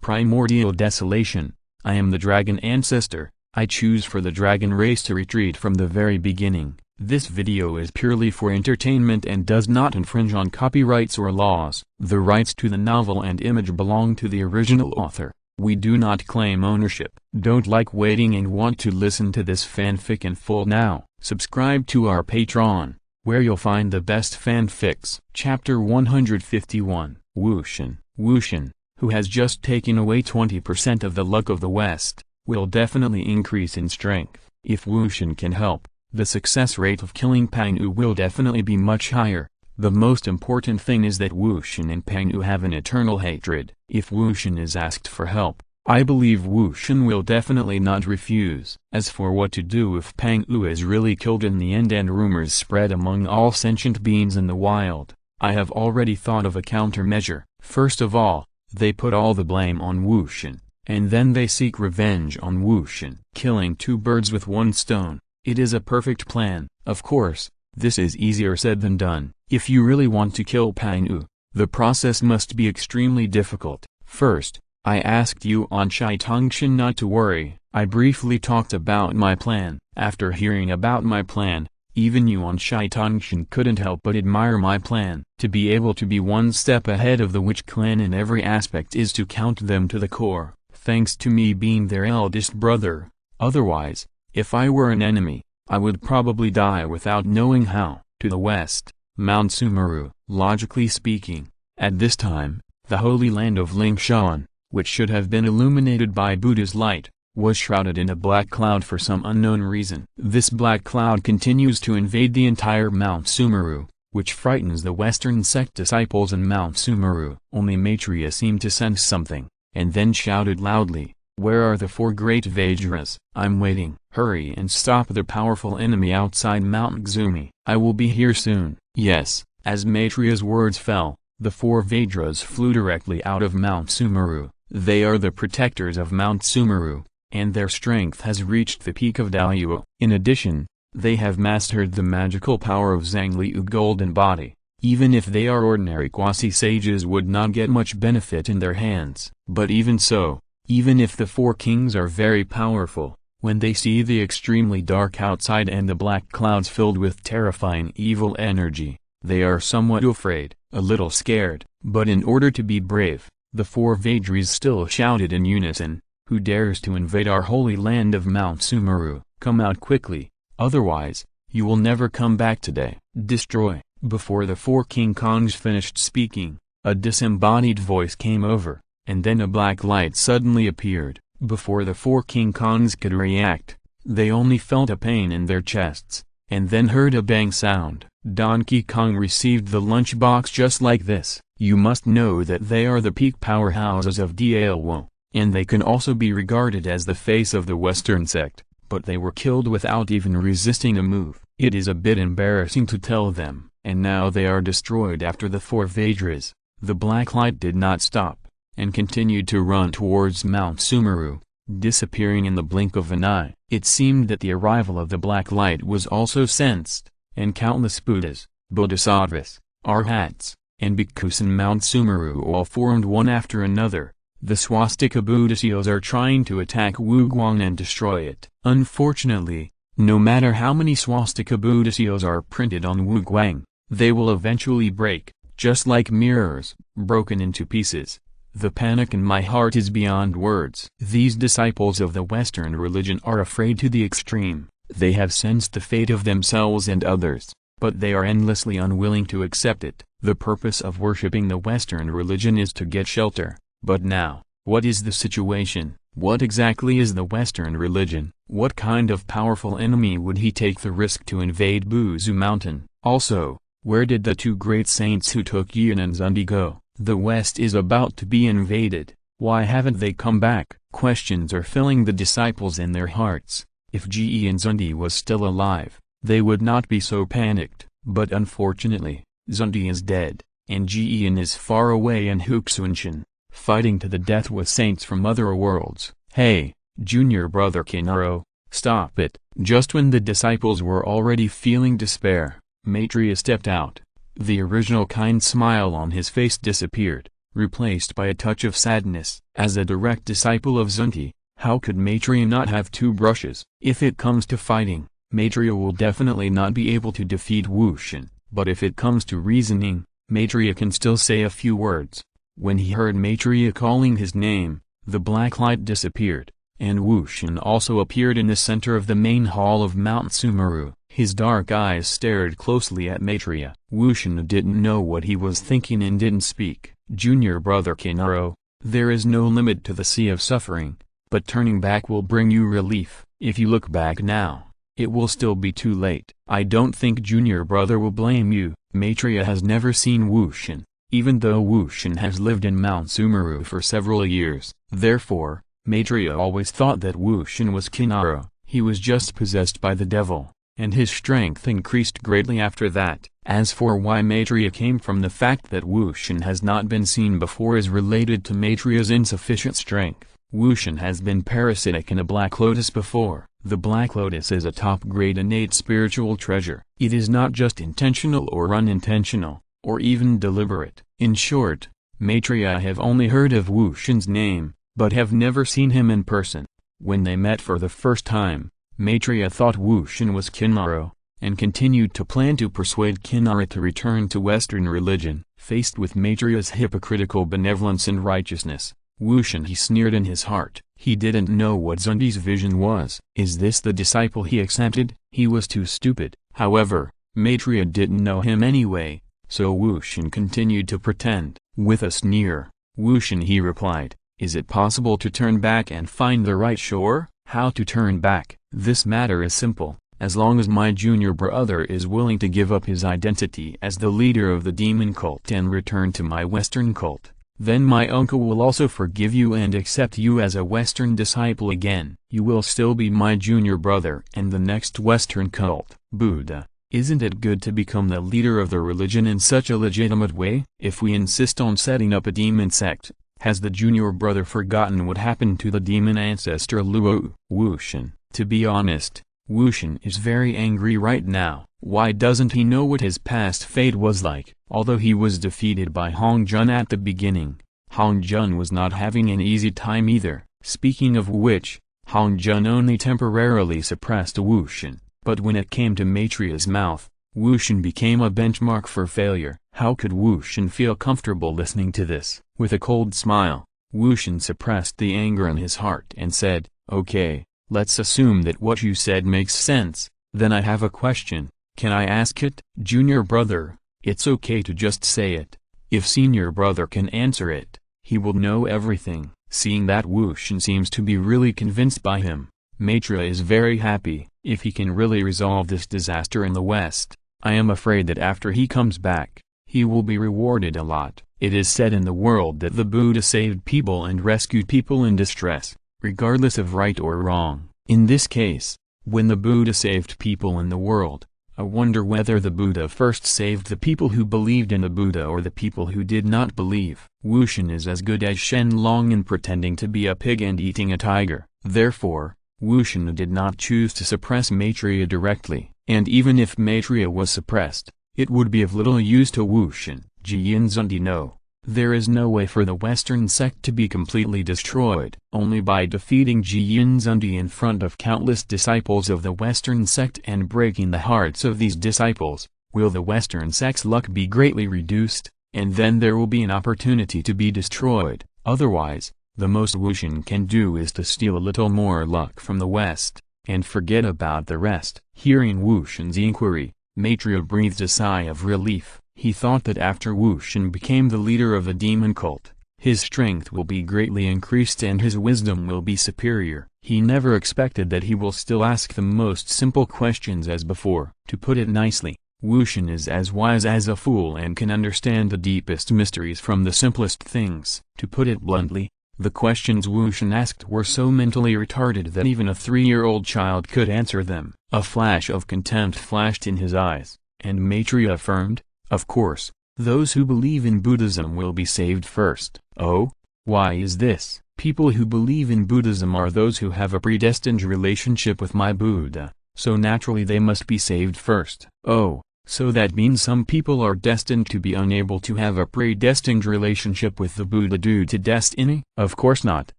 Primordial Desolation. I am the Dragon Ancestor. I choose for the dragon race to retreat from the very beginning. This video is purely for entertainment and does not infringe on copyrights or laws. The rights to the novel and image belong to the original author. We do not claim ownership. Don't like waiting and want to listen to this fanfic in full now? Subscribe to our Patreon, where you'll find the best fanfics. Chapter 151. Wu Shen, who has just taken away 20% of the luck of the West, will definitely increase in strength. If Wu Shen can help, the success rate of killing Pang Wu will definitely be much higher. The most important thing is that Wu Shen and Pang Wu have an eternal hatred. If Wu Shen is asked for help, I believe Wu Shen will definitely not refuse. As for what to do if Pang Wu is really killed in the end and rumors spread among all sentient beings in the wild, I have already thought of a countermeasure. First of all, they put all the blame on Wu Shen, and then they seek revenge on Wu Shen. Killing two birds with one stone. It is a perfect plan. Of course, this is easier said than done. If you really want to kill Pang Wu, the process must be extremely difficult. First, I asked Yuan Shai Tongshan not to worry. I briefly talked about my plan. After hearing about my plan, even Yuan Shai Tongshan couldn't help but admire my plan. To be able to be one step ahead of the Witch Clan in every aspect is to count them to the core, thanks to me being their eldest brother. Otherwise, if I were an enemy, I would probably die without knowing how. To the west, Mount Sumeru. Logically speaking, at this time, the holy land of Lingshan, which should have been illuminated by Buddha's light, was shrouded in a black cloud for some unknown reason. This black cloud continues to invade the entire Mount Sumeru, which frightens the Western sect disciples in Mount Sumeru. Only Maitreya seemed to sense something, and then shouted loudly, "Where are the four great Vajras? I'm waiting. Hurry and stop the powerful enemy outside Mount Xumi. I will be here soon." Yes, as Maitreya's words fell, the four Vajras flew directly out of Mount Sumeru. They are the protectors of Mount Sumeru, and their strength has reached the peak of Daoyuo. In addition, they have mastered the magical power of Zhangliu Golden Body. Even if they are ordinary quasi-sages would not get much benefit in their hands. But even so, even if the four kings are very powerful, when they see the extremely dark outside and the black clouds filled with terrifying evil energy, they are somewhat afraid, a little scared. But in order to be brave, the four Vajras still shouted in unison, "Who dares to invade our holy land of Mount Sumeru? Come out quickly, otherwise, you will never come back today. Destroy." Before the four King Kongs finished speaking, a disembodied voice came over, and then a black light suddenly appeared. Before the four King Kongs could react, they only felt a pain in their chests, and then heard a bang sound. Donkey Kong received the lunchbox just like this. You must know that they are the peak powerhouses of Daoyuo, and they can also be regarded as the face of the Western sect, but they were killed without even resisting a move. It is a bit embarrassing to tell them, and now they are destroyed after the four Vajras. The black light did not stop, and continued to run towards Mount Sumeru, disappearing in the blink of an eye. It seemed that the arrival of the black light was also sensed, and countless Buddhas, Bodhisattvas, Arhats, and Bhikkhus in Mount Sumeru all formed one after another. The swastika Buddhas are trying to attack Wuguang and destroy it. Unfortunately, no matter how many swastika Buddhas are printed on Wuguang, they will eventually break, just like mirrors, broken into pieces. The panic in my heart is beyond words. These disciples of the Western religion are afraid to the extreme. They have sensed the fate of themselves and others, but they are endlessly unwilling to accept it. The purpose of worshipping the Western religion is to get shelter. But now, what is the situation? What exactly is the Western religion? What kind of powerful enemy would he take the risk to invade Buzu Mountain? Also, where did the two great saints who took Yin and Zundi go? The West is about to be invaded. Why haven't they come back? Questions are filling the disciples in their hearts. If Ji and Zundi was still alive, they would not be so panicked. But unfortunately, Zundi is dead, and Ji is far away in Huxunshan, fighting to the death with saints from other worlds. Hey, junior brother Kinaro, stop it. Just when the disciples were already feeling despair, Maitreya stepped out. The original kind smile on his face disappeared. replaced by a touch of sadness. As a direct disciple of Zunti, how could Maitreya not have two brushes? If it comes to fighting, Maitreya will definitely not be able to defeat Wu Shen, but if it comes to reasoning, Maitreya can still say a few words. When he heard Maitreya calling his name, the black light disappeared, and Wu Shen also appeared in the center of the main hall of Mount Sumeru. His dark eyes stared closely at Maitreya. Wu Shen didn't know what he was thinking and didn't speak. Junior brother Kinaro, there is no limit to the sea of suffering, but turning back will bring you relief. If you look back now, it will still be too late. I don't think junior brother will blame you. Maitreya has never seen Wu Shen, even though Wu Shen has lived in Mount Sumeru for several years. Therefore, Maitreya always thought that Wu Shen was Kinaro. He was just possessed by the devil, and his strength increased greatly after that. As for why Maitreya came from, the fact that Wu Shen has not been seen before is related to Maitreya's insufficient strength. Wu Shen has been parasitic in a Black Lotus before. The Black Lotus is a top-grade innate spiritual treasure. It is not just intentional or unintentional, or even deliberate. In short, Maitreya have only heard of Wu Shen's name, but have never seen him in person. When they met for the first time, Maitreya thought Wu Shen was Kinaro, and continued to plan to persuade Kinaro to return to Western religion. Faced with Maitreya's hypocritical benevolence and righteousness, Wu Shen he sneered in his heart. He didn't know what Zunti's vision was. Is this the disciple he accepted? He was too stupid. However, Maitreya didn't know him anyway, so Wu Shen continued to pretend. With a sneer, Wu Shen he replied, "Is it possible to turn back and find the right shore?" How to turn back? This matter is simple. As long as my junior brother is willing to give up his identity as the leader of the demon cult and return to my Western cult, then my uncle will also forgive you and accept you as a Western disciple again. You will still be my junior brother and the next Western cult. Buddha, isn't it good to become the leader of the religion in such a legitimate way? If we insist on setting up a demon sect, has the junior brother forgotten what happened to the demon ancestor Luo Wu Shen? To be honest, Wu Shen is very angry right now. Why doesn't he know what his past fate was like? Although he was defeated by Hong Jun at the beginning, Hong Jun was not having an easy time either. Speaking of which, Hong Jun only temporarily suppressed Wu Shen, but when it came to Maitreya's mouth, Wu Shen became a benchmark for failure. How could Wu Shen feel comfortable listening to this? With a cold smile, Wu Shen suppressed the anger in his heart and said, "Okay, let's assume that what you said makes sense. Then I have a question. Can I ask it?" Junior brother, it's okay to just say it. If senior brother can answer it, he will know everything. Seeing that Wu Shen seems to be really convinced by him, Maitreya is very happy. If he can really resolve this disaster in the West, I am afraid that after he comes back, he will be rewarded a lot. It is said in the world that the Buddha saved people and rescued people in distress, regardless of right or wrong. In this case, when the Buddha saved people in the world, I wonder whether the Buddha first saved the people who believed in the Buddha or the people who did not believe. Wu Shen is as good as Shen Long in pretending to be a pig and eating a tiger. Therefore, Wu Shen did not choose to suppress Maitreya directly, and even if Maitreya was suppressed, it would be of little use to Wu Shen. Jian Zunti no. There is no way for the Western sect to be completely destroyed. Only by defeating Jian Zunti in front of countless disciples of the Western sect and breaking the hearts of these disciples, will the Western sect's luck be greatly reduced, and then there will be an opportunity to be destroyed. Otherwise, the most Wu Shen can do is to steal a little more luck from the West, and forget about the rest. Hearing Wu Shen's inquiry, Maitreya breathed a sigh of relief. He thought that after Wu Shen became the leader of the demon cult, his strength will be greatly increased and his wisdom will be superior. He never expected that he will still ask the most simple questions as before. To put it nicely, Wu Shen is as wise as a fool and can understand the deepest mysteries from the simplest things. To put it bluntly, the questions Wu Shen asked were so mentally retarded that even a 3-year-old child could answer them. A flash of contempt flashed in his eyes, and Maitreya affirmed, "Of course, those who believe in Buddhism will be saved first." Oh? Why is this? People who believe in Buddhism are those who have a predestined relationship with my Buddha, so naturally they must be saved first. Oh, So that means some people are destined to be unable to have a predestined relationship with the Buddha due to destiny? Of course not.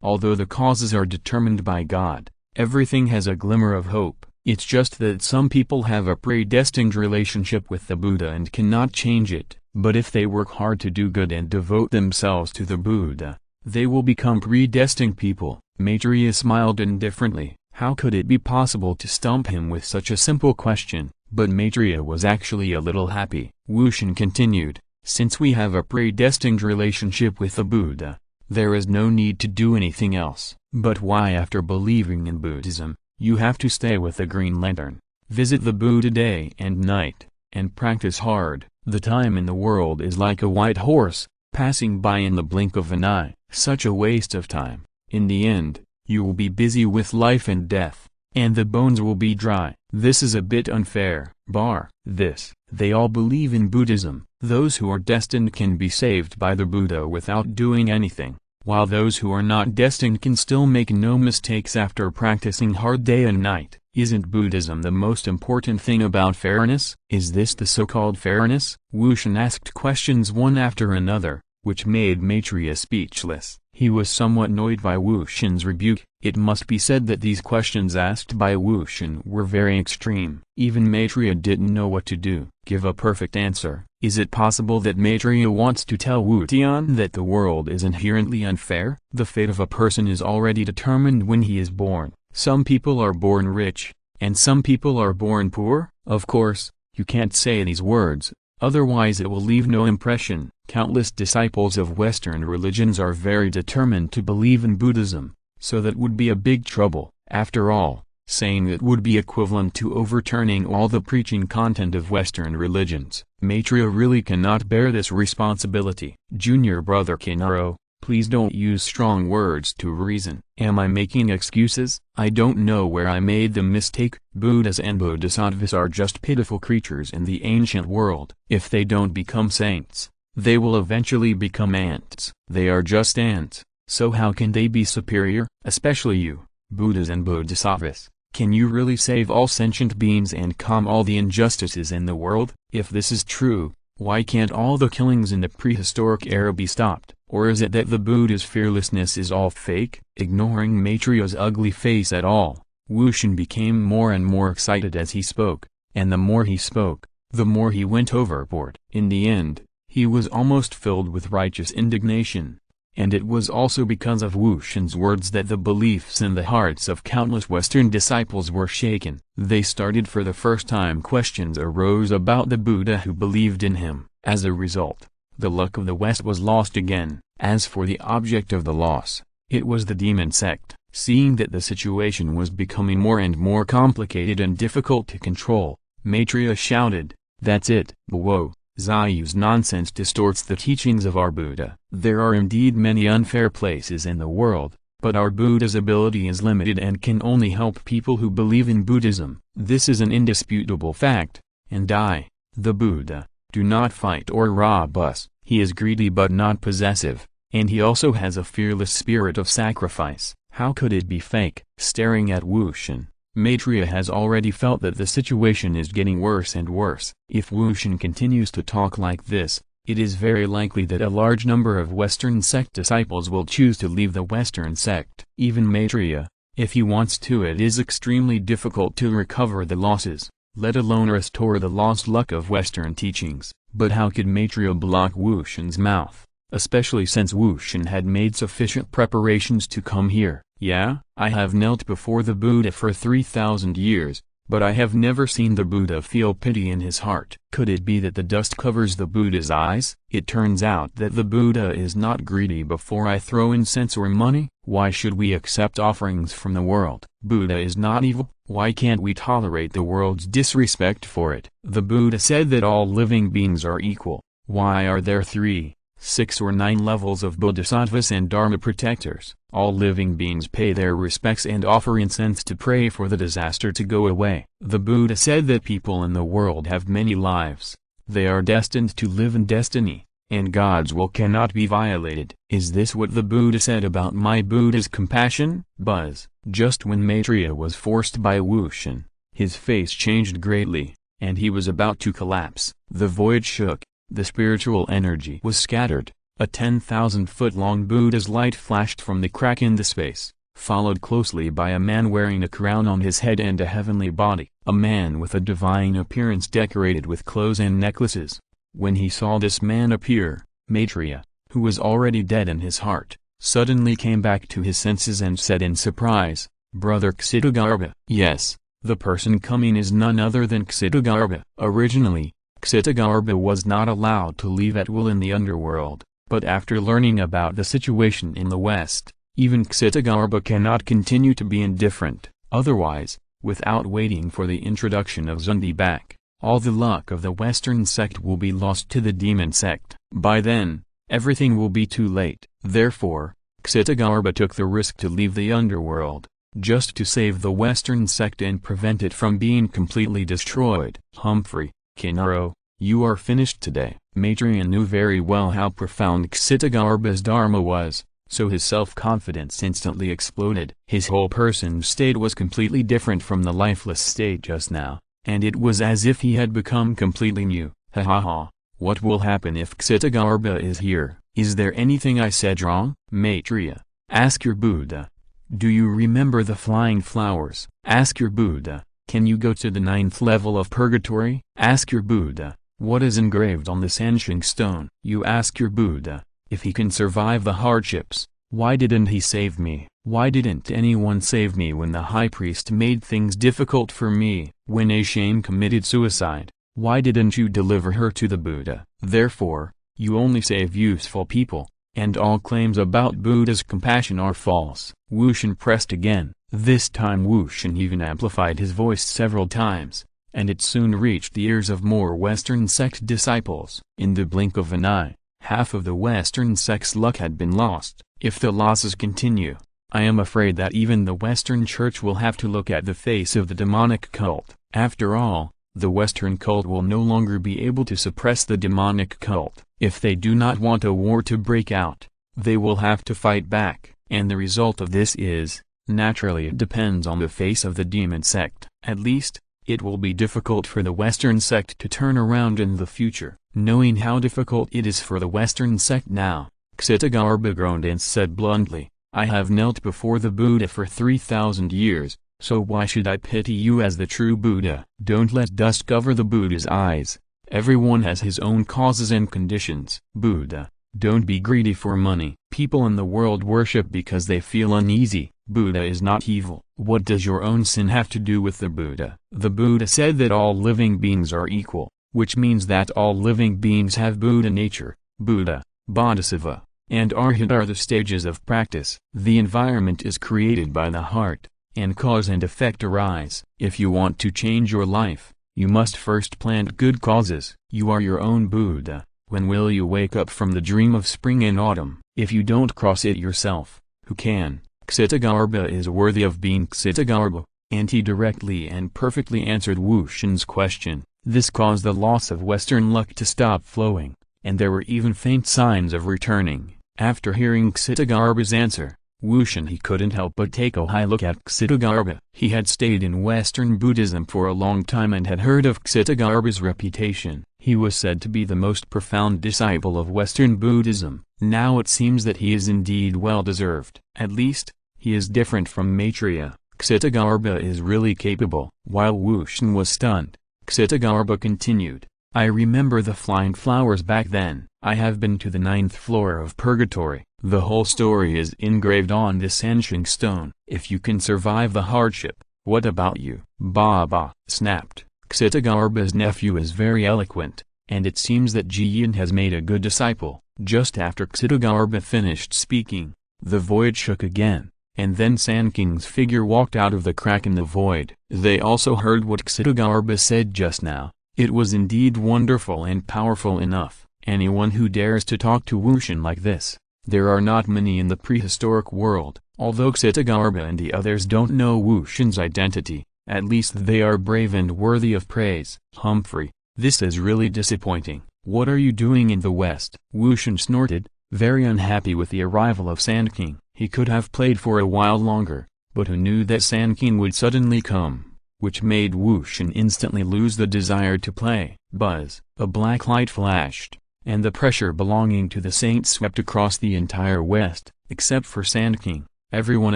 Although the causes are determined by God, everything has a glimmer of hope. It's just that some people have a predestined relationship with the Buddha and cannot change it. But if they work hard to do good and devote themselves to the Buddha, they will become predestined people. Maitreya smiled indifferently. How could it be possible to stump him with such a simple question? But Maitreya was actually a little happy. Wu Shen continued, since we have a predestined relationship with the Buddha, there is no need to do anything else. But why, after believing in Buddhism, you have to stay with the Green Lantern, visit the Buddha day and night, and practice hard? The time in the world is like a white horse, passing by in the blink of an eye. Such a waste of time. In the end, you will be busy with life and death, and the bones will be dry. This is a bit unfair. Bar this, they all believe in Buddhism. Those who are destined can be saved by the Buddha without doing anything, while those who are not destined can still make no mistakes after practicing hard day and night. Isn't Buddhism the most important thing about fairness? Is this the so-called fairness? Wu Shen asked questions one after another, which made Maitreya speechless. He was somewhat annoyed by Wu Shen's rebuke. It must be said that these questions asked by Wu Shen were very extreme. Even Maitreya didn't know what to do. Give a perfect answer. Is it possible that Maitreya wants to tell Wu Tian that the world is inherently unfair? The fate of a person is already determined when he is born. Some people are born rich, and some people are born poor. Of course, you can't say these words, otherwise it will leave no impression. Countless disciples of Western religions are very determined to believe in Buddhism, so that would be a big trouble. After all, saying it would be equivalent to overturning all the preaching content of Western religions. Maitreya really cannot bear this responsibility. Junior brother Kinaro, please don't use strong words to reason. Am I making excuses? I don't know where I made the mistake. Buddhas and bodhisattvas are just pitiful creatures in the ancient world. If they don't become saints, they will eventually become ants. They are just ants, so how can they be superior? Especially you, Buddhas and bodhisattvas. Can you really save all sentient beings and calm all the injustices in the world? If this is true, why can't all the killings in the prehistoric era be stopped? Or is it that the Buddha's fearlessness is all fake? Ignoring Maitreya's ugly face at all, Wu Shen became more and more excited as he spoke, and the more he spoke, the more he went overboard. In the end, he was almost filled with righteous indignation. And it was also because of Wu Shen's words that the beliefs in the hearts of countless Western disciples were shaken. They started for the first time. Questions arose about the Buddha who believed in him. As a result, the luck of the West was lost again. As for the object of the loss, it was the demon sect. Seeing that the situation was becoming more and more complicated and difficult to control, Maitreya shouted, "That's it! Luo Zhu's nonsense distorts the teachings of our Buddha. There are indeed many unfair places in the world, but our Buddha's ability is limited and can only help people who believe in Buddhism. This is an indisputable fact, and I, the Buddha, do not fight or rob us. He is greedy but not possessive, and he also has a fearless spirit of sacrifice. How could it be fake?" Staring at Wu Shen, Maitreya has already felt that the situation is getting worse and worse. If Wu Shen continues to talk like this, it is very likely that a large number of Western sect disciples will choose to leave the Western sect. Even Maitreya, if he wants to, it is extremely difficult to recover the losses, let alone restore the lost luck of Western teachings. But how could Maitreya block Wu Shen's mouth, especially since Wu Shen had made sufficient preparations to come here? Yeah, I have knelt before the Buddha for 3,000 years, but I have never seen the Buddha feel pity in his heart. Could it be that the dust covers the Buddha's eyes? It turns out that the Buddha is not greedy. Before I throw incense or money, why should we accept offerings from the world? Buddha is not evil. Why can't we tolerate the world's disrespect for it? The Buddha said that all living beings are equal. Why are there 3, 6 or 9 levels of bodhisattvas and dharma protectors? All living beings pay their respects and offer incense to pray for the disaster to go away. The Buddha said that people in the world have many lives. They are destined to live in destiny, and God's will cannot be violated. Is this what the Buddha said about my Buddha's compassion? Buzz. Just when Maitreya was forced by Wu Shen, his face changed greatly. and he was about to collapse. The void shook, the spiritual energy was scattered, a 10,000-foot-long Buddha's light flashed from the crack in the space, followed closely by a man wearing a crown on his head and a heavenly body, a man with a divine appearance decorated with clothes and necklaces. When he saw this man appear, Maitreya, who was already dead in his heart, suddenly came back to his senses and said in surprise, "Brother Ksitagarbha." Yes, the person coming is none other than Ksitagarbha. Originally, Ksitagarbha was not allowed to leave at will in the underworld, but after learning about the situation in the West, even Ksitagarbha cannot continue to be indifferent. Otherwise, without waiting for the introduction of Zundi back, all the luck of the Western sect will be lost to the demon sect. By then, everything will be too late. Therefore, Ksitagarbha took the risk to leave the underworld, just to save the Western sect and prevent it from being completely destroyed. Humphrey, Kinaro, you are finished today. Maitreya knew very well how profound Ksitagarbha's dharma was, so his self-confidence instantly exploded. His whole person's state was completely different from the lifeless state just now, and it was as if he had become completely new. Ha ha ha, what will happen if Ksitagarbha is here? Is there anything I said wrong? Maitreya, ask your Buddha. Do you remember the flying flowers? Ask your Buddha. Can you go to the 9th level of purgatory? Ask your Buddha. What is engraved on the Sanqing stone? You ask your Buddha, if he can survive the hardships. Why didn't he save me? Why didn't anyone save me when the high priest made things difficult for me? When a shame committed suicide, why didn't you deliver her to the Buddha? Therefore, you only save useful people, and all claims about Buddha's compassion are false. Wu Shen pressed again. This time Wu Shen even amplified his voice several times, and it soon reached the ears of more Western sect disciples. In the blink of an eye, half of the Western sect's luck had been lost. If the losses continue, I am afraid that even the Western Church will have to look at the face of the demonic cult. After all, the Western cult will no longer be able to suppress the demonic cult. If they do not want a war to break out, they will have to fight back, and the result of this is, naturally it depends on the face of the demon sect. At least, it will be difficult for the Western sect to turn around in the future. Knowing how difficult it is for the Western sect now, Ksitagarbha groaned and said bluntly, I have knelt before the Buddha for 3,000 years, so why should I pity you as the true Buddha? Don't let dust cover the Buddha's eyes. Everyone has his own causes and conditions. Buddha, don't be greedy for money. People in the world worship because they feel uneasy. Buddha is not evil. What does your own sin have to do with the Buddha? The Buddha said that all living beings are equal, which means that all living beings have Buddha nature. Buddha, Bodhisattva, and Arhat are the stages of practice. The environment is created by the heart, and cause and effect arise. If you want to change your life, you must first plant good causes. You are your own Buddha. When will you wake up from the dream of spring and autumn? If you don't cross it yourself, who can? Ksitagarbha is worthy of being Ksitagarbha, and he directly and perfectly answered Wu Shen's question. This caused the loss of Western luck to stop flowing, and there were even faint signs of returning. After hearing Ksitagarbha's answer, Wu Shen he couldn't help but take a high look at Ksitagarbha. He had stayed in Western Buddhism for a long time and had heard of Ksitagarbha's reputation. He was said to be the most profound disciple of Western Buddhism. Now it seems that he is indeed well deserved. At least, he is different from Maitreya. Ksitagarbha is really capable. While Wu Shen was stunned, Ksitagarbha continued, I remember the flying flowers back then. I have been to the 9th floor of purgatory. The whole story is engraved on this Sanqing stone. If you can survive the hardship, what about you? Baba snapped. Ksitagarbha's nephew is very eloquent, and it seems that Jiyin has made a good disciple. Just after Ksitagarbha finished speaking, the void shook again, and then Sanqing's figure walked out of the crack in the void. They also heard what Ksitagarbha said just now. It was indeed wonderful and powerful enough. Anyone who dares to talk to Wu Shen like this. There are not many in the prehistoric world. Although Ksitagarbha and the others don't know Wu Shen's identity, at least they are brave and worthy of praise. Humphrey, this is really disappointing. What are you doing in the West? Wu Shen snorted, very unhappy with the arrival of Sanqing. He could have played for a while longer, but who knew that Sanqing would suddenly come? which made Wu Shen instantly lose the desire to play. Buzz! A black light flashed, and the pressure belonging to the saint swept across the entire west, except for Sanqing. Everyone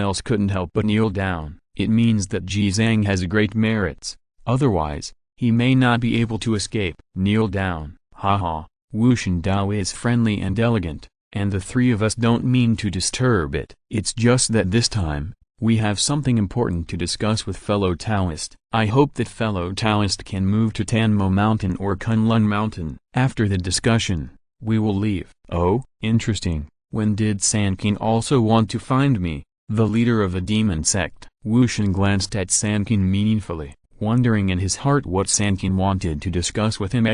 else couldn't help but kneel down. It means that Jizang has great merits, otherwise, he may not be able to escape. Kneel down, haha. Wu Shen Dao is friendly and elegant, and the three of us don't mean to disturb it. It's just that this time, we have something important to discuss with fellow Taoist. I hope that fellow Taoist can move to Tanmo Mountain or Kunlun Mountain. After the discussion, we will leave. Oh, interesting. When did Sanqing also want to find me, the leader of the demon sect? Wu Shen glanced at Sanqing meaningfully, wondering in his heart what Sanqing wanted to discuss with him.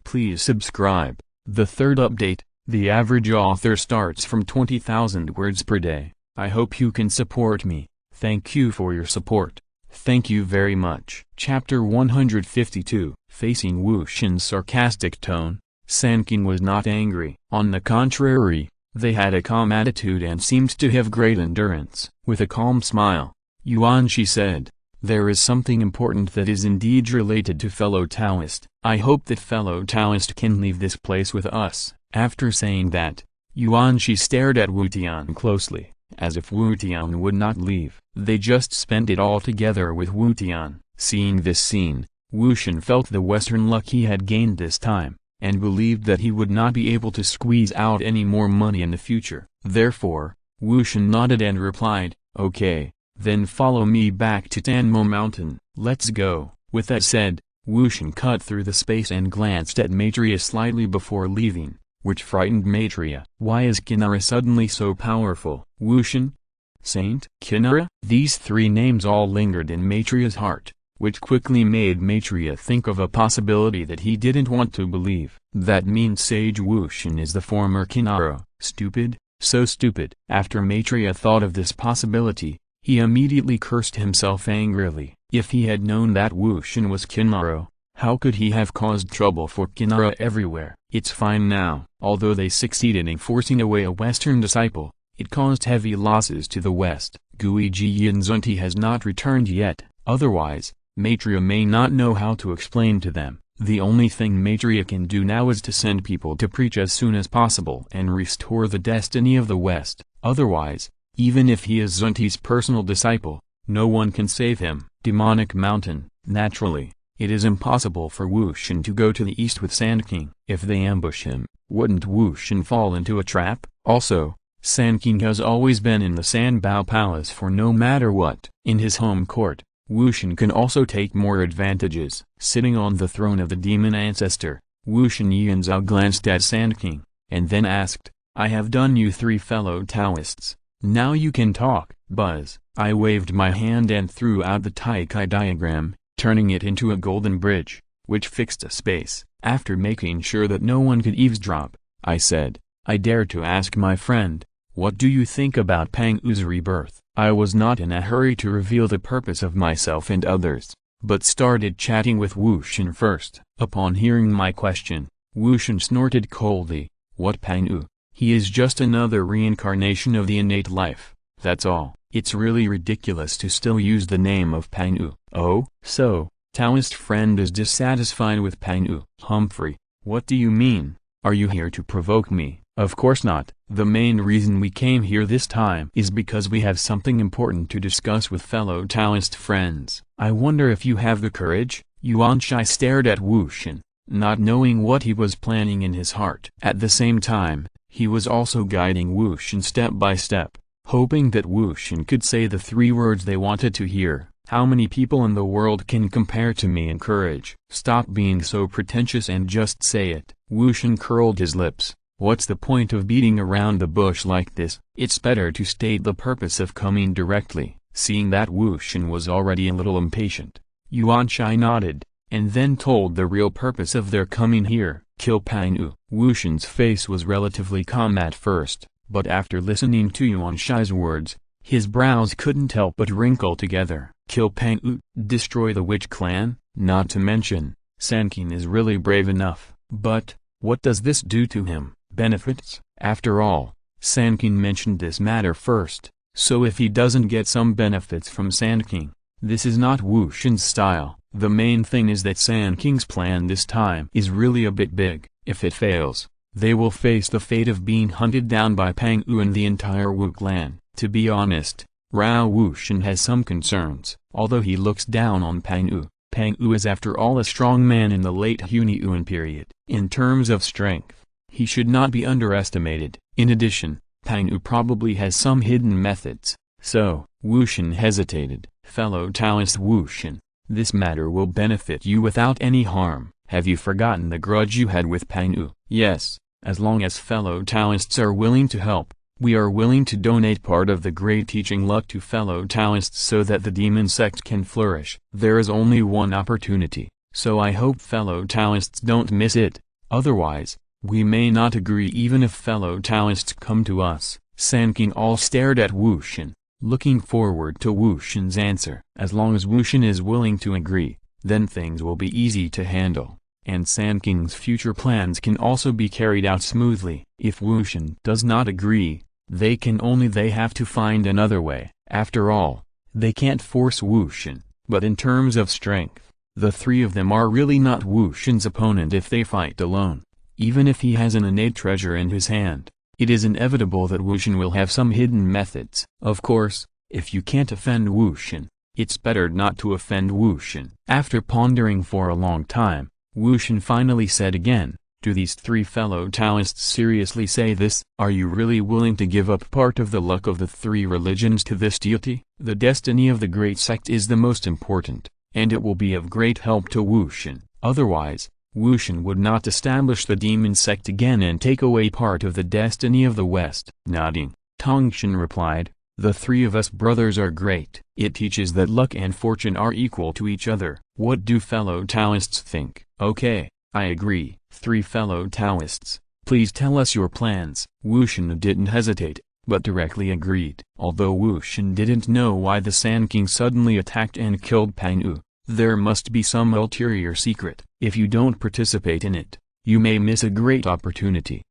Please subscribe. The third update. The average author starts from 20,000 words per day. I hope you can support me. Thank you for your support. Thank you very much. Chapter 152. Facing Wu Shen's sarcastic tone, Sanqing was not angry. On the contrary, they had a calm attitude and seemed to have great endurance. With a calm smile, Yuan Shi said, "There is something important that is indeed related to fellow Taoist. I hope that fellow Taoist can leave this place with us." After saying that, Yuan Shi stared at Wu Tian closely, as if Wu Tian would not leave. They just spent it all together with Wu Tian. Seeing this scene, Wu Shen felt the Western luck he had gained this time, and believed that he would not be able to squeeze out any more money in the future. Therefore, Wu Shen nodded and replied, "Okay, then follow me back to Tanmo Mountain. Let's go." With that said, Wu Shen cut through the space and glanced at Maitreya slightly before leaving, which frightened Maitreya. Why is Kinara suddenly so powerful? Wu Shen? Saint? Kinara? These three names all lingered in Maitreya's heart, which quickly made Maitreya think of a possibility that he didn't want to believe. That means Sage Wu Shen is the former Kinara. Stupid, so stupid. After Maitreya thought of this possibility, he immediately cursed himself angrily. If he had known that Wu Shen was Kinara, how could he have caused trouble for Kinara everywhere? It's fine now. Although they succeeded in forcing away a Western disciple, it caused heavy losses to the West. Guiji Yinzunti has not returned yet, otherwise, Maitreya may not know how to explain to them. The only thing Maitreya can do now is to send people to preach as soon as possible and restore the destiny of the West. Otherwise, even if he is Zunti's personal disciple, no one can save him. Demonic Mountain. Naturally, it is impossible for Wu Shen to go to the east with Sanqing. If they ambush him, wouldn't Wu Shen fall into a trap? Also, Sanqing has always been in the Sanbao Palace for no matter what. In his home court, Wu Shen can also take more advantages. Sitting on the throne of the Demon Ancestor, Wu Shen Yanzhao glanced at Sanqing, and then asked, "I have done you three fellow Taoists. Now you can talk." Buzz. I waved my hand and threw out the Taikai diagram, turning it into a golden bridge, which fixed a space. After making sure that no one could eavesdrop, I said, "I dare to ask my friend, what do you think about Pang U's rebirth?" I was not in a hurry to reveal the purpose of myself and others, but started chatting with Wu Shen first. Upon hearing my question, Wu Shen snorted coldly, "What Pang U? He is just another reincarnation of the innate life, that's all. It's really ridiculous to still use the name of Pang U." "Oh, so, Taoist friend is dissatisfied with Pang U." "Humphrey, what do you mean? Are you here to provoke me?" "Of course not. The main reason we came here this time is because we have something important to discuss with fellow Taoist friends." "I wonder if you have the courage?" Yuan Shi stared at Wu Shen, not knowing what he was planning in his heart. At the same time, he was also guiding Wu Shen step by step, hoping that Wu Shen could say the three words they wanted to hear. How many people in the world can compare to me in courage? Stop being so pretentious and just say it. Wu Shen curled his lips. What's the point of beating around the bush like this? It's better to state the purpose of coming directly. Seeing that Wu Shen was already a little impatient, Yuan Shi nodded, and then told the real purpose of their coming here. Kill Pang U. Wu Shen's face was relatively calm at first, But after listening to Yuan Shi's words, his brows couldn't help but wrinkle together. Kill Pang Yu, destroy the witch clan? Not to mention, Sanqing is really brave enough. But, what does this do to him? Benefits? After all, Sanqing mentioned this matter first, so if he doesn't get some benefits from Sanqing, this is not Wu Shen's style. The main thing is that Sanqing's plan this time is really a bit big. If it fails, they will face the fate of being hunted down by Pang Yu and the entire Wu clan. To be honest, Rao Wu Shen has some concerns. Although he looks down on Pang Yu is after all a strong man in the late Hunyuan period. In terms of strength, he should not be underestimated. In addition, Pang Yu probably has some hidden methods. So, Wu Shen hesitated. Fellow Taoist Wu Shen, this matter will benefit you without any harm. Have you forgotten the grudge you had with Pang Yu? Yes, as long as fellow Taoists are willing to help, we are willing to donate part of the great teaching luck to fellow Taoists so that the demon sect can flourish. There is only one opportunity, so I hope fellow Taoists don't miss it. Otherwise, we may not agree even if fellow Taoists come to us. Sanqing all stared at Wu Shen, looking forward to Wu Shen's answer. As long as Wu Shen is willing to agree, then things will be easy to handle, and Sanqing's future plans can also be carried out smoothly. If Wu Shen does not agree, they have to find another way. After all, they can't force Wu Shen, but in terms of strength, the three of them are really not Wu Shen's opponent if they fight alone. Even if he has an innate treasure in his hand, it is inevitable that Wu Shen will have some hidden methods. Of course, if you can't offend Wu Shen, it's better not to offend Wu Shen. After pondering for a long time, Wu Shen finally said again, do these three fellow Taoists seriously say this? Are you really willing to give up part of the luck of the three religions to this deity? The destiny of the great sect is the most important, and it will be of great help to Wu Shen. Otherwise, Wu Shen would not establish the demon sect again and take away part of the destiny of the West. Nodding, Tongshan replied, the three of us brothers are great. It teaches that luck and fortune are equal to each other. What do fellow Taoists think? Okay, I agree. Three fellow Taoists, please tell us your plans. Wu Shen didn't hesitate, but directly agreed. Although Wu Shen didn't know why the Sanqing suddenly attacked and killed Pang Yu, there must be some ulterior secret. If you don't participate in it, you may miss a great opportunity.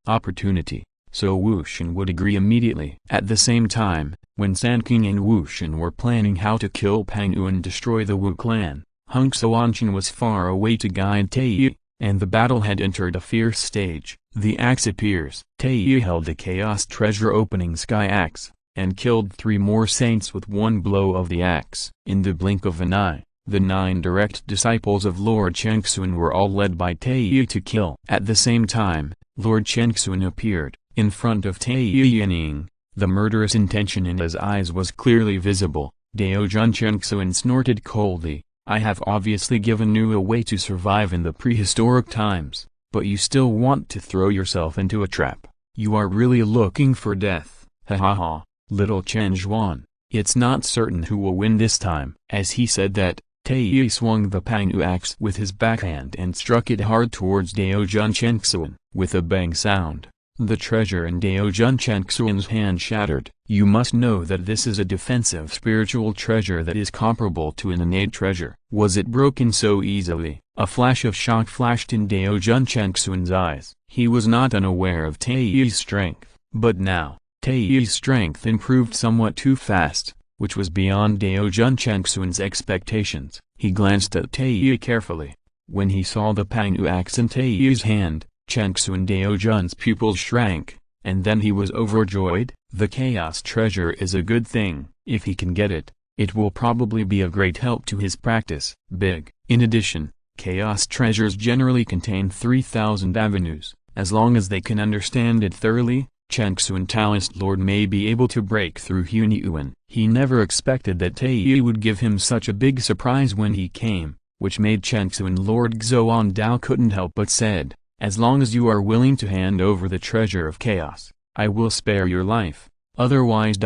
So Wu Shen would agree immediately. At the same time, when Sanqing and Wu Shen were planning how to kill Pang Yu and destroy the Wu clan, Hung Xuanshan was far away to guide Taiyu, and the battle had entered a fierce stage. The axe appears. Taiyu held the Chaos Treasure Opening Sky Axe, and killed 3 more saints with one blow of the axe. In the blink of an eye, the 9 direct disciples of Lord Chengxun were all led by Taiyu to kill. At the same time, Lord Chengxun appeared, in front of Taiyu Yining. The murderous intention in his eyes was clearly visible. Daojun Chengxun snorted coldly, I have obviously given you a way to survive in the prehistoric times, but you still want to throw yourself into a trap. You are really looking for death. Ha ha ha, little Chen Zhuan, it's not certain who will win this time. As he said that, Taiyu swung the Pang Yu axe with his backhand and struck it hard towards Daojun Chengxun. With a bang sound, the treasure in Daojun Chengxuan's hand shattered. You must know that this is a defensive spiritual treasure that is comparable to an innate treasure. Was it broken so easily? A flash of shock flashed in Daojun Chengxuan's eyes. He was not unaware of Taiyu's strength, but now, Taiyu's strength improved somewhat too fast, which was beyond Daojun Chengxuan's expectations. He glanced at Taiyu carefully. When he saw the Pang Yu axe in Taiyu's hand, Chengxuan Daojun's pupils shrank, and then he was overjoyed. The chaos treasure is a good thing. If he can get it, it will probably be a great help to his practice. Big. In addition, chaos treasures generally contain 3,000 avenues. As long as they can understand it thoroughly, Chengxuan Taoist Lord may be able to break through Hunyuan. He never expected that Taiyu would give him such a big surprise when he came, which made Chengxuan Lord Xuan Dao couldn't help but said, as long as you are willing to hand over the treasure of chaos, I will spare your life, otherwise ...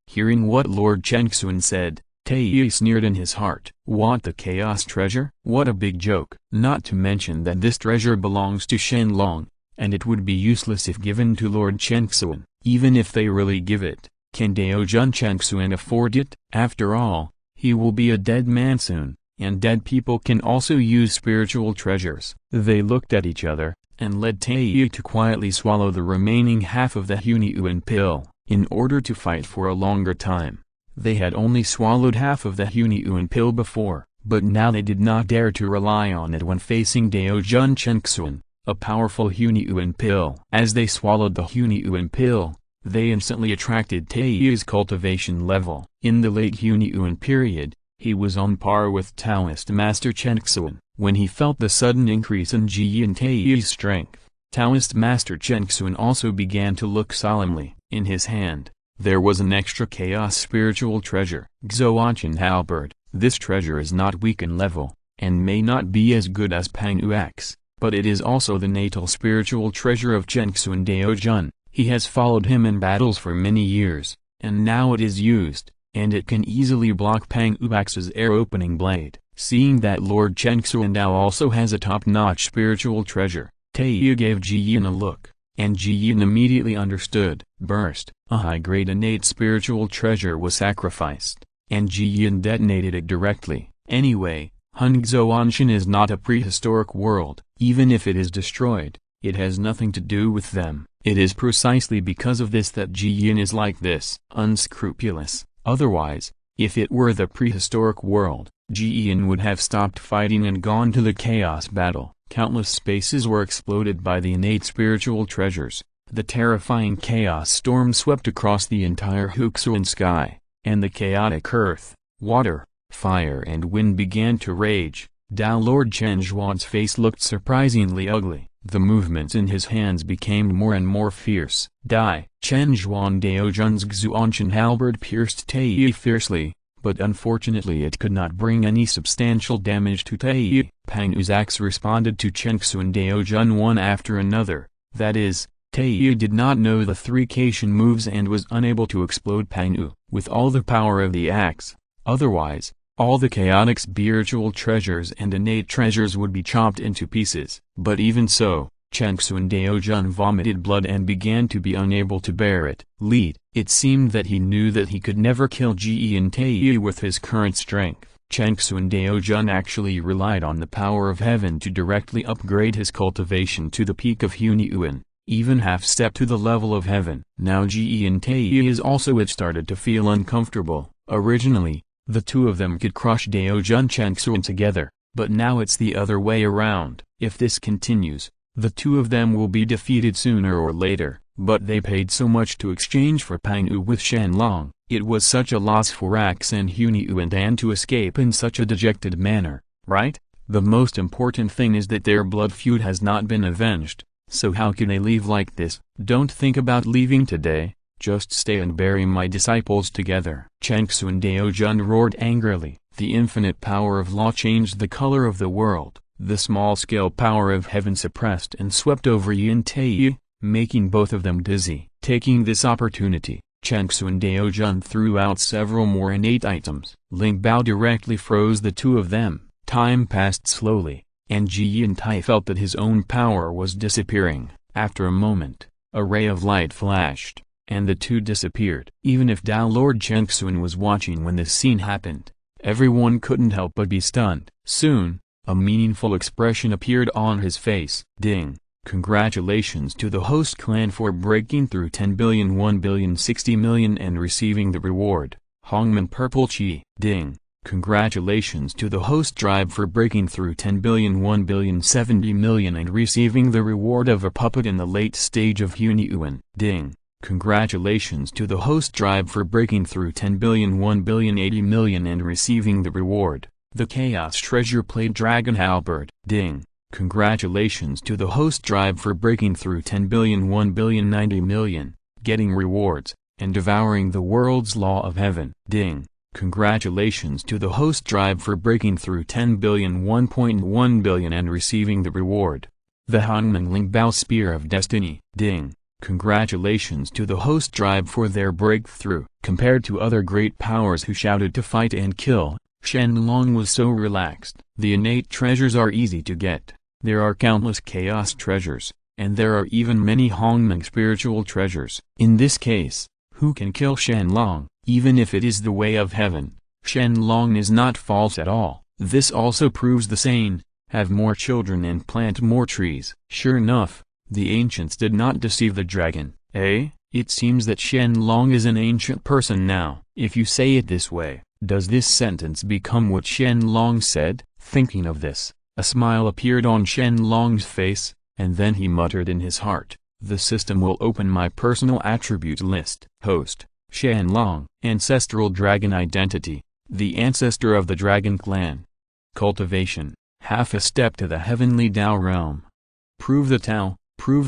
Hearing what Lord Chengxuan said, Taiyu sneered in his heart. What, the chaos treasure? What a big joke. Not to mention that this treasure belongs to Shen Long, and it would be useless if given to Lord Chengxuan. Even if they really give it, can Daojun Chengxuan afford it? After all, he will be a dead man soon, and dead people can also use spiritual treasures. They looked at each other, and led Taiyu to quietly swallow the remaining half of the Hunyuan pill, in order to fight for a longer time. They had only swallowed half of the Hunyuan pill before, but now they did not dare to rely on it when facing Daojun Chengxuan, a powerful Hunyuan pill. As they swallowed the Hunyuan pill, they instantly attracted Taiyu's cultivation level. In the late Hunyuan period, he was on par with Taoist Master Chengxuan. When he felt the sudden increase in Ji and Taiyu's strength, Taoist Master Chengxuan also began to look solemnly. In his hand, there was an extra chaos spiritual treasure, Xuanchen Halberd. This treasure is not weak in level, and may not be as good as Pang Uax, but it is also the natal spiritual treasure of Chengxuan Daojun. He has followed him in battles for many years, and now it is used, and it can easily block Pang Uax's air-opening blade. Seeing that Lord Chengxuan now also has a top-notch spiritual treasure, Taiyu gave Ji Yin a look, and Ji Yin immediately understood. Burst. A high-grade innate spiritual treasure was sacrificed, and Ji Yin detonated it directly. Anyway, Hungzhuanshan is not a prehistoric world. Even if it is destroyed, it has nothing to do with them. It is precisely because of this that Ji Yin is like this, unscrupulous. Otherwise, if it were the prehistoric world, Ji Yin would have stopped fighting and gone to the chaos battle. Countless spaces were exploded by the innate spiritual treasures. The terrifying chaos storm swept across the entire Huxuan sky, and the chaotic earth, water, fire and wind began to rage. Dao Lord Chenzhuan's face looked surprisingly ugly. The movements in his hands became more and more fierce. Dai Chenzhuan Daojun's Xuanchen halberd pierced Taiyu fiercely, but unfortunately it could not bring any substantial damage to Taiyu. Pang Uax responded to Chengxuan Daojun one after another. That is, Taiyu did not know the three Kaishan moves and was unable to explode Pang U with all the power of the axe. Otherwise, all the chaotic spiritual treasures and innate treasures would be chopped into pieces. But even so, Chengxuan Daojun vomited blood and began to be unable to bear it. It seemed that he knew that he could never kill Ji and Taiyu with his current strength. Chengxuan Daojun actually relied on the power of heaven to directly upgrade his cultivation to the peak of Hunyuan, even half-step to the level of heaven. Now Ji and Taiyu is also it started to feel uncomfortable. Originally, the two of them could crush Daojun Chengxuan together, but now it's the other way around. If this continues, the two of them will be defeated sooner or later. But they paid so much to exchange for Pang U with Shen Long. It was such a loss for Axe and Hunyuan Dan to escape in such a dejected manner, right? The most important thing is that their blood feud has not been avenged, so how can they leave like this? Don't think about leaving today. Just stay and bury my disciples together. Chengxuan Daojun roared angrily. The infinite power of law changed the color of the world. The small-scale power of heaven suppressed and swept over Yin Taiyu, making both of them dizzy. Taking this opportunity, Chengxuan Daojun threw out several more innate items. Ling Bao directly froze the two of them. Time passed slowly, and Ji Yin Tai felt that his own power was disappearing. After a moment, a ray of light flashed, and the two disappeared. Even if Dao Lord Chengxuan was watching when this scene happened, everyone couldn't help but be stunned. Soon, a meaningful expression appeared on his face. Ding! Congratulations to the host clan for breaking through 10 billion 1 billion 60 million and receiving the reward. Hongman Purple Chi. Ding! Congratulations to the host tribe for breaking through 10 billion 1 billion 70 million and receiving the reward of a puppet in the late stage of Hunyuan. Ding! Congratulations to the host tribe for breaking through 10 billion 1 billion 80 million and receiving the reward, the Chaos Treasure Plate Dragon Halberd. Ding! Congratulations to the host tribe for breaking through 10 billion 1 billion 90 million, getting rewards, and devouring the world's law of heaven. Ding! Congratulations to the host tribe for breaking through 10 billion 1.1 billion and receiving the reward, the Hanmeng Ling Bao Spear of Destiny. Ding! Congratulations to the host tribe for their breakthrough. Compared to other great powers who shouted to fight and kill, Shen Long was so relaxed. The innate treasures are easy to get. There are countless chaos treasures, and there are even many Hongmeng spiritual treasures. In this case, who can kill Shen Long? Even if it is the way of heaven, Shen Long is not false at all. This also proves the saying, have more children and plant more trees. Sure enough, the ancients did not deceive the dragon. It seems that Shen Long is an ancient person now. If you say it this way, does this sentence become what Shen Long said? Thinking of this, a smile appeared on Shen Long's face, and then he muttered in his heart, the system will open my personal attribute list. Host, Shen Long. Ancestral dragon identity, the ancestor of the dragon clan. Cultivation, half a step to the heavenly Tao realm. Prove the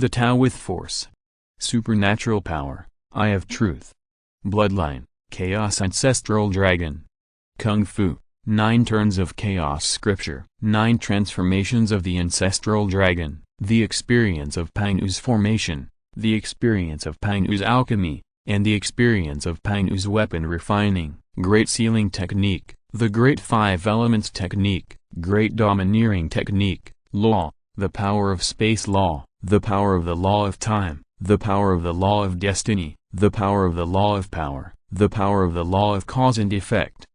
Tao with force. Supernatural power, eye of truth. Bloodline, chaos ancestral dragon. Kung Fu, 9 turns of chaos scripture. 9 transformations of the ancestral dragon. The experience of Painu's formation, the experience of Painu's alchemy, and the experience of Painu's weapon refining. Great sealing technique, the great 5 elements technique, great domineering technique. Law, the power of space law, the power of the law of time, the power of the law of destiny, the power of the law of power, the power of the law of cause and effect.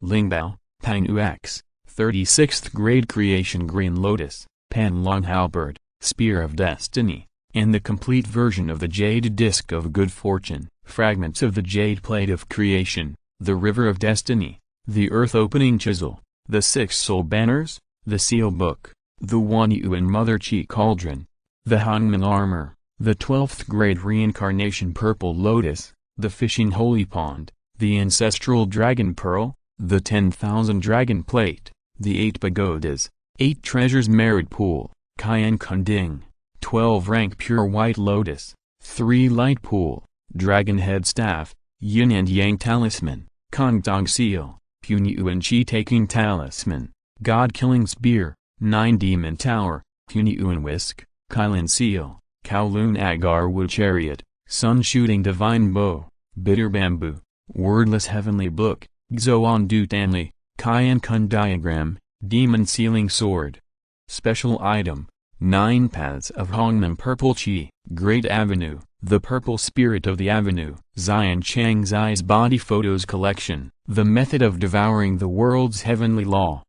Lingbao, Painu X, 36th grade creation green lotus, Pan Long halberd, spear of destiny, and the complete version of the jade disc of good fortune, fragments of the jade plate of creation, the river of destiny, the earth opening chisel, the 6 soul banners, the seal book, the Wanyuan mother chi cauldron, the Hongmeng armor, the 12th grade reincarnation purple lotus, the fishing holy pond, the ancestral dragon pearl, the 10,000 dragon plate, the 8 pagodas, 8 treasures merit pool, Cayenne Cunning, 12 rank pure white lotus, 3 light pool, dragon head staff, yin and yang talisman, Kongdong seal, Punyuan chi taking talisman, god killing spear, 9 demon tower, Punyuan whisk, Qilin seal, Kowloon agar wood chariot, sun shooting divine bow, bitter bamboo, wordless heavenly book, Xoan du Tanli, Cayenne Kun diagram, demon sealing sword. Special item, 9 paths of Hongmeng purple chi, great avenue, the purple spirit of the avenue, Zion Changzai's body photos collection, the method of devouring the world's heavenly law.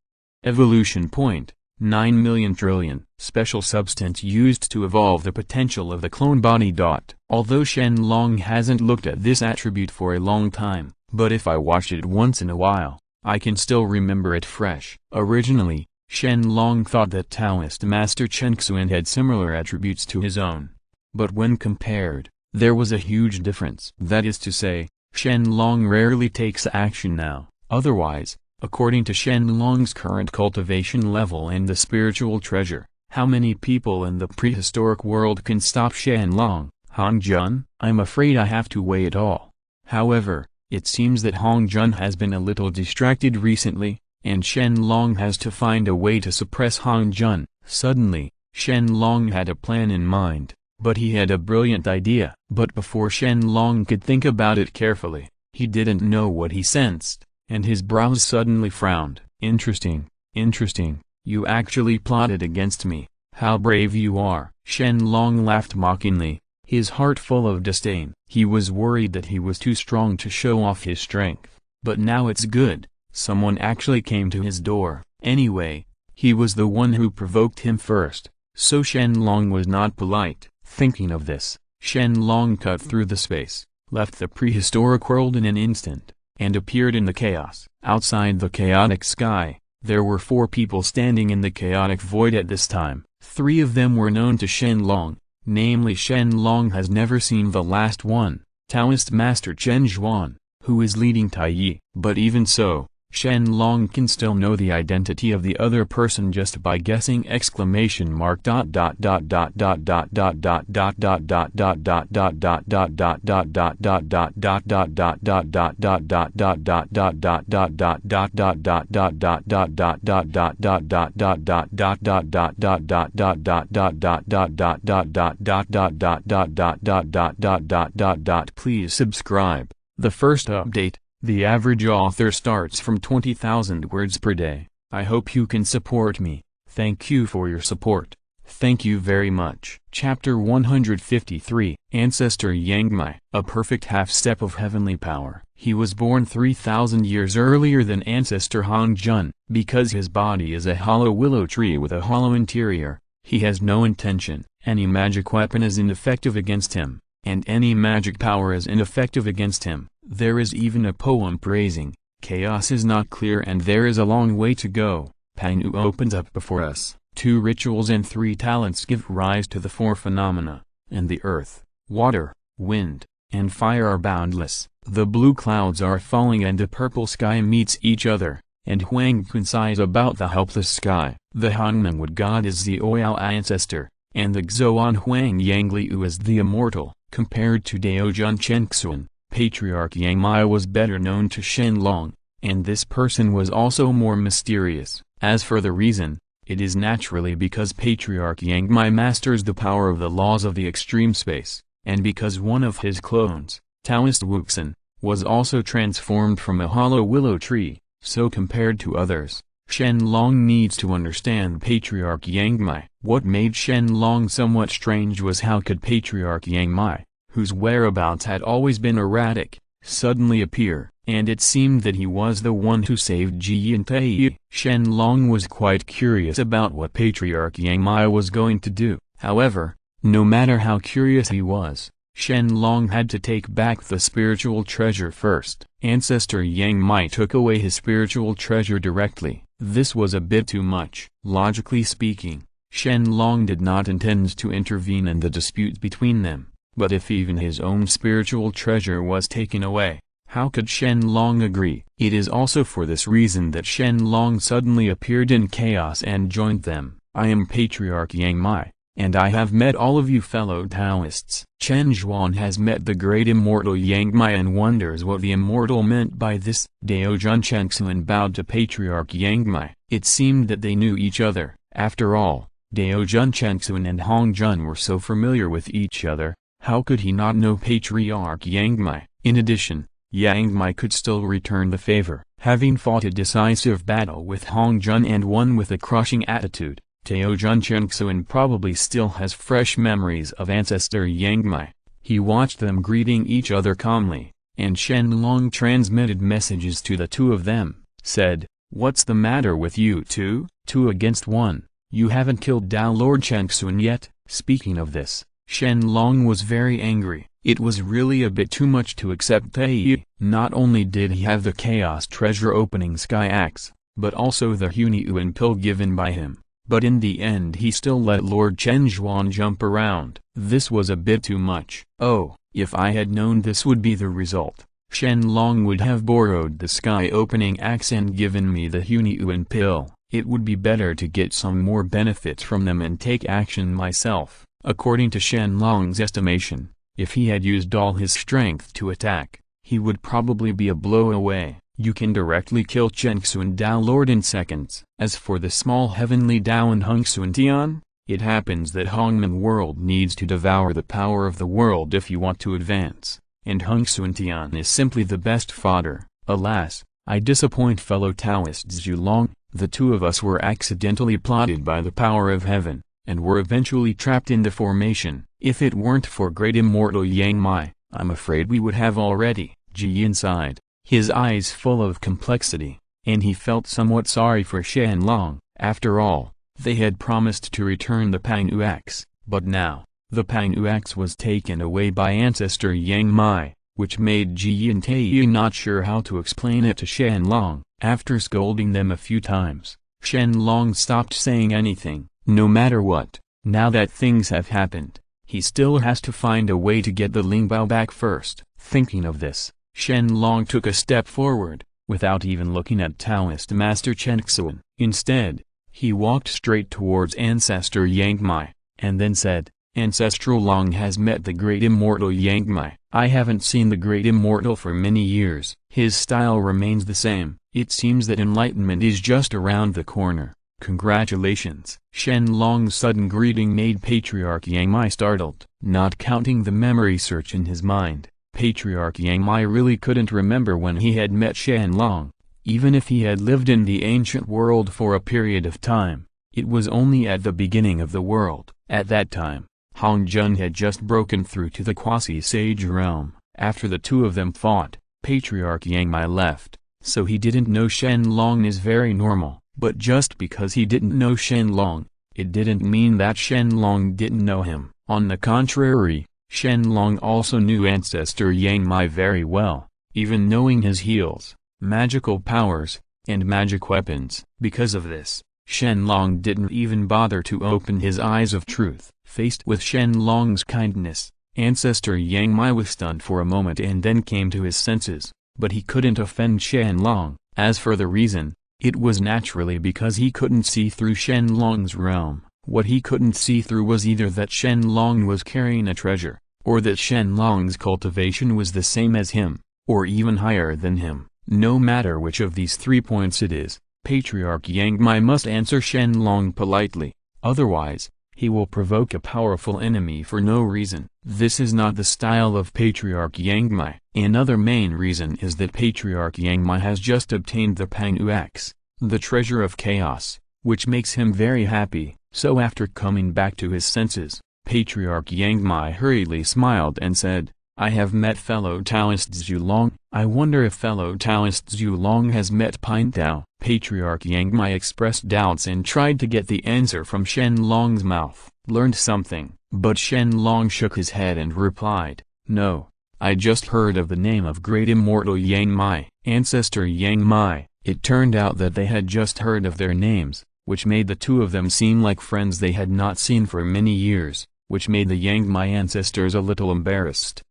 Evolution point, 9 million trillion, special substance used to evolve the potential of the clone body. Although Shen Long hasn't looked at this attribute for a long time, but if I watch it once in a while, I can still remember it fresh. Originally, Shen Long thought that Taoist master Chen Xuan had similar attributes to his own. But when compared, there was a huge difference. That is to say, Shen Long rarely takes action now. Otherwise, according to Shen Long's current cultivation level and the spiritual treasure, how many people in the prehistoric world can stop Shen Long? Hong Jun? I'm afraid I have to weigh it all. However, it seems that Hong Jun has been a little distracted recently, and Shen Long has to find a way to suppress Hong Jun. Suddenly, Shen Long had a plan in mind, but he had a brilliant idea. But before Shen Long could think about it carefully, he didn't know what he sensed, and his brows suddenly frowned. Interesting, you actually plotted against me. How brave you are. Shen Long laughed mockingly, his heart full of disdain. He was worried that he was too strong to show off his strength, but now it's good. Someone actually came to his door. Anyway, he was the one who provoked him first, so Shen Long was not polite. Thinking of this, Shen Long cut through the space, left the prehistoric world in an instant, and appeared in the chaos. Outside the chaotic sky, there were 4 people standing in the chaotic void at this time. 3 of them were known to Shen Long, namely Shen Long has never seen the last one, Taoist master Chen Zhuan, who is leading Taiyi. But even so, Shen Long can still know the identity of the other person just by guessing ! Please subscribe. The first update. The average author starts from 20,000 words per day. I hope you can support me. Thank you for your support. Thank you very much. Chapter 153, Ancestor Yangmai, a perfect half-step of heavenly power. He was born 3,000 years earlier than Ancestor Hongjun. Because his body is a hollow willow tree with a hollow interior, he has no intention. Any magic weapon is ineffective against him, and any magic power is ineffective against him. There is even a poem praising, "Chaos is not clear and there is a long way to go. Painu opens up before us. 2 rituals and 3 talents give rise to the 4 phenomena, and the earth, water, wind, and fire are boundless. The blue clouds are falling and the purple sky meets each other, and Huang Kun sighs about the helpless sky. The Hongmenwood god is the Ouyao ancestor, and the Xuan Huang Yangliu is the immortal." Compared to Daojun Chenxuan, Patriarch Yangmai was better known to Shen Long, and this person was also more mysterious. As for the reason, it is naturally because Patriarch Yangmai masters the power of the laws of the extreme space, and because one of his clones, Taoist Wuxin, was also transformed from a hollow willow tree. So compared to others, Shen Long needs to understand Patriarch Yangmai. What made Shen Long somewhat strange was how could Patriarch Yangmai, whose whereabouts had always been erratic, suddenly appear, and it seemed that he was the one who saved Ji and Tei. Shen Long was quite curious about what Patriarch Yangmai was going to do. However, no matter how curious he was, Shen Long had to take back the spiritual treasure first. Ancestor Yangmai took away his spiritual treasure directly. This was a bit too much. Logically speaking, Shen Long did not intend to intervene in the dispute between them, but if even his own spiritual treasure was taken away, how could Shen Long agree? It is also for this reason that Shen Long suddenly appeared in chaos and joined them. "I am Patriarch Yangmai, and I have met all of you fellow Taoists." Chen Zhuan has met the great immortal Yangmai and wonders what the immortal meant by this. Daojun Chenxuan bowed to Patriarch Yangmai. It seemed that they knew each other. After all, Daojun Chenxuan and Hongjun were so familiar with each other, how could he not know Patriarch Yangmai? In addition, Yangmai could still return the favor. Having fought a decisive battle with Hongjun and won with a crushing attitude, Daojun Chenxuan probably still has fresh memories of Ancestor Yangmai. He watched them greeting each other calmly, and Shen Long transmitted messages to the two of them, said, "What's the matter with you two? 2 against 1, you haven't killed Dao Lord Chenxuan yet." Speaking of this, Shen Long was very angry. It was really a bit too much to accept Tei. Not only did he have the Chaos Treasure Opening Sky Axe, but also the Hunyuan Pill given by him. But in the end he still let Lord Chen Zhuan jump around. This was a bit too much. Oh, if I had known this would be the result, Shen Long would have borrowed the Sky Opening Axe and given me the Hunyuan Pill. It would be better to get some more benefits from them and take action myself. According to Shen Long's estimation, if he had used all his strength to attack, he would probably be a blow away. You can directly kill Chenxuan Dao Lord in seconds. As for the small heavenly Dao and Hongxuan Tian, it happens that Hongmen world needs to devour the power of the world if you want to advance, and Hongxuan Tian is simply the best fodder. Alas, I disappoint fellow Taoists Zhu Long. The two of us were accidentally plotted by the power of heaven, and were eventually trapped in the formation. If it weren't for great immortal Yangmai, I'm afraid we would have already. Ji Yin sighed, his eyes full of complexity, and he felt somewhat sorry for Shen Long. After all, they had promised to return the Painu axe, but now, the Painu axe was taken away by Ancestor Yangmai, which made Ji Yin Tei not sure how to explain it to Shen Long. After scolding them a few times, Shen Long stopped saying anything. No matter what, now that things have happened, he still has to find a way to get the Lingbao back first. Thinking of this, Shen Long took a step forward, without even looking at Taoist Master Chenxuan. Instead, he walked straight towards Ancestor Yangmai, and then said, "Ancestral Long has met the great immortal Yangmai. I haven't seen the great immortal for many years." His style remains the same. It seems that enlightenment is just around the corner. Congratulations. Shen Long's sudden greeting made Patriarch Yangmai startled. Not counting the memory search in his mind, Patriarch Yangmai really couldn't remember when he had met Shen Long. Even if he had lived in the ancient world for a period of time, It was only at the beginning of the world. At that time, Hong Jun had just broken through to the quasi-sage realm. After the two of them fought, Patriarch Yang Mai left, so he didn't know Shen Long is very normal. But just because he didn't know Shen Long, it didn't mean that Shen Long didn't know him. On the contrary, Shen Long also knew Ancestor Yang Mai very well, even knowing his heals, magical powers, and magic weapons. Because of this, Shen Long didn't even bother to open his eyes of truth. Faced with Shen Long's kindness, Ancestor Yang Mai was stunned for a moment and then came to his senses, but he couldn't offend Shen Long. As for the reason, it was naturally because he couldn't see through Shen Long's realm. What he couldn't see through was either that Shen Long was carrying a treasure, or that Shen Long's cultivation was the same as him, or even higher than him. No matter which of these 3 points it is, Patriarch Yang Mai must answer Shen Long politely, otherwise, he will provoke a powerful enemy for no reason. This is not the style of Patriarch Yang Mai. Another main reason is that Patriarch Yang Mai has just obtained the Pang-Uax, the treasure of chaos, which makes him very happy. So after coming back to his senses, Patriarch Yang Mai hurriedly smiled and said, "I have met fellow Taoist Zhu Long. I wonder if fellow Taoist Zhu Long has met Pine Tao." Patriarch Yang Mai expressed doubts and tried to get the answer from Shen Long's mouth. Learned something, but Shen Long shook his head and replied, "No, I just heard of the name of great immortal Yang Mai, Ancestor Yang Mai." It turned out that they had just heard of their names, which made the two of them seem like friends they had not seen for many years, which made the Yang Mai ancestors a little embarrassed.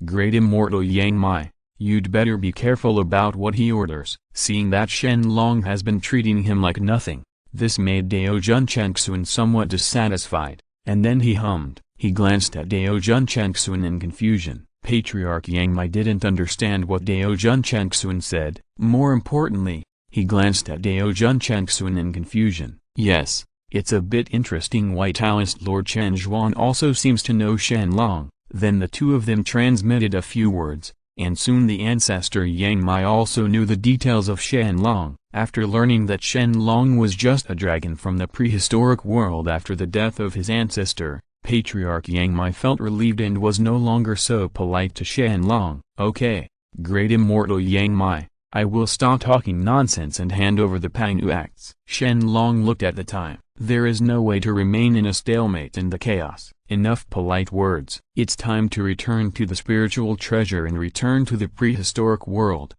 Great immortal Yang Mai, you'd better be careful about what he orders. Seeing that Shen Long has been treating him like nothing, this made Dao Jun Chengxun somewhat dissatisfied, and then he hummed. He glanced at Dao Jun Chengxun in confusion. Patriarch Yang Mai didn't understand what Dao Jun Chengxun said. More importantly, he glanced at Dao Jun Chengxun in confusion. Yes, it's a bit interesting why Taoist Lord Chen Zhuan also seems to know Shen Long. Then the two of them transmitted a few words, and soon the ancestor Yang Mai also knew the details of Shen Long. After learning that Shen Long was just a dragon from the prehistoric world after the death of his ancestor, Patriarch Yang Mai felt relieved and was no longer so polite to Shen Long. "Okay, great immortal Yang Mai, I will stop talking nonsense and hand over the Pang-Uax." Shen Long looked at the time. There is no way to remain in a stalemate in the chaos. Enough polite words. It's time to return to the spiritual treasure and return to the prehistoric world.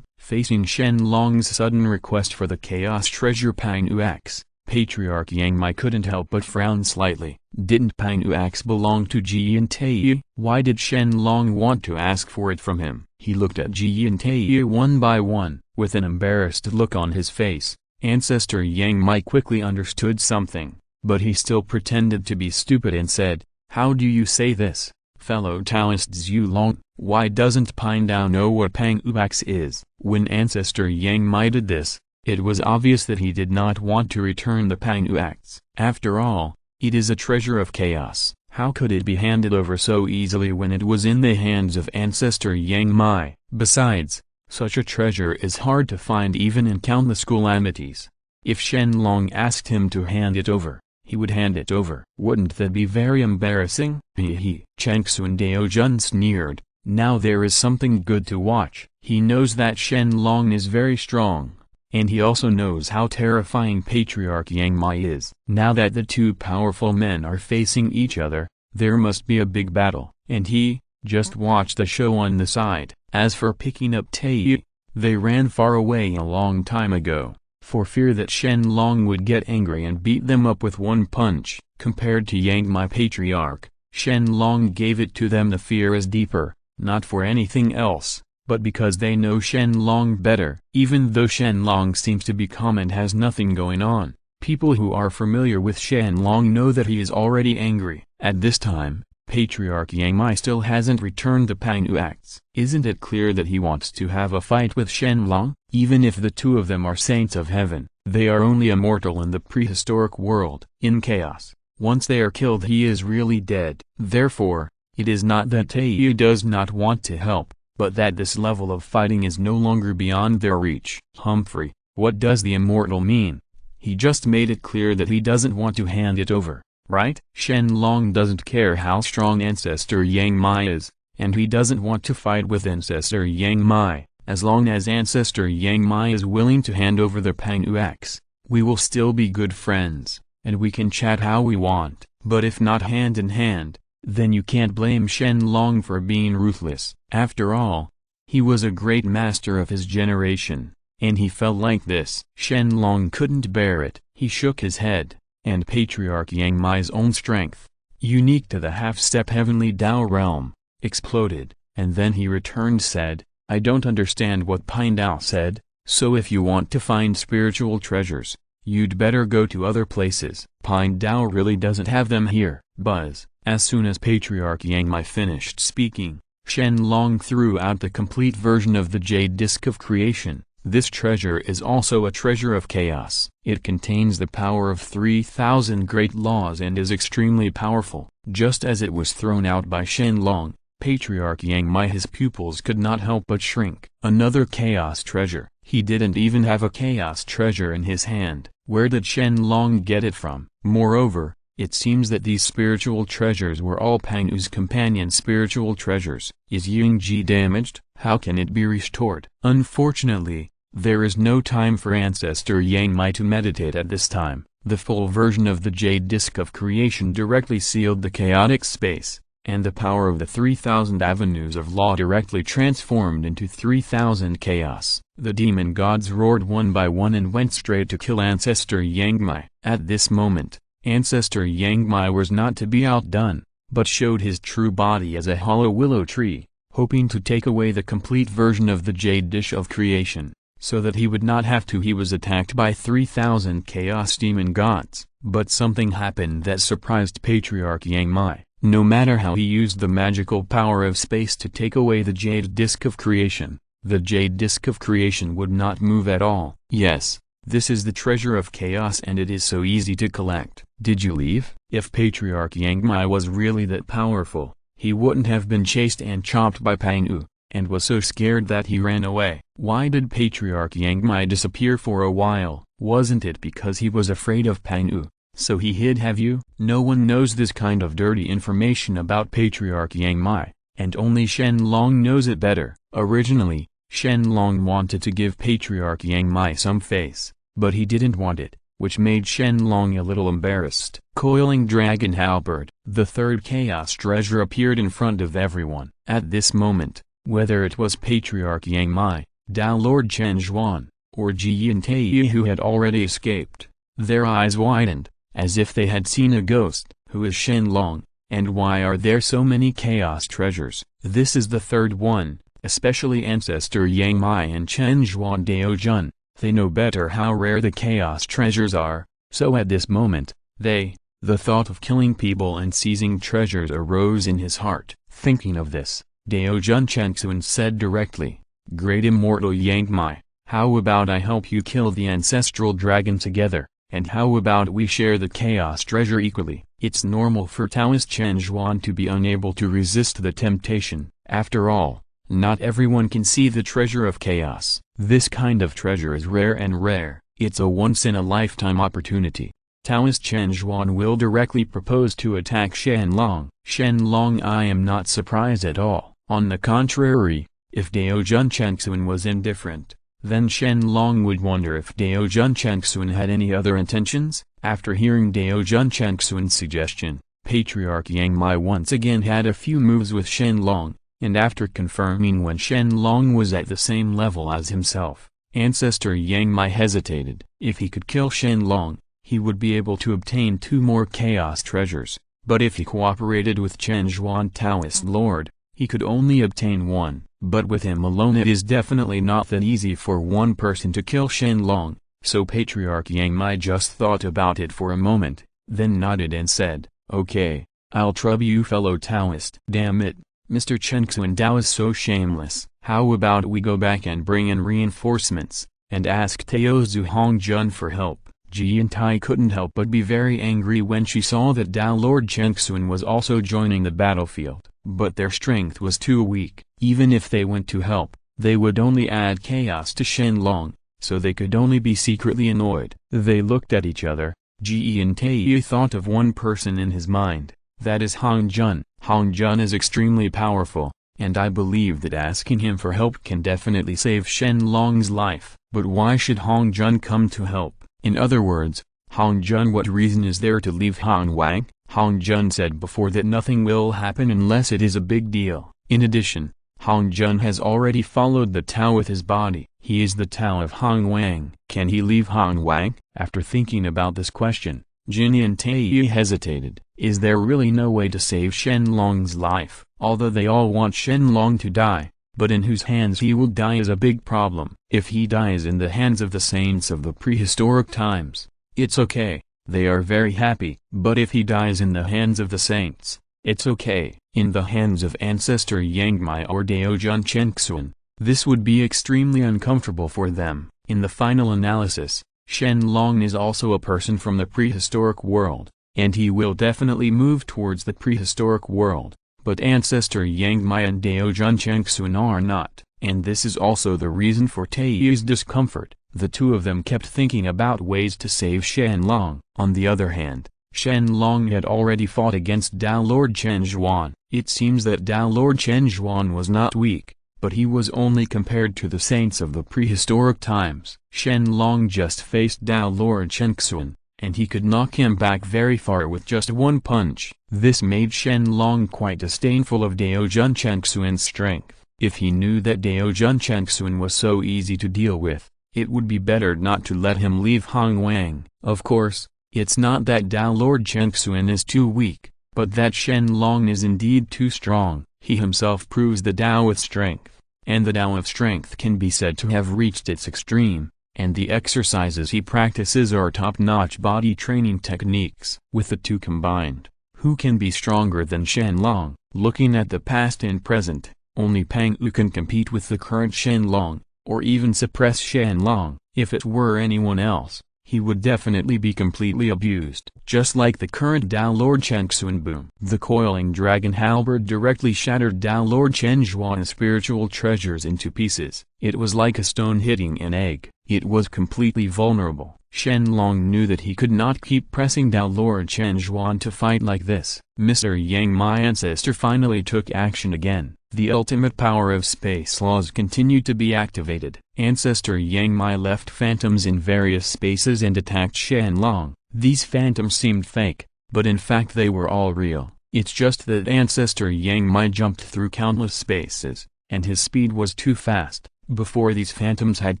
Facing Shen Long's sudden request for the chaos treasure Pang-Uax, Patriarch Yang Mai couldn't help but frown slightly. Didn't Pang-Uax belong to Ji and Tae? Why did Shen Long want to ask for it from him? He looked at Ji and Tae one by one, with an embarrassed look on his face. Ancestor Yang Mai quickly understood something, but he still pretended to be stupid and said, "How do you say this, fellow Taoist Zhu Long? Why doesn't Pine Tao know what Pang-Uax is?" When Ancestor Yang Mai did this, it was obvious that he did not want to return the Pang-Uax. After all, it is a treasure of chaos. How could it be handed over so easily when it was in the hands of Ancestor Yang Mai? Besides, such a treasure is hard to find even in countless calamities. If Shen Long asked him to hand it over, he would hand it over. Wouldn't that be very embarrassing? Chengxun Dao Jun sneered. Now there is something good to watch. He knows that Shen Long is very strong, and he also knows how terrifying Patriarch Yang Mai is. Now that the two powerful men are facing each other, there must be a big battle, and he, just watch the show on the side. As for picking up Tae, they ran far away a long time ago, for fear that Shen Long would get angry and beat them up with one punch. Compared to Yang Mai Patriarch, Shen Long gave it to them. The fear is deeper, not for anything else, but because they know Shen Long better. Even though Shen Long seems to be calm and has nothing going on, people who are familiar with Shen Long know that he is already angry. At this time, Patriarch Yang Mai still hasn't returned the Pang-Uax. Isn't it clear that he wants to have a fight with Shen Long? Even if the two of them are saints of heaven, they are only immortal in the prehistoric world. In chaos, once they are killed he is really dead. Therefore, it is not that Tae does not want to help, but that this level of fighting is no longer beyond their reach. Humphrey, what does the immortal mean? He just made it clear that he doesn't want to hand it over, right? Shen Long doesn't care how strong Ancestor Yang Mai is, and he doesn't want to fight with Ancestor Yang Mai. As long as Ancestor Yang Mai is willing to hand over the Pangyu axe, we will still be good friends, and we can chat how we want. But if not hand in hand, then you can't blame Shen Long for being ruthless. After all, he was a great master of his generation, and he felt like this. Shen Long couldn't bear it. He shook his head, and Patriarch Yang Mai's own strength, unique to the half-step heavenly Tao realm, exploded, and then he returned said, I don't understand what Pine Dao said, so if you want to find spiritual treasures, you'd better go to other places. Pine Dao really doesn't have them here. Buzz. As soon as Patriarch Yang Mai finished speaking, Shen Long threw out the complete version of the Jade Disc of Creation. This treasure is also a treasure of chaos. It contains the power of 3,000 great laws and is extremely powerful. Just as it was thrown out by Shen Long, Patriarch Yang Mai, his pupils could not help but shrink. Another chaos treasure. He didn't even have a chaos treasure in his hand. Where did Shen Long get it from? Moreover, it seems that these spiritual treasures were all Pangyu's companion spiritual treasures. Is Yingji damaged? How can it be restored? Unfortunately, there is no time for Ancestor Yang Mai to meditate at this time. The full version of the Jade Disc of Creation directly sealed the chaotic space, and the power of the 3,000 avenues of law directly transformed into 3,000 chaos. The demon gods roared one by one and went straight to kill Ancestor Yang Mai. At this moment, Ancestor Yang Mai was not to be outdone, but showed his true body as a hollow willow tree, hoping to take away the complete version of the Jade Dish of Creation, so that he would not have to. He was attacked by 3,000 chaos demon gods, but something happened that surprised Patriarch Yang Mai. No matter how he used the magical power of space to take away the Jade Disc of Creation, the Jade Disc of Creation would not move at all. Yes, this is the treasure of chaos and it is so easy to collect. Did you leave? If Patriarch Yang Mai was really that powerful, he wouldn't have been chased and chopped by Pangyu, and was so scared that he ran away. Why did Patriarch Yang Mai disappear for a while? Wasn't it because he was afraid of Pangyu? So he hid. Have you? No one knows this kind of dirty information about Patriarch Yang Mai, and only Shen Long knows it better. Originally, Shen Long wanted to give Patriarch Yang Mai some face, but he didn't want it, which made Shen Long a little embarrassed. Coiling Dragon Halberd. The third chaos treasure appeared in front of everyone. At this moment, whether it was Patriarch Yang Mai, Tao Lord Chen Zhuan, or Ji Yin Taiyi who had already escaped, their eyes widened, as if they had seen a ghost. Who is Shen Long, and why are there so many chaos treasures? This is the third one, especially Ancestor Yang Mai and Chen Zhuan Daojun. They know better how rare the chaos treasures are, so at this moment, the thought of killing people and seizing treasures arose in his heart. Thinking of this, Daojun Chengxun said directly, Great Immortal Yang Mai, how about I help you kill the ancestral dragon together? And how about we share the chaos treasure equally? It's normal for Taoist Chen Zhuan to be unable to resist the temptation. After all, not everyone can see the treasure of chaos. This kind of treasure is rare and rare. It's a once-in-a-lifetime opportunity. Taoist Chen Zhuan will directly propose to attack Shen Long. Shen Long, I am not surprised at all. On the contrary, if Daojun Chengxun was indifferent, then Shen Long would wonder if Daojun Chengxun had any other intentions. After hearing Daojun Chengxun's suggestion, Patriarch Yang Mai once again had a few moves with Shen Long, and after confirming when Shen Long was at the same level as himself, Ancestor Yang Mai hesitated. If he could kill Shen Long, he would be able to obtain 2 more chaos treasures, but if he cooperated with Chen Zhuan Taoist Lord, he could only obtain 1. But with him alone it is definitely not that easy for one person to kill Shen Long, so Patriarch Yang Mai just thought about it for a moment, then nodded and said, Okay, I'll trouble you fellow Taoist. Damn it, Mr. Chengxun Dao is so shameless. How about we go back and bring in reinforcements, and ask Teozu Hongjun for help? Ji Yantai couldn't help but be very angry when she saw that Dao Lord Chengxun was also joining the battlefield, but their strength was too weak. Even if they went to help, they would only add chaos to Shen Long, so they could only be secretly annoyed. They looked at each other. Ji and Tae thought of one person in his mind, that is Hong Jun. Hong Jun is extremely powerful, and I believe that asking him for help can definitely save Shen Long's life. But why should Hong Jun come to help? In other words, Hong Jun, what reason is there to leave Hong Wang? Hong Jun said before that nothing will happen unless it is a big deal. In addition, Hong Jun has already followed the Tao with his body. He is the Tao of Hong Wang. Can he leave Hong Wang? After thinking about this question, Jin and Tae hesitated. Is there really no way to save Shen Long's life? Although they all want Shen Long to die, but in whose hands he will die is a big problem. If he dies in the hands of the saints of the prehistoric times, it's okay, they are very happy. But if he dies in the hands of the saints, it's okay, in the hands of Ancestor Yangmai or Daojun Chenxuan, this would be extremely uncomfortable for them. In the final analysis, Shen Long is also a person from the prehistoric world, and he will definitely move towards the prehistoric world, but Ancestor Yangmai and Daojun Chenxuan are not, and this is also the reason for Tae's discomfort. The two of them kept thinking about ways to save Shen Long. On the other hand, Shen Long had already fought against Dao Lord Chen Zhuan. It seems that Dao Lord Chen Zhuan was not weak, but he was only compared to the saints of the prehistoric times. Shen Long just faced Dao Lord Chenxuan, and he could knock him back very far with just one punch. This made Shen Long quite disdainful of Daojun Chenxuan's strength. If he knew that Daojun Chenxuan was so easy to deal with, it would be better not to let him leave Hong Wang. Of course, it's not that Dao Lord Chenxuan is too weak, but that Shen Long is indeed too strong. He himself proves the Tao with strength, and the Tao of strength can be said to have reached its extreme, and the exercises he practices are top-notch body training techniques. With the two combined, who can be stronger than Shen Long? Looking at the past and present, only Pang Yu can compete with the current Shen Long, or even suppress Shen Long. If it were anyone else, he would definitely be completely abused. Just like the current Dao Lord Chenxuan boom. The coiling dragon halberd directly shattered Dao Lord Chen Zhuan's spiritual treasures into pieces. It was like a stone hitting an egg. It was completely vulnerable. Shen Long knew that he could not keep pressing Dao Lord Chen Zhuan to fight like this. Mr. Yang, my ancestor, finally took action again. The ultimate power of space laws continued to be activated. Ancestor Yang Mai left phantoms in various spaces and attacked Shen Long. These phantoms seemed fake, but in fact they were all real. It's just that Ancestor Yang Mai jumped through countless spaces, and his speed was too fast. Before these phantoms had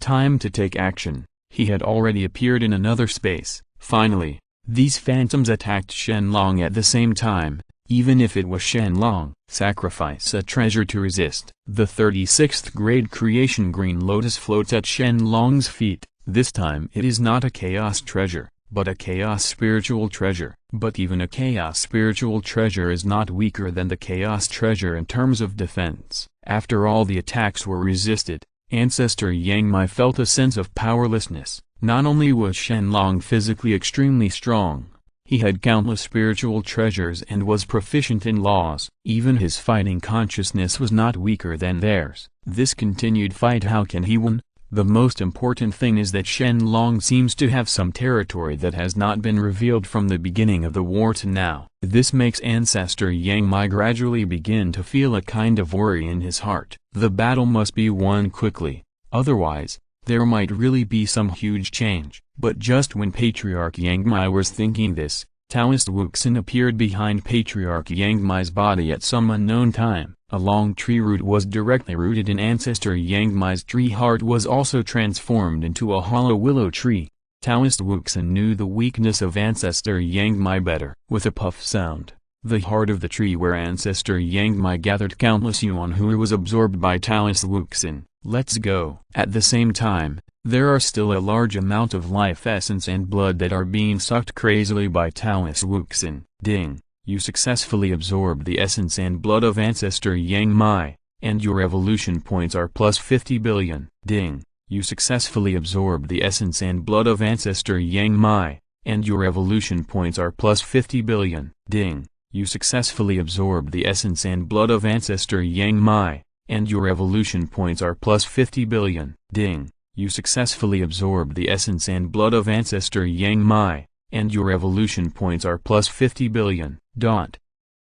time to take action, he had already appeared in another space. Finally, these phantoms attacked Shen Long at the same time. Even if it was Shen Long, sacrifice a treasure to resist. The 36th grade creation green lotus floats at Shen Long's feet. This time it is not a chaos treasure, but a chaos spiritual treasure. But even a chaos spiritual treasure is not weaker than the chaos treasure in terms of defense. After all the attacks were resisted, Ancestor Yang Mai felt a sense of powerlessness. Not only was Shen Long physically extremely strong, he had countless spiritual treasures and was proficient in laws. Even his fighting consciousness was not weaker than theirs. This continued fight, how can he win? The most important thing is that Shen Long seems to have some territory that has not been revealed from the beginning of the war to now. This makes Ancestor Yang Mai gradually begin to feel a kind of worry in his heart. The battle must be won quickly, otherwise, there might really be some huge change. But just when Patriarch Yang Mai was thinking this, Taoist Wuxin appeared behind Patriarch Yang Mai's body at some unknown time. A long tree root was directly rooted in Ancestor Yang Mai's tree. Heart was also transformed into a hollow willow tree. Taoist Wuxin knew the weakness of Ancestor Yang Mai better. With a puff sound, the heart of the tree where Ancestor Yang Mai gathered countless yuan Hu was absorbed by Taoist Wuxin. Let's go. At the same time, there are still a large amount of life essence and blood that are being sucked crazily by Taoist Wuxin. Ding. You successfully absorbed the essence and blood of Ancestor Yang Mai, and your evolution points are plus 50 billion. Ding. You successfully absorbed the essence and blood of Ancestor Yang Mai, and your evolution points are plus 50 billion. Ding. You successfully absorbed the essence and blood of Ancestor Yang Mai, and your evolution points are plus 50 billion. Ding. You successfully absorbed the essence and blood of Ancestor Yang Mai, and your evolution points are plus 50 billion.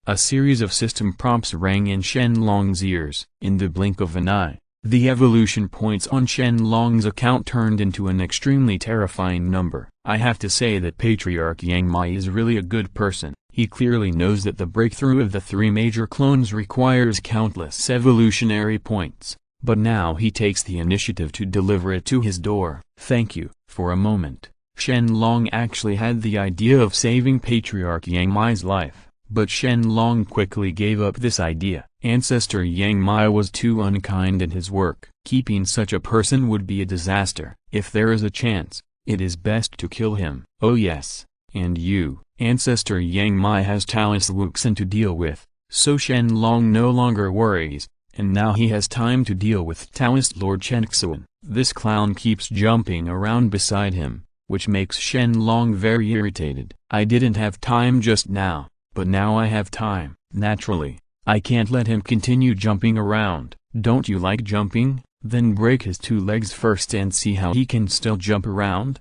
A series of system prompts rang in Shen Long's ears. In the blink of an eye, the evolution points on Shen Long's account turned into an extremely terrifying number. I have to say that Patriarch Yang Mai is really a good person. He clearly knows that the breakthrough of the 3 major clones requires countless evolutionary points, but now he takes the initiative to deliver it to his door. Thank you. For a moment, Shen Long actually had the idea of saving Patriarch Yang Mai's life, but Shen Long quickly gave up this idea. Ancestor Yang Mai was too unkind in his work. Keeping such a person would be a disaster. If there is a chance, it is best to kill him. Oh yes, and you, Ancestor Yang Mai has Taoist Wuxin to deal with, so Shen Long no longer worries, and now he has time to deal with Taoist Lord Chen Qilin. This clown keeps jumping around beside him, which makes Shen Long very irritated. I didn't have time just now, but now I have time. Naturally, I can't let him continue jumping around. Don't you like jumping? Then break his 2 legs first and see how he can still jump around.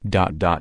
Please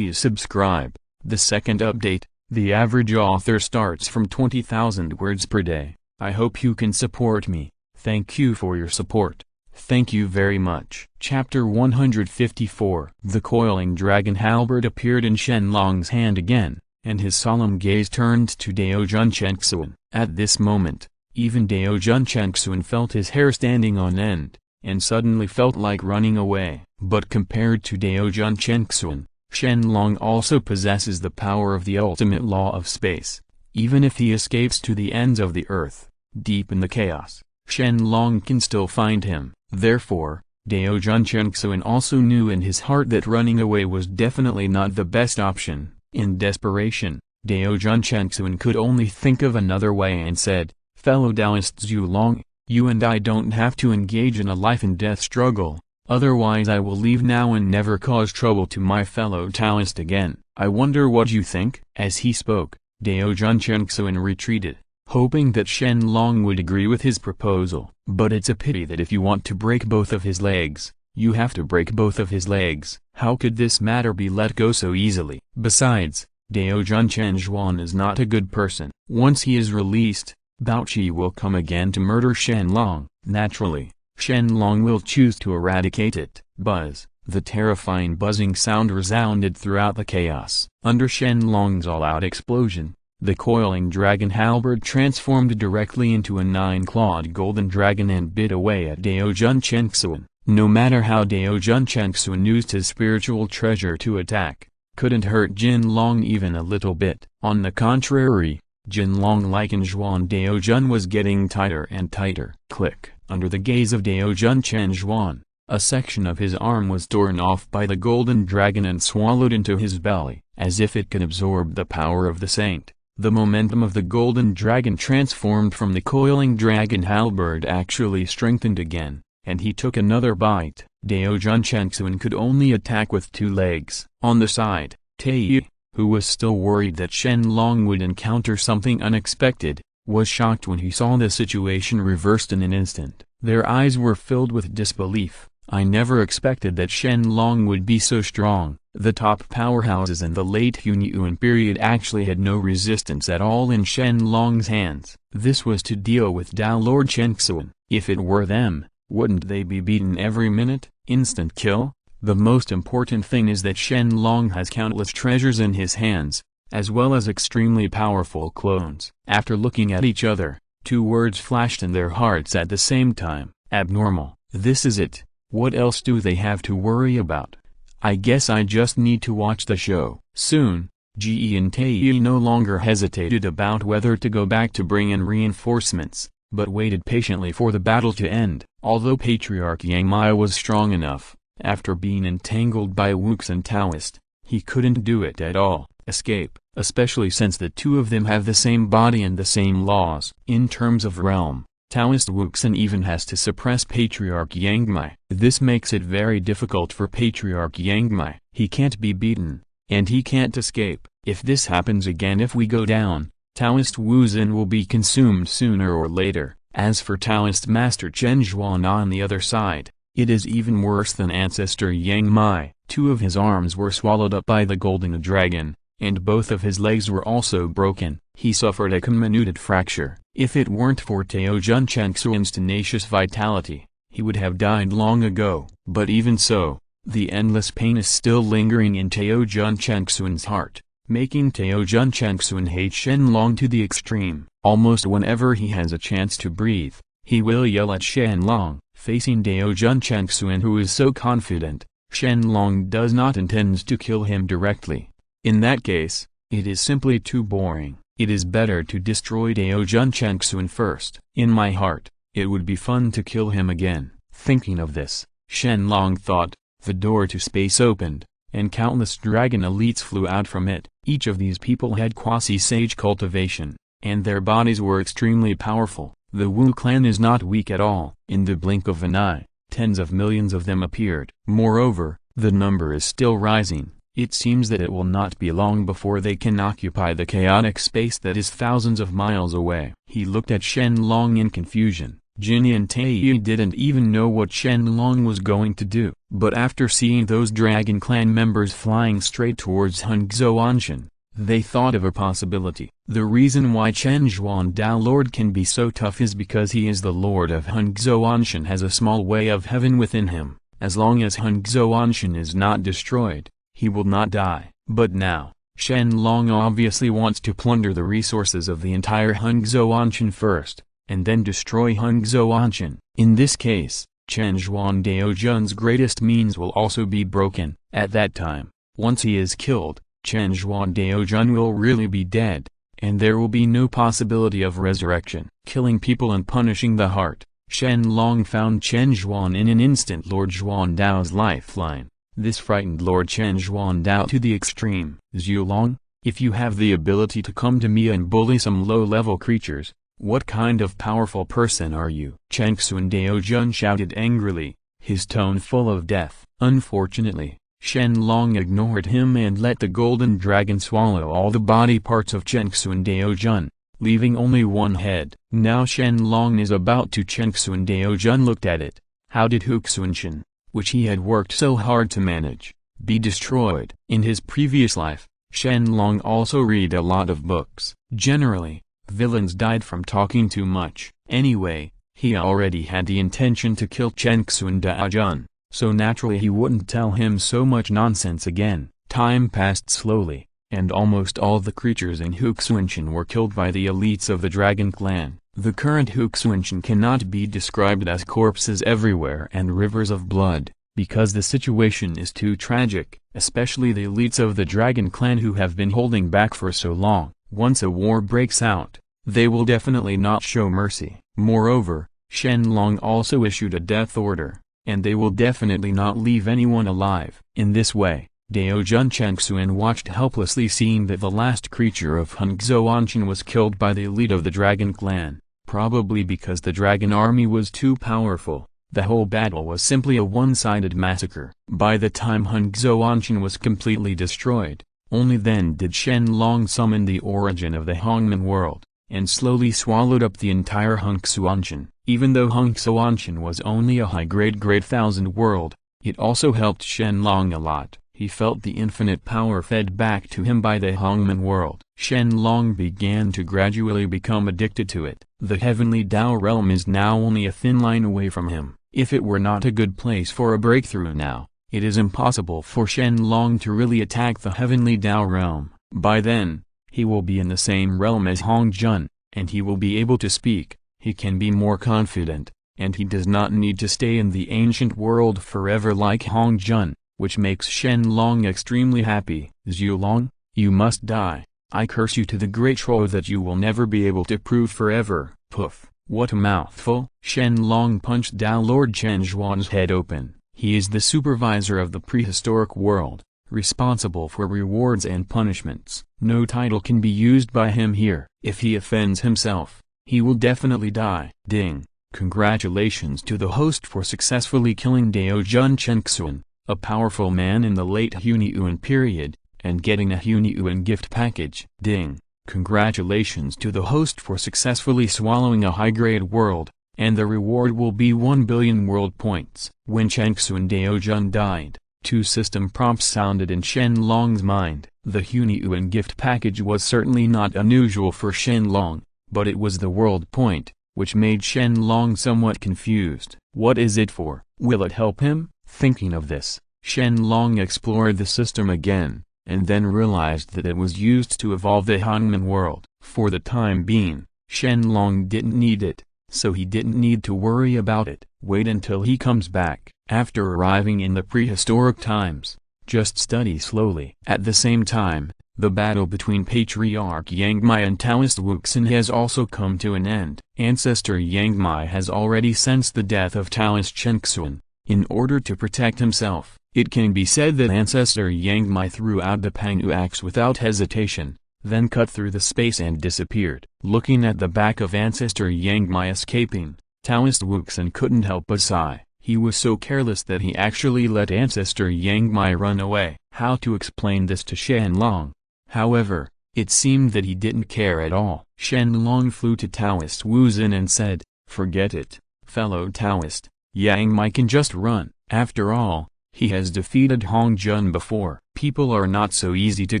subscribe. The second update, the average author starts from 20,000 words per day. I hope you can support me. Thank you for your support. Thank you very much. Chapter 154. The coiling dragon halberd appeared in Shen Long's hand again, and his solemn gaze turned to Daojun Qilin. At this moment, even Daojun Qilin felt his hair standing on end, and suddenly felt like running away. But compared to Daojun Qilin, Shen Long also possesses the power of the ultimate law of space. Even if he escapes to the ends of the earth, deep in the chaos, Shen Long can still find him. Therefore, Daojun Qilin also knew in his heart that running away was definitely not the best option. In desperation, Daojun Qilin could only think of another way and said, "Fellow Taoist Zhu Long, you and I don't have to engage in a life-and-death struggle. Otherwise I will leave now and never cause trouble to my fellow Taoist again. I wonder what you think?" As he spoke, Daojun Qilin retreated, hoping that Shen Long would agree with his proposal. But it's a pity that if you want to break both of his legs, you have to break both of his legs. How could this matter be let go so easily? Besides, Daojun Qilin is not a good person. Once he is released, Baoqi will come again to murder Shen Long. Naturally, Shen Long will choose to eradicate it. Buzz. The terrifying buzzing sound resounded throughout the chaos. Under Shen Long's all-out explosion, the coiling dragon halberd transformed directly into a 9-clawed golden dragon and bit away at Daojun Qilin. No matter how Daojun Qilin used his spiritual treasure to attack, couldn't hurt Jin Long even a little bit. On the contrary, Jin Long like Zhuan Daojun was getting tighter and tighter. Click. Under the gaze of Daojun Zhuan, a section of his arm was torn off by the golden dragon and swallowed into his belly, as if it could absorb the power of the saint. The momentum of the golden dragon transformed from the coiling dragon halberd actually strengthened again, and he took another bite. Daojun Qilin could only attack with 2 legs. On the side, Tei, who was still worried that Shen Long would encounter something unexpected, was shocked when he saw the situation reversed in an instant. Their eyes were filled with disbelief. I never expected that Shen Long would be so strong. The top powerhouses in the late Hunyuan period actually had no resistance at all in Shen Long's hands. This was to deal with Dao Lord Chen Qilin. If it were them, wouldn't they be beaten every minute? Instant kill? The most important thing is that Shen Long has countless treasures in his hands, as well as extremely powerful clones. After looking at each other, 2 words flashed in their hearts at the same time. Abnormal. This is it. What else do they have to worry about? I guess I just need to watch the show. Soon, Ji and Tei no longer hesitated about whether to go back to bring in reinforcements, but waited patiently for the battle to end. Although Patriarch Yang Mai was strong enough, after being entangled by Wuxin Taoist, he couldn't do it at all. Escape, especially since the 2 of them have the same body and the same laws. In terms of realm, Taoist Wuxin even has to suppress Patriarch Yangmai. This makes it very difficult for Patriarch Yangmai. He can't be beaten, and he can't escape. If this happens again, if we go down, Taoist Wuxin will be consumed sooner or later. As for Taoist Master Chen Zhuan on the other side, it is even worse than Ancestor Yang Mai. 2 of his arms were swallowed up by the golden dragon, and both of his legs were also broken. He suffered a comminuted fracture. If it weren't for Taojun Chengxuan's tenacious vitality, he would have died long ago. But even so, the endless pain is still lingering in Taojun Chengxuan's heart, making Taojun Chengxuan hate Shen Long to the extreme. Almost whenever he has a chance to breathe, he will yell at Shen Long. Facing Taojun Chengxuan, who is so confident, Shen Long does not intend to kill him directly. In that case, it is simply too boring. It is better to destroy Taojun Chengxuan first. In my heart, it would be fun to kill him again. Thinking of this, Shen Long thought, the door to space opened, and countless dragon elites flew out from it. Each of these people had quasi-sage cultivation, and their bodies were extremely powerful. The Wu clan is not weak at all. In the blink of an eye, tens of millions of them appeared. Moreover, the number is still rising. It seems that it will not be long before they can occupy the chaotic space that is thousands of miles away. He looked at Shen Long in confusion. Jin and Taiyi didn't even know what Shen Long was going to do. But after seeing those Dragon Clan members flying straight towards Hongzhouanshan, they thought of a possibility. The reason why Chen Zhuan Dao Lord can be so tough is because he is the Lord of Hongzhouanshan, has a small way of heaven within him. As long as Hongzhouanshan is not destroyed, he will not die. But now, Shen Long obviously wants to plunder the resources of the entire Hongzhouanshan first, and then destroy Hongzhouanshan. In this case, Chen Zhuan Daojun's greatest means will also be broken. At that time, once he is killed, Chen Zhuan Daojun will really be dead, and there will be no possibility of resurrection. Killing people and punishing the heart, Shen Long found Chen Zhuan in an instant. Lord Zhuan Dao's lifeline. This frightened Lord Chen Zhuan Dao to the extreme. Zhu Long, if you have the ability to come to me and bully some low-level creatures, what kind of powerful person are you? Chengxuan Daojun shouted angrily, his tone full of death. Unfortunately, Shen Long ignored him and let the golden dragon swallow all the body parts of Chengxuan Daojun, leaving only one head. Now Shen Long is about to. Chengxuan Daojun looked at it. How did Huxuanshan, which he had worked so hard to manage, be destroyed? In his previous life, Shen Long also read a lot of books. Generally, villains died from talking too much. Anyway, he already had the intention to kill Chengxuan Daojun, so naturally he wouldn't tell him so much nonsense again. Time passed slowly, and almost all the creatures in Huxuanshan were killed by the elites of the Dragon Clan. The current Huxuanshan cannot be described as corpses everywhere and rivers of blood, because the situation is too tragic, especially the elites of the Dragon Clan who have been holding back for so long. Once a war breaks out, they will definitely not show mercy. Moreover, Shen Long also issued a death order, and they will definitely not leave anyone alive. In this way, Daojun Chengxuan watched helplessly, seeing that the last creature of Hongzhouanshan was killed by the elite of the Dragon Clan. Probably because the dragon army was too powerful, the whole battle was simply a one-sided massacre. By the time Hongzhouanshan was completely destroyed, only then did Shen Long summon the origin of the Hongman world, and slowly swallowed up the entire Hongzhouanshan. Even though Hongzhouanshan was only a high-grade grade 1000 world, it also helped Shen Long a lot. He felt the infinite power fed back to him by the Hongman world. Shen Long began to gradually become addicted to it. The heavenly Dao realm is now only a thin line away from him. If it were not a good place for a breakthrough now, it is impossible for Shen Long to really attack the heavenly Dao realm. By then, he will be in the same realm as Hong Jun, and he will be able to speak. He can be more confident, and he does not need to stay in the ancient world forever like Hong Jun, which makes Shen Long extremely happy. Zhu Long, you must die. I curse you to the great troll that you will never be able to prove forever. Poof, what a mouthful. Shen Long punched Dao Lord Chen Zhuan's head open. He is the supervisor of the prehistoric world, responsible for rewards and punishments. No title can be used by him here. If he offends himself, He will definitely die. Ding! Congratulations to the host for successfully killing Daojun Chenxuan, a powerful man in the late Hunyuan period, and getting a Hunyuan gift package. Ding! Congratulations to the host for successfully swallowing a high-grade world, and the reward will be 1 billion world points. When Chenxuan Daojun died, 2 system prompts sounded in Shen Long's mind. The Hunyuan gift package was certainly not unusual for Shen Long, but it was the world point, which made Shen Long somewhat confused. What is it for? Will it help him? Thinking of this, Shen Long explored the system again, and then realized that it was used to evolve the Hangman world. For the time being, Shen Long didn't need it, so he didn't need to worry about it. Wait until he comes back. After arriving in the prehistoric times, just study slowly. At the same time, the battle between Patriarch Yangmai and Taoist Wuxin has also come to an end. Ancestor Yangmai has already sensed the death of Taoist Chenxuan. In order to protect himself, it can be said that Ancestor Yangmai threw out the Pangu axe without hesitation, then cut through the space and disappeared. Looking at the back of Ancestor Yangmai escaping, Taoist Wuxin couldn't help but sigh. He was so careless that he actually let Ancestor Yangmai run away. How to explain this to Shen Long? However, it seemed that he didn't care at all. Shen Long flew to Taoist Wuxin and said, "Forget it, fellow Taoist, Yangmai can just run. After all, he has defeated Hong Jun before. People are not so easy to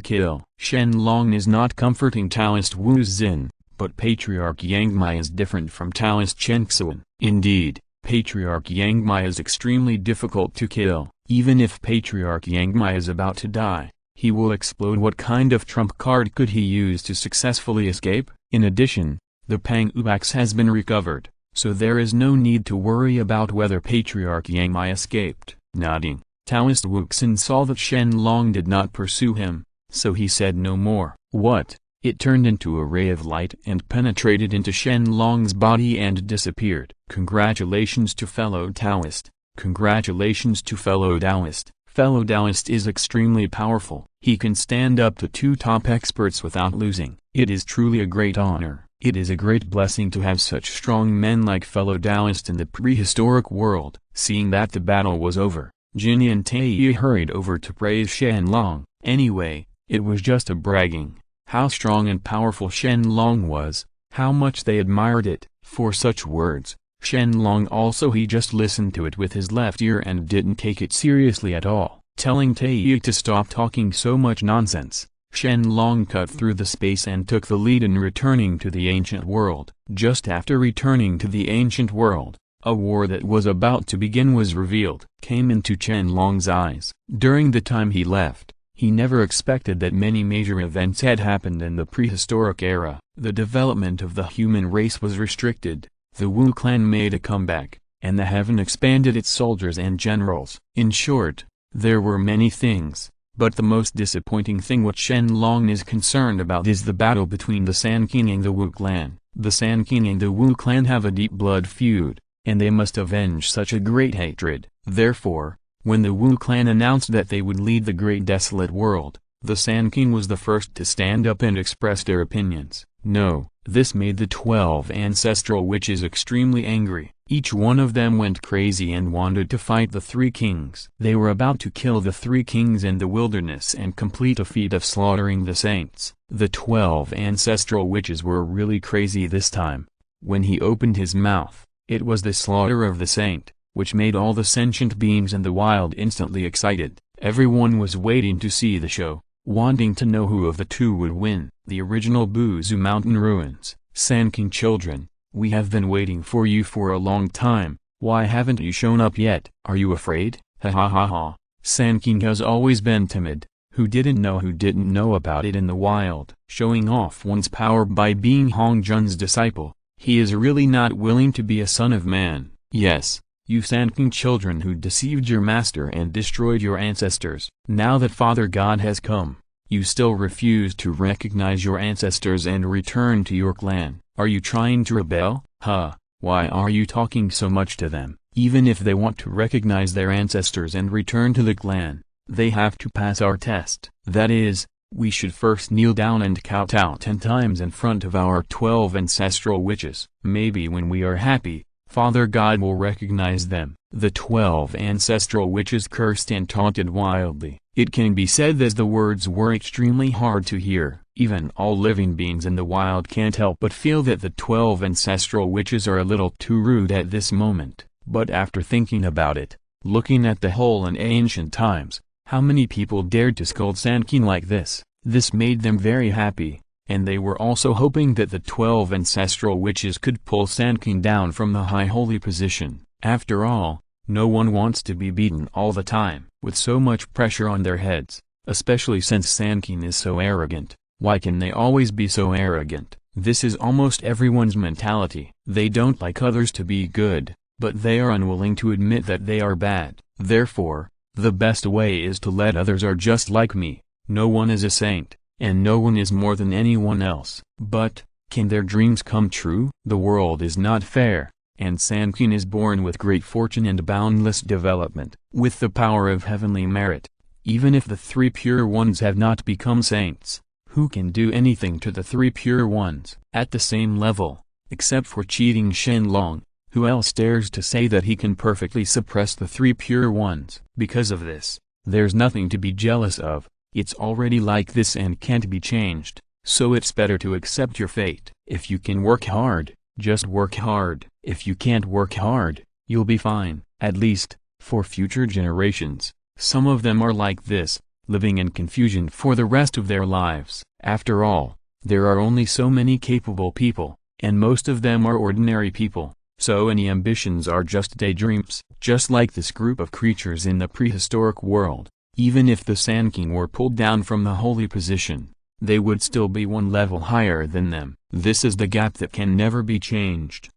kill." Shen Long is not comforting Taoist Wuxin, but Patriarch Yangmai is different from Taoist Chenxuan. Indeed, Patriarch Yangmai is extremely difficult to kill. Even if Patriarch Yangmai is about to die, he will explode. What kind of trump card could he use to successfully escape? In addition, the Pangu axe has been recovered, so there is no need to worry about whether Patriarch Yangmai escaped. Nodding, Taoist Wuxin saw that Shen Long did not pursue him, so he said no more. What? It turned into a ray of light and penetrated into Shen Long's body and disappeared. Congratulations to fellow Taoist. Congratulations to fellow Taoist. Fellow Taoist is extremely powerful. He can stand up to 2 top experts without losing. It is truly a great honor. It is a great blessing to have such strong men like fellow Taoist in the prehistoric world. Seeing that the battle was over, Jin and Tae hurried over to praise Shen Long. Anyway, it was just a bragging. How strong and powerful Shen Long was, how much they admired it. For such words, Shen Long also he just listened to it with his left ear and didn't take it seriously at all. Telling Tae to stop talking so much nonsense, Shen Long cut through the space and took the lead in returning to the ancient world. Just after returning to the ancient world, a war that was about to begin was revealed. Came into Shen Long's eyes. During the time he left, he never expected that many major events had happened in the prehistoric era. The development of the human race was restricted, the Wu clan made a comeback, and the heaven expanded its soldiers and generals. In short, there were many things, but the most disappointing thing what Shen Long is concerned about is the battle between the Sanqing and the Wu clan. The Sanqing and the Wu clan have a deep blood feud, and they must avenge such a great hatred. Therefore, when the Wu clan announced that they would lead the great desolate world, the Sanqing was the first to stand up and express their opinions. No, this made the 12 ancestral witches extremely angry. Each one of them went crazy and wanted to fight the 3 kings. They were about to kill the 3 kings in the wilderness and complete a feat of slaughtering the saints. The 12 ancestral witches were really crazy this time. When he opened his mouth, it was the slaughter of the saint, which made all the sentient beings in the wild instantly excited. Everyone was waiting to see the show, wanting to know who of the 2 would win. The original Buzu Mountain Ruins. Sanqing children, we have been waiting for you for a long time. Why haven't you shown up yet? Are you afraid? Ha ha ha ha. Sanqing has always been timid. Who didn't know about it in the wild? Showing off one's power by being Hong Jun's disciple. He is really not willing to be a son of man. Yes, you Sanqing children who deceived your master and destroyed your ancestors. Now that Father God has come, you still refuse to recognize your ancestors and return to your clan. Are you trying to rebel? Huh, why are you talking so much to them? Even if they want to recognize their ancestors and return to the clan, they have to pass our test. That is, We should first kneel down and kowtow 10 times in front of our 12 ancestral witches. Maybe when we are happy, Father God will recognize them. The 12 ancestral witches cursed and taunted wildly. It can be said that the words were extremely hard to hear. Even all living beings in the wild can't help but feel that the 12 ancestral witches are a little too rude at this moment. But after thinking about it, looking at the whole in ancient times, how many people dared to scold Sanqing like this? This made them very happy, and they were also hoping that the 12 ancestral witches could pull Sanqing down from the high holy position. After all, no one wants to be beaten all the time, with so much pressure on their heads, especially since Sanqing is so arrogant. Why can they always be so arrogant? This is almost everyone's mentality. They don't like others to be good, but they are unwilling to admit that they are bad. Therefore, the best way is to let others are just like me. No one is a saint, and no one is more than anyone else. But, can their dreams come true? The world is not fair, and Sanqing is born with great fortune and boundless development, with the power of heavenly merit. Even if the 3 pure ones have not become saints, who can do anything to the 3 pure ones? At the same level, except for cheating Shen Long, who else dares to say that he can perfectly suppress the 3 pure ones? Because of this, there's nothing to be jealous of. It's already like this and can't be changed, so it's better to accept your fate. If you can work hard, just work hard. If you can't work hard, you'll be fine. At least, for future generations. Some of them are like this, living in confusion for the rest of their lives. After all, there are only so many capable people, and most of them are ordinary people, so any ambitions are just daydreams. Just like this group of creatures in the prehistoric world, even if the Sanqing were pulled down from the holy position, they would still be one level higher than them. This is the gap that can never be changed.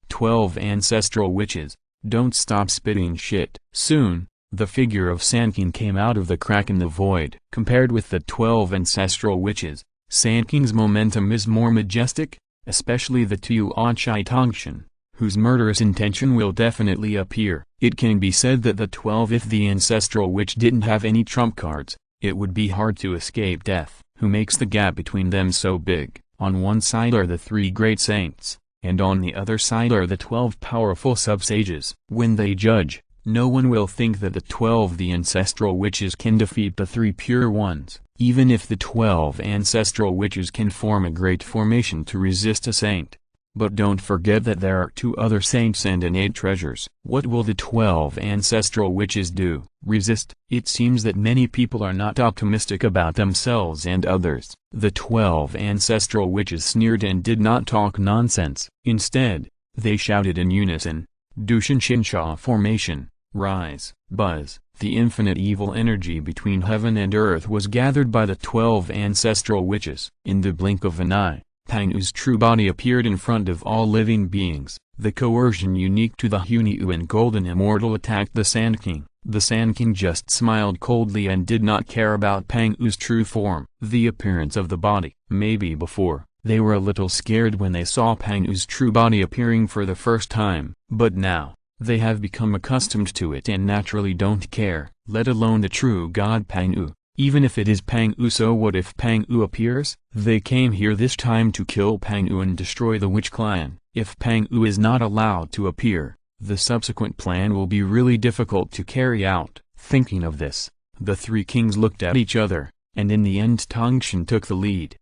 12 ancestral witches, don't stop spitting shit. Soon, the figure of Sanqing came out of the crack in the void. Compared with the 12 ancestral witches, Sanqing's momentum is more majestic, especially the Tuanchai Tongshan, whose murderous intention will definitely appear. It can be said that the 12, if the ancestral witch didn't have any trump cards, it would be hard to escape death. Who makes the gap between them so big? On one side are the 3 great saints, and on the other side are the 12 powerful sub-sages. When they judge, no one will think that the 12 the ancestral witches can defeat the 3 pure ones. Even if the 12 ancestral witches can form a great formation to resist a saint. But don't forget that there are 2 other saints and an 8 treasures. What will the 12 ancestral witches do? Resist? It seems that many people are not optimistic about themselves and others. The 12 ancestral witches sneered and did not talk nonsense. Instead, they shouted in unison, Dushan Shinsha formation, rise. Buzz. The infinite evil energy between heaven and earth was gathered by the 12 ancestral witches. In the blink of an eye, Pang'u's true body appeared in front of all living beings. The coercion unique to the Hunyu and Golden Immortal attacked the Sanqing. The Sanqing just smiled coldly and did not care about Pang'u's true form. The appearance of the body. Maybe before, they were a little scared when they saw Pang'u's true body appearing for the first time. But now, they have become accustomed to it and naturally don't care, let alone the true god Pang'u. Even if it is Pang'u, so what if Pang'u appears? They came here this time to kill Pang'u and destroy the witch clan. If Pang'u is not allowed to appear, the subsequent plan will be really difficult to carry out. Thinking of this, the 3 kings looked at each other, and in the end Tongshan took the lead.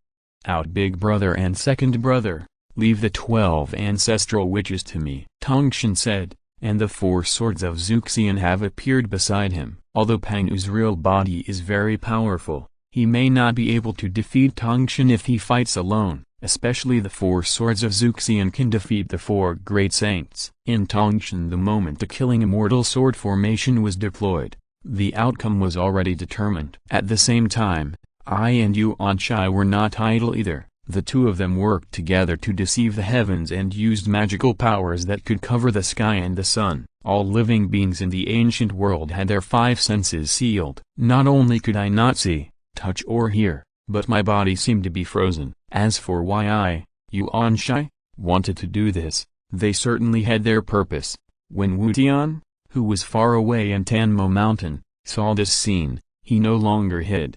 Out big brother and second brother, leave the 12 ancestral witches to me, Tongshan said, and the 4 swords of Zuxian have appeared beside him. Although Pang'u's real body is very powerful, he may not be able to defeat Tongshan if he fights alone. Especially the 4 swords of Zuxian can defeat the 4 great saints. In Tongshan, the moment the killing immortal sword formation was deployed, the outcome was already determined. At the same time, I and Yuanchai were not idle either. The 2 of them worked together to deceive the heavens and used magical powers that could cover the sky and the sun. All living beings in the ancient world had their 5 senses sealed. Not only could I not see, touch or hear, but my body seemed to be frozen. As for why I, Yuanchai, wanted to do this, they certainly had their purpose. When Wu Tian, who was far away in Tanmo Mountain, saw this scene, he no longer hid,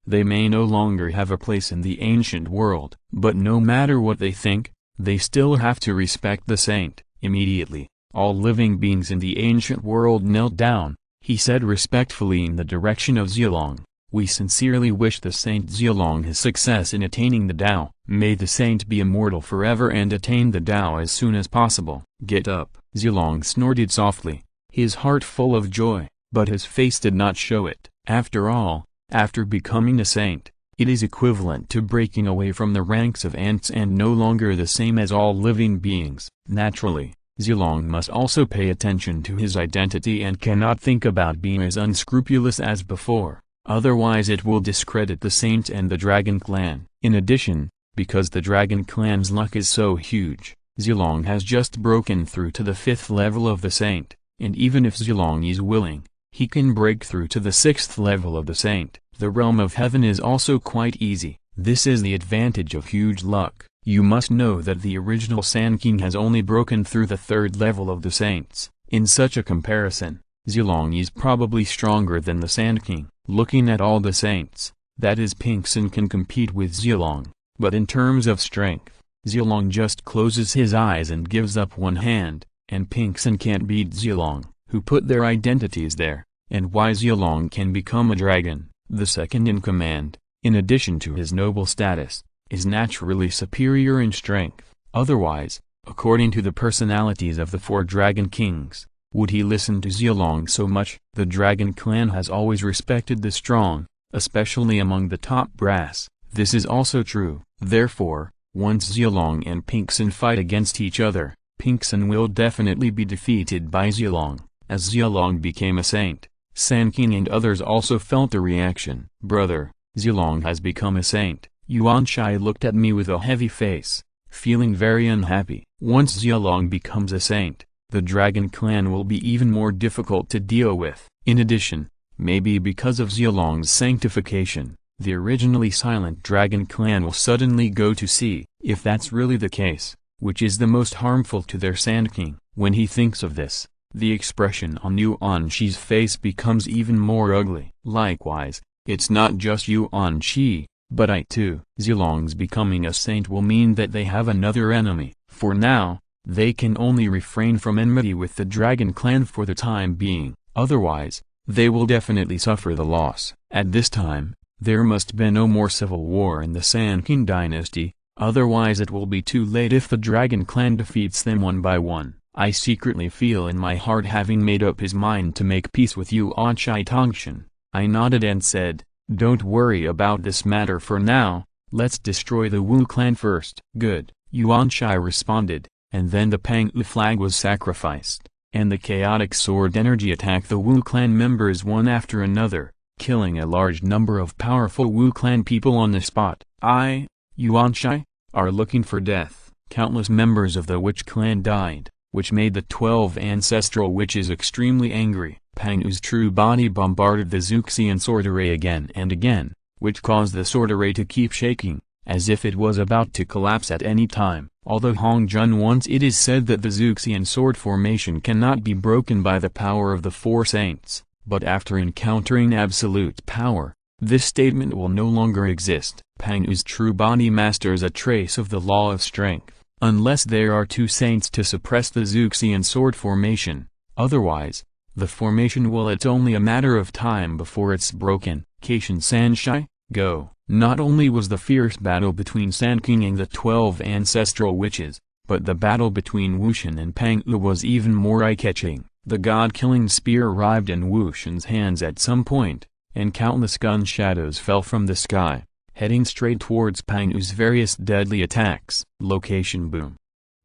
They may no longer have a place in the ancient world, but no matter what they think, they still have to respect the saint. Immediately, all living beings in the ancient world knelt down. He said respectfully in the direction of Zilong, "We sincerely wish the Saint Zilong his success in attaining the Tao. May the saint be immortal forever and attain the Tao as soon as possible." "Get up." Zilong snorted softly, his heart full of joy, but his face did not show it. After all, after becoming a saint, it is equivalent to breaking away from the ranks of ants and no longer the same as all living beings. Naturally, Zilong must also pay attention to his identity and cannot think about being as unscrupulous as before, otherwise it will discredit the saint and the Dragon Clan. In addition, because the Dragon Clan's luck is so huge, Zilong has just broken through to the 5th level of the saint, and even if Zilong is willing, he can break through to the 6th level of the saint. The realm of heaven is also quite easy. This is the advantage of huge luck. You must know that the original Sanqing has only broken through the 3rd level of the saints. In such a comparison, Zilong is probably stronger than the Sanqing. Looking at all the saints, that is Pinxin can compete with Zilong, but in terms of strength, Zilong just closes his eyes and gives up one hand, and Pinxin can't beat Zilong, who put their identities there, and why Zilong can become a dragon, the second in command, in addition to his noble status, is naturally superior in strength. Otherwise, according to the personalities of the 4 Dragon Kings, would he listen to Zilong so much? The Dragon Clan has always respected the strong, especially among the top brass. This is also true. Therefore, once Zilong and Pinxin fight against each other, Pinxin will definitely be defeated by Zilong. As Zilong became a saint, Sanqing and others also felt a reaction. "Brother, Zilong has become a saint." Yuanshai looked at me with a heavy face, feeling very unhappy. Once Zilong becomes a saint, the Dragon Clan will be even more difficult to deal with. In addition, maybe because of Zilong's sanctification, the originally silent Dragon Clan will suddenly go to sea. If that's really the case, which is the most harmful to their Sanqing. When he thinks of this, the expression on Yuanxi's face becomes even more ugly. Likewise, it's not just Yuanxi, but I too. Zilong's becoming a saint will mean that they have another enemy. For now, they can only refrain from enmity with the Dragon Clan for the time being, otherwise, they will definitely suffer the loss. At this time, there must be no more civil war in the Sanqing dynasty, otherwise it will be too late if the Dragon Clan defeats them one by one. I secretly feel in my heart having made up his mind to make peace with Yuanshai Tongshan. I nodded and said, "Don't worry about this matter for now, let's destroy the Wu clan first." "Good," Yuanshai responded, and then the Pangwu flag was sacrificed, and the chaotic sword energy attacked the Wu clan members one after another, killing a large number of powerful Wu clan people on the spot. Yuanshai, are looking for death. Countless members of the witch clan died, which made the 12 ancestral witches extremely angry. Pangwu's true body bombarded the Zuxian sword array again and again, which caused the sword array to keep shaking, as if it was about to collapse at any time. Although Hongjun once it is said that the Zuxian sword formation cannot be broken by the power of the 4 saints, but after encountering absolute power, this statement will no longer exist. Pangwu's true body masters a trace of the law of strength, unless there are 2 saints to suppress the Zuxian sword formation, otherwise, the formation will it's only a matter of time before it's broken. Caitian Sanshai, go. Not only was the fierce battle between Sanqing and the 12 ancestral witches, but the battle between Wushan and Pangwu was even more eye-catching. The god-killing spear arrived in Wushan's hands at some point, and countless gun shadows fell from the sky, heading straight towards Pangwu's various deadly attacks. Location boom.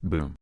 Boom.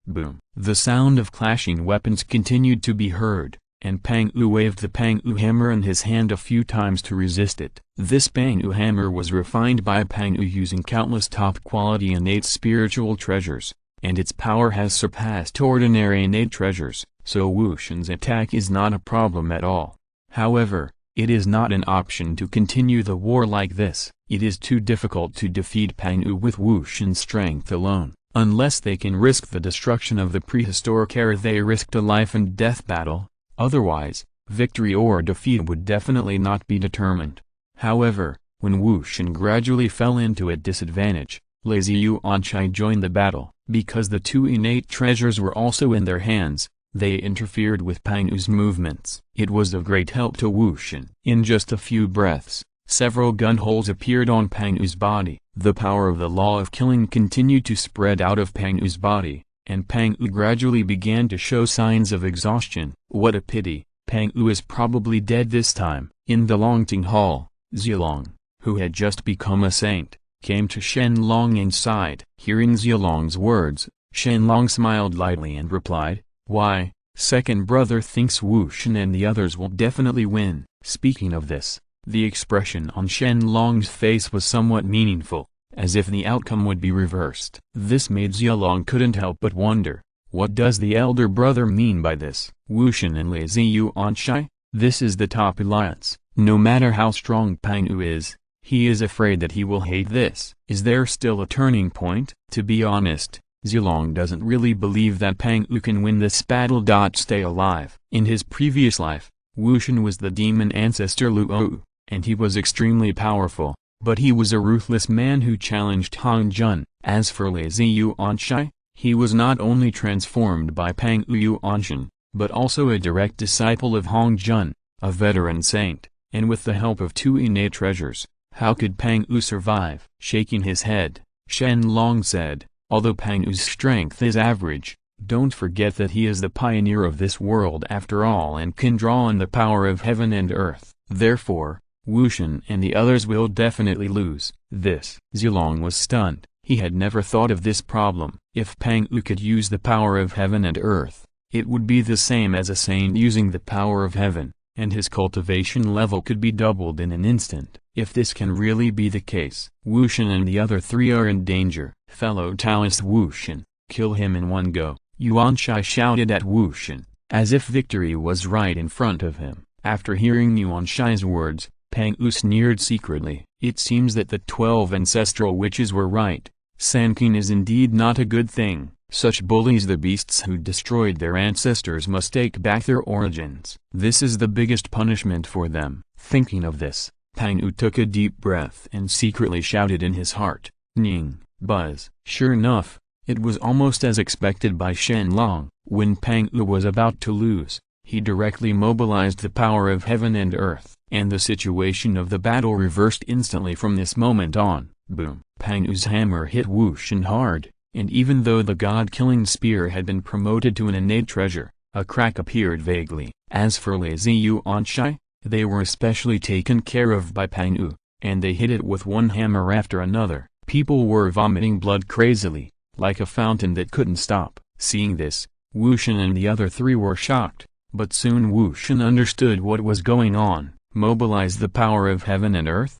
Boom. The sound of clashing weapons continued to be heard, and Pangwu waved the Pangwu hammer in his hand a few times to resist it. This Pangwu hammer was refined by Pangwu using countless top-quality innate spiritual treasures, and its power has surpassed ordinary innate treasures, so Wushan's attack is not a problem at all. However, it is not an option to continue the war like this. It is too difficult to defeat Pangwu with Wushan's strength alone. Unless they can risk the destruction of the prehistoric era, they risked a life-and-death battle, otherwise, victory or defeat would definitely not be determined. However, When Wu Shen gradually fell into a disadvantage, lazy Yuanshai joined the battle. Because the two innate treasures were also in their hands, they interfered with Pang U's movements. It was of great help to Wu Shen. In just a few breaths, several gun holes appeared on Pang U's body. The power of the law of killing continued to spread out of Pang U's body, and Pang U gradually began to show signs of exhaustion. What a pity, Pang U is probably dead this time. In the Longting Hall, Zilong, who had just become a saint, came to Shen Long and sighed. Hearing Zilong's words, Shen Long smiled lightly and replied, "Why, second brother thinks Wu Shen and the others will definitely win." Speaking of this, the expression on Shen Long's face was somewhat meaningful, as if the outcome would be reversed. This made Zilong couldn't help but wonder, what does the elder brother mean by this? Wu Shen and lazy Yuanshai? This is the top alliance. No matter how strong Pang U is, he is afraid that he will hate this. Is there still a turning point? To be honest, Zilong doesn't really believe that Pang U can win this battle. Stay alive. In his previous life, Wu Shen was the demon ancestor Luo Hu, and he was extremely powerful, but he was a ruthless man who challenged Han Jun. As for lazy Yuanshai, he was not only transformed by Pang U Yuanshan, but also a direct disciple of Hong Jun, a veteran saint, and with the help of two innate treasures, how could Pang U survive? Shaking his head, Shen Long said, although Pang U's strength is average, don't forget that he is the pioneer of this world after all and can draw on the power of heaven and earth. Therefore, Wu Shen and the others will definitely lose. This. Zilong was stunned. He had never thought of this problem. If Pang U could use the power of heaven and earth, it would be the same as a saint using the power of heaven, and his cultivation level could be doubled in an instant. If this can really be the case, Wu Shen and the other three are in danger. Fellow Taoist Wu Shen, kill him in one go, Yuanshai shouted at Wu Shen, as if victory was right in front of him. After hearing Yuanshai's words, Pang U sneered secretly. It seems that the 12 ancestral witches were right. Sanqing is indeed not a good thing. Such bullies the beasts who destroyed their ancestors must take back their origins. This is the biggest punishment for them. Thinking of this, Pang U took a deep breath and secretly shouted in his heart, "Ning, buzz." Sure enough, it was almost as expected by Shen Long. When Pang U was about to lose, he directly mobilized the power of heaven and earth, and the situation of the battle reversed instantly from this moment on. Boom! Pang U's hammer hit Wu Shen hard, and even though the god-killing spear had been promoted to an innate treasure, a crack appeared vaguely. As for lazy Yuanshai, they were especially taken care of by Pang U, and they hit it with one hammer after another. People were vomiting blood crazily, like a fountain that couldn't stop. Seeing this, Wu Shen and the other three were shocked, but soon Wu Shen understood what was going on. Mobilize the power of heaven and earth?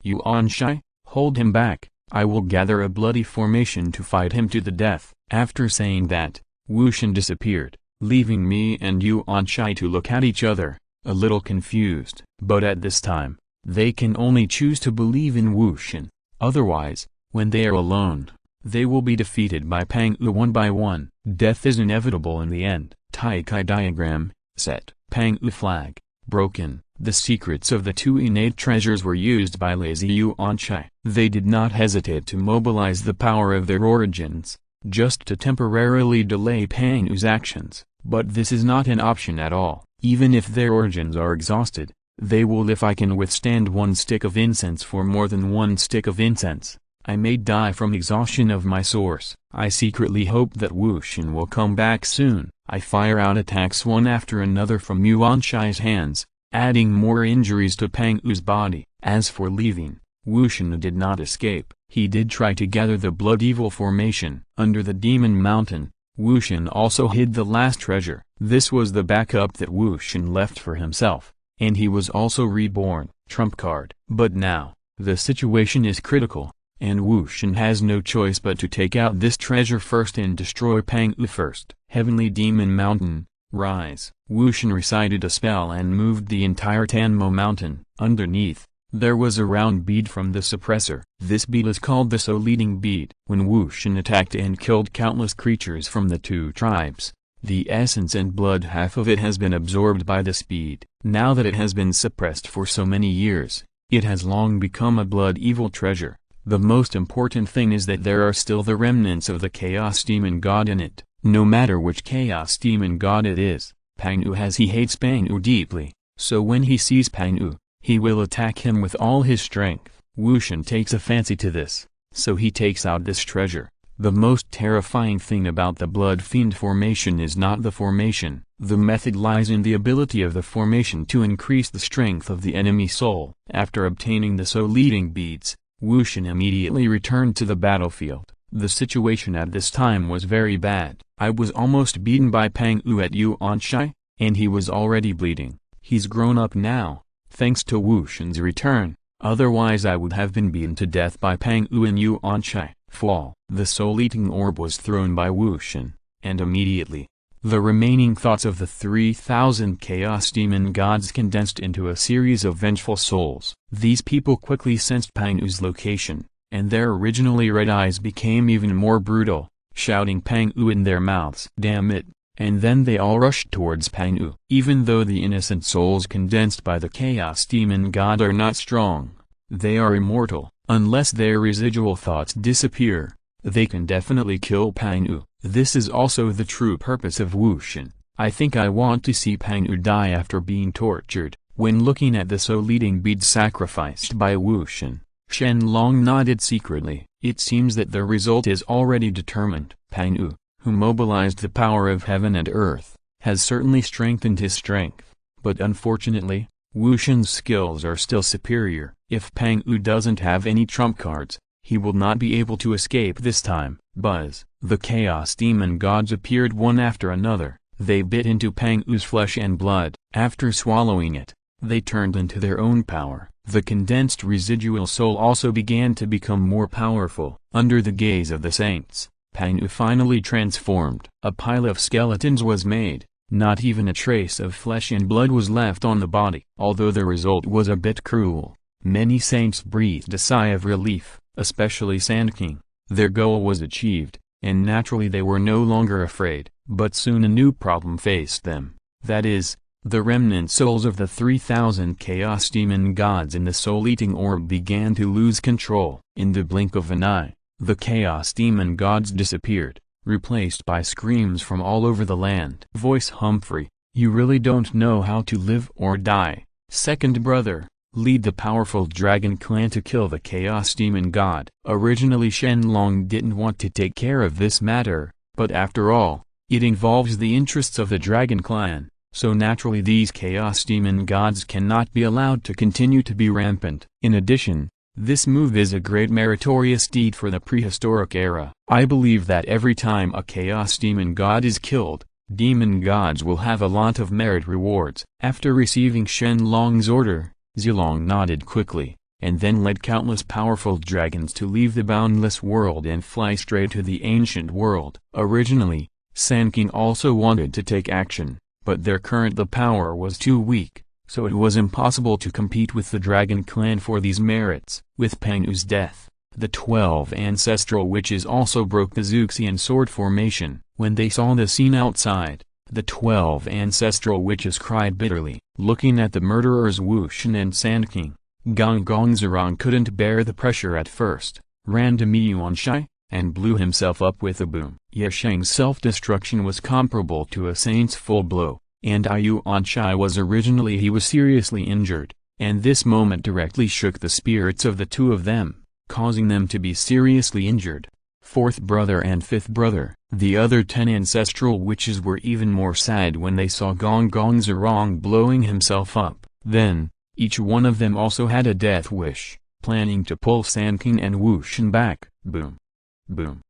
Yuanshai, hold him back. I will gather a bloody formation to fight him to the death. After saying that, Wu Shen disappeared, leaving me and Yuanshai to look at each other, a little confused. But at this time, they can only choose to believe in Wu Shen. Otherwise, when they are alone, they will be defeated by Pang U one by one. Death is inevitable in the end. Taikai diagram, set. Pang U flag, broken. The secrets of the two innate treasures were used by lazy Yuanshai. They did not hesitate to mobilize the power of their origins, just to temporarily delay Pang U's actions. But this is not an option at all. Even if their origins are exhausted, they will. If I can withstand one stick of incense for more than one stick of incense, I may die from exhaustion of my source. I secretly hope that Wu Shen will come back soon. I fire out attacks one after another from Yuanshai's hands, adding more injuries to Pang U's body. As for leaving, Wu Shen did not escape. He did try to gather the Blood Evil formation. Under the Demon Mountain, Wu Shen also hid the last treasure. This was the backup that Wu Shen left for himself, and he was also reborn. Trump card. But now, the situation is critical, and Wu Shen has no choice but to take out this treasure first and destroy Pang U first. Heavenly Demon Mountain, rise. Wu Shen recited a spell and moved the entire Tanmo Mountain. Underneath, there was a round bead from the suppressor. This bead is called the Soul Leading Bead. When Wu Shen attacked and killed countless creatures from the two tribes, the essence and blood half of it has been absorbed by this bead. Now that it has been suppressed for so many years, It has long become a blood evil treasure. The most important thing is that there are still the remnants of the Chaos Demon God in it. No matter which Chaos Demon God it is, Pang-wu hates Pang-wu deeply, so when he sees Pang-wu, he will attack him with all his strength. Wu Shen takes a fancy to this, so he takes out this treasure. The most terrifying thing about the Blood Fiend formation is not the formation. The method lies in the ability of the formation to increase the strength of the enemy soul. After obtaining the soul-leading beads, Wu Shen immediately returned to the battlefield. The situation at this time was very bad. I was almost beaten by Pang-wu at Yuanshai, and he was already bleeding. He's grown up now, thanks to Wu Shen's return, otherwise I would have been beaten to death by Pang-wu in Yuanshai. Fall. The soul-eating orb was thrown by Wu Shen, and immediately, the remaining thoughts of the 3,000 Chaos Demon Gods condensed into a series of vengeful souls. These people quickly sensed Pang-wu's location, and their originally red eyes became even more brutal, shouting Pang-wu in their mouths. Damn it! And then they all rushed towards Pang-wu. Even though the innocent souls condensed by the Chaos Demon God are not strong, they are immortal. Unless their residual thoughts disappear, they can definitely kill Pang-wu. This is also the true purpose of Wu Shen. I think I want to see Pang-wu die after being tortured. When looking at the soul-leading beads sacrificed by Wu Shen, Shen Long nodded secretly. It seems that the result is already determined. Pang-wu, who mobilized the power of heaven and earth, has certainly strengthened his strength, but unfortunately, Wu Shen's skills are still superior. If Pang-wu doesn't have any trump cards, he will not be able to escape this time. Buzz! The Chaos Demon Gods appeared one after another. They bit into Pang-wu's flesh and blood. After swallowing it, they turned into their own power. The condensed residual soul also began to become more powerful. Under the gaze of the saints, Pang-wu finally transformed. A pile of skeletons was made. Not even a trace of flesh and blood was left on the body. Although the result was a bit cruel, many saints breathed a sigh of relief, especially Sanqing. Their goal was achieved, and naturally they were no longer afraid. But soon a new problem faced them. That is, the remnant souls of the 3,000 Chaos Demon Gods in the soul-eating orb began to lose control. In the blink of an eye, the Chaos Demon Gods disappeared, replaced by screams from all over the land. Voice Humphrey, you really don't know how to live or die. Second brother, lead the powerful dragon clan to kill the Chaos Demon God. Originally Shen Long didn't want to take care of this matter, but after all, it involves the interests of the dragon clan, so naturally these Chaos Demon Gods cannot be allowed to continue to be rampant. In addition, this move is a great meritorious deed for the prehistoric era. I believe that every time a Chaos Demon God is killed, demon gods will have a lot of merit rewards. After receiving Shen Long's order, Zilong nodded quickly, and then led countless powerful dragons to leave the boundless world and fly straight to the ancient world. Originally, Sanqing also wanted to take action, but their current power was too weak, so it was impossible to compete with the Dragon Clan for these merits. With Pang-wu's death, the 12 ancestral witches also broke the Zuxian sword formation. When they saw the scene outside, the 12 ancestral witches cried bitterly. Looking at the murderers Wu Shen and Sanqing, Gong Zerong couldn't bear the pressure at first, ran to Yuanshai, and blew himself up with a boom. Ye Sheng's self-destruction was comparable to a saint's full blow, and Yuanshai was seriously injured, and this moment directly shook the spirits of the two of them, causing them to be seriously injured. Fourth brother and fifth brother, the other 10 ancestral witches were even more sad when they saw Gong Zerong blowing himself up. Then, each one of them also had a death wish, planning to pull Sanqing and Wu Shen back. Boom. Boom.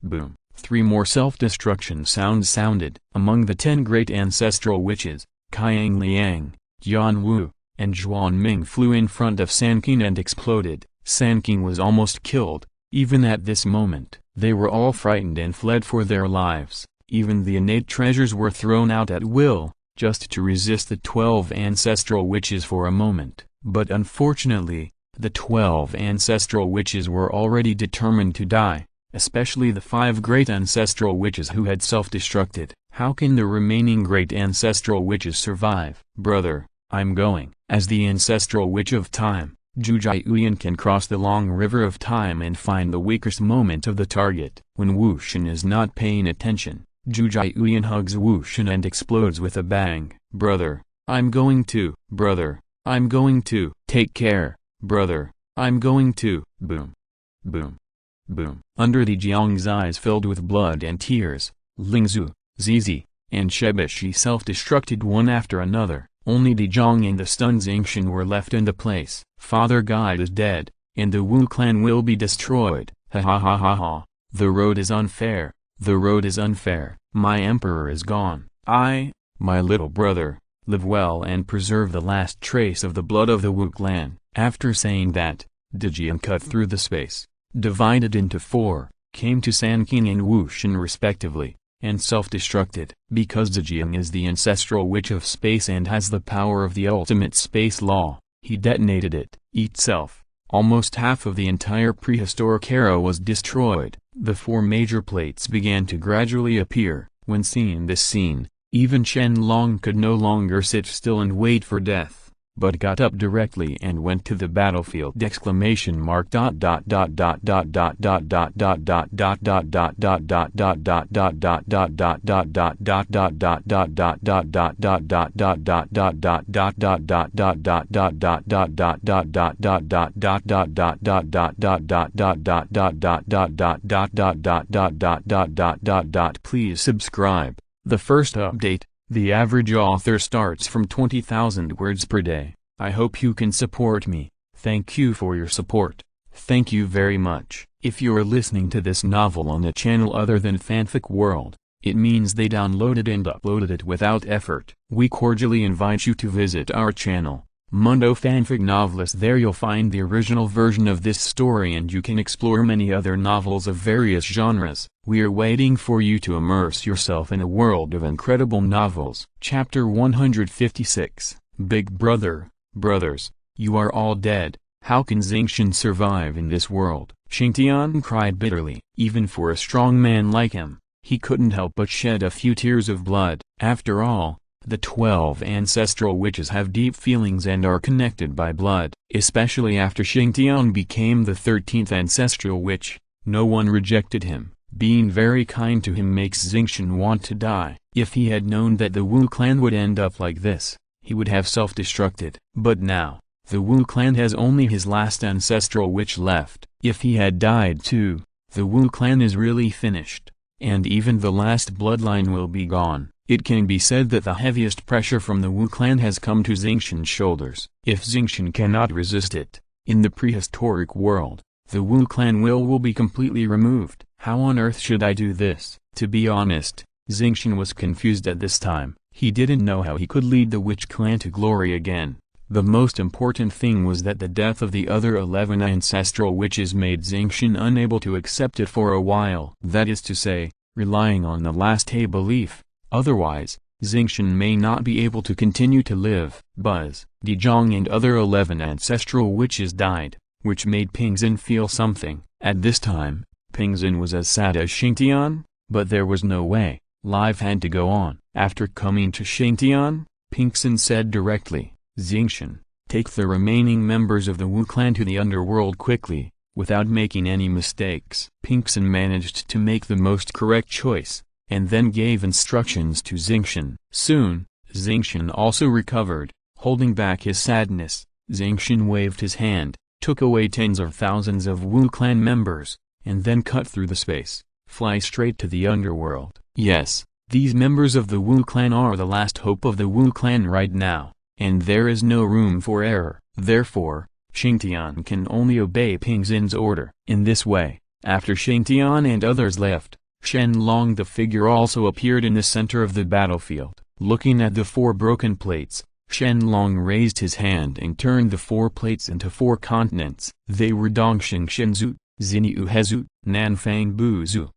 Boom. 3 more self-destruction sounds sounded. Among the 10 great ancestral witches, Qiang Liang, Jian Wu, and Zhuan Ming flew in front of Sanqing and exploded. Sanqing was almost killed. Even at this moment, they were all frightened and fled for their lives. Even the innate treasures were thrown out at will, just to resist the 12 ancestral witches for a moment. But unfortunately, the 12 ancestral witches were already determined to die, especially the 5 great ancestral witches who had self-destructed. How can the remaining great ancestral witches survive? Brother, I'm going. As the ancestral witch of time, Zhujiayan can cross the long river of time and find the weakest moment of the target. When Wu Shen is not paying attention, Zhujiayan hugs Wu Shen and explodes with a bang. Brother, I'm going to. Brother, I'm going to. Take care, brother, I'm going to. Boom. Boom. Boom. Under the Jiang's eyes filled with blood and tears, Lingzhu, Zizi, and Shebeshi self-destructed one after another. Only the Jiang and the stunned Xingqian were left in the place. Father God is dead, and the Wu clan will be destroyed. Ha ha ha ha ha. The road is unfair. The road is unfair. My emperor is gone. I, my little brother, live well and preserve the last trace of the blood of the Wu clan. After saying that, Dijian cut through the space, divided into four, came to Sanqing and Wu Shen respectively, and self-destructed. Because Dijian is the ancestral witch of space and has the power of the ultimate space law, he detonated it. Itself, almost half of the entire prehistoric era was destroyed. The four major plates began to gradually appear. When seeing this scene, even Shen Long could no longer sit still and wait for death, but got up directly and went to the battlefield. Please subscribe. The first update, the average author starts from 20,000 words per day. I hope you can support me. Thank you for your support. Thank you very much. If you are listening to this novel on a channel other than Fanfic World, it means they downloaded and uploaded it without effort. We cordially invite you to visit our channel, Mundo Fanfic Novelist. There you'll find the original version of this story and you can explore many other novels of various genres. We are waiting for you to immerse yourself in a world of incredible novels. Chapter 156, Big Brother. Brothers, you are all dead. How can Xingqian survive in this world? Xingtian cried bitterly. Even for a strong man like him, he couldn't help but shed a few tears of blood. After all, the 12 ancestral witches have deep feelings and are connected by blood. Especially after Xingtian became the 13th ancestral witch, no one rejected him. Being very kind to him makes Xingqian want to die. If he had known that the Wu clan would end up like this, he would have self-destructed. But now, the Wu clan has only his last ancestral witch left. If he had died too, the Wu clan is really finished, and even the last bloodline will be gone. It can be said that the heaviest pressure from the Wu clan has come to Xingqian's shoulders. If Xingqian cannot resist it, in the prehistoric world, the Wu clan will be completely removed. How on earth should I do this? To be honest, Xingqian was confused at this time. He didn't know how he could lead the witch clan to glory again. The most important thing was that the death of the other 11 ancestral witches made Xingqian unable to accept it for a while. That is to say, relying on the last He belief. Otherwise, Xingqian may not be able to continue to live. Buzz, Dezhong and other 11 ancestral witches died, which made Pingxin feel something. At this time, Pingxin was as sad as Xingtian, but there was no way. Life had to go on. After coming to Xingtian, Pingxin said directly, Xingqian, take the remaining members of the Wu clan to the underworld quickly, without making any mistakes. Pingxin managed to make the most correct choice, and then gave instructions to Xingqian. Soon, Xingqian also recovered. Holding back his sadness, Xingqian waved his hand, took away tens of thousands of Wu clan members, and then cut through the space, fly straight to the underworld. Yes, these members of the Wu clan are the last hope of the Wu clan right now, and there is no room for error. Therefore, Xingtian can only obey Pingxin's order. In this way, after Xingtian and others left, Shen Long the figure also appeared in the center of the battlefield. Looking at the four broken plates, Shen Long raised his hand and turned the four plates into four continents. They were Dongxing Shenzu, Xiniu Hezu, Nanfang Buzu,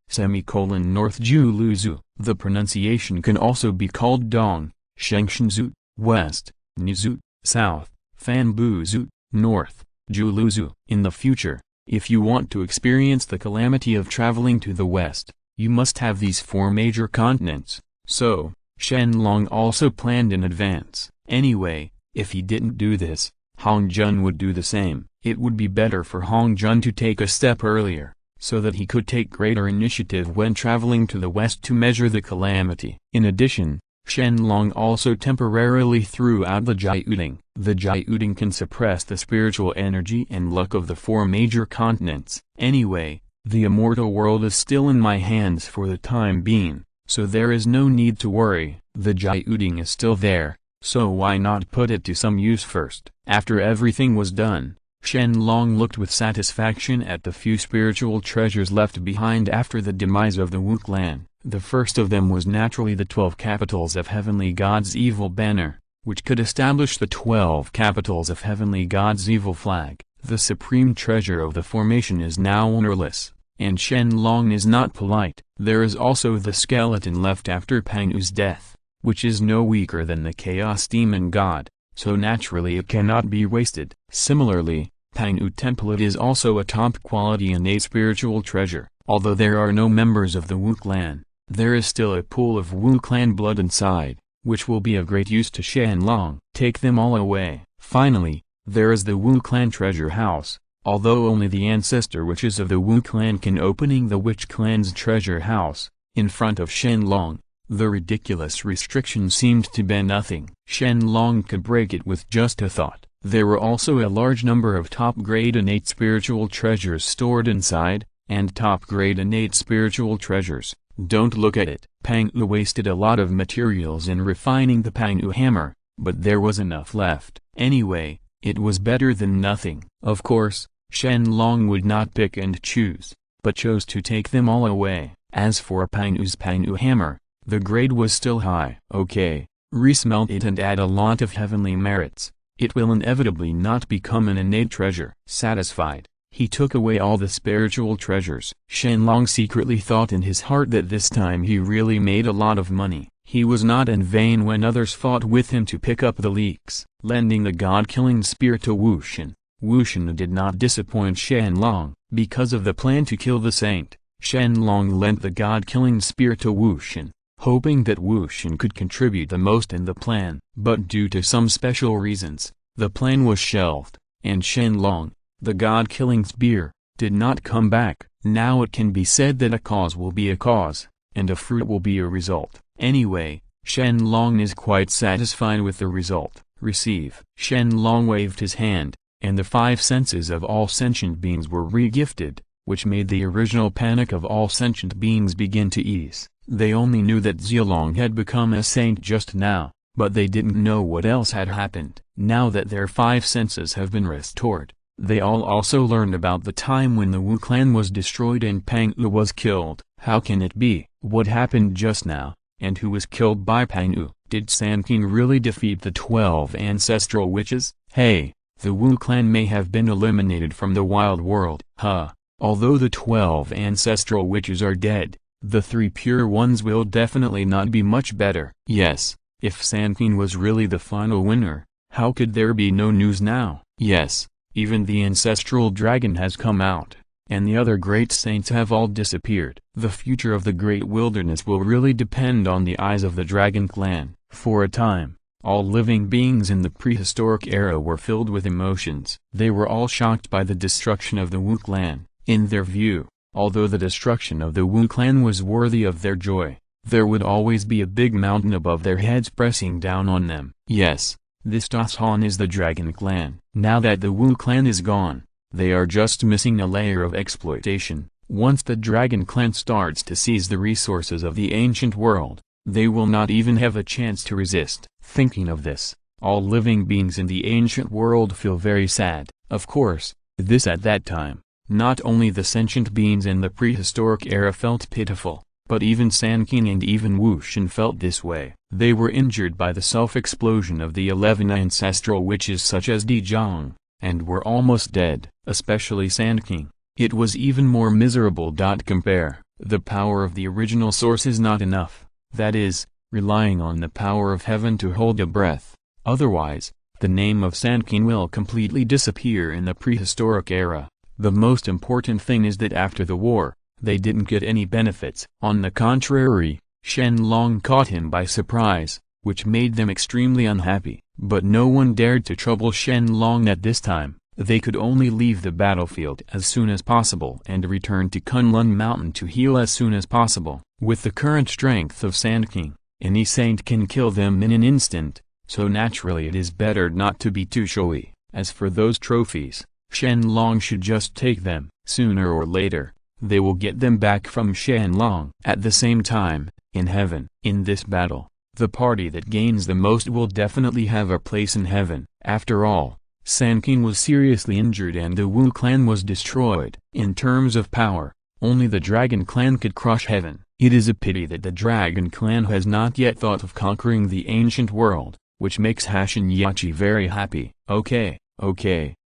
North Juluzu. The pronunciation can also be called Dong, Shengshenzu, West, Nizu, South, Fanbuzu, North, Juluzu. In the future, if you want to experience the calamity of traveling to the West, you must have these four major continents. So, Shen Long also planned in advance. Anyway, if he didn't do this, Hong Jun would do the same. It would be better for Hong Jun to take a step earlier, so that he could take greater initiative when traveling to the west to measure the calamity. In addition, Shen Long also temporarily threw out the Jiuding. The Jiuding can suppress the spiritual energy and luck of the 4 major continents. Anyway, the immortal world is still in my hands for the time being, so there is no need to worry. The Jiuding is still there, so why not put it to some use first? After everything was done, Shen Long looked with satisfaction at the few spiritual treasures left behind after the demise of the Wu clan. The first of them was naturally the 12 capitals of Heavenly God's evil banner, which could establish the 12 capitals of Heavenly God's evil flag. The supreme treasure of the formation is now ownerless, and Shen Long is not polite. There is also the skeleton left after Pang'u's death, which is no weaker than the Chaos Demon God, so naturally it cannot be wasted. Similarly, Pang'u Template is also a top-quality innate spiritual treasure. Although there are no members of the Wu clan, there is still a pool of Wu clan blood inside, which will be of great use to Shen Long. Take them all away. Finally, there is the Wu clan treasure house. Although only the ancestor witches of the Wu clan can opening the witch clan's treasure house, in front of Shen Long, the ridiculous restriction seemed to be nothing. Shen Long could break it with just a thought. There were also a large number of top-grade innate spiritual treasures stored inside, and top-grade innate spiritual treasures. Don't look at it. Pang'u wasted a lot of materials in refining the Pang'u hammer, but there was enough left. Anyway, it was better than nothing. Of course, Shen Long would not pick and choose, but chose to take them all away. As for Pang'u's Pang'u hammer, the grade was still high. Okay, resmelt it and add a lot of heavenly merits. It will inevitably not become an innate treasure. Satisfied, he took away all the spiritual treasures. Shen Long secretly thought in his heart that this time he really made a lot of money. He was not in vain when others fought with him to pick up the leaks. Lending the god-killing spear to Wu Shen, Wu Shen did not disappoint Shen Long. Because of the plan to kill the saint, Shen Long lent the god-killing spear to Wu Shen, hoping that Wu Shen could contribute the most in the plan. But due to some special reasons, the plan was shelved, and Shen Long, the god-killing spear, did not come back. Now it can be said that a cause will be a cause, and a fruit will be a result. Anyway, Shen Long is quite satisfied with the result. Receive. Shen Long waved his hand, and the 5 senses of all sentient beings were re-gifted, which made the original panic of all sentient beings begin to ease. They only knew that Zilong had become a saint just now, but they didn't know what else had happened. Now that their 5 senses have been restored, they all also learned about the time when the Wu clan was destroyed and Pang'u was killed. How can it be? What happened just now, and who was killed by Pang'u? Did Sanqing really defeat the 12 ancestral witches? Hey, the Wu clan may have been eliminated from the wild world. Although the 12 ancestral witches are dead, the 3 pure ones will definitely not be much better. Yes, if Sanqing was really the final winner, how could there be no news now? Yes, even the ancestral dragon has come out, and the other great saints have all disappeared. The future of the great wilderness will really depend on the eyes of the dragon clan. For a time, all living beings in the prehistoric era were filled with emotions. They were all shocked by the destruction of the Wu clan. In their view, although the destruction of the Wu clan was worthy of their joy, there would always be a big mountain above their heads pressing down on them. Yes, this Dasan is the dragon clan. Now that the Wu clan is gone, they are just missing a layer of exploitation. Once the dragon clan starts to seize the resources of the ancient world, they will not even have a chance to resist. Thinking of this, all living beings in the ancient world feel very sad. Of course, this at that time, not only the sentient beings in the prehistoric era felt pitiful, but even Sanqing and even Wu Shen felt this way. They were injured by the self-explosion of the 11 ancestral witches such as Dezhong, and were almost dead. Especially Sanqing. It was even more miserable. Compare, the power of the original source is not enough, that is, relying on the power of heaven to hold a breath. Otherwise, the name of Sanqing will completely disappear in the prehistoric era. The most important thing is that after the war, they didn't get any benefits. On the contrary, Shen Long caught him by surprise. which made them extremely unhappy. But no one dared to trouble Shen Long at this time. They could only leave the battlefield as soon as possible and return to Kunlun Mountain to heal as soon as possible. With the current strength of Sanqing, any saint can kill them in an instant, so naturally it is better not to be too showy. As for those trophies, Shen Long should just take them. Sooner or later, they will get them back from Shen Long. At the same time, in heaven, in this battle, the party that gains the most will definitely have a place in heaven. After all, Sanqing was seriously injured and the Wu clan was destroyed. In terms of power, only the Dragon clan could crush heaven. It is a pity that the Dragon clan has not yet thought of conquering the ancient world, which makes Hashin Yachi very happy. Okay,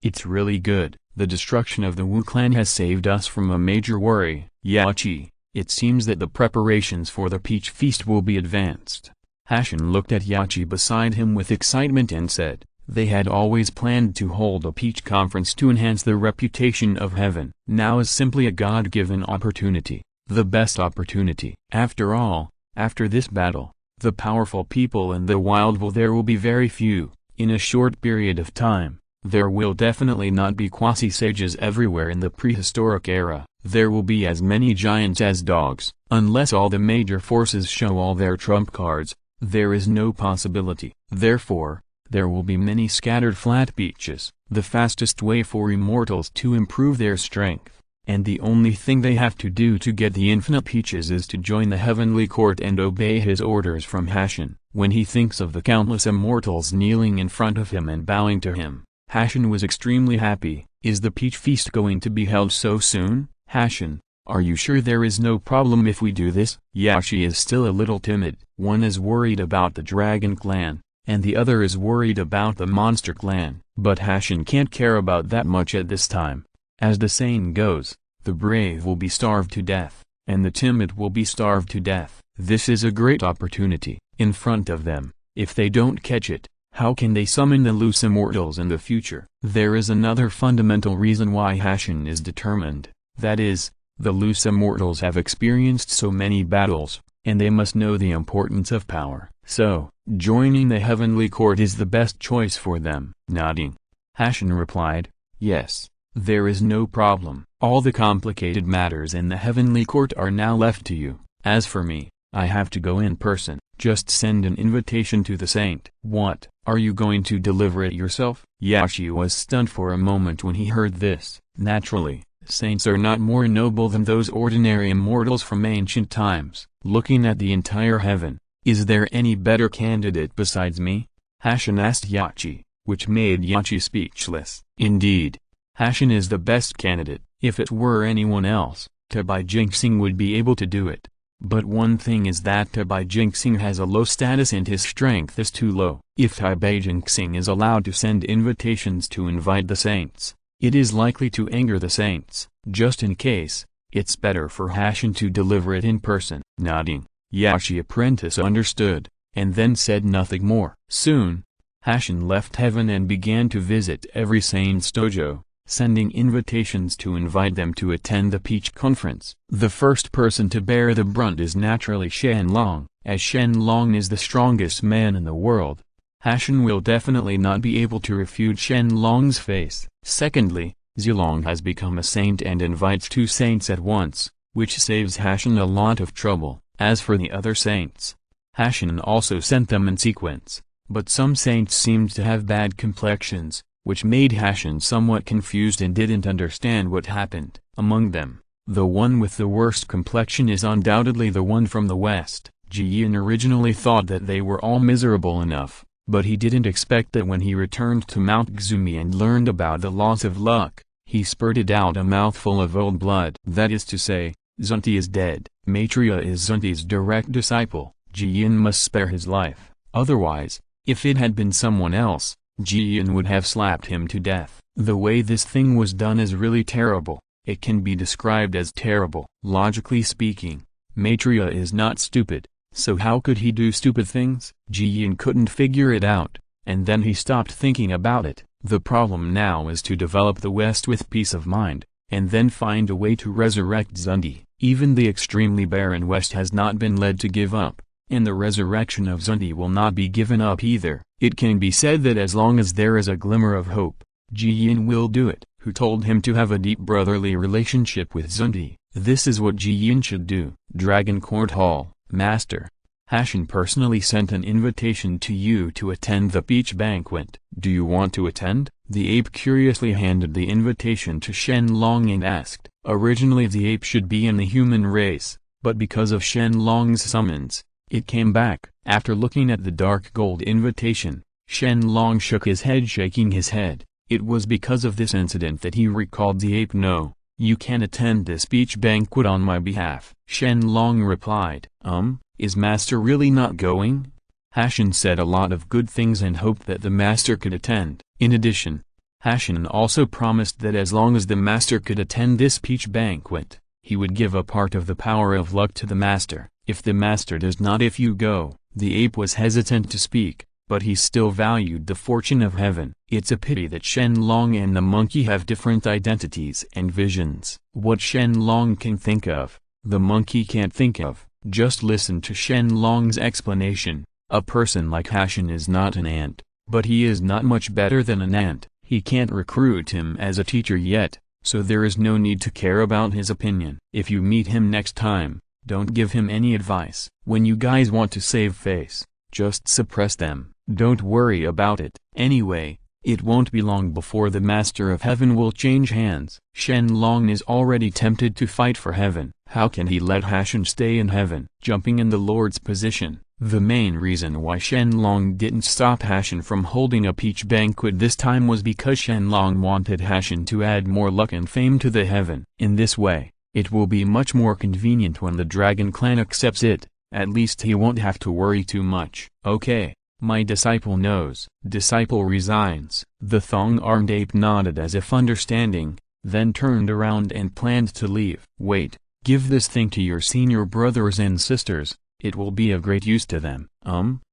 it's really good. The destruction of the Wu clan has saved us from a major worry. Yachi, it seems that the preparations for the peach feast will be advanced. Hashin looked at Yachi beside him with excitement and said, they had always planned to hold a peach conference to enhance the reputation of heaven. Now is simply a God-given opportunity, the best opportunity. After all, after this battle, the powerful people in the wild there will be very few. In a short period of time, there will definitely not be quasi-sages everywhere in the prehistoric era. There will be as many giants as dogs. Unless all the major forces show all their trump cards, there is no possibility. Therefore, there will be many scattered flat beaches. The fastest way for immortals to improve their strength, and the only thing they have to do to get the infinite peaches is to join the heavenly court and obey his orders from Hashin. When he thinks of the countless immortals kneeling in front of him and bowing to him, Hashin was extremely happy. Is the peach feast going to be held so soon? Hashin, are you sure there is no problem if we do this? Yachi is still a little timid. One is worried about the Dragon clan, and the other is worried about the Monster clan. But Hashin can't care about that much at this time. As the saying goes, the brave will be starved to death, and the timid will be starved to death. This is a great opportunity in front of them. If they don't catch it, how can they summon the loose immortals in the future? There is another fundamental reason why Hashin is determined. That is, the loose immortals have experienced so many battles, and they must know the importance of power. So, joining the heavenly court is the best choice for them. Nodding, Hashin replied, yes, there is no problem. All the complicated matters in the heavenly court are now left to you. As for me, I have to go in person. Just send an invitation to the saint. What, are you going to deliver it yourself? Yachi was stunned for a moment when he heard this. Naturally, saints are not more noble than those ordinary immortals from ancient times. Looking at the entire heaven, is there any better candidate besides me? Hashin asked Yachi, which made Yachi speechless. Indeed, Hashin is the best candidate. If it were anyone else, Tabai Jinxing would be able to do it. But one thing is that Tabai Jinxing has a low status and his strength is too low. If Tabai Jinxing is allowed to send invitations to invite the saints, it is likely to anger the saints. Just in case, it's better for Hashin to deliver it in person. Nodding, Yachi apprentice understood, and then said nothing more. Soon, Hashin left heaven and began to visit every saint's dojo, sending invitations to invite them to attend the peach conference. The first person to bear the brunt is naturally Shen Long. As Shen Long is the strongest man in the world, Hashin will definitely not be able to refute Shen Long's face. Secondly, Zilong has become a saint and invites two saints at once, which saves Hashin a lot of trouble. As for the other saints, Hashin also sent them in sequence, but some saints seemed to have bad complexions, which made Hashin somewhat confused and didn't understand what happened. Among them, the one with the worst complexion is undoubtedly the one from the west. Jiyin originally thought that they were all miserable enough, but he didn't expect that when he returned to Mount Xumi and learned about the laws of luck, he spurted out a mouthful of old blood. That is to say, Zunti is dead. Maitreya is Zunti's direct disciple. Jiyin must spare his life. Otherwise, if it had been someone else, Jiyin would have slapped him to death. The way this thing was done is really terrible. It can be described as terrible. Logically speaking, Maitreya is not stupid, so how could he do stupid things? Jiyin couldn't figure it out, and then he stopped thinking about it. The problem now is to develop the West with peace of mind, and then find a way to resurrect Zunti. Even the extremely barren West has not been led to give up. And the resurrection of Zunti will not be given up either. It can be said that as long as there is a glimmer of hope, Jiyin will do it, who told him to have a deep brotherly relationship with Zunti. This is what Jiyin should do. Dragon Court Hall. Master Hashin personally sent an invitation to you to attend the peach banquet. Do you want to attend? The ape curiously handed the invitation to Shen Long and asked. Originally the ape should be in the human race, but because of Shen Long's summons, it came back. After looking at the dark gold invitation, Shen Long shook his head, shaking his head. It was because of this incident that he recalled the ape. No, you can attend this peach banquet on my behalf. Shen Long replied, is master really not going? Hashin said a lot of good things and hoped that the master could attend. In addition, Hashin also promised that as long as the master could attend this peach banquet, he would give a part of the power of luck to the master. If the master does not, if you go. The ape was hesitant to speak, but he still valued the fortune of heaven. It's a pity that Shen Long and the monkey have different identities and visions. What Shen Long can think of, the monkey can't think of. Just listen to Shen Long's explanation. A person like Hashin is not an ant, but he is not much better than an ant. He can't recruit him as a teacher yet, so there is no need to care about his opinion. If you meet him next time, don't give him any advice. When you guys want to save face, just suppress them. Don't worry about it. Anyway, it won't be long before the Master of Heaven will change hands. Shen Long is already tempted to fight for heaven. How can he let Hashin stay in heaven? Jumping in the Lord's position. The main reason why Shen Long didn't stop Hashin from holding a peach banquet this time was because Shen Long wanted Hashin to add more luck and fame to the heaven. In this way, it will be much more convenient when the Dragon Clan accepts it. At least he won't have to worry too much. Okay. My disciple knows. Disciple resigns. The thong-armed ape nodded as if understanding, then turned around and planned to leave. Wait, give this thing to your senior brothers and sisters, it will be of great use to them.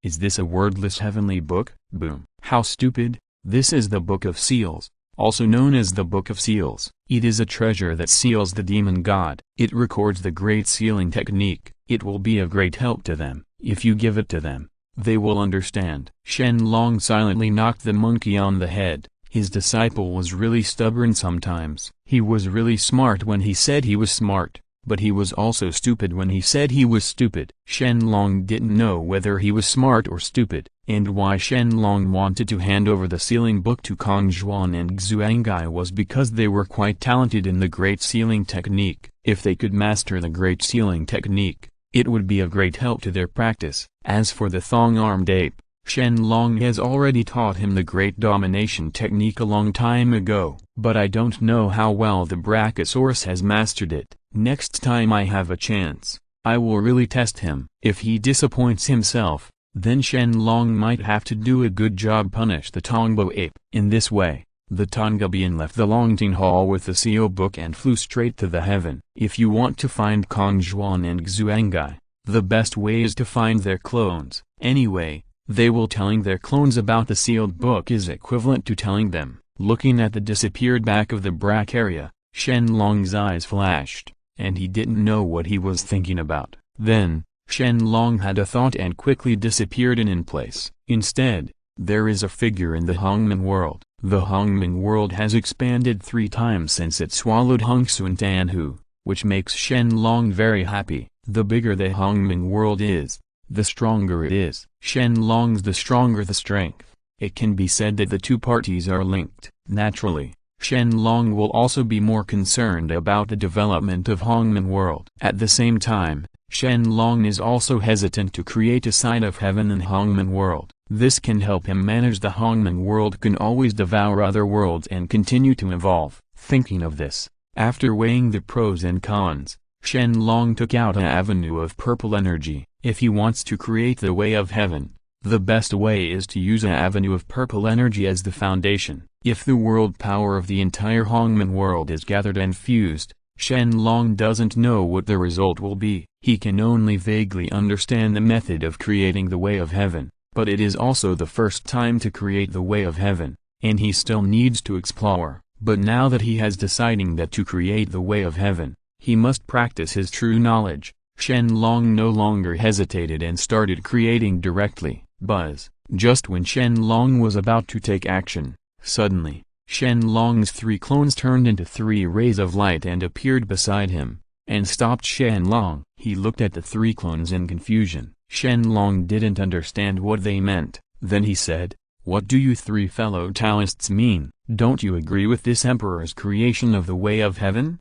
Is this a wordless heavenly book? Boom. How stupid. This is the Book of Seals, also known as the Book of Seals. It is a treasure that seals the demon god. It records the great sealing technique. It will be of great help to them. If you give it to them, they will understand. Shen Long silently knocked the monkey on the head. His disciple was really stubborn sometimes. He was really smart when he said he was smart, but he was also stupid when he said he was stupid. Shen Long didn't know whether he was smart or stupid, and why Shen Long wanted to hand over the sealing book to Kong Zhuan and Xuangai was because they were quite talented in the great sealing technique. If they could master the great sealing technique, it would be of great help to their practice. As for the thong-armed ape, Shen Long has already taught him the great domination technique a long time ago, but I don't know how well the Brachiosaurus has mastered it. Next time I have a chance, I will really test him. If he disappoints himself, then Shen Long might have to do a good job punish the Tongbo ape. In this way, the Tongabian left the Longting Hall with the seal book and flew straight to the heaven. If you want to find Kong Zhuan and Xuangai, the best way is to find their clones. Anyway, they will telling their clones about the sealed book is equivalent to telling them. Looking at the disappeared back of the Brachiaria, Shen Long's eyes flashed, and he didn't know what he was thinking about. Then, Shen Long had a thought and quickly disappeared in place. Instead, there is a figure in the Hongming world. The Hongming world has expanded 3 times since it swallowed Hongsun Tanhu, which makes Shen Long very happy. The bigger the Hongming world is, the stronger it is. Shen Long's the stronger the strength. It can be said that the two parties are linked. Naturally, Shen Long will also be more concerned about the development of Hongming world. At the same time, Shen Long is also hesitant to create a side of heaven in Hongming world. This can help him manage the Hongming world can always devour other worlds and continue to evolve. Thinking of this, after weighing the pros and cons, Shen Long took out an avenue of purple energy. If he wants to create the way of heaven, the best way is to use an avenue of purple energy as the foundation. If the world power of the entire Hongming world is gathered and fused, Shen Long doesn't know what the result will be. He can only vaguely understand the method of creating the way of heaven, but it is also the first time to create the way of heaven, and he still needs to explore. But now that he has deciding that to create the way of heaven, he must practice his true knowledge. Shen Long no longer hesitated and started creating directly. Buzz. Just when Shen Long was about to take action, suddenly, Shen Long's 3 clones turned into 3 rays of light and appeared beside him, and stopped Shen Long. He looked at the 3 clones in confusion. Shen Long didn't understand what they meant. Then he said, "What do you 3 fellow Taoists mean? Don't you agree with this emperor's creation of the way of heaven?"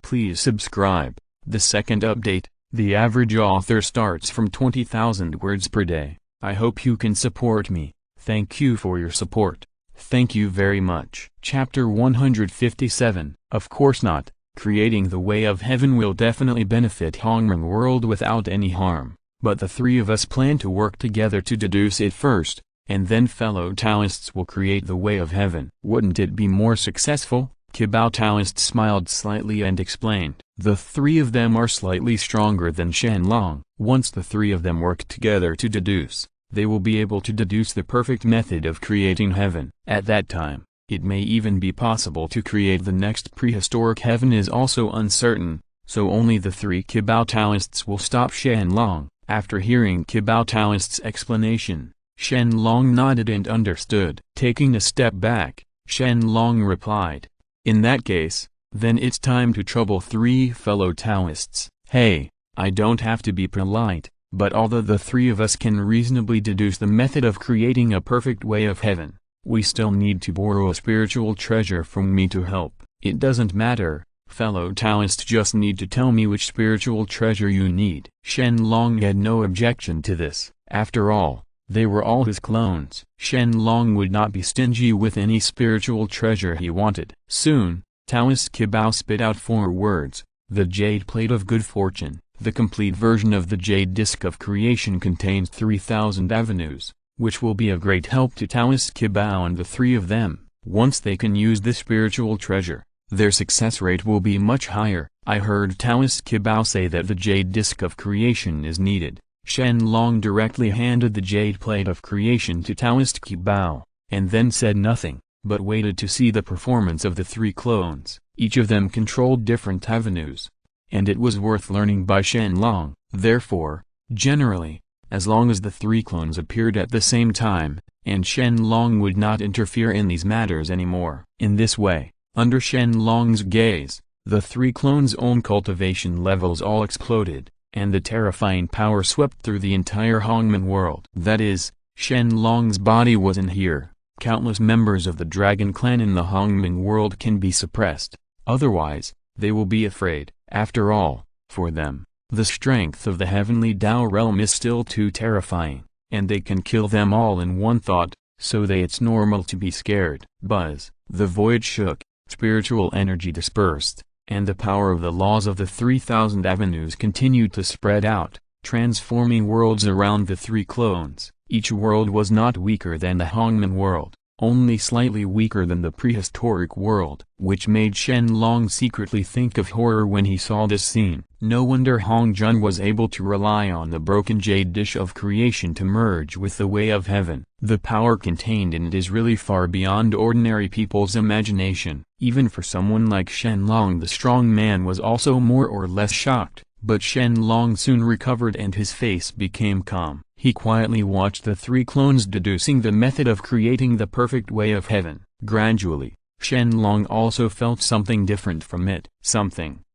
Please subscribe. The second update, the average author starts from 20,000 words per day. I hope you can support me. Thank you for your support. Thank you very much. Chapter 157. Of course not. Creating the way of heaven will definitely benefit Hongmeng world without any harm, but the 3 of us plan to work together to deduce it first, and then fellow Taoists will create the way of heaven. Wouldn't it be more successful? Qibao Taoist smiled slightly and explained. The 3 of them are slightly stronger than Shen Long. Once the 3 of them work together to deduce, they will be able to deduce the perfect method of creating heaven. At that time, it may even be possible to create the next prehistoric heaven is also uncertain, so only the 3 Qibao Taoists will stop Shen Long. After hearing Qibao Taoist's explanation, Shen Long nodded and understood. Taking a step back, Shen Long replied, "In that case, then it's time to trouble 3 fellow Taoists. Hey, I don't have to be polite. But although the 3 of us can reasonably deduce the method of creating a perfect way of heaven, we still need to borrow a spiritual treasure from me to help. It doesn't matter, fellow Taoists, just need to tell me which spiritual treasure you need." Shen Long had no objection to this. After all, they were all his clones. Shen Long would not be stingy with any spiritual treasure he wanted. Soon, Taoist Qibao spit out 4 words: the Jade Plate of Good Fortune. The complete version of the Jade Disc of Creation contains 3,000 avenues, which will be of great help to Taoist Qibao and the 3 of them. Once they can use this spiritual treasure, their success rate will be much higher. I heard Taoist Qibao say that the Jade Disc of Creation is needed. Shen Long directly handed the Jade Plate of Creation to Taoist Qibao, and then said nothing, but waited to see the performance of the 3 clones. Each of them controlled different avenues, and it was worth learning by Shen Long. Therefore, generally, as long as the 3 clones appeared at the same time, and Shen Long would not interfere in these matters anymore. In this way, under Shen Long's gaze, the 3 clones' own cultivation levels all exploded, and the terrifying power swept through the entire Hongmeng world. That is, Shen Long's body was in here. Countless members of the Dragon clan in the Hongmeng world can be suppressed, otherwise, they will be afraid. After all, for them, the strength of the heavenly Tao realm is still too terrifying, and they can kill them all in one thought, so it's normal to be scared. Buzz. The void shook, spiritual energy dispersed, and the power of the laws of the 3,000 avenues continued to spread out, transforming worlds around the 3 clones. Each world was not weaker than the Hongmeng world, only slightly weaker than the prehistoric world, which made Shen Long secretly think of horror when he saw this scene. No wonder Hong Jun was able to rely on the broken jade dish of creation to merge with the way of heaven. The power contained in it is really far beyond ordinary people's imagination. Even for someone like Shen Long, the strong man was also more or less shocked, but Shen Long soon recovered and his face became calm. He quietly watched the 3 clones deducing the method of creating the perfect way of heaven. Gradually, Shen Long also felt something different from it.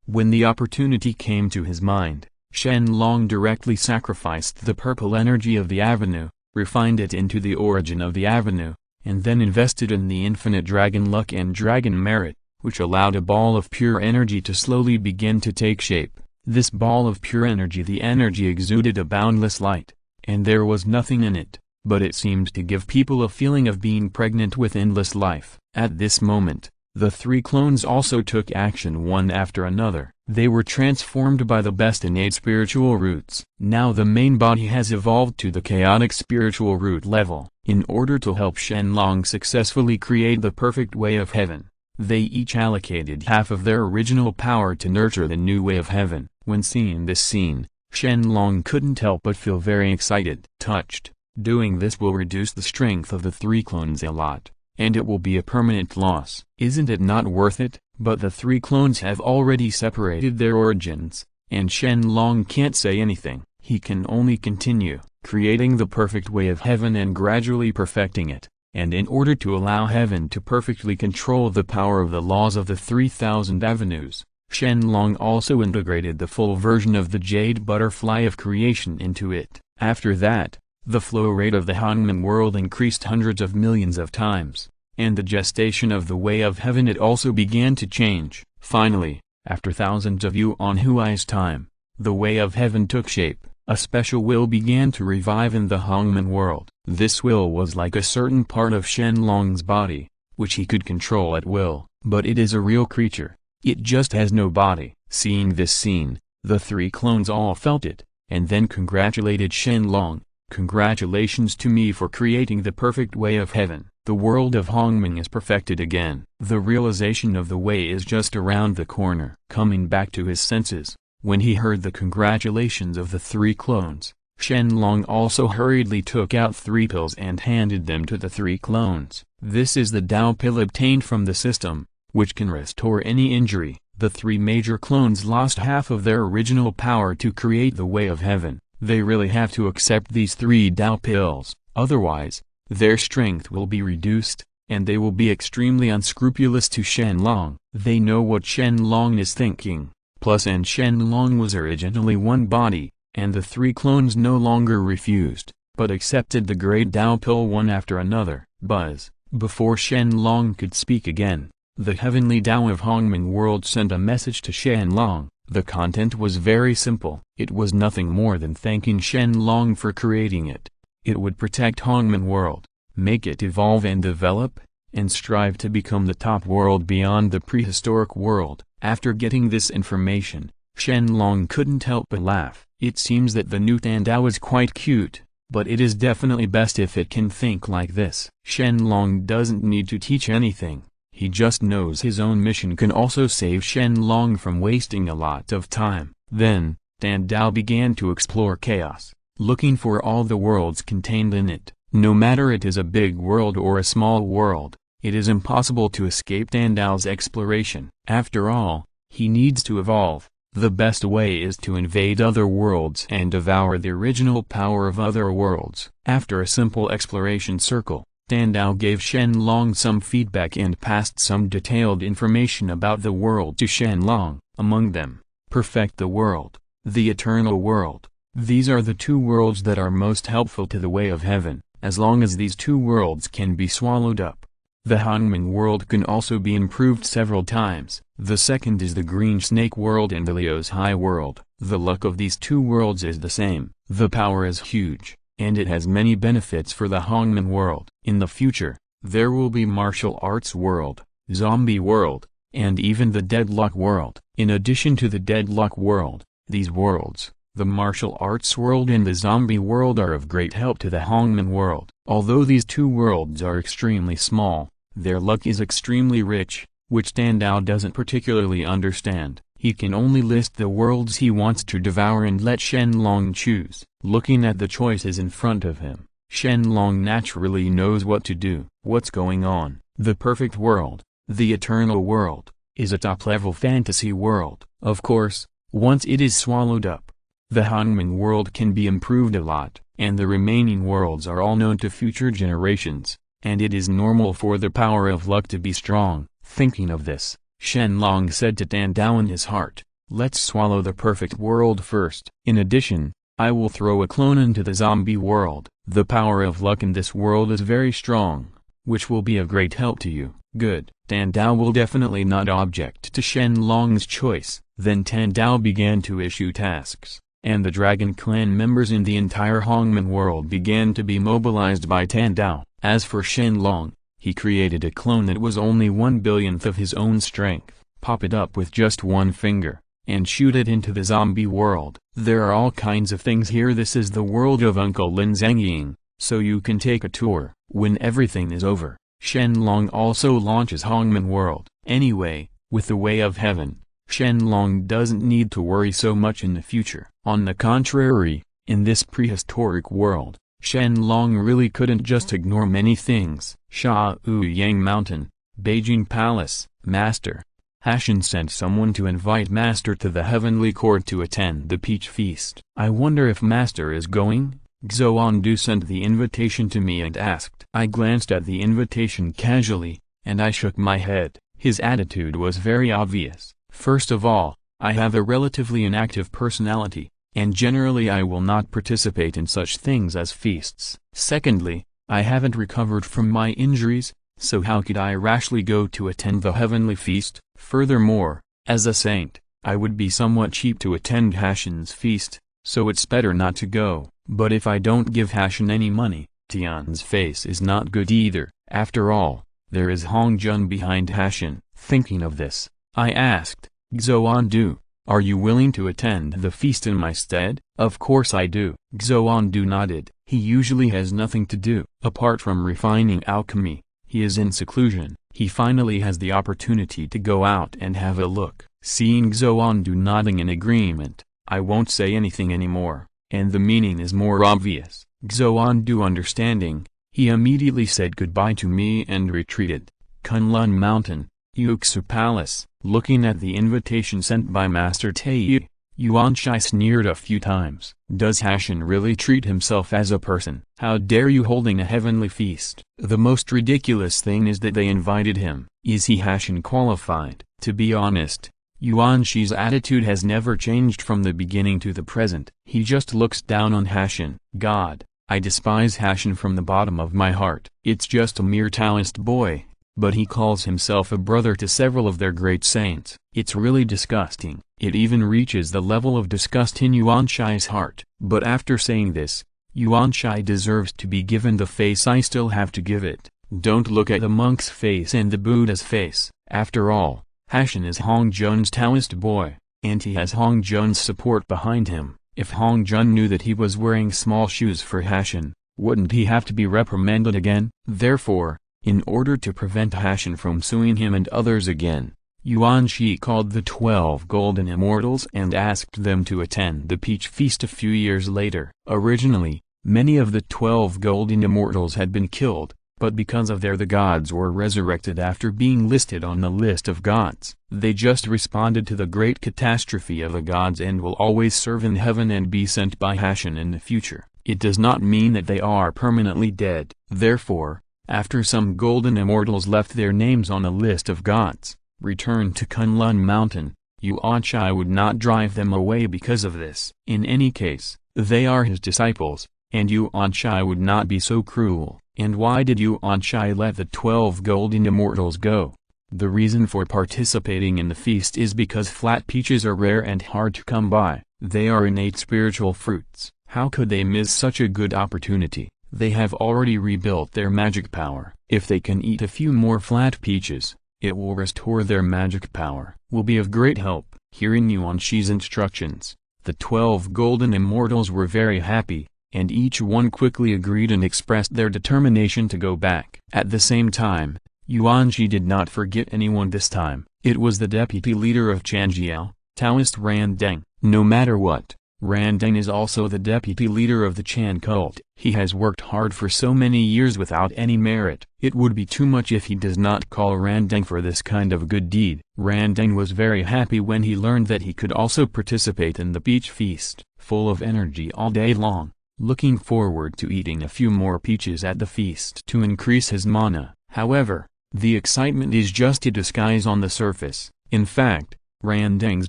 When the opportunity came to his mind, Shen Long directly sacrificed the purple energy of the avenue, refined it into the origin of the avenue, and then invested in the infinite dragon luck and dragon merit, which allowed a ball of pure energy to slowly begin to take shape. This ball of pure energy, the energy exuded a boundless light, and there was nothing in it, but it seemed to give people a feeling of being pregnant with endless life. At this moment, the 3 clones also took action one after another. They were transformed by the best innate spiritual roots. Now the main body has evolved to the chaotic spiritual root level. In order to help Shen Long successfully create the perfect way of heaven, They each allocated half of their original power to nurture the new way of heaven. When seeing this scene, Shen Long couldn't help but feel very excited. Touched. Doing this will reduce the strength of the three clones a lot, and it will be a permanent loss. Isn't it not worth it? But the three clones have already separated their origins, and Shen Long can't say anything. He can only continue, creating the perfect way of heaven and gradually perfecting it. And in order to allow heaven to perfectly control the power of the laws of the 3,000 avenues, Shen Long also integrated the full version of the jade butterfly of creation into it. After that, the flow rate of the Hongmen world increased hundreds of millions of times, and the gestation of the way of heaven it also began to change. Finally, after thousands of Yuan Huai's time, the way of heaven took shape. A special will began to revive in the Hongmen world. This will was like a certain part of Shen Long's body, which he could control at will, but it is a real creature. It just has no body. Seeing this scene, the three clones all felt it, and then congratulated Shen Long. Congratulations to me for creating the perfect way of heaven. The world of Hongmen is perfected again. The realization of the way is just around the corner. Coming back to his senses, when he heard the congratulations of the three clones, Shen Long also hurriedly took out 3 pills and handed them to the 3 clones. This is the Dao pill obtained from the system, which can restore any injury. The 3 major clones lost half of their original power to create the way of heaven. They really have to accept these 3 Dao pills, otherwise, their strength will be reduced, and they will be extremely unscrupulous to Shen Long. They know what Shen Long is thinking. Plus, and Shen Long was originally one body, and the 3 clones no longer refused, but accepted the great Dao pill one after another. Buzz. Before Shen Long could speak again, the heavenly Dao of Hongmen world sent a message to Shen Long. The content was very simple. It was nothing more than thanking Shen Long for creating it. It would protect Hongmen world, make it evolve and develop, and strive to become the top world beyond the prehistoric world. After getting this information, Shen Long couldn't help but laugh. It seems that the new Tandao is quite cute, but it is definitely best if it can think like this. Shen Long doesn't need to teach anything. He just knows his own mission can also save Shen Long from wasting a lot of time. Then, Tandao began to explore chaos, looking for all the worlds contained in it. No matter it is a big world or a small world, it is impossible to escape Tandao's exploration. After all, he needs to evolve. The best way is to invade other worlds and devour the original power of other worlds. After a simple exploration circle, Tandao gave Shen Long some feedback and passed some detailed information about the world to Shen Long. Among them, perfect the world, the eternal world. These are the 2 worlds that are most helpful to the way of heaven. As long as these 2 worlds can be swallowed up, the Hongmen world can also be improved several times. The second is the Green Snake world and the Liu's High world. The luck of these 2 worlds is the same. The power is huge, and it has many benefits for the Hongmen world. In the future, there will be martial arts world, zombie world, and even the deadlock world. In addition to the deadlock world, these worlds, the martial arts world and the zombie world, are of great help to the Hongmen world. Although these 2 worlds are extremely small, their luck is extremely rich, which Tandao doesn't particularly understand. He can only list the worlds he wants to devour and let Shen Long choose. Looking at the choices in front of him, Shen Long naturally knows what to do. What's going on? The perfect world, the eternal world, is a top-level fantasy world. Of course, once it is swallowed up, the Hongmen world can be improved a lot, and the remaining worlds are all known to future generations, and it is normal for the power of luck to be strong. Thinking of this, Shen Long said to Tandao in his heart, "Let's swallow the perfect world first. In addition, I will throw a clone into the zombie world. The power of luck in this world is very strong, which will be of great help to you." Good. Tandao will definitely not object to Shen Long's choice. Then Tandao began to issue tasks, and the Dragon clan members in the entire Hongmen world began to be mobilized by Tandao. As for Shen Long, he created a clone that was only 1/1000th of his own strength. Pop it up with just one finger, and shoot it into the zombie world. There are all kinds of things here. This is the world of Uncle Lin Zhangying, so you can take a tour. When everything is over, Shen Long also launches Hongmen World. Anyway, with the Way of Heaven, Shen Long doesn't need to worry so much in the future. On the contrary, in this prehistoric world, Shen Long really couldn't just ignore many things. Shaoyang Mountain, Beijing Palace. Master Hashan sent someone to invite Master to the Heavenly Court to attend the Peach Feast. I wonder if Master is going? Xuandu sent the invitation to me and asked. I glanced at the invitation casually, and I shook my head. His attitude was very obvious. First of all, I have a relatively inactive personality, and generally I will not participate in such things as feasts. Secondly, I haven't recovered from my injuries, so how could I rashly go to attend the heavenly feast? Furthermore, as a saint, I would be somewhat cheap to attend Hashan's feast, so it's better not to go. But if I don't give Hashan any money, Tian's face is not good either. After all, there is Hongjun behind Hashan. Thinking of this, I asked, Xuandu, are you willing to attend the feast in my stead? Of course I do. Xuandu nodded. He usually has nothing to do. Apart from refining alchemy, he is in seclusion. He finally has the opportunity to go out and have a look. Seeing Xuandu nodding in agreement, I won't say anything anymore, and the meaning is more obvious. Xuandu understanding, he immediately said goodbye to me and retreated. Kunlun Mountain, Yuxu Palace. Looking at the invitation sent by Master Tei, Yuanshai sneered a few times. Does Hashan really treat himself as a person? How dare you holding a heavenly feast? The most ridiculous thing is that they invited him. Is he Hashan qualified? To be honest, Yuanshai's attitude has never changed from the beginning to the present. He just looks down on Hashan. God, I despise Hashan from the bottom of my heart. It's just a mere Taoist boy, but he calls himself a brother to several of their great saints. It's really disgusting. It even reaches the level of disgust in Yuanshai's heart. But after saying this, Yuanshai deserves to be given the face I still have to give it. Don't look at the monk's face and the Buddha's face. After all, Hashan is Hongjun's Taoist boy, and he has Hongjun's support behind him. If Hongjun knew that he was wearing small shoes for Hashan, wouldn't he have to be reprimanded again? Therefore, in order to prevent Hashan from suing him and others again, Yuanshai called the 12 golden immortals and asked them to attend the Peach Feast a few years later. Originally, many of the 12 golden immortals had been killed, but because of the gods were resurrected after being listed on the list of gods. They just responded to the great catastrophe of the gods and will always serve in heaven and be sent by Hashan in the future. It does not mean that they are permanently dead. Therefore, after some golden immortals left their names on a list of gods, returned to Kunlun Mountain, Yuanshai would not drive them away because of this. In any case, they are his disciples, and Yuanshai would not be so cruel. And why did Yuanshai let the 12 golden immortals go? The reason for participating in the feast is because flat peaches are rare and hard to come by. They are innate spiritual fruits. How could they miss such a good opportunity? They have already rebuilt their magic power. If they can eat a few more flat peaches, it will restore their magic power. Will be of great help. Hearing Yuanshai's instructions, the 12 golden immortals were very happy, and each one quickly agreed and expressed their determination to go back. At the same time, Yuanshai did not forget anyone this time. It was the deputy leader of Chanjiao, Taoist Randeng. No matter what, Randeng is also the deputy leader of the Chan cult. He has worked hard for so many years without any merit. It would be too much if he does not call Randeng for this kind of good deed. Randeng was very happy when he learned that he could also participate in the peach feast, full of energy all day long, looking forward to eating a few more peaches at the feast to increase his mana. However, the excitement is just a disguise on the surface. In fact, Randeng's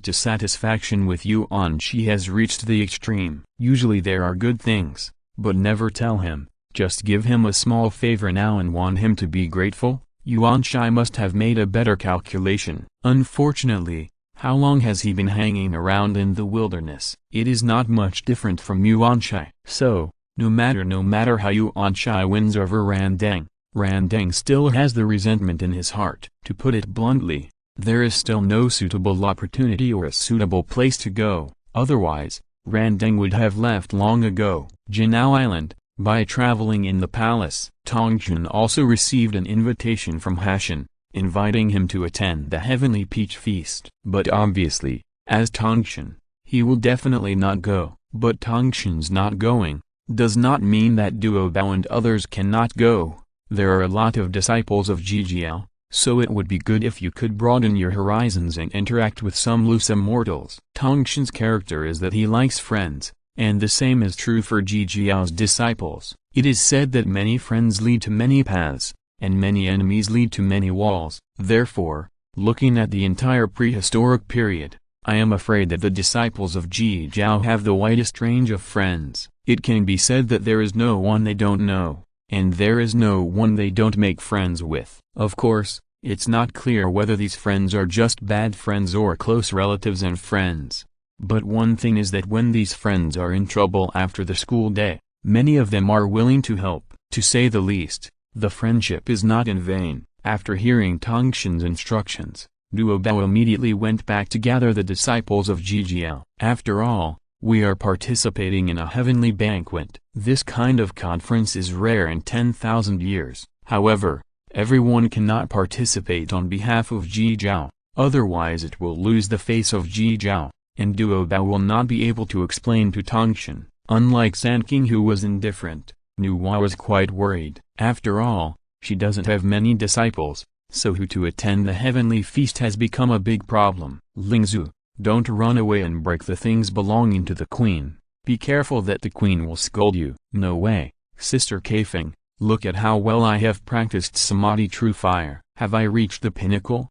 dissatisfaction with Yuanshai has reached the extreme. Usually there are good things, but never tell him, just give him a small favor now and want him to be grateful. Yuanshai must have made a better calculation. Unfortunately, how long has he been hanging around in the wilderness? It is not much different from Yuanshai. So, no matter how Yuanshai wins over Randeng, Randeng still has the resentment in his heart. To put it bluntly, there is still no suitable opportunity or a suitable place to go. Otherwise, Randeng would have left long ago. Jinao Island, By traveling in the palace, Tongxun also received an invitation from Hashan, inviting him to attend the Heavenly Peach Feast. But obviously, as Tongxun, he will definitely not go. But Tongxun's not going does not mean that Duo Bao and others cannot go. There are a lot of disciples of GGL, so it would be good if you could broaden your horizons and interact with some loose immortals. Tongxun's character is that he likes friends, and the same is true for GGL's disciples. It is said that many friends lead to many paths, and many enemies lead to many walls. Therefore, looking at the entire prehistoric period, I am afraid that the disciples of GGL have the widest range of friends. It can be said that there is no one they don't know, and there is no one they don't make friends with. Of course, it's not clear whether these friends are just bad friends or close relatives and friends. But one thing is that when these friends are in trouble after the school day, many of them are willing to help. To say the least, the friendship is not in vain. After hearing Tongxun's instructions, Duo Bao immediately went back to gather the disciples of GGL. After all, we are participating in a heavenly banquet. This kind of conference is rare in 10,000 years. However, everyone cannot participate on behalf of GGL, otherwise it will lose the face of GGL, and Duo Bao will not be able to explain to Tongxun. Unlike Sanqing, who was indifferent, Nuwa was quite worried. After all, she doesn't have many disciples, so who to attend the heavenly feast has become a big problem. Lingzu, don't run away and break the things belonging to the queen. Be careful that the queen will scold you. No way, Sister Kaifeng, look at how well I have practiced Samadhi True Fire. Have I reached the pinnacle?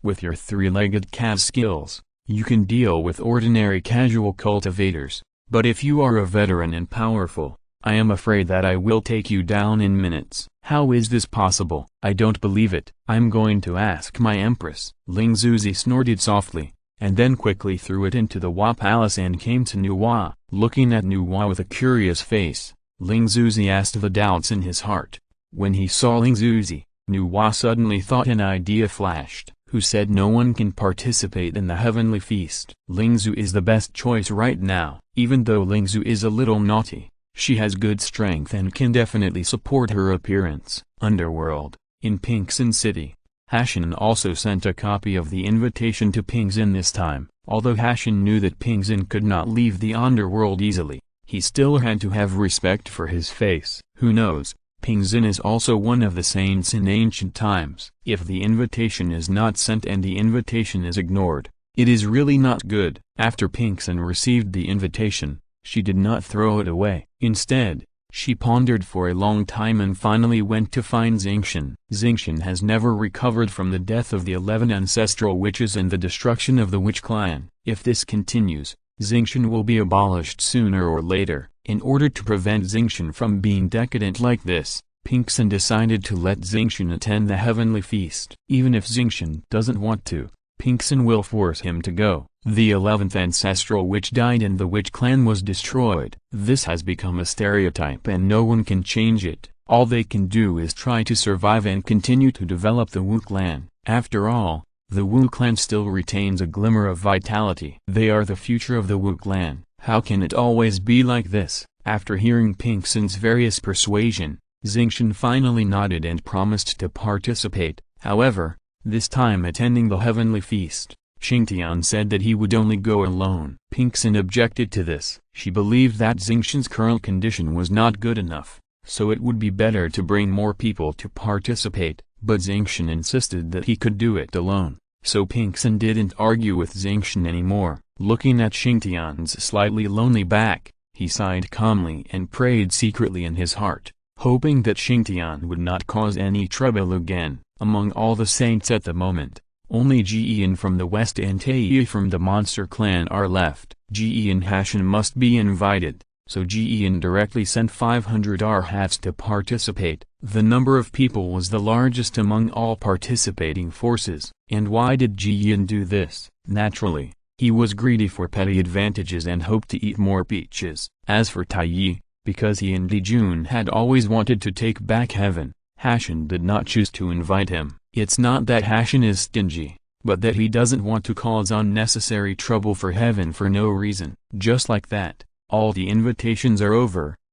With your three-legged calf skills, you can deal with ordinary casual cultivators, but if you are a veteran and powerful, I am afraid that I will take you down in minutes. How is this possible? I don't believe it. I'm going to ask my empress. Ling Zuzi snorted softly, and then quickly threw it into the Wa Palace and came to Nuwa. Looking at Nuwa with a curious face, Ling Zuzi asked the doubts in his heart. When he saw Ling Zuzi, Nuwa suddenly thought an idea flashed. Who said no one can participate in the heavenly feast? Lingzu is the best choice right now. Even though Lingzu is a little naughty, she has good strength and can definitely support her appearance. Underworld, in Pingxin City. Hashan also sent a copy of the invitation to Pingxin this time. Although Hashan knew that Pingxin could not leave the underworld easily, he still had to have respect for his face. Who knows, Pingxin is also one of the saints in ancient times. If the invitation is not sent and the invitation is ignored, it is really not good. After Pingxin received the invitation, she did not throw it away. Instead, she pondered for a long time and finally went to find Xingqian. Xingqian has never recovered from the death of the 11 ancestral witches and the destruction of the witch clan. If this continues, Xingqian will be abolished sooner or later. In order to prevent Xingqian from being decadent like this, Pingxin decided to let Xingqian attend the heavenly feast. Even if Xingqian doesn't want to, Pingxin will force him to go. The 11th ancestral witch died and the witch clan was destroyed. This has become a stereotype and no one can change it. All they can do is try to survive and continue to develop the Wu clan. After all, the Wu clan still retains a glimmer of vitality. They are the future of the Wu clan. How can it always be like this? After hearing Pingxin's various persuasion, Xingqian finally nodded and promised to participate. However, this time attending the heavenly feast, Xingtian said that he would only go alone. Pingxin objected to this. She believed that Xingqian's current condition was not good enough, so it would be better to bring more people to participate, but Xingqian insisted that he could do it alone. So Pingxin didn't argue with Xingqian anymore. Looking at Xingtian's slightly lonely back, he sighed calmly and prayed secretly in his heart, hoping that Xingtian would not cause any trouble again. Among all the saints at the moment, only Jiyan from the west and Taiyi from the monster clan are left. Jiyan Hashan must be invited, so Jiyan directly sent 500 arhats to participate. The number of people was the largest among all participating forces. And why did Jiyan do this? Naturally, he was greedy for petty advantages and hoped to eat more peaches. As for Taiyi, because he and Dijun had always wanted to take back heaven, Hashan did not choose to invite him. It's not that Hashan is stingy, but that he doesn't want to cause unnecessary trouble for heaven for no reason. Just like that, all the invitations are over,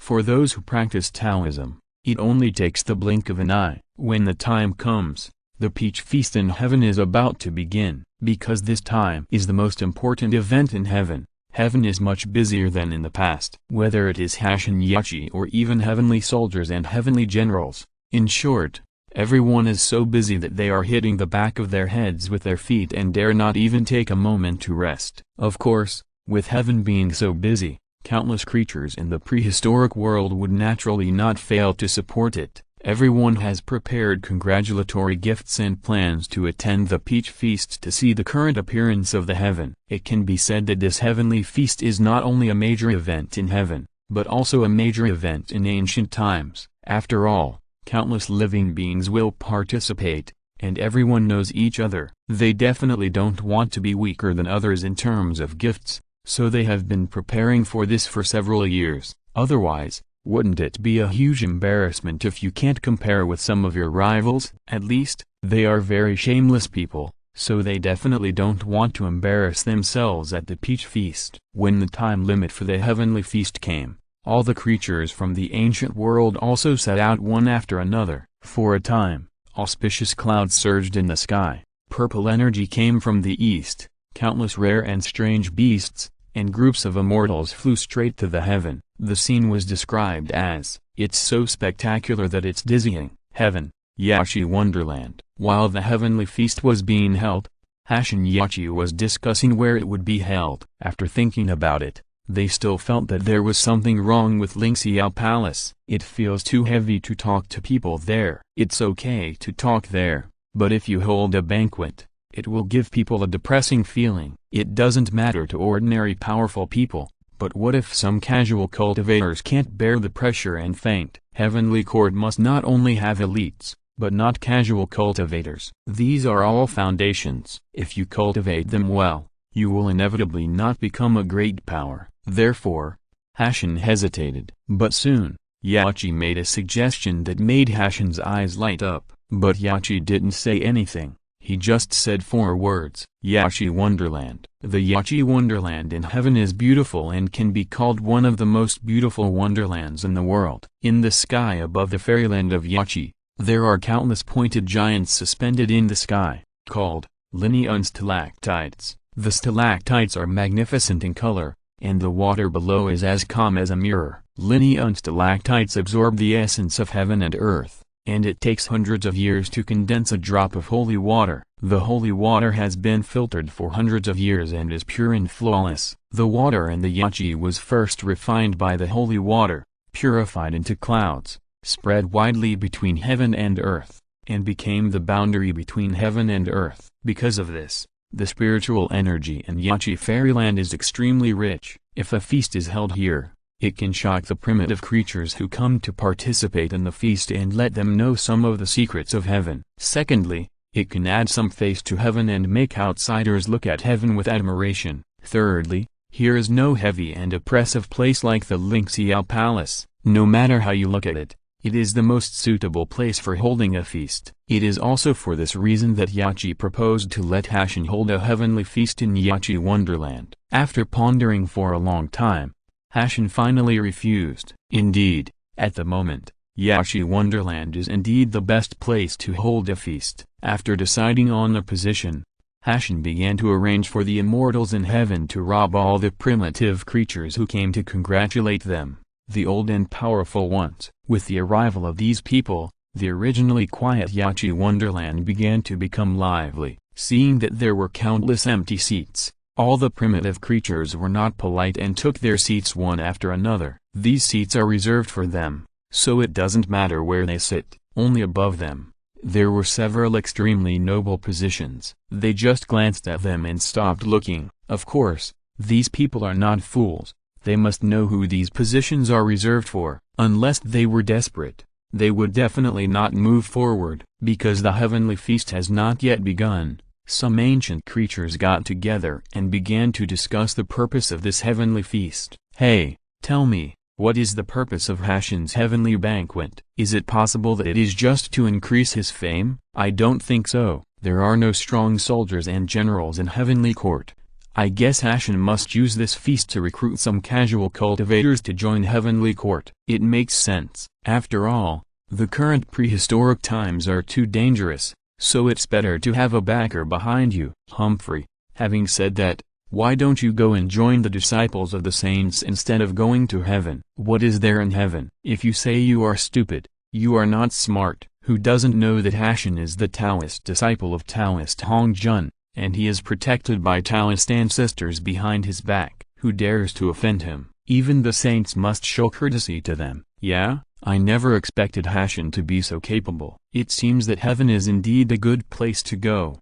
For those who practice Taoism, it only takes the blink of an eye. When the time comes, the peach feast in heaven is about to begin. Because this time is the most important event in heaven, heaven is much busier than in the past. Whether it is Hashin Yachi or even heavenly soldiers and heavenly generals, in short, everyone is so busy that they are hitting the back of their heads with their feet and dare not even take a moment to rest. Of course, with heaven being so busy, countless creatures in the prehistoric world would naturally not fail to support it. Everyone has prepared congratulatory gifts and plans to attend the peach feast to see the current appearance of the heaven. It can be said that this heavenly feast is not only a major event in heaven, but also a major event in ancient times. After all, countless living beings will participate, and everyone knows each other. They definitely don't want to be weaker than others in terms of gifts, so they have been preparing for this for several years. Otherwise, wouldn't it be a huge embarrassment if you can't compare with some of your rivals? At least, they are very shameless people, so they definitely don't want to embarrass themselves at the peach feast. When the time limit for the heavenly feast came, all the creatures from the ancient world also set out one after another. For a time, auspicious clouds surged in the sky, purple energy came from the east, countless rare and strange beasts, and groups of immortals flew straight to the heaven. The scene was described as, "It's so spectacular that it's dizzying." Heaven, Yachi Wonderland. While the heavenly feast was being held, Hashin Yachi was discussing where it would be held. After thinking about it, they still felt that there was something wrong with Lingxiao Palace. It feels too heavy to talk to people there. It's okay to talk there, but if you hold a banquet, it will give people a depressing feeling. It doesn't matter to ordinary powerful people, but what if some casual cultivators can't bear the pressure and faint? Heavenly court must not only have elites, but not casual cultivators. These are all foundations. If you cultivate them well, you will inevitably not become a great power. Therefore, Hashin hesitated. But soon, Yachi made a suggestion that made Hashin's eyes light up. But Yachi didn't say anything. He just said 4 words. Yachi Wonderland. The Yachi Wonderland in heaven is beautiful and can be called one of the most beautiful wonderlands in the world. In the sky above the fairyland of Yachi, there are countless pointed giants suspended in the sky, called linear stalactites. The stalactites are magnificent in color, and the water below is as calm as a mirror. Linear stalactites absorb the essence of heaven and earth, and it takes hundreds of years to condense a drop of holy water. The holy water has been filtered for hundreds of years and is pure and flawless. The water in the Yachi was first refined by the holy water, purified into clouds, spread widely between heaven and earth, and became the boundary between heaven and earth. Because of this, the spiritual energy in Yachi Fairyland is extremely rich. If a feast is held here, it can shock the primitive creatures who come to participate in the feast and let them know some of the secrets of heaven. Secondly, it can add some face to heaven and make outsiders look at heaven with admiration. Thirdly, here is no heavy and oppressive place like the Lingxiao Palace. No matter how you look at it, it is the most suitable place for holding a feast. It is also for this reason that Yachi proposed to let Hashin hold a heavenly feast in Yachi Wonderland. After pondering for a long time, Hashin finally refused. Indeed, at the moment, Yachi Wonderland is indeed the best place to hold a feast. After deciding on the position, Hashin began to arrange for the immortals in heaven to rob all the primitive creatures who came to congratulate them, the old and powerful ones. With the arrival of these people, the originally quiet Yachi Wonderland began to become lively. Seeing that there were countless empty seats, all the primitive creatures were not polite and took their seats one after another. These seats are reserved for them, so it doesn't matter where they sit. Only above them, there were several extremely noble positions. They just glanced at them and stopped looking. Of course, these people are not fools. They must know who these positions are reserved for. Unless they were desperate, they would definitely not move forward. Because the heavenly feast has not yet begun, some ancient creatures got together and began to discuss the purpose of this heavenly feast. Hey, tell me, what is the purpose of Hashin's heavenly banquet? Is it possible that it is just to increase his fame? I don't think so. There are no strong soldiers and generals in heavenly court. I guess Hashan must use this feast to recruit some casual cultivators to join Heavenly Court. It makes sense. After all, the current prehistoric times are too dangerous, so it's better to have a backer behind you. Humphrey, having said that, why don't you go and join the disciples of the saints instead of going to heaven? What is there in heaven? If you say you are stupid, you are not smart. Who doesn't know that Hashan is the Taoist disciple of Taoist Hongjun, and he is protected by Taoist ancestors behind his back? Who dares to offend him? Even the saints must show courtesy to them. Yeah, I never expected Hashan to be so capable. It seems that heaven is indeed a good place to go.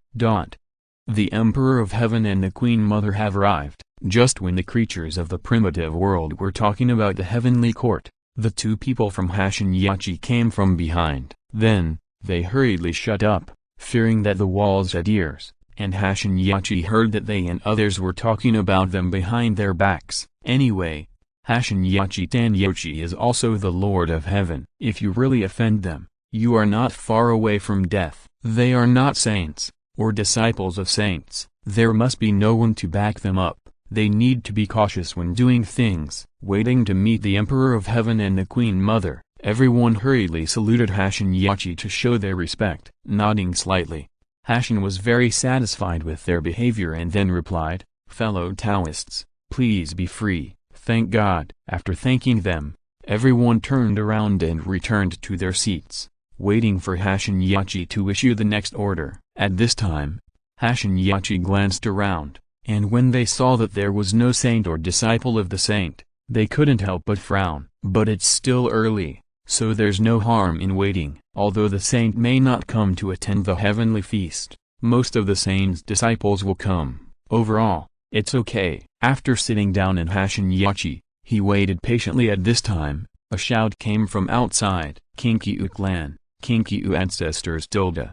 The Emperor of Heaven and the Queen Mother have arrived. Just when the creatures of the primitive world were talking about the heavenly court, the two people from Hashan Yachi came from behind. Then, they hurriedly shut up, fearing that the walls had ears, and Hashan Yachi heard that they and others were talking about them behind their backs. Anyway, Hashan Yachi Tanyochi is also the Lord of Heaven. If you really offend them, you are not far away from death. They are not saints, or disciples of saints. There must be no one to back them up. They need to be cautious when doing things. Waiting to meet the Emperor of Heaven and the Queen Mother, everyone hurriedly saluted Hashan Yachi to show their respect. Nodding slightly, Hashan was very satisfied with their behavior and then replied, "Fellow Taoists, please be free." Thank God. After thanking them, everyone turned around and returned to their seats, waiting for Hashan Yachi to issue the next order. At this time, Hashan Yachi glanced around, and when they saw that there was no saint or disciple of the saint, they couldn't help but frown. But it's still early, so there's no harm in waiting. Although the saint may not come to attend the heavenly feast, most of the saint's disciples will come. Overall, it's okay. After sitting down in Hashan Yachi, he waited patiently. At this time, a shout came from outside. Qingqiu clan, Qingqiu ancestors tilde.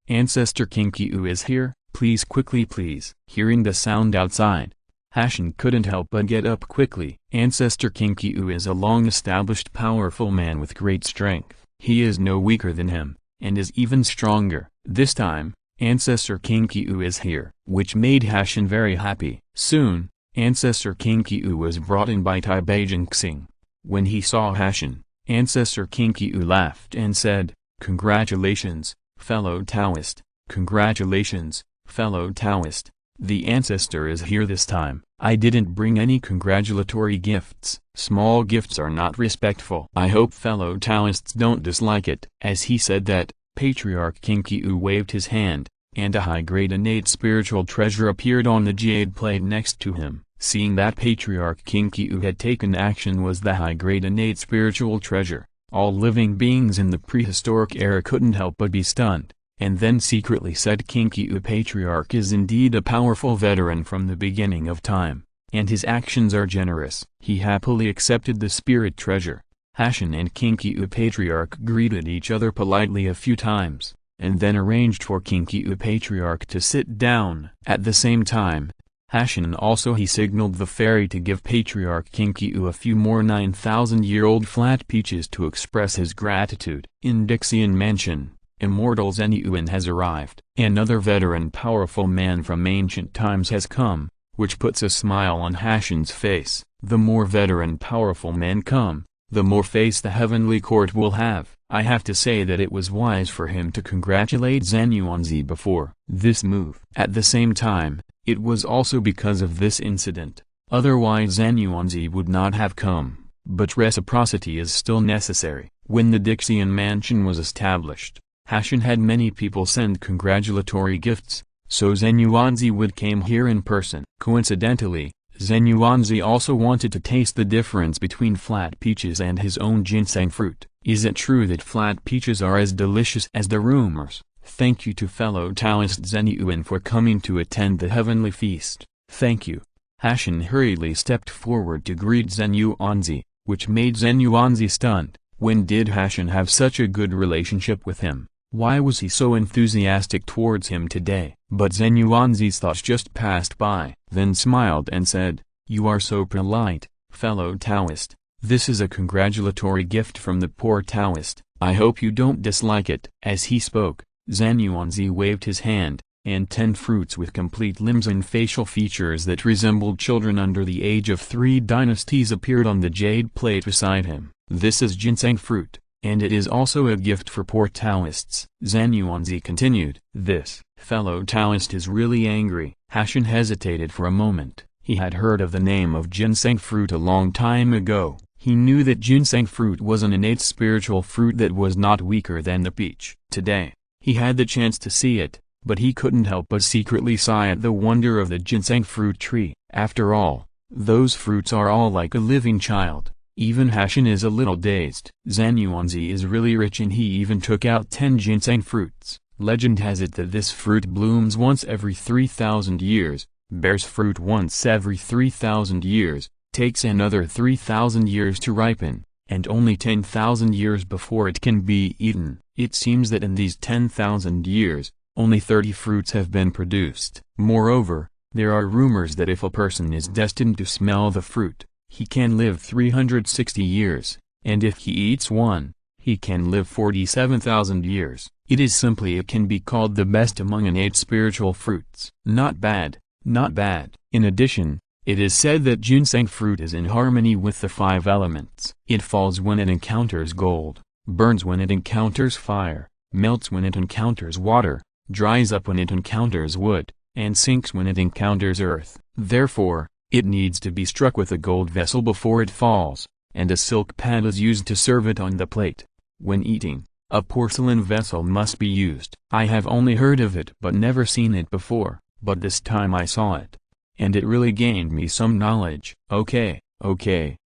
Ancestor Qingqiu is here, please quickly please. Hearing the sound outside, Hashan couldn't help but get up quickly. Ancestor Qingqiu is a long-established powerful man with great strength. He is no weaker than him, and is even stronger. This time, Ancestor Qingqiu is here, which made Hashan very happy. Soon, Ancestor Qingqiu was brought in by Taibei Xing. When he saw Hashan, Ancestor Qingqiu laughed and said, "Congratulations, fellow Taoist, congratulations, fellow Taoist. The ancestor is here this time. I didn't bring any congratulatory gifts. Small gifts are not respectful. I hope fellow Taoists don't dislike it." As he said that, Patriarch Qingqiu waved his hand, and a high-grade innate spiritual treasure appeared on the jade plate next to him. Seeing that Patriarch Qingqiu had taken action was the high-grade innate spiritual treasure, all living beings in the prehistoric era couldn't help but be stunned, and then secretly said Qingqiu Patriarch is indeed a powerful veteran from the beginning of time, and his actions are generous. He happily accepted the spirit treasure. Hashan and Qingqiu Patriarch greeted each other politely a few times, and then arranged for Qingqiu Patriarch to sit down. At the same time, Hashan also he signaled the fairy to give Patriarch Qingqiu a few more 9,000-year-old flat peaches to express his gratitude. In Dixian Mansion, Immortal Zhen Yuan has arrived. Another veteran powerful man from ancient times has come, which puts a smile on Hashan's face. The more veteran powerful men come, the more face the heavenly court will have. I have to say that it was wise for him to congratulate Zhen Yuanzi before this move. At the same time, it was also because of this incident. Otherwise Zhen Yuanzi would not have come. But reciprocity is still necessary. When the Dixian Mansion was established, Hashan had many people send congratulatory gifts, so Zhen Yuanzi would came here in person. Coincidentally, Zhen Yuanzi also wanted to taste the difference between flat peaches and his own ginseng fruit. Is it true that flat peaches are as delicious as the rumors? Thank you to fellow Taoist Zhen Yuan for coming to attend the heavenly feast. Thank you. Hashan hurriedly stepped forward to greet Zhen Yuanzi, which made Zhen Yuanzi stunned. When did Hashan have such a good relationship with him? Why was he so enthusiastic towards him today? But Zhen Yuanzi's thoughts just passed by, then smiled and said, "You are so polite, fellow Taoist. This is a congratulatory gift from the poor Taoist. I hope you don't dislike it." As he spoke, Zhen Yuanzi waved his hand, and 10 fruits with complete limbs and facial features that resembled children under the age of 3 dynasties appeared on the jade plate beside him. This is ginseng fruit, and it is also a gift for poor Taoists. Zhan Yuanzi continued. This fellow Taoist is really angry. Hashan hesitated for a moment. He had heard of the name of ginseng fruit a long time ago. He knew that ginseng fruit was an innate spiritual fruit that was not weaker than the peach. Today, he had the chance to see it, but he couldn't help but secretly sigh at the wonder of the ginseng fruit tree. After all, those fruits are all like a living child. Even Hashan is a little dazed. Zhan Yuanzi is really rich, and he even took out 10 ginseng fruits. Legend has it that this fruit blooms once every 3,000 years, bears fruit once every 3,000 years, takes another 3,000 years to ripen, and only 10,000 years before it can be eaten. It seems that in these 10,000 years, only 30 fruits have been produced. Moreover, there are rumors that if a person is destined to smell the fruit, he can live 360 years, and if he eats one, he can live 47,000 years. It can be called the best among innate spiritual fruits. Not bad, not bad. In addition, it is said that ginseng fruit is in harmony with the 5 elements. It falls when it encounters gold, burns when it encounters fire, melts when it encounters water, dries up when it encounters wood, and sinks when it encounters earth. Therefore, it needs to be struck with a gold vessel before it falls, and a silk pad is used to serve it on the plate. When eating, a porcelain vessel must be used. I have only heard of it but never seen it before, but this time I saw it, and it really gained me some knowledge. Okay,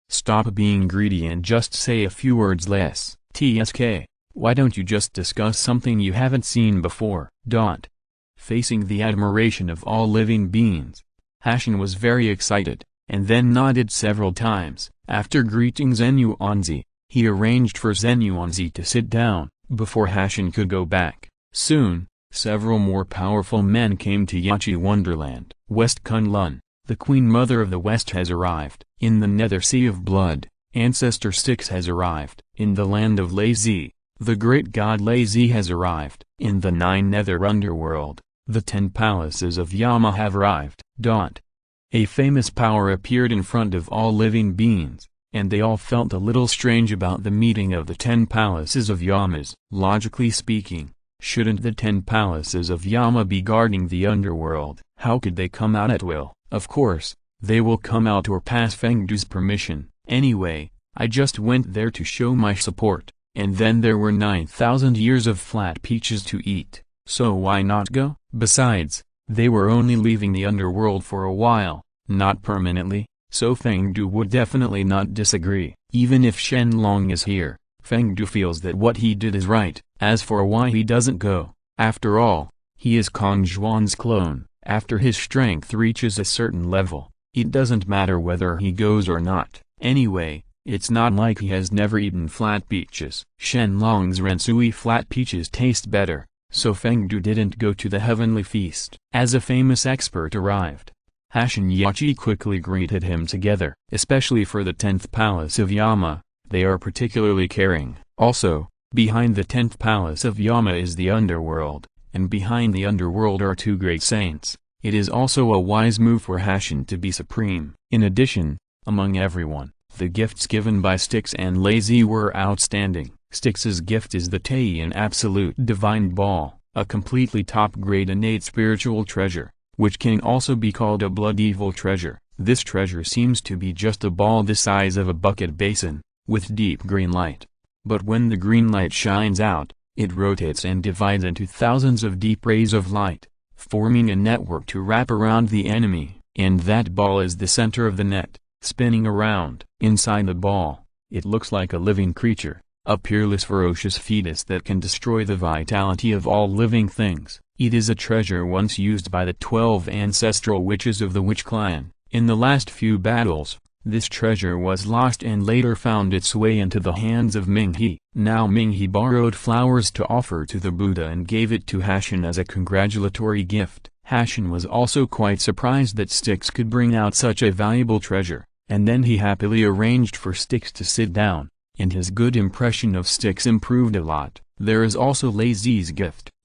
stop being greedy and just say a few words less. TSK. Why don't you just discuss something you haven't seen before? Facing the admiration of all living beings, Hashan was very excited, and then nodded several times. After greeting Zhan Yuanzi, he arranged for Zhan Yuanzi to sit down, before Hashan could go back. Soon, several more powerful men came to Yachi Wonderland. West Kunlun, the Queen Mother of the West, has arrived. In the Nether Sea of Blood, Ancestor Styx has arrived. In the land of Lazy, the great god Lazy has arrived. In the 9 Nether Underworld, the 10 palaces of Yama have arrived. A famous power appeared in front of all living beings, and they all felt a little strange about the meeting of the 10 palaces of Yamas. Logically speaking, shouldn't the 10 palaces of Yama be guarding the underworld? How could they come out at will? Of course, they will come out or pass Fengdu's permission. Anyway, I just went there to show my support, and then there were 9,000 years of flat peaches to eat, so why not go? Besides, they were only leaving the underworld for a while, not permanently, so Fengdu would definitely not disagree. Even if Shen Long is here, Fengdu feels that what he did is right. As for why he doesn't go, after all, he is Kong Zhuan's clone. After his strength reaches a certain level, it doesn't matter whether he goes or not. Anyway, it's not like he has never eaten flat peaches. Shen Long's Rensui flat peaches taste better, so Fengdu didn't go to the heavenly feast. As a famous expert arrived, Hashan Yachi quickly greeted him together. Especially for the 10th palace of Yama, they are particularly caring. Also, behind the 10th palace of Yama is the underworld, and behind the underworld are 2 great saints. It is also a wise move for Hashan to be supreme. In addition, among everyone, the gifts given by Styx and Lazy were outstanding. Styx's gift is the Taiyan Absolute Divine Ball, a completely top-grade innate spiritual treasure, which can also be called a blood evil treasure. This treasure seems to be just a ball the size of a bucket basin, with deep green light. But when the green light shines out, it rotates and divides into thousands of deep rays of light, forming a network to wrap around the enemy. And that ball is the center of the net, spinning around. Inside the ball, it looks like a living creature, a peerless ferocious fetus that can destroy the vitality of all living things. It is a treasure once used by the 12 ancestral witches of the Witch Clan. In the last few battles, this treasure was lost and later found its way into the hands of Minghe. Now Minghe borrowed flowers to offer to the Buddha and gave it to Hashan as a congratulatory gift. Hashan was also quite surprised that Styx could bring out such a valuable treasure, and then he happily arranged for Styx to sit down, and his good impression of Styx improved a lot. There is also Lazy's gift.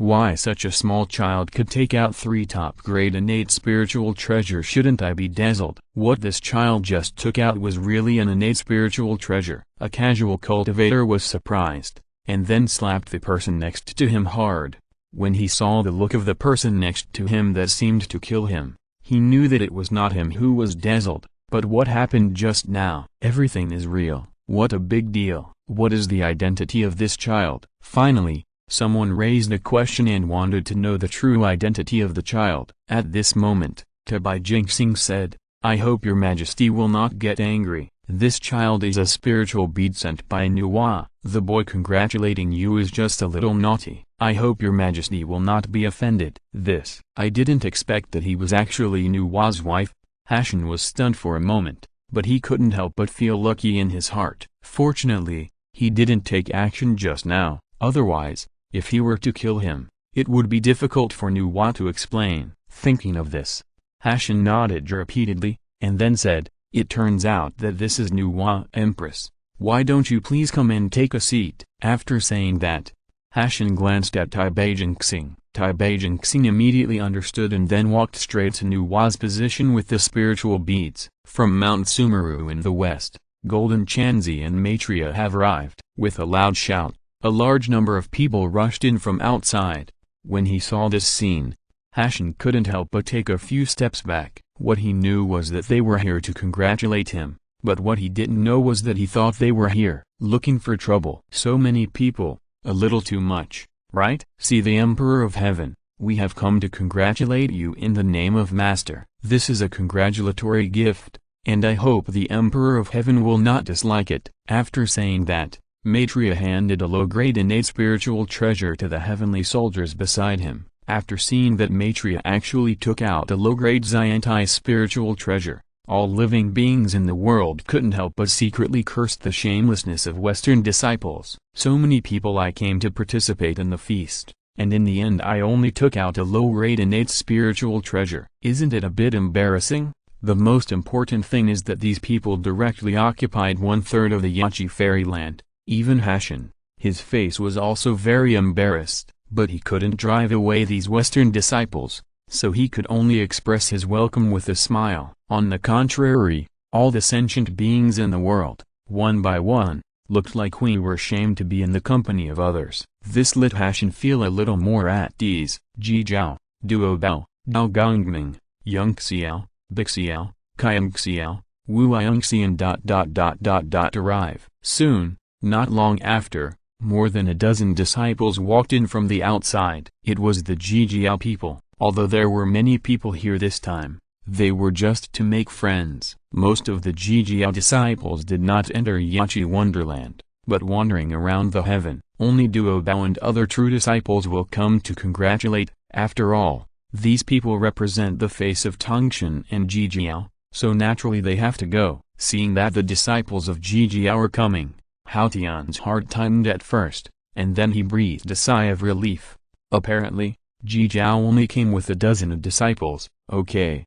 Why such a small child could take out 3 top-grade innate spiritual treasure? Shouldn't I be dazzled? What this child just took out was really an innate spiritual treasure. A casual cultivator was surprised, and then slapped the person next to him hard. When he saw the look of the person next to him that seemed to kill him, he knew that it was not him who was dazzled. But what happened just now? Everything is real. What a big deal. What is the identity of this child? Finally, someone raised a question and wanted to know the true identity of the child. At this moment, Tabai Jinxing said, "I hope your majesty will not get angry. This child is a spiritual bead sent by Nuwa. The boy congratulating you is just a little naughty. I hope your majesty will not be offended." I didn't expect that he was actually Nuwa's wife. Hashin was stunned for a moment, but he couldn't help but feel lucky in his heart. Fortunately, he didn't take action just now, otherwise, if he were to kill him, it would be difficult for Nuwa to explain. Thinking of this, Hashin nodded repeatedly, and then said, "It turns out that this is Nuwa Empress. Why don't you please come and take a seat?" After saying that, Hashin glanced at Tabai Jinxing. Tabai Jinxing immediately understood and then walked straight to Nuwa's position with the spiritual beads. From Mount Sumeru in the west, Golden Chanzi and Maitreya have arrived. With a loud shout, a large number of people rushed in from outside. When he saw this scene, Hashin couldn't help but take a few steps back. What he knew was that they were here to congratulate him, but what he didn't know was that he thought they were here, looking for trouble. So many people, a little too much, right? "See the Emperor of Heaven, we have come to congratulate you in the name of Master. This is a congratulatory gift, and I hope the Emperor of Heaven will not dislike it." After saying that, Maitreya handed a low-grade innate spiritual treasure to the heavenly soldiers beside him. After seeing that Maitreya actually took out a low-grade Xiantai spiritual treasure, all living beings in the world couldn't help but secretly curse the shamelessness of Western disciples. "So many people I came to participate in the feast, and in the end I only took out a low-grade innate spiritual treasure. Isn't it a bit embarrassing? The most important thing is that these people directly occupied 1/3 of the Yachi fairyland." Even Hashin, his face was also very embarrassed, but he couldn't drive away these Western disciples, so he could only express his welcome with a smile. On the contrary, all the sentient beings in the world, one by one, looked like we were ashamed to be in the company of others. This let Hashin feel a little more at ease. Ji Zhao, Duo Bao, Dao Gongming, Yung Xiao, Bixiao, Kaiang Xiao, Wu Iang Xian. Arrive. Soon, not long after, more than a dozen disciples walked in from the outside. It was the Jijiao people. Although there were many people here this time, they were just to make friends. Most of the Jijiao disciples did not enter Yachi Wonderland, but wandering around the heaven. Only Duo Bao and other true disciples will come to congratulate. After all, these people represent the face of Tongshan and Jijiao, so naturally they have to go. Seeing that the disciples of Jijiao are coming, Haotian's heart tightened at first, and then he breathed a sigh of relief. Apparently, Jijiao only came with a dozen of disciples. Okay.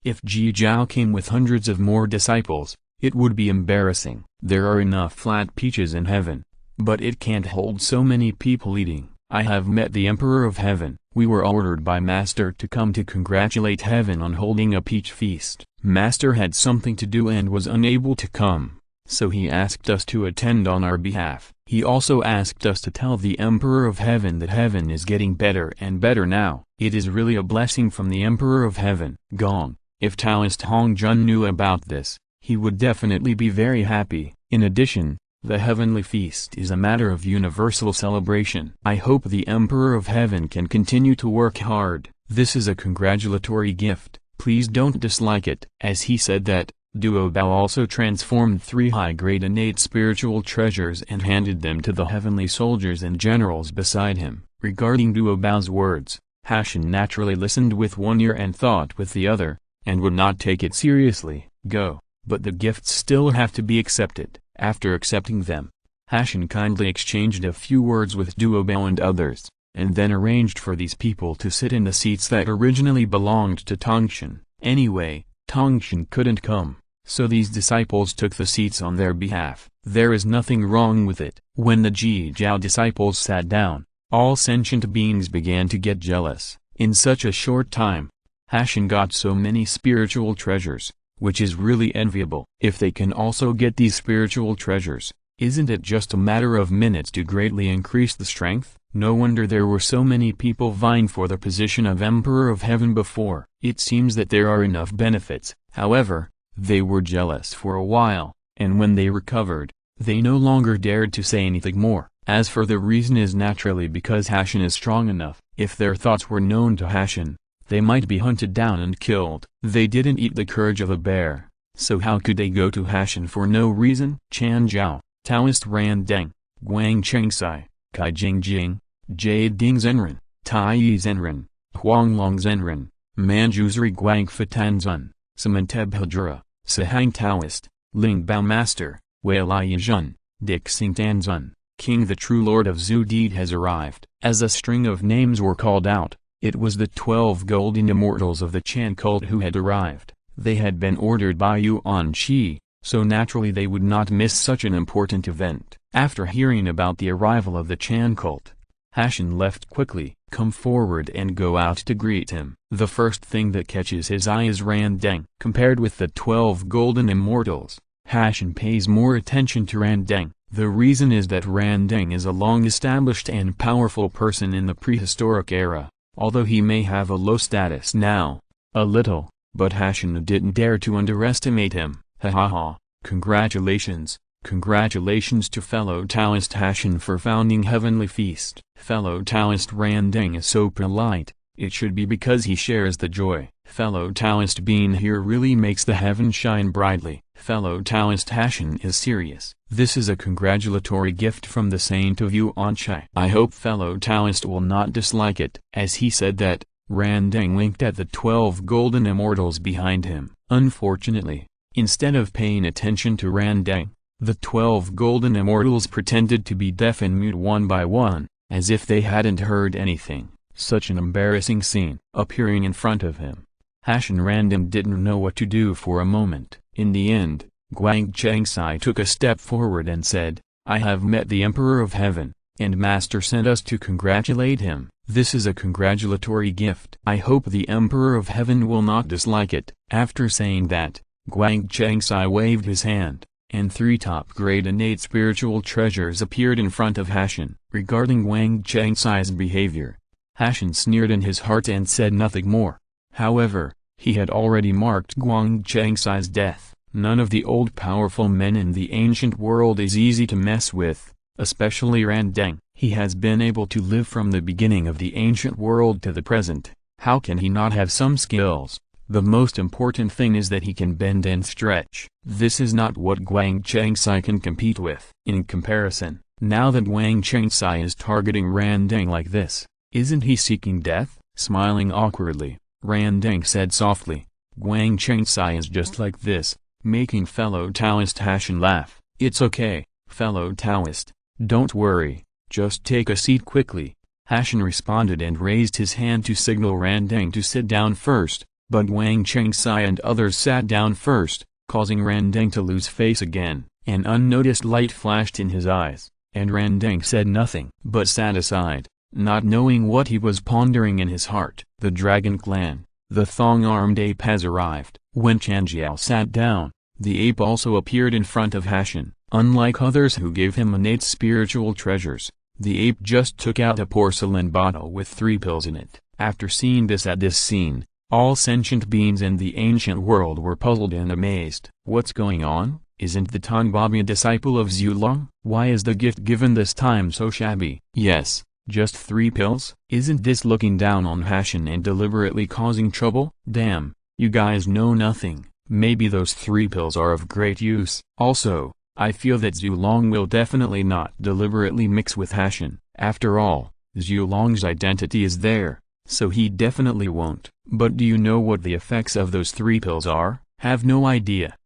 If Jijiao came with hundreds of more disciples, it would be embarrassing. There are enough flat peaches in heaven, but it can't hold so many people eating. I have met the Emperor of Heaven. We were ordered by Master to come to congratulate Heaven on holding a peach feast. Master had something to do and was unable to come, so he asked us to attend on our behalf. He also asked us to tell the Emperor of Heaven that Heaven is getting better and better now. It is really a blessing from the Emperor of Heaven. Gong. If Taoist Hong Jun knew about this, he would definitely be very happy. In addition, the heavenly feast is a matter of universal celebration. I hope the Emperor of Heaven can continue to work hard. This is a congratulatory gift. Please don't dislike it. As he said that, Duo Bao also transformed 3 high-grade innate spiritual treasures and handed them to the heavenly soldiers and generals beside him. Regarding Duo Bao's words, Hashin naturally listened with one ear and thought with the other, and would not take it seriously. Go. But the gifts still have to be accepted. After accepting them, Hashin kindly exchanged a few words with Duo Bao and others, and then arranged for these people to sit in the seats that originally belonged to Tongshan. Anyway, Tongshan couldn't come, so these disciples took the seats on their behalf. There is nothing wrong with it. When the Jijiao disciples sat down, All sentient beings began to get jealous. In such a short time, Hashin got so many spiritual treasures, which is really enviable. If they can also get these spiritual treasures, isn't it just a matter of minutes to greatly increase the strength? No wonder there were so many people vying for the position of Emperor of Heaven before. It seems that there are enough benefits. However, they were jealous for a while, and when they recovered, they no longer dared to say anything more. As for the reason is naturally because Hashin is strong enough. If their thoughts were known to Hashin, they might be hunted down and killed. They didn't eat the courage of a bear, so how could they go to Hashin for no reason? Chan Zhao, Taoist Ran Deng, Guang Chengsai, Kai Jingjing, Jade Ding Zenren, Tai Yi Zenren, Huanglong Zenren, Manjusri Guang Fatanzun, Samanteb Hajura, Sahang Taoist, Ling Bao Master, Wei Lai Yizhun, Dik Sing Tanzun, King the true Lord of Zhu Deed has arrived. As a string of names were called out, it was the 12 golden immortals of the Chan cult who had arrived. They had been ordered by Yuan Shi, so naturally they would not miss such an important event. After hearing about the arrival of the Chan cult, Hashin left quickly. Come forward and go out to greet him. The first thing that catches his eye is Ran Deng. Compared with the 12 golden immortals, Hashin pays more attention to Ran Deng. The reason is that Ran Deng is a long-established and powerful person in the prehistoric era, although he may have a low status now, a little, but Hashin didn't dare to underestimate him. Ha ha ha, congratulations. Congratulations to fellow Taoist Hashin for founding Heavenly Feast. Fellow Taoist Ran Deng is so polite, it should be because he shares the joy. Fellow Taoist being here really makes the heaven shine brightly. Fellow Taoist Hashin is serious. This is a congratulatory gift from the saint of Yuan Shi. I hope fellow Taoist will not dislike it. As he said that, Ran Deng winked at the 12 golden immortals behind him. Unfortunately, instead of paying attention to Ran Deng, the 12 golden immortals pretended to be deaf and mute one by one, as if they hadn't heard anything. Such an embarrassing scene. Appearing in front of him, Hashin Random didn't know what to do for a moment. In the end, Guang Chengsai took a step forward and said, I have met the Emperor of Heaven, and Master sent us to congratulate him. This is a congratulatory gift. I hope the Emperor of Heaven will not dislike it. After saying that, Guang Chengsai waved his hand, and 3 top-grade innate spiritual treasures appeared in front of Hashin. Regarding Guang Chengsai's behavior, Hashin sneered in his heart and said nothing more. However, he had already marked Guang Chengsai's death. None of the old powerful men in the ancient world is easy to mess with, especially Ran Deng. He has been able to live from the beginning of the ancient world to the present. How can he not have some skills? The most important thing is that he can bend and stretch. This is not what Guang Chengsai can compete with. In comparison, now that Guang Chengsai is targeting Ran Deng like this, isn't he seeking death? Smiling awkwardly, Ran Deng said softly, Guang Chengsai is just like this, making fellow Taoist Hashin laugh. It's okay, fellow Taoist, don't worry, just take a seat quickly. Hashin responded and raised his hand to signal Ran Deng to sit down first. But Guang Chengsai and others sat down first, causing Ran Deng to lose face again. An unnoticed light flashed in his eyes, and Ran Deng said nothing but sat aside, not knowing what he was pondering in his heart. The Dragon Clan, the thong-armed ape has arrived. When Chanjiao sat down, the ape also appeared in front of Hashin. Unlike others who gave him innate spiritual treasures, the ape just took out a porcelain bottle with 3 pills in it. After seeing this scene, all sentient beings in the ancient world were puzzled and amazed. What's going on? Isn't the Tongbobby a disciple of Zhu Long? Why is the gift given this time so shabby? Yes, just 3 pills? Isn't this looking down on Hashin and deliberately causing trouble? Damn, you guys know nothing. Maybe those 3 pills are of great use. Also, I feel that Zhu Long will definitely not deliberately mix with Hashin. After all, Zhu Long's identity is there, so he definitely won't. But do you know what the effects of those 3 pills are? Have no idea.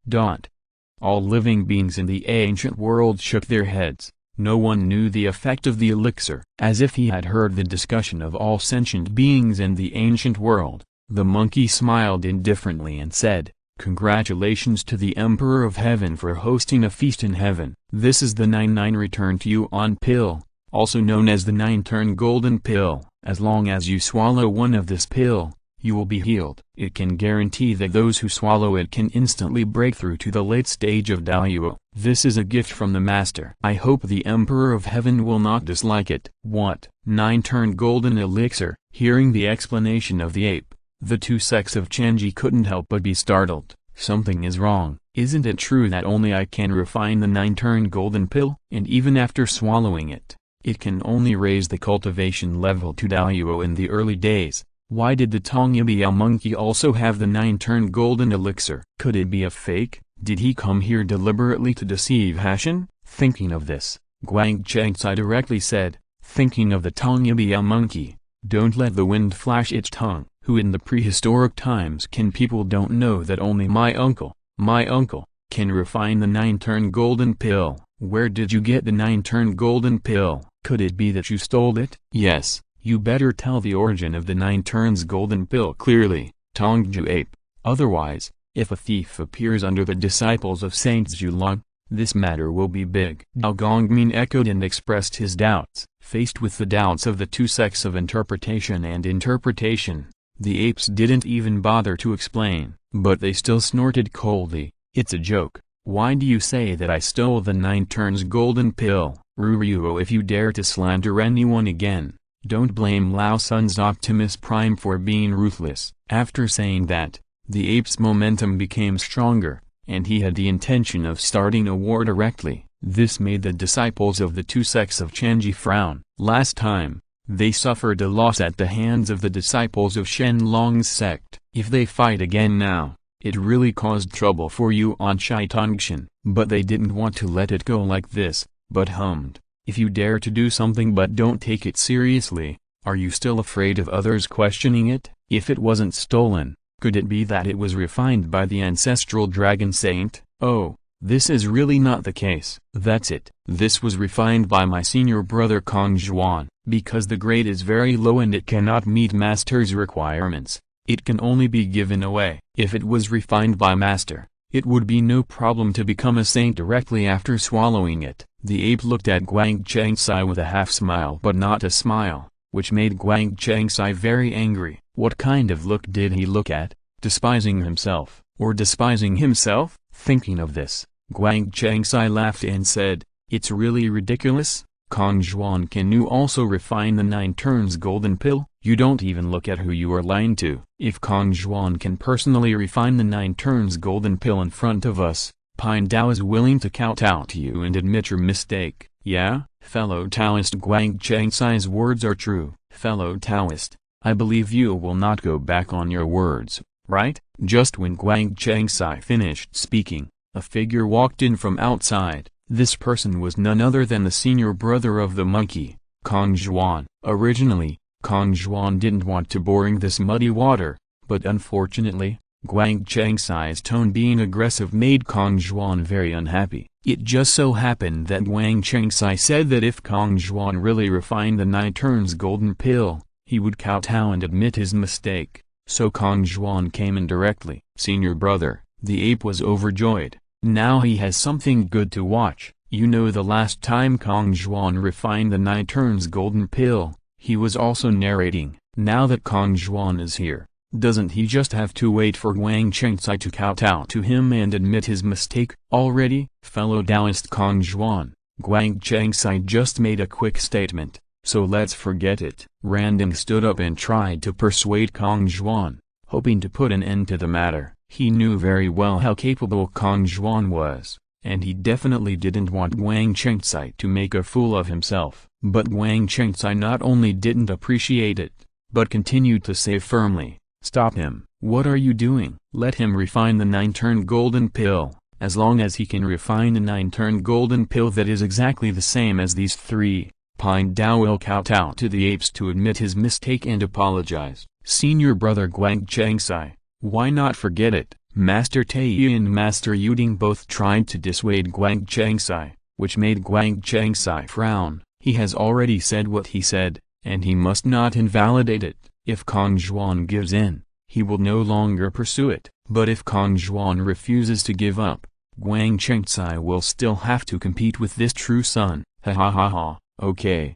All living beings in the ancient world shook their heads. No one knew the effect of the elixir. As if he had heard the discussion of all sentient beings in the ancient world, the monkey smiled indifferently and said, Congratulations to the Emperor of Heaven for hosting a feast in heaven. This is the 99 return to Yuan pill. also known as the 9-turn golden pill. As long as you swallow one of this pill, you will be healed. It can guarantee that those who swallow it can instantly break through to the late stage of Daluo. This is a gift from the master. I hope the Emperor of Heaven will not dislike it. What? 9-turn golden elixir? Hearing the explanation of the ape, the two sects of Chenji couldn't help but be startled. Something is wrong. Isn't it true that only I can refine the 9-turn golden pill? And even after swallowing it, it can only raise the cultivation level to Daluo in the early days. Why did the Tongyabia monkey also have the 9-turn golden elixir? Could it be a fake? Did he come here deliberately to deceive Hashin? Thinking of this, Guang Changsai directly said, thinking of the Tongyabia monkey, don't let the wind flash its tongue. Who in the prehistoric times can people don't know that only my uncle, can refine the 9-turn golden pill? Where did you get the 9-turn golden pill? Could it be that you stole it? Yes. You better tell the origin of the 9 turns golden pill clearly, Tongju ape. Otherwise, if a thief appears under the disciples of Saint Long, this matter will be big. Dao Gongmin echoed and expressed his doubts. Faced with the doubts of the two sects of interpretation and interpretation, the apes didn't even bother to explain, but they still snorted coldly. It's a joke. Why do you say that I stole the 9 turns golden pill? Ruruo, if you dare to slander anyone again, don't blame Lao Sun's Optimus Prime for being ruthless. After saying that, the ape's momentum became stronger, and he had the intention of starting a war directly. This made the disciples of the two sects of Chenji frown. Last time, they suffered a loss at the hands of the disciples of Shen Long's sect. If they fight again now, it really caused trouble for Yuan Shai Tongshan. But they didn't want to let it go like this, but hummed. If you dare to do something but don't take it seriously, are you still afraid of others questioning it? If it wasn't stolen, could it be that it was refined by the ancestral dragon saint? Oh, this is really not the case. That's it. This was refined by my senior brother Kong Zhuan. Because the grade is very low and it cannot meet master's requirements, it can only be given away. If it was refined by master, it would be no problem to become a saint directly after swallowing it. The ape looked at Guang Changsai with a half-smile but not a smile, which made Guang Changsai very angry. What kind of look did he look at? Despising himself, or despising himself? Thinking of this, Guang Changsai laughed and said, it's really ridiculous. Kong Zhuan, can you also refine the 9 turns golden pill? You don't even look at who you are lying to. If Kong Zhuan can personally refine the 9 turns golden pill in front of us, Pine Dao is willing to kowtow to you and admit your mistake. Yeah? Fellow Taoist, Guang Changsai's words are true. Fellow Taoist, I believe you will not go back on your words, right? Just when Guang Changsai finished speaking, a figure walked in from outside. This person was none other than the senior brother of the monkey, Kong Zhuan. Originally, Kong Zhuan didn't want to boring this muddy water, but unfortunately, Guang Changsai's tone being aggressive made Kong Zhuan very unhappy. It just so happened that Guang Changsai said that if Kong Zhuan really refined the 9 turns golden pill, he would kowtow and admit his mistake. So Kong Zhuan came in directly. Senior brother, the ape was overjoyed. Now he has something good to watch. You know, the last time Kong Zhuan refined the 9 turns golden pill, he was also narrating. Now that Kong Zhuan is here, doesn't he just have to wait for Guang Changsai to kowtow to him and admit his mistake? Already, fellow Taoist Kong Zhuan, Guang Changsai just made a quick statement, so let's forget it. Randing stood up and tried to persuade Kong Zhuan, hoping to put an end to the matter. He knew very well how capable Kong Zhuan was, and he definitely didn't want Guang Changsai to make a fool of himself. But Guang Changsai not only didn't appreciate it, but continued to say firmly, stop him. What are you doing? Let him refine the 9 turn golden pill. As long as he can refine the 9 turn golden pill that is exactly the same as these 3, Pine Dao will kowtow to the apes to admit his mistake and apologize. Senior brother Guang Changsai, why not forget it? Master Taiyi and Master Yuding both tried to dissuade Guang Changsai, which made Guang Changsai frown. He has already said what he said, and he must not invalidate it. If Kong Zhuan gives in, he will no longer pursue it. But if Kong Zhuan refuses to give up, Guang Changsai will still have to compete with this true son. Ha ha ha ha. Okay,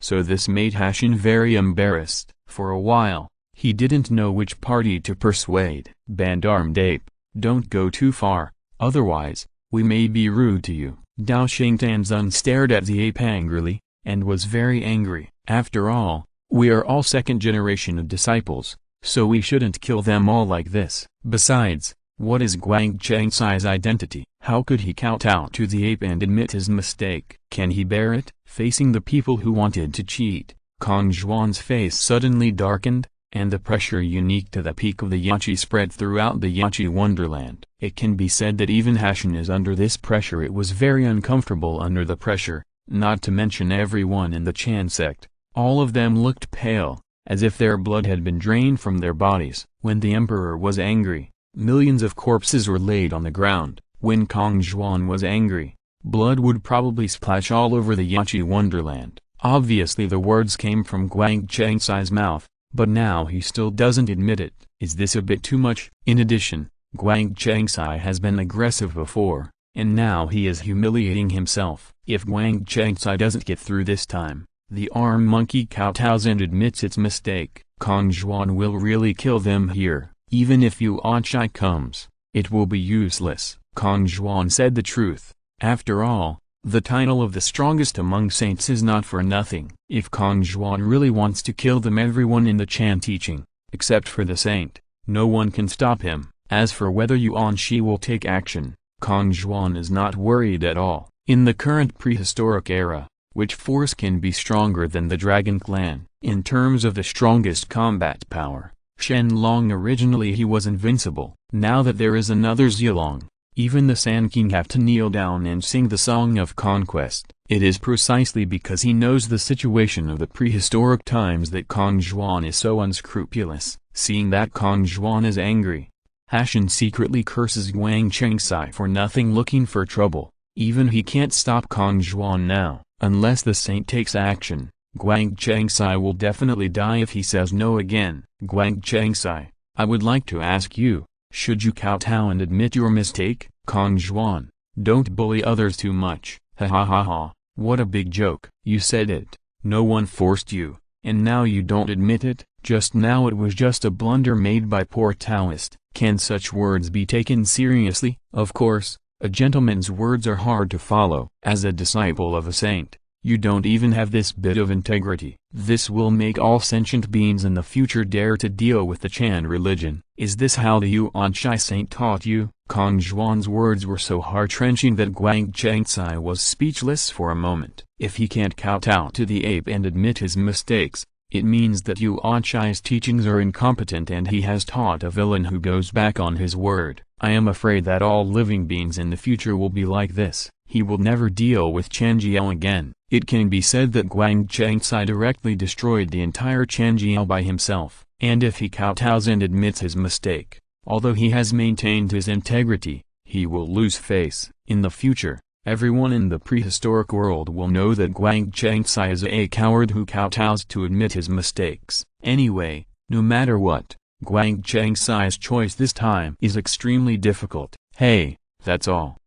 so this made Hashin very embarrassed. For a while, he didn't know which party to persuade. Band-armed ape, don't go too far, otherwise, we may be rude to you. Dao Shengtanzun stared at the ape angrily, and was very angry. After all, we are all second generation of disciples, so we shouldn't kill them all like this. Besides, what is Guang Changsai's identity? How could he kowtow to the ape and admit his mistake? Can he bear it? Facing the people who wanted to cheat, Kong Zhuan's face suddenly darkened, and the pressure unique to the peak of the Yachi spread throughout the Yachi wonderland. It can be said that even Hashin is under this pressure. It was very uncomfortable under the pressure, not to mention everyone in the Chan sect. All of them looked pale, as if their blood had been drained from their bodies. When the emperor was angry, millions of corpses were laid on the ground. When Kong Zhuan was angry, blood would probably splash all over the Yachi wonderland. Obviously the words came from Guang Changsai's mouth, but now he still doesn't admit it. Is this a bit too much? In addition, Guang Changsai has been aggressive before, and now he is humiliating himself. If Guang Changsai doesn't get through this time, the arm monkey kowtows and admits its mistake. Kong Zhuan will really kill them here. Even if Yuan Shai comes, it will be useless. Kong Zhuan said the truth. After all, the title of the strongest among saints is not for nothing. If Kong Zhuan really wants to kill them, everyone in the Chan teaching, except for the saint, no one can stop him. As for whether Yuan Shi will take action, Kong Zhuan is not worried at all. In the current prehistoric era, which force can be stronger than the Dragon Clan? In terms of the strongest combat power, Shen Long originally he was invincible. Now that there is another Zilong, even the Sanqing have to kneel down and sing the song of conquest. It is precisely because he knows the situation of the prehistoric times that Kong Zhuan is so unscrupulous. Seeing that Kong Zhuan is angry, Hashin secretly curses Guang Changsai for nothing, looking for trouble. Even he can't stop Kong Zhuan now. Unless the saint takes action, Guang Changsai will definitely die if he says no again. Guang Changsai, I would like to ask you, should you kowtow and admit your mistake? Kong Zhuan, don't bully others too much. Ha ha ha ha, what a big joke. You said it, no one forced you, and now you don't admit it? Just now it was just a blunder made by poor Taoist. Can such words be taken seriously? Of course, a gentleman's words are hard to follow. As a disciple of a saint, you don't even have this bit of integrity. This will make all sentient beings in the future dare to deal with the Chan religion. Is this how the Yuan Shai saint taught you? Kong Zhuan's words were so heart-wrenching that Guang Changsai was speechless for a moment. If he can't kowtow to the ape and admit his mistakes, it means that Yuan Shai's teachings are incompetent and he has taught a villain who goes back on his word. I am afraid that all living beings in the future will be like this. He will never deal with Chanjiao again. It can be said that Guang Changsai directly destroyed the entire Chanjiao by himself. And if he kowtows and admits his mistake, although he has maintained his integrity, he will lose face. In the future, everyone in the prehistoric world will know that Guang Changsai is a coward who kowtows to admit his mistakes. Anyway, no matter what, Guang Changsai's choice this time is extremely difficult. Hey, that's all.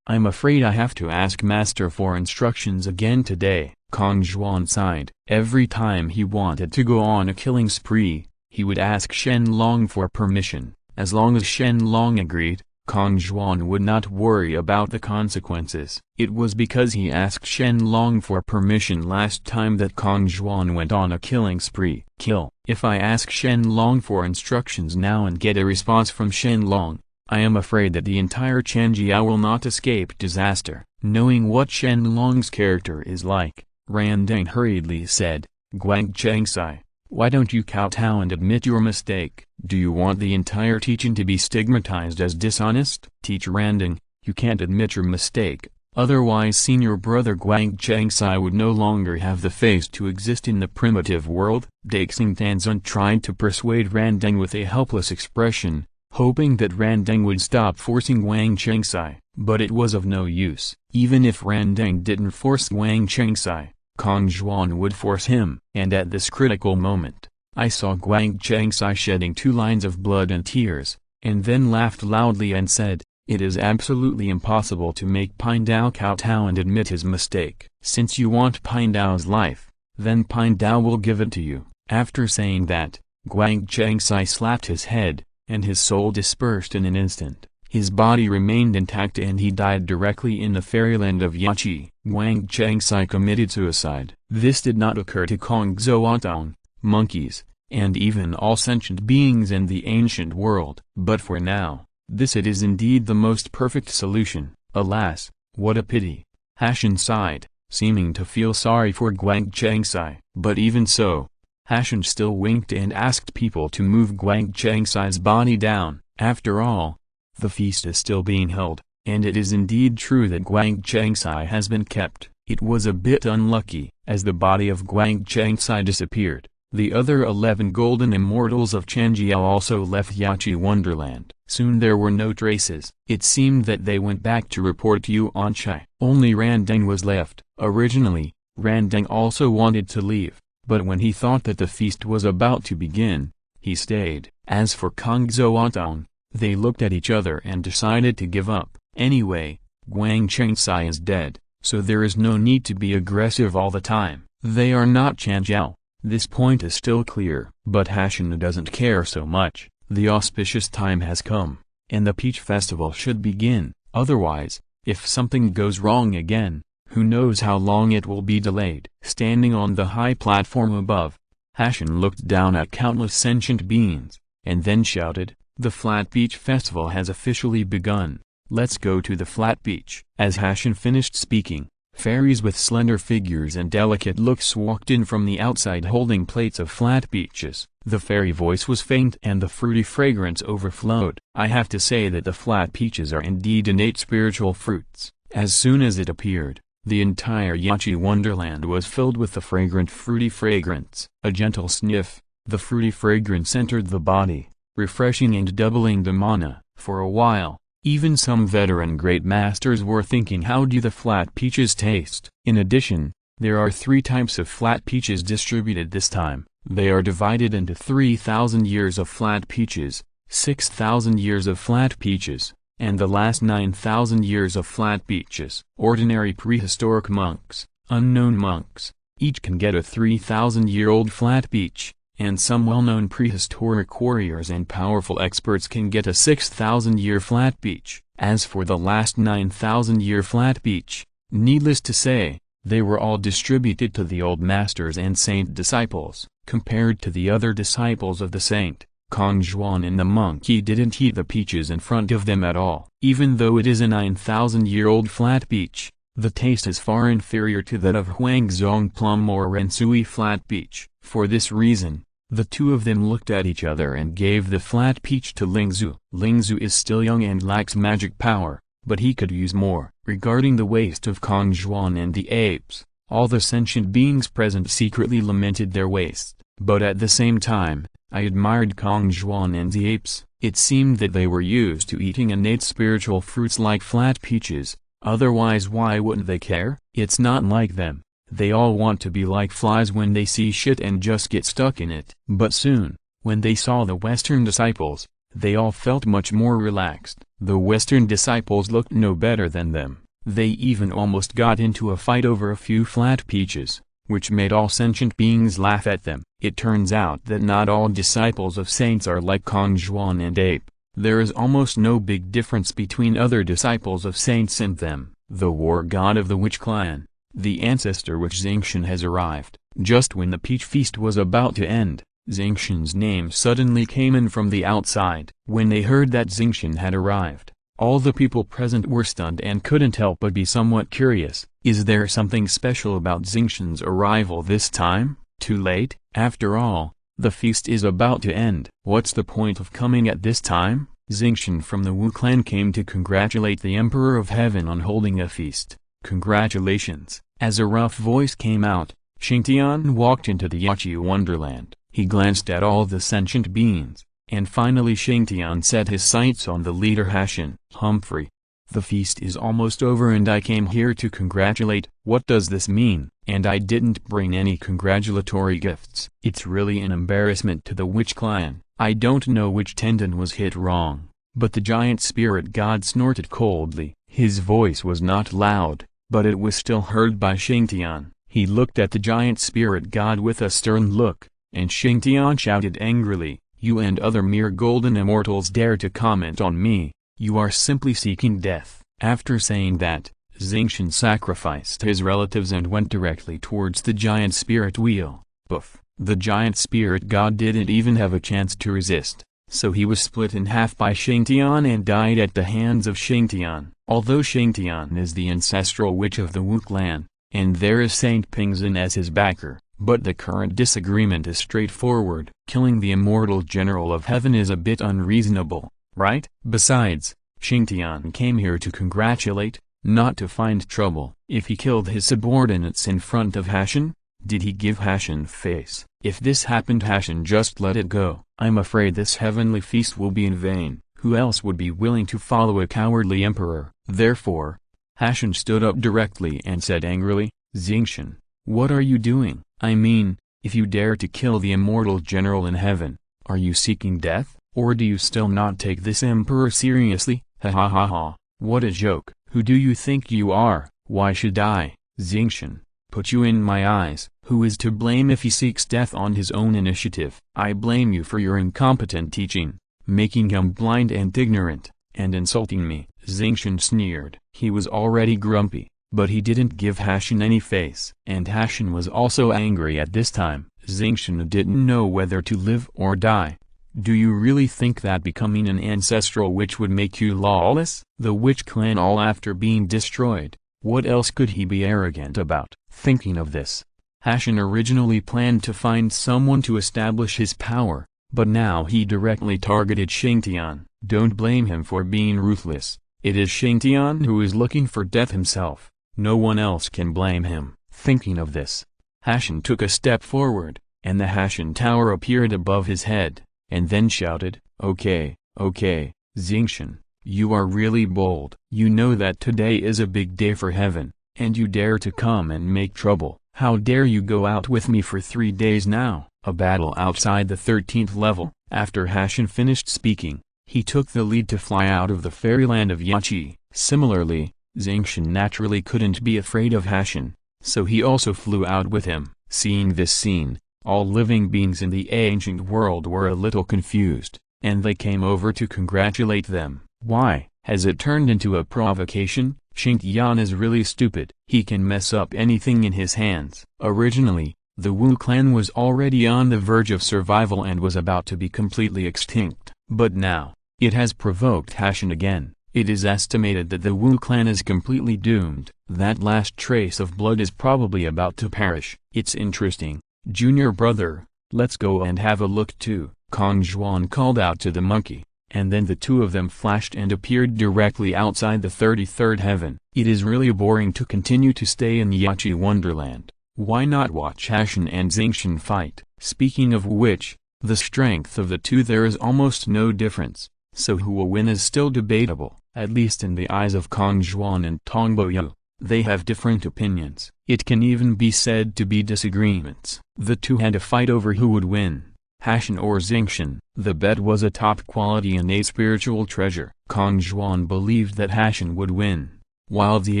I'm afraid I have to ask Master for instructions again today. Kong Zhuan sighed. Every time he wanted to go on a killing spree, he would ask Shen Long for permission. As long as Shen Long agreed, Kong Zhuan would not worry about the consequences. It was because he asked Shen Long for permission last time that Kong Zhuan went on a killing spree. Kill. If I ask Shen Long for instructions now and get a response from Shen Long, I am afraid that the entire Chanjiao will not escape disaster. Knowing what Shen Long's character is like, Randang hurriedly said, Guang Changsai, why don't you kowtow and admit your mistake? Do you want the entire teaching to be stigmatized as dishonest? Teacher Randang, you can't admit your mistake, otherwise senior brother Guang Changsai would no longer have the face to exist in the primitive world. Daxing Tanzun tried to persuade Randang with a helpless expression, hoping that Randang would stop forcing Guang Changsai, but it was of no use. Even if Randang didn't force Guang Changsai, Kong Zhuan would force him. And at this critical moment, I saw Guang Changsai shedding 2 lines of blood and tears, and then laughed loudly and said, it is absolutely impossible to make Pindao kowtow and admit his mistake. Since you want Pindao's life, then Pine Dao will give it to you." After saying that, Guang Changsai slapped his head, and his soul dispersed in an instant. His body remained intact and he died directly in the fairyland of Yachi. Guang Changsai committed suicide. This did not occur to Kong Zhuotong, monkeys, and even all sentient beings in the ancient world. But for now, this it is indeed the most perfect solution. Alas, what a pity! Hashan sighed, seeming to feel sorry for Guang Changsai. But even so, Hashan still winked and asked people to move Guang Changsai's body down. After all, the feast is still being held, and it is indeed true that Guang Changsai has been kept. It was a bit unlucky. As the body of Guang Changsai disappeared, the other 11 golden immortals of Chanjiao also left Yachi Wonderland. Soon there were no traces. It seemed that they went back to report to Yuan Chai. Only Randeng was left. Originally, Randeng also wanted to leave, but when he thought that the feast was about to begin, he stayed. As for Kong Zhuotong, they looked at each other and decided to give up. Anyway, Guang Changsai is dead, so there is no need to be aggressive all the time. They are not Chanjiao. This point is still clear. But Hashan doesn't care so much. The auspicious time has come, and the Peach Festival should begin. Otherwise, if something goes wrong again, who knows how long it will be delayed. Standing on the high platform above, Hashan looked down at countless sentient beings, and then shouted, "The Flat Beach Festival has officially begun. Let's go to the Flat Beach." As Hashan finished speaking, fairies with slender figures and delicate looks walked in from the outside holding plates of flat peaches. The fairy voice was faint and the fruity fragrance overflowed. I have to say that the flat peaches are indeed innate spiritual fruits. As soon as it appeared, the entire Yachi Wonderland was filled with the fragrant fruity fragrance. A gentle sniff, the fruity fragrance entered the body, refreshing and doubling the mana. For a while, even some veteran great masters were thinking, how do the flat peaches taste? In addition, there are 3 types of flat peaches distributed this time. They are divided into 3,000 years of flat peaches, 6,000 years of flat peaches, and the last 9,000 years of flat peaches. Ordinary prehistoric monks, unknown monks, each can get a 3,000-year-old flat peach, and some well-known prehistoric warriors and powerful experts can get a 6,000-year flat peach. As for the last 9,000-year flat peach, needless to say, they were all distributed to the old masters and saint disciples. Compared to the other disciples of the saint, Kong Zhuan and the monkey didn't eat the peaches in front of them at all. Even though it is a 9,000-year-old flat peach, the taste is far inferior to that of Huangzhong plum or Rensui flat peach. For this reason, the two of them looked at each other and gave the flat peach to Lingzhu. Lingzhu is still young and lacks magic power, but he could use more. Regarding the waste of Kong Zhuan and the apes, all the sentient beings present secretly lamented their waste. But at the same time, I admired Kong Zhuan and the apes. It seemed that they were used to eating innate spiritual fruits like flat peaches, otherwise why wouldn't they care? It's not like them. They all want to be like flies when they see shit and just get stuck in it. But soon, when they saw the Western disciples, they all felt much more relaxed. The Western disciples looked no better than them. They even almost got into a fight over a few flat peaches, which made all sentient beings laugh at them. It turns out that not all disciples of saints are like Kong Zhuan and ape. There is almost no big difference between other disciples of saints and them. The war god of the witch clan, the ancestor witch Xingqian, has arrived. Just when the peach feast was about to end, Xingqian's name suddenly came in from the outside. When they heard that Xingqian had arrived, all the people present were stunned and couldn't help but be somewhat curious. Is there something special about Xingqian's arrival this time? Too late? After all, the feast is about to end. What's the point of coming at this time? Xingqian from the Wu clan came to congratulate the Emperor of Heaven on holding a feast. Congratulations. As a rough voice came out, Xingtian walked into the Yachi Wonderland. He glanced at all the sentient beings, and finally Xingtian set his sights on the leader Hashan. Humphrey, the feast is almost over and I came here to congratulate. What does this mean? And I didn't bring any congratulatory gifts. It's really an embarrassment to the witch clan. I don't know which tendon was hit wrong, but the giant spirit god snorted coldly. His voice was not loud, but it was still heard by Xingtian. He looked at the giant spirit god with a stern look, and Xingtian shouted angrily, "You and other mere golden immortals dare to comment on me, you are simply seeking death." After saying that, Xingtian sacrificed his relatives and went directly towards the giant spirit wheel. Poof! The giant spirit god didn't even have a chance to resist, so he was split in half by Xingtian and died at the hands of Xingtian. Although Xingtian is the ancestral witch of the Wu clan, and there is Saint Pingzhen as his backer, but the current disagreement is straightforward. Killing the immortal general of heaven is a bit unreasonable, right? Besides, Xingtian came here to congratulate, not to find trouble. If he killed his subordinates in front of Hashan, did he give Hashan face? If this happened, Hashan just let it go. I'm afraid this heavenly feast will be in vain. Who else would be willing to follow a cowardly emperor? Therefore, Hashan stood up directly and said angrily, "Xingtian, what are you doing? I mean, if you dare to kill the immortal general in heaven, are you seeking death, or do you still not take this emperor seriously? Ha ha ha ha, what a joke. Who do you think you are? Why should I, Xingtian, put you in my eyes? Who is to blame if he seeks death on his own initiative? I blame you for your incompetent teaching, making him blind and ignorant, and insulting me." Xingtian sneered. He was already grumpy, but he didn't give Hashan any face. And Hashan was also angry at this time. Xingtian didn't know whether to live or die. Do you really think that becoming an ancestral witch would make you lawless? The witch clan all after being destroyed, what else could he be arrogant about? Thinking of this, Hashan originally planned to find someone to establish his power, but now he directly targeted Xingtian. Don't blame him for being ruthless. It is Xingtian who is looking for death himself. No one else can blame him. Thinking of this, Hashan took a step forward, and the Hashan tower appeared above his head, and then shouted, "Okay, okay, Xingtian, you are really bold. You know that today is a big day for heaven, and you dare to come and make trouble. How dare you go out with me for 3 days now?" A battle outside the 13th level. After Hashan finished speaking, he took the lead to fly out of the fairyland of Yachi. Similarly, Xingtian naturally couldn't be afraid of Hashan, so he also flew out with him. Seeing this scene, all living beings in the ancient world were a little confused, and they came over to congratulate them. Why? Has it turned into a provocation? Xingtian is really stupid. He can mess up anything in his hands. Originally, the Wu clan was already on the verge of survival and was about to be completely extinct. But now, it has provoked Hashan again. It is estimated that the Wu clan is completely doomed. That last trace of blood is probably about to perish. It's interesting. Junior brother, let's go and have a look too. Kong Zhuan called out to the monkey, and then the two of them flashed and appeared directly outside the 33rd heaven. It is really boring to continue to stay in Yachi Wonderland. Why not watch Hashan and Xingtian fight? Speaking of which, the strength of the two, there is almost no difference, so who will win is still debatable, at least in the eyes of Kong Zhuan and Tongbo Yu. They have different opinions. It can even be said to be disagreements. The two had a fight over who would win, Hashan or Xingtian. The bet was a top-quality innate spiritual treasure. Kong Zhuan believed that Hashan would win, while the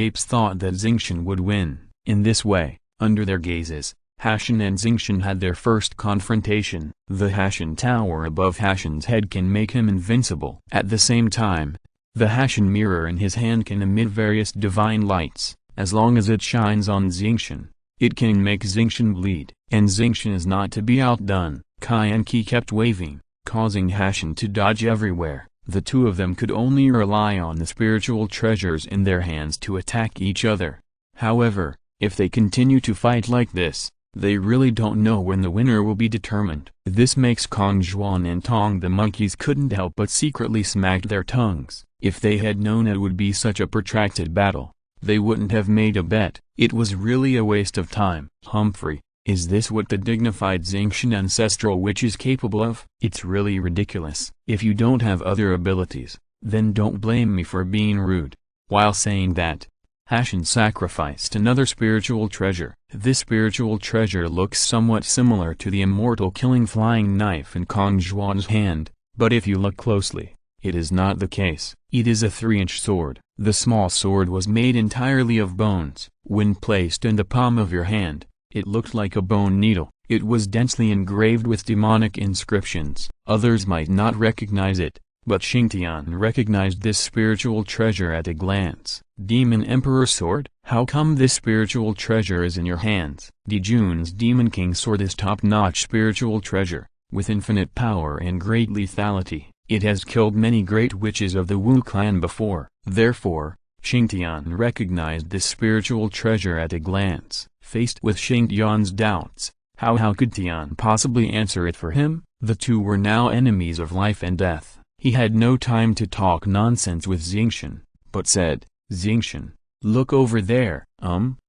apes thought that Xingtian would win. In this way, under their gazes, Hashan and Xingtian had their first confrontation. The Hashan tower above Hashan's head can make him invincible. At the same time, the Hashan mirror in his hand can emit various divine lights. As long as it shines on Xingtian, it can make Xingtian bleed. And Xingtian is not to be outdone. Qi kept waving, causing Hashan to dodge everywhere. The two of them could only rely on the spiritual treasures in their hands to attack each other. However, if they continue to fight like this, they really don't know when the winner will be determined. This makes Kong Zhuan and Tong the monkeys couldn't help but secretly smack their tongues. If they had known it would be such a protracted battle, they wouldn't have made a bet. It was really a waste of time. Humphrey, is this what the dignified Xingtian ancestral witch is capable of? It's really ridiculous. If you don't have other abilities, then don't blame me for being rude. While saying that, Hashan sacrificed another spiritual treasure. This spiritual treasure looks somewhat similar to the immortal killing flying knife in Kong Zhuan's hand, but if you look closely, It is not the case. It is a 3-inch sword. The small sword was made entirely of bones. When placed in the palm of your hand, it looked like a bone needle. It was densely engraved with demonic inscriptions. Others might not recognize it, but Xingtian recognized this spiritual treasure at a glance. Demon Emperor Sword? How come this spiritual treasure is in your hands? Dijun's Demon King Sword is top-notch spiritual treasure, with infinite power and great lethality. It has killed many great witches of the Wu clan before. Therefore, Xingtian recognized this spiritual treasure at a glance. Faced with Xingtian's doubts, how could Tian possibly answer it for him? The two were now enemies of life and death. He had no time to talk nonsense with Xingtian, but said, "Xingtian, look over there."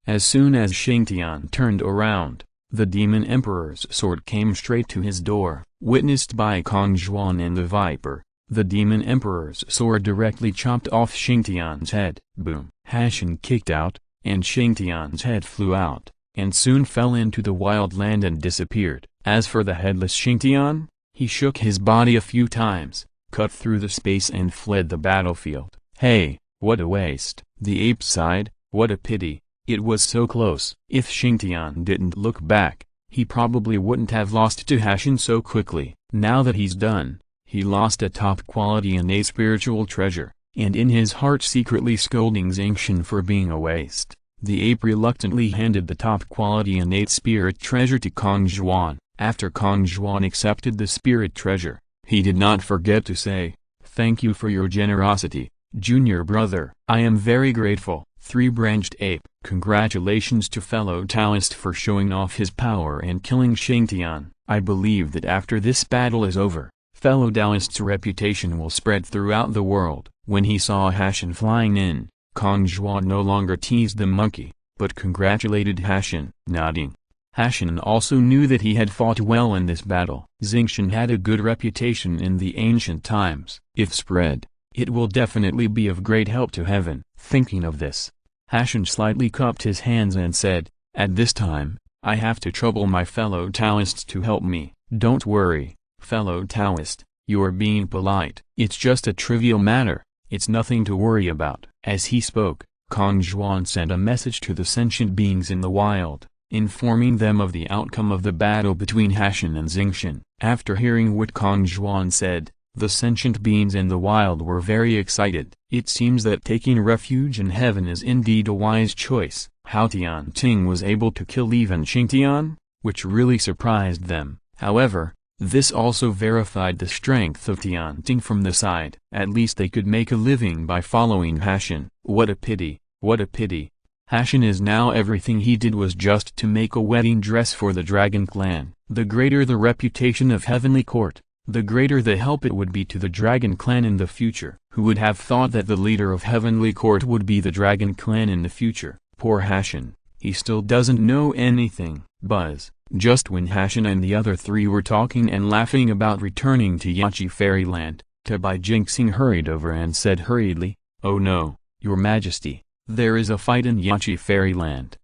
As soon as Xingtian turned around, the Demon Emperor's sword came straight to his door. Witnessed by Kong Zhuan and the Viper, the Demon Emperor's sword directly chopped off Xingtian's head. Boom! Hashin kicked out, and Xingtian's head flew out, and soon fell into the wild land and disappeared. As for the headless Xingtian, he shook his body a few times, cut through the space and fled the battlefield. Hey, what a waste! The ape sighed, what a pity, it was so close. If Xingtian didn't look back, he probably wouldn't have lost to Hashin so quickly. Now that he's done, he lost a top-quality innate spiritual treasure, and in his heart secretly scolding Xingtian for being a waste. The ape reluctantly handed the top-quality innate spirit treasure to Kong Zhuan. After Kong Zhuan accepted the spirit treasure, he did not forget to say, "Thank you for your generosity, junior brother. I am very grateful." Three-branched ape. Congratulations to fellow Taoist for showing off his power and killing Xingtian. I believe that after this battle is over, fellow Taoist's reputation will spread throughout the world. When he saw Hashin flying in, Kong Zhuan no longer teased the monkey, but congratulated Hashin. Nodding. Hashin also knew that he had fought well in this battle. Xingtian had a good reputation in the ancient times. If spread, it will definitely be of great help to heaven. Thinking of this, Hashin slightly cupped his hands and said, "At this time, I have to trouble my fellow Taoists to help me." "Don't worry, fellow Taoist, you're being polite. It's just a trivial matter, it's nothing to worry about." As he spoke, Kong Zhuan sent a message to the sentient beings in the wild, informing them of the outcome of the battle between Hashin and Xingtian. After hearing what Kong Zhuan said, the sentient beings in the wild were very excited. It seems that taking refuge in heaven is indeed a wise choice. How Tian Ting was able to kill even Xingtian, which really surprised them. However, this also verified the strength of Tian Ting from the side. At least they could make a living by following Hashin. What a pity, what a pity. Hashin is now everything he did was just to make a wedding dress for the Dragon clan. The greater the reputation of Heavenly Court, the greater the help it would be to the Dragon clan in the future. Who would have thought that the leader of Heavenly Court would be the Dragon clan in the future? Poor Hashin, he still doesn't know anything. Buzz. Just when Hashin and the other three were talking and laughing about returning to Yachi Fairyland, Tabai Jinxing hurried over and said hurriedly, "Oh no, Your Majesty, there is a fight in Yachi Fairyland.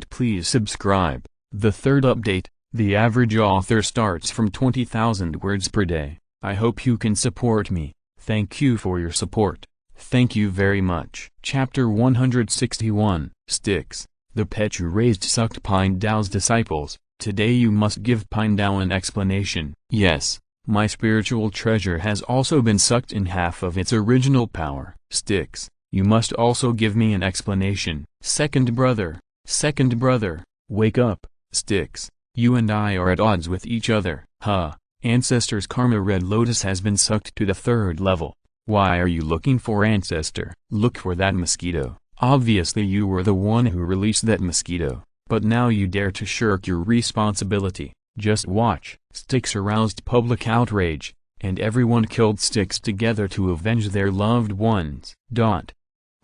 Please subscribe. The third update, the average author starts from 20,000 words per day. I hope you can support me. Thank you for your support. Thank you very much. Chapter 161, Styx. The pet who raised sucked Pine Dao's disciples. Today you must give Pine Dao an explanation. Yes, my spiritual treasure has also been sucked in half of its original power. Styx, you must also give me an explanation. Second brother, wake up. Styx, you and I are at odds with each other. Ancestor's Karma Red Lotus has been sucked to the 3rd level. Why are you looking for Ancestor? Look for that mosquito. Obviously you were the one who released that mosquito, but now you dare to shirk your responsibility. Just watch. Styx aroused public outrage, and everyone killed Styx together to avenge their loved ones.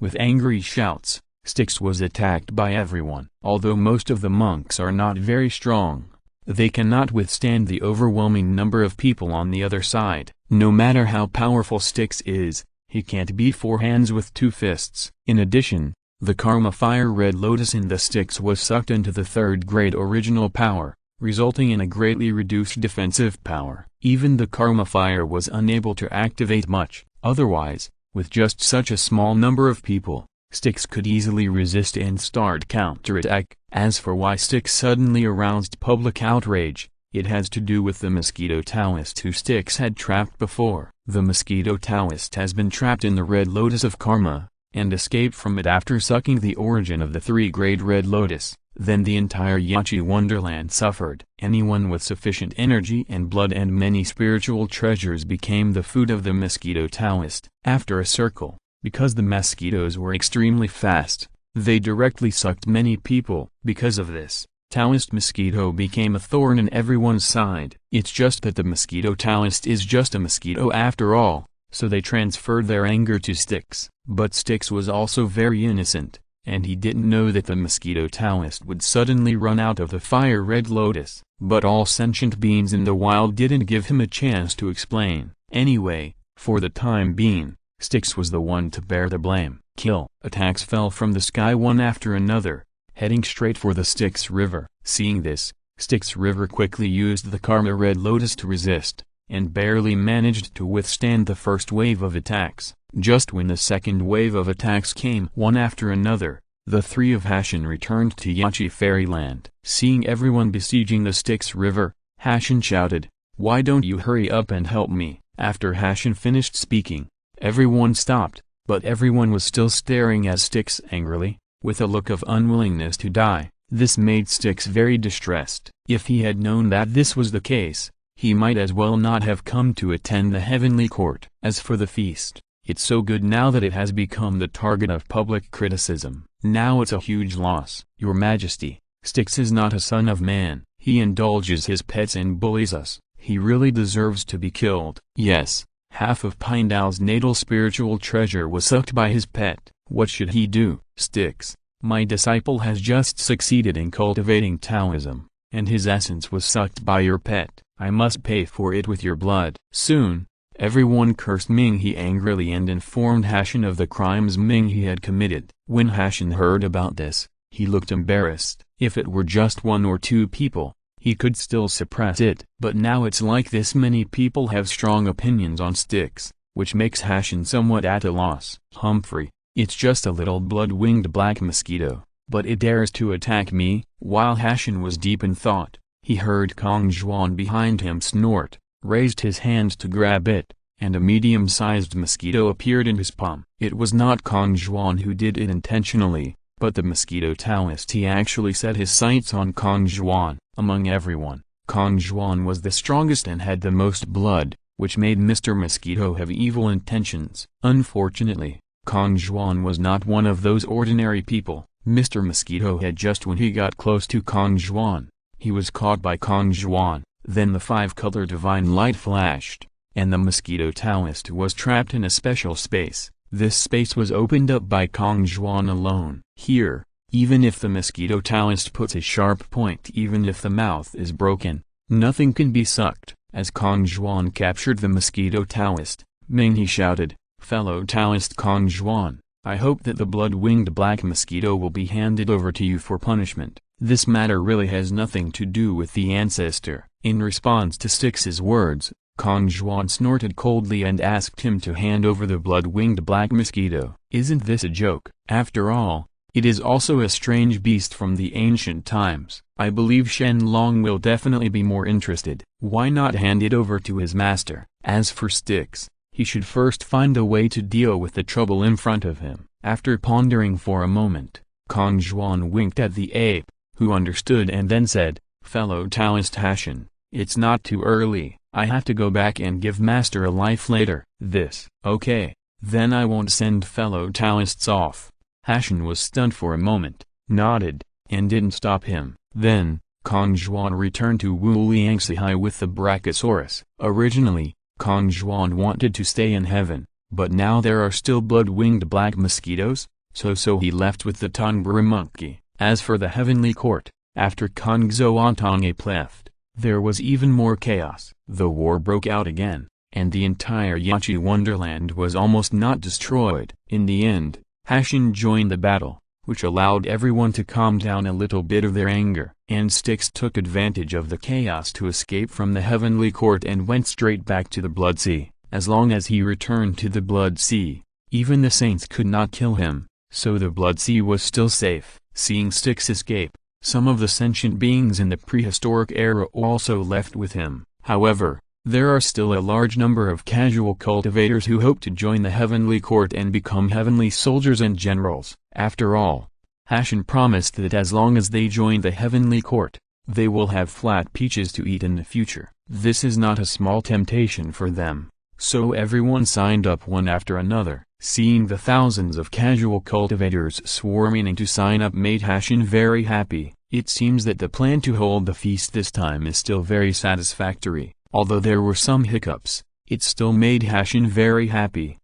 With angry shouts, Styx was attacked by everyone. Although most of the monks are not very strong, They cannot withstand the overwhelming number of people on the other side. No matter how powerful Styx is, he can't beat four hands with two fists. In addition, the Karma Fire Red Lotus in the Styx was sucked into the third grade original power, resulting in a greatly reduced defensive power. Even the Karma Fire was unable to activate much. Otherwise, with just such a small number of people, Styx could easily resist and start counterattack. As for why Styx suddenly aroused public outrage, it has to do with the Mosquito Taoist who Styx had trapped before. The Mosquito Taoist has been trapped in the Red Lotus of Karma, and escaped from it after sucking the origin of the three-grade Red Lotus. Then the entire Yachi Wonderland suffered. Anyone with sufficient energy and blood and many spiritual treasures became the food of the Mosquito Taoist. After a circle, because the mosquitoes were extremely fast, they directly sucked many people. Because of this, Taoist mosquito became a thorn in everyone's side. It's just that the Mosquito Taoist is just a mosquito after all, so they transferred their anger to Styx. But Styx was also very innocent, and he didn't know that the Mosquito Taoist would suddenly run out of the Fire Red Lotus. But all sentient beings in the wild didn't give him a chance to explain. Anyway, for the time being, Styx was the one to bear the blame. Kill. Attacks fell from the sky one after another, heading straight for the Styx River. Seeing this, Styx River quickly used the Karma Red Lotus to resist, and barely managed to withstand the first wave of attacks. Just when the second wave of attacks came one after another, the three of Hashin returned to Yachi Fairyland. Seeing everyone besieging the Styx River, Hashin shouted, "Why don't you hurry up and help me?" After Hashin finished speaking, everyone stopped, but everyone was still staring at Styx angrily, with a look of unwillingness to die. This made Styx very distressed. If he had known that this was the case, he might as well not have come to attend the heavenly court. As for the feast, it's so good now that it has become the target of public criticism. Now it's a huge loss. Your Majesty, Styx is not a son of man. He indulges his pets and bullies us. He really deserves to be killed. Yes, half of Pindal's natal spiritual treasure was sucked by his pet. What should he do? Styx, my disciple has just succeeded in cultivating Taoism, and his essence was sucked by your pet. I must pay for it with your blood. Soon, everyone cursed Minghe angrily and informed Hashin of the crimes Minghe had committed. When Hashin heard about this, he looked embarrassed. If it were just one or two people, he could still suppress it. But now it's like this many people have strong opinions on Styx, which makes Hashin somewhat at a loss. Humphrey, it's just a little blood-winged black mosquito, but it dares to attack me. While Hashin was deep in thought, he heard Kong Zhuan behind him snort, raised his hand to grab it, and a medium-sized mosquito appeared in his palm. It was not Kong Zhuan who did it intentionally, but the Mosquito Taoist. He actually set his sights on Kong Zhuan. Among everyone, Kong Zhuan was the strongest and had the most blood, which made Mr. Mosquito have evil intentions. Unfortunately, Kong Zhuan was not one of those ordinary people. Mr. Mosquito had just when he got close to Kong Zhuan, he was caught by Kong Zhuan. Then the five-color divine light flashed, and the Mosquito Taoist was trapped in a special space. This space was opened up by Kong Zhuan alone. Here, even if the Mosquito Taoist puts a sharp point, even if the mouth is broken, nothing can be sucked. As Kong Zhuan captured the Mosquito Taoist, Minghe shouted, "Fellow Taoist Kong Zhuan, I hope that the blood-winged black mosquito will be handed over to you for punishment. This matter really has nothing to do with the ancestor." In response to Styx's words, Kong Zhuan snorted coldly and asked him to hand over the blood-winged black mosquito. Isn't this a joke? After all, it is also a strange beast from the ancient times. I believe Shen Long will definitely be more interested. Why not hand it over to his master? As for Styx, he should first find a way to deal with the trouble in front of him. After pondering for a moment, Kong Zhuan winked at the ape, who understood and then said, "Fellow Taoist Hashin, it's not too early. I have to go back and give Master a life later." This. Okay, then I won't send fellow Taoists off. Hashin was stunned for a moment, nodded, and didn't stop him. Then, Kong Zhuan returned to Wu Liangxi with the Brachiosaurus. Originally, Kong Zhuan wanted to stay in heaven, but now there are still blood-winged black mosquitoes, so he left with the Tongbra monkey. As for the heavenly court, after Kong Zhuantang left, There was even more chaos. The war broke out again, and the entire Yachi wonderland was almost not destroyed. In the end, Hashin joined the battle, which allowed everyone to calm down a little bit of their anger. And Styx took advantage of the chaos to escape from the heavenly court and went straight back to the Blood Sea. As long as he returned to the Blood Sea, even the saints could not kill him, so the Blood Sea was still safe. Seeing Styx escape, some of the sentient beings in the prehistoric era also left with him. However, there are still a large number of casual cultivators who hope to join the heavenly court and become heavenly soldiers and generals. After all, Hashin promised that as long as they join the heavenly court, they will have flat peaches to eat in the future. This is not a small temptation for them, so everyone signed up one after another. Seeing the thousands of casual cultivators swarming in to sign up made Hashin very happy. It seems that the plan to hold the feast this time is still very satisfactory. Although there were some hiccups, it still made Hashin very happy.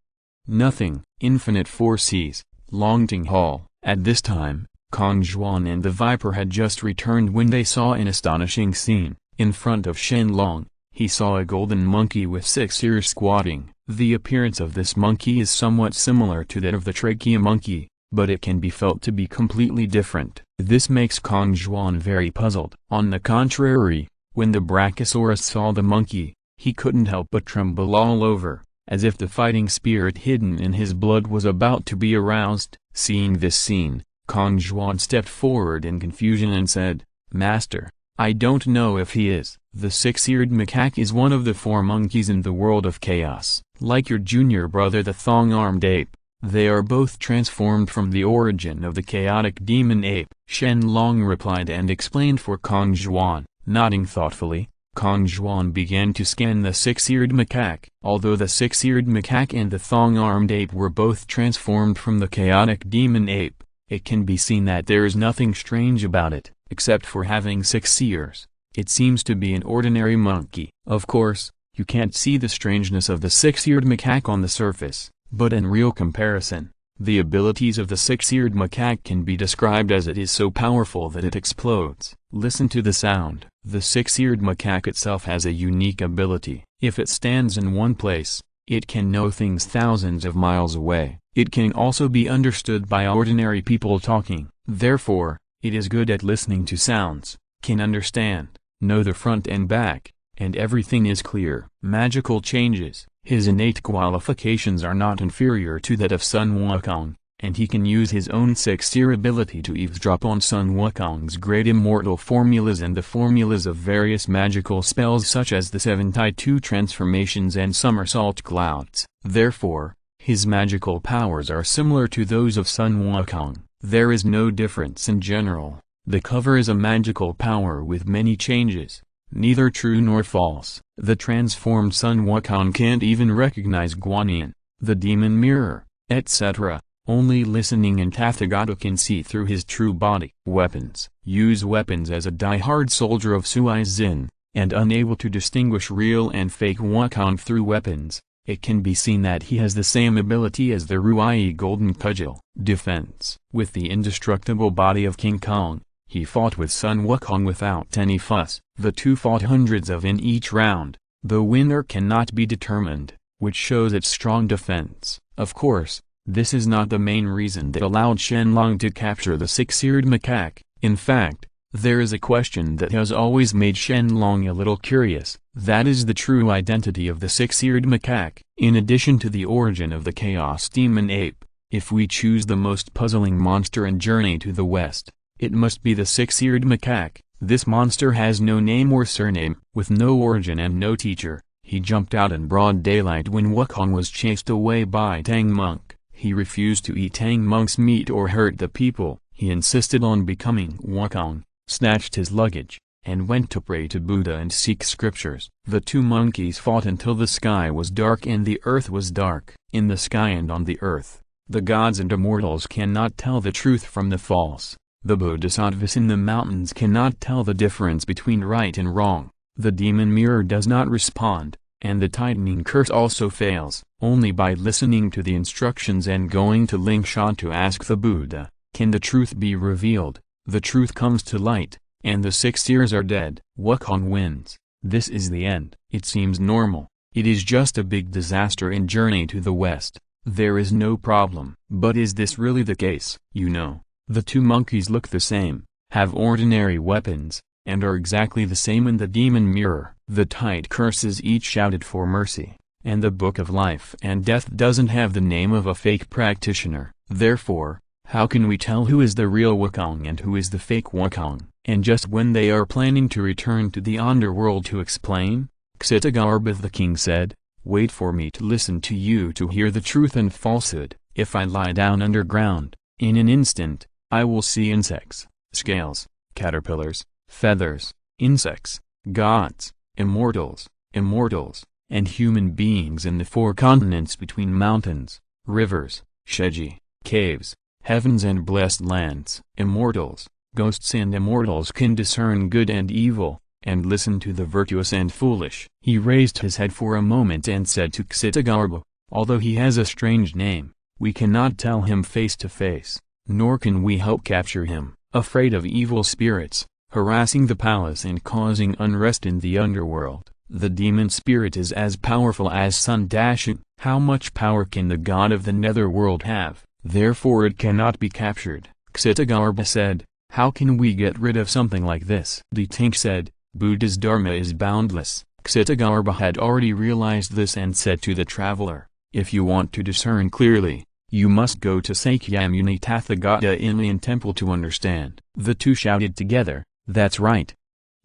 Nothing, Infinite Four Seas, Longting Hall. At this time, Kong Zhuan and the Viper had just returned when they saw an astonishing scene. In front of Shen Long, he saw a golden monkey with 6 ears squatting. The appearance of this monkey is somewhat similar to that of the trachea monkey, but it can be felt to be completely different. This makes Kong Zhuan very puzzled. On the contrary, when the Brachiosaurus saw the monkey, he couldn't help but tremble all over, as if the fighting spirit hidden in his blood was about to be aroused. Seeing this scene, Kong Zhuan stepped forward in confusion and said, "Master, I don't know if he is." The 6-eared macaque is one of the 4 monkeys in the world of chaos. Like your junior brother the thong-armed ape, they are both transformed from the origin of the chaotic demon ape. Shen Long replied and explained for Kong Zhuan. Nodding thoughtfully, Kong Zhuan began to scan the 6-eared macaque. Although the 6-eared macaque and the thong-armed ape were both transformed from the chaotic demon ape, it can be seen that there is nothing strange about it, except for having 6 ears. It seems to be an ordinary monkey. Of course, you can't see the strangeness of the 6-eared macaque on the surface, but in real comparison, the abilities of the 6-eared macaque can be described as it is so powerful that it explodes. Listen to the sound. The 6-eared macaque itself has a unique ability. If it stands in one place, it can know things thousands of miles away. It can also be understood by ordinary people talking. Therefore, it is good at listening to sounds, can understand, know the front and back, and everything is clear. Magical changes. His innate qualifications are not inferior to that of Sun Wukong, and he can use his own 6-ear ability to eavesdrop on Sun Wukong's great immortal formulas and the formulas of various magical spells such as the 7 Tai 2 transformations and somersault clouds. Therefore, his magical powers are similar to those of Sun Wukong. There is no difference in general. The cover is a magical power with many changes, neither true nor false. The transformed Sun Wukong can't even recognize Guanyin, the demon mirror, etc. Only listening and Tathagata can see through his true body. Weapons. Use weapons as a die-hard soldier of Sui Zin, and unable to distinguish real and fake Wukong through weapons, it can be seen that he has the same ability as the Ruai Golden Cudgel. Defense. With the indestructible body of King Kong, he fought with Sun Wukong without any fuss. The two fought hundreds of in each round. The winner cannot be determined, which shows its strong defense. Of course, this is not the main reason that allowed Shen Long to capture the 6-eared macaque. In fact, there is a question that has always made Shen Long a little curious. That is the true identity of the 6-eared macaque. In addition to the origin of the Chaos Demon Ape, if we choose the most puzzling monster and journey to the west, it must be the 6-eared macaque. This monster has no name or surname, with no origin and no teacher. He jumped out in broad daylight when Wukong was chased away by Tang Monk. He refused to eat Tang Monk's meat or hurt the people. He insisted on becoming Wukong, snatched his luggage, and went to pray to Buddha and seek scriptures. The two monkeys fought until the sky was dark and the earth was dark. In the sky and on the earth, the gods and immortals cannot tell the truth from the false. The bodhisattvas in the mountains cannot tell the difference between right and wrong. The demon mirror does not respond, and the tightening curse also fails. Only by listening to the instructions and going to Lingshan to ask the Buddha, can the truth be revealed. The truth comes to light, and the 6 ears are dead. Wukong wins. This is the end. It seems normal. It is just a big disaster in Journey to the West. There is no problem. But is this really the case? You know, the two monkeys look the same, have ordinary weapons, and are exactly the same in the demon mirror. The tight curses each shouted for mercy, and the Book of Life and Death doesn't have the name of a fake practitioner. Therefore, how can we tell who is the real Wukong and who is the fake Wukong? And just when they are planning to return to the underworld to explain, Xitigarbith the king said, "Wait for me to listen to you to hear the truth and falsehood. If I lie down underground, in an instant, I will see insects, scales, caterpillars, feathers, insects, gods, immortals, and human beings in the 4 continents between mountains, rivers, sheji, caves, heavens and blessed lands. Immortals, ghosts and immortals can discern good and evil, and listen to the virtuous and foolish." He raised his head for a moment and said to Xitigarbith, "Although he has a strange name, we cannot tell him face to face, nor can we help capture him. Afraid of evil spirits, harassing the palace and causing unrest in the underworld. The demon spirit is as powerful as Sun Dashu. How much power can the god of the netherworld have? Therefore it cannot be captured." Xitigarbith said, "How can we get rid of something like this?" The Tank said, "Buddha's dharma is boundless." Xitigarbith had already realized this and said to the traveler, "If you want to discern clearly, you must go to Sakyamuni Tathagata Inland Temple to understand." The two shouted together, "That's right.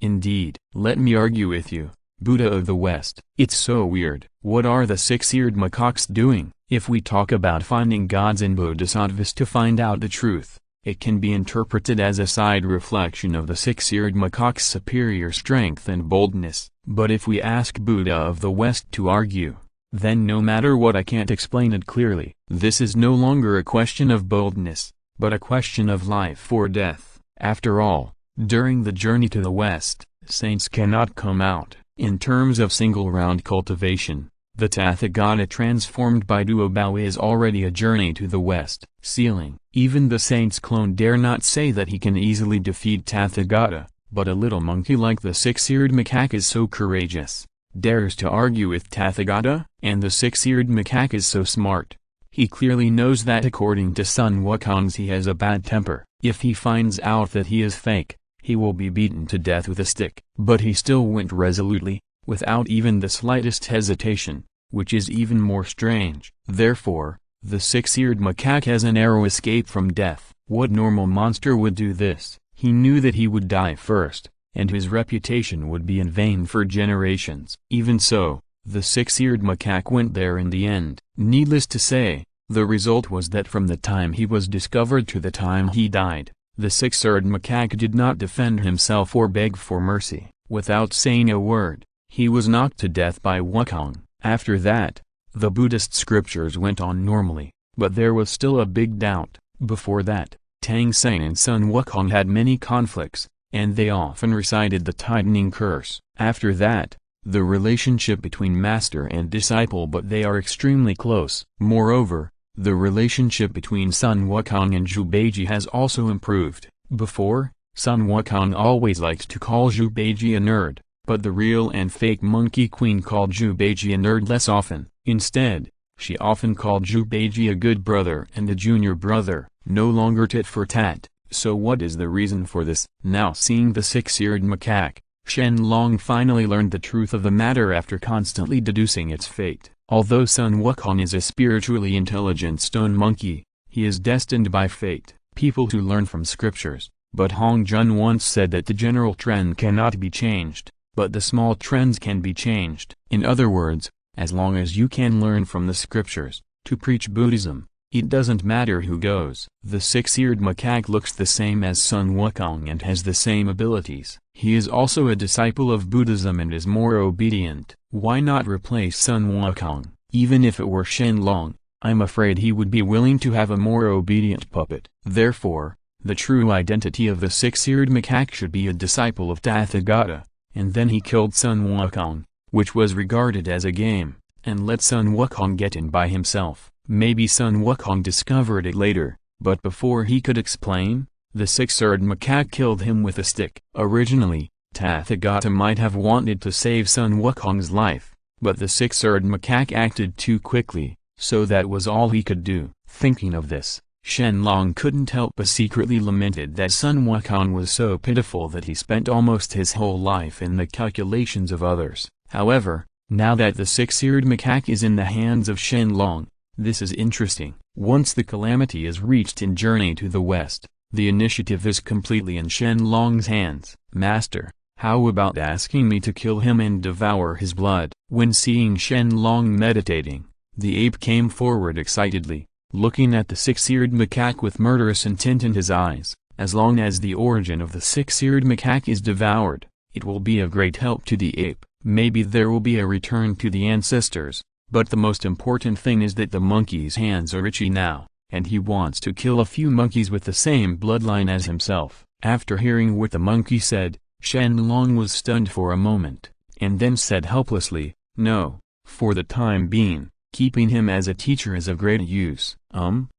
Indeed. Let me argue with you, Buddha of the West. It's so weird. What are the 6-eared macaques doing? If we talk about finding gods and bodhisattvas to find out the truth, it can be interpreted as a side reflection of the 6-eared macaque's superior strength and boldness. But if we ask Buddha of the West to argue, then no matter what I can't explain it clearly. This is no longer a question of boldness, but a question of life or death. After all, during the journey to the West, saints cannot come out. In terms of single-round cultivation, the Tathagata transformed by Duobao is already a journey to the West. Ceiling. Even the saint's clone dare not say that he can easily defeat Tathagata, but a little monkey like the 6-eared macaque is so courageous, dares to argue with Tathagata, and the 6-eared macaque is so smart. He clearly knows that according to Sun Wukong's he has a bad temper. If he finds out that he is fake, he will be beaten to death with a stick. But he still went resolutely, without even the slightest hesitation, which is even more strange. Therefore, the 6-eared macaque has an arrow escape from death. What normal monster would do this? He knew that he would die first, and his reputation would be in vain for generations. Even so, the 6-eared macaque went there in the end. Needless to say, the result was that from the time he was discovered to the time he died, the 6-eared macaque did not defend himself or beg for mercy. Without saying a word, he was knocked to death by Wukong. After that, the Buddhist scriptures went on normally, but there was still a big doubt. Before that, Tang Seng and Sun Wukong had many conflicts, and they often recited the tightening curse. After that, the relationship between master and disciple, but they are extremely close. Moreover, the relationship between Sun Wukong and Zhu Beiji has also improved. Before, Sun Wukong always liked to call Zhu Beiji a nerd, but the real and fake Monkey Queen called Zhu Beiji a nerd less often. Instead, she often called Zhu Beiji a good brother and a junior brother, no longer tit for tat. So what is the reason for this? Now seeing the 6-eared macaque, Shen Long finally learned the truth of the matter after constantly deducing its fate. Although Sun Wukong is a spiritually intelligent stone monkey, he is destined by fate, people to learn from scriptures. But Hong Jun once said that the general trend cannot be changed, but the small trends can be changed. In other words, as long as you can learn from the scriptures, to preach Buddhism, it doesn't matter who goes. The 6-eared macaque looks the same as Sun Wukong and has the same abilities. He is also a disciple of Buddhism and is more obedient. Why not replace Sun Wukong? Even if it were Shen Long, I'm afraid he would be willing to have a more obedient puppet. Therefore, the true identity of the 6-eared macaque should be a disciple of Tathagata, and then he killed Sun Wukong, which was regarded as a game, and let Sun Wukong get in by himself. Maybe Sun Wukong discovered it later, but before he could explain, The six-eared macaque killed him with a stick. Originally, Tathagata might have wanted to save Sun Wukong's life, but the six-eared macaque acted too quickly, so that was all he could do. Thinking of this, Shen Long couldn't help but secretly lamented that Sun Wukong was so pitiful that he spent almost his whole life in the calculations of others. However, now that the six-eared macaque is in the hands of Shen Long, this is interesting. Once the calamity is reached in Journey to the West, the initiative is completely in Shen Long's hands. Master, how about asking me to kill him and devour his blood? When seeing Shen Long meditating, the ape came forward excitedly, looking at the six-eared macaque with murderous intent in his eyes. As long as the origin of the six-eared macaque is devoured, it will be of great help to the ape. Maybe there will be a return to the ancestors, but the most important thing is that the monkey's hands are itchy now, and he wants to kill a few monkeys with the same bloodline as himself. After hearing what the monkey said, Shen Long was stunned for a moment, and then said helplessly, "No, for the time being, keeping him as a teacher is of great use."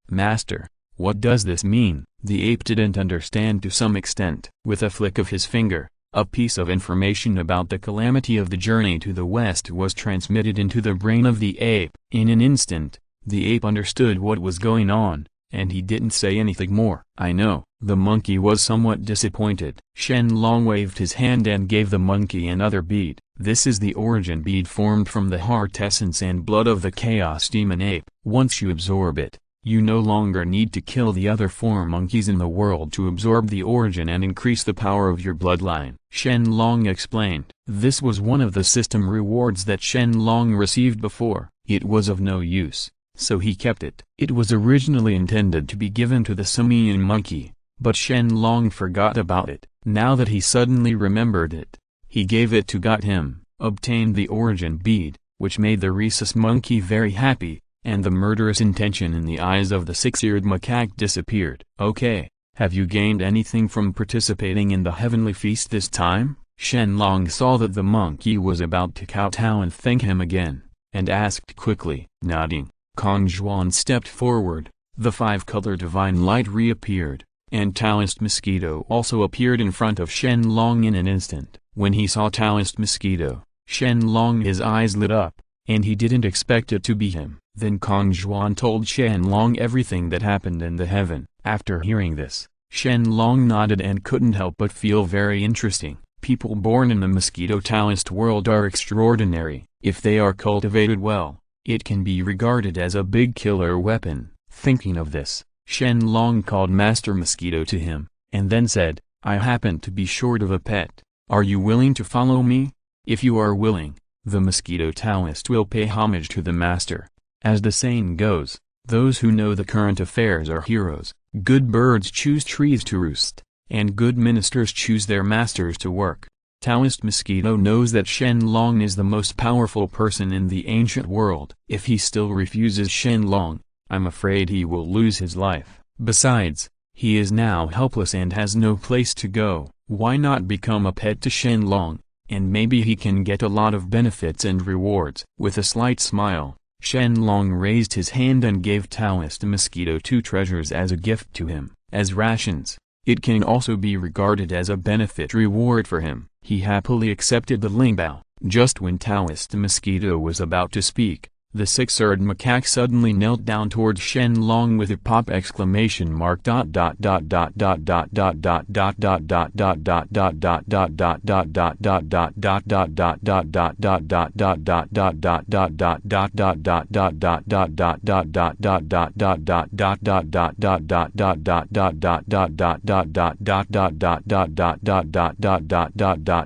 Master, what does this mean? The ape didn't understand to some extent. With a flick of his finger, a piece of information about the calamity of the Journey to the West was transmitted into the brain of the ape. In an instant, the ape understood what was going on, and he didn't say anything more. "I know." The monkey was somewhat disappointed. Shen Long waved his hand and gave the monkey another bead. This is the origin bead formed from the heart essence and blood of the chaos demon ape. Once you absorb it, you no longer need to kill the other 4 monkeys in the world to absorb the origin and increase the power of your bloodline. Shen Long explained. This was one of the system rewards that Shen Long received before. It was of no use, so he kept it. It was originally intended to be given to the simian monkey, but Shen Long forgot about it. Now that he suddenly remembered it, he gave it to got him, obtained the origin bead, which made the rhesus monkey very happy, and the murderous intention in the eyes of the six-eared macaque disappeared. "Okay, have you gained anything from participating in the heavenly feast this time?" Shen Long saw that the monkey was about to kowtow and thank him again, and asked quickly. Nodding, Kong Zhuan stepped forward, the 5-color divine light reappeared, and Taoist Mosquito also appeared in front of Shen Long in an instant. When he saw Taoist Mosquito, Shen Long his eyes lit up, and he didn't expect it to be him. Then Kong Zhuan told Shen Long everything that happened in the heaven. After hearing this, Shen Long nodded and couldn't help but feel very interesting. People born in the Mosquito Taoist world are extraordinary. If they are cultivated well, it can be regarded as a big killer weapon. Thinking of this, Shen Long called Master Mosquito to him, and then said, "I happen to be short of a pet. Are you willing to follow me? If you are willing, the Mosquito Taoist will pay homage to the Master. As the saying goes, those who know the current affairs are heroes. Good birds choose trees to roost, and good ministers choose their masters to work." Taoist Mosquito knows that Shen Long is the most powerful person in the ancient world. If he still refuses Shen Long, I'm afraid he will lose his life. Besides, he is now helpless and has no place to go. Why not become a pet to Shen Long, and maybe he can get a lot of benefits and rewards. With a slight smile, Shen Long raised his hand and gave Taoist Mosquito 2 treasures as a gift to him. As rations, it can also be regarded as a benefit reward for him. He happily accepted the lingbao. Just when Taoist Mosquito was about to speak, the six-eared macaque suddenly knelt down towards Shen Long with a pop exclamation mark.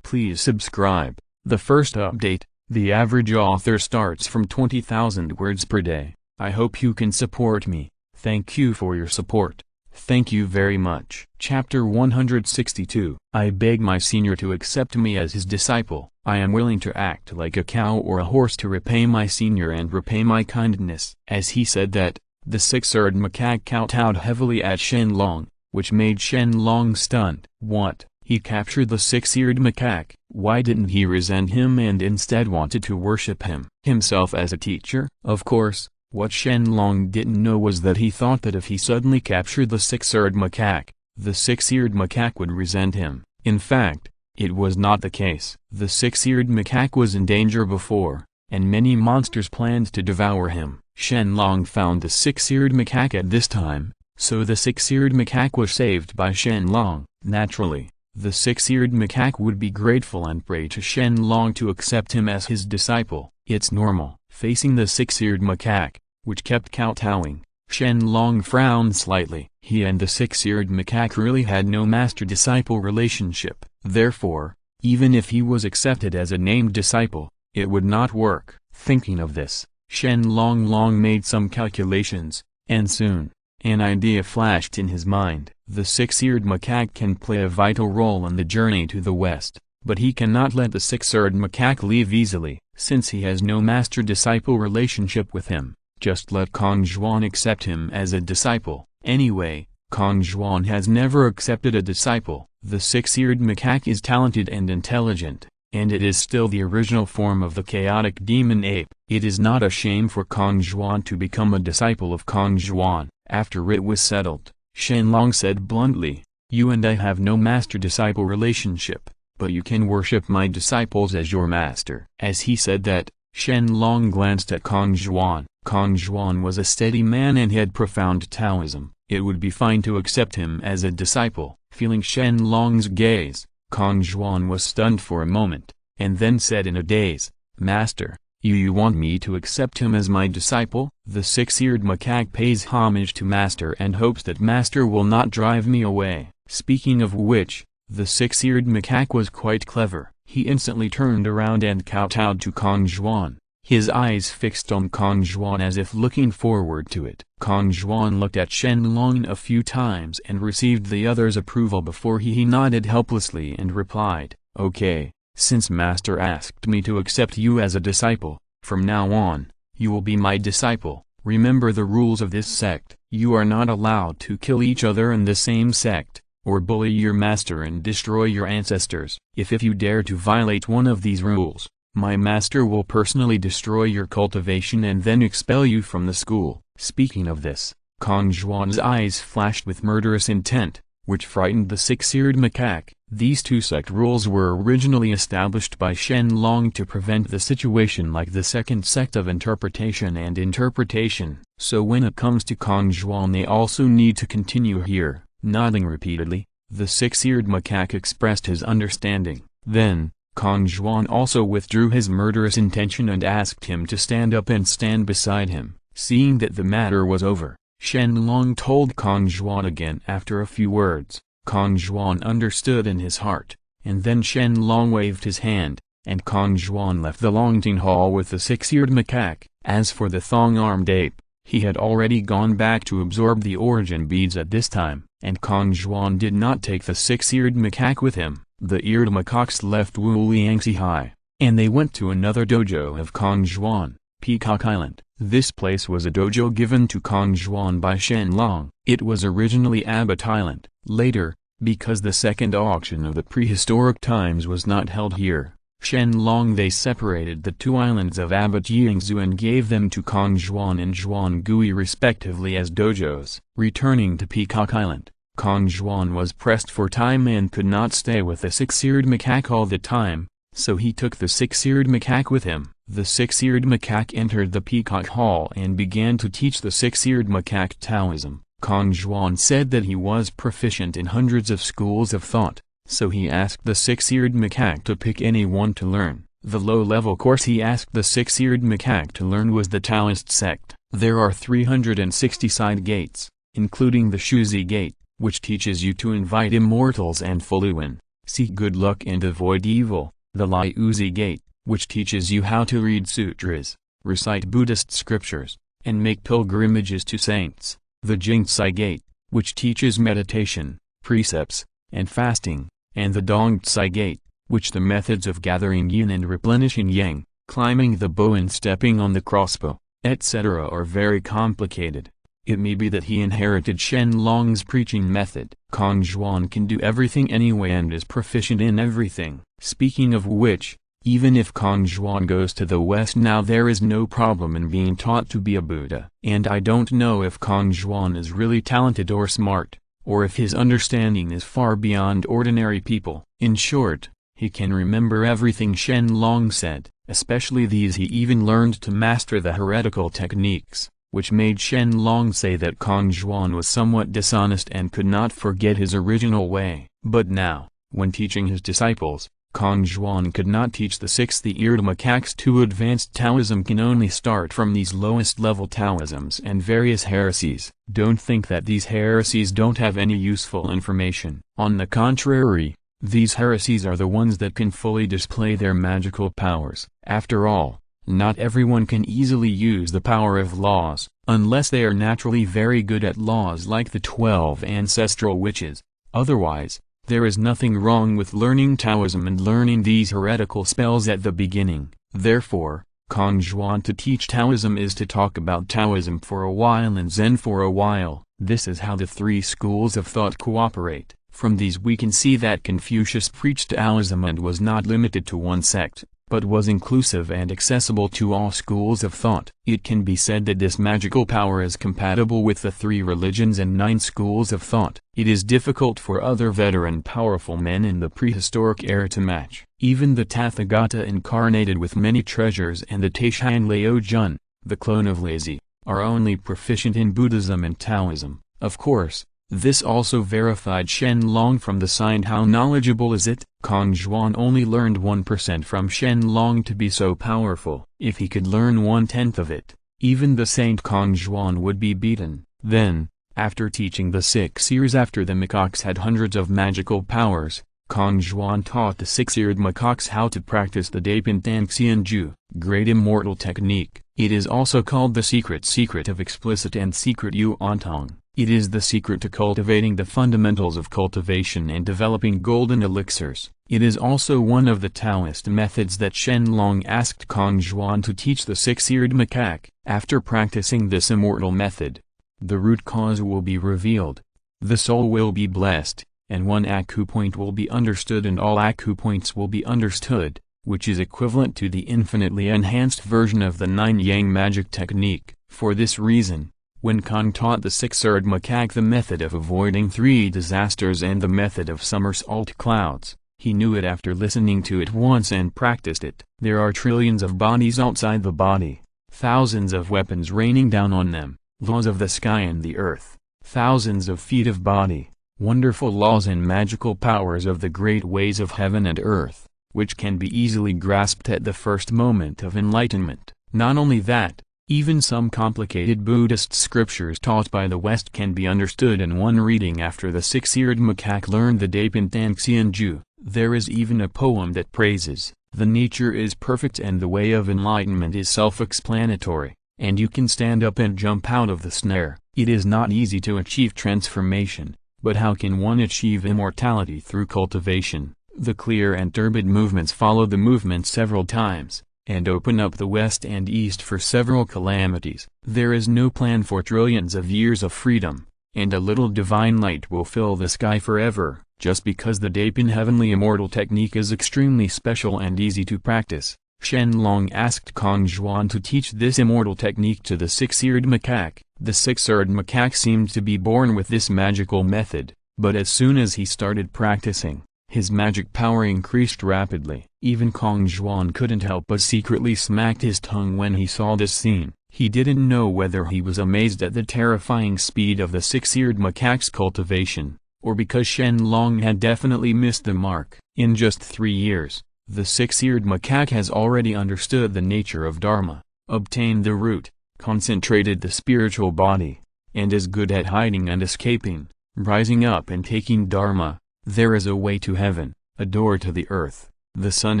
Please subscribe. The first update. The average author starts from 20,000 words per day. I hope you can support me. Thank you for your support. Thank you very much. Chapter 162. I beg my senior to accept me as his disciple. I am willing to act like a cow or a horse to repay my senior and repay my kindness. As he said that, the six-eared macaque kowtowed heavily at Shen Long, which made Shen Long stunned. What? He captured the six-eared macaque. Why didn't he resent him and instead wanted to worship himself as a teacher? Of course, what Shen Long didn't know was that he thought that if he suddenly captured the six-eared macaque, the six-eared macaque would resent him. In fact, it was not the case. The six-eared macaque was in danger before, and many monsters planned to devour him. Shen Long found the six-eared macaque at this time, so the six-eared macaque was saved by Shen Long. Naturally, the six-eared macaque would be grateful and pray to Shen Long to accept him as his disciple. It's normal. Facing the six-eared macaque, which kept kowtowing, Shen Long frowned slightly. He and the six-eared macaque really had no master-disciple relationship. Therefore, even if he was accepted as a named disciple, it would not work. Thinking of this, Shen Long made some calculations, and soon, an idea flashed in his mind. The six-eared macaque can play a vital role in the journey to the west, but he cannot let the six-eared macaque leave easily, since he has no master-disciple relationship with him. Just let Kong Zhuan accept him as a disciple. Anyway, Kong Zhuan has never accepted a disciple. The six-eared macaque is talented and intelligent, and it is still the original form of the chaotic demon ape. It is not a shame for Kong Zhuan to become a disciple of Kong Zhuan. After it was settled, Shen Long said bluntly, "You and I have no master-disciple relationship, but you can worship my disciples as your master." As he said that, Shen Long glanced at Kong Zhuan. Kong Zhuan was a steady man and had profound Taoism. It would be fine to accept him as a disciple. Feeling Shen Long's gaze, Kong Zhuan was stunned for a moment, and then said in a daze, "Master, you want me to accept him as my disciple?" The six-eared macaque pays homage to Master and hopes that Master will not drive me away. Speaking of which, the six-eared macaque was quite clever. He instantly turned around and kowtowed to Kong Zhuan, his eyes fixed on Kong Zhuan as if looking forward to it. Kong Zhuan looked at Shen Long a few times and received the other's approval before he nodded helplessly and replied, "Okay, since Master asked me to accept you as a disciple, from now on, you will be my disciple. Remember the rules of this sect. You are not allowed to kill each other in the same sect, or bully your master and destroy your ancestors. If you dare to violate one of these rules, my master will personally destroy your cultivation and then expel you from the school." Speaking of this, Kong Zhuan's eyes flashed with murderous intent, which frightened the six-eared macaque. These two sect rules were originally established by Shen Long to prevent the situation like the second sect of interpretation and interpretation. So when it comes to Kong Zhuan, they also need to continue here. Nodding repeatedly, the six-eared macaque expressed his understanding. Then, Kong Zhuan also withdrew his murderous intention and asked him to stand up and stand beside him. Seeing that the matter was over, Shen Long told Kong Zhuan again after a few words. Kong Zhuan understood in his heart, and then Shen Long waved his hand, and Kong Zhuan left the Longting Hall with the six-eared macaque. As for the thong-armed ape, he had already gone back to absorb the origin beads at this time, and Kong Zhuan did not take the six-eared macaque with him. The eared macaques left Wuliangxi High, and they went to another dojo of Kong Zhuan, Peacock Island. This place was a dojo given to Kong Zhuan by Shen Long. It was originally Abbot Island. Later, because the second auction of the prehistoric times was not held here, Shen Long they separated the two islands of Abbot Yingzhu and gave them to Kong Zhuan and Zhuan Gui respectively as dojos. Returning to Peacock Island, Kong Zhuan was pressed for time and could not stay with the six-eared macaque all the time, so he took the six-eared macaque with him. The six-eared macaque entered the Peacock Hall and began to teach the six-eared macaque Taoism. Kong Zhuan said that he was proficient in hundreds of schools of thought, so he asked the six-eared macaque to pick any one to learn. The low-level course he asked the six-eared macaque to learn was the Taoist sect. There are 360 side gates, including the Shuzi gate, which teaches you to invite immortals and Fuluan, seek good luck and avoid evil; the Liuzi gate, which teaches you how to read sutras, recite Buddhist scriptures, and make pilgrimages to saints; the Jingtsai gate, which teaches meditation, precepts, and fasting; and the Dongtsai gate, which the methods of gathering yin and replenishing yang, climbing the bow and stepping on the crossbow, etc. are very complicated. It may be that he inherited Shen Long's preaching method. Kong Zhuan can do everything anyway and is proficient in everything. Speaking of which, even if Kong Zhuan goes to the west now, there is no problem in being taught to be a Buddha. And I don't know if Kong Zhuan is really talented or smart, or if his understanding is far beyond ordinary people. In short, he can remember everything Shen Long said, especially these. He even learned to master the heretical techniques, which made Shen Long say that Kong Zhuan was somewhat dishonest and could not forget his original way. But now, when teaching his disciples, Kong Zhuan could not teach the six-eared macaques to advanced Taoism, can only start from these lowest level Taoisms and various heresies. Don't think that these heresies don't have any useful information. On the contrary, these heresies are the ones that can fully display their magical powers. After all, not everyone can easily use the power of laws, unless they are naturally very good at laws like the 12 ancestral witches. Otherwise, there is nothing wrong with learning Taoism and learning these heretical spells at the beginning. Therefore, Kong Zhuan to teach Taoism is to talk about Taoism for a while and Zen for a while. This is how the three schools of thought cooperate. From these we can see that Confucius preached Taoism and was not limited to one sect, but was inclusive and accessible to all schools of thought. It can be said that this magical power is compatible with the three religions and 9 schools of thought. It is difficult for other veteran powerful men in the prehistoric era to match. Even the Tathagata incarnated with many treasures and the Taishan Lao Jun, the clone of Lazy, are only proficient in Buddhism and Taoism. Of course, this also verified Shen Long from the sign. How knowledgeable is it? Kong Zhuan only learned 1% from Shen Long to be so powerful. If he could learn 1/10 of it, even the Saint Kong Zhuan would be beaten. Then, after teaching the 6 years after the macaques had hundreds of magical powers, Kong Zhuan taught the 6-eared macaques how to practice the Dapin Tan Xianju, great immortal technique. It is also called the secret of explicit and secret yuantong. It is the secret to cultivating the fundamentals of cultivation and developing golden elixirs. It is also one of the Taoist methods that Shen Long asked Kong Zhuan to teach the 6-eared macaque. After practicing this immortal method, the root cause will be revealed, the soul will be blessed, and one acupoint will be understood and all acupoints will be understood, which is equivalent to the infinitely enhanced version of the 9-yang magic technique. For this reason, when Kong taught the 6-eared macaque the method of avoiding 3 disasters and the method of somersault clouds, he knew it after listening to it once and practiced it. There are trillions of bodies outside the body, thousands of weapons raining down on them, laws of the sky and the earth, thousands of feet of body, wonderful laws and magical powers of the great ways of heaven and earth, which can be easily grasped at the first moment of enlightenment. Not only that, even some complicated Buddhist scriptures taught by the West can be understood in one reading after the 6-eared macaque learned the Dapin Tan Xianju. There is even a poem that praises, "The nature is perfect and the way of enlightenment is self-explanatory, and you can stand up and jump out of the snare." It is not easy to achieve transformation, but how can one achieve immortality through cultivation? The clear and turbid movements follow the movement several times, and open up the west and east for several calamities. There is no plan for trillions of years of freedom, and a little divine light will fill the sky forever. Just because the Dapin heavenly immortal technique is extremely special and easy to practice, Shen Long asked Kong Zhuan to teach this immortal technique to the 6-eared macaque. The 6-eared macaque seemed to be born with this magical method, but as soon as he started practicing, his magic power increased rapidly. Even Kong Zhuan couldn't help but secretly smacked his tongue when he saw this scene. He didn't know whether he was amazed at the terrifying speed of the 6-eared macaque's cultivation, or because Shen Long had definitely missed the mark. In just 3 years, the 6-eared macaque has already understood the nature of Dharma, obtained the root, concentrated the spiritual body, and is good at hiding and escaping, rising up and taking Dharma. There is a way to heaven, a door to the earth. The sun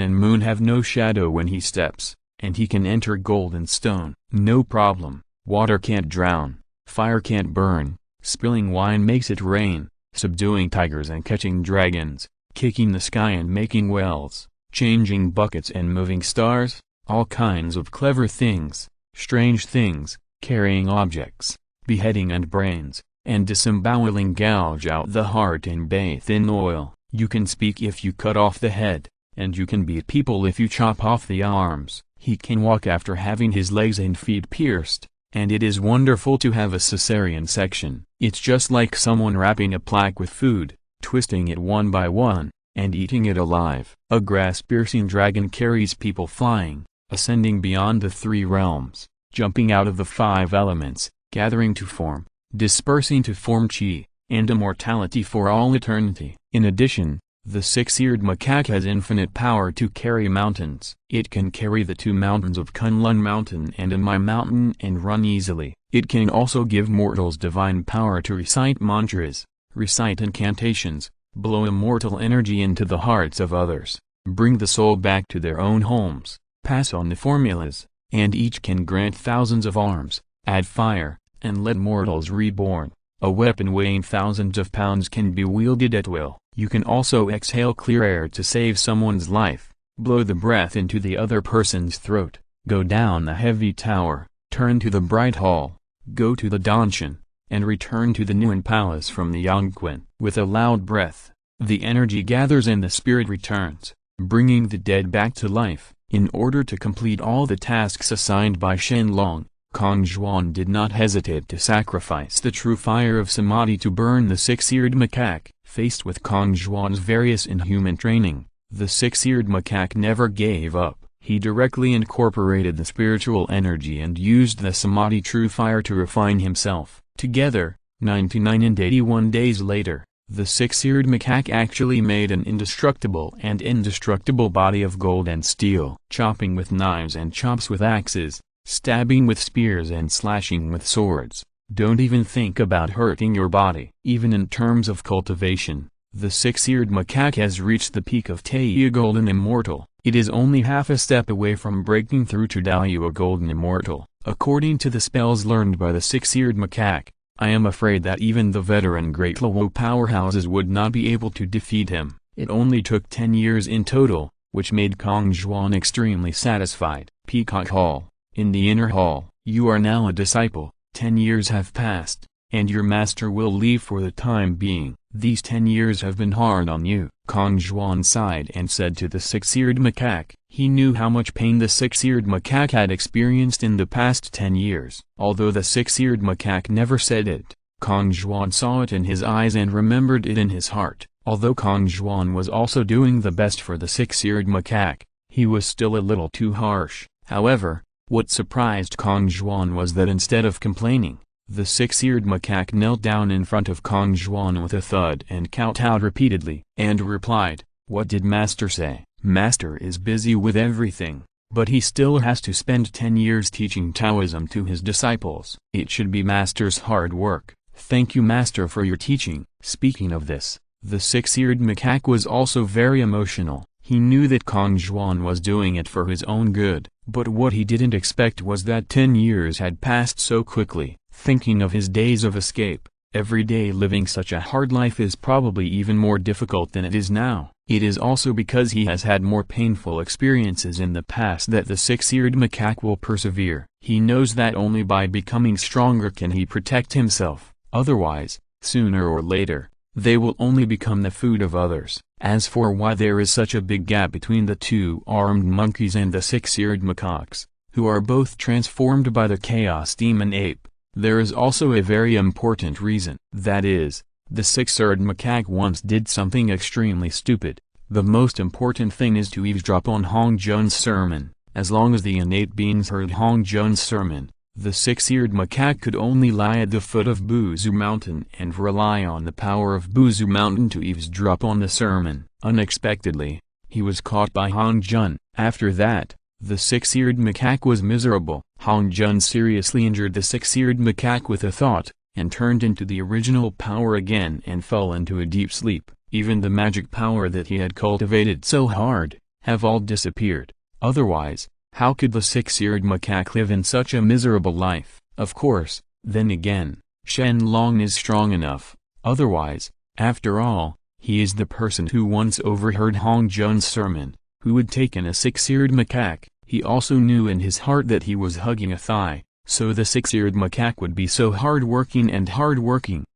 and moon have no shadow when he steps, and he can enter gold and stone. No problem. Water can't drown, fire can't burn, spilling wine makes it rain, subduing tigers and catching dragons, kicking the sky and making wells, changing buckets and moving stars, all kinds of clever things, strange things, carrying objects, beheading and brains, and disemboweling gouge out the heart and bathe in oil. You can speak if you cut off the head, and you can beat people if you chop off the arms. He can walk after having his legs and feet pierced, and it is wonderful to have a cesarean section. It's just like someone wrapping a plaque with food, twisting it one by one, and eating it alive. A grass-piercing dragon carries people flying, ascending beyond the three realms, jumping out of the five elements, gathering to form, dispersing to form chi, and immortality for all eternity. In addition, the six-eared macaque has infinite power to carry mountains. It can carry the two mountains of Kunlun Mountain and Amai Mountain and run easily. It can also give mortals divine power to recite mantras, recite incantations, blow immortal energy into the hearts of others, bring the soul back to their own homes, pass on the formulas, and each can grant thousands of arms, add fire, and let mortals reborn. A weapon weighing thousands of pounds can be wielded at will. You can also exhale clear air to save someone's life, blow the breath into the other person's throat, go down the heavy tower, turn to the bright hall, go to the Danshan, and return to the Nuan Palace from the Yangquan. With a loud breath, the energy gathers and the spirit returns, bringing the dead back to life. In order to complete all the tasks assigned by Shen Long, Kong Zhuan did not hesitate to sacrifice the true fire of samadhi to burn the six-eared macaque. Faced with Kong Zhuan's various inhuman training, the six-eared macaque never gave up. He directly incorporated the spiritual energy and used the samadhi true fire to refine himself. Together, 99 and 81 days later, the six-eared macaque actually made an indestructible and indestructible body of gold and steel. Chopping with knives and chops with axes, stabbing with spears and slashing with swords. Don't even think about hurting your body. Even in terms of cultivation, the six-eared macaque has reached the peak of Taiyu Golden Immortal. It is only half a step away from breaking through to Dayu Golden Immortal. According to the spells learned by the six-eared macaque, I am afraid that even the veteran Great Luo powerhouses would not be able to defeat him. It only took 10 years in total, which made Kong Zhuan extremely satisfied. Peacock Hall. In the inner hall, you are now a disciple. 10 years have passed, and your master will leave for the time being. These 10 years have been hard on you. Kong Zhuan sighed and said to the six-eared macaque. He knew how much pain the six-eared macaque had experienced in the past 10 years. Although the six-eared macaque never said it, Kong Zhuan saw it in his eyes and remembered it in his heart. Although Kong Zhuan was also doing the best for the six-eared macaque, he was still a little too harsh. However, what surprised Kong Zhuan was that instead of complaining, the six-eared macaque knelt down in front of Kong Zhuan with a thud and kowtowed repeatedly, and replied, "What did Master say?" Master is busy with everything, but he still has to spend 10 years teaching Taoism to his disciples. It should be Master's hard work. Thank you Master for your teaching. Speaking of this, the six-eared macaque was also very emotional. He knew that Kong Zhuan was doing it for his own good, but what he didn't expect was that 10 years had passed so quickly. Thinking of his days of escape, every day living such a hard life is probably even more difficult than it is now. It is also because he has had more painful experiences in the past that the six-eared macaque will persevere. He knows that only by becoming stronger can he protect himself. Otherwise, sooner or later, they will only become the food of others. As for why there is such a big gap between the two armed monkeys and the six-eared macaques, who are both transformed by the chaos demon ape, there is also a very important reason. That is, the six-eared macaque once did something extremely stupid. The most important thing is to eavesdrop on Hong Jun's sermon. As long as the innate beings heard Hong Jun's sermon, the six-eared macaque could only lie at the foot of Buzu Mountain and rely on the power of Buzu Mountain to eavesdrop on the sermon. Unexpectedly, he was caught by Hong Jun. After that, the six-eared macaque was miserable. Hong Jun seriously injured the six-eared macaque with a thought, and turned into the original power again and fell into a deep sleep. Even the magic power that he had cultivated so hard, have all disappeared. Otherwise, how could the six-eared macaque live in such a miserable life? Of course, then again, Shen Long is strong enough. Otherwise, after all, he is the person who once overheard Hong Jun's sermon, who had taken a six-eared macaque. He also knew in his heart that he was hugging a thigh, so the six-eared macaque would be so hard-working.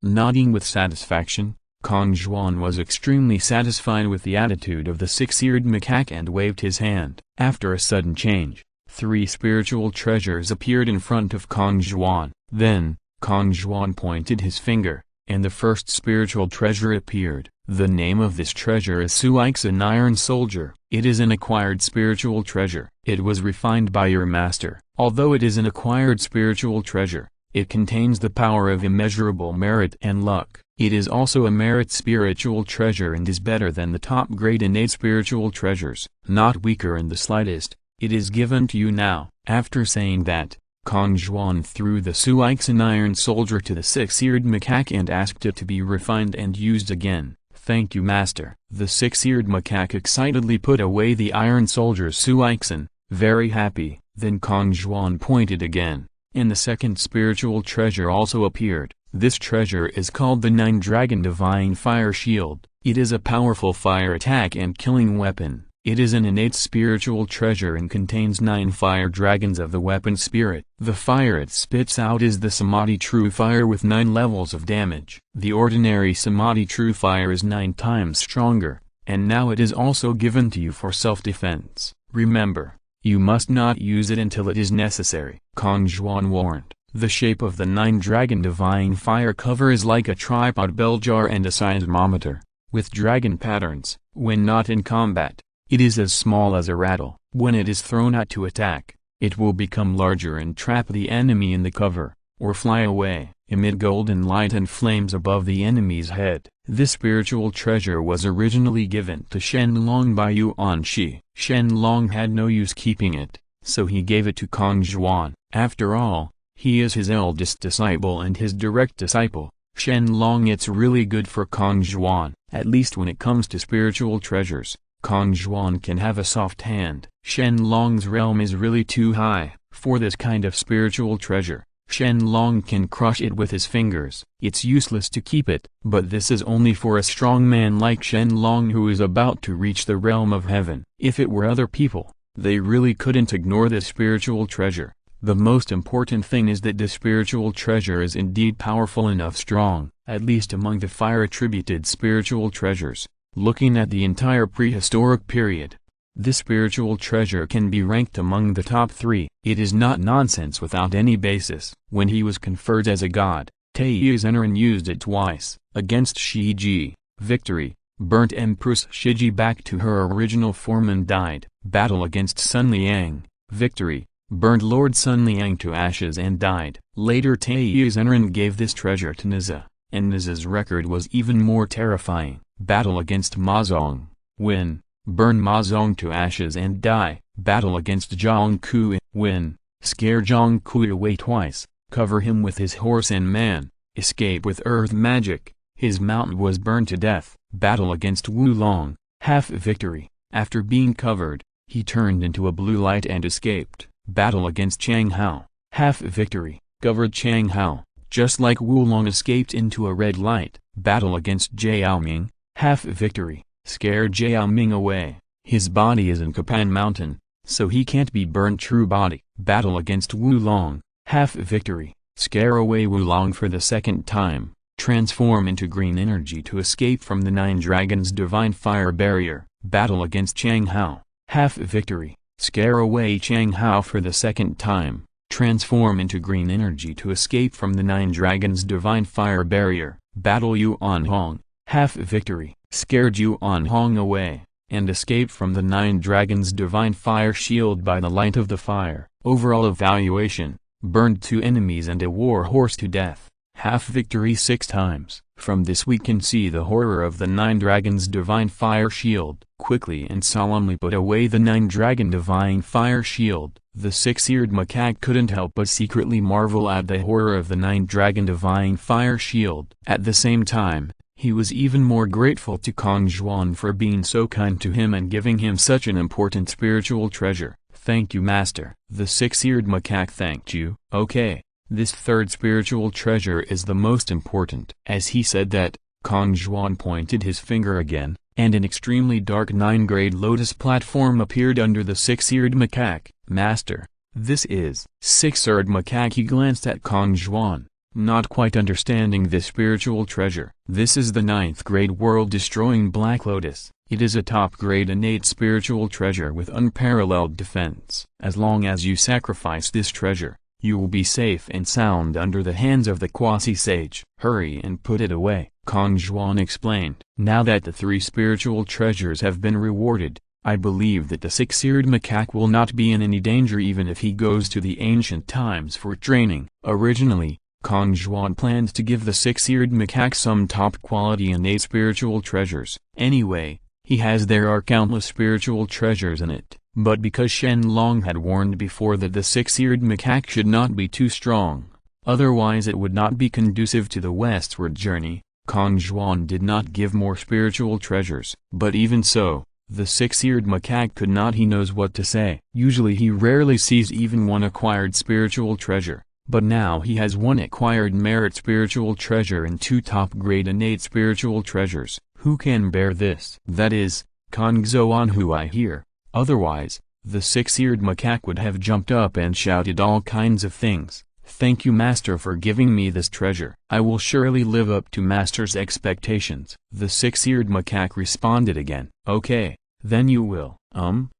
Nodding with satisfaction, Kong Zhuan was extremely satisfied with the attitude of the six-eared macaque and waved his hand. After a sudden change, 3 spiritual treasures appeared in front of Kong Zhuan. Then, Kong Zhuan pointed his finger, and the first spiritual treasure appeared. The name of this treasure is Suixin Iron Soldier. It is an acquired spiritual treasure. It was refined by your master. Although it is an acquired spiritual treasure, it contains the power of immeasurable merit and luck. It is also a merit spiritual treasure and is better than the top grade innate spiritual treasures, not weaker in the slightest. It is given to you now. After saying that, Kong Zhuan threw the Suixin Iron Soldier to the 6-eared macaque and asked it to be refined and used again. Thank you, master. The 6-eared macaque excitedly put away the Iron Soldier's Suixin, very happy. Then Kong Zhuan pointed again, and the second spiritual treasure also appeared. This treasure is called the 9-Dragon Divine Fire Shield. It is a powerful fire attack and killing weapon. It is an innate spiritual treasure and contains 9 fire dragons of the weapon spirit. The fire it spits out is the Samadhi True Fire with 9 levels of damage. The ordinary Samadhi True Fire is 9 times stronger, and now it is also given to you for self-defense. Remember, you must not use it until it is necessary. Kong Zhuan warned. The shape of the 9-Dragon Divine Fire cover is like a tripod bell jar and a seismometer, with dragon patterns. When not in combat, it is as small as a rattle. When it is thrown out to attack, it will become larger and trap the enemy in the cover, or fly away, emit golden light and flames above the enemy's head. This spiritual treasure was originally given to Shen Long by Yuan Shi. Shen Long had no use keeping it, so he gave it to Kong Zhuan. After all, he is his eldest disciple and his direct disciple. Shen Long. It's really good for Kong Zhuan, at least when it comes to spiritual treasures. Kong Zhuan can have a soft hand. Shen Long's realm is really too high for this kind of spiritual treasure. Shen Long can crush it with his fingers. It's useless to keep it. But this is only for a strong man like Shen Long who is about to reach the realm of heaven. If it were other people, they really couldn't ignore this spiritual treasure. The most important thing is that the spiritual treasure is indeed powerful enough, strong, at least among the fire-attributed spiritual treasures. Looking at the entire prehistoric period, this spiritual treasure can be ranked among the top 3. It is not nonsense without any basis. When he was conferred as a god, Taiyu used it twice. Against Shiji, victory, burnt Empress Shiji back to her original form and died. Battle against Sun Liang, victory, burnt Lord Sun Liang to ashes and died. Later Taiyu gave this treasure to Niza, and Niza's record was even more terrifying. Battle against Ma Zong, win, burn Ma Zong to ashes and die. Battle against Zhang Kui, win, scare Zhang Kui away twice, cover him with his horse and man, escape with earth magic, his mountain was burned to death. Battle against Wu Long, half victory, after being covered, he turned into a blue light and escaped. Battle against Chang Hao, half victory, covered Chang Hao, just like Wu Long escaped into a red light. Battle against Jiao Ming, half victory, scared Jiao Ming away, his body is in Kapan Mountain, so he can't be burned. True body. Battle against Wu Long, half victory, scare away Wu Long for the second time, transform into green energy to escape from the 9 dragons' divine fire barrier. Battle against Chang Hao, half victory, scare away Chang Hao for the second time, transform into green energy to escape from the 9 dragons' divine fire barrier. Battle Yuan Hong, half victory, scared Yuan Hong away, and escape from the 9 dragons' divine fire shield by the light of the fire. Overall evaluation, burned 2 enemies and a war horse to death, half victory 6 times. From this we can see the horror of the 9 dragons' divine fire shield. Quickly and solemnly put away the 9 dragon divine fire shield. The 6-eared macaque couldn't help but secretly marvel at the horror of the 9 dragon divine fire shield. At the same time, he was even more grateful to Kong Zhuan for being so kind to him and giving him such an important spiritual treasure. Thank you, master. The 6-eared macaque thanked you. Okay, this third spiritual treasure is the most important. As he said that, Kong Zhuan pointed his finger again, and an extremely dark 9-grade lotus platform appeared under the 6-eared macaque. Master, this is 6-eared macaque. He glanced at Kong Zhuan, not quite understanding this spiritual treasure. This is the 9th grade world-destroying black lotus. It is a top-grade innate spiritual treasure with unparalleled defense. As long as you sacrifice this treasure, you will be safe and sound under the hands of the quasi-sage. Hurry and put it away, Kong Zhuan explained. Now that the 3 spiritual treasures have been rewarded, I believe that the 6-eared macaque will not be in any danger even if he goes to the ancient times for training. Originally, Kong Zhuan planned to give the 6-eared macaque some top-quality innate spiritual treasures. Anyway, there are countless spiritual treasures in it. But because Shen Long had warned before that the 6-eared macaque should not be too strong, otherwise it would not be conducive to the westward journey, Kong Zhuan did not give more spiritual treasures. But even so, the 6-eared macaque could not. He knows what to say. Usually he rarely sees even one acquired spiritual treasure, but now he has 1 acquired merit spiritual treasure and 2 top-grade innate spiritual treasures. Who can bear this? That is, Kong Zhuan, who I hear. Otherwise, the 6-eared macaque would have jumped up and shouted all kinds of things. Thank you, Master, for giving me this treasure. I will surely live up to Master's expectations. The 6-eared macaque responded again. Okay, then you will.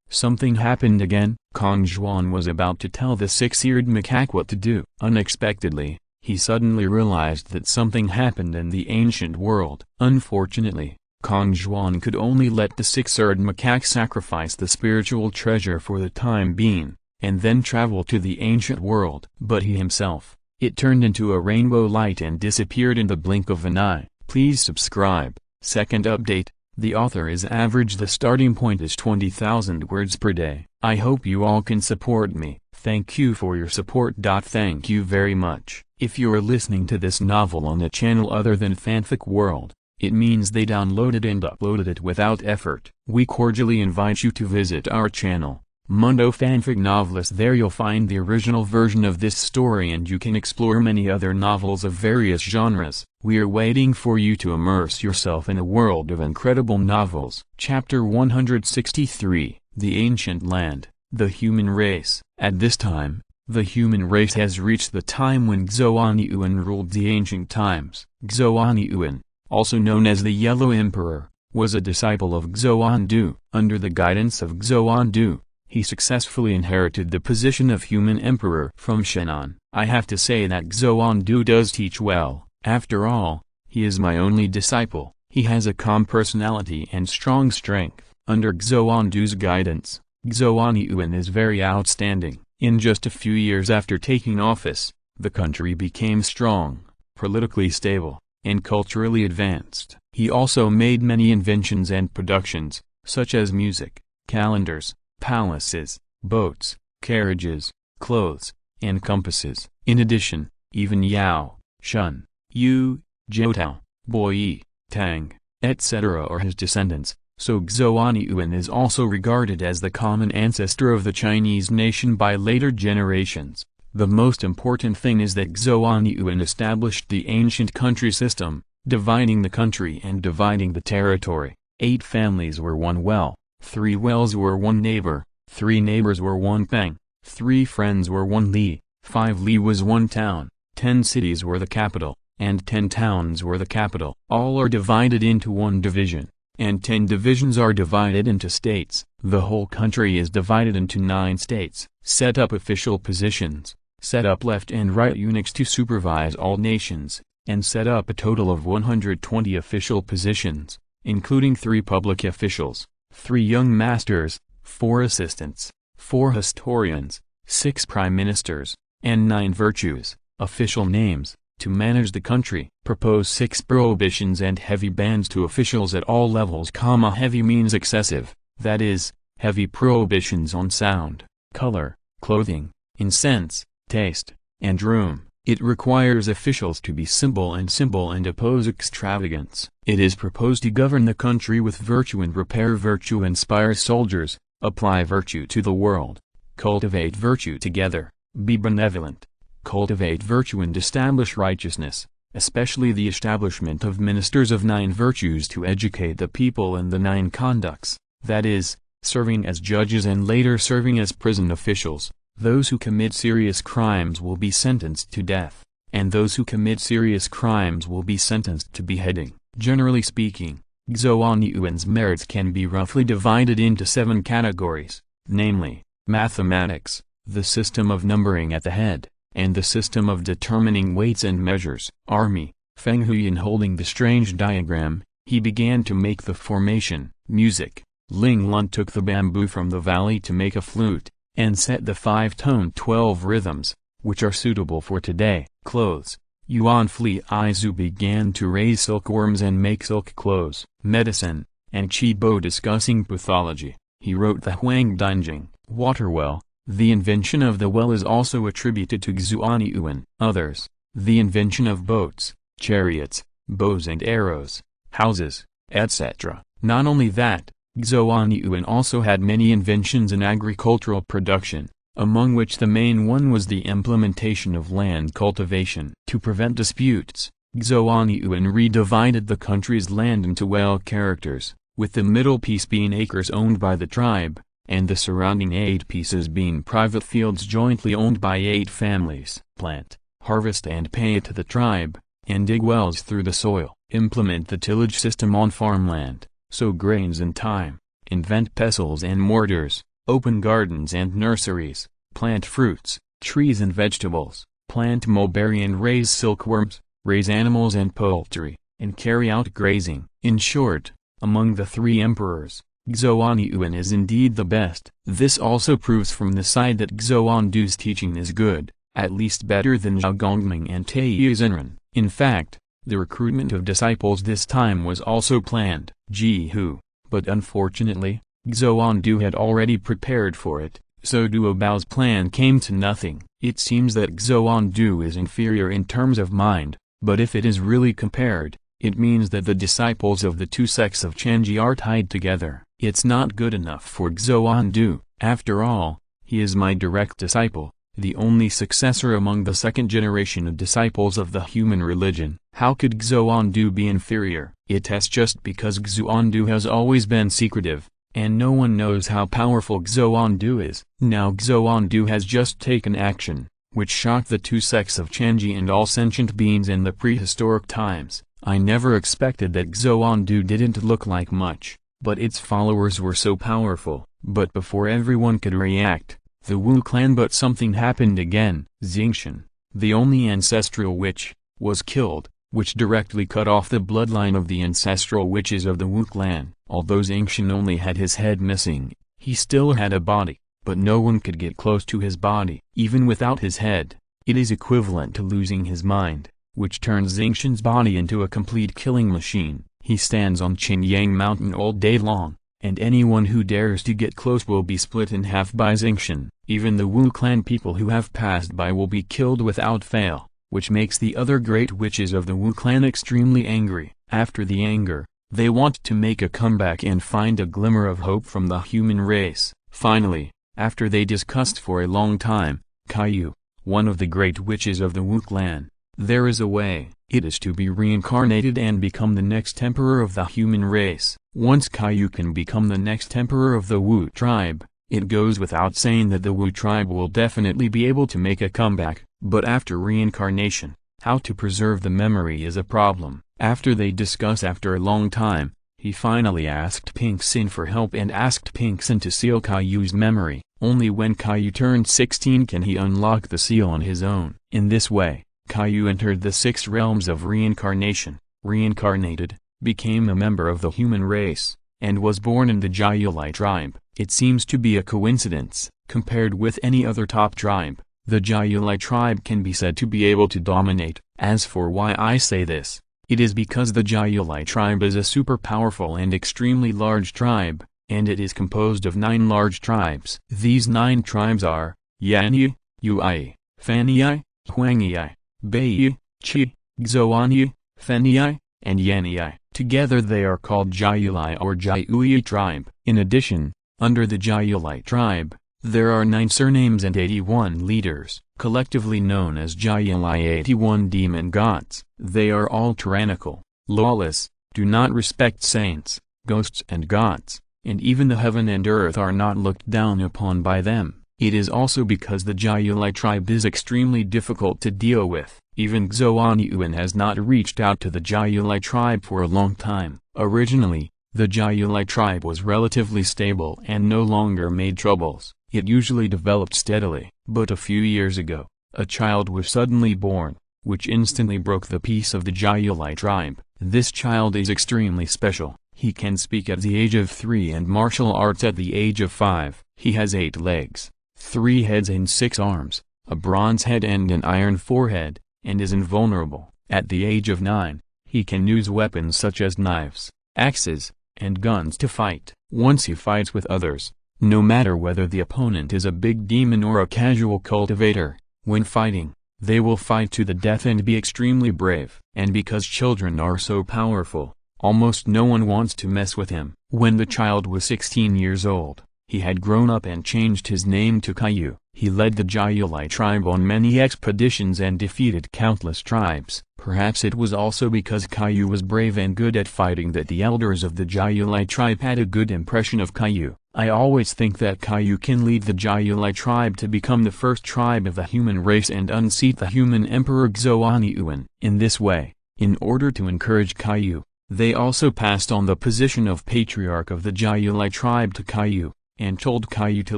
Something happened again? Kong Zhuan was about to tell the 6-eared macaque what to do. Unexpectedly, he suddenly realized that something happened in the ancient world. Unfortunately, Kong Zhuan could only let the 6-eared macaque sacrifice the spiritual treasure for the time being, and then travel to the ancient world. But he himself, it turned into a rainbow light and disappeared in the blink of an eye. Please subscribe. Second update, the author is average. The starting point is 20,000 words per day. I hope you all can support me. Thank you for your support. Thank you very much. If you are listening to this novel on a channel other than Fanfic World, it means they downloaded and uploaded it without effort. We cordially invite you to visit our channel, Mundo Fanfic Novelist. There you'll find the original version of this story and you can explore many other novels of various genres. We are waiting for you to immerse yourself in a world of incredible novels. Chapter 163, The Ancient Land, The Human Race. At this time, the human race has reached the time when Xuan Yuan ruled the ancient times. Xuan Yuan, also known as the Yellow Emperor, was a disciple of Xuan Du. Under the guidance of Xuan Du, he successfully inherited the position of human emperor from Shenan. I have to say that Xuan Du does teach well. After all, he is my only disciple. He has a calm personality and strong strength. Under Xuan Du's guidance, Xuan Yuan is very outstanding. In just a few years after taking office, the country became strong, politically stable, and culturally advanced. He also made many inventions and productions, such as music, calendars, palaces, boats, carriages, clothes, and compasses. In addition, even Yao, Shun, Yu, Jiutao, Boyi, Tang, etc. are his descendants, so Xuan Yuan is also regarded as the common ancestor of the Chinese nation by later generations. The most important thing is that Xuan Yuan established the ancient country system, dividing the country and dividing the territory. 8 families were one well, 3 wells were one neighbor, 3 neighbors were one peng, 3 friends were one li, 5 li was one town, 10 cities were the capital, and 10 towns were the capital. All are divided into one division, and 10 divisions are divided into states. The whole country is divided into 9 states. Set up official positions, set up left and right eunuchs to supervise all nations, and set up a total of 120 official positions, including 3 public officials, 3 young masters, 4 assistants, 4 historians, 6 prime ministers, and 9 virtues, official names, to manage the country. Propose 6 prohibitions and heavy bans to officials at all levels. Heavy means excessive, that is, heavy prohibitions on sound, color, clothing, incense, taste, and room. It requires officials to be simple and oppose extravagance. It is proposed to govern the country with virtue and repair virtue, inspire soldiers, apply virtue to the world, cultivate virtue together, be benevolent, cultivate virtue and establish righteousness, especially the establishment of ministers of 9 virtues to educate the people in the 9 conducts, that is, serving as judges and later serving as prison officials. Those who commit serious crimes will be sentenced to death, and those who commit serious crimes will be sentenced to beheading. Generally speaking, Xuanyuan's merits can be roughly divided into 7 categories, namely, mathematics, the system of numbering at the head, and the system of determining weights and measures. Army, Feng Huyan holding the strange diagram, he began to make the formation. Music, Ling Lun took the bamboo from the valley to make a flute, and set the 5-tone 12 rhythms, which are suitable for today. Clothes, Yuan Fli Aizu began to raise silkworms and make silk clothes. Medicine, and Qi Bo discussing pathology, he wrote the Huang Danjing. Water well, the invention of the well is also attributed to Xuanyuan. Others, the invention of boats, chariots, bows and arrows, houses, etc. Not only that, Xuanyuan also had many inventions in agricultural production, among which the main one was the implementation of land cultivation. To prevent disputes, Xuanyuan redivided the country's land into well characters, with the middle piece being acres owned by the tribe, and the surrounding 8 pieces being private fields jointly owned by 8 families. Plant, harvest and pay it to the tribe, and dig wells through the soil. Implement the tillage system on farmland, sow grains in time, invent pestles and mortars, open gardens and nurseries, plant fruits, trees and vegetables, plant mulberry and raise silkworms, raise animals and poultry, and carry out grazing. In short, among the 3 emperors, Xuanyuan is indeed the best. This also proves from the side that Xuandu's teaching is good, at least better than Zhao Gongming and Taiyu Zenren. In fact, the recruitment of disciples this time was also planned. Ji Hu, but unfortunately, Xuandu had already prepared for it, so Duo Bao's plan came to nothing. It seems that Xuandu is inferior in terms of mind, but if it is really compared, it means that the disciples of the 2 sects of Chenji are tied together. It's not good enough for Xuandu. After all, he is my direct disciple, the only successor among the 2nd generation of disciples of the human religion. How could Xuandu be inferior? It's just because Xuandu has always been secretive, and no one knows how powerful Xuandu is. Now Xuandu has just taken action, which shocked the 2 sects of Chenji and all sentient beings in the prehistoric times. I never expected that Xuandu didn't look like much, but its followers were so powerful. But before everyone could react, the Wu clan. But something happened again. Xingshan, the only ancestral witch, was killed, which directly cut off the bloodline of the ancestral witches of the Wu clan. Although Xingshan only had his head missing, he still had a body, but no one could get close to his body. Even without his head, it is equivalent to losing his mind, which turns Xingshan's body into a complete killing machine. He stands on Qinyang Mountain all day long, and anyone who dares to get close will be split in half by Xingshan. Even the Wu clan people who have passed by will be killed without fail, which makes the other great witches of the Wu clan extremely angry. After the anger, they want to make a comeback and find a glimmer of hope from the human race. Finally, after they discussed for a long time, Caillou, one of the great witches of the Wu clan, there is a way. It is to be reincarnated and become the next emperor of the human race. Once Caillou can become the next emperor of the Wu tribe, it goes without saying that the Wu tribe will definitely be able to make a comeback. But after reincarnation, how to preserve the memory is a problem. After they discuss after a long time, he finally asked Pink Sin for help and asked Pink Sin to seal Caillou's memory. Only when Caillou turned 16 can he unlock the seal on his own. In this way, Caillou entered the 6 realms of reincarnation, reincarnated, became a member of the human race, and was born in the Jiaolai tribe. It seems to be a coincidence. Compared with any other top tribe, the Jiaolai tribe can be said to be able to dominate. As for why I say this, it is because the Jiaolai tribe is a super powerful and extremely large tribe, and it is composed of 9 large tribes. These 9 tribes are Yanyu, Yuai, Fanyi, Huangyi, Beiyu, Qi, Xuanyu, Fenyi, and Yanyi. Together they are called Jiaolai or Jiaoyi tribe. In addition, under the Jiaolai tribe, there are 9 surnames and 81 leaders, collectively known as Jiaolai 81 demon gods. They are all tyrannical, lawless, do not respect saints, ghosts and gods, and even the heaven and earth are not looked down upon by them. It is also because the Jiulai tribe is extremely difficult to deal with. Even Xuan Yuan has not reached out to the Jiulai tribe for a long time. Originally, the Jiulai tribe was relatively stable and no longer made troubles. It usually developed steadily. But a few years ago, a child was suddenly born, which instantly broke the peace of the Jiulai tribe. This child is extremely special. He can speak at the age of 3 and martial arts at the age of 5. He has 8 legs, 3 heads and 6 arms, a bronze head and an iron forehead, and is invulnerable. At the age of 9, he can use weapons such as knives, axes, and guns to fight. Once he fights with others, no matter whether the opponent is a big demon or a casual cultivator, when fighting, they will fight to the death and be extremely brave. And because children are so powerful, almost no one wants to mess with him. When the child was 16 years old, he had grown up and changed his name to Caillou. He led the Jiulai tribe on many expeditions and defeated countless tribes. Perhaps it was also because Caillou was brave and good at fighting that the elders of the Jiulai tribe had a good impression of Caillou. I always think that Caillou can lead the Jiulai tribe to become the first tribe of the human race and unseat the human emperor Xuan Yuan. In this way, in order to encourage Caillou, they also passed on the position of patriarch of the Jiulai tribe to Caillou, and told Caillou to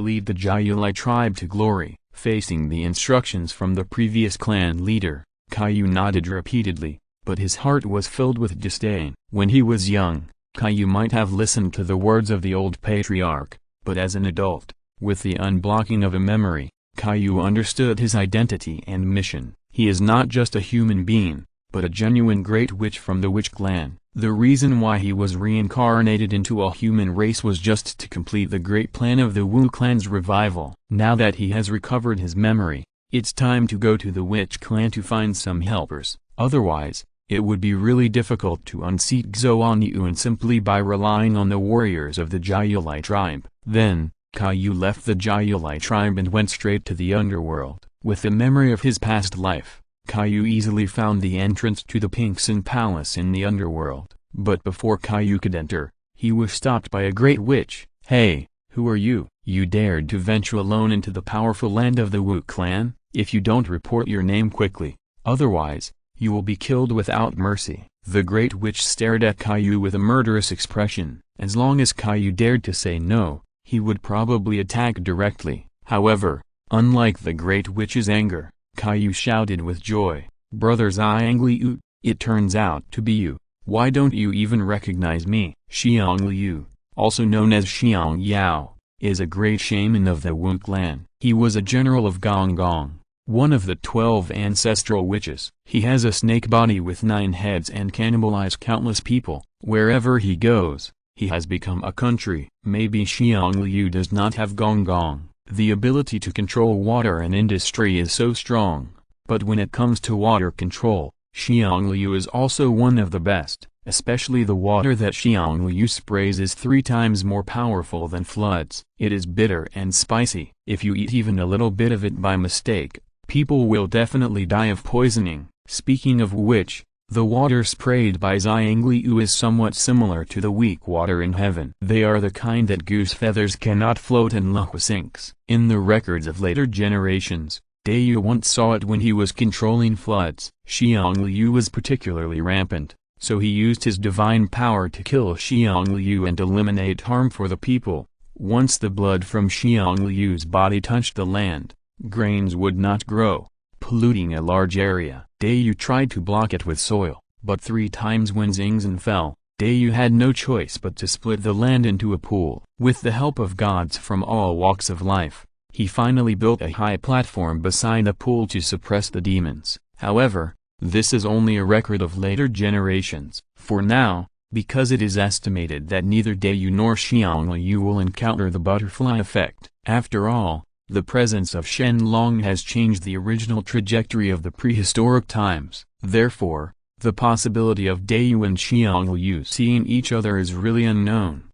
lead the Jiulai tribe to glory. Facing the instructions from the previous clan leader, Caillou nodded repeatedly, but his heart was filled with disdain. When he was young, Caillou might have listened to the words of the old patriarch, but as an adult, with the unblocking of a memory, Caillou understood his identity and mission. He is not just a human being, but a genuine great witch from the witch clan. The reason why he was reincarnated into a human race was just to complete the great plan of the Wu clan's revival. Now that he has recovered his memory, it's time to go to the witch clan to find some helpers. Otherwise, it would be really difficult to unseat Xuan Yuan simply by relying on the warriors of the Jiulai tribe. Then, Caillou left the Jiulai tribe and went straight to the underworld. With the memory of his past life, Caillou easily found the entrance to the Pinkson Palace in the underworld. But before Caillou could enter, he was stopped by a great witch. "Hey, who are you? You dared to venture alone into the powerful land of the Wu clan? If you don't report your name quickly, otherwise, you will be killed without mercy." The great witch stared at Caillou with a murderous expression. As long as Caillou dared to say no, he would probably attack directly. However, unlike the great witch's anger, Caillou shouted with joy, "Brother Xiang Liu, it turns out to be you. Why don't you even recognize me?" Xiang Liu, also known as Xiang Yao, is a great shaman of the Wu clan. He was a general of Gong Gong, one of the 12 ancestral witches. He has a snake body with 9 heads and cannibalized countless people. Wherever he goes, he has become a country. Maybe Xiang Liu does not have Gong Gong. The ability to control water and industry is so strong, but when it comes to water control, Xiang Liu is also one of the best. Especially the water that Xiang Liu sprays is 3 times more powerful than floods. It is bitter and spicy. If you eat even a little bit of it by mistake, people will definitely die of poisoning. Speaking of which, the water sprayed by Xiang Liu is somewhat similar to the weak water in heaven. They are the kind that goose feathers cannot float and Luo Hu sinks. In the records of later generations, Dayu once saw it when he was controlling floods. Xiang Liu was particularly rampant, so he used his divine power to kill Xiang Liu and eliminate harm for the people. Once the blood from Xiang Liu's body touched the land, grains would not grow, polluting a large area. Dayu tried to block it with soil, but 3 times when Xingzhen fell, Dayu had no choice but to split the land into a pool. With the help of gods from all walks of life, he finally built a high platform beside the pool to suppress the demons. However, this is only a record of later generations. For now, because it is estimated that neither Dayu nor Xiang Liu will encounter the butterfly effect. After all, the presence of Shen Long has changed the original trajectory of the prehistoric times. Therefore, the possibility of Dayu and Xiang Liu seeing each other is really unknown.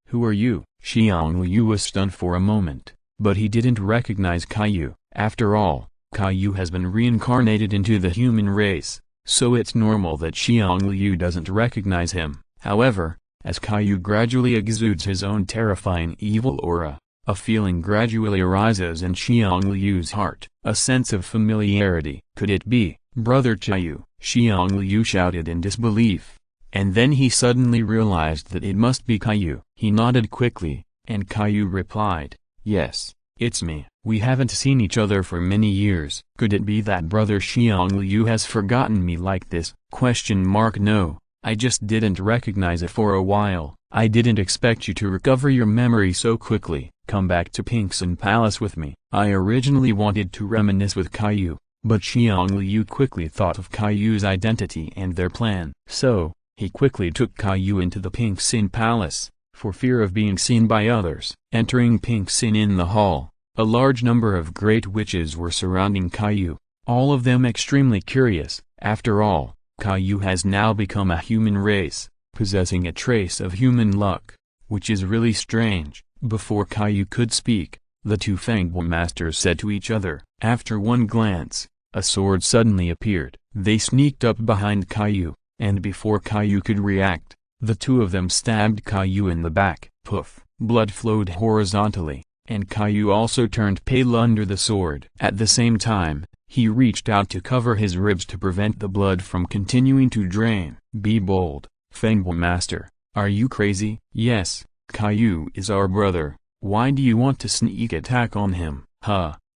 Who are you? Xiang Liu was stunned for a moment, but he didn't recognize Caillou. After all, Caillou has been reincarnated into the human race, so it's normal that Xiang Liu doesn't recognize him. However, as Caillou gradually exudes his own terrifying evil aura, A feeling gradually arises in Xiang Liu's heart, a sense of familiarity. Could it be, Brother Qiu? Xiang Liu shouted in disbelief. And then he suddenly realized that it must be Qiu. He nodded quickly, and Qiu replied, "Yes, it's me. We haven't seen each other for many years. Could it be that Brother Xiang Liu has forgotten me like this? No, I just didn't recognize it for a while. I didn't expect you to recover your memory so quickly. Come back to Pinxin Palace with me." I originally wanted to reminisce with Qiu, but Xiang Liu quickly thought of Qiu's identity and their plan. So, he quickly took Qiu into the Pinxin Palace, for fear of being seen by others. Entering Pinxin in the hall, a large number of great witches were surrounding Qiu, all of them extremely curious. After all, Qiu has now become a human race, possessing a trace of human luck, which is really strange. Before Qiu could speak, the two Fangbo masters said to each other. After one glance, a sword suddenly appeared. They sneaked up behind Qiu, and before Qiu could react, the two of them stabbed Qiu in the back. Poof! Blood flowed horizontally, and Qiu also turned pale under the sword. At the same time, he reached out to cover his ribs to prevent the blood from continuing to drain. "Be bold, Fangbo Master. Are you crazy?" "Yes, Qiu is our brother. Why do you want to sneak attack on him?"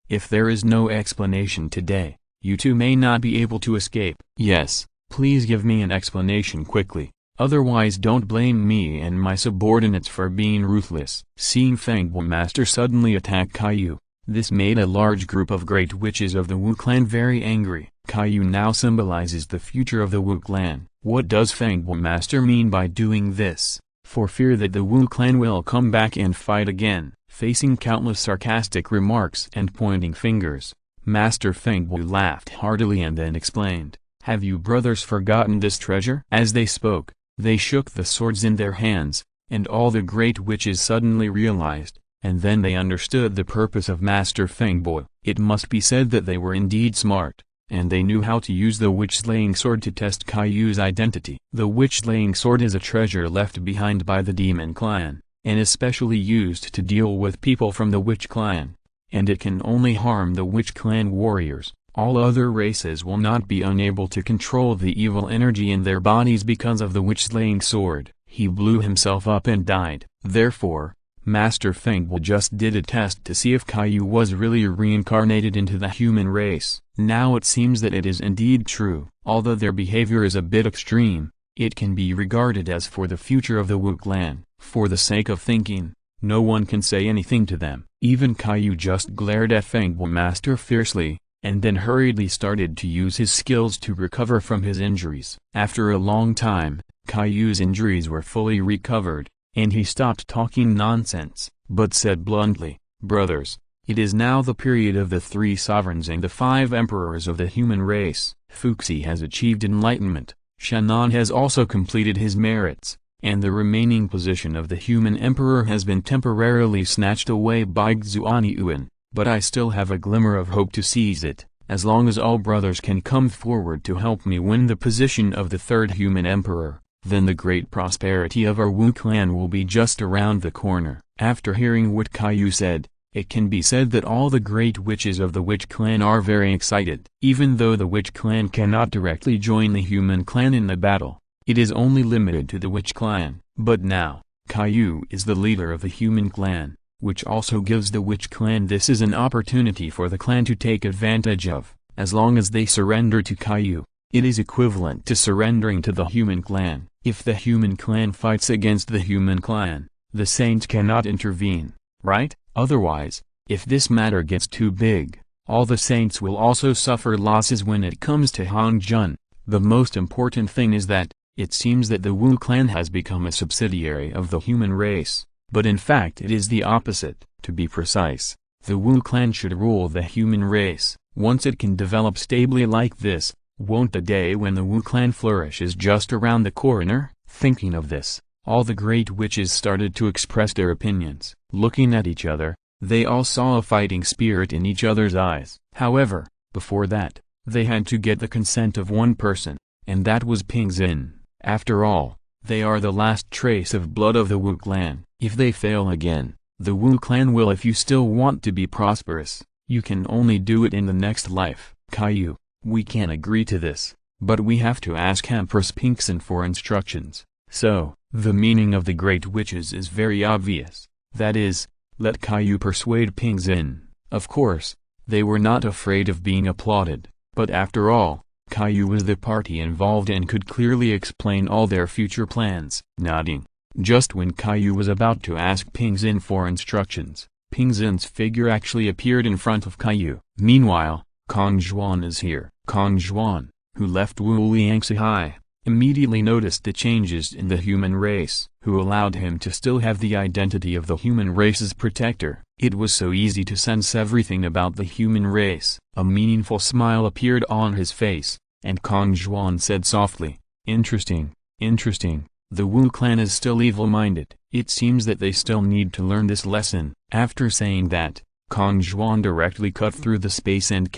If there is no explanation today, you two may not be able to escape." "Yes, please give me an explanation quickly. Otherwise don't blame me and my subordinates for being ruthless." Seeing Fangbo Master suddenly attack Qiu, this made a large group of great witches of the Wu clan very angry. Qiu now symbolizes the future of the Wu clan. What does Fangbo Master mean by doing this? For fear that the Wu clan will come back and fight again. Facing countless sarcastic remarks and pointing fingers, Master Fangbo laughed heartily and then explained, "Have you brothers forgotten this treasure?" As they spoke, they shook the swords in their hands, and all the great witches suddenly realized, and then they understood the purpose of Master Fangbo. It must be said that they were indeed smart, and they knew how to use the witch-slaying sword to test Qiu's identity. The witch-slaying sword is a treasure left behind by the demon clan, and especially used to deal with people from the witch clan, and it can only harm the witch clan warriors. All other races will not be unable to control the evil energy in their bodies because of the witch-slaying sword. He blew himself up and died. Therefore, Master Fangbo just did a test to see if Qiu was really reincarnated into the human race. Now it seems that it is indeed true. Although their behavior is a bit extreme, it can be regarded as for the future of the Wu clan. For the sake of thinking, no one can say anything to them. Even Qiu just glared at Fangbo Master fiercely, and then hurriedly started to use his skills to recover from his injuries. After a long time, Qiu's injuries were fully recovered, and he stopped talking nonsense, but said bluntly, "Brothers, it is now the period of the 3 sovereigns and the 5 emperors of the human race. Fuxi has achieved enlightenment, Shen Long has also completed his merits, and the remaining position of the human emperor has been temporarily snatched away by Xuanyuan, but I still have a glimmer of hope to seize it, as long as all brothers can come forward to help me win the position of the 3rd human emperor. Then the great prosperity of our Wu clan will be just around the corner." After hearing what Qiu said, it can be said that all the great witches of the witch clan are very excited. Even though the witch clan cannot directly join the human clan in the battle, it is only limited to the witch clan. But now, Qiu is the leader of the human clan, which also gives the witch clan this is an opportunity for the clan to take advantage of. As long as they surrender to Qiu, it is equivalent to surrendering to the human clan. If the human clan fights against the human clan, the saints cannot intervene, right? Otherwise, if this matter gets too big, all the saints will also suffer losses. When it comes to Hongjun, the most important thing is that, it seems that the Wu clan has become a subsidiary of the human race, but in fact it is the opposite. To be precise, the Wu clan should rule the human race. Once it can develop stably like this, won't the day when the Wu clan flourishes just around the corner? Thinking of this, all the great witches started to express their opinions. Looking at each other, they all saw a fighting spirit in each other's eyes. However, before that, they had to get the consent of one person, and that was Pingxin. After all, they are the last trace of blood of the Wu clan. If they fail again, The Wu clan will. If you still want to be prosperous, you can only do it in the next life. Caillou, we can agree to this, but we have to ask Empress Pinxin for instructions. So, the meaning of the Great Witches is very obvious. That is, let Caillou persuade Pinxin. Of course, they were not afraid of being applauded, but after all, Caillou was the party involved and could clearly explain all their future plans. Nodding. Just when Caillou was about to ask Pinxin for instructions, Pinxin's figure actually appeared in front of Caillou. Meanwhile, Kong Zhuan is here. Kong Zhuan, who left Wu Liangxi, immediately noticed the changes in the human race, who allowed him to still have the identity of the human race's protector. It was so easy to sense everything about the human race. A meaningful smile appeared on his face, and Kong Zhuan said softly, "Interesting, interesting. The Wu clan is still evil-minded. It seems that they still need to learn this lesson." After saying that, Kong Zhuan directly cut through the space and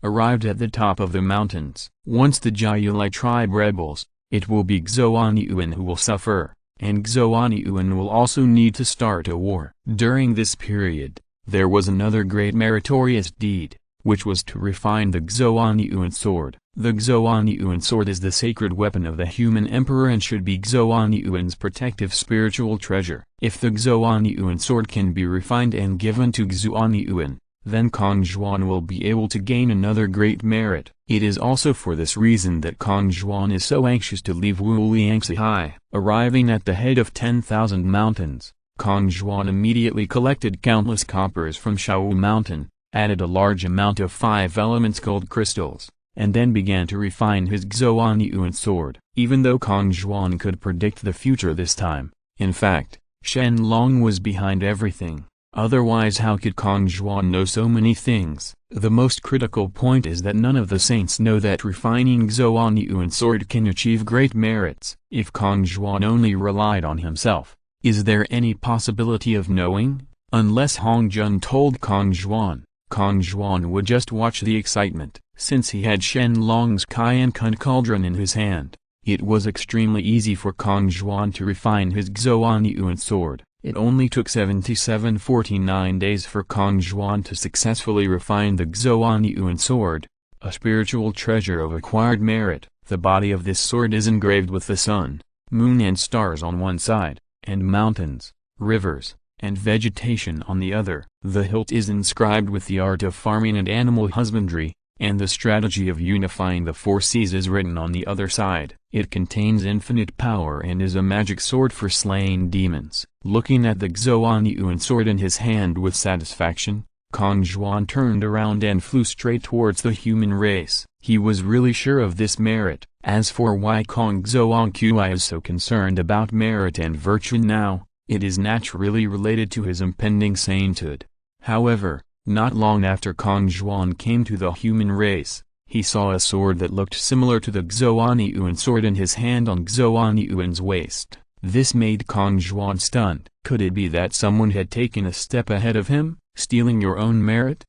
arrived at the top of the mountains. Once the Jiaolai tribe rebels, it will be Xuanyuan who will suffer, and Xuanyuan will also need to start a war. During this period, there was another great meritorious deed, which was to refine the Xuanyuan sword. The Xuanyuan sword is the sacred weapon of the human emperor and should be Xuanyuan's protective spiritual treasure. If the Xuanyuan sword can be refined and given to Xuanyuan, then Kong Zhuan will be able to gain another great merit. It is also for this reason that Kong Zhuan is so anxious to leave Wu Liangxi. Arriving at the head of 10,000 mountains, Kong Zhuan immediately collected countless coppers from Shaowu Mountain, added a large amount of 5 elements gold crystals, and then began to refine his Xuanyuan sword. Even though Kong Zhuan could predict the future this time, in fact, Shen Long was behind everything. Otherwise how could Kong Zhuan know so many things? The most critical point is that none of the saints know that refining Xuanyuan sword can achieve great merits. If Kong Zhuan only relied on himself, is there any possibility of knowing? Unless Hongjun told Kong Zhuan would just watch the excitement. Since he had Shen Long's Qian Kun cauldron in his hand, it was extremely easy for Kong Zhuan to refine his Xuanyuan sword. It only took 49 days for Kong Zhuan to successfully refine the Xuanyuan sword, a spiritual treasure of acquired merit. The body of this sword is engraved with the sun, moon and stars on one side, and mountains, rivers, and vegetation on the other. The hilt is inscribed with the art of farming and animal husbandry, and the strategy of unifying the 4 seas is written on the other side. It contains infinite power and is a magic sword for slaying demons. Looking at the Xuanyuan sword in his hand with satisfaction, Kong Zhuan turned around and flew straight towards the human race. He was really sure of this merit. As for why Kong Xuanyuan is so concerned about merit and virtue now, it is naturally related to his impending sainthood. However, not long after Kong Zhuan came to the human race, he saw a sword that looked similar to the Xuanyuan sword in his hand on Xuanyuan's waist. This made Kong Zhuan stunned. Could it be that someone had taken a step ahead of him, stealing your own merit?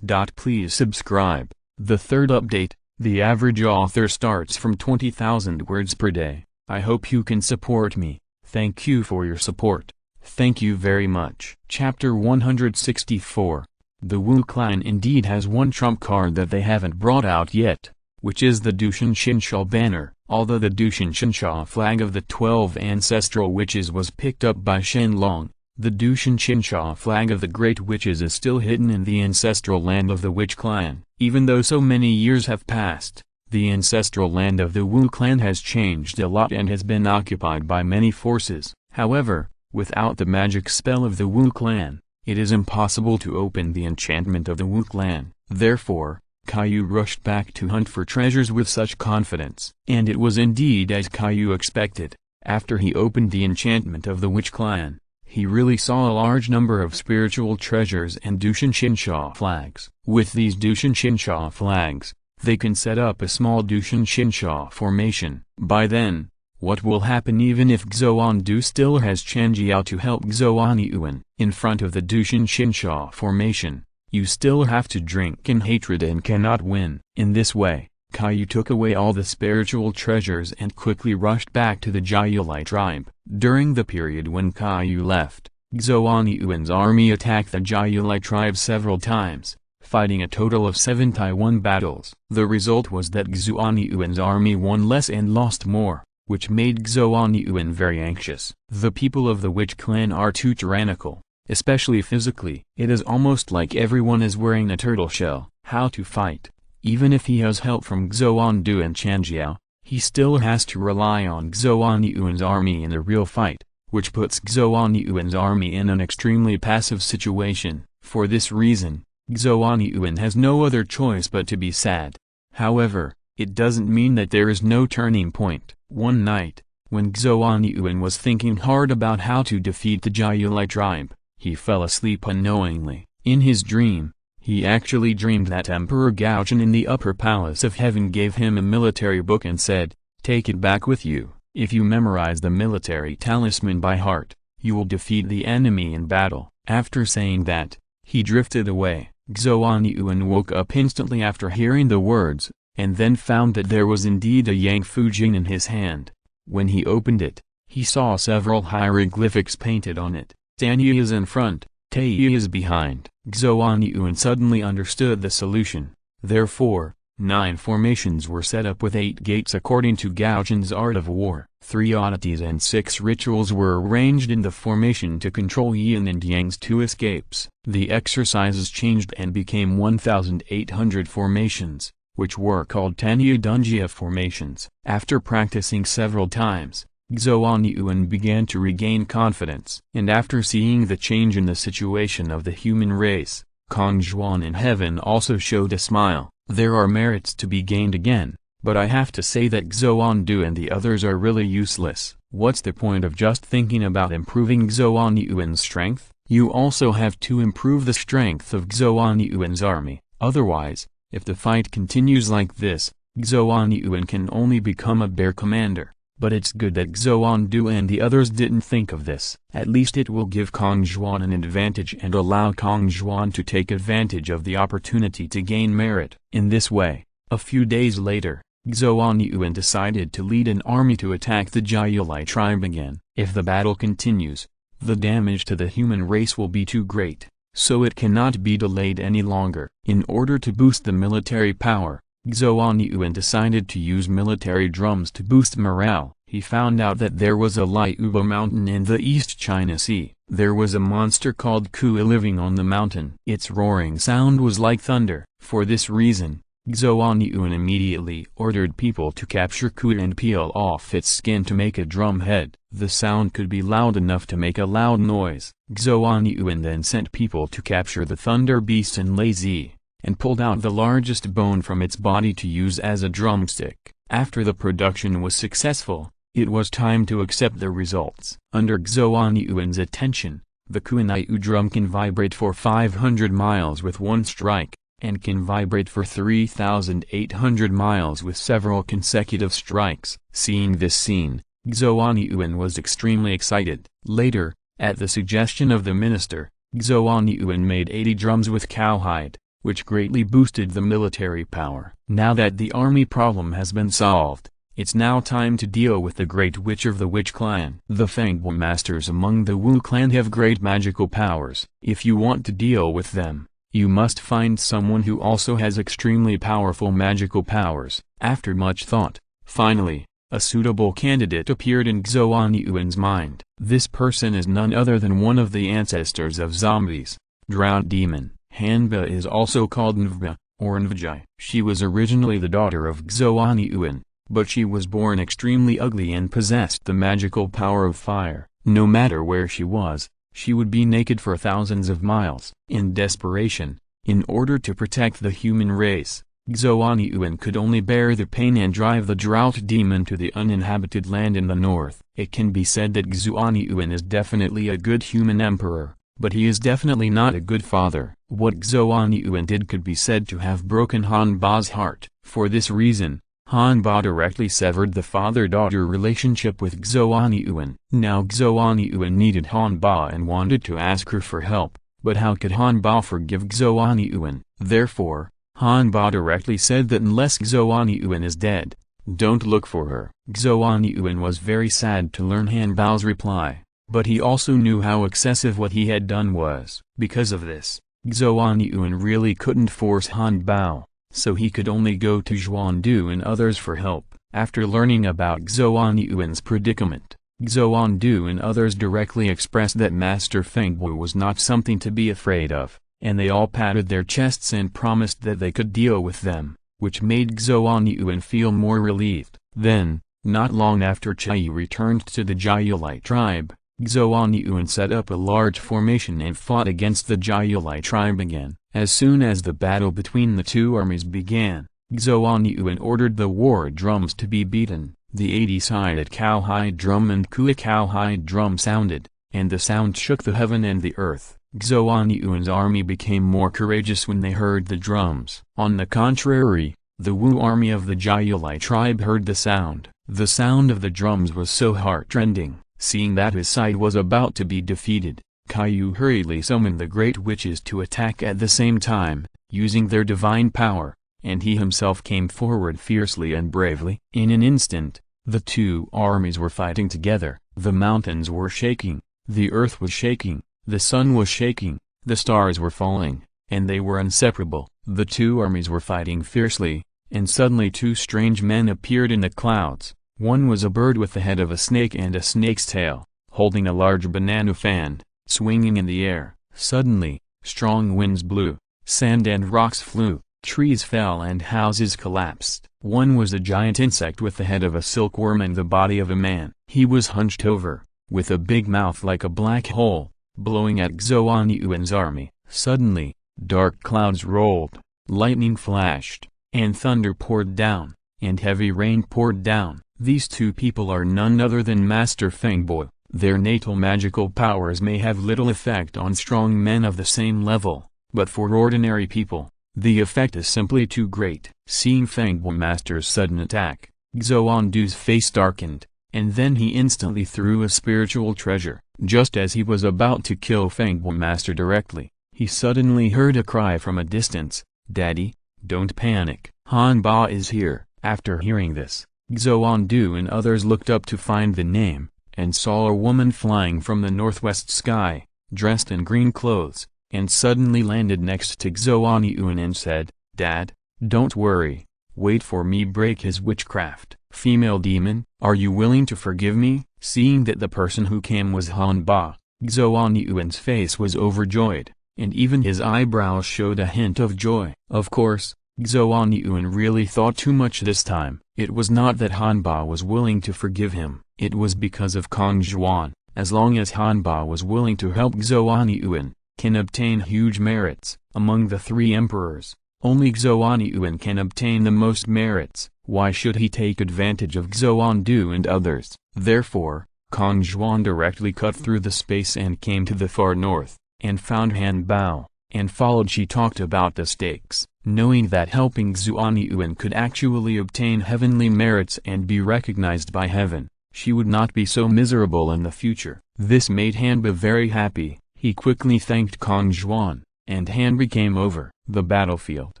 Please subscribe. The third update, the average author starts from 20,000 words per day. I hope you can support me. Thank you for your support. Thank you very much. Chapter 164. The Wu clan indeed has one trump card that they haven't brought out yet, which is the Dushan Xinsha banner. Although the Dushan Xinsha flag of the 12 ancestral witches was picked up by Shen Long, the Dushan Xinsha flag of the Great Witches is still hidden in the ancestral land of the Witch clan. Even though so many years have passed, the ancestral land of the Wu clan has changed a lot and has been occupied by many forces. However, without the magic spell of the Wu clan, it is impossible to open the enchantment of the Wu clan. Therefore, Caillou rushed back to hunt for treasures with such confidence. And it was indeed as Caillou expected. After he opened the enchantment of the Witch clan, he really saw a large number of spiritual treasures and Dushan Xinsha flags. With these Dushan Xinsha flags, they can set up a small Dushan Xinsha formation. By then, What will happen even if Xuandu still has Chanjiao to help Xuanyuan? In front of the Dushan Xinsha formation, you still have to drink in hatred and cannot win. In this way, Caillou took away all the spiritual treasures and quickly rushed back to the Jiaolai tribe. During the period when Caillou left, Xuanyuan's army attacked the Jiaolai tribe several times, fighting a total of 71 battles. The result was that Xuanyuan's army won less and lost more, which made Xuanyuan very anxious. The people of the Witch clan are too tyrannical, especially physically. It is almost like everyone is wearing a turtle shell. How to fight? Even if he has help from Xuandu and Chanjiao, he still has to rely on Xuanyuan's army in the real fight, which puts Xuanyuan's army in an extremely passive situation. For this reason, Xuanyuan has no other choice but to be sad. However, it doesn't mean that there is no turning point. One night, when Xuanyuan was thinking hard about how to defeat the Jiaolai tribe, he fell asleep unknowingly. In his dream, he actually dreamed that Emperor Gaochen in the upper palace of heaven gave him a military book and said, "Take it back with you. If you memorize the military talisman by heart, you will defeat the enemy in battle." After saying that, he drifted away. Xuanyuan woke up instantly after hearing the words, and then found that there was indeed a Yang Fujing in his hand. When he opened it, he saw several hieroglyphics painted on it. Danyi is in front, Tei is behind. Xuanyuan suddenly understood the solution. Therefore, 9 formations were set up with 8 gates according to Gaochen's art of war. 3 oddities and 6 rituals were arranged in the formation to control Yin and Yang's 2 escapes. The exercises changed and became 1,800 formations, which were called Tanya Dunjia formations. After practicing several times, Xuanyuan began to regain confidence. And after seeing the change in the situation of the human race, Kong Zhuan in heaven also showed a smile. There are merits to be gained again, but I have to say that Xuandu and the others are really useless. What's the point of just thinking about improving Xuanyuan's strength? You also have to improve the strength of Xuanyuan's army. Otherwise, if the fight continues like this, Xuanyuan can only become a bear commander. But it's good that Xuandu and the others didn't think of this. At least it will give Kong Zhuan an advantage and allow Kong Zhuan to take advantage of the opportunity to gain merit. In this way, a few days later, Xuanyuan decided to lead an army to attack the Jiaolai tribe again. If the battle continues, the damage to the human race will be too great, so it cannot be delayed any longer. In order to boost the military power, Xuanyuan decided to use military drums to boost morale. He found out that there was a Liuba mountain in the East China Sea. There was a monster called Kui living on the mountain. Its roaring sound was like thunder. For this reason, Xuanyuan immediately ordered people to capture Kui and peel off its skin to make a drum head. The sound could be loud enough to make a loud noise. Xuanyuan then sent people to capture the thunder beast and Lazy, and pulled out the largest bone from its body to use as a drumstick. After the production was successful, it was time to accept the results. Under Xuanyuan's attention, the Kunaiu drum can vibrate for 500 miles with one strike, and can vibrate for 3,800 miles with several consecutive strikes. Seeing this scene, Xuanyuan was extremely excited. Later, at the suggestion of the minister, Xuanyuan made 80 drums with cowhide, which greatly boosted the military power. Now that the army problem has been solved, it's now time to deal with the Great Witch of the Witch clan. The Fangbo masters among the Wu clan have great magical powers. If you want to deal with them, you must find someone who also has extremely powerful magical powers. After much thought, finally, a suitable candidate appeared in Xuanyuan's mind. This person is none other than one of the ancestors of zombies, Drowned Demon. Hanba is also called Nvba, or Nvjai. She was originally the daughter of Xuanyuan, but she was born extremely ugly and possessed the magical power of fire. No matter where she was, she would be naked for thousands of miles. In desperation, in order to protect the human race, Xuanyuan could only bear the pain and drive the drought demon to the uninhabited land in the north. It can be said that Xuanyuan is definitely a good human emperor, but he is definitely not a good father. What Xuanyuan did could be said to have broken Hanba's heart. For this reason, Hanba directly severed the father-daughter relationship with Xuanyuan. Now Xuanyuan needed Hanba and wanted to ask her for help, but how could Hanba forgive Xuanyuan? Therefore, Hanba directly said that unless Xuanyuan is dead, don't look for her. Xuanyuan was very sad to learn Hanba's reply, but he also knew how excessive what he had done was. Because of this, Xuanyuan really couldn't force Hanba, so he could only go to Xuandu and others for help. After learning about Xuanyuan's predicament, Xuandu and others directly expressed that Master Fengbo was not something to be afraid of, and they all patted their chests and promised that they could deal with them, which made Xuanyuan feel more relieved. Then, not long after Chai returned to the Jiaolai tribe, Xuanyuan set up a large formation and fought against the Jiaolai tribe again. As soon as the battle between the two armies began, Xuanyuan ordered the war drums to be beaten. The 80-sided cowhide drum and Kui cowhide drum sounded, and the sound shook the heaven and the earth. Xuanyuan's army became more courageous when they heard the drums. On the contrary, the Wu army of the Jiaolai tribe heard the sound. The sound of the drums was so heart-rending. Seeing that his side was about to be defeated, Caillou hurriedly summoned the great witches to attack at the same time, using their divine power, and he himself came forward fiercely and bravely. In an instant, the two armies were fighting together. The mountains were shaking, the earth was shaking, the sun was shaking, the stars were falling, and they were inseparable. The two armies were fighting fiercely, and suddenly two strange men appeared in the clouds. One was a bird with the head of a snake and a snake's tail, holding a large banana fan, swinging in the air. Suddenly, strong winds blew, sand and rocks flew, trees fell and houses collapsed. One was a giant insect with the head of a silkworm and the body of a man. He was hunched over, with a big mouth like a black hole, blowing at Xuanyuan's army. Suddenly, dark clouds rolled, lightning flashed, and thunder poured down, and heavy rain poured down. These two people are none other than Master Fengbo. Their natal magical powers may have little effect on strong men of the same level, but for ordinary people, the effect is simply too great. Seeing Fengbo Master's sudden attack, Xuandu's face darkened, and then he instantly threw a spiritual treasure. Just as he was about to kill Fengbo Master directly, he suddenly heard a cry from a distance, "Daddy, don't panic. Hanba is here." After hearing this, Xuandu and others looked up to find the name, and saw a woman flying from the northwest sky, dressed in green clothes, and suddenly landed next to Xuanyuan and said, "Dad, don't worry, wait for me break his witchcraft." Female demon, are you willing to forgive me? Seeing that the person who came was Hanba, Xuanyuan's face was overjoyed, and even his eyebrows showed a hint of joy. Of course, Xuanyuan really thought too much this time. It was not that Hanba was willing to forgive him, it was because of Kong Zhuan. As long as Hanba was willing to help Xuanyuan, can obtain huge merits. Among the three emperors, only Xuanyuan can obtain the most merits. Why should he take advantage of Xuandu and others? Therefore, Kong Zhuan directly cut through the space and came to the far north, and found Hanbao, and followed. She talked about the stakes, knowing that helping Xuanyuan could actually obtain heavenly merits and be recognized by heaven, she would not be so miserable in the future. This made Hanba very happy. He quickly thanked Kong Zhuan, and Hanba came over the battlefield.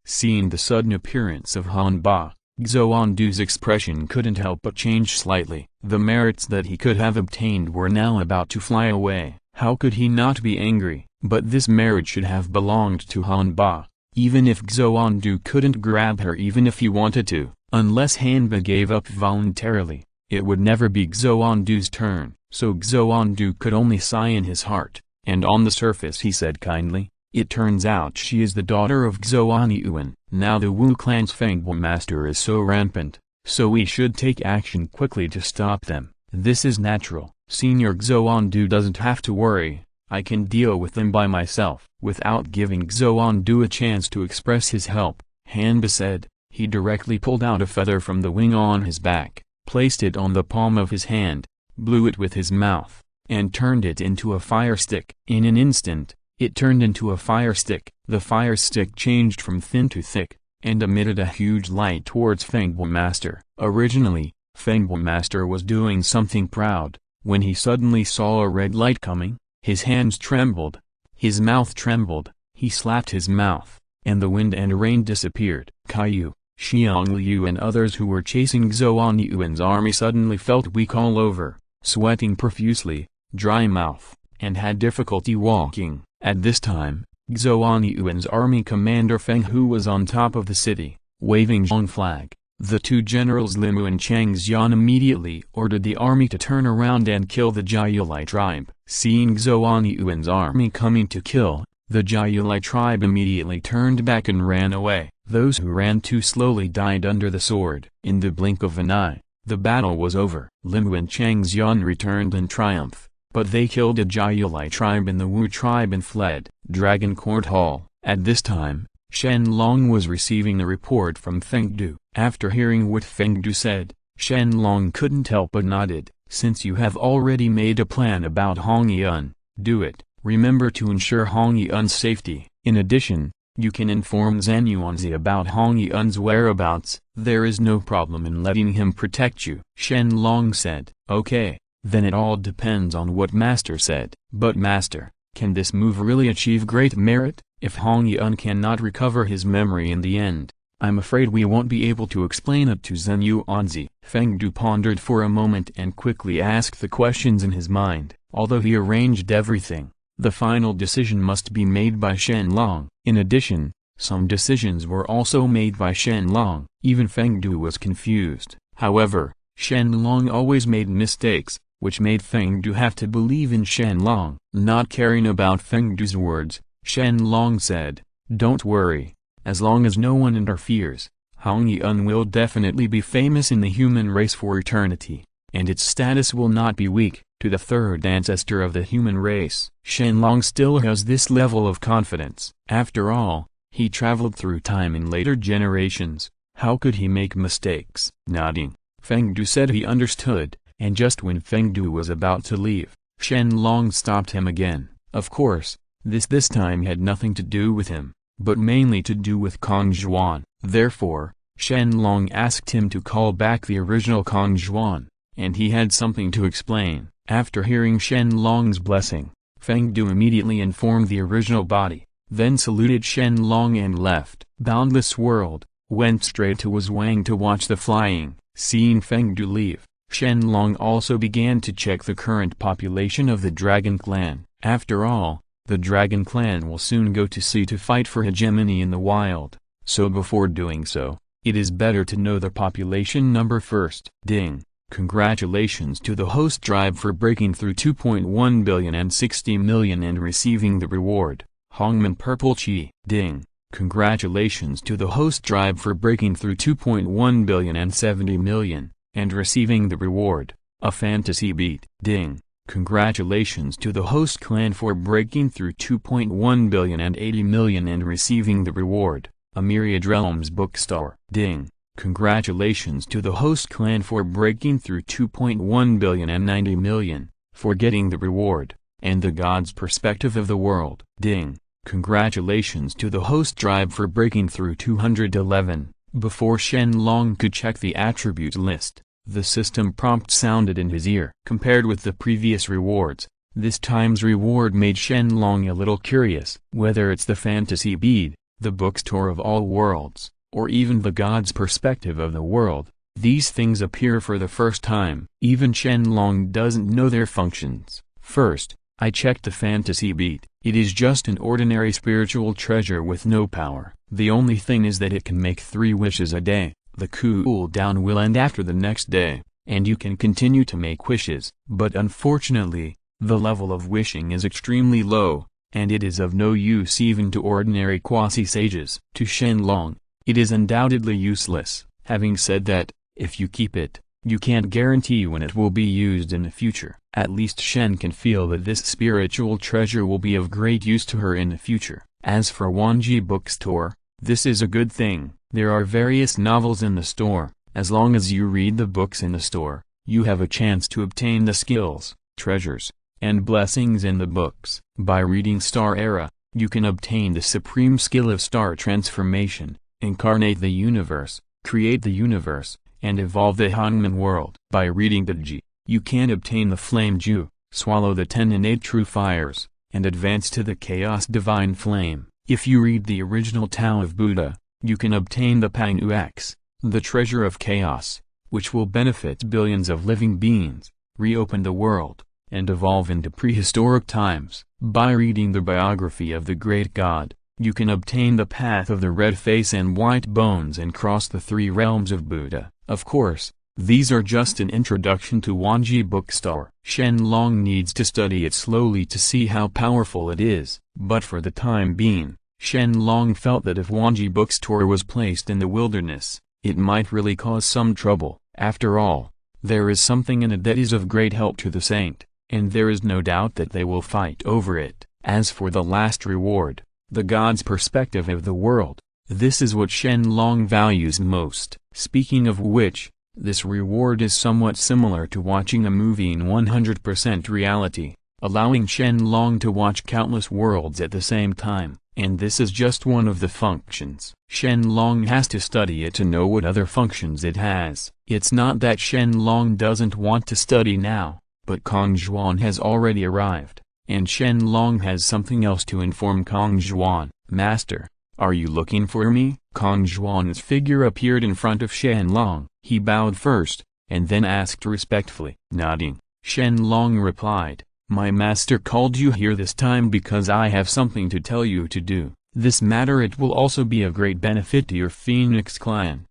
Seeing the sudden appearance of Hanba, Xuandu's expression couldn't help but change slightly. The merits that he could have obtained were now about to fly away. How could he not be angry? But this merit should have belonged to Hanba, even if Xuandu couldn't grab her, even if he wanted to. Unless Hanba gave up voluntarily, it would never be Xuandu's turn. So Xuandu could only sigh in his heart, and on the surface he said kindly, "It turns out she is the daughter of Xuanyuan. Now the Wu clan's Fengbo Master is so rampant, so we should take action quickly to stop them. This is natural. Senior Xuandu doesn't have to worry, I can deal with them by myself." Without giving Xuandu a chance to express his help, Hanba said, he directly pulled out a feather from the wing on his back, placed it on the palm of his hand, blew it with his mouth, and turned it into a fire stick. In an instant, it turned into a fire stick. The fire stick changed from thin to thick, and emitted a huge light towards Fengbo Master. Originally, Fengbo Master was doing something proud. When he suddenly saw a red light coming, his hands trembled, his mouth trembled, he slapped his mouth, and the wind and rain disappeared. Caillou, Xiangliu and others who were chasing Zhuan Yuan's army suddenly felt weak all over, sweating profusely, dry mouth, and had difficulty walking. At this time, Zhuan Yuan's army commander Feng Hu was on top of the city, waving Zhong flag. The two generals Limu and Chang Xian immediately ordered the army to turn around and kill the Jiaolai tribe. Seeing Zhuan Yuan's army coming to kill, the Jiaolai tribe immediately turned back and ran away. Those who ran too slowly died under the sword. In the blink of an eye, the battle was over. Limu and Chang Xian returned in triumph, but they killed a Jiaolai tribe and the Wu tribe and fled. Dragon Court Hall. At this time, Shen Long was receiving a report from Feng Du. After hearing what Feng Du said, Shen Long couldn't help but nodded. Since you have already made a plan about Hong Yun, do it. Remember to ensure Hong Yun's safety. In addition, you can inform Zhan Yuanzi about Hong Yun's whereabouts. There is no problem in letting him protect you. Shen Long said. Okay, then it all depends on what Master said. But Master, can this move really achieve great merit? If Hong Yun cannot recover his memory in the end, I'm afraid we won't be able to explain it to Zhan Yuanzi. Feng Du pondered for a moment and quickly asked the questions in his mind. Although he arranged everything, the final decision must be made by Shen Long. In addition, some decisions were also made by Shen Long. Even Feng Du was confused. However, Shen Long always made mistakes, which made Feng Du have to believe in Shen Long. Not caring about Feng Du's words, Shen Long said, "Don't worry, as long as no one interferes, Hong Yun will definitely be famous in the human race for eternity, and its status will not be weak." To the third ancestor of the human race, Shen Long still has this level of confidence. After all, he traveled through time in later generations. How could he make mistakes? Nodding, Feng Du said he understood, and just when Feng Du was about to leave, Shen Long stopped him again. Of course, this time had nothing to do with him, but mainly to do with Kong Zhuan. Therefore, Shen Long asked him to call back the original Kong Zhuan, and he had something to explain. After hearing Shen Long's blessing, Feng Du immediately informed the original body, then saluted Shen Long and left. Boundless World, went straight to Wang to watch the flying. Seeing Feng Du leave, Shen Long also began to check the current population of the Dragon Clan. After all, the Dragon Clan will soon go to sea to fight for hegemony in the wild, so before doing so, it is better to know the population number first. Ding! Congratulations to the host tribe for breaking through 2.1 billion and 60 million and receiving the reward. Hongman Purple Chi. Ding! Congratulations to the host tribe for breaking through 2.1 billion and 70 million, and receiving the reward. A fantasy beat. Ding! Congratulations to the host clan for breaking through 2.1 billion and 80 million and receiving the reward. A Myriad Realms bookstore. Ding! Congratulations to the host clan for breaking through 2.1 billion and 90 million, for getting the reward, and the God's perspective of the world. Ding! Congratulations to the host tribe for breaking through 211. Before Shen Long could check the attribute list, the system prompt sounded in his ear. Compared with the previous rewards, this time's reward made Shen Long a little curious. Whether it's the fantasy bead, the bookstore of all worlds, or even the God's perspective of the world, these things appear for the first time. Even Shen Long doesn't know their functions. First, I checked the fantasy bead. It is just an ordinary spiritual treasure with no power. The only thing is that it can make 3 wishes a day. The cooldown will end after the next day, and you can continue to make wishes. But unfortunately, the level of wishing is extremely low, and it is of no use even to ordinary quasi-sages. To Shen Long, it is undoubtedly useless. Having said that, if you keep it, you can't guarantee when it will be used in the future. At least Shen can feel that this spiritual treasure will be of great use to her in the future. As for Wanji Bookstore, this is a good thing. There are various novels in the store. As long as you read the books in the store, you have a chance to obtain the skills, treasures, and blessings in the books. By reading Star Era, you can obtain the supreme skill of Star Transformation, incarnate the universe, create the universe, and evolve the Hangman world. By reading the Ji, you can obtain the Flame Ju, swallow the 10 innate true fires, and advance to the Chaos Divine Flame. If you read the original Tao of Buddha, you can obtain the Pang X, the treasure of chaos, which will benefit billions of living beings, reopen the world, and evolve into prehistoric times. By reading the biography of the great god, you can obtain the path of the red face and white bones and cross the 3 realms of Buddha. Of course, these are just an introduction to Wanji Bookstore. Shen Long needs to study it slowly to see how powerful it is, but for the time being, Shen Long felt that if Wanji Bookstore was placed in the wilderness, it might really cause some trouble. After all, there is something in it that is of great help to the saint, and there is no doubt that they will fight over it. As for the last reward, the god's perspective of the world, this is what Shen Long values most. Speaking of which, this reward is somewhat similar to watching a movie in 100% reality, allowing Shen Long to watch countless worlds at the same time, and this is just one of the functions. Shen Long has to study it to know what other functions it has. It's not that Shen Long doesn't want to study now, but Kong Zhuan has already arrived, and Shen Long has something else to inform Kong Zhuan. Master, are you looking for me? Kong Zhuan's figure appeared in front of Shen Long. He bowed first, and then asked respectfully. Nodding, Shen Long replied, "My master called you here this time because I have something to tell you to do. This matter it will also be of great benefit to your Phoenix clan."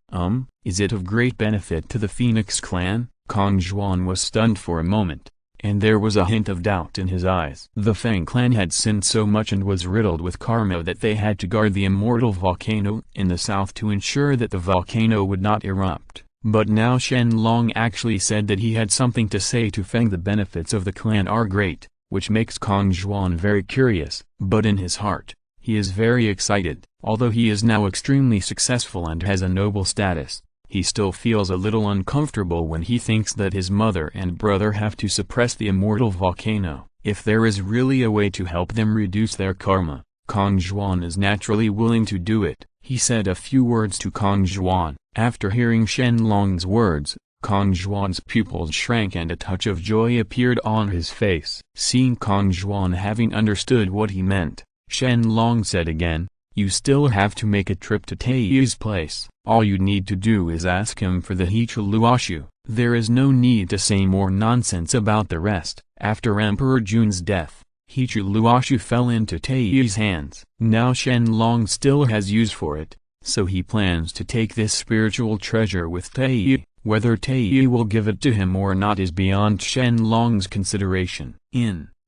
Is it of great benefit to the Phoenix clan? Kong Zhuan was stunned for a moment, and there was a hint of doubt in his eyes. The Fang clan had sinned so much and was riddled with karma that they had to guard the immortal volcano in the south to ensure that the volcano would not erupt. But now Shen Long actually said that he had something to say to Fang. The benefits of the clan are great, which makes Kong Zhuan very curious. But in his heart, he is very excited. Although he is now extremely successful and has a noble status, he still feels a little uncomfortable when he thinks that his mother and brother have to suppress the immortal volcano. If there is really a way to help them reduce their karma, Kong Zhuan is naturally willing to do it. He said a few words to Kong Zhuan. After hearing Shen Long's words, Kong Zhuan's pupils shrank and a touch of joy appeared on his face. Seeing Kong Zhuan having understood what he meant, Shen Long said again, "You still have to make a trip to Taiyi's place. All you need to do is ask him for the Hechu Luo Hu. There is no need to say more nonsense about the rest." After Emperor Jun's death, Hechu Luo Hu fell into Taiyi's hands. Now Shen Long still has use for it, so he plans to take this spiritual treasure with Taiyi. Whether Taiyi will give it to him or not is beyond Shen Long's consideration.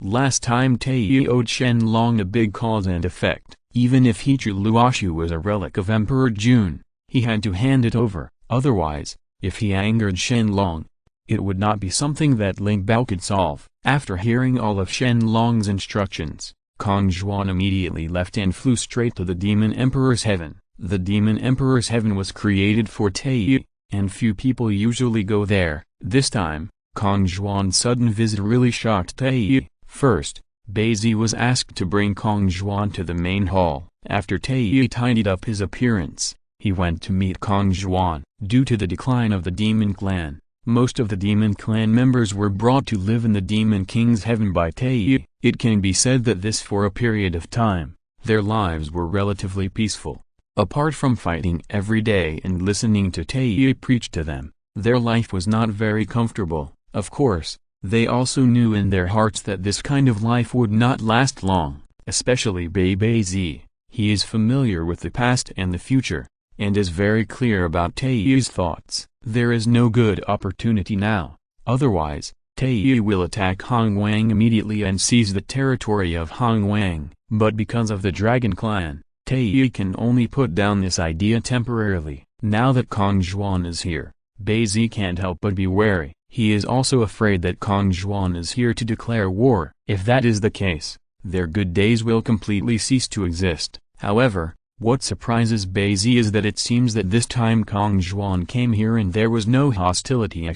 Last time Taiyi owed Shen Long a big cause and effect. Even if Hechu Luo Hu was a relic of Emperor Jun, he had to hand it over. Otherwise, if he angered Shen Long, it would not be something that Ling Bao could solve. After hearing all of Shen Long's instructions, Kong Zhuan immediately left and flew straight to the Demon Emperor's heaven. The Demon Emperor's heaven was created for Taiyi, and few people usually go there. This time, Kong Zhuan's sudden visit really shocked Taiyi. First, Beizi was asked to bring Kong Zhuan to the main hall. After Taiyi tidied up his appearance, he went to meet Kong Zhuan. Due to the decline of the Demon Clan, most of the Demon Clan members were brought to live in the Demon King's heaven by Taiyi. It can be said that this for a period of time, their lives were relatively peaceful. Apart from fighting every day and listening to Taiyi preach to them, their life was not very comfortable. Of course, they also knew in their hearts that this kind of life would not last long, especially Beizi. He is familiar with the past and the future, and is very clear about Taiyi's thoughts. There is no good opportunity now, otherwise, Taiyi will attack Hong Wang immediately and seize the territory of Hong Wang. But because of the Dragon Clan, Taiyi can only put down this idea temporarily. Now that Kong Zhuan is here, Beizi can't help but be wary. He is also afraid that Kong Zhuan is here to declare war. If that is the case, their good days will completely cease to exist. However, What surprises Beizi is that it seems that this time Kong Zhuan came here and there was no hostility!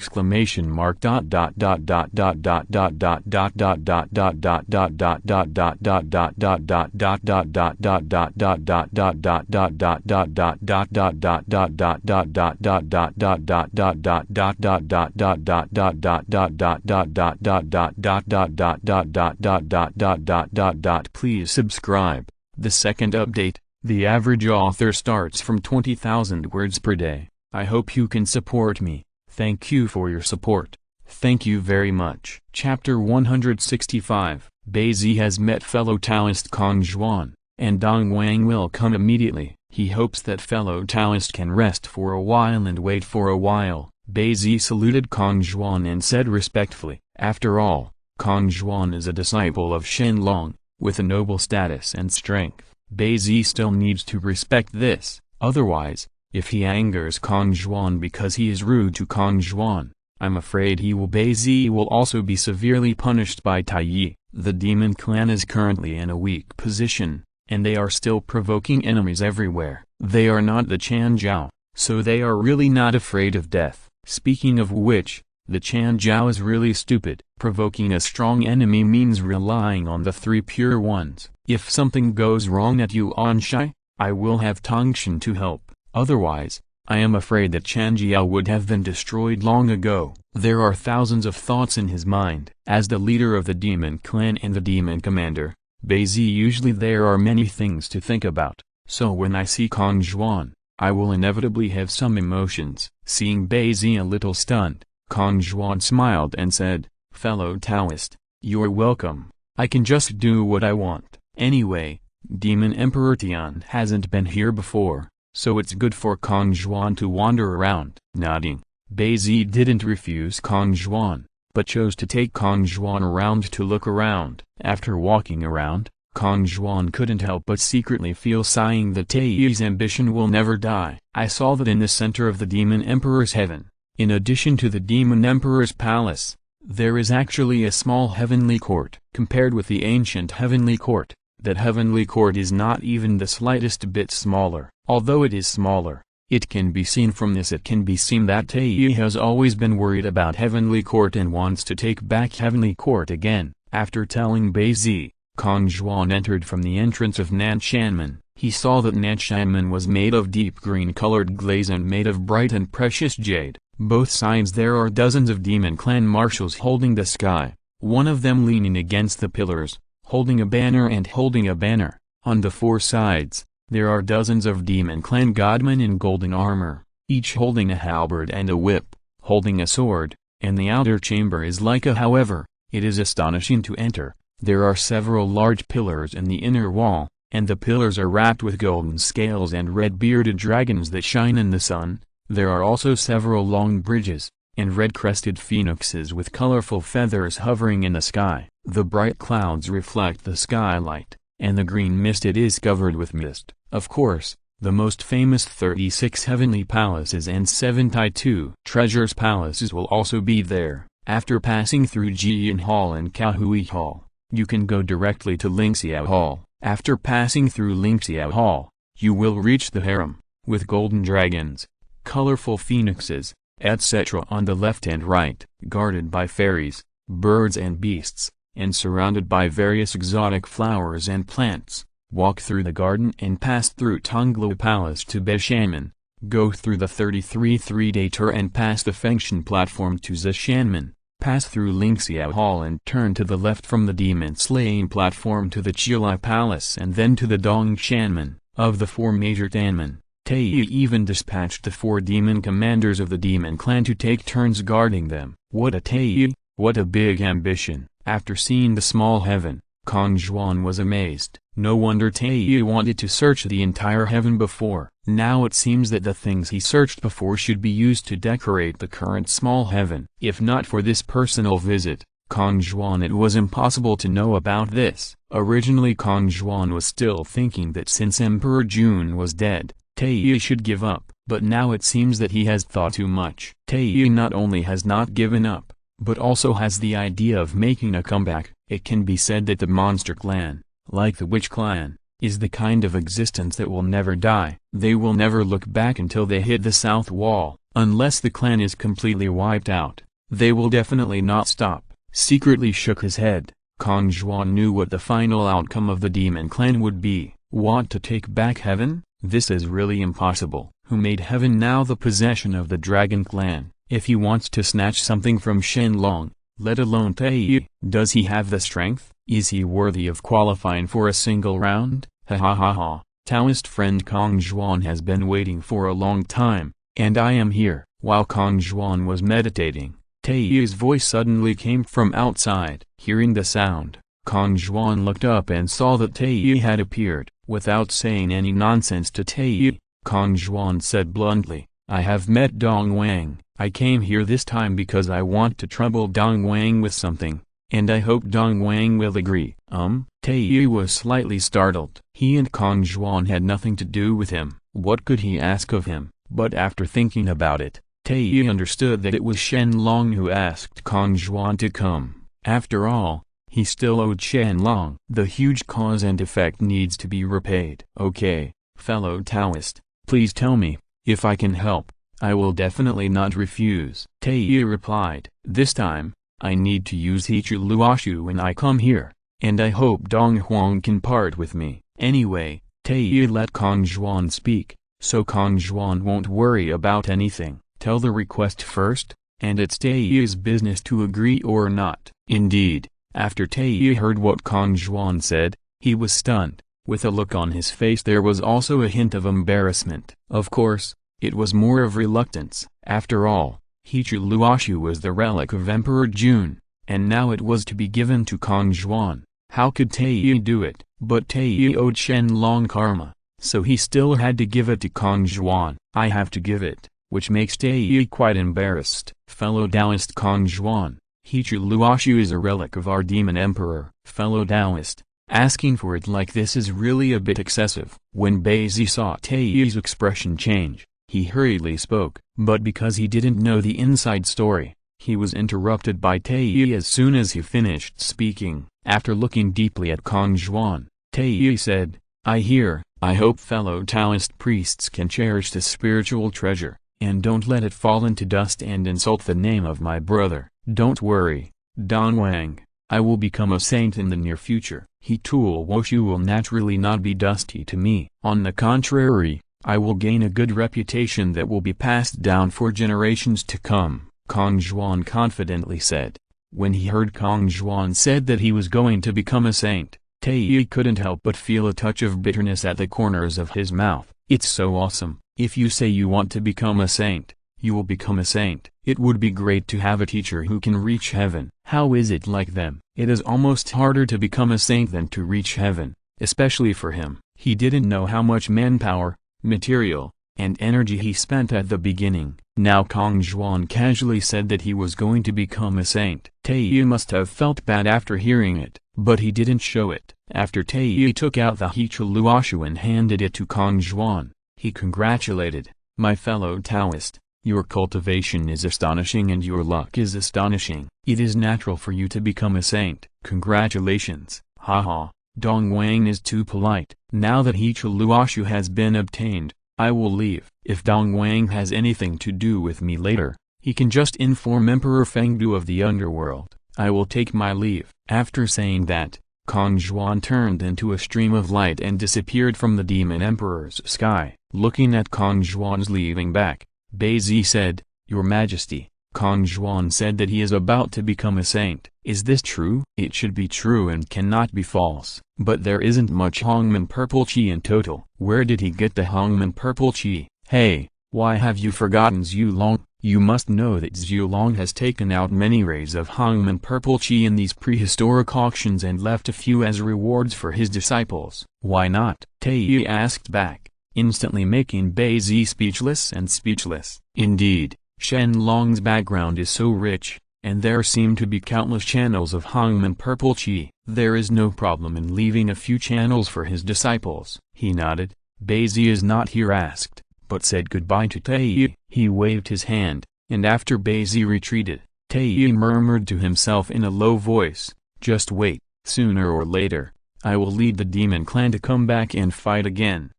Please subscribe. The second update. The average author starts from 20,000 words per day. I hope you can support me. Thank you for your support. Thank you very much. Chapter 165. Beizi has met fellow Taoist Kong Zhuan, and Dong Wang will come immediately. He hopes that fellow Taoist can rest for a while and wait for a while. Beizi saluted Kong Zhuan and said respectfully, "After all, Kong Zhuan is a disciple of Shen Long, with a noble status and strength. Beizi still needs to respect this, otherwise, if he angers Kong Zhuan because he is rude to Kong Zhuan, I'm afraid Beizi will also be severely punished by Taiyi." The demon clan is currently in a weak position, and they are still provoking enemies everywhere. They are not the Chanjiao, so they are really not afraid of death. Speaking of which, the Chanjiao is really stupid. Provoking a strong enemy means relying on the three pure ones. If something goes wrong at Yuanshai, I will have Tongshan to help. Otherwise, I am afraid that Chanjiao would have been destroyed long ago. There are thousands of thoughts in his mind. As the leader of the demon clan and the demon commander, Beizi, usually there are many things to think about. So when I see Kong Zhuan, I will inevitably have some emotions. Seeing Beizi a little stunned, Kong Zhuan smiled and said, "Fellow Taoist, you're welcome. I can just do what I want. Anyway, Demon Emperor Tian hasn't been here before, so it's good for Kong Zhuan to wander around." Nodding, Beizi didn't refuse Kong Zhuan, but chose to take Kong Zhuan around to look around. After walking around, Kong Zhuan couldn't help but secretly feel sighing that Taiyi's ambition will never die. I saw that in the center of the Demon Emperor's heaven, in addition to the Demon Emperor's palace, there is actually a small heavenly court. Compared with the ancient heavenly court, that heavenly court is not even the slightest bit smaller. Although it is smaller, it can be seen from this that Taiyi has always been worried about heavenly court and wants to take back heavenly court again. After telling Beizi, Kong Zhuan entered from the entrance of Nanshanmen. He saw that Nanshanmen was made of deep green-colored glaze and made of bright and precious jade. Both sides there are dozens of demon clan marshals holding the sky, one of them leaning against the pillars, holding a banner and holding a banner. On the four sides, there are dozens of demon clan godmen in golden armor, each holding a halberd and a whip, holding a sword, and the outer chamber is like a however, it is astonishing to enter. There are several large pillars in the inner wall, and the pillars are wrapped with golden scales and red-bearded dragons that shine in the sun. There are also several long bridges, and red-crested phoenixes with colorful feathers hovering in the sky. The bright clouds reflect the skylight, and the green mist it is covered with mist. Of course, the most famous 36 heavenly palaces and 7 Taitu treasures palaces will also be there. After passing through Jiyan Hall and Kahui Hall, you can go directly to Lingxiao Hall. After passing through Lingxiao Hall, you will reach the harem, with golden dragons, colorful phoenixes, etc. on the left and right, guarded by fairies, birds and beasts, and surrounded by various exotic flowers and plants. Walk through the garden and pass through Tongluo Palace to Beishanmen. Go through the 33 three-day tour and pass the Fengshan platform to Zishanmen. Pass through Lingxiao Hall and turn to the left from the Demon Slaying platform to the Qilai Palace and then to the Dongshanmen. Of the 4 major Tanmen, Taiyi even dispatched the 4 demon commanders of the demon clan to take turns guarding them. What a Taiyi, what a big ambition! After seeing the small heaven, Kong Zhuan was amazed. No wonder Taiyi wanted to search the entire heaven before. Now it seems that the things he searched before should be used to decorate the current small heaven. If not for this personal visit, Kong Zhuan, it was impossible to know about this. Originally Kong Zhuan was still thinking that since Emperor Jun was dead, Taiyi should give up. But now it seems that he has thought too much. Taiyi not only has not given up, but also has the idea of making a comeback. It can be said that the monster clan, like the witch clan, is the kind of existence that will never die. They will never look back until they hit the south wall, unless the clan is completely wiped out. They will definitely not stop. Secretly shook his head. Kong Zhuan knew what the final outcome of the demon clan would be. Want to take back heaven? This is really impossible. Who made heaven now the possession of the dragon clan? If he wants to snatch something from Shen Long, let alone Taiyi, does he have the strength? Is he worthy of qualifying for a single round? Ha ha ha ha. Taoist friend Kong Zhuan has been waiting for a long time, and I am here. While Kong Zhuan was meditating, Taiyi's voice suddenly came from outside. Hearing the sound, Kong Zhuan looked up and saw that Taiyi had appeared. Without saying any nonsense to Taiyi, Kong Zhuan said bluntly, I have met Dong Wang. I came here this time because I want to trouble Dong Wang with something, and I hope Dong Wang will agree. Taiyi was slightly startled. He and Kong Zhuan had nothing to do with him. What could he ask of him? But after thinking about it, Taiyi understood that it was Shen Long who asked Kong Zhuan to come. After all, he still owed Shen Long. The huge cause and effect needs to be repaid. Okay, fellow Taoist, please tell me, if I can help, I will definitely not refuse. Taiyi replied, this time, I need to use Luo Hu when I come here, and I hope Dong Huang can part with me. Anyway, Taiyi let Kong Zhuan speak, so Kong Zhuan won't worry about anything. Tell the request first, and it's Taiyi's business to agree or not. Indeed, after Taiyi heard what Kong Zhuan said, he was stunned. With a look on his face there was also a hint of embarrassment. Of course, it was more of reluctance. After all, Luo Hu was the relic of Emperor Jun, and now it was to be given to Kong Zhuan. How could Taiyi do it? But Taiyi owed Shen Long karma, so he still had to give it to Kong Zhuan. I have to give it, which makes Taiyi quite embarrassed. Fellow Taoist Kong Zhuan, Luo Hu is a relic of our demon emperor. Fellow Taoist, asking for it like this is really a bit excessive. When Beizi saw Taiyi's expression change, he hurriedly spoke, but because he didn't know the inside story, he was interrupted by Taiyi as soon as he finished speaking. After looking deeply at Kong Zhuan, Taiyi said, I hope fellow Taoist priests can cherish this spiritual treasure, and don't let it fall into dust and insult the name of my brother. Don't worry, Dong Wang, I will become a saint in the near future. Luo Hu will naturally not be dusty to me. On the contrary, I will gain a good reputation that will be passed down for generations to come, Kong Zhuan confidently said. When he heard Kong Zhuan said that he was going to become a saint, Taiyi couldn't help but feel a touch of bitterness at the corners of his mouth. It's so awesome. If you say you want to become a saint, you will become a saint. It would be great to have a teacher who can reach heaven. How is it like them? It is almost harder to become a saint than to reach heaven, especially for him. He didn't know how much manpower, material, and energy he spent at the beginning. Now Kong Zhuan casually said that he was going to become a saint. Taiyi must have felt bad after hearing it, but he didn't show it. After Taiyi took out the Luo Hu and handed it to Kong Zhuan, he congratulated, my fellow Taoist, your cultivation is astonishing and your luck is astonishing. It is natural for you to become a saint. Congratulations. Haha, Dong Wang is too polite. Now that Luo Hu has been obtained, I will leave. If Dong Wang has anything to do with me later, he can just inform Emperor Fengdu of the underworld. I will take my leave. After saying that, Kong Zhuan turned into a stream of light and disappeared from the demon emperor's sky. Looking at Kong Zhuan's leaving back, Beizi said, Your Majesty, Kong Zhuan said that he is about to become a saint. Is this true? It should be true and cannot be false. But there isn't much Hongman purple qi in total. Where did he get the Hongman purple qi? Hey, why have you forgotten Zhu Long? You must know that Zhu Long has taken out many rays of Hongman purple qi in these prehistoric auctions and left a few as rewards for his disciples. Why not? Taiyi asked back, instantly making Beizi speechless. Indeed, Shen Long's background is so rich, and there seem to be countless channels of Hongman purple qi. There is no problem in leaving a few channels for his disciples. He nodded. Beizi is not here asked, but said goodbye to Taiyi. He waved his hand, and after Beizi retreated, Taiyi murmured to himself in a low voice, just wait, sooner or later, I will lead the demon clan to come back and fight again.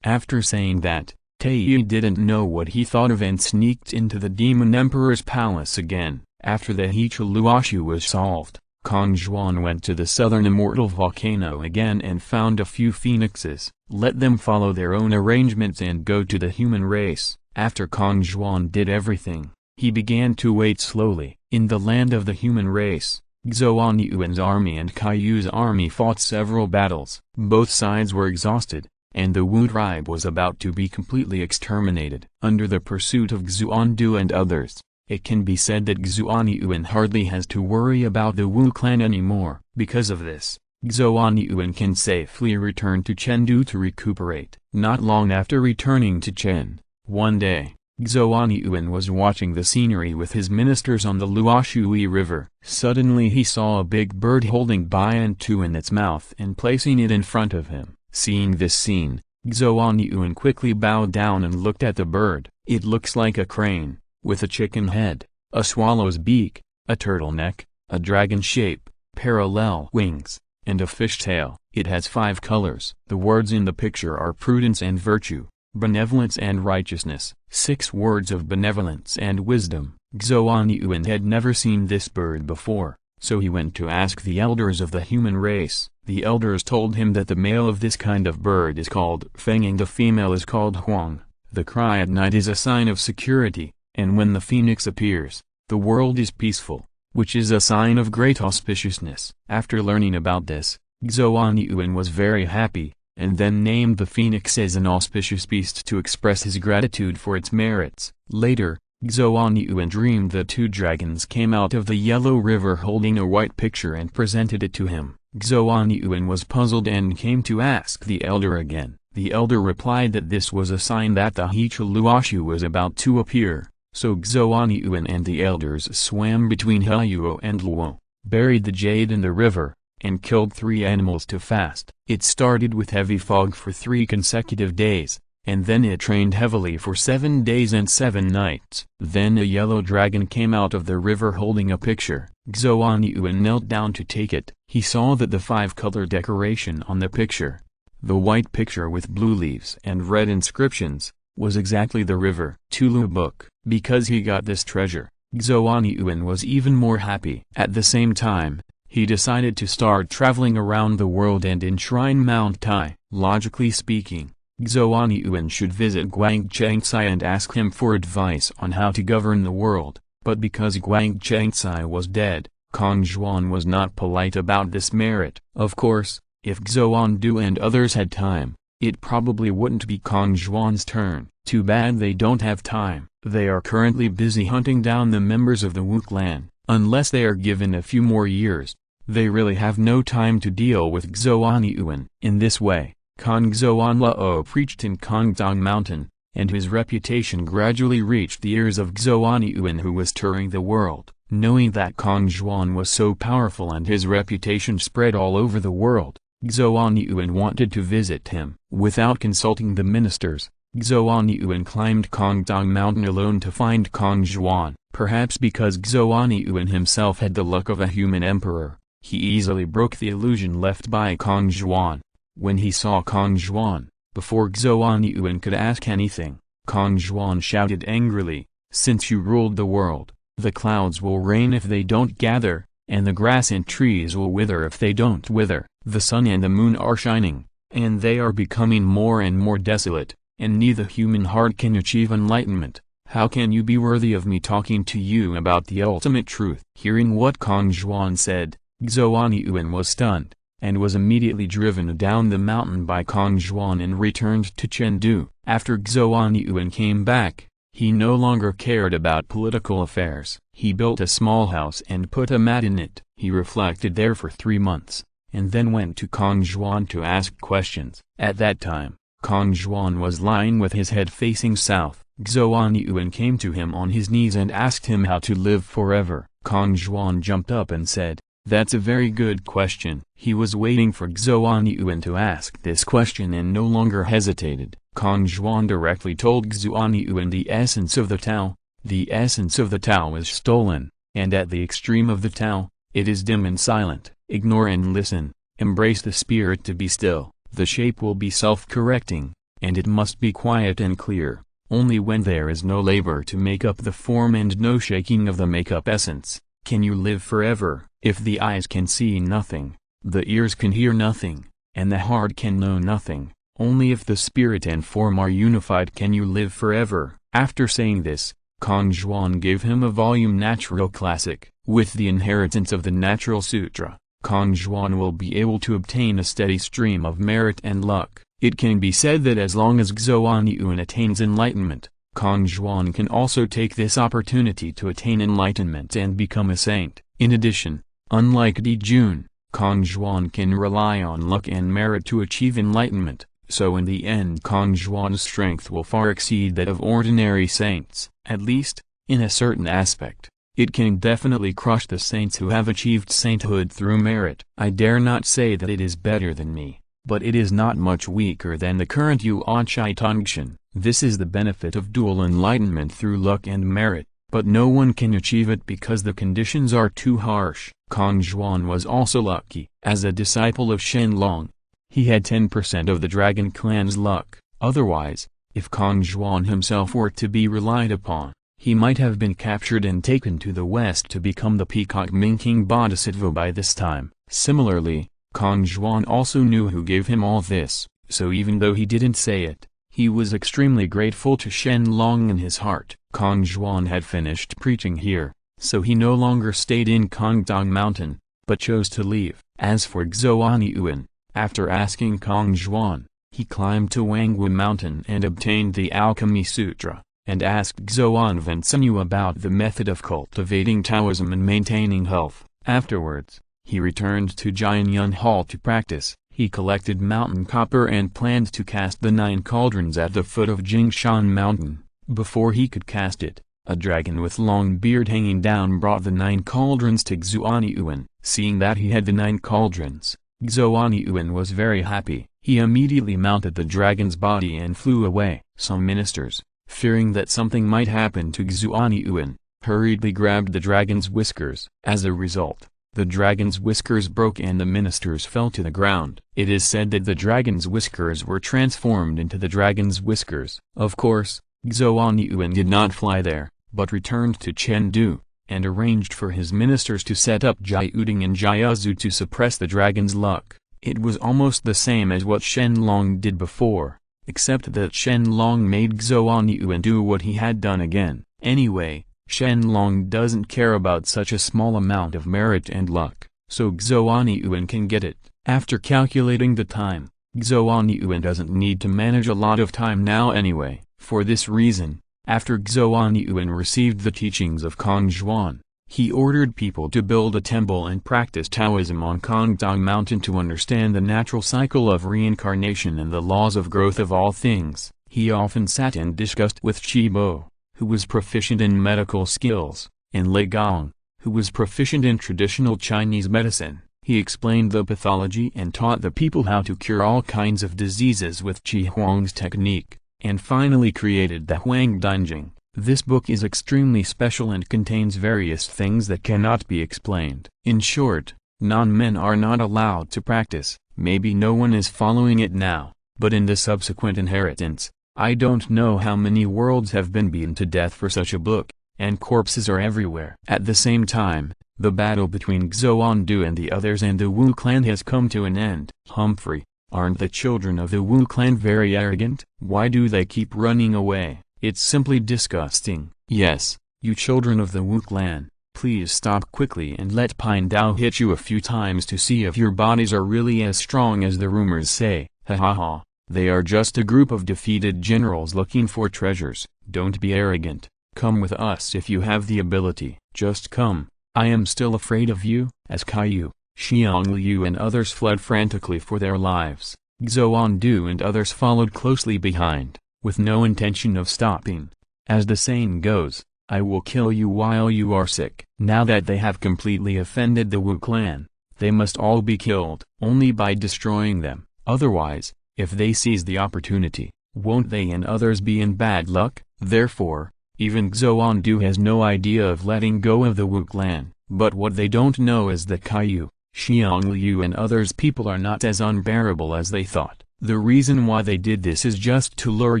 After saying that, Taiyi didn't know what he thought of and sneaked into the demon emperor's palace again. After the Luo Hu was solved, Kong Zhuan went to the southern immortal volcano again and found a few phoenixes. Let them follow their own arrangements and go to the human race. After Kong Zhuan did everything, he began to wait slowly. In the land of the human race, Xuan Yuan's army and Kaiyu's army fought several battles. Both sides were exhausted, and the Wu tribe was about to be completely exterminated. Under the pursuit of Xuan Du and others, it can be said that Xuan Yuan hardly has to worry about the Wu clan anymore. Because of this, Xuan Yuan can safely return to Chengdu to recuperate. Not long after returning to Chen, one day, Xuan Yuan was watching the scenery with his ministers on the Luo Hu River. Suddenly he saw a big bird holding Bian Tu in its mouth and placing it in front of him. Seeing this scene, Xuan Yuan quickly bowed down and looked at the bird. It looks like a crane, with a chicken head, a swallow's beak, a turtle neck, a dragon shape, parallel wings, and a fish tail. It has 5 colors. The words in the picture are prudence and virtue, benevolence and righteousness. 6 words of benevolence and wisdom. Xuan Yuan had never seen this bird before, so he went to ask the elders of the human race. The elders told him that the male of this kind of bird is called Feng and the female is called Huang. The cry at night is a sign of security, and when the phoenix appears, the world is peaceful, which is a sign of great auspiciousness. After learning about this, Xuan Yuan was very happy, and then named the phoenix as an auspicious beast to express his gratitude for its merits. Later, Xuan Yuan dreamed that 2 dragons came out of the yellow river holding a white picture and presented it to him. Xuan Yuan was puzzled and came to ask the elder again. The elder replied that this was a sign that the Luo Hu was about to appear. So Xuan Yuan and the elders swam between Huo and Luo, buried the jade in the river, and killed 3 animals to fast. It started with heavy fog for 3 consecutive days, and then it rained heavily for 7 days and 7 nights. Then a yellow dragon came out of the river holding a picture. Xuan Yuan knelt down to take it. He saw that the 5-color decoration on the picture, the white picture with blue leaves and red inscriptions, was exactly the river Tulu book. Because he got this treasure, Xuan Yuan was even more happy. At the same time, he decided to start traveling around the world and enshrine Mount Tai. Logically speaking, Xuan Yuan should visit Guang Changcai and ask him for advice on how to govern the world, but because Guang Changcai was dead, Kong Zhuan was not polite about this merit. Of course, if Xuan Du and others had time, it probably wouldn't be Kong Zhuan's turn. Too bad they don't have time. They are currently busy hunting down the members of the Wu clan. Unless they are given a few more years, they really have no time to deal with Xuan Yuan. In this way, Kong Xuan Luo preached in Kongdong Mountain, and his reputation gradually reached the ears of Xuan Yuan, who was touring the world. Knowing that Kong Zhuan was so powerful and his reputation spread all over the world, Xuan Yuan wanted to visit him. Without consulting the ministers, Xuan Yuan climbed Kongdong Mountain alone to find Kong Zhuan. Perhaps because Xuan Yuan himself had the luck of a human emperor, he easily broke the illusion left by Kong Zhuan. When he saw Kong Zhuan, before Xuan Yuan could ask anything, Kong Zhuan shouted angrily, "Since you ruled the world, the clouds will rain if they don't gather, and the grass and trees will wither if they don't wither. The sun and the moon are shining, and they are becoming more and more desolate, and neither human heart can achieve enlightenment. How can you be worthy of me talking to you about the ultimate truth?" Hearing what Kong Zhuan said, Xuan Yuan was stunned, and was immediately driven down the mountain by Kong Zhuan and returned to Chengdu. After Xuan Yuan came back, he no longer cared about political affairs. He built a small house and put a mat in it. He reflected there for 3 months, and then went to Kong Zhuan to ask questions. At that time, Kong Zhuan was lying with his head facing south. Xuan Yuan came to him on his knees and asked him how to live forever. Kong Zhuan jumped up and said, "That's a very good question." He was waiting for Xuan Yuan to ask this question and no longer hesitated. Kong Zhuan directly told Xuan Yuan the essence of the Tao. The essence of the Tao is stolen, and at the extreme of the Tao, it is dim and silent. Ignore and listen. Embrace the spirit to be still. The shape will be self-correcting, and it must be quiet and clear. Only when there is no labor to make up the form and no shaking of the make-up essence, can you live forever. If the eyes can see nothing, the ears can hear nothing, and the heart can know nothing, only if the spirit and form are unified can you live forever. After saying this, Kong Zhuan gave him a volume Natural Classic. With the inheritance of the Natural Sutra, Kong Zhuan will be able to obtain a steady stream of merit and luck. It can be said that as long as Xuanyuan attains enlightenment, Kong Zhuan can also take this opportunity to attain enlightenment and become a saint. In addition, unlike Di Jun, Kong Zhuan can rely on luck and merit to achieve enlightenment, so in the end Kong Zhuan's strength will far exceed that of ordinary saints. At least, in a certain aspect, it can definitely crush the saints who have achieved sainthood through merit. I dare not say that it is better than me, but it is not much weaker than the current Yuanchai Tongshan. This is the benefit of dual enlightenment through luck and merit, but no one can achieve it because the conditions are too harsh. Kong Zhuan was also lucky. As a disciple of Shen Long, he had 10% of the dragon clan's luck. Otherwise, if Kong Zhuan himself were to be relied upon, he might have been captured and taken to the west to become the Peacock Minking Bodhisattva by this time. Similarly, Kong Zhuan also knew who gave him all this, so even though he didn't say it, he was extremely grateful to Shen Long in his heart. Kong Zhuan had finished preaching here, so he no longer stayed in Kongdong Mountain, but chose to leave. As for Xuanyuan, after asking Kong Zhuan, he climbed to Wangwu Mountain and obtained the Alchemy Sutra, and asked Xuanzhen about the method of cultivating Taoism and maintaining health. Afterwards, he returned to Jianyun Hall to practice. He collected mountain copper and planned to cast the 9 cauldrons at the foot of Jingshan Mountain. Before he could cast it, a dragon with long beard hanging down brought the 9 cauldrons to Xuanyuan. Seeing that he had the 9 cauldrons, Xuanyuan was very happy. He immediately mounted the dragon's body and flew away. Some ministers, fearing that something might happen to Xuanyuan, hurriedly grabbed the dragon's whiskers. As a result, the dragon's whiskers broke and the ministers fell to the ground. It is said that the dragon's whiskers were transformed into the dragon's whiskers. Of course, Xuanyuan did not fly there, but returned to Chengdu, and arranged for his ministers to set up Jiaoding and Jiazu to suppress the dragon's luck. It was almost the same as what Shen Long did before, except that Shen Long made Xuanyuan do what he had done again. Anyway, Shen Long doesn't care about such a small amount of merit and luck, so Xuanyuan can get it. After calculating the time, Xuanyuan doesn't need to manage a lot of time now anyway. For this reason, after Xuanyuan received the teachings of Kong Zhuan, he ordered people to build a temple and practice Taoism on Kongdong Mountain to understand the natural cycle of reincarnation and the laws of growth of all things. He often sat and discussed with Chibo, who was proficient in medical skills, and Lei Gong, who was proficient in traditional Chinese medicine. He explained the pathology and taught the people how to cure all kinds of diseases with Qi Huang's technique, and finally created the Huang Danjing. This book is extremely special and contains various things that cannot be explained. In short, non-men are not allowed to practice. Maybe no one is following it now, but in the subsequent inheritance, I don't know how many worlds have been beaten to death for such a book, and corpses are everywhere. At the same time, the battle between Xuandu and the others and the Wu clan has come to an end. Humphrey, aren't the children of the Wu clan very arrogant? Why do they keep running away? It's simply disgusting. Yes, you children of the Wu clan, please stop quickly and let Pine Dao hit you a few times to see if your bodies are really as strong as the rumors say. Ha ha ha, they are just a group of defeated generals looking for treasures. Don't be arrogant. Come with us if you have the ability. Just come. I am still afraid of you. As Caillou, Xiangliu and others fled frantically for their lives, Xuandu and others followed closely behind, with no intention of stopping. As the saying goes, I will kill you while you are sick. Now that they have completely offended the Wu clan, they must all be killed. Only by destroying them. Otherwise, if they seize the opportunity, won't they and others be in bad luck? Therefore, even Xuandu has no idea of letting go of the Wu clan. But what they don't know is that Caillou, Xiang Liu and others people are not as unbearable as they thought. The reason why they did this is just to lure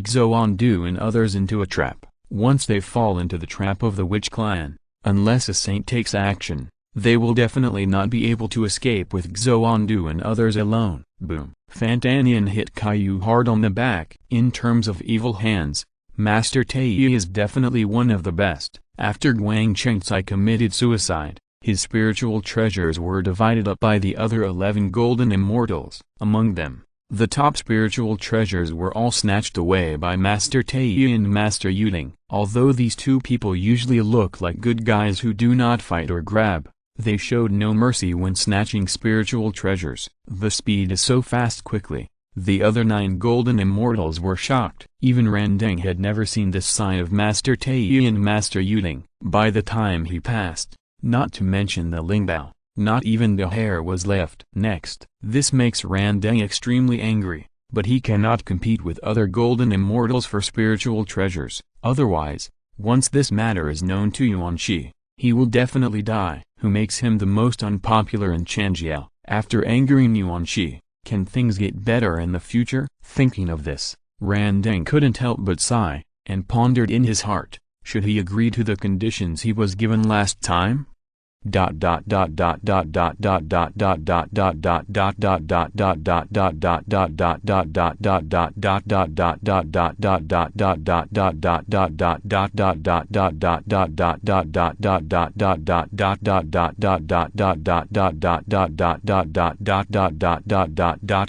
Xuandu and others into a trap. Once they fall into the trap of the witch clan, unless a saint takes action, they will definitely not be able to escape with Xuandu and others alone. Boom. Fantanian hit Caillou hard on the back. In terms of evil hands, Master Taiyi is definitely one of the best. After Guang Chengcai committed suicide, his spiritual treasures were divided up by the other 11 golden immortals. Among them, the top spiritual treasures were all snatched away by Master Taiyi and Master Yuding. Although these two people usually look like good guys who do not fight or grab, they showed no mercy when snatching spiritual treasures. The speed is so fast quickly. The other 9 golden immortals were shocked. Even Randeng had never seen this sign of Master Taiyi and Master Yuding. By the time he passed, not to mention the Lingbao, not even the hair was left. Next, this makes Randeng extremely angry, but he cannot compete with other golden immortals for spiritual treasures. Otherwise, once this matter is known to Yuanxi, he will definitely die. Who makes him the most unpopular in Changjiao? After angering Yuanxi, can things get better in the future? Thinking of this, Randeng couldn't help but sigh, and pondered in his heart, should he agree to the conditions he was given last time?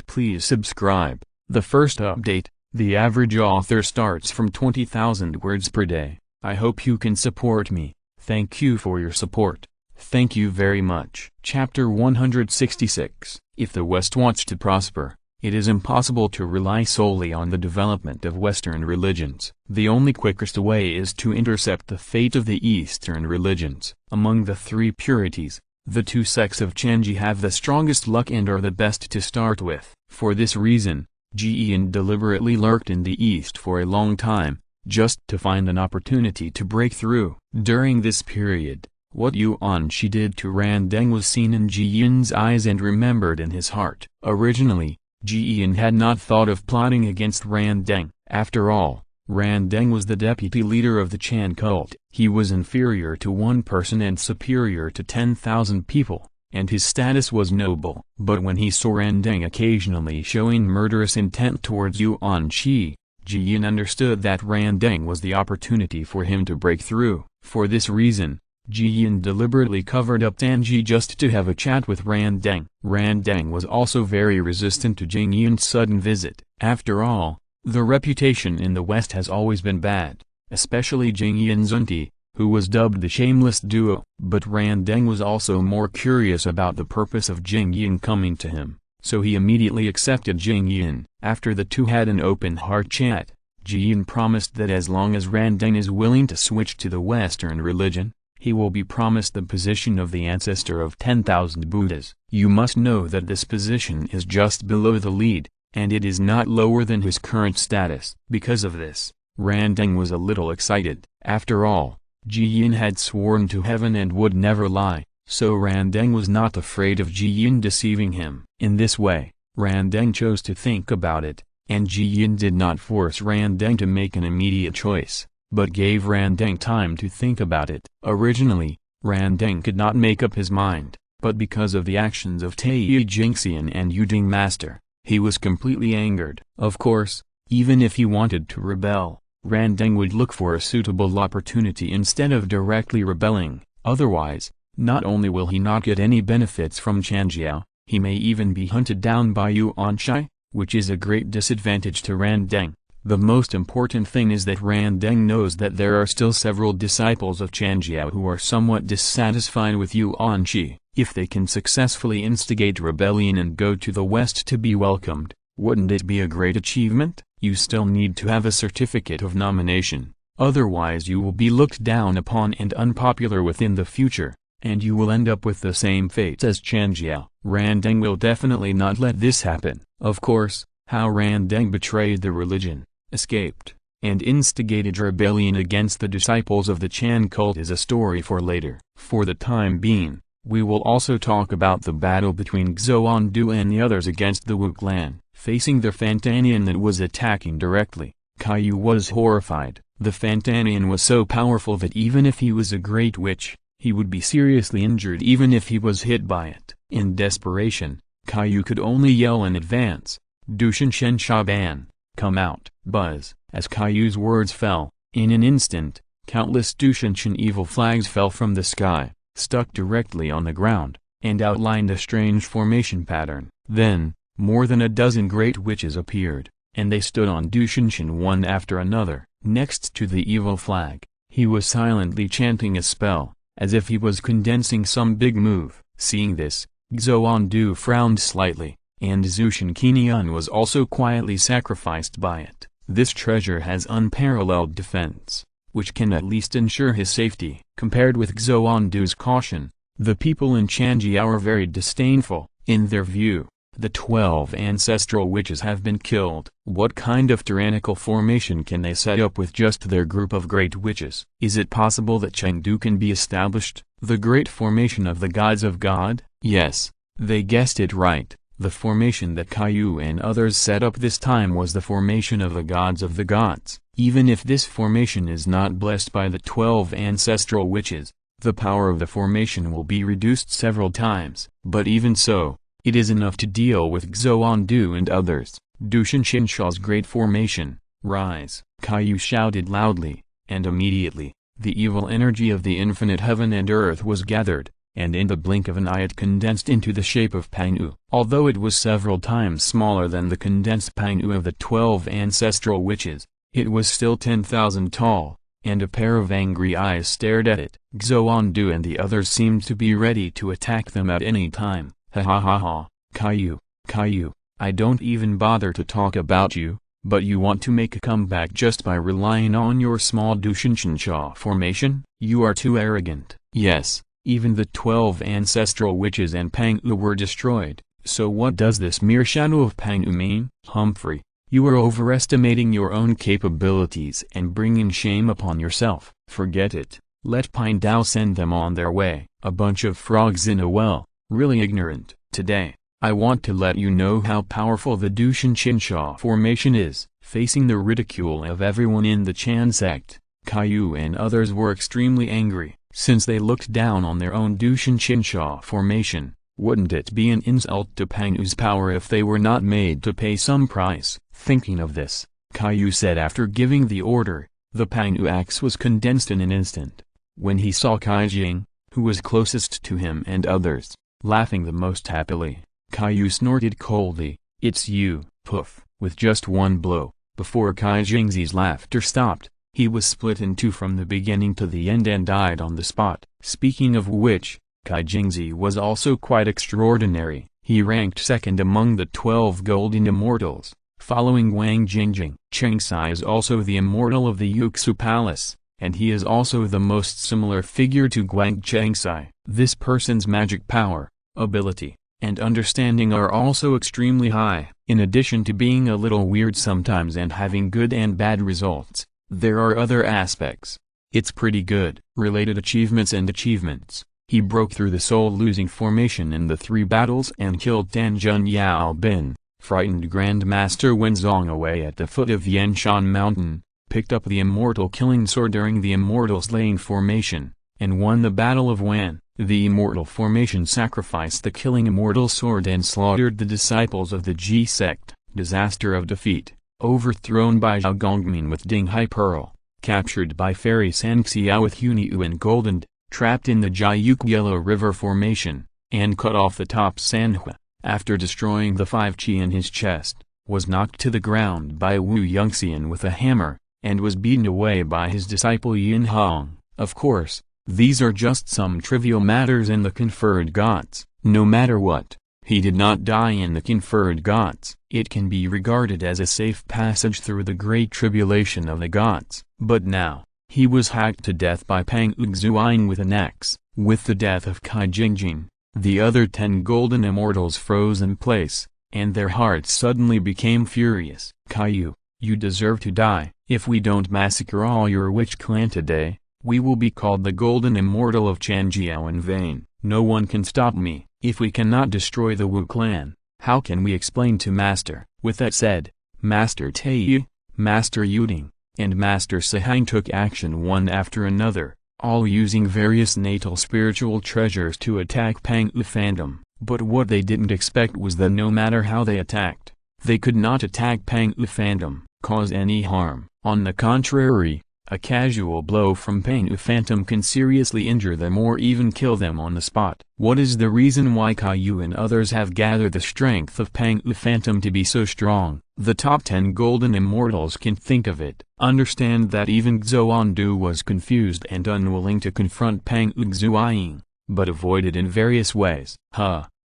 Please subscribe. The first update, the average author starts from 20,000 words per day. I hope you can support me. Thank you for your support. Thank you very much. Chapter 166. If the West wants to prosper, it is impossible to rely solely on the development of Western religions. The only quickest way is to intercept the fate of the Eastern religions. Among the 3 purities, the 2 sects of Chanji have the strongest luck and are the best to start with. For this reason, Jiyan deliberately lurked in the East for a long time, just to find an opportunity to break through. During this period, what Yuanxi did to Randeng was seen in Jiyan's eyes and remembered in his heart. Originally, Jiyan had not thought of plotting against Randeng. After all, Randeng was the deputy leader of the Chan cult. He was inferior to 1 person and superior to 10,000 people, and his status was noble. But when he saw Randeng occasionally showing murderous intent towards Yuanxi, Jiyan understood that Randeng was the opportunity for him to break through. For this reason, Jiyan deliberately covered up Danji just to have a chat with Randeng. Randeng was also very resistant to Jingyan's sudden visit. After all, the reputation in the West has always been bad, especially Jingyan's auntie, who was dubbed the Shameless Duo. But Randeng was also more curious about the purpose of Jingyan coming to him, so he immediately accepted Jingyan. After the two had an open-heart chat, Jiyan promised that as long as Randeng is willing to switch to the Western religion, he will be promised the position of the ancestor of 10,000 Buddhas. You must know that this position is just below the lead, and it is not lower than his current status. Because of this, Randeng was a little excited. After all, Jiyan had sworn to heaven and would never lie, so Randeng was not afraid of Jiyan deceiving him. In this way, Randeng chose to think about it, and Jiyan did not force Randeng to make an immediate choice, but gave Randeng time to think about it. Originally, Randeng could not make up his mind, but because of the actions of Taiyi Jingxian and Yuding Master, he was completely angered. Of course, even if he wanted to rebel, Randeng would look for a suitable opportunity instead of directly rebelling. Otherwise, not only will he not get any benefits from Changjiao, he may even be hunted down by Yuanxi, which is a great disadvantage to Randeng. The most important thing is that Randeng knows that there are still several disciples of Changjiao who are somewhat dissatisfied with Yuanxi. If they can successfully instigate rebellion and go to the West to be welcomed, wouldn't it be a great achievement? You still need to have a certificate of nomination, otherwise you will be looked down upon and unpopular within the future, and you will end up with the same fate as Changjiao. Randeng will definitely not let this happen. Of course, how Randeng betrayed the religion, escaped, and instigated rebellion against the disciples of the Chan cult is a story for later. For the time being, We will also talk about the battle between Xuandu and the others against the Wu clan. Facing the Fantanian that was attacking directly, Caillou was horrified. The Fantanian was so powerful that even if he was a great witch, he would be seriously injured even if he was hit by it. In desperation, Caillou could only yell in advance, "Dushan Shen Shaban, come out!" Buzz. As Caillou's words fell, in an instant, countless Dushanshan evil flags fell from the sky, stuck directly on the ground, and outlined a strange formation pattern. Then, more than a dozen great witches appeared, and they stood on Dushanshan one after another. Next to the evil flag, he was silently chanting a spell, as if he was condensing some big move. Seeing this, Xuandu frowned slightly, and Zushan Qinian was also quietly sacrificed by it. This treasure has unparalleled defense, which can at least ensure his safety. Compared with Xuandu's caution, the people in Chanjiao are very disdainful. In their view, the 12 ancestral witches have been killed. What kind of tyrannical formation can they set up with just their group of great witches? Is it possible that Chengdu can be established, the great formation of the gods of God? Yes, they guessed it right. The formation that Caillou and others set up this time was the formation of the gods of the gods. Even if this formation is not blessed by the 12 ancestral witches, the power of the formation will be reduced several times. But even so, it is enough to deal with Xuandu and others. Dushan Shinshaw's great formation, rise! Caillou shouted loudly, and immediately, the evil energy of the infinite heaven and earth was gathered, and in the blink of an eye it condensed into the shape of Pang'u. Although it was several times smaller than the condensed Pang'u of the 12 ancestral witches, it was still 10,000 tall, and a pair of angry eyes stared at it. Xuandu and the others seemed to be ready to attack them at any time. Ha ha ha ha, Caillou, I don't even bother to talk about you, but you want to make a comeback just by relying on your small Dushanshansha formation? You are too arrogant. Yes, even the 12 ancestral witches and Pang'u were destroyed, so what does this mere shadow of Pang'u mean? Humphrey, you are overestimating your own capabilities and bringing shame upon yourself. Forget it. Let Pine Dao send them on their way. A bunch of frogs in a well, really ignorant. Today, I want to let you know how powerful the Dushanshansha formation is. Facing the ridicule of everyone in the Chan sect, Caillou and others were extremely angry. Since they looked down on their own Dushanshansha formation, wouldn't it be an insult to Pang'u's power if they were not made to pay some price? Thinking of this, Caillou said after giving the order, the Pang'u axe was condensed in an instant. When he saw Kaijing, who was closest to him and others, laughing the most happily, Caillou snorted coldly, "It's you." Poof! With just one blow, before Kaijing's laughter stopped, he was split in two from the beginning to the end and died on the spot. Speaking of which, Kaijingzi was also quite extraordinary. He ranked second among the 12 golden immortals, following Wang Jingjing. Chengxi is also the immortal of the Yuxu Palace, and he is also the most similar figure to Guang Chengxi. This person's magic power, ability, and understanding are also extremely high. In addition to being a little weird sometimes and having good and bad results, there are other aspects. It's pretty good. Related achievements and achievements. He broke through the soul-losing formation in the 3 battles and killed Tanjun Yao Bin, frightened Grandmaster Wenzong away at the foot of Yanshan Mountain, picked up the Immortal Killing Sword during the Immortal Slaying formation, and won the Battle of Wan. The Immortal formation sacrificed the Killing Immortal Sword and slaughtered the disciples of the Ji sect. Disaster of defeat. Overthrown by Zhao Gongmin with Ding Hai Pearl, captured by Fairy Sanxiao with Huniu and Golden, trapped in the Jiayuk Yellow River formation, and cut off the top Sanhua, after destroying the 5 chi in his chest, was knocked to the ground by Wu Yongxian with a hammer, and was beaten away by his disciple Yin Hong. Of course, these are just some trivial matters in the conferred gods. No matter what, he did not die in the conferred gods. It can be regarded as a safe passage through the great tribulation of the gods. But now, he was hacked to death by Pang Uxuan with an axe. With the death of Kai Jingjing, the other 10 golden immortals froze in place, and their hearts suddenly became furious. Caillou, you deserve to die. If we don't massacre all your witch clan today, We will be called the Golden Immortal of Changjiao in vain. No one can stop me. If we cannot destroy the Wu clan, how can we explain to Master?" With that said, Master Taiyu, Master Yuding, and Master Sihang took action one after another, all using various natal spiritual treasures to attack Pangwu Phantom. But what they didn't expect was that no matter how they attacked, they could not attack Pangwu Phantom, cause any harm. On the contrary, a casual blow from Pangwu Phantom can seriously injure them or even kill them on the spot. What is the reason why Caillou and others have gathered the strength of Pangwu Phantom to be so strong? The top 10 golden immortals can think of it. Understand that even Xuandu was confused and unwilling to confront Pangwu Xuanying, but avoided in various ways.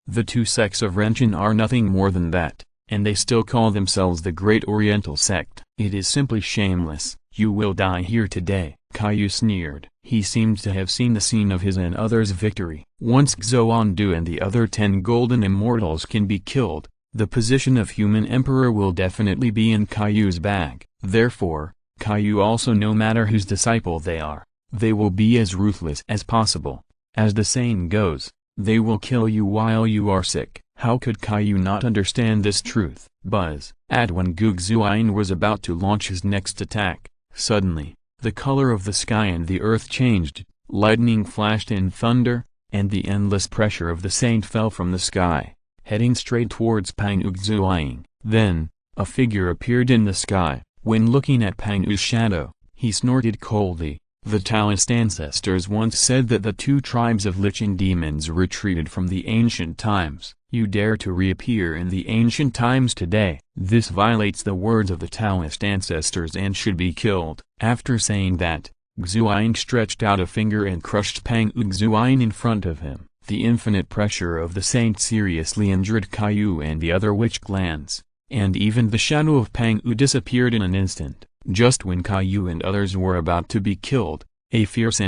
The two sects of Renshin are nothing more than that, and they still call themselves the Great Oriental Sect. It is simply shameless. "You will die here today," Caillou sneered. He seemed to have seen the scene of his and others' victory. Once Xuandu and the other 10 golden immortals can be killed, the position of human emperor will definitely be in Caillou's bag. Therefore, Caillou also, no matter whose disciple they are, they will be as ruthless as possible. As the saying goes, they will kill you while you are sick. How could Caillou not understand this truth? Buzz. When Gu Xuanying was about to launch his next attack, suddenly, the color of the sky and the earth changed, lightning flashed and thunder, and the endless pressure of the saint fell from the sky, heading straight towards Pangwu Xuanying. Then, a figure appeared in the sky. When looking at Pangwu's shadow, he snorted coldly. The Taoist ancestors once said that the two tribes of lichen demons retreated from the ancient times. You dare to reappear in the ancient times today. This violates the words of the Taoist ancestors and should be killed. After saying that, Xuanying stretched out a finger and crushed Pangwu Xuanying in front of him. The infinite pressure of the saint seriously injured Caillou and the other witch clans, and even the shadow of Pangwu disappeared in an instant. Just when Caillou and others were about to be killed, a fierce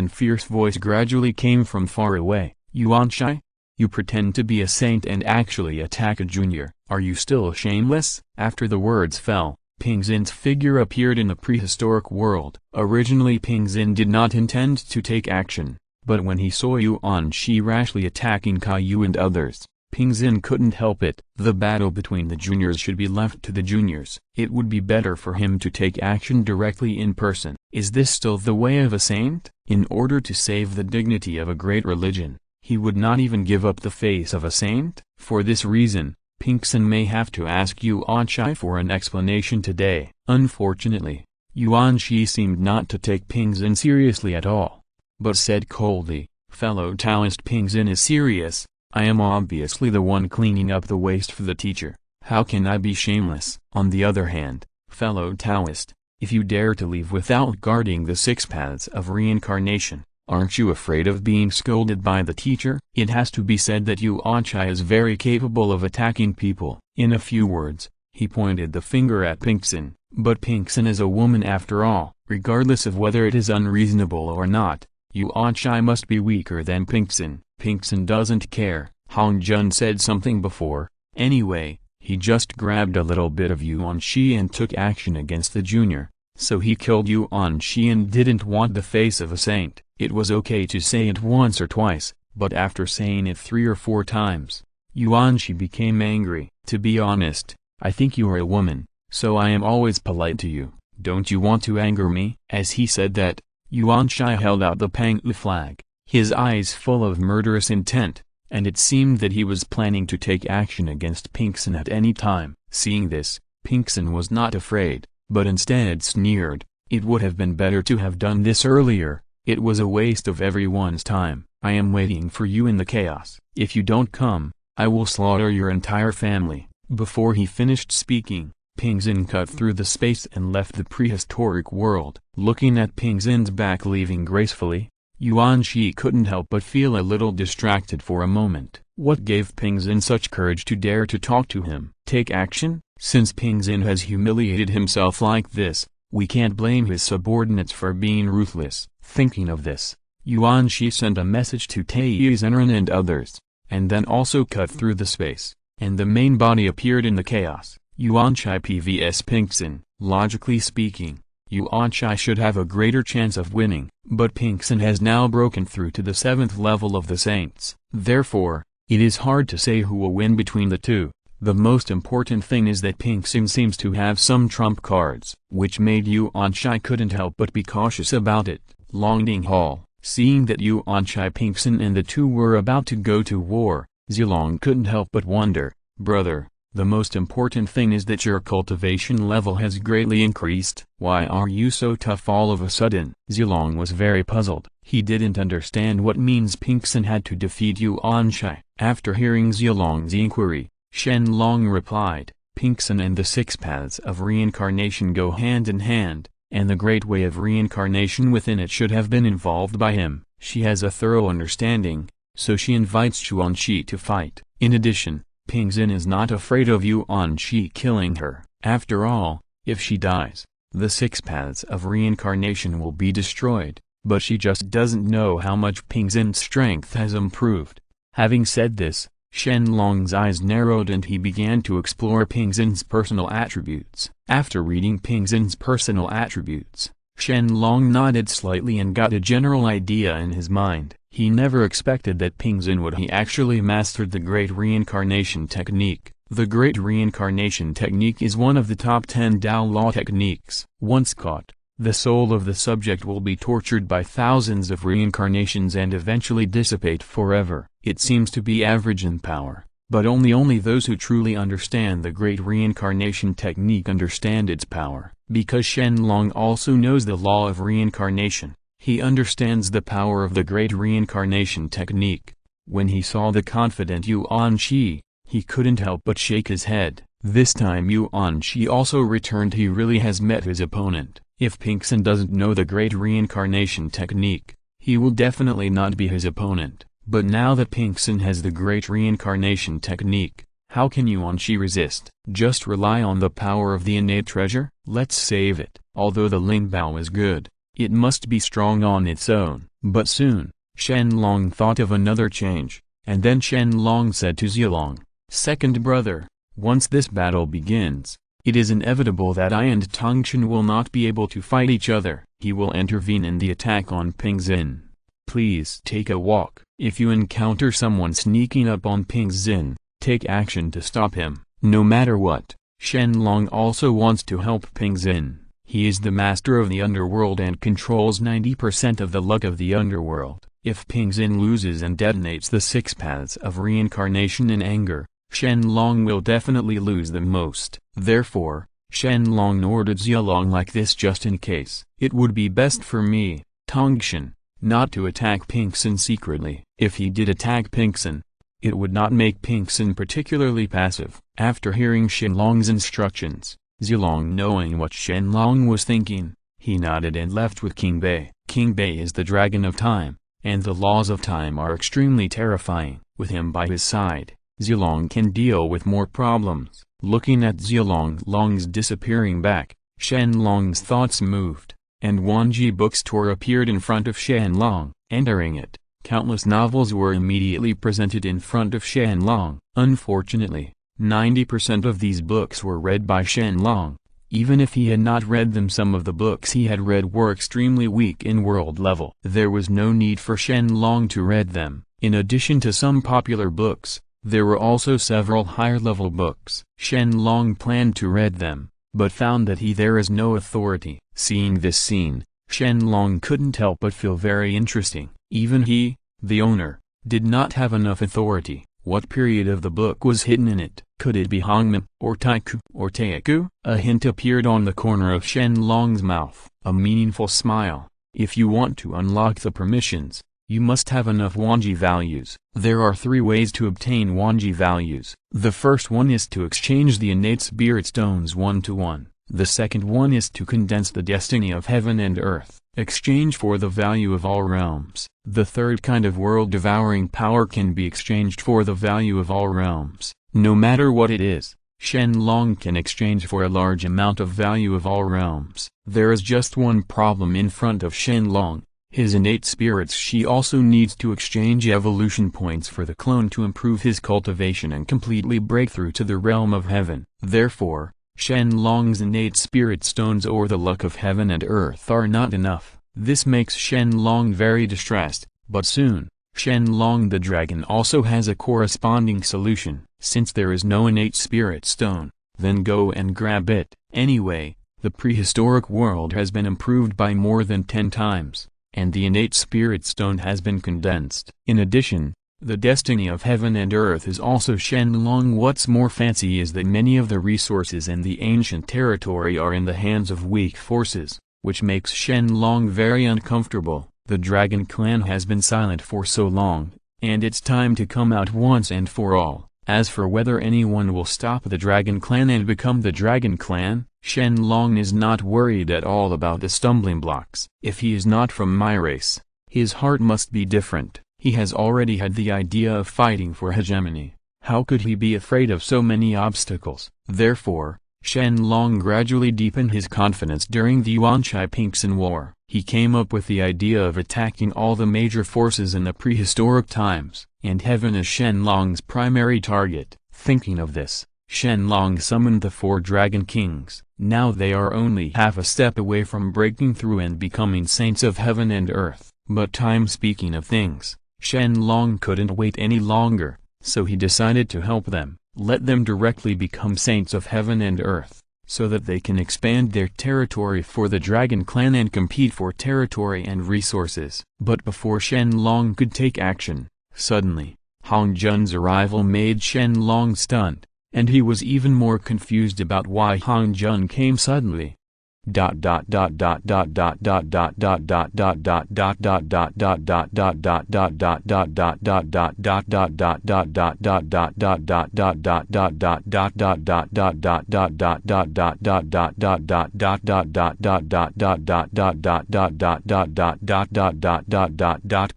voice gradually came from far away. "Yuanshai? You pretend to be a saint and actually attack a junior. Are you still shameless?" After the words fell, Ping Xin's figure appeared in the prehistoric world. Originally Ping Xin did not intend to take action, but when he saw Yuanshi rashly attacking Caillou and others, Ping Xin couldn't help it. The battle between the juniors should be left to the juniors. It would be better for him to take action directly in person. Is this still the way of a saint? In order to save the dignity of a great religion, he would not even give up the face of a saint? For this reason, Ping Xin may have to ask Yuanshi for an explanation today. Unfortunately, Yuanshi seemed not to take Ping Xin seriously at all, but said coldly, "Fellow Taoist, Ping Xin is serious. I am obviously the one cleaning up the waste for the teacher. How can I be shameless?" On the other hand, fellow Taoist, if you dare to leave without guarding the 6 paths of reincarnation, aren't you afraid of being scolded by the teacher? It has to be said that Yuanshi is very capable of attacking people. In a few words, he pointed the finger at Ping Xin. But Ping Xin is a woman after all. Regardless of whether it is unreasonable or not, Yuanshi must be weaker than Ping Xin. Ping Xin doesn't care. Hong Jun said something before. Anyway, he just grabbed a little bit of Yuanshi and took action against the junior. So he killed Yuanshi and didn't want the face of a saint. It was okay to say it once or twice, but after saying it 3 or 4 times, Yuanshi became angry. "To be honest, I think you are a woman, so I am always polite to you. Don't you want to anger me?" As he said that, Yuanshi held out the Pangwu flag, his eyes full of murderous intent, and it seemed that he was planning to take action against Ping Xin at any time. Seeing this, Ping Xin was not afraid, but instead sneered. "It would have been better to have done this earlier. It was a waste of everyone's time. I am waiting for you in the chaos. If you don't come, I will slaughter your entire family." Before he finished speaking, Ping Xin cut through the space and left the prehistoric world. Looking at Ping Xin's back leaving gracefully, Yuanshi couldn't help but feel a little distracted for a moment. What gave Ping Xin such courage to dare to talk to him? Take action? Since Ping Xin has humiliated himself like this, we can't blame his subordinates for being ruthless. Thinking of this, Yuanshi sent a message to Taiyu Zhenren and others, and then also cut through the space, and the main body appeared in the chaos. Yuanshi PvS Ping Xin. Logically speaking, Yuanshai should have a greater chance of winning, but Pingxin has now broken through to the 7th level of the saints. Therefore, it is hard to say who will win between the two. The most important thing is that Pingxin seems to have some trump cards, which made Yuanshai couldn't help but be cautious about it. Longding Hall, seeing that Yuanshai, Pingxin and the two were about to go to war, Zilong couldn't help but wonder, "Brother, the most important thing is that your cultivation level has greatly increased. Why are you so tough all of a sudden?" Zilong was very puzzled. He didn't understand what means Pingxin had to defeat Yuanshai. After hearing Zilong's inquiry, Shen Long replied, "Pingxin and the 6 paths of reincarnation go hand in hand, and the great way of reincarnation within it should have been involved by him. She has a thorough understanding, so she invites Yuanshi to fight. In addition, Pingxin is not afraid of Yuanshi killing her. After all, if she dies, the 6 paths of reincarnation will be destroyed, but she just doesn't know how much Pingxin's strength has improved." Having said this, Shen Long's eyes narrowed and he began to explore Pingxin's personal attributes. After reading Pingxin's personal attributes, Shen Long nodded slightly and got a general idea in his mind. He never expected that Pingxin would he actually mastered the Great Reincarnation Technique. The Great Reincarnation Technique is one of the top 10 Dao Law techniques. Once caught, the soul of the subject will be tortured by thousands of reincarnations and eventually dissipate forever. It seems to be average in power, but only those who truly understand the Great Reincarnation Technique understand its power. Because Shen Long also knows the law of reincarnation, he understands the power of the Great Reincarnation Technique. When he saw the confident Yuanshi, he couldn't help but shake his head. This time Yuanshi also returned. He really has met his opponent. If Pingxin doesn't know the Great Reincarnation Technique, he will definitely not be his opponent. But now that Pingxin has the Great Reincarnation Technique, how can Yuanshi resist? Just rely on the power of the innate treasure? Let's save it. Although the Lingbao is good, it must be strong on its own. But soon, Shen Long thought of another change, and then Shen Long said to Zilong, "Second brother, once this battle begins, it is inevitable that I and Tongshan will not be able to fight each other. He will intervene in the attack on Pingxin. Please take a walk. If you encounter someone sneaking up on Pingxin, take action to stop him, no matter what." Shen Long also wants to help Pingxin. He is the master of the underworld and controls 90% of the luck of the underworld. If Pingxin loses and detonates the 6 paths of reincarnation in anger, Shen Long will definitely lose the most. Therefore, Shen Long ordered Zilong like this: just in case. It would be best for me, Tongshan, not to attack Pingxin secretly. If he did attack Pingxin, it would not make Pingxin particularly passive. After hearing Shen Long's instructions, Zilong, knowing what Shen Long was thinking, he nodded and left with King Bei. King Bei is the dragon of time, and the laws of time are extremely terrifying. With him by his side, Zilong can deal with more problems. Looking at Zilong's disappearing back, Shen Long's thoughts moved, and Wanji bookstore appeared in front of Shen Long. Entering it, countless novels were immediately presented in front of Shen Long. Unfortunately, 90% of these books were read by Shen Long. Even if he had not read them, some of the books he had read were extremely weak in world level. There was no need for Shen Long to read them. In addition to some popular books, there were also several higher-level books. Shen Long planned to read them, but found that there is no authority. Seeing this scene, Shen Long couldn't help but feel very interesting. Even he, the owner, did not have enough authority. What period of the book was hidden in it? Could it be Hongmen, or Taiku, or Taiku? A hint appeared on the corner of Shen Long's mouth. A meaningful smile. If you want to unlock the permissions, you must have enough Wanji values. There are 3 ways to obtain Wanji values. The first one is to exchange the innate spirit stones 1-to-1. The second one is to condense the destiny of heaven and earth, exchange for the value of all realms. The third kind of world-devouring power can be exchanged for the value of all realms. No matter what it is, Shen Long can exchange for a large amount of value of all realms. There is just one problem in front of Shen Long. His innate spirits. She also needs to exchange evolution points for the clone to improve his cultivation and completely break through to the realm of heaven. Therefore, Shen Long's innate spirit stones or the luck of heaven and earth are not enough. This makes Shen Long very distressed, but soon, Shen Long the dragon also has a corresponding solution. Since there is no innate spirit stone, then go and grab it. Anyway, the prehistoric world has been improved by more than 10 times, and the innate spirit stone has been condensed. In addition, the destiny of heaven and earth is also Shen Long. What's more fancy is that many of the resources in the ancient territory are in the hands of weak forces, which makes Shen Long very uncomfortable. The Dragon Clan has been silent for so long, and it's time to come out once and for all. As for whether anyone will stop the Dragon Clan and become the Dragon Clan, Shen Long is not worried at all about the stumbling blocks. If he is not from my race, his heart must be different. He has already had the idea of fighting for hegemony. How could he be afraid of so many obstacles? Therefore, Shen Long gradually deepened his confidence during the Yuan-Chi-Pingxin War. He came up with the idea of attacking all the major forces in the prehistoric times, and heaven is Shen Long's primary target. Thinking of this, Shen Long summoned the 4 Dragon Kings. Now they are only half a step away from breaking through and becoming saints of heaven and earth. But speaking of things, Shen Long couldn't wait any longer, so he decided to help them. Let them directly become saints of heaven and earth, so that they can expand their territory for the Dragon Clan and compete for territory and resources. But before Shen Long could take action, suddenly, Hong Jun's arrival made Shen Long stunned, and he was even more confused about why Hong Jun came suddenly.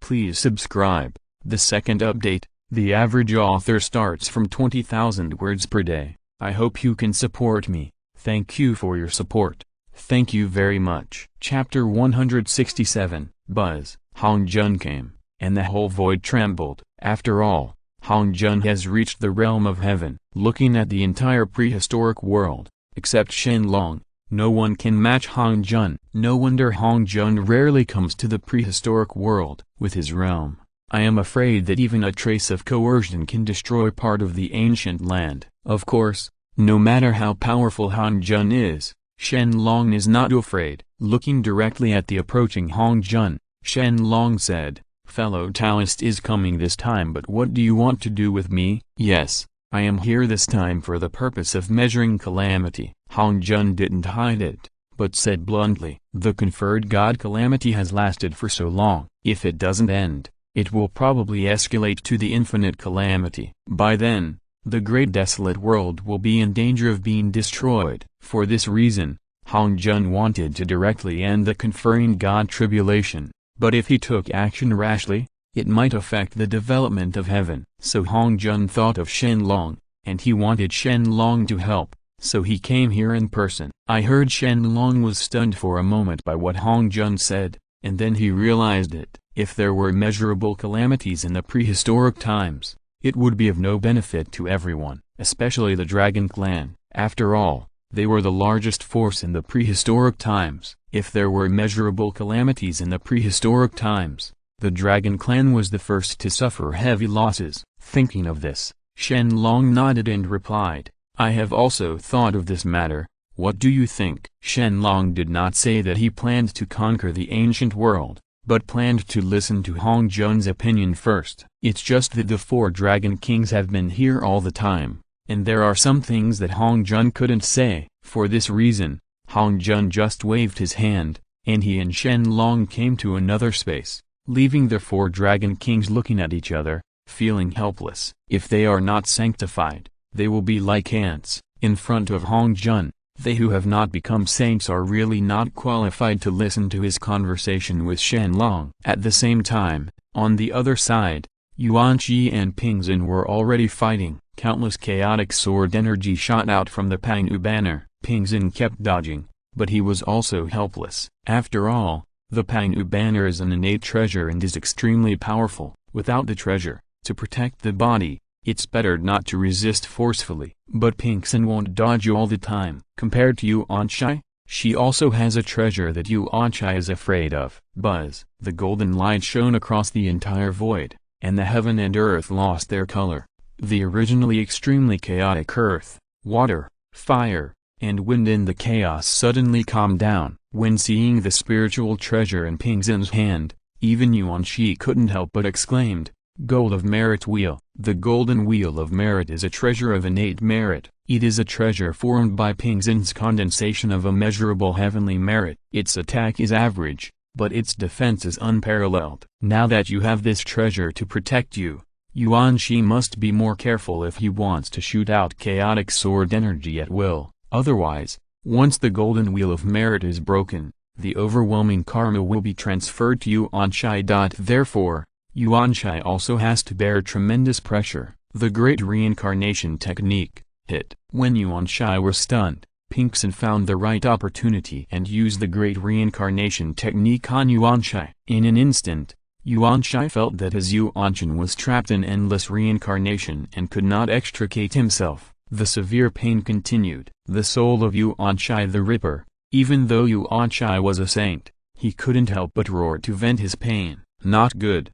Please subscribe. The second update, the average author starts from 20,000 words per day. I hope you can support me. Thank you for your support. Thank you very much. Chapter 167, Buzz. Hong Jun came, and the whole void trembled. After all, Hong Jun has reached the realm of heaven. Looking at the entire prehistoric world, except Shen Long, no one can match Hong Jun. No wonder Hong Jun rarely comes to the prehistoric world. With his realm, I am afraid that even a trace of coercion can destroy part of the ancient land. Of course, no matter how powerful Hong Jun is, Shen Long is not afraid. Looking directly at the approaching Hong Jun, Shen Long said, "Fellow Taoist is coming this time, but what do you want to do with me?" "Yes, I am here this time for the purpose of measuring calamity." Hong Jun didn't hide it, but said bluntly, "The conferred god calamity has lasted for so long. If it doesn't end, it will probably escalate to the infinite calamity. By then, the great desolate world will be in danger of being destroyed." For this reason, Hong Jun wanted to directly end the conferring god tribulation, but if he took action rashly, it might affect the development of heaven. So Hong Jun thought of Shen Long, and he wanted Shen Long to help, so he came here in person. I heard Shen Long was stunned for a moment by what Hong Jun said, and then he realized it. If there were measurable calamities in the prehistoric times, it would be of no benefit to everyone, especially the Dragon Clan. After all, they were the largest force in the prehistoric times. If there were measurable calamities in the prehistoric times, the Dragon Clan was the first to suffer heavy losses. Thinking of this, Shen Long nodded and replied, "I have also thought of this matter. What do you think?" Shen Long did not say that he planned to conquer the ancient world, but planned to listen to Hong Jun's opinion first. It's just that the 4 Dragon Kings have been here all the time, and there are some things that Hong Jun couldn't say. For this reason, Hong Jun just waved his hand, and he and Shen Long came to another space, leaving the 4 Dragon Kings looking at each other, feeling helpless. If they are not sanctified, they will be like ants in front of Hong Jun. They who have not become saints are really not qualified to listen to his conversation with Shen Long. At the same time, on the other side, Yuanqi and Pingxin were already fighting. Countless chaotic sword energy shot out from the Pangyu banner. Pingxin kept dodging, but he was also helpless. After all, the Pangyu banner is an innate treasure and is extremely powerful. Without the treasure, to protect the body, It's better not to resist forcefully. But Pinxin won't dodge you all the time. Compared to Yuanshai, she also has a treasure that Yuanshai is afraid of. Buzz. The golden light shone across the entire void, and the heaven and earth lost their color. The originally extremely chaotic earth, water, fire, and wind in the chaos suddenly calmed down. When seeing the spiritual treasure in Pinxin's hand, even Yuanshi couldn't help but exclaimed, "Gold of Merit Wheel." The golden wheel of merit is a treasure of innate merit. It is a treasure formed by Pinxin's condensation of immeasurable heavenly merit. Its attack is average, but its defense is unparalleled. Now that you have this treasure to protect you, Yuanshi must be more careful if he wants to shoot out chaotic sword energy at will. Otherwise, once the golden wheel of merit is broken, the overwhelming karma will be transferred to Yuanshai. Therefore, Yuanshai also has to bear tremendous pressure. The Great Reincarnation Technique hit. When Yuanshai were stunned, Pinxin found the right opportunity and used the Great Reincarnation Technique on Yuanshai. In an instant, Yuanshai felt that his Yuanshan was trapped in endless reincarnation and could not extricate himself. The severe pain continued. The soul of Yuanshai the Ripper, even though Yuanshai was a saint, he couldn't help but roar to vent his pain. Not good.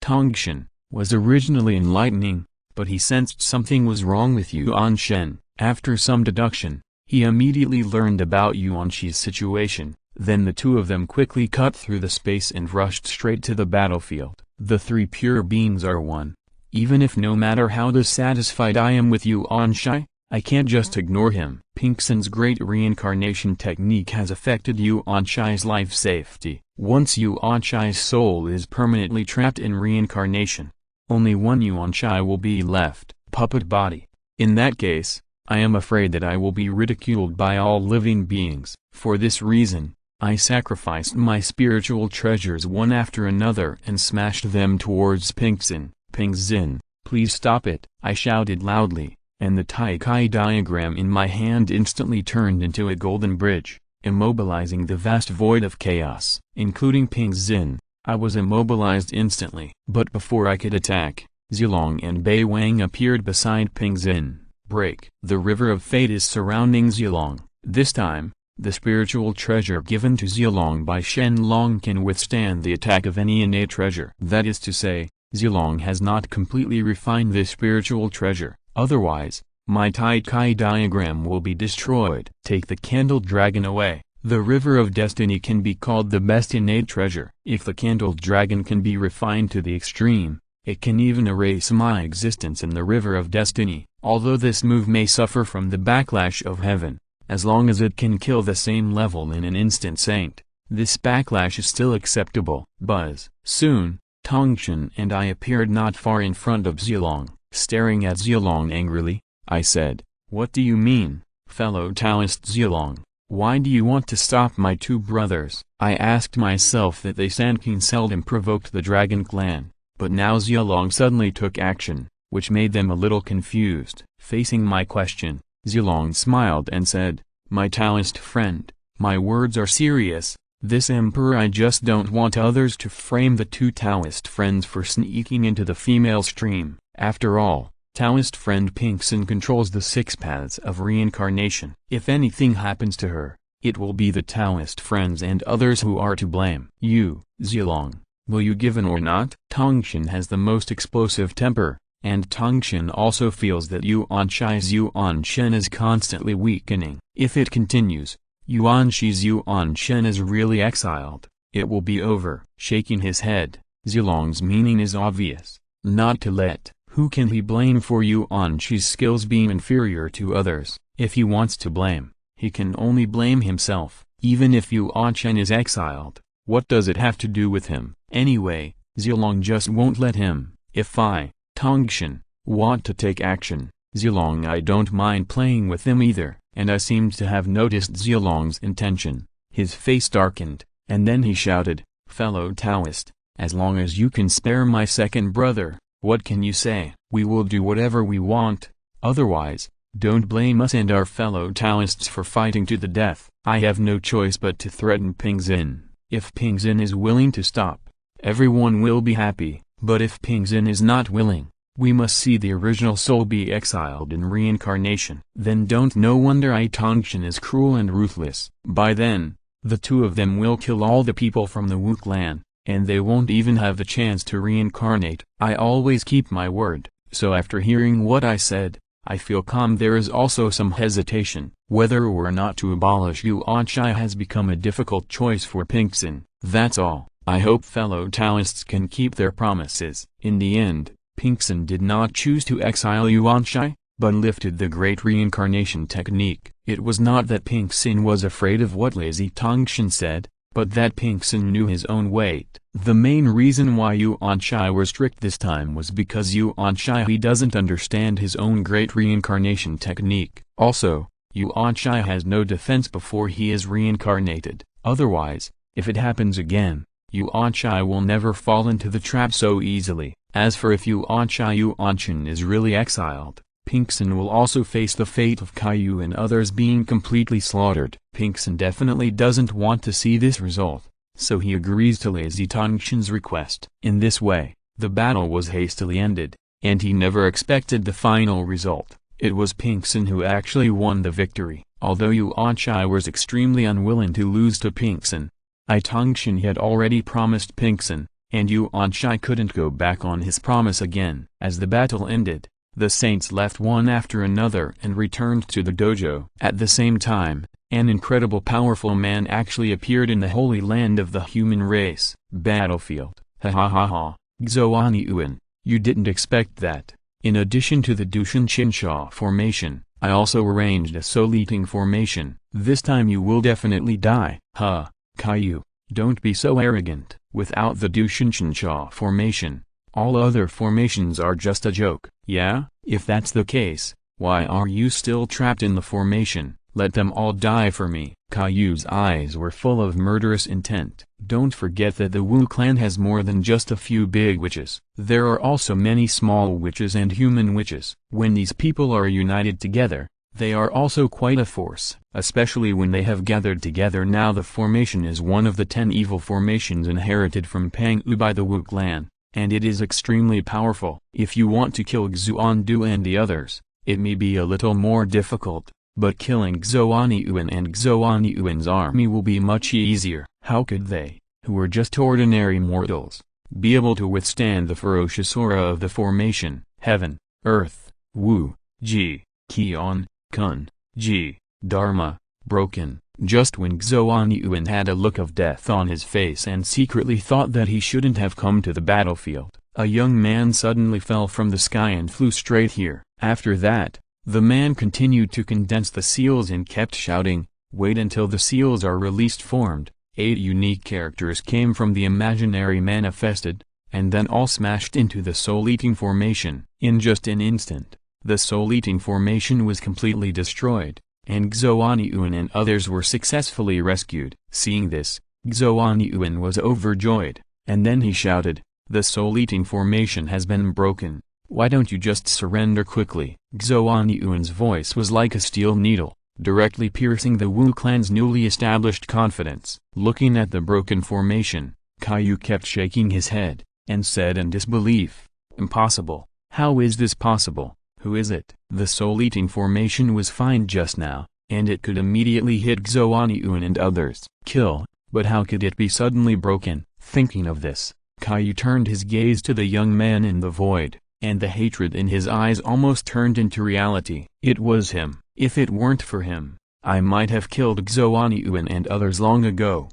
Tongshan was originally enlightening, but he sensed something was wrong with Yuanshen. After some deduction, he immediately learned about Yuanshi's situation. Then the two of them quickly cut through the space and rushed straight to the battlefield. The three pure beings are one. Even if no matter how dissatisfied I am with Yuanshai, I can't just ignore him. Pinxin's Great Reincarnation Technique has affected Yuanshai's life safety. Once Yuanshai's soul is permanently trapped in reincarnation, only one Yuanshai will be left, puppet body. In that case, I am afraid that I will be ridiculed by all living beings. For this reason, I sacrificed my spiritual treasures one after another and smashed them towards Pinxin. "Pinxin, please stop it!" I shouted loudly, and the Tai-Kai diagram in my hand instantly turned into a golden bridge, immobilizing the vast void of chaos. Including Pinxin, I was immobilized instantly. But before I could attack, Zilong and Bei Wang appeared beside Pinxin. Break. The river of fate is surrounding Zilong. This time, the spiritual treasure given to Zilong by Shen Long can withstand the attack of any innate treasure. That is to say, Zilong has not completely refined this spiritual treasure. Otherwise, my Tai-Kai diagram will be destroyed. Take the candled dragon away. The river of destiny can be called the best innate treasure. If the candled dragon can be refined to the extreme, it can even erase my existence in the river of destiny. Although this move may suffer from the backlash of heaven, as long as it can kill the same level in an instant saint, this backlash is still acceptable. Buzz. Soon, Tongshan and I appeared not far in front of Zilong. Staring at Zilong angrily, I said, "What do you mean, fellow Taoist Zilong? Why do you want to stop my two brothers?" I asked myself that they Sanqing seldom provoked the Dragon clan, but now Zilong suddenly took action, which made them a little confused. Facing my question, Zilong smiled and said, "My Taoist friend, my words are serious. This emperor I just don't want others to frame the two Taoist friends for sneaking into the female stream. After all, Taoist friend Pinxin controls the 6 paths of reincarnation. If anything happens to her, it will be the Taoist friends and others who are to blame." "You, Zilong, will you give in or not?" Tongshan has the most explosive temper, and Tongshan also feels that Yuanshai's Yuanshen is constantly weakening. If it continues, Yuanshi's Yuanshen is really exiled, it will be over. Shaking his head, Zilong's meaning is obvious. Not to let. Who can he blame for Yuanshi's skills being inferior to others? If he wants to blame, he can only blame himself. Even if Yuanshen is exiled, what does it have to do with him? Anyway, Zilong just won't let him. If I, Tongshan, want to take action, Zilong I don't mind playing with him either. And I seemed to have noticed Zilong's intention. His face darkened, and then he shouted, "Fellow Taoist, as long as you can spare my second brother, what can you say? We will do whatever we want. Otherwise, don't blame us and our fellow Taoists for fighting to the death." I have no choice but to threaten Pinxin. If Pinxin is willing to stop, everyone will be happy. But if Pinxin is not willing, We must see the original soul be exiled in reincarnation. Then no wonder Tangshan is cruel and ruthless. By then, the two of them will kill all the people from the Wu clan, and they won't even have the chance to reincarnate. I always keep my word, so after hearing what I said, I feel calm. There is also some hesitation. Whether or not to abolish Yuan Shai has become a difficult choice for Pinxin. That's all. I hope fellow Taoists can keep their promises. In the end, Pinxin did not choose to exile Yuan Shai, but lifted the great reincarnation technique. It was not that Pinxin was afraid of what lazy Tangshan said, but that Pinxin knew his own weight. The main reason why Yuan Shai was strict this time was because Yuan Shai he doesn't understand his own great reincarnation technique. Also, Yuan Shai has no defense before he is reincarnated. Otherwise, if it happens again, Yuan Shai will never fall into the trap so easily. As for if Yuan Shan is really exiled, Pinxin will also face the fate of Caillou and others being completely slaughtered. Pinxin definitely doesn't want to see this result, so he agrees to lazy Tangshan's request. In this way, the battle was hastily ended, and he never expected the final result. It was Pinxin who actually won the victory. Although Yuan Shai was extremely unwilling to lose to Pinxin, Tangshan had already promised Pinxin, and Yuan Shai couldn't go back on his promise again. As the battle ended, the saints left one after another and returned to the dojo. At the same time, an incredible powerful man actually appeared in the holy land of the human race. Battlefield. Ha ha ha ha. Xuan Yuan, you didn't expect that. In addition to the Dushan Qinsha formation, I also arranged a Soul Eating formation. This time you will definitely die. Huh, Caillou, don't be so arrogant. Without the Dushan Qinsha formation, all other formations are just a joke. Yeah? If that's the case, why are you still trapped in the formation? Let them all die for me. Caillou's eyes were full of murderous intent. Don't forget that the Wu clan has more than just a few big witches. There are also many small witches and human witches. When these people are united together, they are also quite a force, especially when they have gathered together. Now the formation is one of the 10 evil formations inherited from Pang Wu by the Wu clan, and it is extremely powerful. If you want to kill Xuan Du and the others, it may be a little more difficult, but killing Xuan Yuan and Xuan Yuan's army will be much easier. How could they, who are just ordinary mortals, be able to withstand the ferocious aura of the formation? Heaven, Earth, Wu, Ji, Qian, Kun, Ji, Dharma, broken. Just when Xuan Yuan had a look of death on his face and secretly thought that he shouldn't have come to the battlefield, a young man suddenly fell from the sky and flew straight here. After that, the man continued to condense the seals and kept shouting, "Wait until the seals are released." Formed, 8 unique characters came from the imaginary manifested, and then all smashed into the soul-eating formation. In just an instant, the soul-eating formation was completely destroyed, and Xuan Yuan and others were successfully rescued. Seeing this, Xuan Yuan was overjoyed, and then he shouted, "The soul-eating formation has been broken. Why don't you just surrender quickly?" Xuan Yuan's voice was like a steel needle, directly piercing the Wu clan's newly established confidence. Looking at the broken formation, Caillou kept shaking his head, and said in disbelief, "Impossible. How is this possible? Who is it?" The soul-eating formation was fine just now, and it could immediately hit Xuan Yuan and others. Kill, but how could it be suddenly broken? Thinking of this, Caillou turned his gaze to the young man in the void, and the hatred in his eyes almost turned into reality. It was him. If it weren't for him, I might have killed Xuan Yuan and others long ago.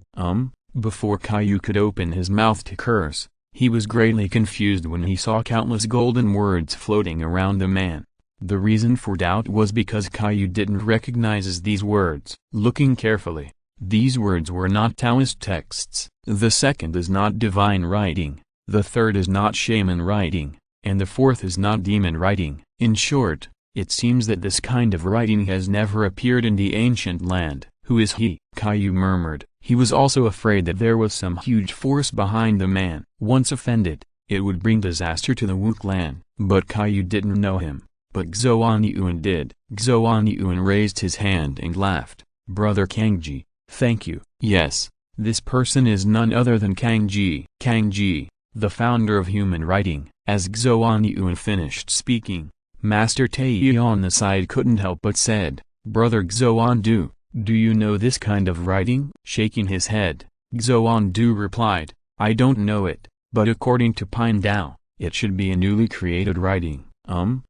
Before Caillou could open his mouth to curse, he was greatly confused when he saw countless golden words floating around the man. The reason for doubt was because Caillou didn't recognize these words. Looking carefully, these words were not Taoist texts. The second is not divine writing, the third is not shaman writing, and the fourth is not demon writing. In short, it seems that this kind of writing has never appeared in the ancient land. Who is he? Caillou murmured. He was also afraid that there was some huge force behind the man. Once offended, it would bring disaster to the Wu clan. But Caillou didn't know him. But Xuan Yuan did. Xuan Yuan raised his hand and laughed. "Brother Kangji, thank you." Yes, this person is none other than Kangji. Kangji, the founder of human writing, As Xuanyuan finished speaking, Master Taiyi on the side couldn't help but said, "Brother Xuandu, do you know this kind of writing?" Shaking his head, Xuandu replied, "I don't know it, but according to Pine Dao, it should be a newly created writing."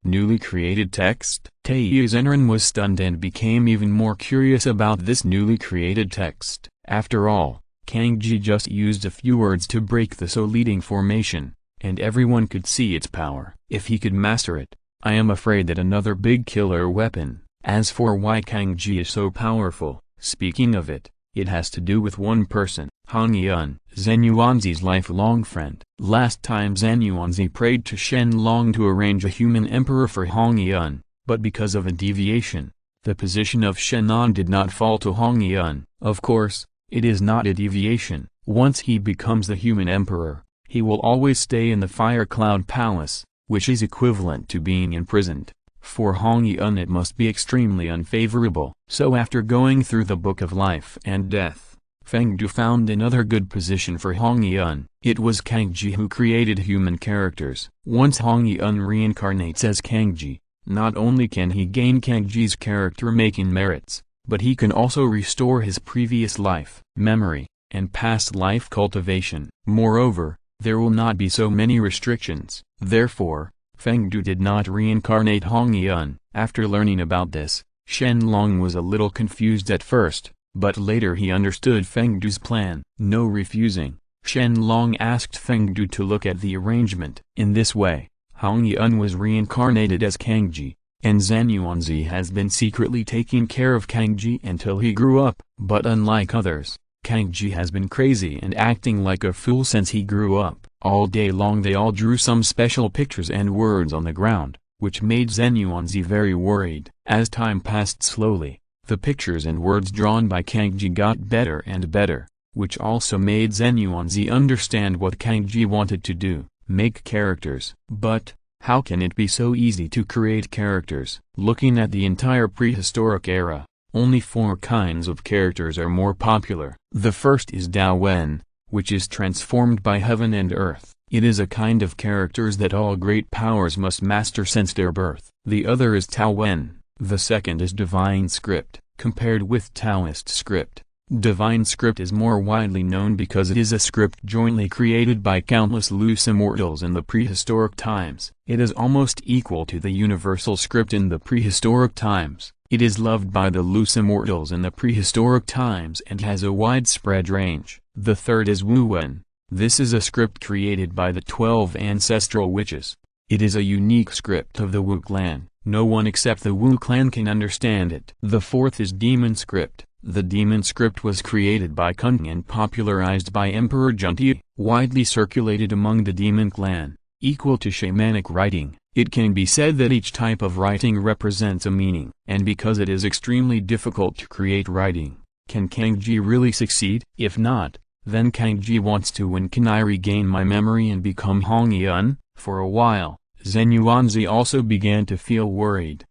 Newly created text? Taiyi Zenran was stunned and became even more curious about this newly created text. After all, Kangji just used a few words to break the So leading formation, and everyone could see its power. If he could master it, I am afraid that another big killer weapon. As for why Kangji is so powerful, speaking of it, it has to do with one person, Han Yun, Zenyuanzi's lifelong friend. Last time Zenyuanzi prayed to Shen Long to arrange a human emperor for Han Yun, but because of a deviation, the position of Shenan did not fall to Han Yun. Of course, it is not a deviation. Once he becomes the human emperor, he will always stay in the Fire Cloud Palace, which is equivalent to being imprisoned. For Hong Yun it must be extremely unfavorable. So after going through the Book of Life and Death, Feng Du found another good position for Hong Yun. It was Kangji who created human characters. Once Hong Yun reincarnates as Kangji, not only can he gain Kangji's character-making merits, but he can also restore his previous life, memory, and past life cultivation. Moreover, there will not be so many restrictions. Therefore, Feng Du did not reincarnate Hong Yun. After learning about this, Shen Long was a little confused at first, but later he understood Feng Du's plan. No refusing, Shen Long asked Feng Du to look at the arrangement. In this way, Hong Yun was reincarnated as Kangji, and Zenyuanzi has been secretly taking care of Kangji until he grew up. But unlike others, Kangji has been crazy and acting like a fool since he grew up. All day long they all drew some special pictures and words on the ground, which made Zenyuanzi very worried. As time passed slowly, the pictures and words drawn by Kangji got better and better, which also made Zenyuanzi understand what Kangji wanted to do, make characters. But, how can it be so easy to create characters? Looking at the entire prehistoric era, only 4 kinds of characters are more popular. The first is Dao Wen, which is transformed by heaven and earth. It is a kind of characters that all great powers must master since their birth. The other is Tao Wen. The second is Divine Script. Compared with Taoist script, Divine Script is more widely known because it is a script jointly created by countless loose immortals in the prehistoric times. It is almost equal to the universal script in the prehistoric times. It is loved by the loose immortals in the prehistoric times and has a widespread range. The third is Wu Wen. This is a script created by the 12 ancestral witches. It is a unique script of the Wu clan. No one except the Wu clan can understand it. The fourth is Demon Script. The Demon Script was created by Cunning and popularized by Emperor Junti, widely circulated among the Demon clan, equal to shamanic writing. It can be said that each type of writing represents a meaning. And because it is extremely difficult to create writing, can Kangji really succeed? If not, then Kangji wants to. When can I regain my memory and become Hong Yun? For a while, Zenyuanzi also began to feel worried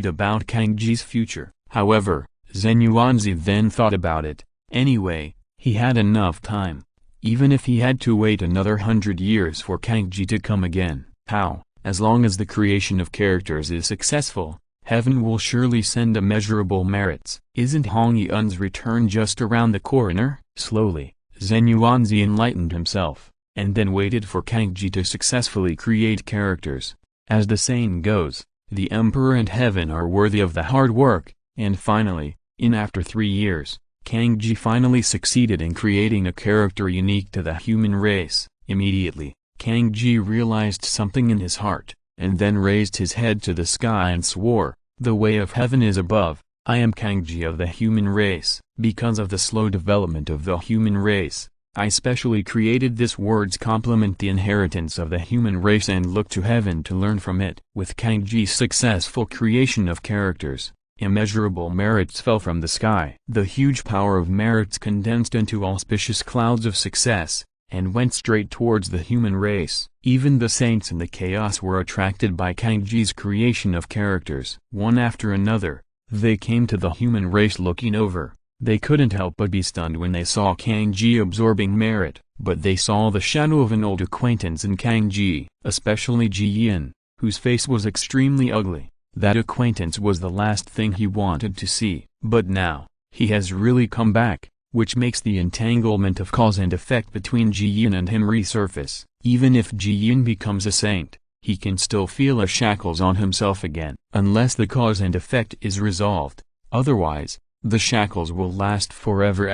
about Kangji's future. However, Zenyuanzi then thought about it. Anyway, he had enough time. Even if he had to wait another 100 years for Kangji to come again. How? As long as the creation of characters is successful, heaven will surely send immeasurable merits. Isn't Hong Yun's return just around the corner? Slowly, Zenyuanzi enlightened himself, and then waited for Kangji to successfully create characters. As the saying goes, the emperor and heaven are worthy of the hard work, and finally, after 3 years, Kangji finally succeeded in creating a character unique to the human race. Immediately, Kangji realized something in his heart, and then raised his head to the sky and swore, "The way of heaven is above. I am Kangji of the human race." Because of the slow development of the human race, I specially created this words complement the inheritance of the human race and look to heaven to learn from it. With Kangji's successful creation of characters, immeasurable merits fell from the sky. The huge power of merits condensed into auspicious clouds of success, and went straight towards the human race. Even the saints in the chaos were attracted by Kangji's creation of characters. One after another, they came to the human race looking over. They couldn't help but be stunned when they saw Kangji absorbing merit. but they saw the shadow of an old acquaintance in Kang Ji, especially Ji Yin, whose face was extremely ugly. That acquaintance was the last thing he wanted to see. But now, he has really come back, which makes the entanglement of cause and effect between Ji Yin and him resurface. Even if Ji Yin becomes a saint, he can still feel the shackles on himself again, unless the cause and effect is resolved. Otherwise, the shackles will last forever!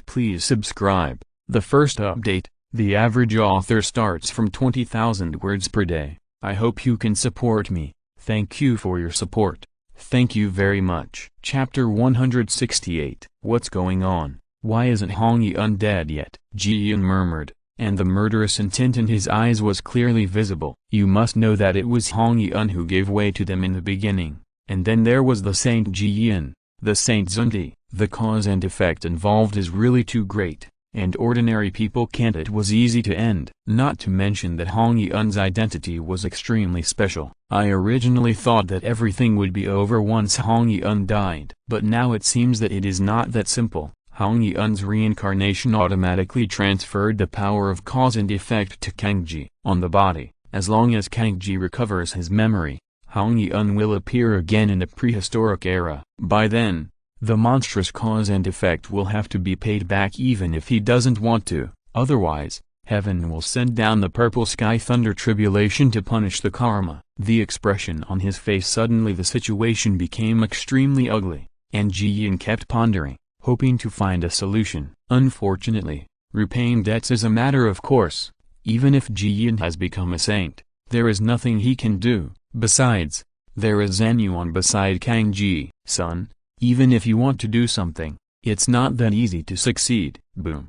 Please subscribe. The first update, the average author starts from 20,000 words per day. I hope you can support me. Thank you for your support. Thank you very much. Chapter 168. What's going on? Why isn't Hong Yi undead yet? Ji Yin murmured, and the murderous intent in his eyes was clearly visible. You must know that it was Hong Yi who gave way to them in the beginning, and then there was the Saint Ji Yin, the Saint Zunti. The cause and effect involved is really too great, and ordinary people can't. It was easy to end. Not to mention that Hong Yi's identity was extremely special. I originally thought that everything would be over once Hong Yi died. But now it seems that it is not that simple. Hong Yi's reincarnation automatically transferred the power of cause and effect to Kang Ji. On the body, as long as Kang Ji recovers his memory, Hong Yi will appear again in the prehistoric era. By then, the monstrous cause and effect will have to be paid back even if he doesn't want to. Otherwise, heaven will send down the purple sky thunder tribulation to punish the karma. The expression on his face, suddenly the situation became extremely ugly, and Ji Yin kept pondering, hoping to find a solution. Unfortunately, repaying debts is a matter of course. Even if Ji Yin has become a saint, there is nothing he can do. Besides, there is Zhan Yuan beside Kang Ji. Son, even if you want to do something, it's not that easy to succeed. Boom.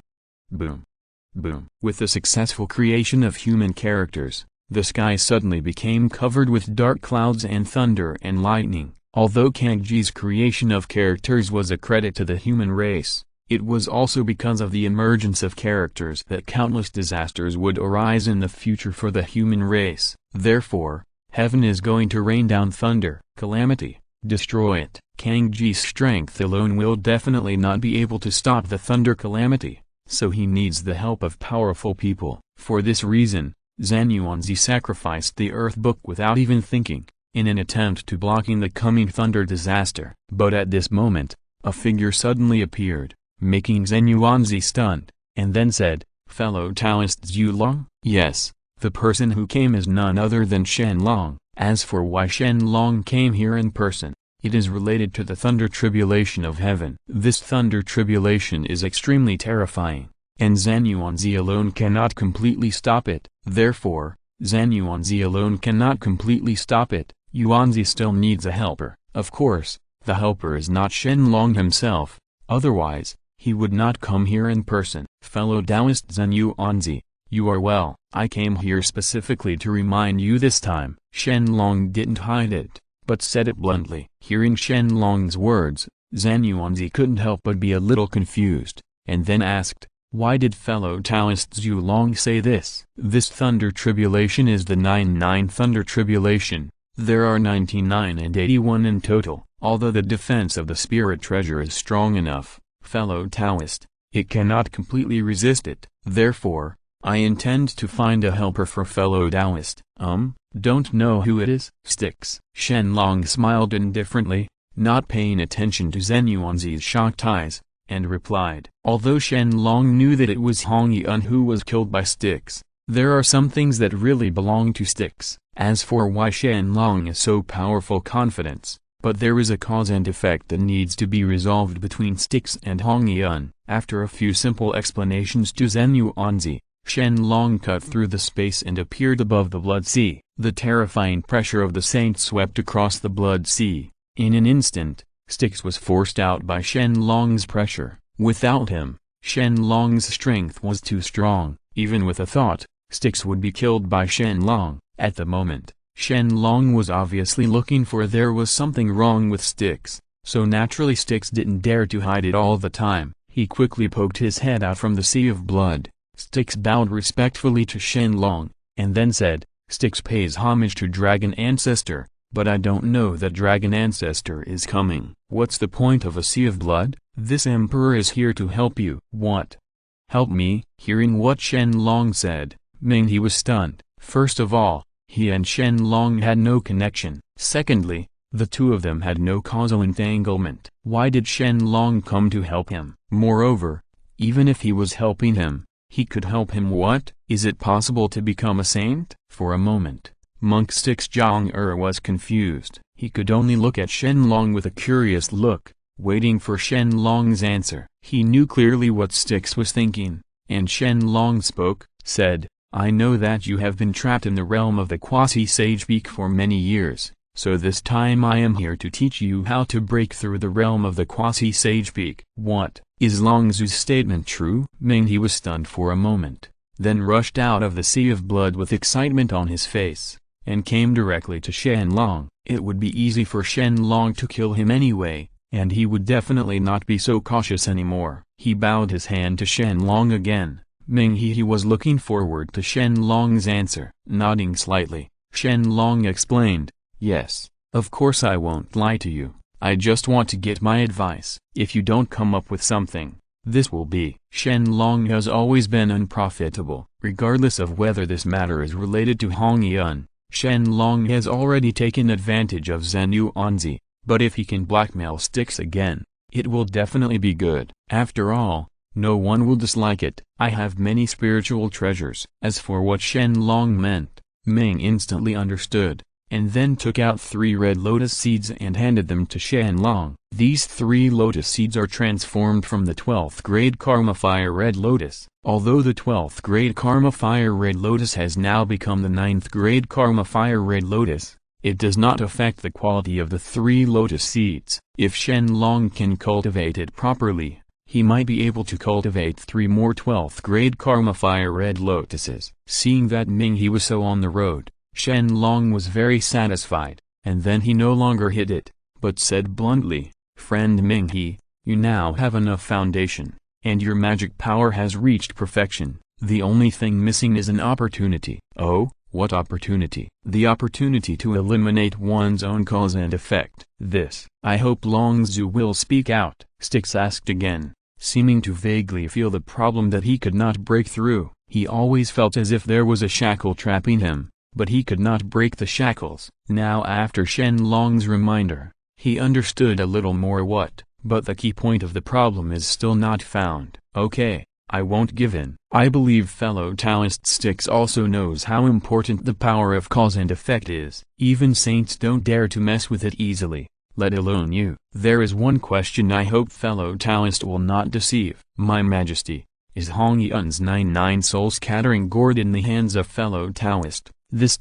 Boom. Boom. With the successful creation of human characters, the sky suddenly became covered with dark clouds and thunder and lightning. Although Kang Ji's creation of characters was a credit to the human race, it was also because of the emergence of characters that countless disasters would arise in the future for the human race. Therefore, heaven is going to rain down thunder, calamity, destroy it. Kang Ji's strength alone will definitely not be able to stop the thunder calamity, so he needs the help of powerful people. For this reason, Zhan Yuan sacrificed the Earth Book without even thinking, in an attempt to blocking the coming thunder disaster. But at this moment, a figure suddenly appeared, making Zhan Yuan stunned, and then said, "Fellow Taoist Zhu Long?" Yes, the person who came is none other than Shen Long. As for why Shen Long came here in person, it is related to the thunder tribulation of heaven. This thunder tribulation is extremely terrifying, and Zhan Yuan alone cannot completely stop it. Therefore, Zhan Yuan alone cannot completely stop it. Yuan still needs a helper. Of course, the helper is not Shen Long himself, otherwise, he would not come here in person. Fellow Taoist Zhan Yuan, you are well. I came here specifically to remind you this time. Shen Long didn't hide it, but said it bluntly. Hearing Shen Long's words, Zhan Yuan couldn't help but be a little confused, and then asked, "Why did fellow Taoist Zhu Long say this?" This thunder tribulation is the 99 thunder tribulation. There are 99 and 81 in total. Although the defense of the spirit treasure is strong enough, fellow Taoist, it cannot completely resist it. Therefore, I intend to find a helper for fellow Taoist. Don't know who it is? Styx. Shen Long smiled indifferently, not paying attention to Zhan Yuan's shocked eyes, and replied. Although Shen Long knew that it was Hong Yi who was killed by Styx, there are some things that really belong to Styx. As for why Shen Long is so powerful, confidence, but there is a cause and effect that needs to be resolved between Styx and Hong Yi. After a few simple explanations to Zhan Yuan, Shen Long cut through the space and appeared above the Blood Sea. The terrifying pressure of the saint swept across the Blood Sea. In an instant, Styx was forced out by Shen Long's pressure. Without him, Shen Long's strength was too strong. Even with a thought, Styx would be killed by Shen Long. At the moment, Shen Long was obviously looking for there was something wrong with Styx, so naturally Styx didn't dare to hide it all the time. He quickly poked his head out from the sea of blood. Styx bowed respectfully to Shen Long, and then said, "Styx pays homage to Dragon Ancestor, but I don't know that Dragon Ancestor is coming." "What's the point of a sea of blood? This emperor is here to help you." "What? Help me?" Hearing what Shen Long said, Ming-He was stunned. First of all, he and Shen Long had no connection. Secondly, the two of them had no causal entanglement. Why did Shen Long come to help him? Moreover, even if he was helping him, he could help him what? Is it possible to become a saint? For a moment, Monk Styx Zhang was confused. He could only look at Shen Long with a curious look, waiting for Shen Long's answer. He knew clearly what Styx was thinking, and Shen Long spoke, said, "I know that you have been trapped in the realm of the quasi-sage peak for many years, so this time I am here to teach you how to break through the realm of the quasi-sage peak." "What? Is Longzhu's statement true?" Ming-He was stunned for a moment, then rushed out of the sea of blood with excitement on his face, and came directly to Shen Long. It would be easy for Shen Long to kill him anyway, and he would definitely not be so cautious anymore. He bowed his hand to Shen Long again. Ming-He was looking forward to Shen Long's answer. Nodding slightly, Shen Long explained, "Yes, of course I won't lie to you. I just want to get my advice. If you don't come up with something, this will be." Shen Long has always been unprofitable. Regardless of whether this matter is related to Hong Yun, Shen Long has already taken advantage of Zhen Yuanzi, but if he can blackmail Styx again, it will definitely be good. After all, no one will dislike it. "I have many spiritual treasures." As for what Shen Long meant, Ming instantly understood, and then took out 3 red lotus seeds and handed them to Shen Long. These 3 lotus seeds are transformed from the 12th grade Karma Fire Red Lotus. Although the 12th grade Karma Fire Red Lotus has now become the 9th grade Karma Fire Red Lotus, it does not affect the quality of the 3 lotus seeds. If Shen Long can cultivate it properly, he might be able to cultivate 3 more 12th grade Karma Fire Red Lotuses. Seeing that Ming-He was so on the road, Shen Long was very satisfied, and then he no longer hid it, but said bluntly, "Friend Ming-He, you now have enough foundation, and your magic power has reached perfection. The only thing missing is an opportunity." "Oh, what opportunity?" "The opportunity to eliminate one's own cause and effect." "This." "I hope Longzhu will speak out," Styx asked again, seeming to vaguely feel the problem that he could not break through. He always felt as if there was a shackle trapping him, but he could not break the shackles. Now after Shen Long's reminder, he understood a little more but the key point of the problem is still not found. "Okay, I won't give in." I believe fellow Taoist Styx also knows how important the power of cause and effect is. Even saints don't dare to mess with it easily, let alone you. There is one question I hope fellow Taoist will not deceive. "My Majesty, is Hong Yun's 99 soul scattering gourd in the hands of fellow Taoist?" This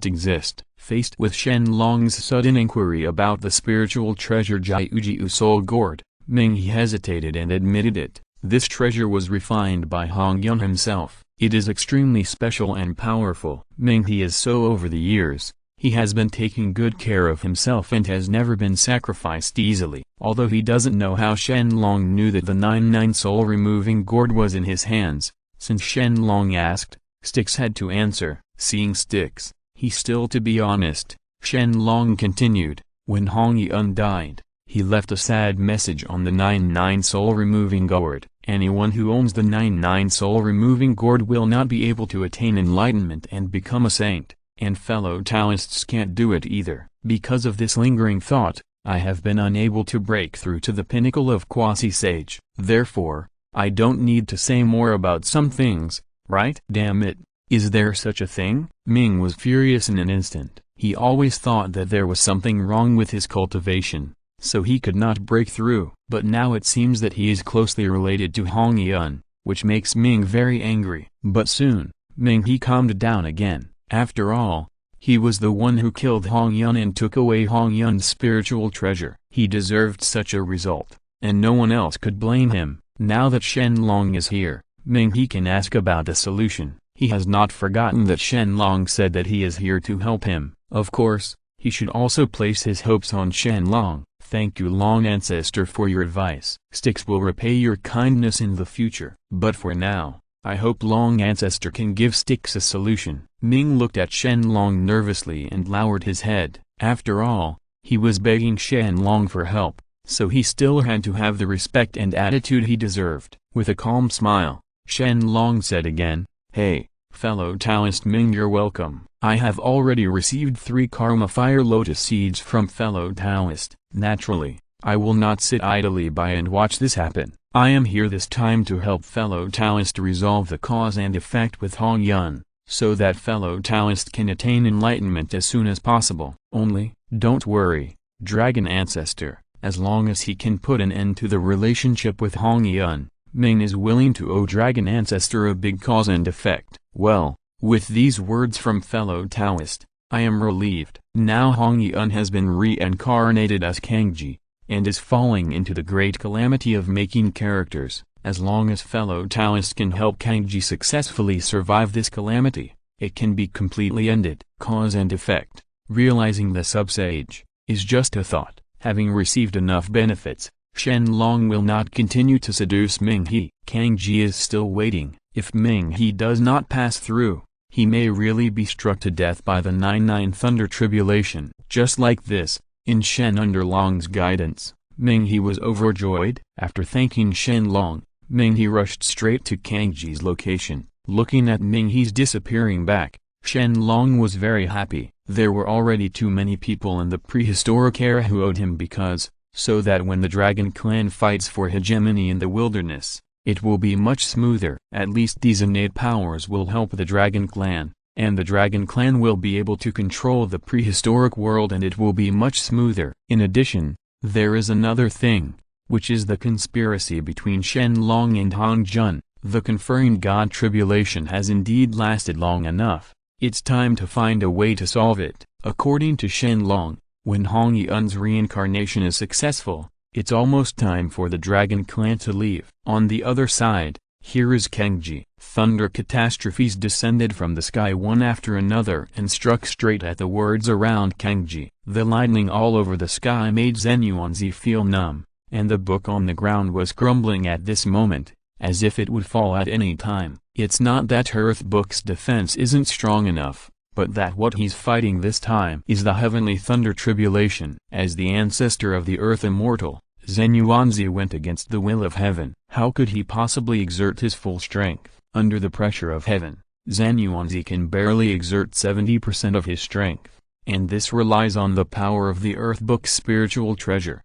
exist. Faced with Shen Long's sudden inquiry about the spiritual treasure Jiujiu soul gourd, Ming-He hesitated and admitted it. This treasure was refined by Hong Yun himself. It is extremely special and powerful. Ming-He is so over the years, he has been taking good care of himself and has never been sacrificed easily. Although he doesn't know how Shen Long knew that the 99 soul removing gourd was in his hands, since Shen Long asked, Styx had to answer. Seeing Styx, he still to be honest, Shen Long continued, "When Hong Yun died, he left a sad message on the 99 soul removing gourd. Anyone who owns the 99 soul removing gourd will not be able to attain enlightenment and become a saint, and fellow Taoists can't do it either. Because of this lingering thought, I have been unable to break through to the pinnacle of quasi-sage. Therefore, I don't need to say more about some things, right?" "Damn it, is there such a thing?" Ming was furious in an instant. He always thought that there was something wrong with his cultivation, so he could not break through. But now it seems that he is closely related to Hong Yun, which makes Ming very angry. But soon, Ming-He calmed down again. After all, he was the one who killed Hong Yun and took away Hong Yun's spiritual treasure. He deserved such a result, and no one else could blame him. Now that Shen Long is here, Ming-He can ask about the solution. He has not forgotten that Shen Long said that he is here to help him. Of course, he should also place his hopes on Shen Long. Thank you Long Ancestor for your advice. Sticks will repay your kindness in the future. But for now, I hope Long Ancestor can give Sticks a solution. Ming looked at Shen Long nervously and lowered his head. After all, he was begging Shen Long for help, so he still had to have the respect and attitude he deserved. With a calm smile, Shen Long said again, "Hey, fellow Taoist Ming, you're welcome. I have already received 3 Karma Fire Lotus Seeds from fellow Taoist. Naturally, I will not sit idly by and watch this happen. I am here this time to help fellow Taoist resolve the cause and effect with Hong Yun, so that fellow Taoist can attain enlightenment as soon as possible. Only, don't worry, Dragon Ancestor, as long as he can put an end to the relationship with Hong Yun, Ming is willing to owe Dragon Ancestor a big cause and effect." Well, with these words from fellow Taoist, I am relieved. Now Hong Yun has been reincarnated as Kangji, and is falling into the great calamity of making characters. As long as fellow Taoist can help Kangji successfully survive this calamity, it can be completely ended. Cause and effect, realizing the sub-sage, is just a thought. Having received enough benefits, Shen Long will not continue to seduce Ming He. Kangji is still waiting. If Ming He does not pass through, he may really be struck to death by the 99 Thunder Tribulation. Just like this, in Shen under Long's guidance, Ming He was overjoyed. After thanking Shen Long, Ming He rushed straight to Kangji's location. Looking at Ming He's disappearing back, Shen Long was very happy. There were already too many people in the prehistoric era who owed him because, so that when the Dragon Clan fights for hegemony in the wilderness, it will be much smoother. At least these innate powers will help the Dragon Clan, and the Dragon Clan will be able to control the prehistoric world and it will be much smoother. In addition, there is another thing, which is the conspiracy between Shen Long and Hong Yun. The conferring God tribulation has indeed lasted long enough. It's time to find a way to solve it. According to Shen Long, when Hong Yun's reincarnation is successful, it's almost time for the Dragon Clan to leave. On the other side, here is Kangji. Thunder catastrophes descended from the sky one after another and struck straight at the words around Kangji. The lightning all over the sky made Zhen Yuanzi feel numb, and the book on the ground was crumbling at this moment, as if it would fall at any time. It's not that Earth Book's defense isn't strong enough, but that what he's fighting this time is the heavenly thunder tribulation. As the ancestor of the earth immortal, Zhen Yuanzi went against the will of heaven. How could he possibly exert his full strength? Under the pressure of heaven, Zhen Yuanzi can barely exert 70% of his strength, and this relies on the power of the Earth Book's spiritual treasure.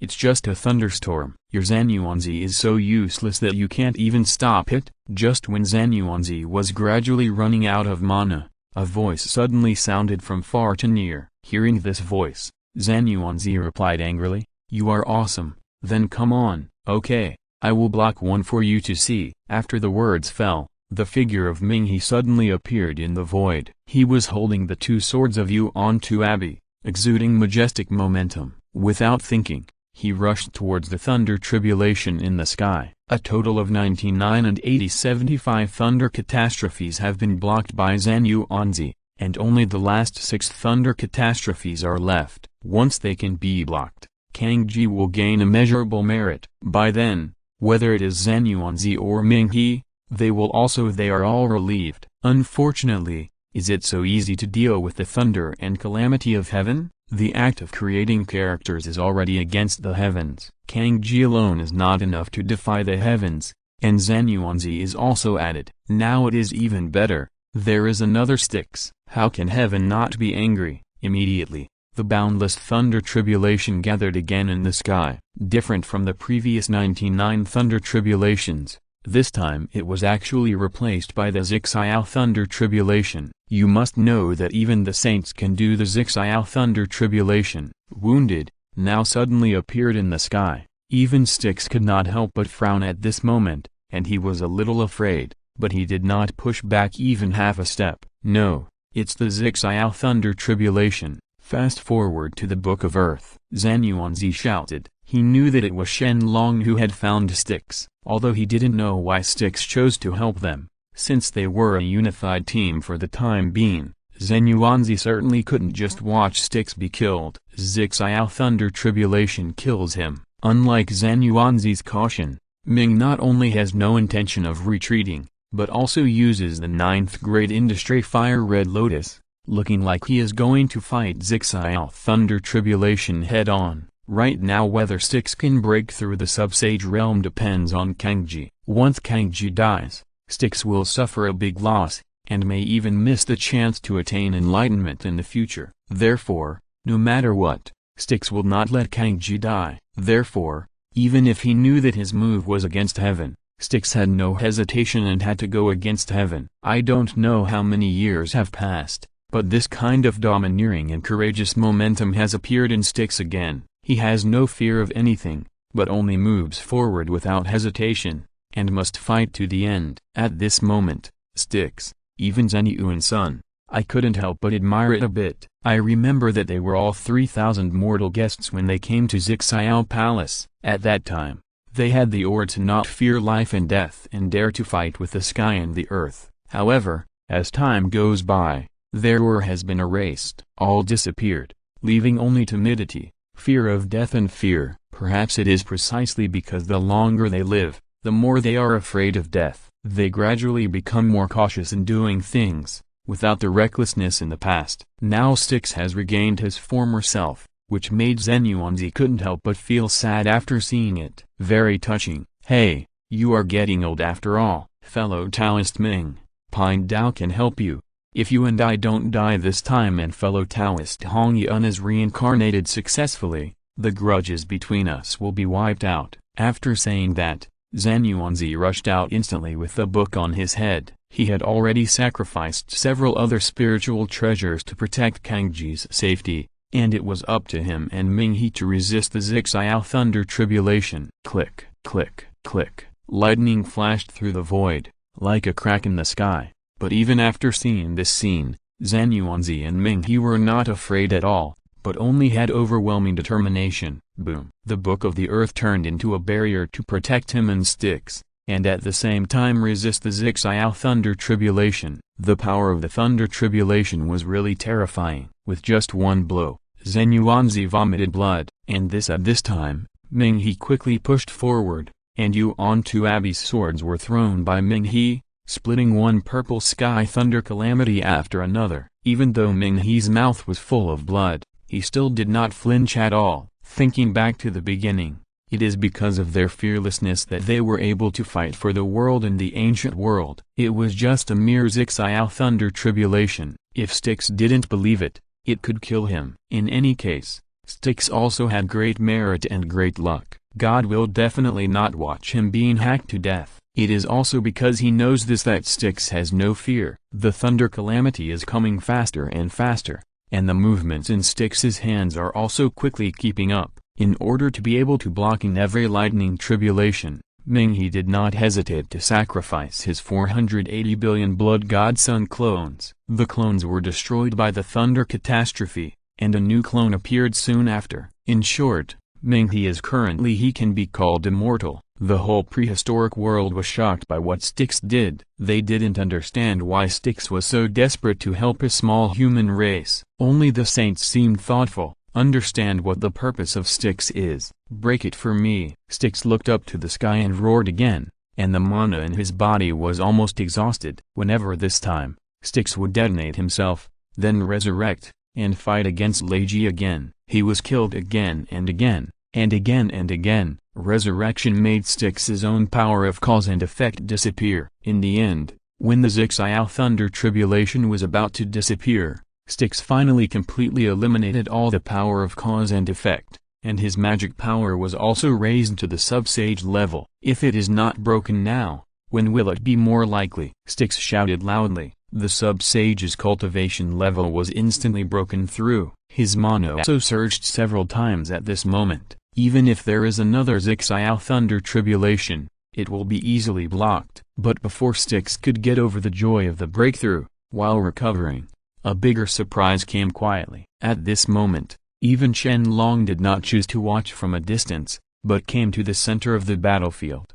It's just a thunderstorm. Your Zhen Yuanzi is so useless that you can't even stop it. Just when Zhen Yuanzi was gradually running out of mana, a voice suddenly sounded from far to near. Hearing this voice, Zhen Yuanzi replied angrily, "You are awesome, then come on." "Okay, I will block one for you to see." After the words fell, the figure of Ming He suddenly appeared in the void. He was holding the 2 swords of Yuan Tu Abbey, exuding majestic momentum. Without thinking, he rushed towards the thunder tribulation in the sky. A total of 99 and 75 thunder catastrophes have been blocked by Zhen Yuanzi, and only the last 6 thunder catastrophes are left. Once they can be blocked, Kangji will gain immeasurable merit. By then, whether it is Zhen Yuanzi or Ming He, they are all relieved. Unfortunately, is it so easy to deal with the thunder and calamity of heaven? The act of creating characters is already against the heavens. Kangji alone is not enough to defy the heavens, and Zhen Yuanzi is also added. Now it is even better, there is another Styx. How can heaven not be angry? Immediately, the boundless thunder tribulation gathered again in the sky. Different from the previous 99 thunder tribulations, this time it was actually replaced by the Zixiao thunder tribulation. You must know that even the saints can do the Zixiao thunder tribulation. Wounded, now suddenly appeared in the sky. Even Styx could not help but frown at this moment, and he was a little afraid, but he did not push back even half a step. No, it's the Zixiao thunder tribulation. Fast forward to the Book of Earth. Zhen Yuanzi shouted. He knew that it was Shen Long who had found Styx, although he didn't know why Styx chose to help them. Since they were a unified team for the time being, Zenuanzi certainly couldn't just watch Styx be killed. Zixiao Thunder Tribulation kills him. Unlike Zenuanzi's caution, Ming not only has no intention of retreating, but also uses the 9th grade industry Fire Red Lotus, looking like he is going to fight Zixiao Thunder Tribulation head-on. Right now whether Styx can break through the Sub-Sage realm depends on Kangji. Once Kangji dies, Styx will suffer a big loss, and may even miss the chance to attain enlightenment in the future. Therefore, no matter what, Styx will not let Kangji die. Therefore, even if he knew that his move was against heaven, Styx had no hesitation and had to go against heaven. I don't know how many years have passed, but this kind of domineering and courageous momentum has appeared in Styx again. He has no fear of anything, but only moves forward without hesitation, and must fight to the end. At this moment, Styx, even Zenyuan's son, I couldn't help but admire it a bit. I remember that they were all 3,000 mortal guests when they came to Zixiao Palace. At that time, they had the aura to not fear life and death and dare to fight with the sky and the earth. However, as time goes by, their aura has been erased. All disappeared, leaving only timidity, fear of death and fear. Perhaps it is precisely because the longer they live, the more they are afraid of death. They gradually become more cautious in doing things, without the recklessness in the past. Now Styx has regained his former self, which made Zenuanzi couldn't help but feel sad after seeing it. Very touching. Hey, you are getting old after all. Fellow Taoist Ming, Pine Dao can help you. If you and I don't die this time and fellow Taoist Hong Yun is reincarnated successfully, the grudges between us will be wiped out. After saying that, Zenuanzi rushed out instantly with the book on his head. He had already sacrificed several other spiritual treasures to protect Kangji's safety, and it was up to him and Minghe to resist the Zixiao Thunder Tribulation. Click, click, click. Lightning flashed through the void, like a crack in the sky. But even after seeing this scene, Zenuanzi and Minghe were not afraid at all, but only had overwhelming determination. Boom. The Book of the Earth turned into a barrier to protect him and Styx, and at the same time resist the Zixiao Thunder Tribulation. The power of the Thunder Tribulation was really terrifying. With just one blow, Zenuanzi vomited blood, and at this time, Minghe quickly pushed forward, and Yuan two Abbey's swords were thrown by Minghe, splitting one purple sky thunder calamity after another. Even though Minghe's mouth was full of blood, he still did not flinch at all. Thinking back to the beginning, it is because of their fearlessness that they were able to fight for the world in the ancient world. It was just a mere Zixiao Thunder Tribulation. If Styx didn't believe it, it could kill him. In any case, Styx also had great merit and great luck. God will definitely not watch him being hacked to death. It is also because he knows this that Styx has no fear. The thunder calamity is coming faster and faster, and the movements in Styx's hands are also quickly keeping up. In order to be able to blocking every lightning tribulation, Minghe did not hesitate to sacrifice his 480 billion blood godson clones. The clones were destroyed by the thunder catastrophe, and a new clone appeared soon after. In short, Minghe is currently he can be called immortal. The whole prehistoric world was shocked by what Styx did. They didn't understand why Styx was so desperate to help a small human race. Only the saints seemed thoughtful, understand what the purpose of Styx is. Break it for me. Styx looked up to the sky and roared again, and the mana in his body was almost exhausted. Whenever this time, Styx would detonate himself, then resurrect, and fight against Leiji again. He was killed again and again, and again and again. Resurrection made Styx's own power of cause and effect disappear. In the end, when the Zixiao Thunder Tribulation was about to disappear, Styx finally completely eliminated all the power of cause and effect, and his magic power was also raised to the sub-sage level. If it is not broken now, when will it be more likely? Styx shouted loudly. The sub-sage's cultivation level was instantly broken through. His mana also surged several times at this moment. Even if there is another Zixiao Thunder Tribulation, it will be easily blocked. But before Styx could get over the joy of the breakthrough, while recovering, a bigger surprise came quietly. At this moment, even Shen Long did not choose to watch from a distance, but came to the center of the battlefield.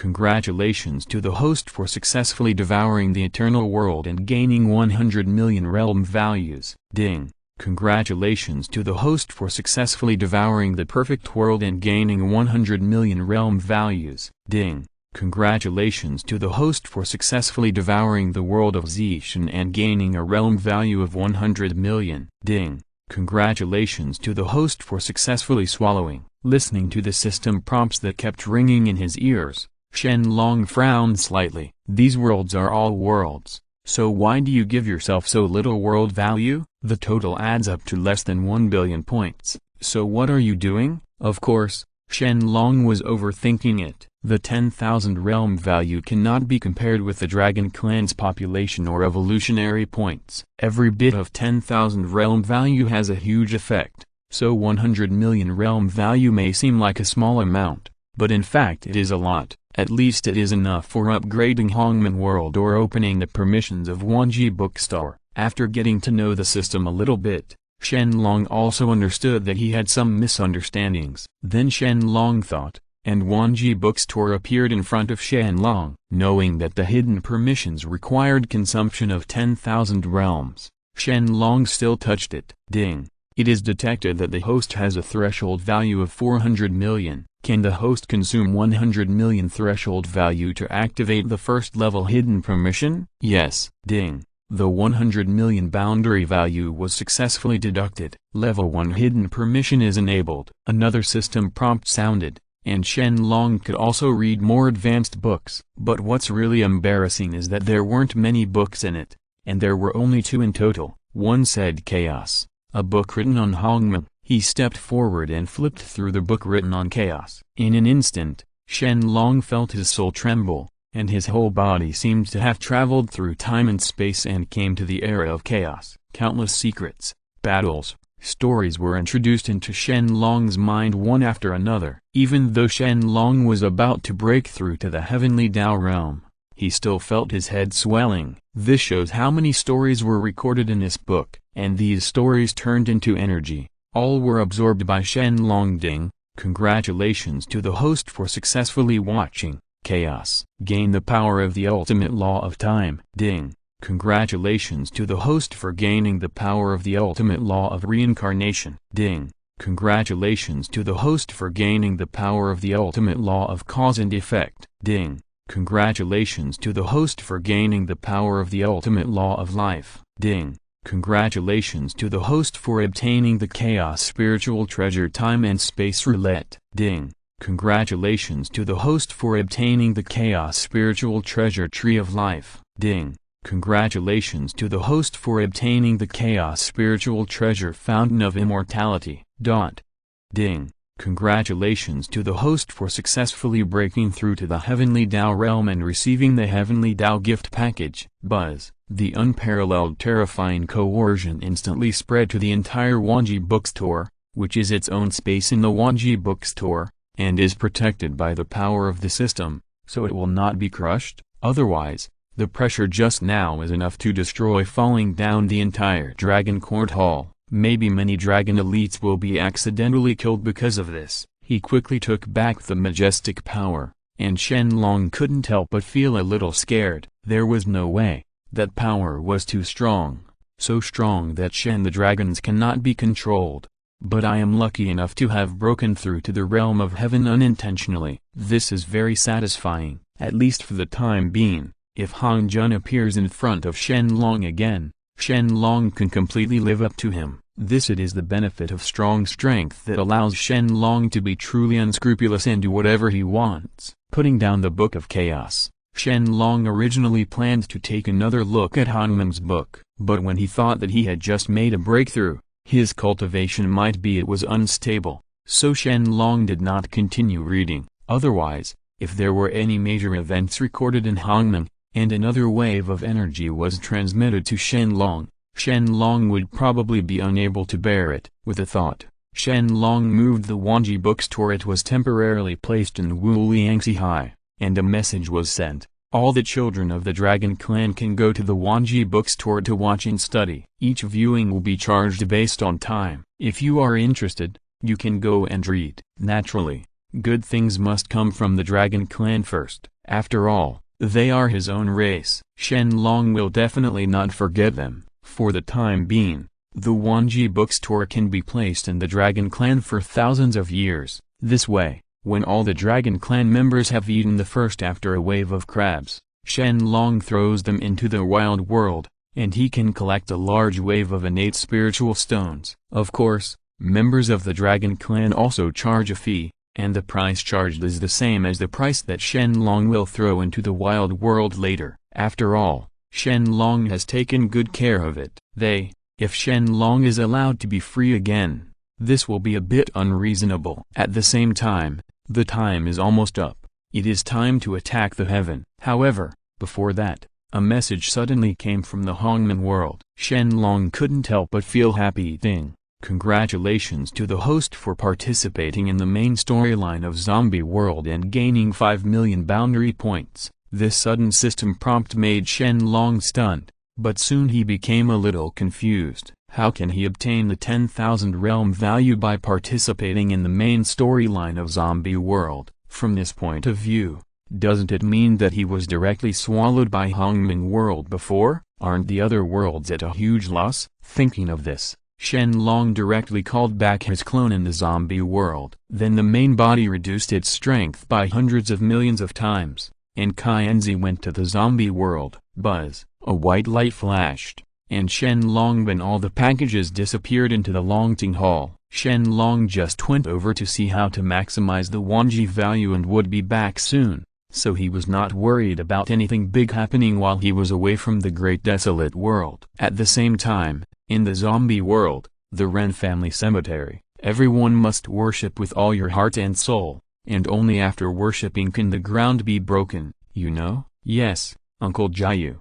Congratulations to the host for successfully devouring the eternal world and gaining 100 million realm values. Ding. Congratulations to the host for successfully devouring the perfect world and gaining 100 million realm values. Ding. Congratulations to the host for successfully devouring the world of Zishan and gaining a realm value of 100 million. Ding. Congratulations to the host for successfully swallowing. Listening to the system prompts that kept ringing in his ears, Shen Long frowned slightly. These worlds are all worlds, so why do you give yourself so little world value? The total adds up to less than 1 billion points, so what are you doing? Of course, Shen Long was overthinking it. The 10,000 realm value cannot be compared with the dragon clan's population or evolutionary points. Every bit of 10,000 realm value has a huge effect, so 100 million realm value may seem like a small amount, but in fact it is a lot. At least it is enough for upgrading Hongmen World or opening the permissions of Wanji Bookstore. After getting to know the system a little bit, Shen Long also understood that he had some misunderstandings. Then Shen Long thought, and Wanji Bookstore appeared in front of Shen Long. Knowing that the hidden permissions required consumption of 10,000 realms, Shen Long still touched it. Ding. It is detected that the host has a threshold value of 400 million. Can the host consume 100 million threshold value to activate the first level hidden permission? Yes. Ding. The 100 million boundary value was successfully deducted. Level 1 hidden permission is enabled. Another system prompt sounded, and Shen Long could also read more advanced books. But what's really embarrassing is that there weren't many books in it, and there were only 2 in total. One said Chaos, a book written on Hongmen. He stepped forward and flipped through the book written on chaos. In an instant, Shen Long felt his soul tremble, and his whole body seemed to have traveled through time and space and came to the era of chaos. Countless secrets, battles, stories were introduced into Shen Long's mind one after another. Even though Shen Long was about to break through to the heavenly Tao realm, he still felt his head swelling. This shows how many stories were recorded in this book, and these stories turned into energy. All were absorbed by Shen Long. Ding. Congratulations to the host for successfully watching Chaos. Gain the power of the ultimate law of time. Ding. Congratulations to the host for gaining the power of the ultimate law of reincarnation. Ding. Congratulations to the host for gaining the power of the ultimate law of cause and effect. Ding. Congratulations to the host for gaining the power of the ultimate law of life. Ding. Congratulations to the host for obtaining the Chaos Spiritual Treasure Time and Space Roulette. Ding. Congratulations to the host for obtaining the Chaos Spiritual Treasure Tree of Life. Ding. Congratulations to the host for obtaining the Chaos Spiritual Treasure Fountain of Immortality. Ding. Congratulations to the host for successfully breaking through to the Heavenly Tao realm and receiving the Heavenly Tao gift package. Buzz. The unparalleled terrifying coercion instantly spread to the entire Wanji Bookstore, which is its own space in the Wanji Bookstore, and is protected by the power of the system, so it will not be crushed. Otherwise, the pressure just now is enough to destroy falling down the entire Dragon Court Hall. Maybe many dragon elites will be accidentally killed because of this. He quickly took back the majestic power, and Shen Long couldn't help but feel a little scared. There was no way. That power was too strong, so strong that Shen the dragons cannot be controlled. But I am lucky enough to have broken through to the realm of heaven unintentionally. This is very satisfying, at least for the time being. If Han Jun appears in front of Shen Long again, Shen Long can completely live up to him. This it is the benefit of strong strength that allows Shen Long to be truly unscrupulous and do whatever he wants. Putting down the Book of Chaos, Shen Long originally planned to take another look at Hongmen's book, but when he thought that he had just made a breakthrough, his cultivation might be it was unstable, so Shen Long did not continue reading. Otherwise, if there were any major events recorded in Hongmen, and another wave of energy was transmitted to Shen Long would probably be unable to bear it. With a thought, Shen Long moved the Wanji Bookstore. It was temporarily placed in Wuliangxi High, and a message was sent. All the children of the Dragon Clan can go to the Wanji Bookstore to watch and study. Each viewing will be charged based on time. If you are interested, you can go and read. Naturally, Good things must come from the Dragon Clan first. After all, they are his own race. Shen Long will definitely not forget them. For the time being, the Wanji bookstore can be placed in the Dragon Clan for thousands of years. This way, when all the Dragon Clan members have eaten the first after a wave of crabs, Shen Long throws them into the wild world, and he can collect a large wave of innate spiritual stones. Of course, members of the Dragon Clan also charge a fee, and the price charged is the same as the price that Shen Long will throw into the wild world later. After all, Shen Long has taken good care of it. If Shen Long is allowed to be free again, this will be a bit unreasonable. At the same time, the time is almost up. It is time to attack the heaven. However, before that, a message suddenly came from the Hongmen world. Shen Long couldn't help but feel happy. Congratulations to the host for participating in the main storyline of Zombie World and gaining 5 million boundary points. This sudden system prompt made Shen Long stunned, but soon he became a little confused. How can he obtain the 10,000 realm value by participating in the main storyline of Zombie World? From this point of view, doesn't it mean that he was directly swallowed by Hongmen World before? Aren't the other worlds at a huge loss? Thinking of this, Shen Long directly called back his clone in the Zombie World. Then the main body reduced its strength by hundreds of millions of times, and Qianzi went to the Zombie World. Buzz, a white light flashed, and Shen Long and all the packages disappeared into the Longting Hall. Shen Long just went over to see how to maximize the Wanji value and would be back soon, so he was not worried about anything big happening while he was away from the Great Desolate World. At the same time, in the Zombie World, the Ren family cemetery, everyone must worship with all your heart and soul, and only after worshipping can the ground be broken, you know? Yes, Uncle Jiayu,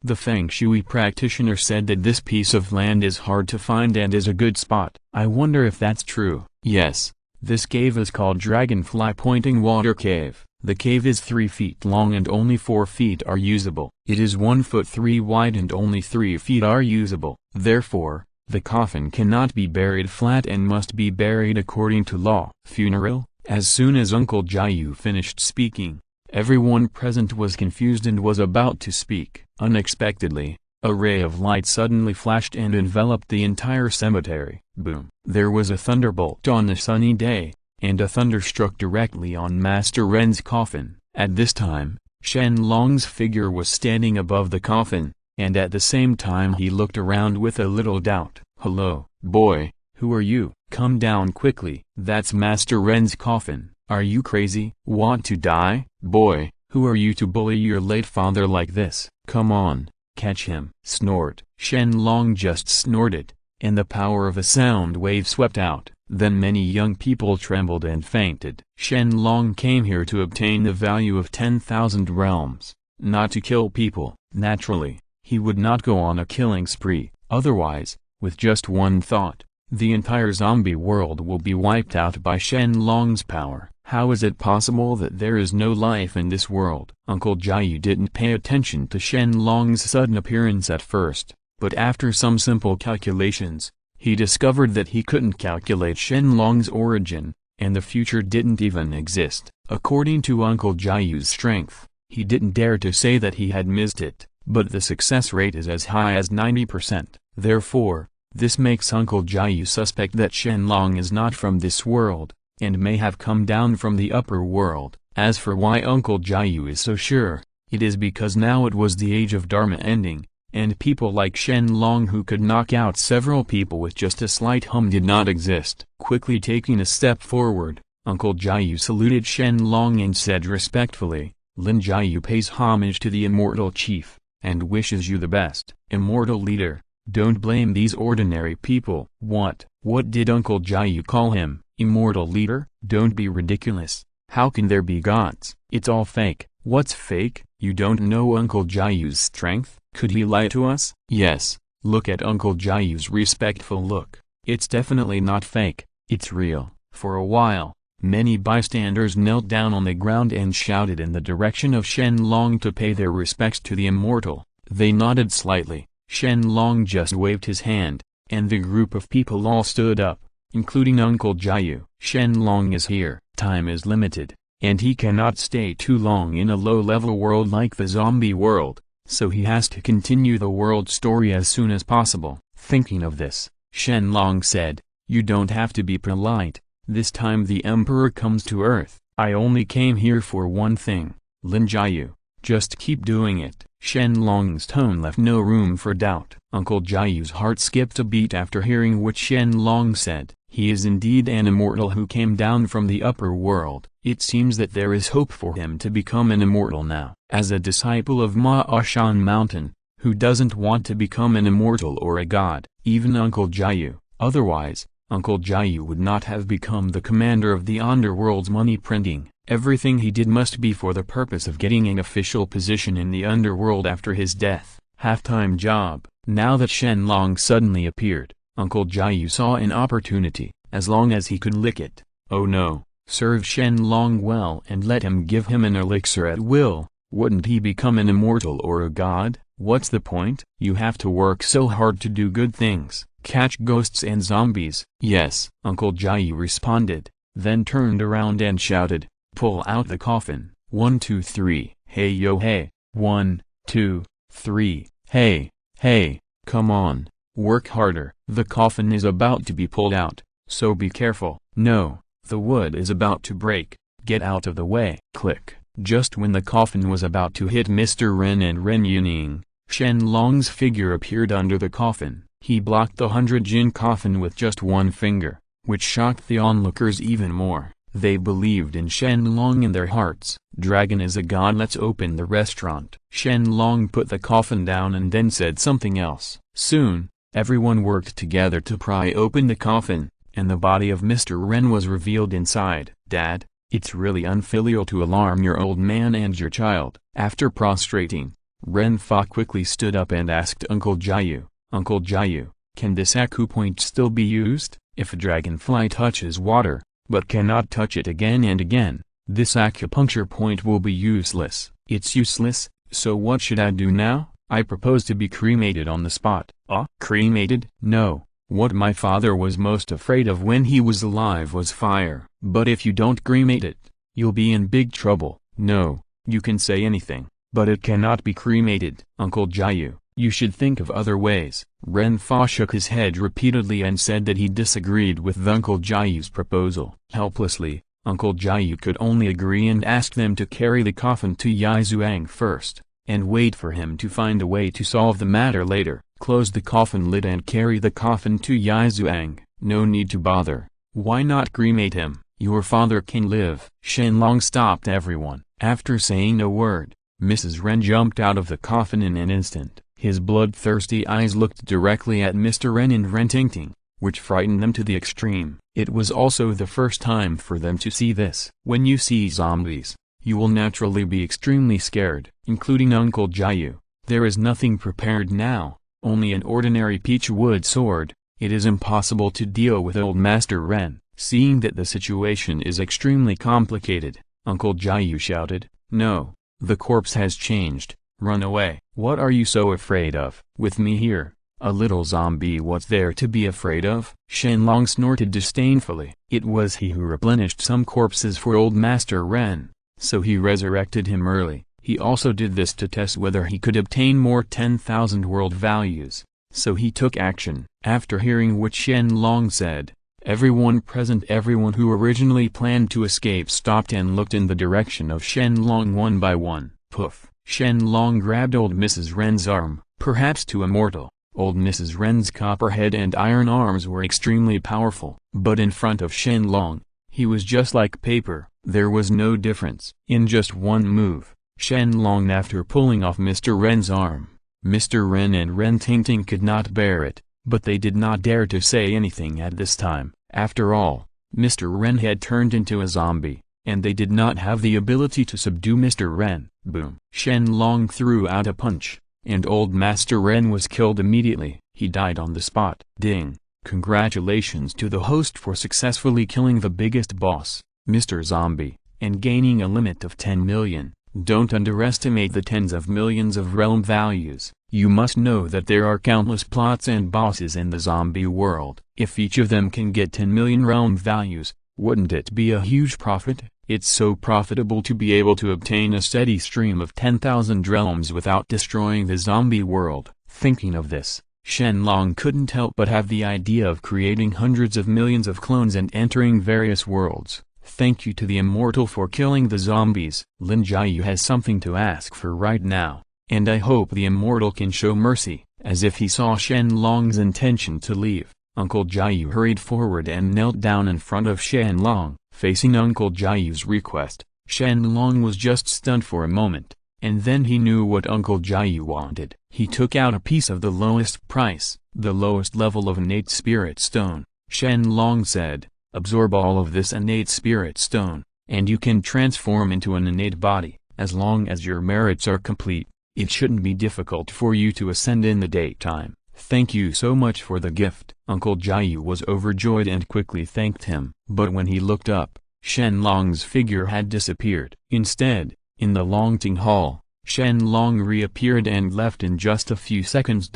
the Feng Shui practitioner said that this piece of land is hard to find and is a good spot. I wonder if that's true. Yes, this cave is called Dragonfly Pointing Water Cave. The cave is 3 feet long and only 4 feet are usable. It is 1 foot 3 wide and only 3 feet are usable. Therefore, the coffin cannot be buried flat and must be buried according to law. Funeral? As soon as Uncle Jiayu finished speaking, everyone present was confused and was about to speak. Unexpectedly, a ray of light suddenly flashed and enveloped the entire cemetery. Boom! There was a thunderbolt on a sunny day, and a thunder struck directly on Master Ren's coffin. At this time, Shen Long's figure was standing above the coffin, and at the same time he looked around with a little doubt. "Hello, boy, who are you? Come down quickly." "That's Master Ren's coffin. Are you crazy? Want to die? Boy, who are you to bully your late father like this? Come on, catch him." Snort. Shen Long just snorted, and the power of a sound wave swept out. Then many young people trembled and fainted. Shen Long came here to obtain the value of 10,000 realms, not to kill people. Naturally, he would not go on a killing spree. Otherwise, with just one thought, the entire zombie world will be wiped out by Shen Long's power. How is it possible that there is no life in this world? Uncle Jiayu didn't pay attention to Shen Long's sudden appearance at first, but after some simple calculations, he discovered that he couldn't calculate Shen Long's origin, and the future didn't even exist. According to Uncle Jiayu's strength, he didn't dare to say that he had missed it, but the success rate is as high as 90%. Therefore, this makes Uncle Jiayu suspect that Shen Long is not from this world, and may have come down from the upper world. As for why Uncle Jiayu is so sure, it is because now it was the age of Dharma ending, and people like Shen Long who could knock out several people with just a slight hum did not exist. Quickly taking a step forward, Uncle Jiayu saluted Shen Long and said respectfully, "Lin Jiayu pays homage to the Immortal Chief, and wishes you the best." Immortal Leader, don't blame these ordinary people. What did Uncle Jiayu call him? Immortal Leader? Don't be ridiculous. How can there be gods? It's all fake. What's fake? You don't know Uncle Jiayu's strength? Could he lie to us? Yes, look at Uncle Jiayu's respectful look. It's definitely not fake, it's real. For a while, many bystanders knelt down on the ground and shouted in the direction of Shen Long to pay their respects to the Immortal. They nodded slightly. Shen Long just waved his hand, and the group of people all stood up, including Uncle Jiayu. Shen Long is here. Time is limited, and he cannot stay too long in a low-level world like the zombie world, so he has to continue the world story as soon as possible. Thinking of this, Shen Long said, "You don't have to be polite. This time the Emperor comes to Earth. I only came here for one thing, Lin Jiayu. Just keep doing it." Shen Long's tone left no room for doubt. Uncle Jiayu's heart skipped a beat after hearing what Shen Long said. He is indeed an immortal who came down from the upper world. It seems that there is hope for him to become an immortal now. As a disciple of Ma Shan Mountain, who doesn't want to become an immortal or a god, even Uncle Jiayu? Otherwise, Uncle Jiayu would not have become the commander of the underworld's money printing. Everything he did must be for the purpose of getting an official position in the underworld after his death. Half-time job. Now that Shen Long suddenly appeared, Uncle Jiayu saw an opportunity, as long as he could lick it. Oh no, serve Shen Long well and let him give him an elixir at will. Wouldn't he become an immortal or a god? What's the point? You have to work so hard to do good things, catch ghosts and zombies. Yes, Uncle Jiayu responded, then turned around and shouted, "Pull out the coffin. 1 2 3, hey yo hey, 1 2 3, hey, hey, come on, work harder." The coffin is about to be pulled out, so be careful. No, the wood is about to break, get out of the way. Click. Just when the coffin was about to hit Mr. Ren and Ren Yuning, Shen Long's figure appeared under the coffin. He blocked the 100-jin coffin with just one finger, which shocked the onlookers even more. They believed in Shen Long in their hearts. Dragon is a god, let's open the restaurant. Shen Long put the coffin down and then said something else. Soon, everyone worked together to pry open the coffin, and the body of Mr. Ren was revealed inside. "Dad, it's really unfilial to alarm your old man and your child." After prostrating, Ren Fa quickly stood up and asked Uncle Jiayu, "Uncle Jiayu, can this acupoint still be used? If a dragonfly touches water, but cannot touch it again and again, this acupuncture point will be useless." "It's useless, so what should I do now?" "I propose to be cremated on the spot." Cremated? No. What my father was most afraid of when he was alive was fire. "But if you don't cremate it, you'll be in big trouble." "No, you can say anything, but it cannot be cremated." "Uncle Jiayu, you should think of other ways." Ren Fa shook his head repeatedly and said that he disagreed with Uncle Jiayu's proposal. Helplessly, Uncle Jiayu could only agree and asked them to carry the coffin to Yizhuang first, and wait for him to find a way to solve the matter later. Close the coffin lid and carry the coffin to Yizhuang. No need to bother. Why not cremate him? Your father can live. Shen Long stopped everyone. After saying a word, Mrs. Ren jumped out of the coffin in an instant. His bloodthirsty eyes looked directly at Mr. Ren and Ren Tingting, which frightened them to the extreme. It was also the first time for them to see this. When you see zombies, you will naturally be extremely scared, including Uncle Jiayu. There is nothing prepared now, only an ordinary peach wood sword. It is impossible to deal with old Master Ren. Seeing that the situation is extremely complicated, Uncle Jiayu shouted, "No, the corpse has changed. Run away." "What are you so afraid of?" "With me here, a little zombie, what's there to be afraid of?" Shen Long snorted disdainfully. It was he who replenished some corpses for old Master Ren, so he resurrected him early. He also did this to test whether he could obtain more 10,000 world values, so he took action. After hearing what Shen Long said, everyone present, everyone who originally planned to escape, stopped and looked in the direction of Shen Long one by one. Poof! Shen Long grabbed old Mrs. Ren's arm. Perhaps to a mortal, old Mrs. Ren's copper head and iron arms were extremely powerful. But in front of Shen Long, he was just like paper. There was no difference. In just one move, Shen Long, after pulling off Mr. Ren's arm, Mr. Ren and Ren Tingting could not bear it, but they did not dare to say anything at this time. After all, Mr. Ren had turned into a zombie, and they did not have the ability to subdue Mr. Ren. Boom! Shen Long threw out a punch, and old Master Ren was killed immediately. He died on the spot. Ding! Congratulations to the host for successfully killing the biggest boss, Mr. Zombie, and gaining a limit of 10 million. Don't underestimate the tens of millions of realm values. You must know that there are countless plots and bosses in the zombie world. If each of them can get 10 million realm values, Wouldn't it be a huge profit? It's so profitable to be able to obtain a steady stream of 10,000 realms without destroying the zombie world. Thinking of this, Shen Long couldn't help but have the idea of creating hundreds of millions of clones and entering various worlds. Thank you to the Immortal for killing the zombies. Lin Jiayu has something to ask for right now, and I hope the Immortal can show mercy. As if he saw Shen Long's intention to leave, Uncle Jiayu hurried forward and knelt down in front of Shen Long. Facing Uncle Jiayu's request, Shen Long was just stunned for a moment, and then he knew what Uncle Jiayu wanted. He took out a piece of the lowest price, the lowest level of innate spirit stone. Shen Long said, "Absorb all of this innate spirit stone, and you can transform into an innate body. As long as your merits are complete, it shouldn't be difficult for you to ascend in the daytime. Thank you so much for the gift." Uncle Jiayu was overjoyed and quickly thanked him. But when he looked up, Shen Long's figure had disappeared. Instead, in the Longting Hall, Shen Long reappeared and left in just a few seconds.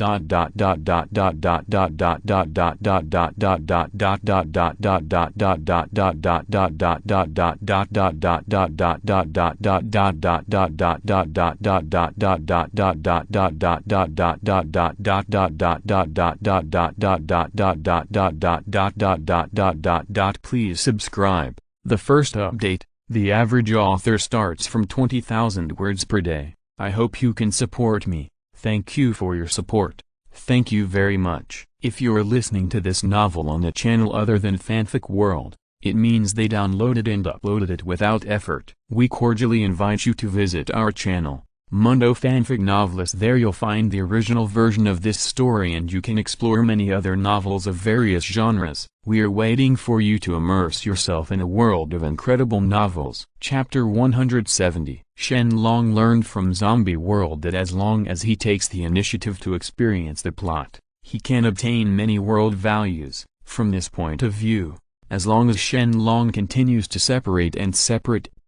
Please subscribe. The first update, the average author starts from 20,000 words per day. I hope you can support me. Thank you for your support. Thank you very much. If you're listening to this novel on a channel other than Fanfic World, it means they downloaded and uploaded it without effort. We cordially invite you to visit our channel, Mundo Fanfic Novelist. There you'll find the original version of this story and you can explore many other novels of various genres. We are waiting for you to immerse yourself in a world of incredible novels. Chapter 170. Shen Long learned from Zombie World that as long as he takes the initiative to experience the plot, he can obtain many world values. From this point of view, as long as Shen Long continues to separate,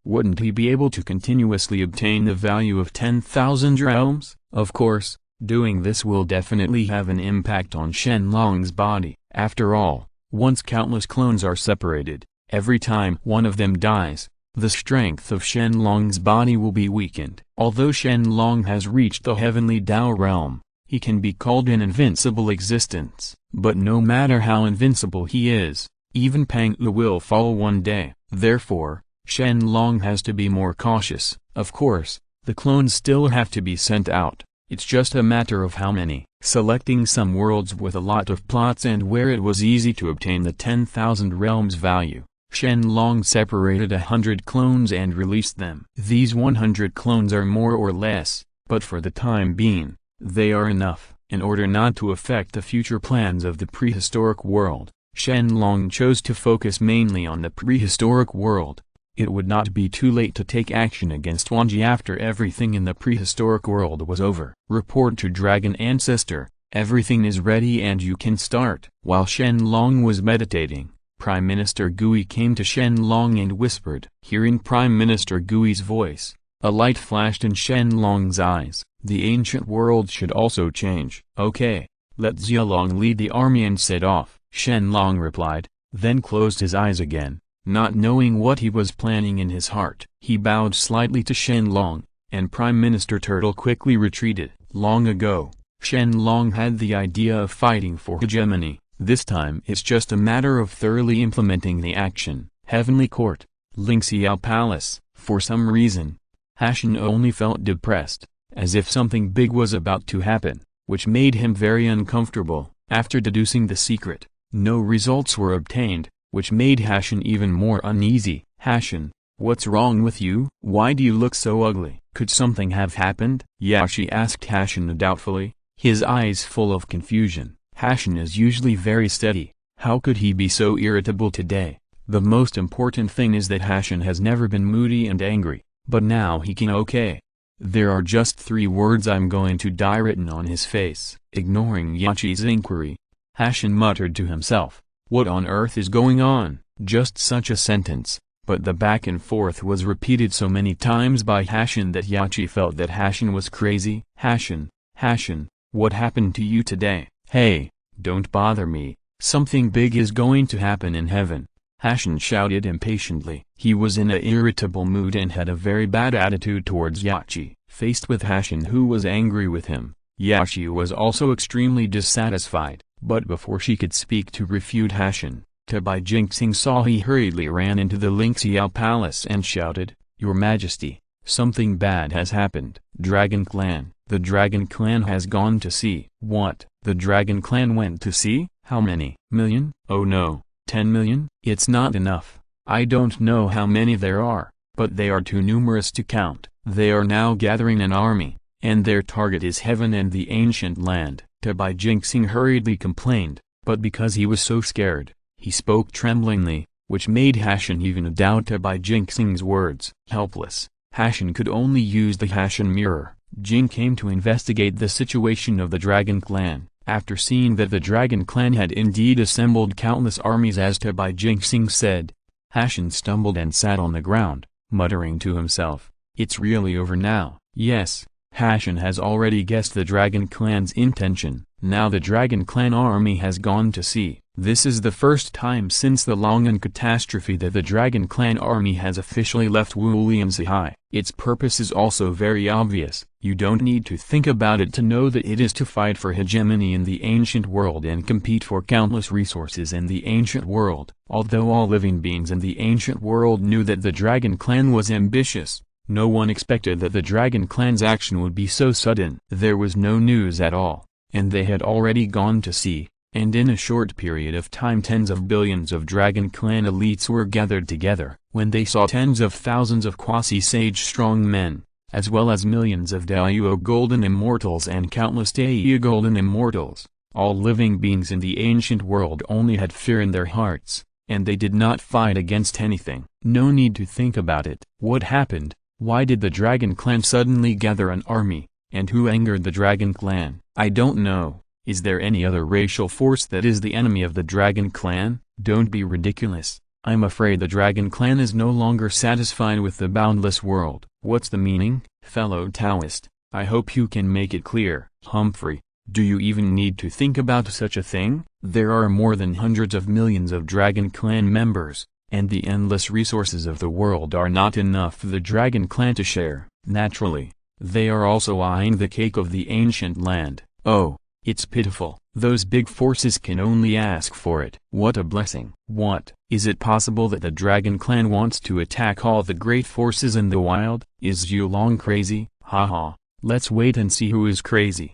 wouldn't he be able to continuously obtain the value of 10,000 realms? Of course, doing this will definitely have an impact on Shen Long's body. After all, once countless clones are separated, every time one of them dies, the strength of Shen Long's body will be weakened. Although Shen Long has reached the heavenly Tao realm, he can be called an invincible existence. But no matter how invincible he is, even Pang Lu will fall one day. Therefore, Shen Long has to be more cautious. Of course, the clones still have to be sent out. It's just a matter of how many. Selecting some worlds with a lot of plots and where it was easy to obtain the 10,000 realms value, Shen Long separated 100 clones and released them. These 100 clones are more or less, but for the time being, they are enough. In order not to affect the future plans of the prehistoric world, Shen Long chose to focus mainly on the prehistoric world. It would not be too late to take action against Wanji after everything in the prehistoric world was over. Report to Dragon Ancestor, everything is ready and you can start. While Shen Long was meditating, Prime Minister Gui came to Shen Long and whispered. Hearing Prime Minister Gui's voice, a light flashed in Shen Long's eyes. The ancient world should also change. Okay, let Xia Long lead the army and set off. Shen Long replied, then closed his eyes again, not knowing what he was planning in his heart. He bowed slightly to Shen Long, and Prime Minister Turtle quickly retreated. Long ago, Shen Long had the idea of fighting for hegemony. This time it's just a matter of thoroughly implementing the action. Heavenly Court, Lingxiao Palace. For some reason, Hashan only felt depressed, as if something big was about to happen, which made him very uncomfortable. After deducing the secret, no results were obtained, which made Hashan even more uneasy. Hashan, what's wrong with you? Why do you look so ugly? Could something have happened? Yashi asked Hashan doubtfully, his eyes full of confusion. Hashan is usually very steady. How could he be so irritable today? The most important thing is that Hashan has never been moody and angry, but now he can. Okay. There are just 3 words I'm going to die written on his face. Ignoring Yachi's inquiry, Hashan muttered to himself, what on earth is going on? Just such a sentence, but the back and forth was repeated so many times by Hashan that Yachi felt that Hashan was crazy. Hashan, what happened to you today? Hey, don't bother me, something big is going to happen in heaven. Hashan shouted impatiently. He was in an irritable mood and had a very bad attitude towards Yachi. Faced with Hashan, who was angry with him, Yachi was also extremely dissatisfied. But before she could speak to refute Hashan, Tabai Jinxing saw he hurriedly ran into the Lingxiao palace and shouted, "Your Majesty, something bad has happened. Dragon Clan. The Dragon Clan has gone to sea." "What? The Dragon Clan went to sea? How many? Million? Oh no, 10 million? It's not enough. I don't know how many there are, but they are too numerous to count. They are now gathering an army, and their target is heaven and the ancient land." Tabai Jinxing hurriedly complained, but because he was so scared, he spoke tremblingly, which made Hashan even doubt Tabai Jinxing's words. Helpless, Hashan could only use the Hashan mirror. Jing came to investigate the situation of the Dragon Clan. After seeing that the Dragon Clan had indeed assembled countless armies as Tabai Jinxing said, Hashan stumbled and sat on the ground, muttering to himself, "It's really over now." Yes, Hashan has already guessed the Dragon Clan's intention. Now the Dragon Clan army has gone to sea. This is the first time since the Longan catastrophe that the Dragon Clan army has officially left Wuliansihai. Its purpose is also very obvious. You don't need to think about it to know that it is to fight for hegemony in the ancient world and compete for countless resources in the ancient world. Although all living beings in the ancient world knew that the Dragon Clan was ambitious, no one expected that the Dragon Clan's action would be so sudden. There was no news at all, and they had already gone to sea. And in a short period of time tens of billions of Dragon Clan elites were gathered together. When they saw tens of thousands of quasi-sage strong men, as well as millions of Daiyuo golden immortals and countless Daiyuo golden immortals, all living beings in the ancient world only had fear in their hearts, and they did not fight against anything. No need to think about it. What happened? Why did the Dragon Clan suddenly gather an army, and who angered the Dragon Clan? I don't know. Is there any other racial force that is the enemy of the Dragon Clan? Don't be ridiculous. I'm afraid the Dragon Clan is no longer satisfied with the boundless world. What's the meaning? Fellow Taoist, I hope you can make it clear. Humphrey, do you even need to think about such a thing? There are more than hundreds of millions of Dragon Clan members, and the endless resources of the world are not enough for the Dragon Clan to share. Naturally, they are also eyeing the cake of the ancient land. Oh, it's pitiful. Those big forces can only ask for it. What a blessing. What? Is it possible that the Dragon Clan wants to attack all the great forces in the wild? Is Zhu Long crazy? Haha. Let's wait and see who is crazy.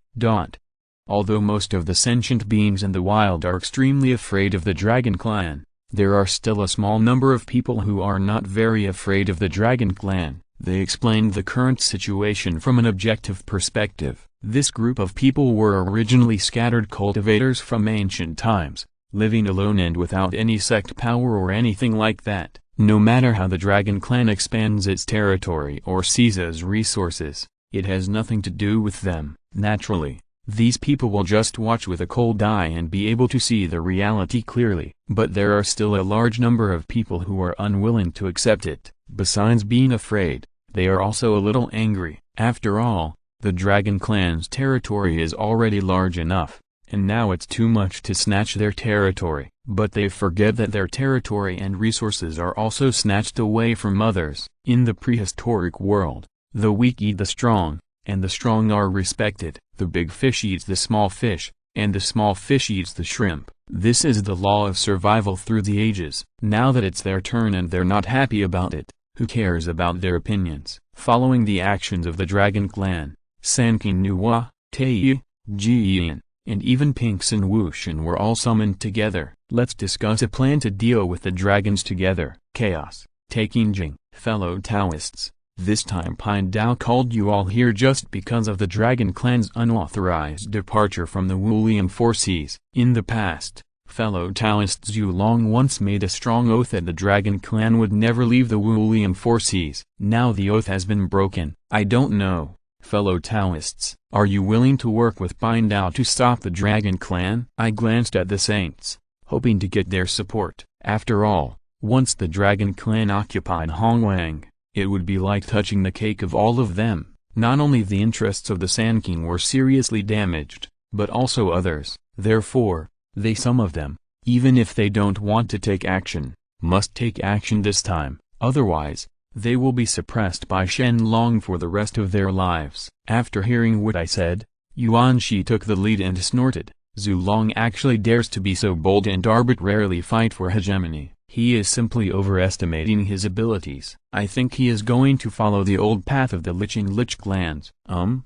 Although most of the sentient beings in the wild are extremely afraid of the Dragon Clan, there are still a small number of people who are not very afraid of the Dragon Clan. They explained the current situation from an objective perspective. This group of people were originally scattered cultivators from ancient times, living alone and without any sect power or anything like that. No matter how the Dragon Clan expands its territory or seizes resources, it has nothing to do with them. Naturally, these people will just watch with a cold eye and be able to see the reality clearly. But there are still a large number of people who are unwilling to accept it. Besides being afraid, they are also a little angry. After all, the Dragon Clan's territory is already large enough, and now it's too much to snatch their territory. But they forget that their territory and resources are also snatched away from others. In the prehistoric world, the weak eat the strong, and the strong are respected. The big fish eats the small fish, and the small fish eats the shrimp. This is the law of survival through the ages. Now that it's their turn and they're not happy about it, who cares about their opinions? Following the actions of the Dragon Clan, Sanqing and Nuwa, Taiyu, Jiyan, and even Pinks and Wushan were all summoned together. Let's discuss a plan to deal with the dragons together. Chaos. Taking Jing. Fellow Taoists, this time Pine Dao called you all here just because of the Dragon Clan's unauthorized departure from the Wulian Four Seas. In the past, fellow Taoists Zhu Long once made a strong oath that the Dragon Clan would never leave the Wulian Four Seas. Now the oath has been broken. I don't know. Fellow Taoists, are you willing to work with Pine Dao to stop the Dragon Clan? I glanced at the saints, hoping to get their support. After all, once the Dragon Clan occupied Hongwang, it would be like touching the cake of all of them. Not only the interests of the Sanqing were seriously damaged, but also others. Therefore, some of them, even if they don't want to take action, must take action this time, otherwise, they will be suppressed by Shen Long for the rest of their lives. After hearing what I said, Yuan Shi took the lead and snorted. Zhu Long actually dares to be so bold and arbitrarily fight for hegemony. He is simply overestimating his abilities. I think he is going to follow the old path of the Licheng Lich clans. Tai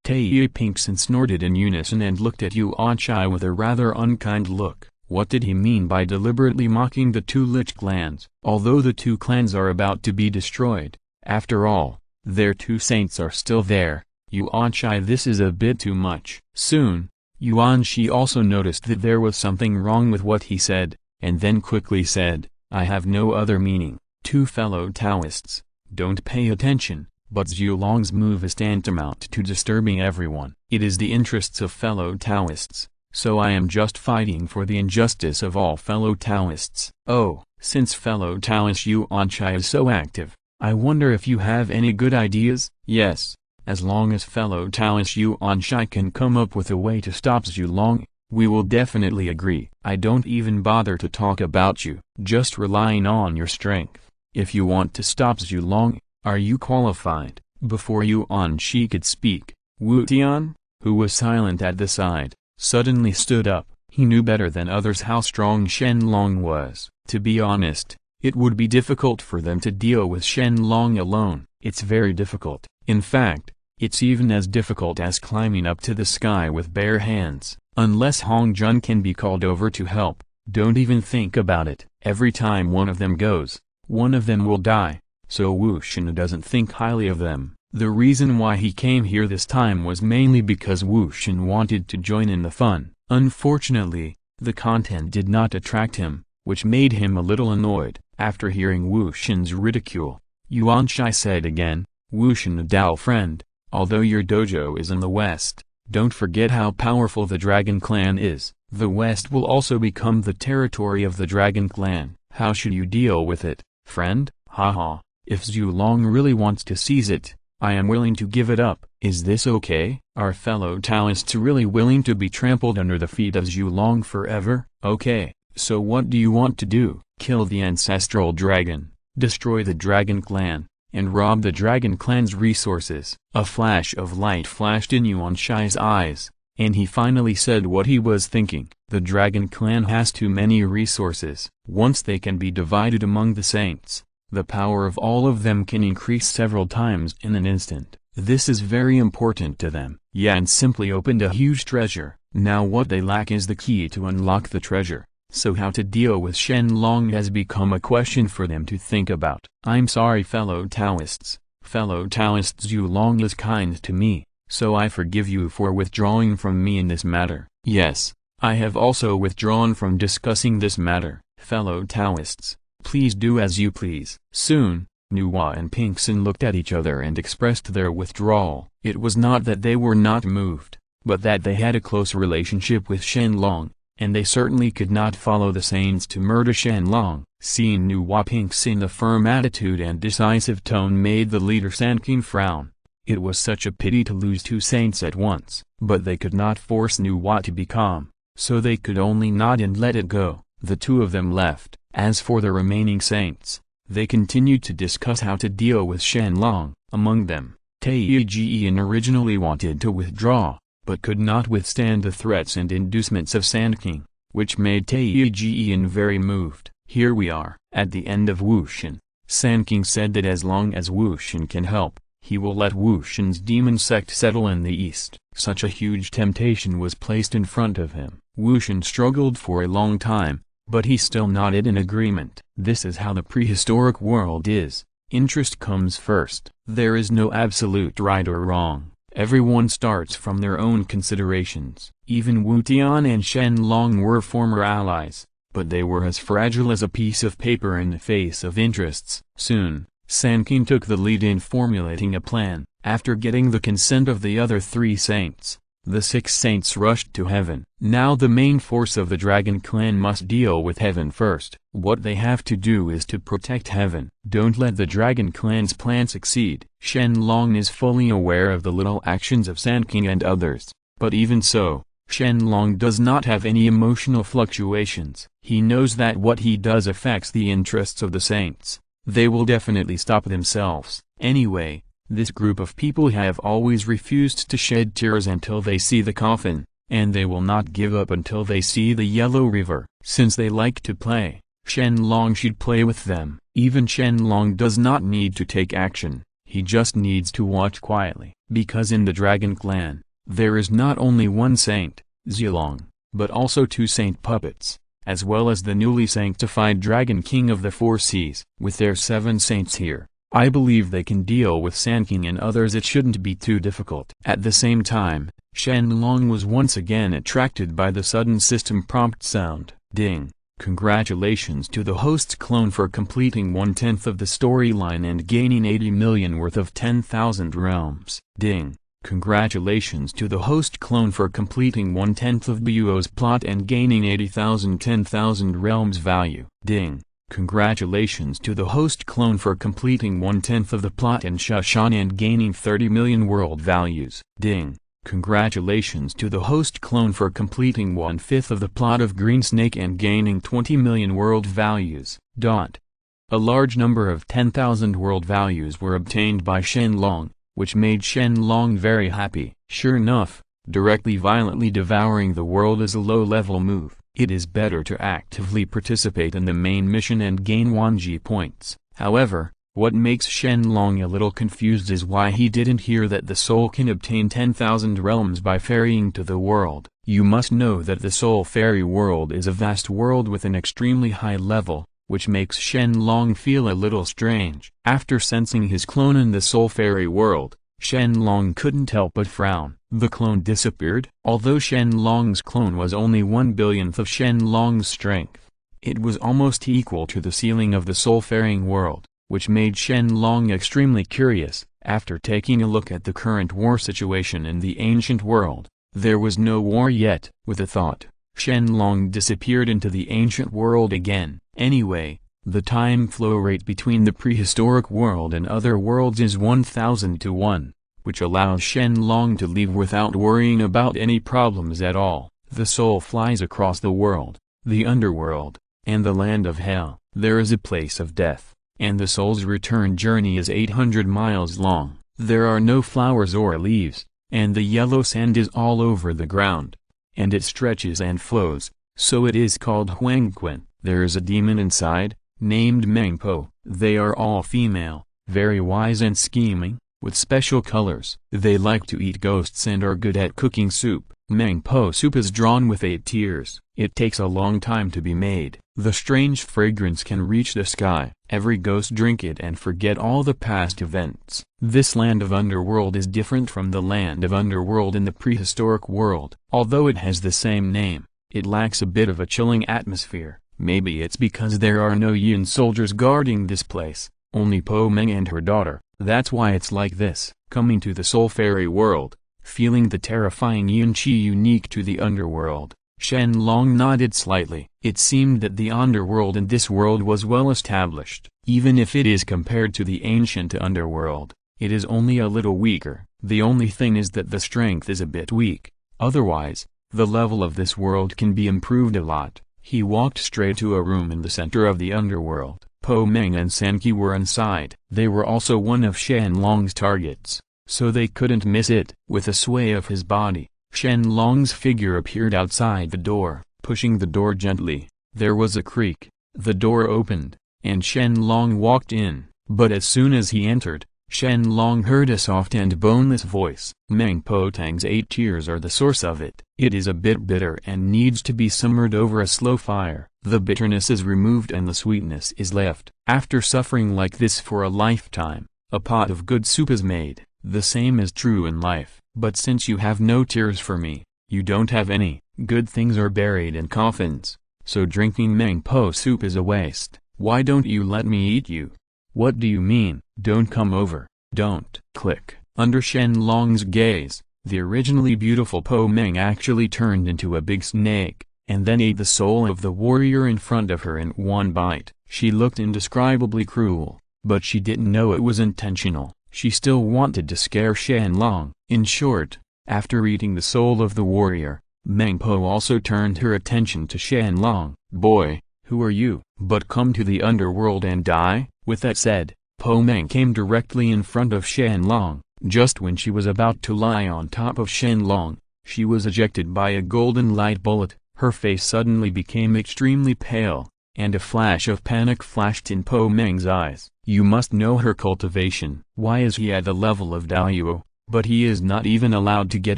Pinkston snorted in unison and looked at Yuan Shi with a rather unkind look. What did he mean by deliberately mocking the two Lich clans? Although the two clans are about to be destroyed, after all, their two saints are still there. Yuan Shi, this is a bit too much. Soon, Yuan Shi also noticed that there was something wrong with what he said, and then quickly said, I have no other meaning. Two fellow Taoists, don't pay attention, but Zhu Long's move is tantamount to disturbing everyone. It is the interests of fellow Taoists, so I am just fighting for the injustice of all fellow Taoists. Oh, since fellow Taoist Yuan Shi is so active, I wonder if you have any good ideas? Yes, as long as fellow Taoist Yuan Shi can come up with a way to stop Zhu Long, we will definitely agree. I don't even bother to talk about you, just relying on your strength. If you want to stop Zhu Long, are you qualified? Before Yuan Shi could speak, Wu Tian, who was silent at the side, suddenly stood up. He knew better than others how strong Shen Long was. To be honest, it would be difficult for them to deal with Shen Long alone. It's very difficult. In fact, it's even as difficult as climbing up to the sky with bare hands. Unless Hong Jun can be called over to help, don't even think about it. Every time one of them goes, one of them will die, so Wu Shen doesn't think highly of them. The reason why he came here this time was mainly because Wu Shen wanted to join in the fun. Unfortunately, the content did not attract him, which made him a little annoyed. After hearing Wu Shen's ridicule, Yuan Shi said again, Wu Shen, Dao friend, although your dojo is in the west, don't forget how powerful the Dragon Clan is. The West will also become the territory of the Dragon Clan. How should you deal with it, friend? Haha, if Zhu Long really wants to seize it, I am willing to give it up. Is this okay? Are fellow Taoists really willing to be trampled under the feet of Zhu Long forever? Okay, so what do you want to do? Kill the ancestral dragon, destroy the Dragon Clan, and rob the Dragon Clan's resources. A flash of light flashed in Yuan Shi's eyes, and he finally said what he was thinking. The Dragon Clan has too many resources. Once they can be divided among the saints, the power of all of them can increase several times in an instant. This is very important to them. Yan simply opened a huge treasure. Now what they lack is the key to unlock the treasure. So how to deal with Shen Long has become a question for them to think about. I'm sorry fellow Taoists. Fellow Taoist Zhu Long is kind to me, so I forgive you for withdrawing from me in this matter. Yes, I have also withdrawn from discussing this matter. Fellow Taoists, please do as you please. Soon, Nuwa and Pinkston looked at each other and expressed their withdrawal. It was not that they were not moved, but that they had a close relationship with Shen Long, and they certainly could not follow the saints to murder Shen Long. Seeing Nuwa Pinkston, the firm attitude and decisive tone made the leader Sanqing frown. It was such a pity to lose two saints at once, but they could not force Nuwa to be calm, so they could only nod and let it go. The two of them left. As for the remaining saints, they continued to discuss how to deal with Shen Long. Among them, Taiyujian originally wanted to withdraw, but could not withstand the threats and inducements of Sanqing, which made Taiyujian very moved. Here we are, at the end of Wu Shen. Sanqing said that as long as Wu Shen can help, he will let Wu Shen's demon sect settle in the east. Such a huge temptation was placed in front of him. Wu Shen struggled for a long time, but he still nodded in agreement. This is how the prehistoric world is. Interest comes first. There is no absolute right or wrong. Everyone starts from their own considerations. Even Wu Tian and Shen Long were former allies, but they were as fragile as a piece of paper in the face of interests. Soon, Sanqing took the lead in formulating a plan. After getting the consent of the other three saints, the 6 saints rushed to heaven. Now the main force of the Dragon Clan must deal with heaven first. What they have to do is to protect heaven. Don't let the Dragon Clan's plan succeed. Shen Long is fully aware of the little actions of Sanqing and others, but even so, Shen Long does not have any emotional fluctuations. He knows that what he does affects the interests of the saints. They will definitely stop themselves. Anyway, this group of people have always refused to shed tears until they see the coffin, and they will not give up until they see the Yellow River. Since they like to play, Shen Long should play with them. Even Shen Long does not need to take action, he just needs to watch quietly. Because in the Dragon Clan, there is not only one saint, Zilong, but also two saint puppets, as well as the newly sanctified Dragon King of the Four Seas. With their 7 saints here, I believe they can deal with Sanqing and others. It shouldn't be too difficult. At the same time, Shen Long was once again attracted by the sudden system prompt sound. Ding! Congratulations to the host's clone for completing 1/10 of the storyline and gaining 80 million worth of 10,000 realms. Ding! Congratulations to the host clone for completing 1/10 of Buo's plot and gaining 80,000 10,000 realms value. Ding! Congratulations to the host clone for completing 1/10 of the plot in Shashan and gaining 30 million world values. Ding! Congratulations to the host clone for completing 1/5 of the plot of Green Snake and gaining 20 million world values. A large number of 10,000 world values were obtained by Shen Long, which made Shen Long very happy. Sure enough, directly violently devouring the world is a low-level move. It is better to actively participate in the main mission and gain Wanji points. However, what makes Shen Long a little confused is why he didn't hear that the soul can obtain 10,000 realms by ferrying to the world. You must know that the Soul Fairy world is a vast world with an extremely high level, which makes Shen Long feel a little strange. After sensing his clone in the Soul Fairy world, Shen Long couldn't help but frown. The clone disappeared? Although Shen Long's clone was only 1/1000th of Shen Long's strength, it was almost equal to the ceiling of the soul-faring world, which made Shen Long extremely curious. After taking a look at the current war situation in the ancient world, there was no war yet. With a thought, Shen Long disappeared into the ancient world again. Anyway, the time flow rate between the prehistoric world and other worlds is 1000 to 1, which allows Shen Long to leave without worrying about any problems at all. The soul flies across the world, the underworld, and the land of hell. There is a place of death, and the soul's return journey is 800 miles long. There are no flowers or leaves, and the yellow sand is all over the ground, and it stretches and flows, so it is called Huangquan. There is a demon inside, named Mengpo. They are all female, very wise and scheming, with special colors. They like to eat ghosts and are good at cooking soup. Mengpo soup is drawn with 8 tiers. It takes a long time to be made. The strange fragrance can reach the sky. Every ghost drink it and forget all the past events. This land of underworld is different from the land of underworld in the prehistoric world. Although it has the same name, it lacks a bit of a chilling atmosphere. Maybe it's because there are no Yin soldiers guarding this place, only Po Meng and her daughter. That's why it's like this. Coming to the Soul Fairy world, feeling the terrifying Yin Qi unique to the underworld, Shen Long nodded slightly. It seemed that the underworld in this world was well established. Even if it is compared to the ancient underworld, it is only a little weaker. The only thing is that the strength is a bit weak. Otherwise, the level of this world can be improved a lot. He walked straight to a room in the center of the underworld. Po Meng and Sanqi were inside. They were also one of Shen Long's targets, so they couldn't miss it. With a sway of his body, Shen Long's figure appeared outside the door. Pushing the door gently, there was a creak. The door opened, and Shen Long walked in. But as soon as he entered, Shen Long heard a soft and boneless voice. Mengpo Tang's 8 tears are the source of it. It is a bit bitter and needs to be simmered over a slow fire. The bitterness is removed and the sweetness is left. After suffering like this for a lifetime, a pot of good soup is made. The same is true in life. But since you have no tears for me, you don't have any. Good things are buried in coffins, so drinking Mengpo soup is a waste. Why don't you let me eat you? What do you mean? Don't come over. Don't. Click. Under Shen Long's gaze, the originally beautiful Po Meng actually turned into a big snake, and then ate the soul of the warrior in front of her in one bite. She looked indescribably cruel, but she didn't know it was intentional. She still wanted to scare Shen Long. In short, after eating the soul of the warrior, Meng Po also turned her attention to Shen Long. "Boy, who are you? But come to the underworld and die?" With that said, Po Meng came directly in front of Shen Long. Just when she was about to lie on top of Shen Long, she was ejected by a golden light bullet. Her face suddenly became extremely pale, and a flash of panic flashed in Po Meng's eyes. You must know her cultivation. Why is he at the level of Daluo, but he is not even allowed to get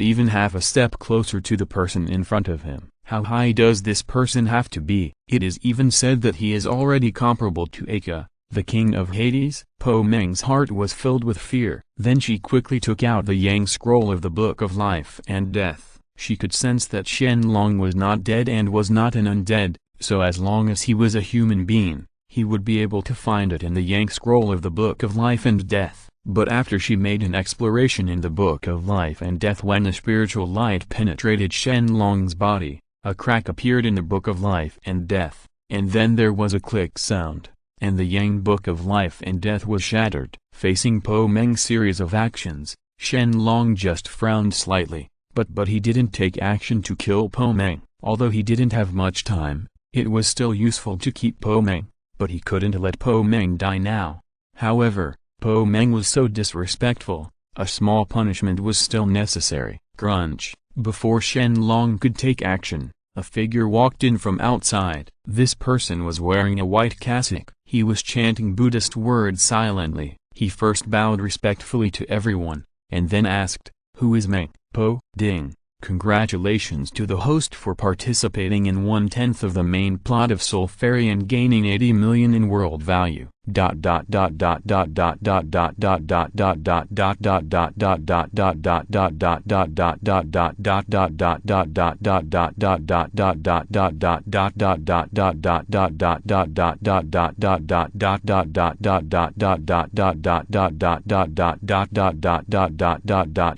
even half a step closer to the person in front of him? How high does this person have to be? It is even said that he is already comparable to Aka, the king of Hades. Po Meng's heart was filled with fear. Then she quickly took out the Yang scroll of the Book of Life and Death. She could sense that Shen Long was not dead and was not an undead, so as long as he was a human being, he would be able to find it in the Yang scroll of the Book of Life and Death. But after she made an exploration in the Book of Life and Death, when the spiritual light penetrated Shen Long's body, a crack appeared in the Book of Life and Death, and then there was a click sound, and the Yang Book of Life and Death was shattered. Facing Po Meng's series of actions, Shen Long just frowned slightly, but he didn't take action to kill Po Meng. Although he didn't have much time, it was still useful to keep Po Meng, but he couldn't let Po Meng die now. However, Po Meng was so disrespectful, a small punishment was still necessary. Crunch. Before Shen Long could take action, a figure walked in from outside. This person was wearing a white cassock. He was chanting Buddhist words silently. He first bowed respectfully to everyone, and then asked, "Who is Meng Po?" Ding. Congratulations to the host for participating in 1/10 of the main plot of Soul Fairy and gaining 80 million in world value.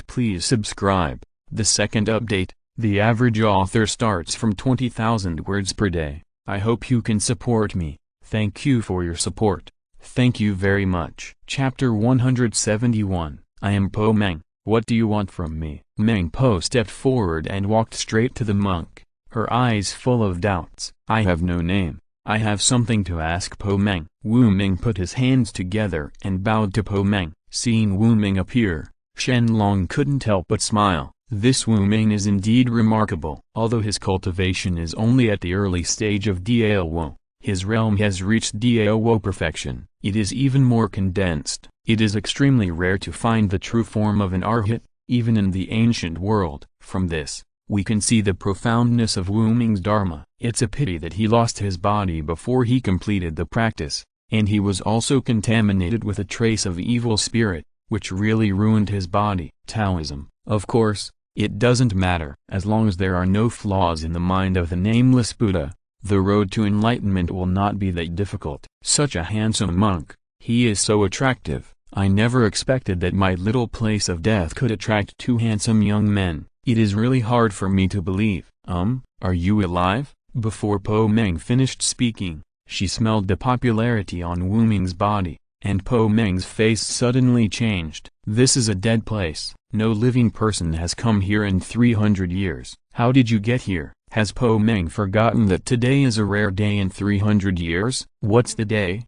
Please subscribe. The second update, the average author starts from 20,000 words per day. I hope you can support me. Thank you for your support. Thank you very much. Chapter 171. I am Po Meng. What do you want from me? Meng Po stepped forward and walked straight to the monk, her eyes full of doubts. I have no name. I have something to ask Po Meng. Wu Ming put his hands together and bowed to Po Meng. Seeing Wu Ming appear, Shen Long couldn't help but smile. This Wu Ming is indeed remarkable. Although his cultivation is only at the early stage of Daluo, his realm has reached Daluo perfection. It is even more condensed. It is extremely rare to find the true form of an arhat, even in the ancient world. From this, we can see the profoundness of Wu Ming's dharma. It's a pity that he lost his body before he completed the practice, and he was also contaminated with a trace of evil spirit, which really ruined his body. Taoism, of course. It doesn't matter. As long as there are no flaws in the mind of the nameless Buddha, the road to enlightenment will not be that difficult. Such a handsome monk, he is so attractive. I never expected that my little place of death could attract two handsome young men. It is really hard for me to believe. Are you alive? Before Po Meng finished speaking, she smelled the popularity on Wu Ming's body, and Po Meng's face suddenly changed. This is a dead place. No living person has come here in 300 years. How did you get here? Has Po Meng forgotten that today is a rare day in 300 years? What's the day?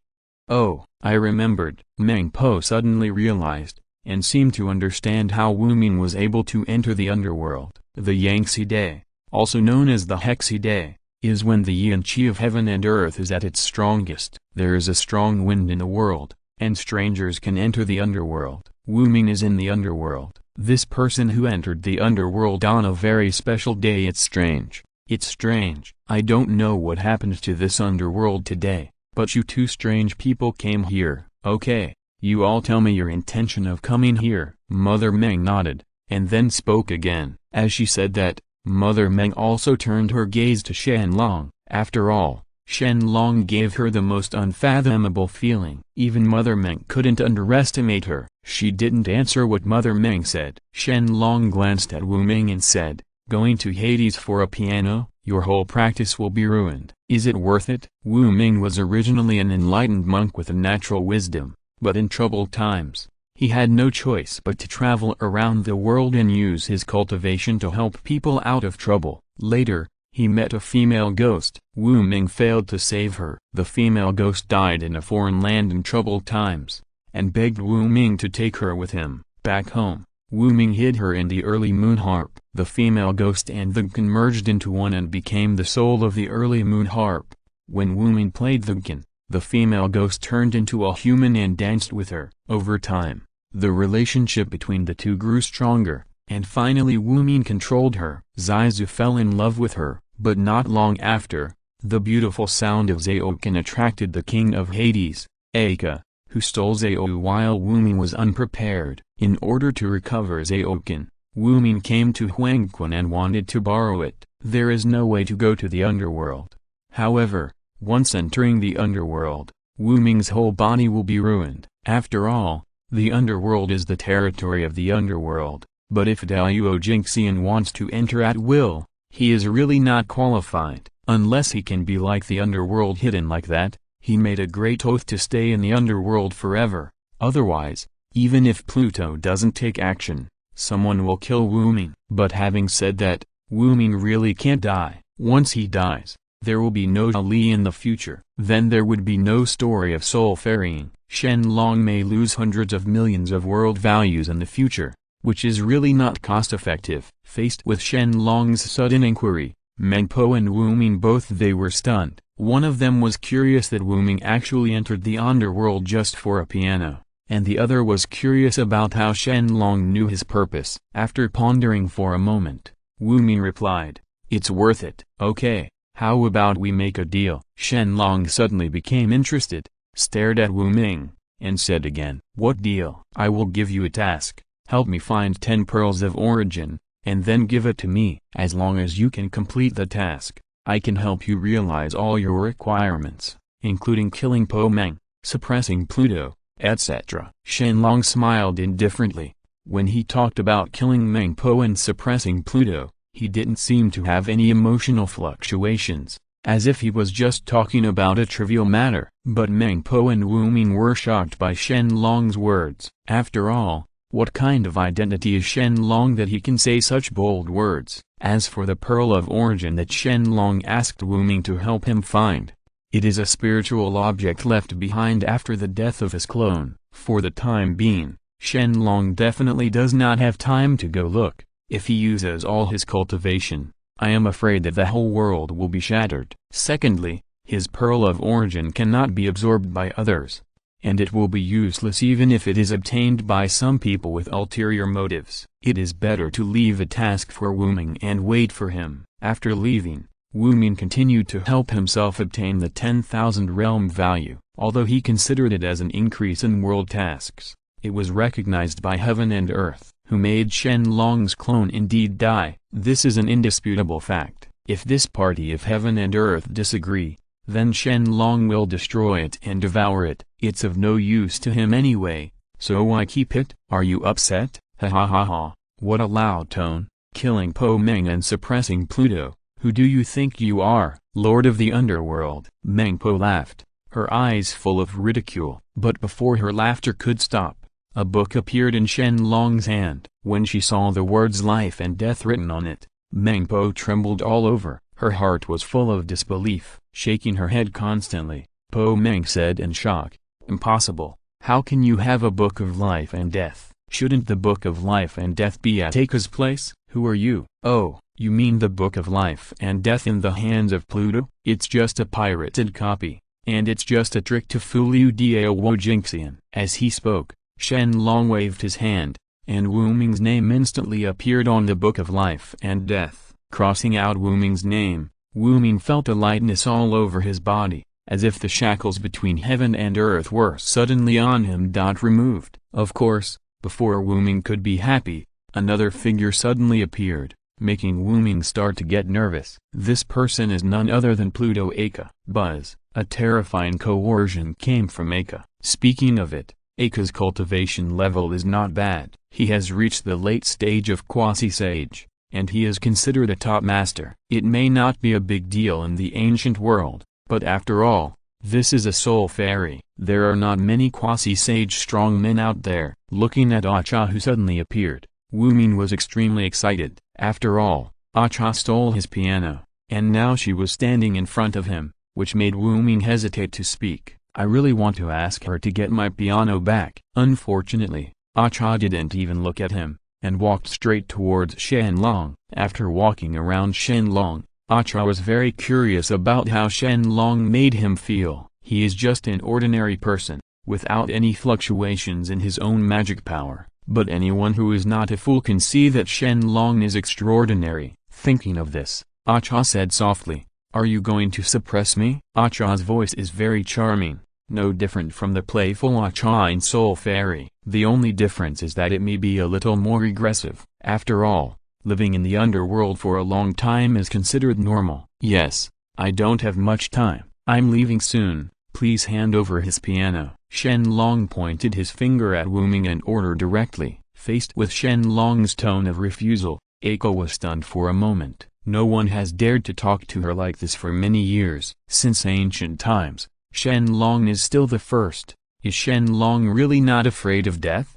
Oh, I remembered. Meng Po suddenly realized, and seemed to understand how Wu Ming was able to enter the underworld. The Yangtze Day, also known as the Hexi Day, is when the yin qi of heaven and earth is at its strongest. There is a strong wind in the world, and strangers can enter the underworld. Wu Ming is in the underworld. This person who entered the underworld on a very special day. It's strange. It's strange. I don't know what happened to this underworld today, but you two strange people came here. Okay, you all tell me your intention of coming here. Mother Meng nodded, and then spoke again. As she said that, Mother Meng also turned her gaze to Shen Long. After all, Shen Long gave her the most unfathomable feeling. Even Mother Meng couldn't underestimate her. She didn't answer what Mother Meng said. Shen Long glanced at Wu Ming and said, "Going to Hades for a piano? Your whole practice will be ruined. Is it worth it?" Wu Ming was originally an enlightened monk with a natural wisdom, but in troubled times, He had no choice but to travel around the world and use his cultivation to help people out of trouble. Later, he met a female ghost. Wu Ming failed to save her. The female ghost died in a foreign land in troubled times, and begged Wu Ming to take her with him. Back home, Wu Ming hid her in the early moon harp. The female ghost and the Qin merged into one and became the soul of the early moon harp. When Wu Ming played the Qin, the female ghost turned into a human and danced with her. Over time, the relationship between the two grew stronger, and finally Wu Ming controlled her. Zaizu fell in love with her, but not long after, the beautiful sound of Zaoken attracted the king of Hades, Aka, who stole Zao while Wu Ming was unprepared. In order to recover Zaoken, Wu Ming came to Huangquan and wanted to borrow it. There is no way to go to the underworld. However, once entering the underworld, Wu Ming's whole body will be ruined. After all, the underworld is the territory of the underworld, but if Luo Jingxian wants to enter at will, he is really not qualified, unless he can be like the underworld hidden like that. He made a great oath to stay in the underworld forever. Otherwise, even if Pluto doesn't take action, someone will kill Wu Ming. But having said that, Wu Ming really can't die. Once he dies, there will be no Ali in the future. Then there would be no story of soul ferrying. Shen Long may lose hundreds of millions of world values in the future, which is really not cost-effective. Faced with Shen Long's sudden inquiry, Meng Po and Wu Ming both they were stunned. One of them was curious that Wu Ming actually entered the underworld just for a piano, and the other was curious about how Shen Long knew his purpose. After pondering for a moment, Wu Ming replied, "It's worth it." "Okay, how about we make a deal?" Shen Long suddenly became interested, stared at Wu Ming, and said again, "What deal?" "I will give you a task. Help me find 10 pearls of origin, and then give it to me. As long as you can complete the task, I can help you realize all your requirements, including killing Po Meng, suppressing Pluto, etc." Shen Long smiled indifferently. When he talked about killing Meng Po and suppressing Pluto, he didn't seem to have any emotional fluctuations, as if he was just talking about a trivial matter. But Meng Po and Wu Ming were shocked by Shen Long's words. After all, what kind of identity is Shen Long that he can say such bold words? As for the pearl of origin that Shen Long asked Wu Ming to help him find, it is a spiritual object left behind after the death of his clone. For the time being, Shen Long definitely does not have time to go look. If he uses all his cultivation, I am afraid that the whole world will be shattered. Secondly, his pearl of origin cannot be absorbed by others, and it will be useless even if it is obtained by some people with ulterior motives. It is better to leave a task for Wu Ming and wait for him. After leaving, Wu Ming continued to help himself obtain the 10,000 realm value. Although he considered it as an increase in world tasks, it was recognized by heaven and earth, who made Shen Long's clone indeed die. This is an indisputable fact. If this party of heaven and earth disagree, then Shen Long will destroy it and devour it. It's of no use to him anyway, so why keep it? Are you upset? Ha ha ha ha. What a loud tone. Killing Po Meng and suppressing Pluto. Who do you think you are, Lord of the Underworld? Meng Po laughed, her eyes full of ridicule. But before her laughter could stop, a book appeared in Shen Long's hand. When she saw the words life and death written on it, Meng Po trembled all over. Her heart was full of disbelief. Shaking her head constantly, Po Meng said in shock, "Impossible. How can you have a book of life and death? Shouldn't the book of life and death be at Aka's place?" "Who are you?" "Oh, you mean the book of life and death in the hands of Pluto? It's just a pirated copy, and it's just a trick to fool you, Luo Jingxian." As he spoke, Shen Long waved his hand, and Wu Ming's name instantly appeared on the book of life and death. Crossing out Wu Ming's name, Wu Ming felt a lightness all over his body, as if the shackles between heaven and earth were suddenly on him. Removed. Of course, before Wu Ming could be happy, another figure suddenly appeared, making Wu Ming start to get nervous. This person is none other than Pluto Aka. Buzz, a terrifying coercion came from Aka. Speaking of it, Aka's cultivation level is not bad. He has reached the late stage of quasi-sage, and he is considered a top master. It may not be a big deal in the ancient world, but after all, This is a soul fairy. There are not many quasi-sage strong men out there. Looking at Acha who suddenly appeared, Wu Ming was extremely excited. After all, Acha stole his piano, and now she was standing in front of him, which made Wu Ming hesitate to speak. I really want to ask her to get my piano back. Unfortunately, Acha didn't even look at him, and walked straight towards Shen Long. After walking around Shen Long, Acha was very curious about how Shen Long made him feel. He is just an ordinary person, without any fluctuations in his own magic power, but anyone who is not a fool can see that Shen Long is extraordinary. Thinking of this, Acha said softly, "Are you going to suppress me?" Acha's voice is very charming, no different from the playful Acha in Soul Fairy. The only difference is that it may be a little more aggressive. After all, living in the underworld for a long time is considered normal. "Yes, I don't have much time. I'm leaving soon. Please hand over his piano." Shen Long pointed his finger at Wu Ming and ordered directly. Faced with Shen Long's tone of refusal, Eiko was stunned for a moment. No one has dared to talk to her like this for many years. Since ancient times, Shen Long is still the first. Is Shen Long really not afraid of death?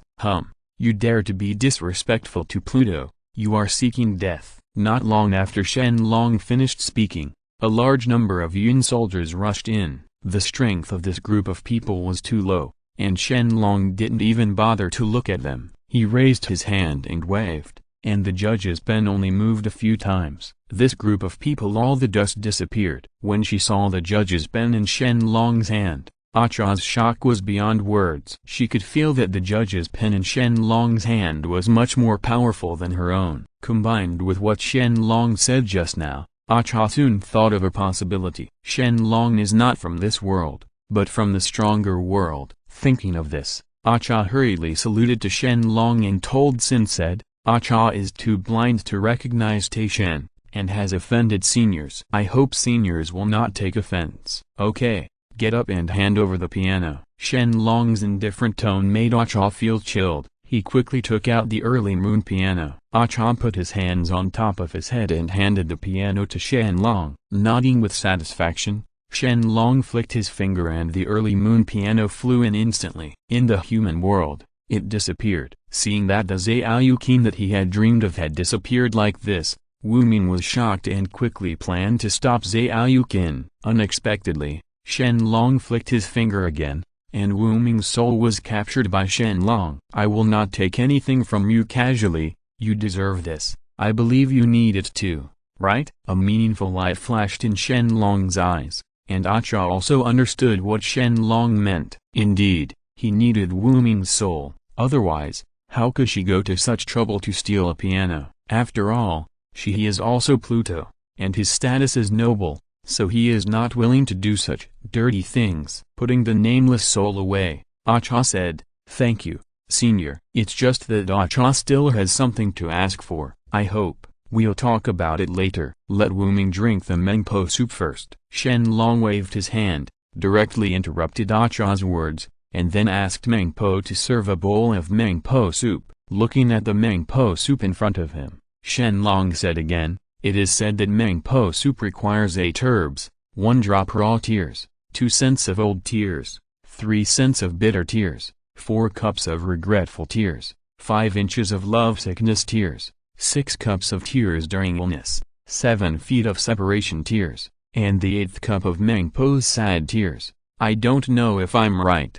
You dare to be disrespectful to Pluto. You are seeking death. Not long after Shen Long finished speaking, a large number of Yun soldiers rushed in. The strength of this group of people was too low, and Shen Long didn't even bother to look at them. He raised his hand and waved, and the judge's pen only moved a few times. This group of people, all the dust disappeared. When she saw the judge's pen in Shen Long's hand, Acha's shock was beyond words. She could feel that the judge's pen in Shen Long's hand was much more powerful than her own. Combined with what Shen Long said just now, Acha soon thought of a possibility. Shen Long is not from this world, but from the stronger world. Thinking of this, Acha hurriedly saluted to Shen Long and told Sin said, "Acha is too blind to recognize Taishen, and has offended seniors. I hope seniors will not take offense." "Okay, get up and hand over the piano." Shen Long's indifferent tone made Acha feel chilled. He quickly took out the early moon piano. Acha put his hands on top of his head and handed the piano to Shen Long. Nodding with satisfaction, Shen Long flicked his finger and the early moon piano flew in instantly. In the human world, it disappeared. Seeing that the Zhaoyuqin that he had dreamed of had disappeared like this, Wu Ming was shocked and quickly planned to stop Zhaoyuqin. Unexpectedly, Shen Long flicked his finger again, and Wu Ming's soul was captured by Shen Long. "I will not take anything from you casually. You deserve this. I believe you need it too, right?" A meaningful light flashed in Shen Long's eyes, and Acha also understood what Shen Long meant. Indeed, he needed Wu Ming's soul, otherwise, how could she go to such trouble to steal a piano? After all, he is also Pluto, and his status is noble, so he is not willing to do such dirty things. Putting the nameless soul away, Acha said, "Thank you, senior." It's just that Acha still has something to ask for. "I hope we'll talk about it later. Let Wu Ming drink the Mengpo soup first." Shen Long waved his hand, directly interrupted Acha's words, and then asked Mengpo to serve a bowl of Mengpo soup. Looking at the Mengpo soup in front of him, Shen Long said again, "It is said that Mengpo soup requires 8 herbs, 1 drop raw tears, 2 cents of old tears, 3 cents of bitter tears, 4 cups of regretful tears, 5 inches of lovesickness tears, 6 cups of tears during illness, 7 feet of separation tears, and the 8th cup of Mengpo's sad tears. I don't know if I'm right?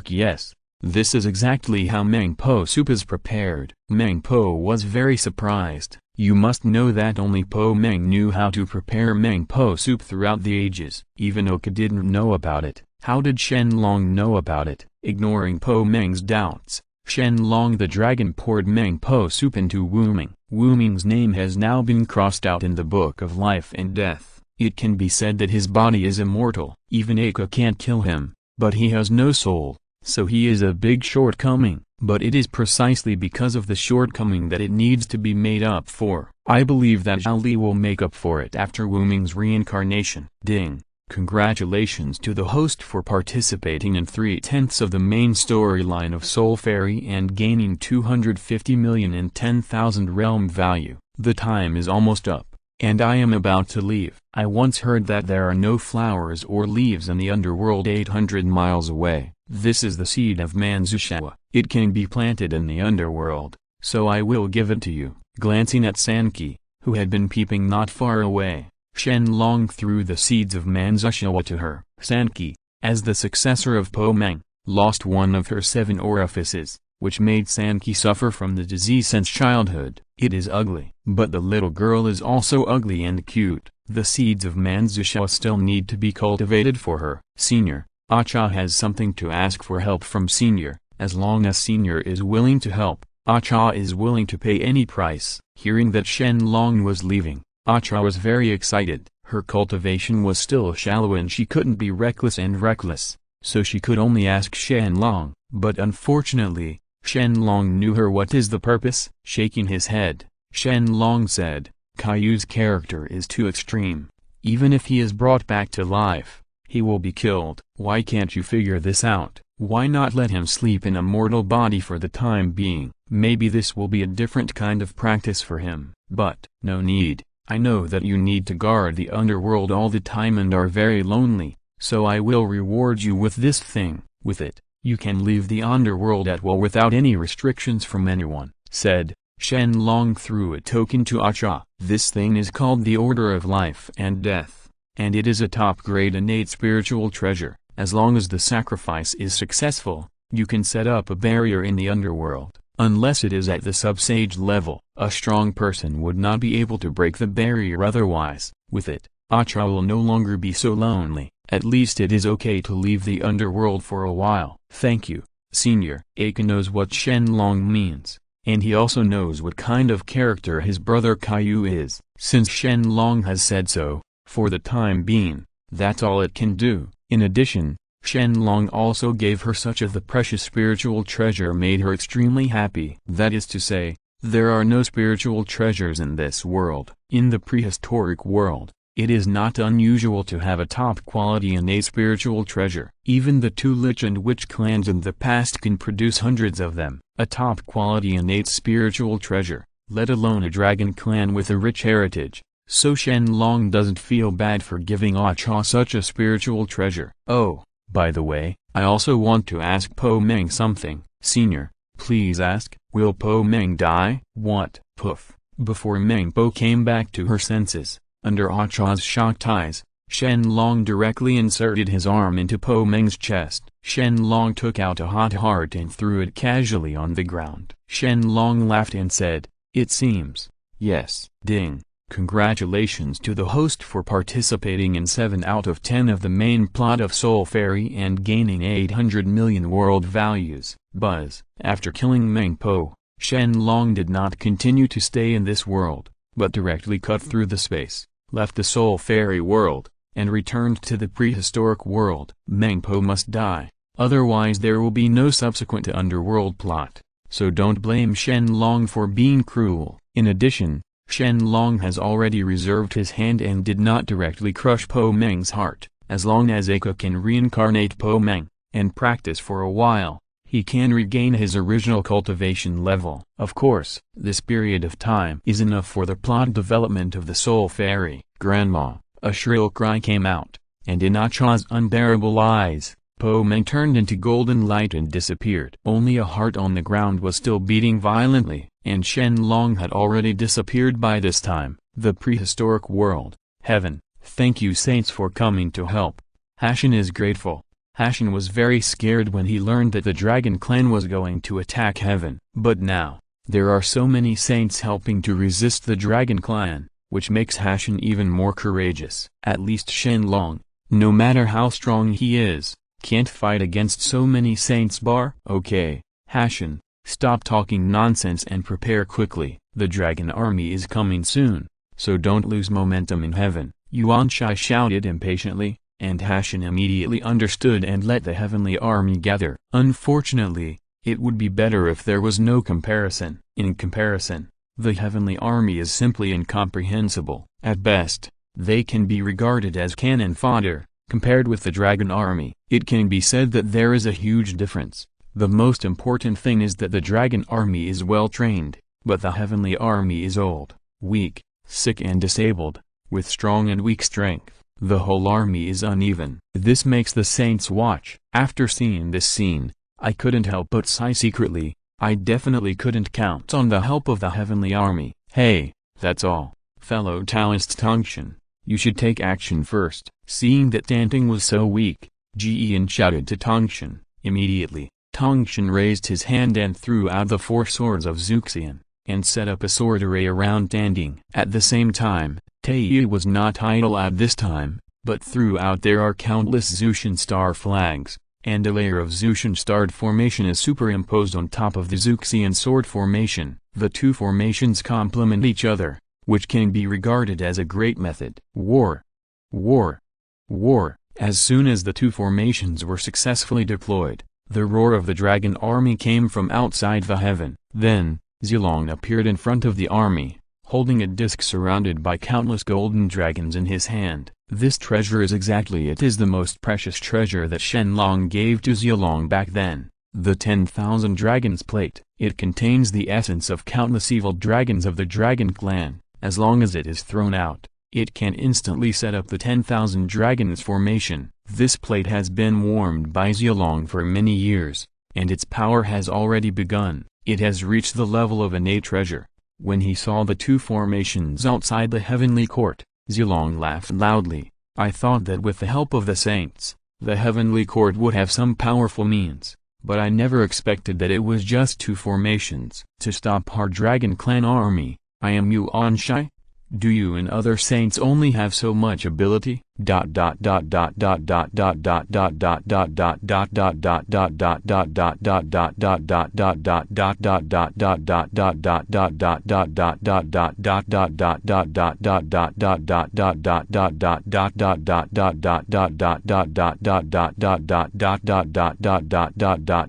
Yes. This is exactly how Mengpo soup is prepared." Mengpo was very surprised. You must know that only Po Meng knew how to prepare Mengpo soup throughout the ages. Even Oka didn't know about it. How did Shen Long know about it? Ignoring Po Meng's doubts, Shen Long the dragon poured Mengpo soup into Wu Ming. Wu Ming's name has now been crossed out in the Book of Life and Death. It can be said that his body is immortal. Even Aka can't kill him, but he has no soul, so he is a big shortcoming. But it is precisely because of the shortcoming that it needs to be made up for. I believe that Zhao Li will make up for it after Wu Ming's reincarnation. Ding! Congratulations to the host for participating in 3/10 of the main storyline of Soul Fairy and gaining 250 million and 10,000 realm value. The time is almost up, and I am about to leave. I once heard that there are no flowers or leaves in the underworld 800 miles away. This is the seed of Manzushua. It can be planted in the underworld, so I will give it to you." Glancing at Sanqing, who had been peeping not far away, Shen Long threw the seeds of Manzushua to her. Sanqing, as the successor of Po Meng, lost one of her 7 orifices, which made Sanqing suffer from the disease since childhood. It is ugly. But the little girl is also ugly and cute. The seeds of Manzushua still need to be cultivated for her. Senior, Acha has something to ask for help from Senior. As long as Senior is willing to help, Acha is willing to pay any price. Hearing that Shen Long was leaving, Acha was very excited. Her cultivation was still shallow and she couldn't be reckless, so she could only ask Shen Long. But unfortunately, Shen Long knew her. "What is the purpose?" Shaking his head, Shen Long said, "Caillou's character is too extreme. Even if he is brought back to life, he will be killed. Why can't you figure this out? Why not let him sleep in a mortal body for the time being? Maybe this will be a different kind of practice for him." "But, no need. I know that you need to guard the underworld all the time and are very lonely, so I will reward you with this thing. With it, you can leave the underworld at will without any restrictions from anyone," said. Shen Long threw a token to Acha. "This thing is called the Order of Life and Death, and it is a top-grade innate spiritual treasure. As long as the sacrifice is successful, you can set up a barrier in the underworld. Unless it is at the sub-sage level, a strong person would not be able to break the barrier otherwise. With it, Acha will no longer be so lonely. At least it is okay to leave the underworld for a while." "Thank you, Senior." Aka knows what Shen Long means, and he also knows what kind of character his brother Caillou is. Since Shen Long has said so, for the time being, that's all it can do. In addition, Shen Long also gave her such of the precious spiritual treasure made her extremely happy. That is to say, there are no spiritual treasures in this world. In the prehistoric world, it is not unusual to have a top-quality innate spiritual treasure. Even the 2 Lich and Witch clans in the past can produce hundreds of them. A top-quality innate spiritual treasure, let alone a dragon clan with a rich heritage. So Shen Long doesn't feel bad for giving Acha such a spiritual treasure. "Oh, by the way, I also want to ask Po Meng something." "Senior, please ask." "Will Po Meng die?" "What?" Poof. Before Meng Po came back to her senses, under Acha's shocked eyes, Shen Long directly inserted his arm into Po Meng's chest. Shen Long took out a hot heart and threw it casually on the ground. Shen Long laughed and said, "It seems, yes." Ding. Congratulations to the host for participating in 7 out of 10 of the main plot of Soul Fairy and gaining 800 million world values. Buzz. After killing Meng Po, Shen Long did not continue to stay in this world, but directly cut through the space, left the Soul Fairy world, and returned to the prehistoric world. Meng Po must die, otherwise there will be no subsequent underworld plot, so don't blame Shen Long for being cruel. In addition, Shen Long has already reserved his hand and did not directly crush Po Meng's heart. As long as Aka can reincarnate Po Meng, and practice for a while, he can regain his original cultivation level. Of course, this period of time is enough for the plot development of the Soul Fairy. "Grandma!" A shrill cry came out, and in Acha's unbearable eyes, Po Meng turned into golden light and disappeared. Only a heart on the ground was still beating violently, and Shen Long had already disappeared by this time. The prehistoric world. Heaven. Thank you saints for coming to help. Hashin is grateful. Hashin was very scared when he learned that the Dragon Clan was going to attack heaven. But now, there are so many saints helping to resist the Dragon Clan, which makes Hashin even more courageous. At least Shen Long, no matter how strong he is, can't fight against so many saints. Okay, Hashin, stop talking nonsense and prepare quickly. The dragon army is coming soon, so don't lose momentum in heaven. Yuan Shai shouted impatiently, and Hashin immediately understood and let the heavenly army gather. Unfortunately, it would be better if there was no comparison. In comparison, the heavenly army is simply incomprehensible. At best, they can be regarded as cannon fodder. Compared with the dragon army, it can be said that there is a huge difference. The most important thing is that the dragon army is well trained, but the heavenly army is old, weak, sick and disabled, with strong and weak strength. The whole army is uneven. This makes the saints watch. After seeing this scene, I couldn't help but sigh secretly. I definitely couldn't count on the help of the heavenly army. Hey, that's all. Fellow Taoist Tongchen, you should take action first. Seeing that Sanqing was so weak, Jiyan shouted to Tongchen. Immediately, Tongchen raised his hand and threw out the 4 swords of Zuxian, and set up a sword array around Sanqing. At the same time, Taiyi was not idle at this time, but throughout there are countless Zushan star flags, and a layer of Zushan starred formation is superimposed on top of the Zuxian sword formation. The two formations complement each other, which can be regarded as a great method. War! War! War! As soon as the two formations were successfully deployed, the roar of the dragon army came from outside the heaven. Then, Zilong appeared in front of the army, holding a disc surrounded by countless golden dragons in his hand. This treasure is exactly it is the most precious treasure that Shen Long gave to Zilong back then. The 10,000 Dragons Plate. It contains the essence of countless evil dragons of the Dragon Clan. As long as it is thrown out, it can instantly set up the 10,000 Dragons formation. This plate has been warmed by Zilong for many years, and its power has already begun. It has reached the level of innate treasure. When he saw the two formations outside the heavenly court, Zilong laughed loudly. I thought that with the help of the saints, the heavenly court would have some powerful means, but I never expected that it was just two formations. To stop our Dragon Clan army, I am Yuan Shai? Do you and other saints only have so much ability?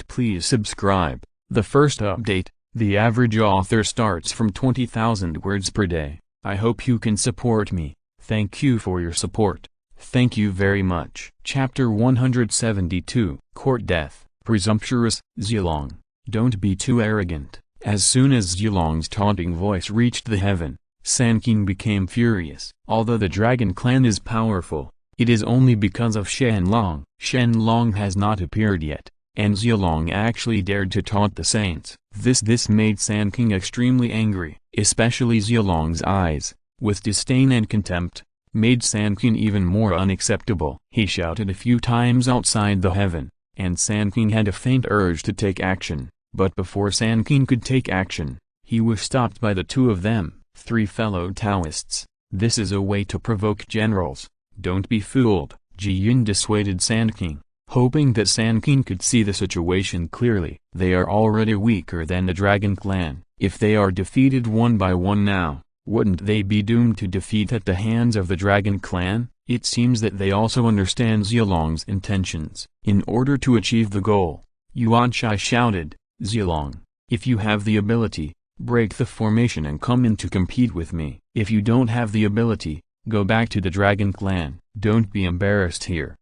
Please subscribe. The first update, the average author starts from 20,000 words per day. I hope you can support me. Thank you for your support. Thank you very much. Chapter 172. Court Death. Presumptuous. Zilong, don't be too arrogant. As soon as Zilong's taunting voice reached the heaven, Sanqing became furious. Although the Dragon Clan is powerful, it is only because of Shen Long. Shen Long has not appeared yet, and Zilong actually dared to taunt the saints. This made Sanqing extremely angry. Especially Zilong's eyes, with disdain and contempt, made Sanqing even more unacceptable. He shouted a few times outside the heaven, and Sanqing had a faint urge to take action. But before Sanqing could take action, he was stopped by the two of them. 3 fellow Taoists. This is a way to provoke generals. Don't be fooled. Jiyan dissuaded Sanqing, hoping that Sanqing could see the situation clearly. They are already weaker than the Dragon Clan. If they are defeated one by one now, wouldn't they be doomed to defeat at the hands of the Dragon Clan? It seems that they also understand Zilong's intentions. In order to achieve the goal, Yuan Shai shouted, Zilong, if you have the ability, break the formation and come in to compete with me. If you don't have the ability, go back to the Dragon Clan. Don't be embarrassed here.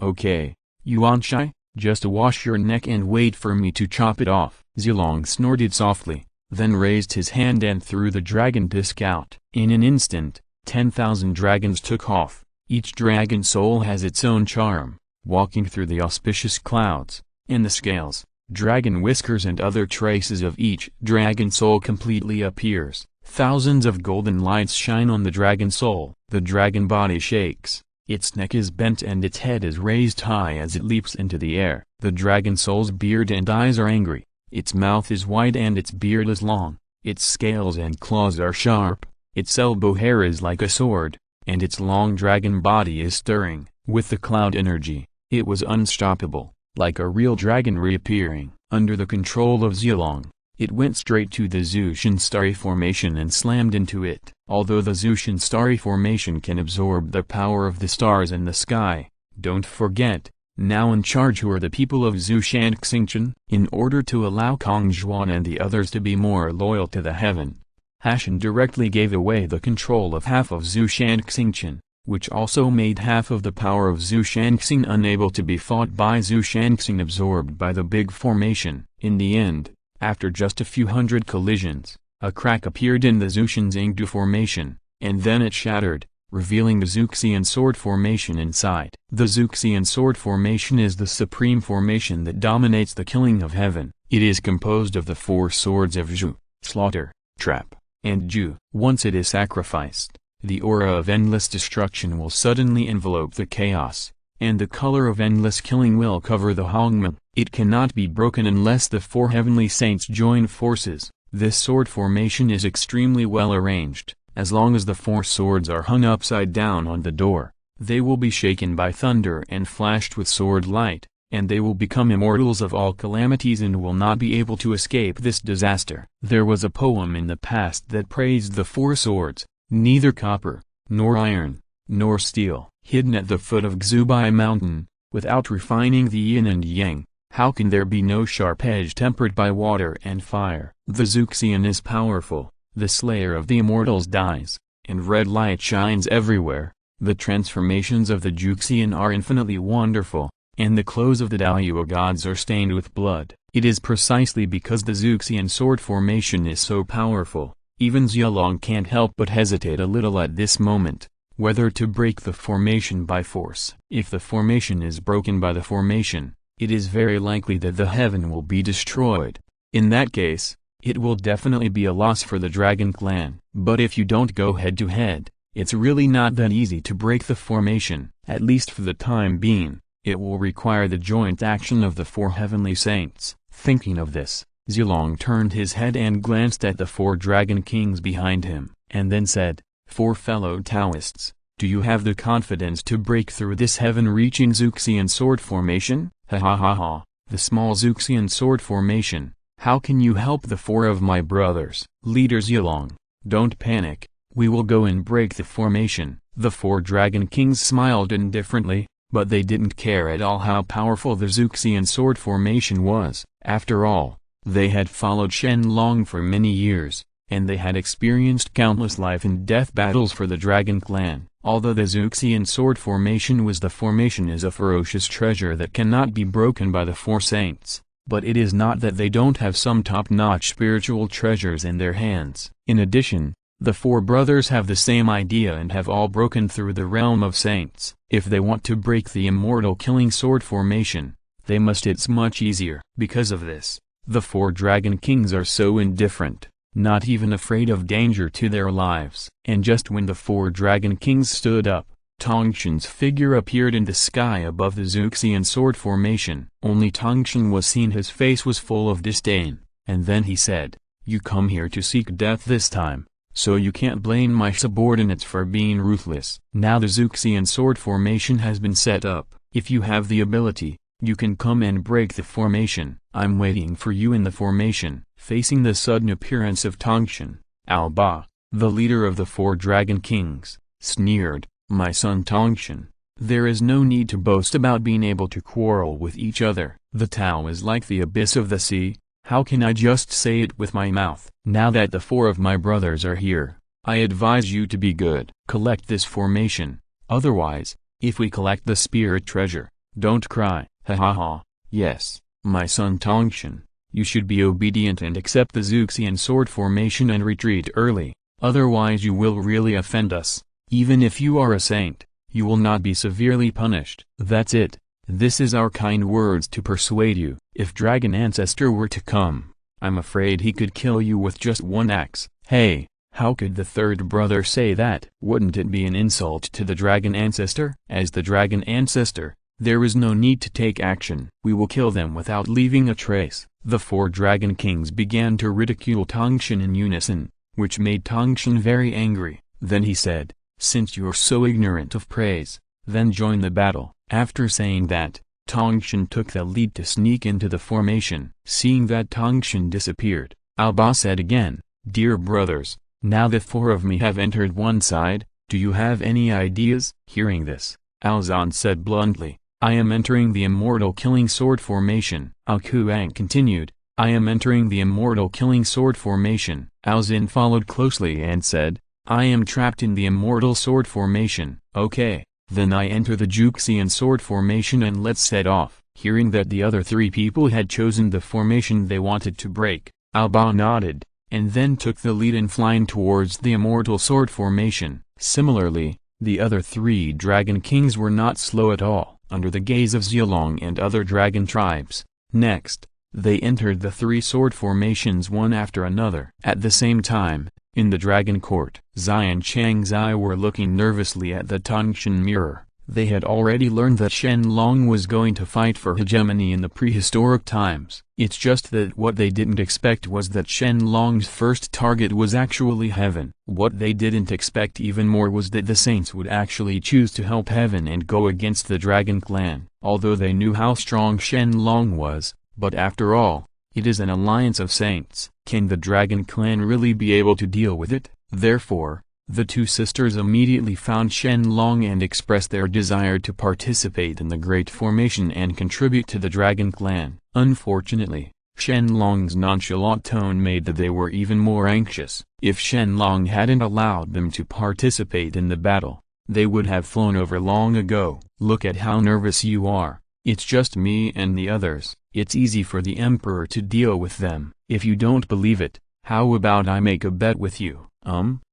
Okay, Yuan Shai, just wash your neck and wait for me to chop it off. Zilong snorted softly, then raised his hand and threw the dragon disc out. In an instant, 10,000 dragons took off. Each dragon soul has its own charm, walking through the auspicious clouds. In the scales, dragon whiskers and other traces of each dragon soul completely appears. Thousands of golden lights shine on the dragon soul. The dragon body shakes, its neck is bent and its head is raised high as it leaps into the air. The dragon soul's beard and eyes are angry. Its mouth is wide and its beard is long, its scales and claws are sharp, its elbow hair is like a sword, and its long dragon body is stirring. With the cloud energy, it was unstoppable, like a real dragon reappearing. Under the control of Zilong, it went straight to the Zushan Starry Formation and slammed into it. Although the Zushan Starry Formation can absorb the power of the stars in the sky, don't forget, now in charge who are the people of Zushan Xingchen. In order to allow Kong Zhuan and the others to be more loyal to the heaven, Hashan directly gave away the control of half of Zushan Xingchen, which also made half of the power of Zushan Xing unable to be fought by Zushan Xing absorbed by the big formation. In the end, after just a few hundred collisions, a crack appeared in the Zushan Xingdu formation, and then it shattered, revealing the Xuxian sword formation inside. The Xuxian sword formation is the supreme formation that dominates the killing of heaven. It is composed of the four swords of Zhu, slaughter, trap, and Ju. Once it is sacrificed, the aura of endless destruction will suddenly envelope the chaos, and the color of endless killing will cover the Hongmen. It cannot be broken unless the four heavenly saints join forces. This sword formation is extremely well arranged. As long as the four swords are hung upside down on the door, they will be shaken by thunder and flashed with sword light, and they will become immortals of all calamities and will not be able to escape this disaster. There was a poem in the past that praised the four swords, neither copper, nor iron, nor steel, hidden at the foot of Xubai mountain, without refining the yin and yang. How can there be no sharp edge tempered by water and fire? The Xuxian is powerful. The slayer of the immortals dies, and red light shines everywhere. The transformations of the Xuxian are infinitely wonderful, and the clothes of the Daoyuo gods are stained with blood. It is precisely because the Xuxian sword formation is so powerful, even Xie Long can't help but hesitate a little at this moment, whether to break the formation by force. If the formation is broken by the formation, it is very likely that the heaven will be destroyed. In that case, it will definitely be a loss for the Dragon Clan. But if you don't go head-to-head, it's really not that easy to break the formation. At least for the time being, it will require the joint action of the four heavenly saints. Thinking of this, Xie Long turned his head and glanced at the four dragon kings behind him, and then said, "Four fellow Taoists, do you have the confidence to break through this heaven-reaching Xuxian sword formation?" Ha ha ha ha, the small Xuxian sword formation. How can you help the four of my brothers? Leader Xie Long, don't panic, we will go and break the formation. The four dragon kings smiled indifferently, but they didn't care at all how powerful the Xuxian sword formation was. After all, they had followed Shen Long for many years, and they had experienced countless life and death battles for the Dragon Clan. Although the Xuxian sword formation was the formation is a ferocious treasure that cannot be broken by the four saints. But it is not that they don't have some top-notch spiritual treasures in their hands. In addition, the four brothers have the same idea and have all broken through the realm of saints. If they want to break the immortal killing sword formation, they must. It's much easier. Because of this, the four dragon kings are so indifferent, not even afraid of danger to their lives. And just when the four dragon kings stood up, Tongshen's figure appeared in the sky above the Xuxian sword formation. Only Tongshen was seen. His face was full of disdain, and then he said, "You come here to seek death this time, so you can't blame my subordinates for being ruthless." Now the Xuxian sword formation has been set up. If you have the ability, you can come and break the formation. I'm waiting for you in the formation. Facing the sudden appearance of Tongshen, Ba, the leader of the four dragon kings, sneered, "My son Tongshen, there is no need to boast about being able to quarrel with each other. The Tao is like the abyss of the sea, how can I just say it with my mouth? Now that the four of my brothers are here, I advise you to be good. Collect this formation, otherwise, if we collect the spirit treasure, don't cry." Ha ha ha, yes, my son Tongshen, you should be obedient and accept the Xuxian sword formation and retreat early, otherwise you will really offend us. Even if you are a saint, you will not be severely punished. That's it. This is our kind words to persuade you. If Dragon Ancestor were to come, I'm afraid he could kill you with just one axe. Hey, how could the third brother say that? Wouldn't it be an insult to the Dragon Ancestor? As the Dragon Ancestor, there is no need to take action. We will kill them without leaving a trace. The four dragon kings began to ridicule Tongshen in unison, which made Tongshen very angry. Then he said, "Since you're so ignorant of praise, then join the battle." After saying that, Tongshen took the lead to sneak into the formation. Seeing that Tongshen disappeared, Ba said again, "Dear brothers, now the four of me have entered one side, do you have any ideas?" Hearing this, Alzan said bluntly, "I am entering the immortal killing sword formation." Kuang continued, "I am entering the immortal killing sword formation." Alzin followed closely and said, "I am trapped in the immortal sword formation." "Okay, then I enter the Xuxian sword formation and let's set off." Hearing that the other three people had chosen the formation they wanted to break, Ba nodded, and then took the lead in flying towards the immortal sword formation. Similarly, the other 3 dragon kings were not slow at all, under the gaze of Xiaolong and other dragon tribes. Next, they entered the 3 sword formations one after another. At the same time, in the dragon court, Zai and Changzai were looking nervously at the Tangshan mirror. They had already learned that Shen Long was going to fight for hegemony in the prehistoric times. It's just that what they didn't expect was that Shen Long's first target was actually heaven. What they didn't expect even more was that the saints would actually choose to help heaven and go against the dragon clan. Although they knew how strong Shen Long was, but after all, it is an alliance of saints. Can the dragon clan really be able to deal with it? Therefore, the 2 sisters immediately found Shen Long and expressed their desire to participate in the Great Formation and contribute to the Dragon Clan. Unfortunately, Shen Long's nonchalant tone made that they were even more anxious. If Shen Long hadn't allowed them to participate in the battle, they would have flown over long ago. Look at how nervous you are. It's just me and the others. It's easy for the Emperor to deal with them. If you don't believe it, how about I make a bet with you?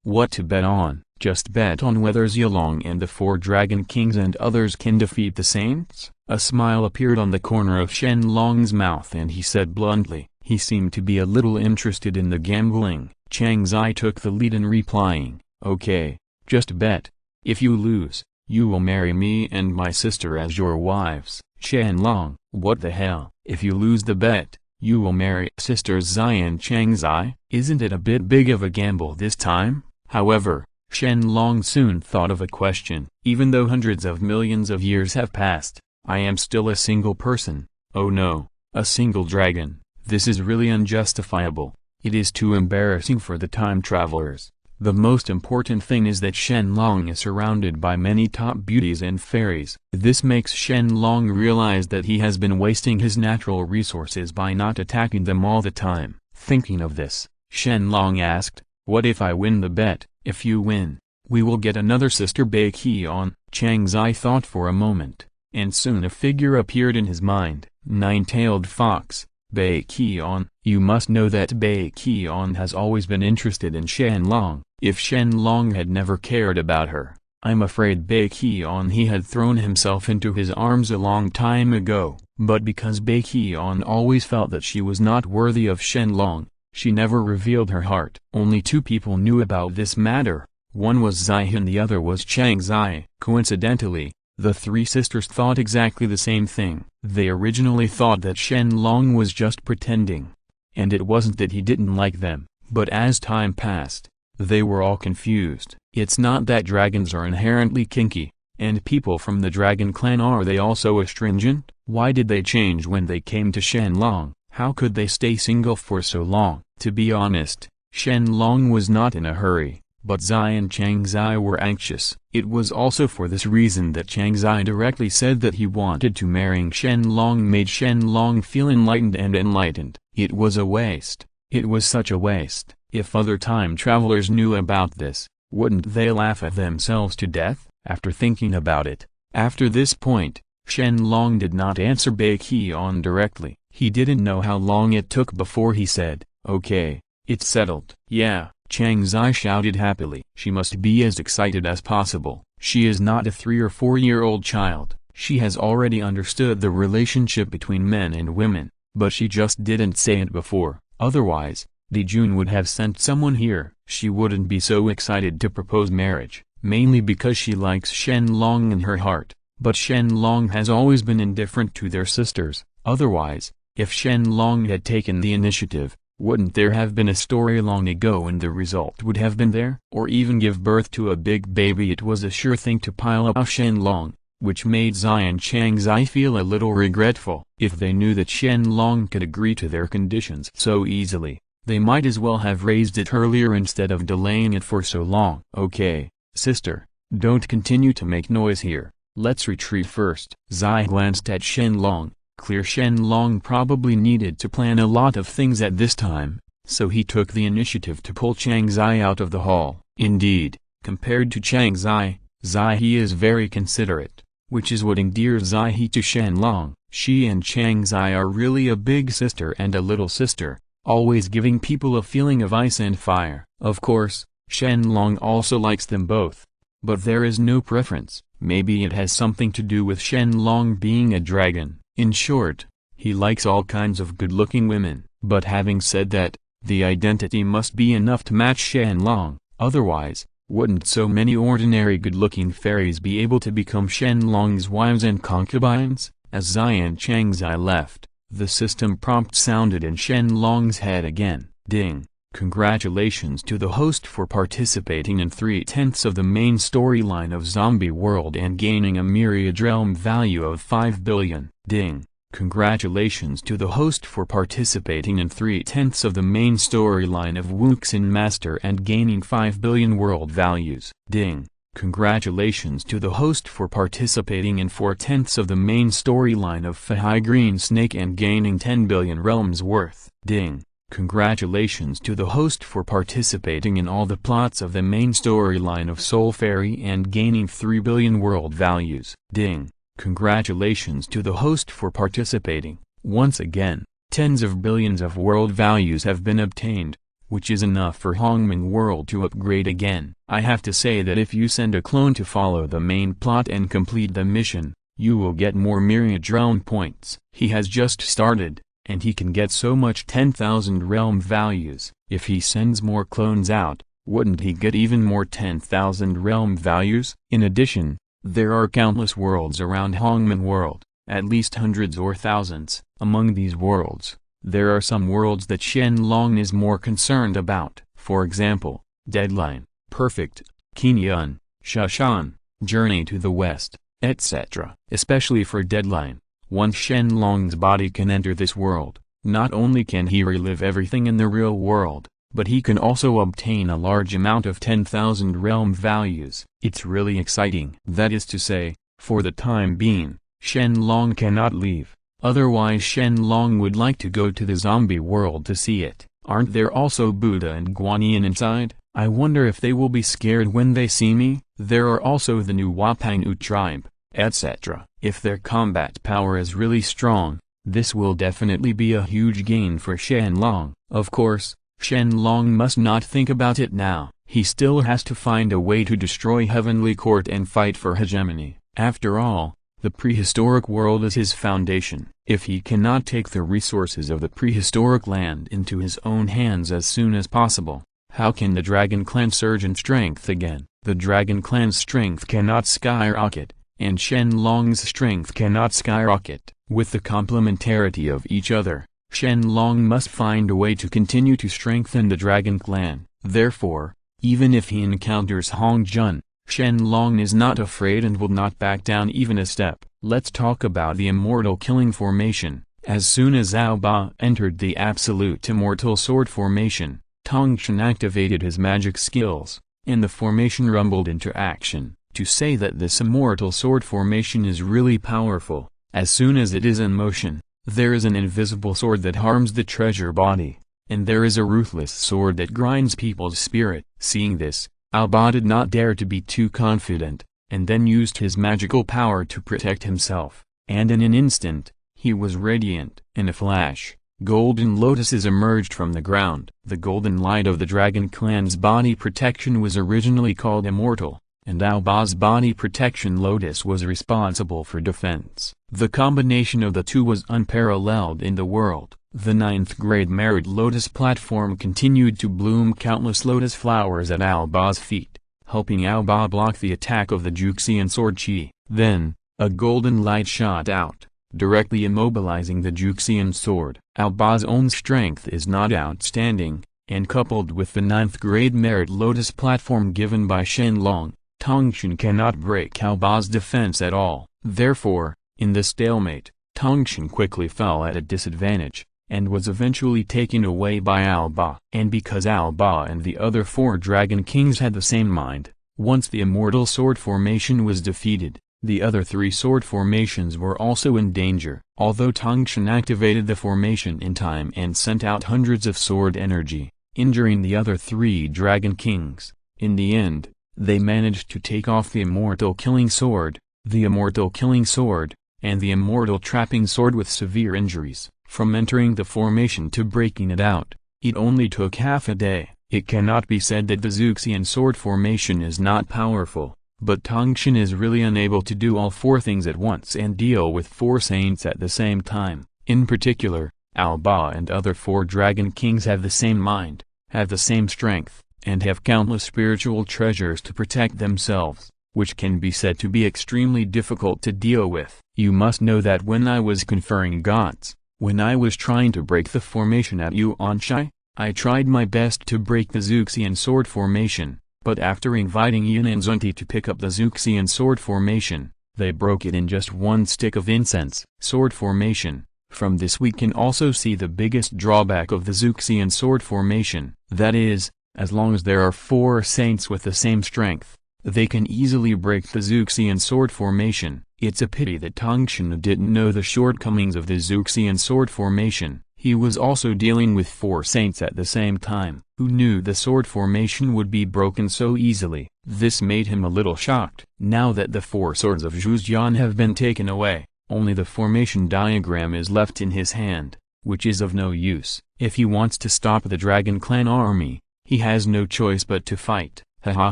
What to bet on? Just bet on whether Xiaolong and the 4 dragon kings and others can defeat the saints? A smile appeared on the corner of Shen Long's mouth and he said bluntly. He seemed to be a little interested in the gambling. Changzai took the lead in replying, okay, just bet. If you lose, you will marry me and my sister as your wives. Shen Long, what the hell? If you lose the bet, you will marry sisters Zai and Changzai? Isn't it a bit big of a gamble this time? However, Shen Long soon thought of a question. Even though hundreds of millions of years have passed, I am still a single person. Oh no, a single dragon. This is really unjustifiable. It is too embarrassing for the time travelers. The most important thing is that Shen Long is surrounded by many top beauties and fairies. This makes Shen Long realize that he has been wasting his natural resources by not attacking them all the time. Thinking of this, Shen Long asked, what if I win the bet? If you win, we will get another sister Bai Qian. Changzai thought for a moment, and soon a figure appeared in his mind. 9-tailed fox, Bai Qian. You must know that Bai Qian has always been interested in Shen Long. If Shen Long had never cared about her, I'm afraid Bai Qian he had thrown himself into his arms a long time ago. But because Bai Qian always felt that she was not worthy of Shen Long, she never revealed her heart. Only 2 people knew about this matter. One was Zai and the other was Changzai. Coincidentally, the 3 sisters thought exactly the same thing. They originally thought that Shen Long was just pretending. And it wasn't that he didn't like them, but as time passed, they were all confused. It's not that dragons are inherently kinky, and people from the dragon clan are they also astringent? Why did they change when they came to Shen Long? How could they stay single for so long? To be honest, Shen Long was not in a hurry, but Zai and Changzai were anxious. It was also for this reason that Changzai directly said that he wanted to marrying Shen Long made Shen Long feel enlightened and enlightened. It was a waste. It was such a waste. If other time travelers knew about this, wouldn't they laugh at themselves to death? After thinking about it, after this point, Shen Long did not answer Bai Qian directly. He didn't know how long it took before he said, okay, it's settled. Yeah, Changzai shouted happily. She must be as excited as possible. She is not a 3 or 4-year-old child. She has already understood the relationship between men and women, but she just didn't say it before. Otherwise, Di Jun would have sent someone here. She wouldn't be so excited to propose marriage, mainly because she likes Shen Long in her heart. But Shen Long has always been indifferent to their sisters. Otherwise, if Shen Long had taken the initiative, wouldn't there have been a story long ago and the result would have been there? Or even give birth to a big baby. It was a sure thing to pile up Shen Long, which made Zai and Changzai feel a little regretful. If they knew that Shen Long could agree to their conditions so easily, they might as well have raised it earlier instead of delaying it for so long. Okay, sister, don't continue to make noise here. Let's retreat first. Zai glanced at Shen Long. Clear Shen Long probably needed to plan a lot of things at this time, so he took the initiative to pull Changzai out of the hall. Indeed, compared to Changzai, Zai he is very considerate, which is what endears Zai he to Shen Long. She and Changzai are really a big sister and a little sister, always giving people a feeling of ice and fire. Of course, Shen Long also likes them both. But there is no preference. Maybe it has something to do with Shen Long being a dragon. In short, he likes all kinds of good-looking women. But having said that, the identity must be enough to match Shen Long. Otherwise, wouldn't so many ordinary good-looking fairies be able to become Shen Long's wives and concubines? As Xian Changzai left, the system prompt sounded in Shen Long's head again. Ding! Congratulations to the host for participating in 3/10 of the main storyline of Zombie World and gaining a myriad realm value of 5 billion. Ding! Congratulations to the host for participating in 3/10 of the main storyline of Wuxin Master and gaining 5 billion world values. Ding! Congratulations to the host for participating in 4/10 of the main storyline of Fahai Green Snake and gaining 10 billion realms worth. Ding! Congratulations to the host for participating in all the plots of the main storyline of Soul Fairy and gaining 3 billion world values. Ding! Congratulations to the host for participating. Once again, tens of billions of world values have been obtained, which is enough for Hongming World to upgrade again. I have to say that if you send a clone to follow the main plot and complete the mission, you will get more myriad realm points. He has just started, and he can get so much 10,000 realm values. If he sends more clones out, wouldn't he get even more 10,000 realm values? In addition, there are countless worlds around Hongming World, at least hundreds or thousands. Among these worlds, there are some worlds that Shen Long is more concerned about. For example, Deadline, Perfect, Qingyun, Shashan, Journey to the West, etc. Especially for Deadline, once Shen Long's body can enter this world, not only can he relive everything in the real world, but he can also obtain a large amount of 10,000 realm values. It's really exciting. That is to say, for the time being, Shen Long cannot leave. Otherwise Shen Long would like to go to the zombie world to see it. Aren't there also Buddha and Guanyin inside? I wonder if they will be scared when they see me. There are also the Nuwa Painu tribe, etc. If their combat power is really strong, this will definitely be a huge gain for Shen Long. Of course, Shen Long must not think about it now. He still has to find a way to destroy Heavenly Court and fight for hegemony. After all, the prehistoric world is his foundation. If he cannot take the resources of the prehistoric land into his own hands as soon as possible, how can the Dragon Clan surge in strength again? The Dragon Clan's strength cannot skyrocket, and Shen Long's strength cannot skyrocket. With the complementarity of each other, Shen Long must find a way to continue to strengthen the Dragon Clan. Therefore, even if he encounters Hong Jun, Shen Long is not afraid and will not back down even a step. Let's talk about the Immortal Killing Formation. As soon as Zhao Ba entered the Absolute Immortal Sword Formation, Tongshan activated his magic skills, and the formation rumbled into action. To say that this Immortal Sword Formation is really powerful, as soon as it is in motion, there is an invisible sword that harms the treasure body, and there is a ruthless sword that grinds people's spirit. Seeing this, Alba did not dare to be too confident, and then used his magical power to protect himself, and in an instant, he was radiant. In a flash, golden lotuses emerged from the ground. The golden light of the Dragon Clan's body protection was originally called Immortal, and Alba's body protection lotus was responsible for defense. The combination of the two was unparalleled in the world. The 9th grade Merit Lotus platform continued to bloom countless lotus flowers at Alba's feet, helping Alba block the attack of the Juxian sword Qi. Then, a golden light shot out, directly immobilizing the Juxian sword. Alba's own strength is not outstanding, and coupled with the 9th grade Merit Lotus platform given by Shen Long, Tongshan cannot break Alba's defense at all. Therefore, in the stalemate, Tongshan quickly fell at a disadvantage, and was eventually taken away by Alba. And because Alba and the other 4 Dragon Kings had the same mind, once the Immortal Sword Formation was defeated, the other 3 sword formations were also in danger. Although Tongshan activated the formation in time and sent out hundreds of sword energy, injuring the other 3 Dragon Kings, in the end, they managed to take off the Immortal Killing Sword, the Immortal Killing Sword, and the Immortal Trapping Sword with severe injuries. From entering the formation to breaking it out, it only took half a day. It cannot be said that the Zuxian sword formation is not powerful, but Tongshan is really unable to do all four things at once and deal with four saints at the same time. In particular, Alba and other four dragon kings have the same mind, have the same strength, and have countless spiritual treasures to protect themselves, which can be said to be extremely difficult to deal with. You must know that when I was conferring gods, when I was trying to break the formation at Yuanshai, I tried my best to break the Zuxian sword formation, but after inviting Yin and Zunti to pick up the Zuxian sword formation, they broke it in just one stick of incense. Sword formation. From this we can also see the biggest drawback of the Zuxian sword formation, that is, as long as there are four saints with the same strength, they can easily break the Zuxian sword formation. It's a pity that Tongshan didn't know the shortcomings of the Zuxian sword formation. He was also dealing with four saints at the same time. Who knew the sword formation would be broken so easily? This made him a little shocked. Now that the four swords of Zhujian have been taken away, only the formation diagram is left in his hand, which is of no use. If he wants to stop the Dragon Clan army, he has no choice but to fight. Ha ha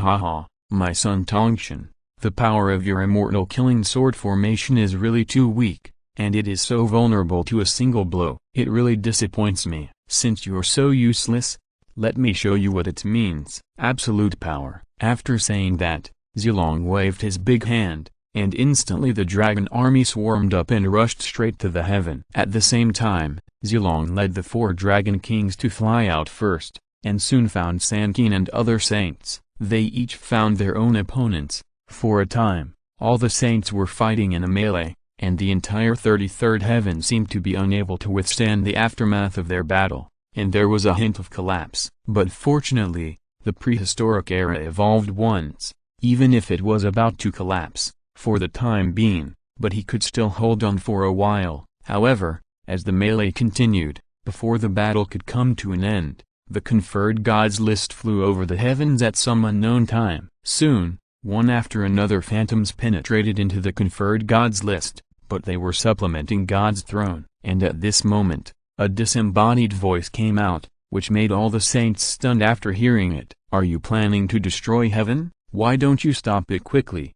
ha ha, my son Tongshan, the power of your immortal killing sword formation is really too weak, and it is so vulnerable to a single blow. It really disappoints me. Since you're so useless, let me show you what it means. Absolute power. After saying that, Zilong waved his big hand, and instantly the dragon army swarmed up and rushed straight to the heaven. At the same time, Zilong led the four dragon kings to fly out first, and soon found Sanqing and other saints. They each found their own opponents. For a time, all the saints were fighting in a melee, and the entire 33rd heaven seemed to be unable to withstand the aftermath of their battle, and there was a hint of collapse. But fortunately, the prehistoric era evolved once, even if it was about to collapse, for the time being, but he could still hold on for a while. However, as the melee continued, before the battle could come to an end, the conferred gods list flew over the heavens at some unknown time. Soon, one after another phantoms penetrated into the conferred gods list, but they were supplementing God's throne. And at this moment, a disembodied voice came out, which made all the saints stunned after hearing it. Are you planning to destroy heaven? Why don't you stop it quickly?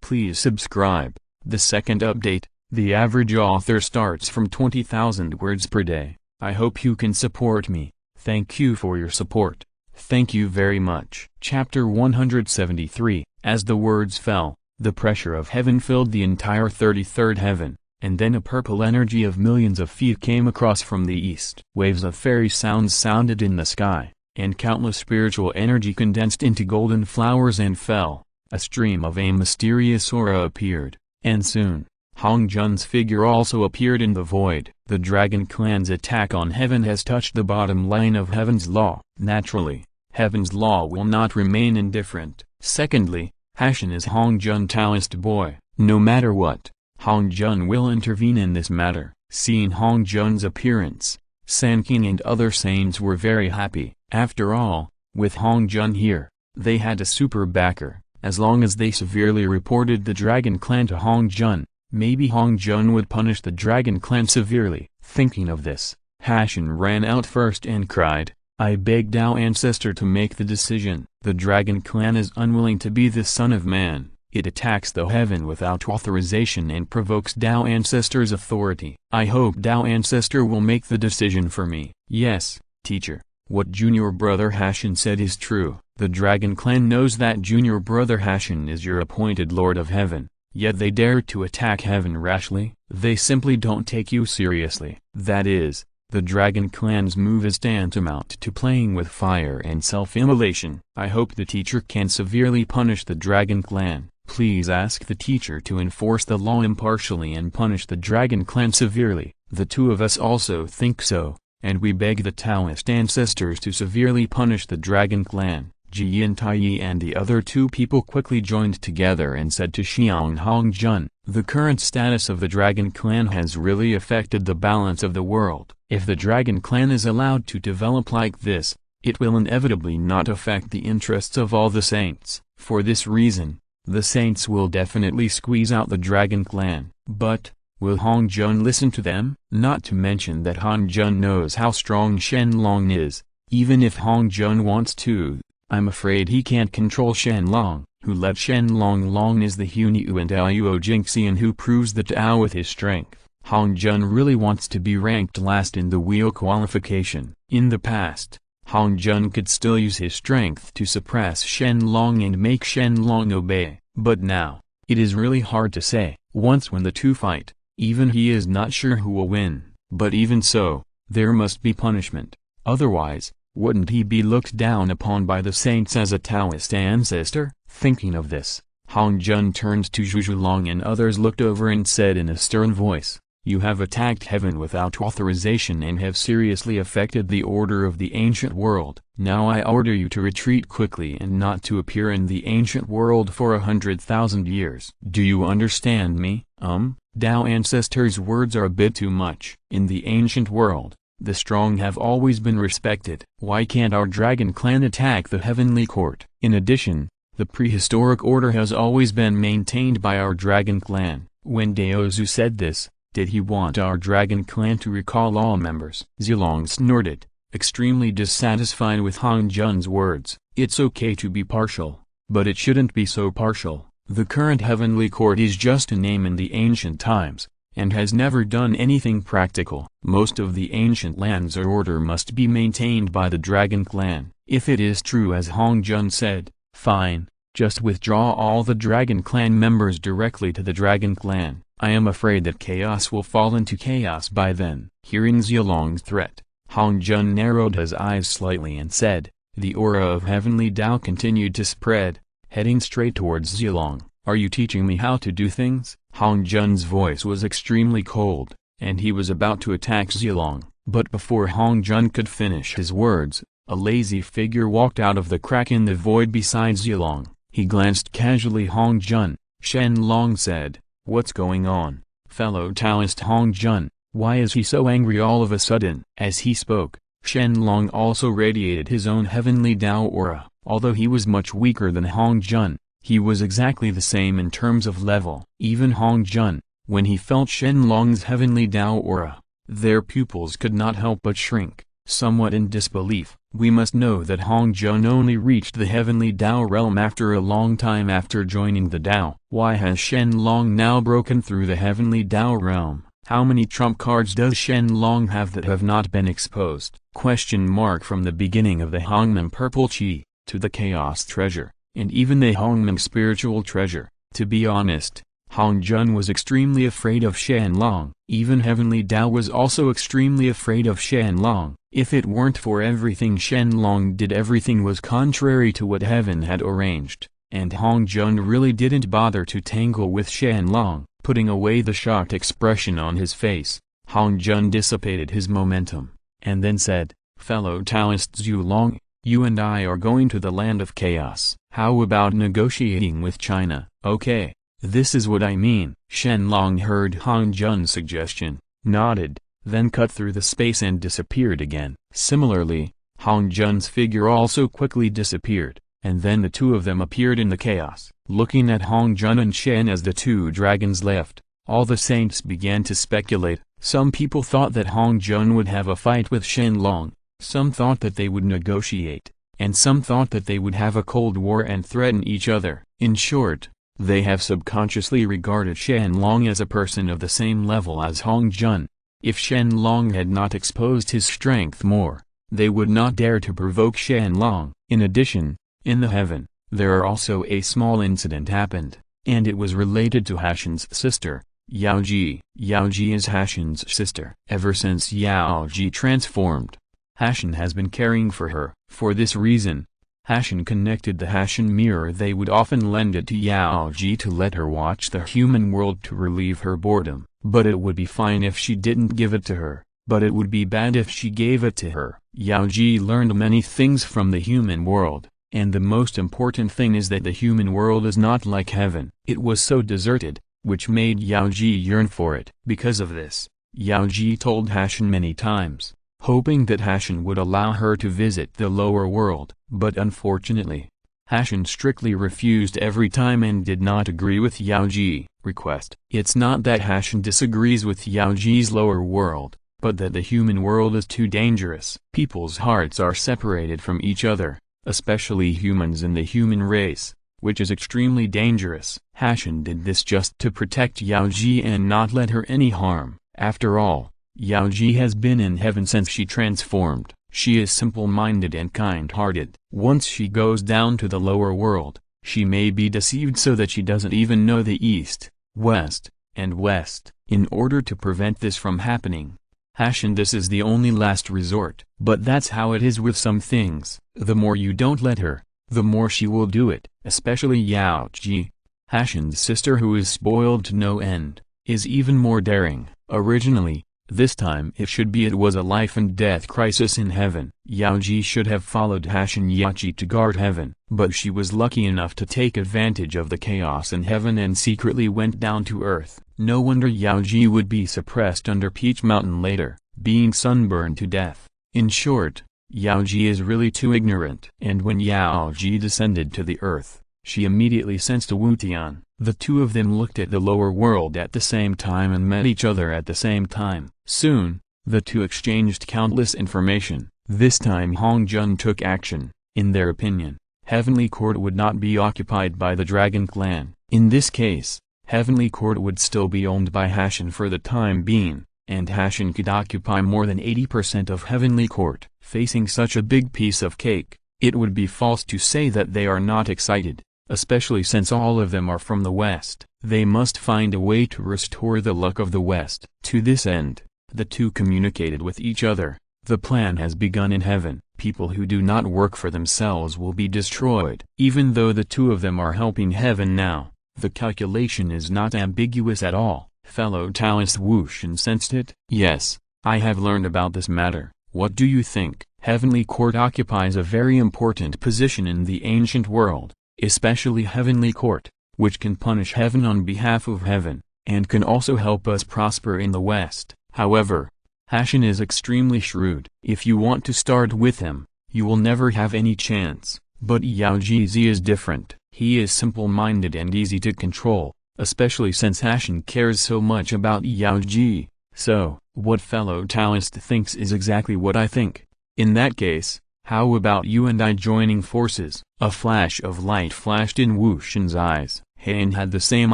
Please subscribe. The second update, the average author starts from 20,000 words per day. I hope you can support me. Thank you for your support. Thank you very much. Chapter 173. As the words fell, the pressure of heaven filled the entire 33rd heaven, and then a purple energy of millions of feet came across from the east. Waves of fairy sounds sounded in the sky, and countless spiritual energy condensed into golden flowers and fell. A stream of a mysterious aura appeared, and soon, Hong Jun's figure also appeared in the void. The Dragon Clan's attack on heaven has touched the bottom line of heaven's law. Naturally, heaven's law will not remain indifferent. Secondly, Hashin is Hong Jun Taoist boy. No matter what, Hong Jun will intervene in this matter. Seeing Hong Jun's appearance, Sanqing and other saints were very happy. After all, with Hong Jun here, they had a super backer. As long as they severely reported the Dragon Clan to Hong Jun, maybe Hong Jun would punish the Dragon Clan severely. Thinking of this, Hashin ran out first and cried, I beg Dao Ancestor to make the decision. The Dragon Clan is unwilling to be the son of man. It attacks the heaven without authorization and provokes Dao Ancestor's authority. I hope Dao Ancestor will make the decision for me. Yes, teacher. What junior brother Hashin said is true. The Dragon Clan knows that junior brother Hashin is your appointed Lord of Heaven. Yet they dare to attack heaven rashly. They simply don't take you seriously. That is, the Dragon Clan's move is tantamount to playing with fire and self-immolation. I hope the teacher can severely punish the Dragon Clan. Please ask the teacher to enforce the law impartially and punish the Dragon Clan severely. The two of us also think so, and we beg the Taoist ancestors to severely punish the Dragon Clan. Ji Yintai and the other two people quickly joined together and said to Xiang Hongjun, "The current status of the Dragon Clan has really affected the balance of the world. If the Dragon Clan is allowed to develop like this, it will inevitably not affect the interests of all the saints. For this reason, the saints will definitely squeeze out the Dragon Clan. But, will Hongjun listen to them? Not to mention that Hongjun knows how strong Shen Long is. Even if Hongjun wants to, I'm afraid he can't control Shen Long. Who led Shen Long? Long is the Hunyu and Aoyuo Jinxian who proves the Tao with his strength. Hongjun really wants to be ranked last in the wheel qualification. In the past, Hongjun could still use his strength to suppress Shen Long and make Shen Long obey. But now, it is really hard to say. Once when the two fight, even he is not sure who will win. But even so, there must be punishment. Otherwise, wouldn't he be looked down upon by the saints as a Taoist ancestor? Thinking of this, Hongjun turned to Zhu Long and others looked over and said in a stern voice, "You have attacked heaven without authorization and have seriously affected the order of the ancient world. Now I order you to retreat quickly and not to appear in the ancient world for 100,000 years. Do you understand me?" Dao Ancestor's words are a bit too much. In the ancient world, the strong have always been respected. Why can't our Dragon Clan attack the Heavenly Court? In addition, the prehistoric order has always been maintained by our Dragon Clan. When Daozu said this, did he want our Dragon Clan to recall all members? Zilong snorted, extremely dissatisfied with Hongjun's words. It's okay to be partial, but it shouldn't be so partial. The current Heavenly Court is just a name in the ancient times, and has never done anything practical. Most of the ancient lands or order must be maintained by the Dragon Clan. If it is true as Hongjun said, fine, just withdraw all the Dragon Clan members directly to the Dragon Clan. I am afraid that chaos will fall into chaos by then. Hearing Zilong's threat, Hongjun narrowed his eyes slightly and said, the aura of heavenly Tao continued to spread, heading straight towards Zilong. Are you teaching me how to do things? Hongjun's voice was extremely cold, and he was about to attack Zilong. But before Hongjun could finish his words, a lazy figure walked out of the crack in the void beside Zilong. He glanced casually Hongjun. Shen Long said, "What's going on, fellow Taoist Hongjun? Why is he so angry all of a sudden?" As he spoke, Shen Long also radiated his own heavenly Tao aura. Although he was much weaker than Hongjun, he was exactly the same in terms of level. Even Hongjun, when he felt Shen Long's heavenly Tao aura, their pupils could not help but shrink, somewhat in disbelief. We must know that Hongjun only reached the heavenly Tao realm after a long time after joining the Tao. Why has Shen Long now broken through the heavenly Tao realm? How many trump cards does Shen Long have that have not been exposed? From the beginning of the Hongmeng Purple Chi, to the Chaos Treasure, and even the Hongmeng Spiritual Treasure. To be honest, Hongjun was extremely afraid of Shen Long. Even Heavenly Tao was also extremely afraid of Shen Long. If it weren't for everything Shen Long did, everything was contrary to what heaven had arranged, and Hongjun really didn't bother to tangle with Shen Long. Putting away the shocked expression on his face, Hongjun dissipated his momentum, and then said, "Fellow Taoist Zilong, you and I are going to the land of chaos. How about negotiating with China?" "Okay, this is what I mean." Shen Long heard Hongjun's suggestion, nodded, then cut through the space and disappeared again. Similarly, Hongjun's figure also quickly disappeared, and then the two of them appeared in the chaos. Looking at Hongjun and Shen as the two dragons left, all the saints began to speculate. Some people thought that Hongjun would have a fight with Shen Long, some thought that they would negotiate, and some thought that they would have a cold war and threaten each other. In short, they have subconsciously regarded Shen Long as a person of the same level as Hongjun. If Shen Long had not exposed his strength more, they would not dare to provoke Shen Long. In addition, in the heaven, there also a small incident happened, and it was related to Hashan's sister, Yaoji. Yaoji is Hashan's sister. Ever since Yaoji transformed, Hashan has been caring for her. For this reason, Hashan connected the Hashan mirror. They would often lend it to Yaoji to let her watch the human world to relieve her boredom. But it would be fine if she didn't give it to her, but it would be bad if she gave it to her. Yaoji learned many things from the human world, And the most important thing is that the human world is not like heaven. It was so deserted, which made Yao Ji yearn for it. Because of this, Yao Ji told Hashan many times, hoping that Hashan would allow her to visit the lower world. But unfortunately, Hashan strictly refused every time and did not agree with Yao Ji's request. It's not that Hashan disagrees with Yao Ji's lower world, but that the human world is too dangerous. People's hearts are separated from each other, especially humans in the human race, which is extremely dangerous. Hashan did this just to protect Yao Ji and not let her any harm. After all, Yao Ji has been in heaven since she transformed. She is simple-minded and kind-hearted. Once she goes down to the lower world, she may be deceived so that she doesn't even know the east, west, and west. In order to prevent this from happening, Hashan, this is the only last resort. But that's how it is with some things. The more you don't let her, the more she will do it. Especially Yao Ji, Hashan's sister, who is spoiled to no end, is even more daring. Originally, this time it was a life and death crisis in heaven. Yao Ji should have followed Hashan Yachi to guard heaven, but she was lucky enough to take advantage of the chaos in heaven and secretly went down to earth. No wonder Yao Ji would be suppressed under Peach Mountain later, being sunburned to death. In short, Yao Ji is really too ignorant. And when Yao Ji descended to the earth, she immediately sensed a Wu Tian. The two of them looked at the lower world at the same time and met each other at the same time. Soon, the two exchanged countless information. This time Hong Jun took action. In their opinion, Heavenly Court would not be occupied by the Dragon Clan. In this case, Heavenly Court would still be owned by Hashan for the time being, and Hashan could occupy more than 80% of Heavenly Court. Facing such a big piece of cake, it would be false to say that they are not excited. Especially since all of them are from the West. They must find a way to restore the luck of the West. To this end, the two communicated with each other. The plan has begun in heaven. People who do not work for themselves will be destroyed. Even though the two of them are helping heaven now, the calculation is not ambiguous at all. Fellow Taoist Wu Shen sensed it. Yes, I have learned about this matter. What do you think? Heavenly Court occupies a very important position in the ancient world. Especially Heavenly Court, which can punish heaven on behalf of heaven, and can also help us prosper in the West. However, Hashan is extremely shrewd. If you want to start with him, you will never have any chance. But Yao Ji is different. He is simple-minded and easy to control, especially since Hashan cares so much about Yao Ji. So, what fellow Taoist thinks is exactly what I think. In that case, how about you and I joining forces? A flash of light flashed in Wu Shen's eyes. Han had the same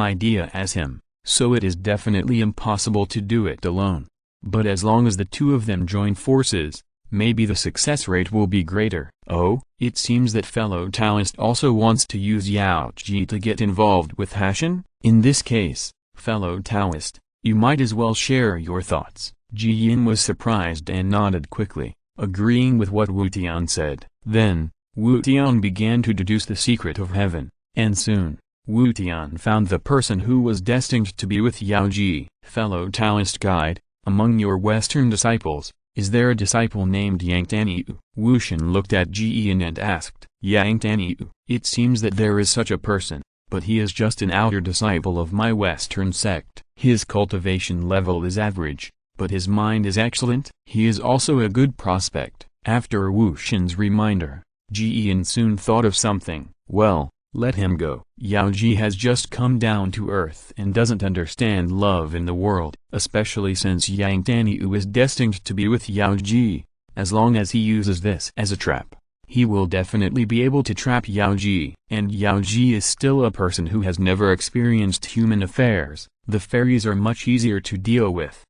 idea as him, so it is definitely impossible to do it alone. But as long as the two of them join forces, maybe the success rate will be greater. Oh, it seems that fellow Taoist also wants to use Yao Ji to get involved with Hashan? In this case, fellow Taoist, you might as well share your thoughts. Ji Yin was surprised and nodded quickly, agreeing with what Wu Tian said. Then, Wu Tian began to deduce the secret of heaven, and soon, Wu Tian found the person who was destined to be with Yao Ji. Fellow Taoist guide, among your Western disciples, is there a disciple named Yang Taniu? Wu Shen looked at Ji Yin and asked. Yang Taniu. It seems that there is such a person, but he is just an outer disciple of my Western sect. His cultivation level is average, but his mind is excellent. He is also a good prospect. After Wu Shen's reminder, Ji Yin soon thought of something. Well, let him go. Yao Ji has just come down to earth and doesn't understand love in the world, especially since Yang Taniu is destined to be with Yao Ji. As long as he uses this as a trap, he will definitely be able to trap Yao Ji. And Yao Ji is still a person who has never experienced human affairs. The fairies are much easier to deal with.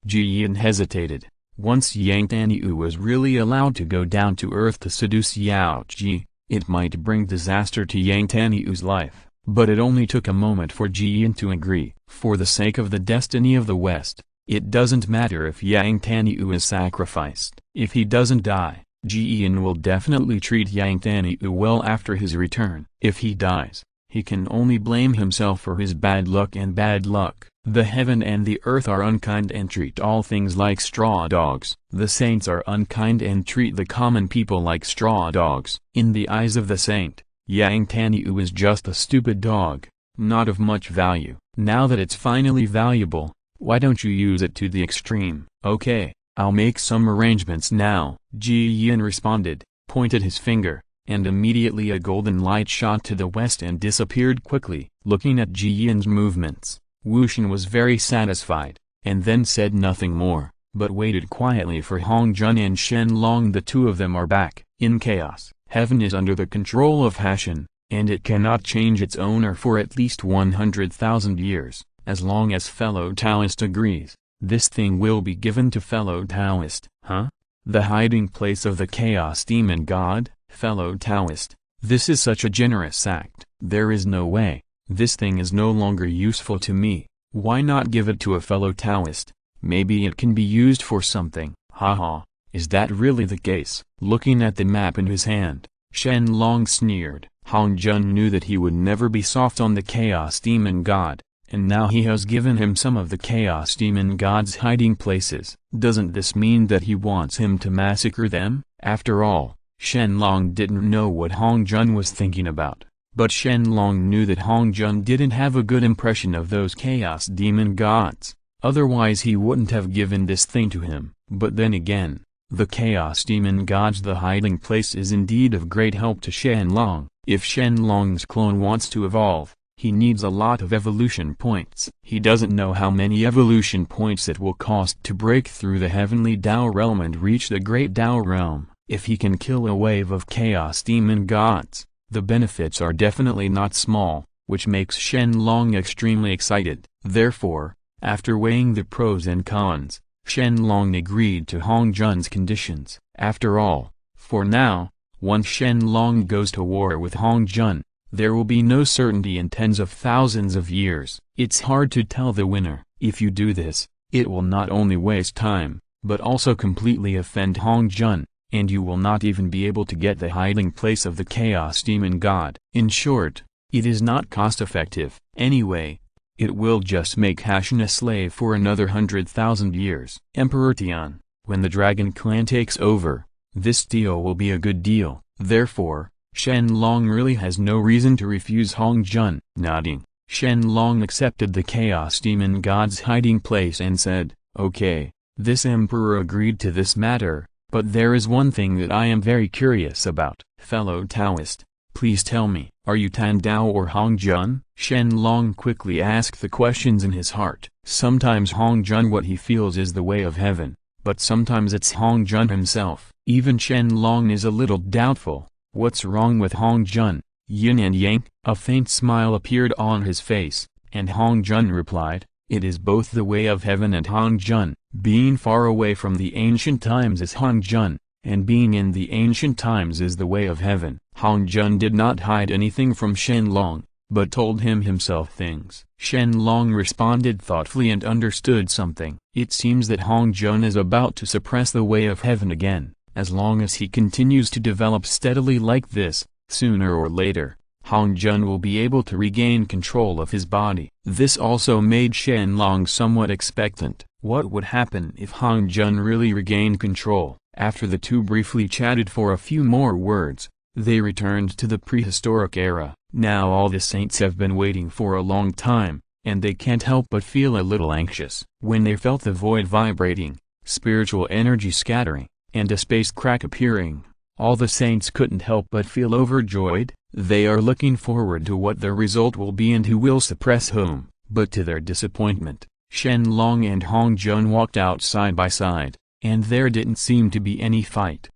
Ji Yin hesitated. Once Yang Taniu was really allowed to go down to earth to seduce Yao Ji, it might bring disaster to Yang Taniu's life. But it only took a moment for Ji Yin to agree. For the sake of the destiny of the West, it doesn't matter if Yang Taniu is sacrificed. If he doesn't die, Ji Yin will definitely treat Yang Taniu well after his return. If he dies, he can only blame himself for his bad luck, and bad luck The heaven and the earth are unkind and treat all things like straw dogs. The saints are unkind and treat the common people like straw dogs. In the eyes of the saint, Yang Taniu is just a stupid dog, not of much value. Now that it's finally valuable, why don't you use it to the extreme? Okay, I'll make some arrangements now. Ji Yin responded, pointed his finger, and immediately a golden light shot to the west and disappeared quickly. Looking at Ji Yin's movements, Wu Shen was very satisfied, and then said nothing more, but waited quietly for Hong Jun and Shen Long. The two of them are back. In chaos, heaven is under the control of Hashan, and it cannot change its owner for at least 100,000 years, as long as fellow Taoist agrees. This thing will be given to fellow Taoist. Huh? The hiding place of the chaos demon god? Fellow Taoist, this is such a generous act. There is no way. This thing is no longer useful to me. Why not give it to a fellow Taoist? Maybe it can be used for something. Haha, is that really the case? Looking at the map in his hand, Shen Long sneered. Hong Jun knew that he would never be soft on the chaos demon god, and now he has given him some of the chaos demon god's hiding places. Doesn't this mean that he wants him to massacre them? After all, Shen Long didn't know what Hong Jun was thinking about, but Shen Long knew that Hong Jun didn't have a good impression of those chaos demon gods, otherwise he wouldn't have given this thing to him. But then again, the chaos demon god's the hiding place is indeed of great help to Shen Long. If Shen Long's clone wants to evolve, he needs a lot of evolution points. He doesn't know how many evolution points it will cost to break through the heavenly Dao realm and reach the great Dao realm. If he can kill a wave of chaos demon gods, the benefits are definitely not small, which makes Shen Long extremely excited. Therefore, after weighing the pros and cons, Shen Long agreed to Hong Jun's conditions. After all, for now, once Shen Long goes to war with Hong Jun, there will be no certainty in tens of thousands of years. It's hard to tell the winner. If you do this, it will not only waste time, but also completely offend Hong Jun, and you will not even be able to get the hiding place of the chaos demon god. In short, it is not cost-effective. Anyway, it will just make Hashan a slave for another 100,000 years. Emperor Tian, when the Dragon clan takes over, this deal will be a good deal. Therefore, Shen Long really has no reason to refuse Hong Jun. Nodding, Shen Long accepted the chaos demon god's hiding place and said, "Okay." This emperor agreed to this matter, but there is one thing that I am very curious about. Fellow Taoist, please tell me, are you Tan Dao or Hong Jun? Shen Long quickly asked the questions in his heart. Sometimes Hong Jun what he feels is the way of heaven, but sometimes it's Hong Jun himself. Even Shen Long is a little doubtful. What's wrong with Hong Jun? Yin and Yang? A faint smile appeared on his face, and Hong Jun replied, "It is both the way of heaven and Hong Jun. Being far away from the ancient times is Hong Jun, and being in the ancient times is the way of heaven." Hong Jun did not hide anything from Shen Long, but told him himself things. Shen Long responded thoughtfully and understood something. It seems that Hong Jun is about to suppress the way of heaven again. As long as he continues to develop steadily like this, sooner or later, Hong Jun will be able to regain control of his body. This also made Shen Long somewhat expectant. What would happen if Hong Jun really regained control? After the two briefly chatted for a few more words, they returned to the prehistoric era. Now all the saints have been waiting for a long time, and they can't help but feel a little anxious. When they felt the void vibrating, spiritual energy scattering, and a space crack appearing, all the saints couldn't help but feel overjoyed. They are looking forward to what the result will be and who will suppress whom. But to their disappointment, Shen Long and Hong Jun walked out side by side, and there didn't seem to be any fight.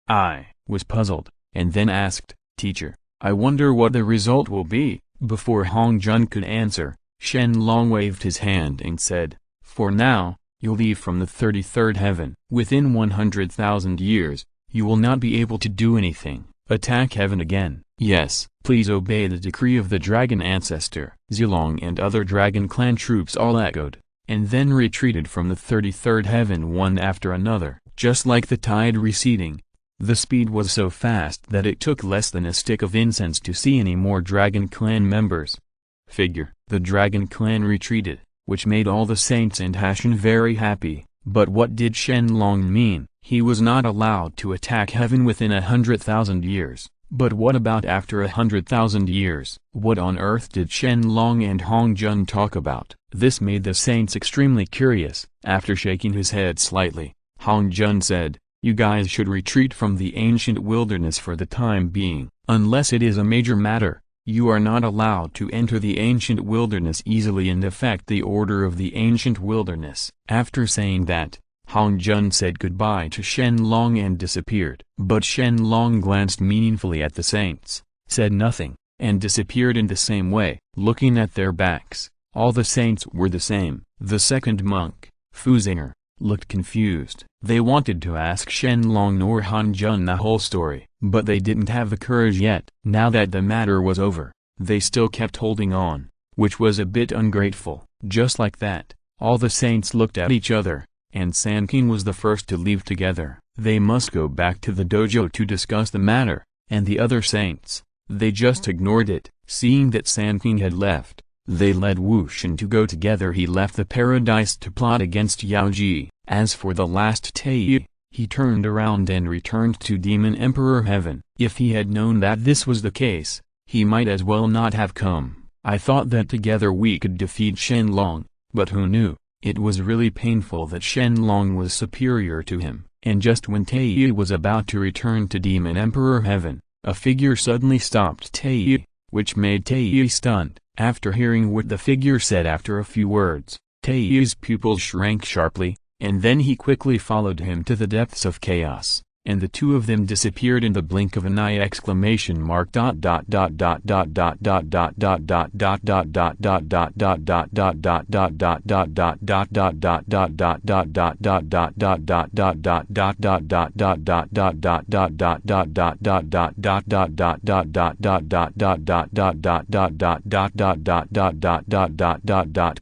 I was puzzled, and then asked, "Teacher, I wonder what the result will be." Before Hong Jun could answer, Shen Long waved his hand and said, "For now, you'll leave from the 33rd heaven. Within 100,000 years, you will not be able to do anything. Attack heaven again. Yes, please obey the decree of the Dragon Ancestor." Zilong and other Dragon clan troops all echoed, and then retreated from the 33rd heaven one after another. Just like the tide receding, the speed was so fast that it took less than a stick of incense to see any more Dragon clan members. Figure. The dragon clan retreated, which made all the saints and Shen very happy. But what did Shen Long mean? He was not allowed to attack heaven within 100,000 years. But what about after 100,000 years? What on earth did Shen Long and Hong Jun talk about? This made the saints extremely curious. After shaking his head slightly, Hong Jun said, "You guys should retreat from the ancient wilderness for the time being. Unless it is a major matter, you are not allowed to enter the ancient wilderness easily and affect the order of the ancient wilderness." After saying that, Hong Jun said goodbye to Shen Long and disappeared. But Shen Long glanced meaningfully at the saints, said nothing, and disappeared in the same way. Looking at their backs, all the saints were the same. The second monk, Fuzinger, looked confused. They wanted to ask Shen Long or Hong Jun the whole story, but they didn't have the courage yet. Now that the matter was over, they still kept holding on, which was a bit ungrateful. Just like that, all the saints looked at each other, and Sanqing was the first to leave together. They must go back to the dojo to discuss the matter, and the other saints, they just ignored it. Seeing that Sanqing had left, they led Wu Shen to go together. He left the paradise to plot against Yao Ji. As for the last Tei, he turned around and returned to Demon Emperor Heaven. If he had known that this was the case, he might as well not have come. I thought that together we could defeat Shen Long, but who knew? It was really painful that Shen Long was superior to him. And just when Tei was about to return to Demon Emperor Heaven, a figure suddenly stopped Tei, which made Tei stunned. After hearing what the figure said after a few words, Tei's pupils shrank sharply, and then he quickly followed him to the depths of chaos, and the two of them disappeared in the blink of an eye!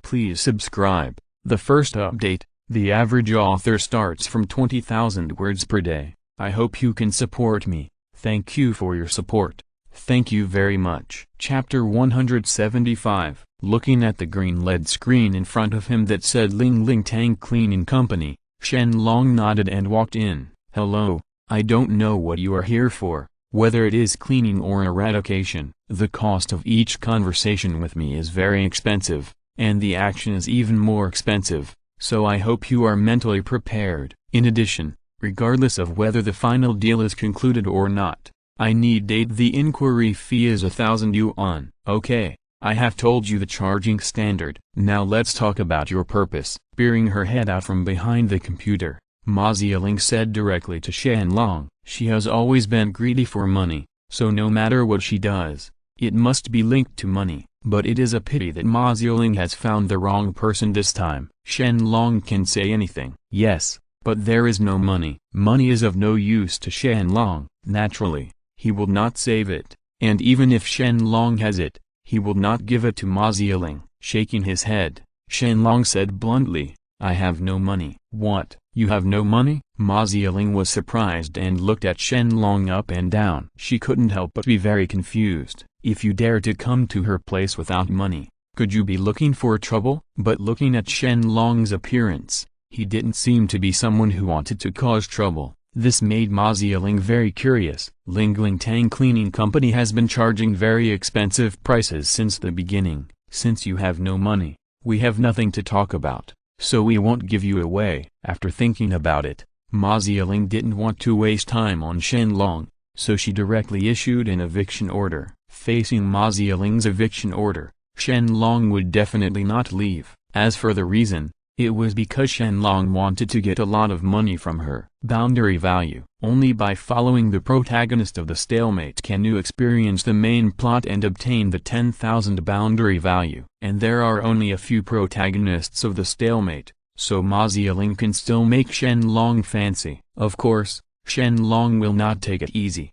Please subscribe. The first update. The average author starts from 20,000 words per day. I hope you can support me. Thank you for your support. Thank you very much. Chapter 175. Looking at the green LED screen in front of him that said Ling Ling Tang Cleaning Company, Shen Long nodded and walked in. "Hello, I don't know what you are here for, whether it is cleaning or eradication. The cost of each conversation with me is very expensive, and the action is even more expensive. So I hope you are mentally prepared. In addition, regardless of whether the final deal is concluded or not, I need date. The inquiry fee is 1,000 yuan. Okay, I have told you the charging standard. Now let's talk about your purpose." Peering her head out from behind the computer, Ma Ziling said directly to Shen Long. She has always been greedy for money, so no matter what she does, it must be linked to money. But it is a pity that Ma Ziling has found the wrong person this time. Shen Long can say anything. Yes, but there is no money. Money is of no use to Shen Long. Naturally, he will not save it, and even if Shen Long has it, he will not give it to Ma Ziling. Shaking his head, Shen Long said bluntly, "I have no money." "What, you have no money?" Ma Ziling was surprised and looked at Shen Long up and down. She couldn't help but be very confused. If you dare to come to her place without money, could you be looking for trouble? But looking at Shen Long's appearance, he didn't seem to be someone who wanted to cause trouble. This made Ma Ziling very curious. Ling Ling Tang Cleaning Company has been charging very expensive prices since the beginning. Since you have no money, we have nothing to talk about, so we won't give you away. After thinking about it, Ma Ziling didn't want to waste time on Shen Long, so she directly issued an eviction order. Facing Ma Ziling's eviction order, Shen Long would definitely not leave. As for the reason, it was because Shen Long wanted to get a lot of money from her. Boundary value. Only by following the protagonist of the stalemate can you experience the main plot and obtain the 10,000 boundary value. And there are only a few protagonists of the stalemate, so Ma Ziling can still make Shen Long fancy. Of course, Shen Long will not take it easy.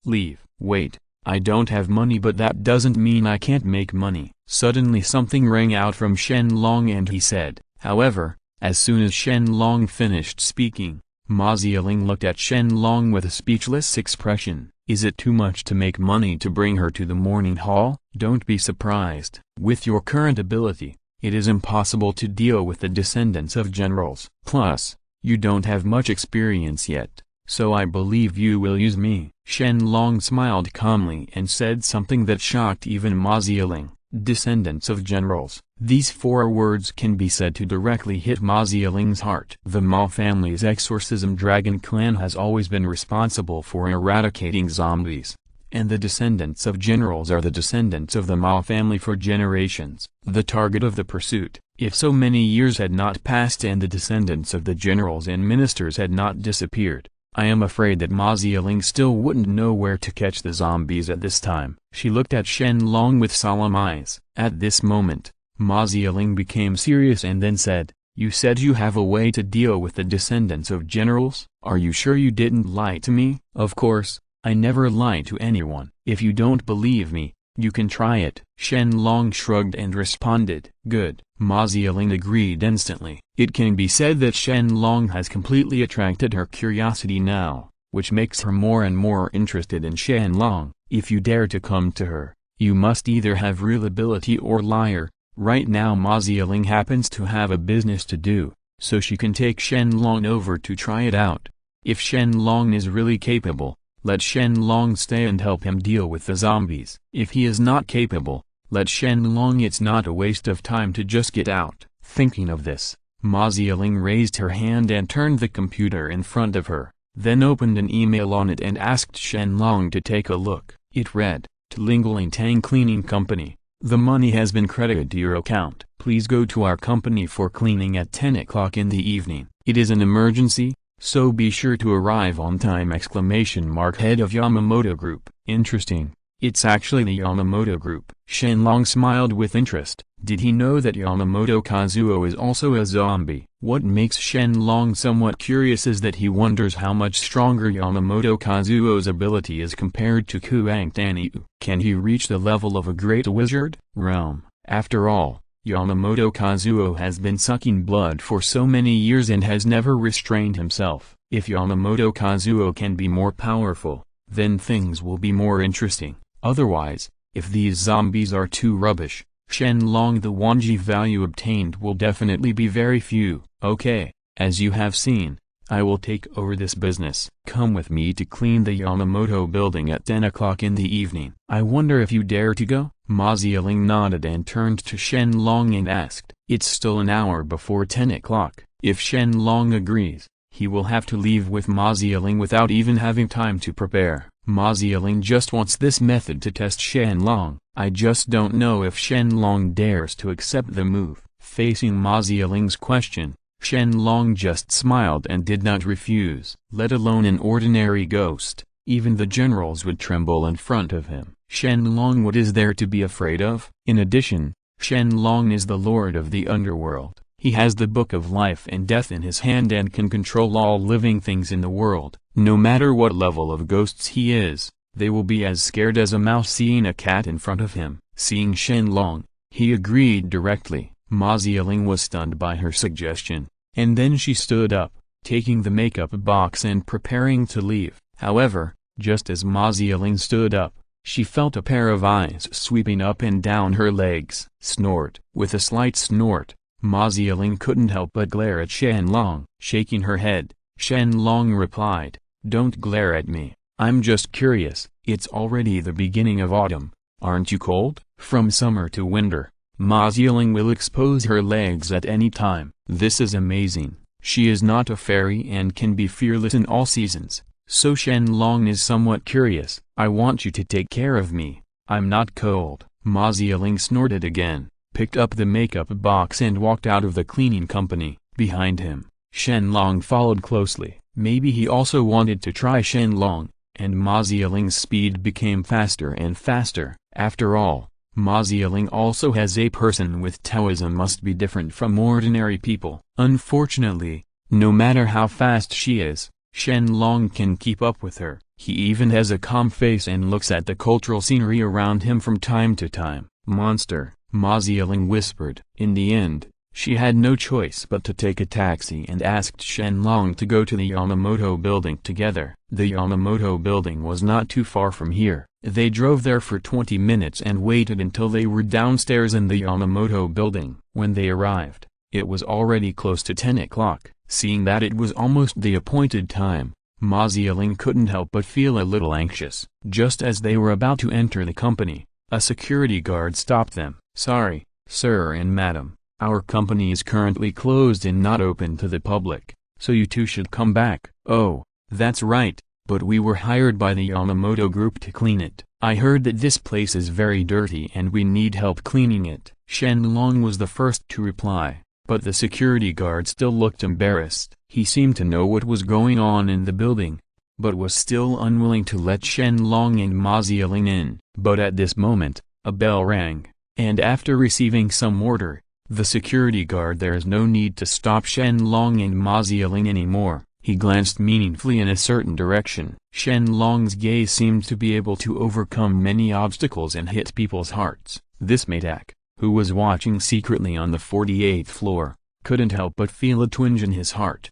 Leave. Wait. I don't have money, but that doesn't mean I can't make money. Suddenly something rang out from Shen Long and he said. However, as soon as Shen Long finished speaking, Ma Ziling looked at Shen Long with a speechless expression. Is it too much to make money to bring her to the morning hall? Don't be surprised. With your current ability, it is impossible to deal with the descendants of generals. Plus, you don't have much experience yet, so I believe you will use me. Shen Long smiled calmly and said something that shocked even Ma Ziling. Descendants of generals. These 4 words can be said to directly hit Ma Ziling's heart. The Ma family's exorcism dragon clan has always been responsible for eradicating zombies, and the descendants of generals are the descendants of the Ma family for generations. The target of the pursuit, if so many years had not passed and the descendants of the generals and ministers had not disappeared, I am afraid that Ma Ziling still wouldn't know where to catch the zombies at this time. She looked at Shen Long with solemn eyes. At this moment, Ma Ziling became serious and then said, "You said you have a way to deal with the descendants of generals? Are you sure you didn't lie to me?" "Of course, I never lie to anyone. If you don't believe me, you can try it." Shen Long shrugged and responded, "Good." Ma Ziling agreed instantly. It can be said that Shen Long has completely attracted her curiosity now, which makes her more and more interested in Shen Long. If you dare to come to her, you must either have real ability or liar. Right now Ma Ziling happens to have a business to do, so she can take Shen Long over to try it out. If Shen Long is really capable, let Shen Long stay and help him deal with the zombies. If he is not capable, let Shen Long. It's not a waste of time to just get out. Thinking of this, Ma Ziling raised her hand and turned the computer in front of her, then opened an email on it and asked Shen Long to take a look. It read, "To Lingling Tang Cleaning Company. The money has been credited to your account. Please go to our company for cleaning at 10 o'clock in the evening. It is an emergency, so be sure to arrive on time!" Head of Yamamoto Group. Interesting. It's actually the Yamamoto Group. Shen Long smiled with interest. Did he know that Yamamoto Kazuo is also a zombie? What makes Shen Long somewhat curious is that he wonders how much stronger Yamamoto Kazuo's ability is compared to Kuang Tanyu. Can he reach the level of a great wizard? Realm. After all, Yamamoto Kazuo has been sucking blood for so many years and has never restrained himself. If Yamamoto Kazuo can be more powerful, then things will be more interesting. Otherwise, if these zombies are too rubbish, Shen Long, the Wanji value obtained will definitely be very few. Okay, as you have seen, I will take over this business. Come with me to clean the Yamamoto building at 10 o'clock in the evening. I wonder if you dare to go? Ma Ziling nodded and turned to Shen Long and asked, "It's still an hour before 10 o'clock. If Shen Long agrees, he will have to leave with Ma Ziling without even having time to prepare." Ma Ziling just wants this method to test Shen Long. I just don't know if Shen Long dares to accept the move. Facing Ma Ziling's question, Shen Long just smiled and did not refuse. Let alone an ordinary ghost, even the generals would tremble in front of him. Shen Long, what is there to be afraid of? In addition, Shen Long is the lord of the underworld. He has the book of life and death in his hand and can control all living things in the world. No matter what level of ghosts he is, they will be as scared as a mouse seeing a cat in front of him. Seeing Shen Long, he agreed directly. Ma Ziling was stunned by her suggestion, and then she stood up, taking the makeup box and preparing to leave. However, just as Ma Ziling stood up, she felt a pair of eyes sweeping up and down her legs. Snort. With a slight snort, Ma Ziling couldn't help but glare at Shen Long. Shaking her head, Shen Long replied, "Don't glare at me, I'm just curious. It's already the beginning of autumn, aren't you cold? From summer to winter, Ma Ziling will expose her legs at any time." This is amazing. She is not a fairy and can be fearless in all seasons, so Shen Long is somewhat curious. "I want you to take care of me, I'm not cold." Ma Ziling snorted again, picked up the makeup box and walked out of the cleaning company. Behind him, Shen Long followed closely. Maybe he also wanted to try Shen Long, and Ma Ziling's speed became faster and faster. After all, Ma Ziling also has a person with Taoism must be different from ordinary people. Unfortunately, no matter how fast she is, Shen Long can keep up with her. He even has a calm face and looks at the cultural scenery around him from time to time. "Monster," Ma Ziling whispered. In the end, She had no choice but to take a taxi and asked Shen Long to go to the Yamamoto building together. The Yamamoto building was not too far from here. They drove there for 20 minutes and waited until they were downstairs in the Yamamoto building. When they arrived, it was already close to 10 o'clock. Seeing that it was almost the appointed time, Ma Ziling couldn't help but feel a little anxious. Just as they were about to enter the company, a security guard stopped them. "Sorry, sir and madam. Our company is currently closed and not open to the public, so you two should come back." "Oh, that's right, but we were hired by the Yamamoto group to clean it. I heard that this place is very dirty and we need help cleaning it." Shen Long was the first to reply, but the security guard still looked embarrassed. He seemed to know what was going on in the building, but was still unwilling to let Shen Long and Ma Ziling in. But at this moment, a bell rang, and after receiving some order, the security guard "There is no need to stop Shen Long and Ma Ziling anymore." He glanced meaningfully in a certain direction. Shen Long's gaze seemed to be able to overcome many obstacles and hit people's hearts. This made Ak, who was watching secretly on the 48th floor, couldn't help but feel a twinge in his heart.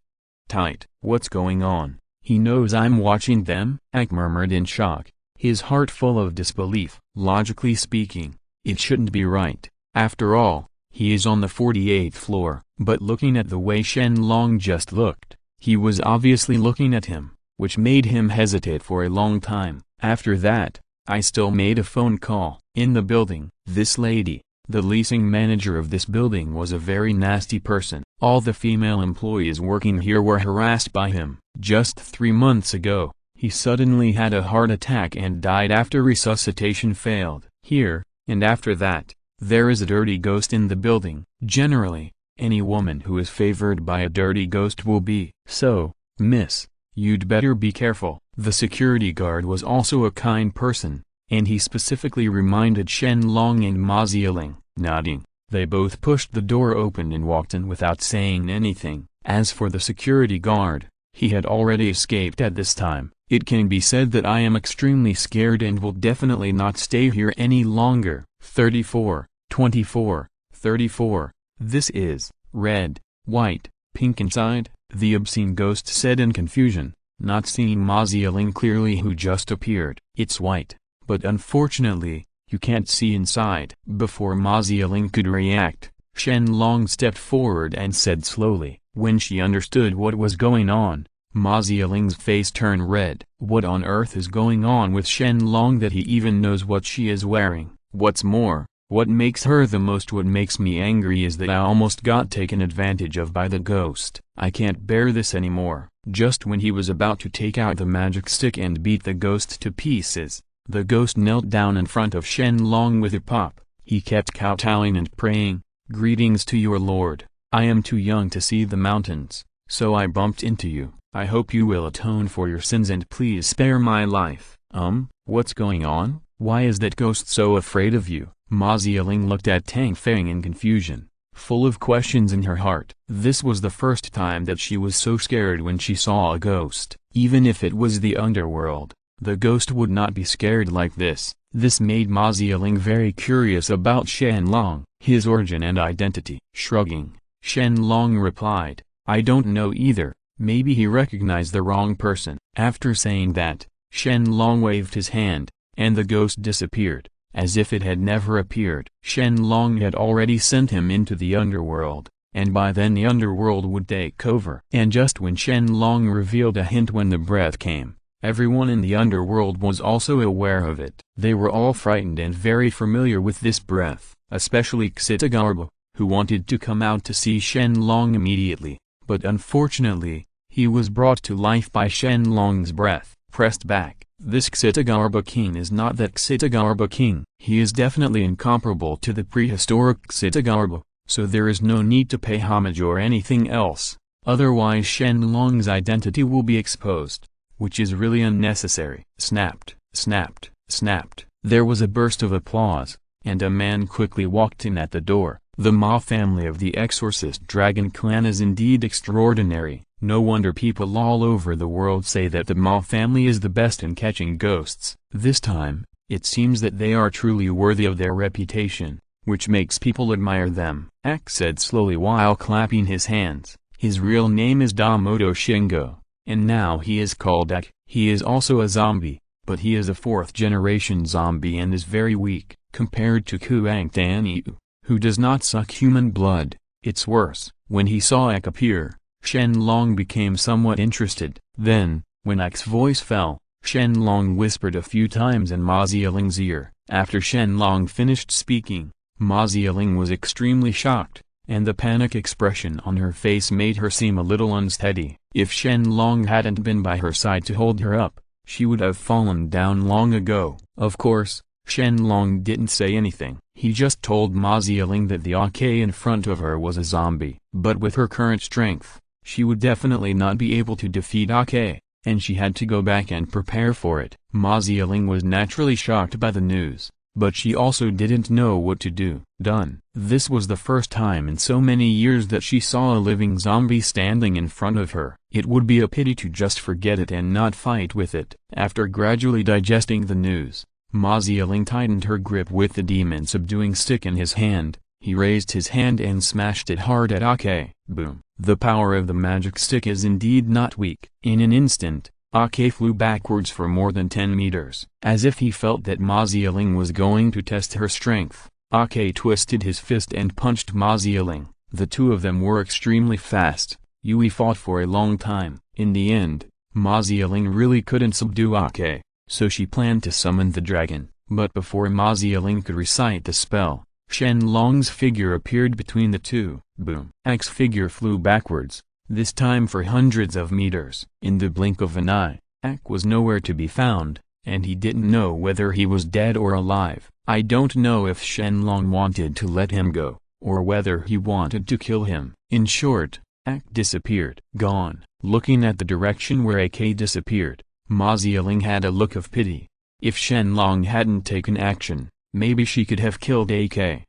"Tight, what's going on? He knows I'm watching them?" Ak murmured in shock, his heart full of disbelief. Logically speaking, it shouldn't be right. After all, he is on the 48th floor. But looking at the way Shen Long just looked, he was obviously looking at him, which made him hesitate for a long time. After that, I still made a phone call. In the building, this lady, the leasing manager of this building, was a very nasty person. All the female employees working here were harassed by him. Just 3 months ago, he suddenly had a heart attack and died after resuscitation failed. Here, and after that, there is a dirty ghost in the building. Generally, any woman who is favored by a dirty ghost will be. So, miss, you'd better be careful. The security guard was also a kind person, and he specifically reminded Shen Long and Ma Ziling. Nodding, they both pushed the door open and walked in without saying anything. As for the security guard, he had already escaped at this time. It can be said that I am extremely scared and will definitely not stay here any longer. 34, 24, 34. This is red, white, pink inside, the obscene ghost said in confusion, not seeing Ma Ziling clearly who just appeared. "It's white, but unfortunately, you can't see inside." Before Ma Ziling could react, Shen Long stepped forward and said slowly. When she understood what was going on, Ma Ziling's face turned red. What on earth is going on with Shen Long that he even knows what she is wearing? What's more, what makes her the most what makes me angry is that I almost got taken advantage of by the ghost. I can't bear this anymore. Just when he was about to take out the magic stick and beat the ghost to pieces, the ghost knelt down in front of Shen Long with a pop. He kept kowtowing and praying, "Greetings to your lord. I am too young to see the mountains, so I bumped into you. I hope you will atone for your sins and please spare my life." What's going on? Why is that ghost so afraid of you? Ma Ziling looked at Tang Feng in confusion, full of questions in her heart. This was the first time that she was so scared when she saw a ghost. Even if it was the underworld, the ghost would not be scared like this. This made Ma Ziling very curious about Shen Long, his origin and identity. Shrugging, Shen Long replied, "I don't know either. Maybe he recognized the wrong person." After saying that, Shen Long waved his hand, and the ghost disappeared, as if it had never appeared. Shen Long had already sent him into the underworld, and by then the underworld would take over. And just when Shen Long revealed a hint when the breath came, everyone in the underworld was also aware of it. They were all frightened and very familiar with this breath, especially Xitagarbo, who wanted to come out to see Shen Long immediately, but unfortunately, he was brought to life by Shen Long's breath. Pressed back, this Xitagarbo king is not that Xitagarbo king. He is definitely incomparable to the prehistoric Xitagarbo, so there is no need to pay homage or anything else, otherwise Shen Long's identity will be exposed, which is really unnecessary. Snapped, snapped, snapped. There was a burst of applause, and a man quickly walked in at the door. The Ma family of the Exorcist Dragon clan is indeed extraordinary. No wonder people all over the world say that the Ma family is the best in catching ghosts. This time, it seems that they are truly worthy of their reputation. which makes people admire them. Ak said slowly while clapping his hands. His real name is Damoto Shingo, and now he is called Ak. He is also a zombie, but he is a 4th-generation zombie and is very weak, compared to Kuang Danyu, who does not suck human blood. It's worse. When he saw Ak appear, Shen Long became somewhat interested. Then, when Ak's voice fell, Shen Long whispered a few times in Ma Zieling's ear. After Shen Long finished speaking, Ma Zieling was extremely shocked, and the panic expression on her face made her seem a little unsteady. If Shen Long hadn't been by her side to hold her up, she would have fallen down long ago. Of course, Shen Long didn't say anything. He just told Ma Zieling that the Ake in front of her was a zombie. But with her current strength, she would definitely not be able to defeat Ake, and she had to go back and prepare for it. Ma Zieling was naturally shocked by the news, but she also didn't know what to do. This was the first time in so many years that she saw a living zombie standing in front of her. It would be a pity to just forget it and not fight with it. After gradually digesting the news, Ma Zieling tightened her grip with the demon-subduing stick in his hand. He raised his hand and smashed it hard at Ake. Boom. The power of the magic stick is indeed not weak. In an instant, Ake flew backwards for more than 10 meters. As if he felt that Ma Zieling was going to test her strength, Ake twisted his fist and punched Ma Zieling. The two of them were extremely fast. Yui fought for a long time. In the end, Ma Zieling really couldn't subdue Ake, so she planned to summon the dragon. But before Ma Zieling could recite the spell, Shen Long's figure appeared between the two. Boom. Ak's figure flew backwards, this time for hundreds of meters. In the blink of an eye, Ak was nowhere to be found, and he didn't know whether he was dead or alive. I don't know if Shen Long wanted to let him go, or whether he wanted to kill him. In short, Ak disappeared. Gone. Looking at the direction where Ak disappeared, Ma Zieling had a look of pity. If Shen Long hadn't taken action, maybe she could have killed Ak.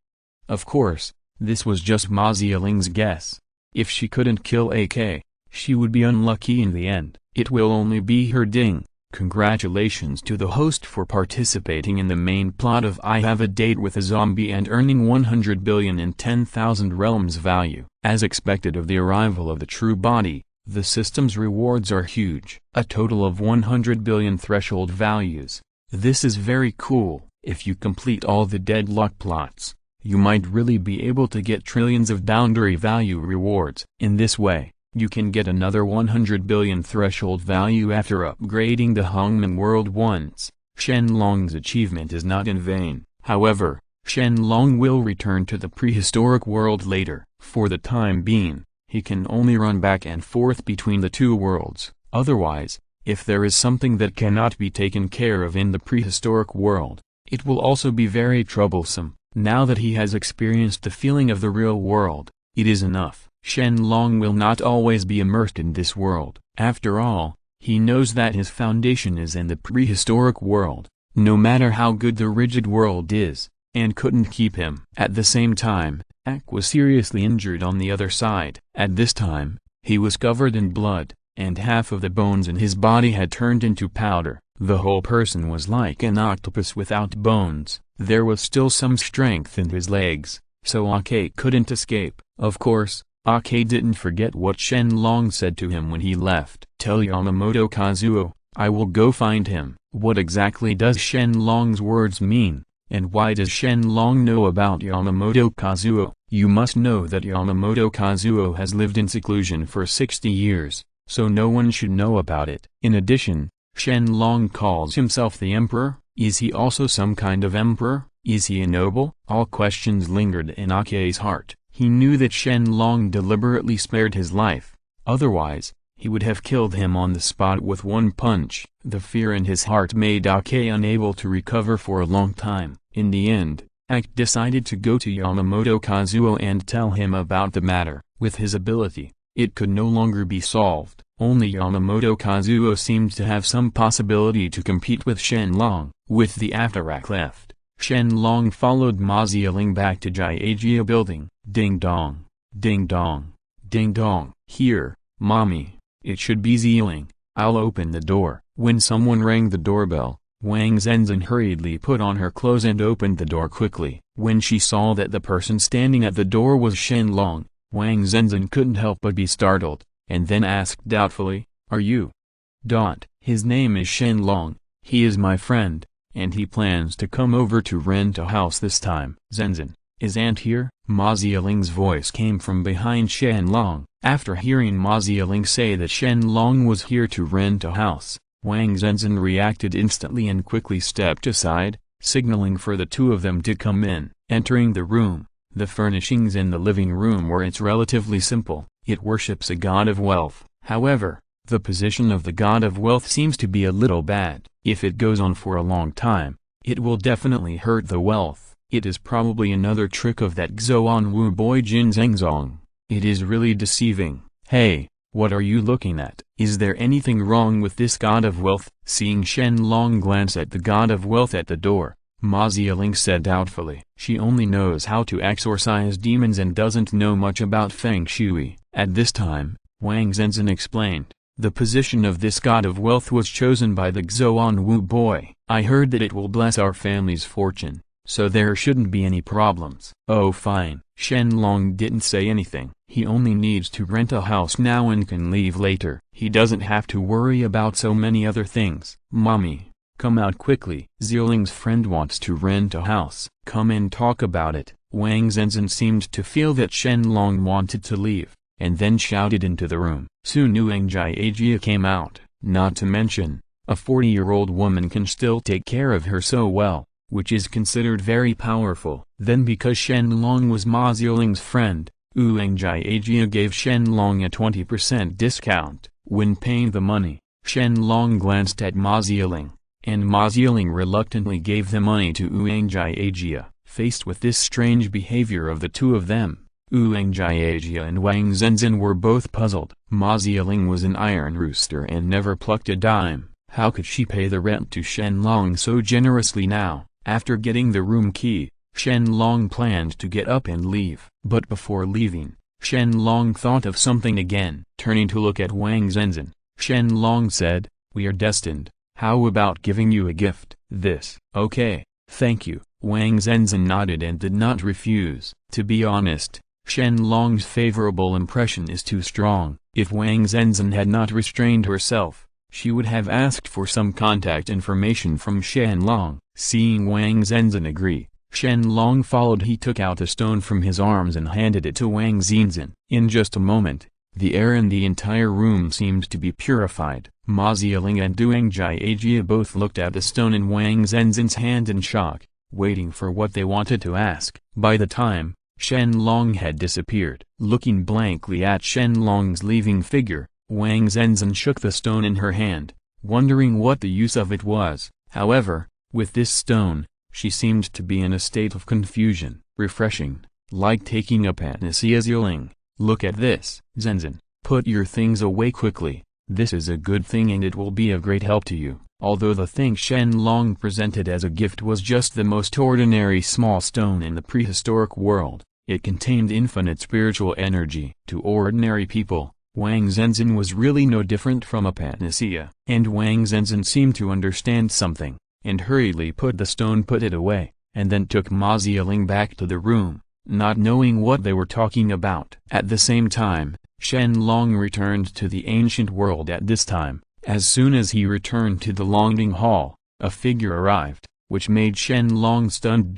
Of course, this was just Ma Zieling's guess. If she couldn't kill Ak, she would be unlucky in the end. It will only be her ding. Congratulations to the host for participating in the main plot of I Have a Date with a Zombie and earning 100 billion in 10,000 realms value. As expected of the arrival of the true body, the system's rewards are huge. A total of 100 billion threshold values. This is very cool. If you complete all the deadlock plots, you might really be able to get trillions of boundary value rewards. In this way, you can get another 100 billion threshold value after upgrading the Hongmen world once. Shen Long's achievement is not in vain. However, Shen Long will return to the prehistoric world later. For the time being, he can only run back and forth between the two worlds. Otherwise, if there is something that cannot be taken care of in the prehistoric world, it will also be very troublesome. Now that he has experienced the feeling of the real world, it is enough. Shen Long will not always be immersed in this world. After all, he knows that his foundation is in the prehistoric world, no matter how good the rigid world is, and couldn't keep him. At the same time, Ak was seriously injured on the other side. At this time, he was covered in blood, and half of the bones in his body had turned into powder. The whole person was like an octopus without bones. There was still some strength in his legs, so Ake couldn't escape. Of course, Ake didn't forget what Shen Long said to him when he left. Tell Yamamoto Kazuo, I will go find him. What exactly does Shen Long's words mean, and why does Shen Long know about Yamamoto Kazuo? You must know that Yamamoto Kazuo has lived in seclusion for 60 years, so no one should know about it. In addition, Shen Long calls himself the Emperor. Is he also some kind of emperor? Is he a noble? All questions lingered in Ake's heart. He knew that Shen Long deliberately spared his life, otherwise, he would have killed him on the spot with one punch. The fear in his heart made Ake unable to recover for a long time. In the end, Ake decided to go to Yamamoto Kazuo and tell him about the matter. With his ability, it could no longer be solved. Only Yamamoto Kazuo seemed to have some possibility to compete with Shen Long. With the Afterak left, Shen Long followed Ma Zieling back to Jiajia building. Ding dong, ding dong, ding dong. Here, mommy, it should be Zieling. I'll open the door. When someone rang the doorbell, Wang Zenzhen hurriedly put on her clothes and opened the door quickly. When she saw that the person standing at the door was Shen Long, Wang Zenzhen couldn't help but be startled, and then asked doubtfully, "Are you?" His name is Shen Long, he is my friend, and he plans to come over to rent a house this time. Zenzhen, is Aunt here? Ma Zieling's voice came from behind Shen Long. After hearing Ma Zieling say that Shen Long was here to rent a house, Wang Zenzhen reacted instantly and quickly stepped aside, signaling for the two of them to come in. Entering the room, the furnishings in the living room were relatively simple. It worships a god of wealth. However, the position of the god of wealth seems to be a little bad. If it goes on for a long time, it will definitely hurt the wealth. It is probably another trick of that Xuan Wu boy Jin Zhengzong. It is really deceiving. Hey, what are you looking at? Is there anything wrong with this god of wealth? Seeing Shen Long glance at the god of wealth at the door, Ma Zieling said doubtfully. She only knows how to exorcise demons and doesn't know much about feng shui. At this time, Wang Zenzhen explained, the position of this god of wealth was chosen by the Xuan Wu boy. I heard that it will bless our family's fortune, so there shouldn't be any problems. Oh fine. Shen Long didn't say anything. He only needs to rent a house now and can leave later. He doesn't have to worry about so many other things. Mommy, come out quickly. Zieling's friend wants to rent a house. Come and talk about it. Wang Zenzhen seemed to feel that Shen Long wanted to leave, and then shouted into the room. Soon Nuang Jiajia came out. Not to mention, a 40-year-old woman can still take care of her so well, which is considered very powerful. Then because Shen Long was Ma Zieling's friend, Uang Jiajia gave Shen Long a 20% discount. When paying the money, Shen Long glanced at Ma Zieling, and Ma Zieling reluctantly gave the money to Uang Jiajia. Faced with this strange behavior of the two of them, Uang Jiajia and Wang Zenzhen were both puzzled. Ma Zieling was an iron rooster and never plucked a dime. How could she pay the rent to Shen Long so generously now? After getting the room key, Shen Long planned to get up and leave. But before leaving, Shen Long thought of something again. Turning to look at Wang Zenzhen, Shen Long said, "We are destined. How about giving you a gift?" This. Okay, thank you. Wang Zenzhen nodded and did not refuse. To be honest, Shen Long's favorable impression is too strong. If Wang Zenzhen had not restrained herself, she would have asked for some contact information from Shen Long. Seeing Wang Zenzhen agree, Shen Long followed. He took out a stone from his arms and handed it to Wang Zenzhen. In just a moment, the air in the entire room seemed to be purified. Ma Zieling and Duang Jiajia both looked at the stone in Wang Zenzhen's hand in shock, waiting for what they wanted to ask. By the time Shen Long had disappeared, looking blankly at Shen Long's leaving figure, Wang Zenzhen shook the stone in her hand, wondering what the use of it was. However, with this stone, she seemed to be in a state of confusion. Refreshing, like taking a panacea. Zieling, look at this. Zenzhen, put your things away quickly. This is a good thing and it will be a great help to you. Although the thing Shen Long presented as a gift was just the most ordinary small stone in the prehistoric world, it contained infinite spiritual energy. To ordinary people, Wang Zenzhen was really no different from a panacea. And Wang Zenzhen seemed to understand something, and hurriedly put it away, and then took Ma Zieling back to the room, not knowing what they were talking about. At the same time, Shen Long returned to the ancient world at this time. As soon as he returned to the Longding Hall, a figure arrived, which made Shen Long stunned.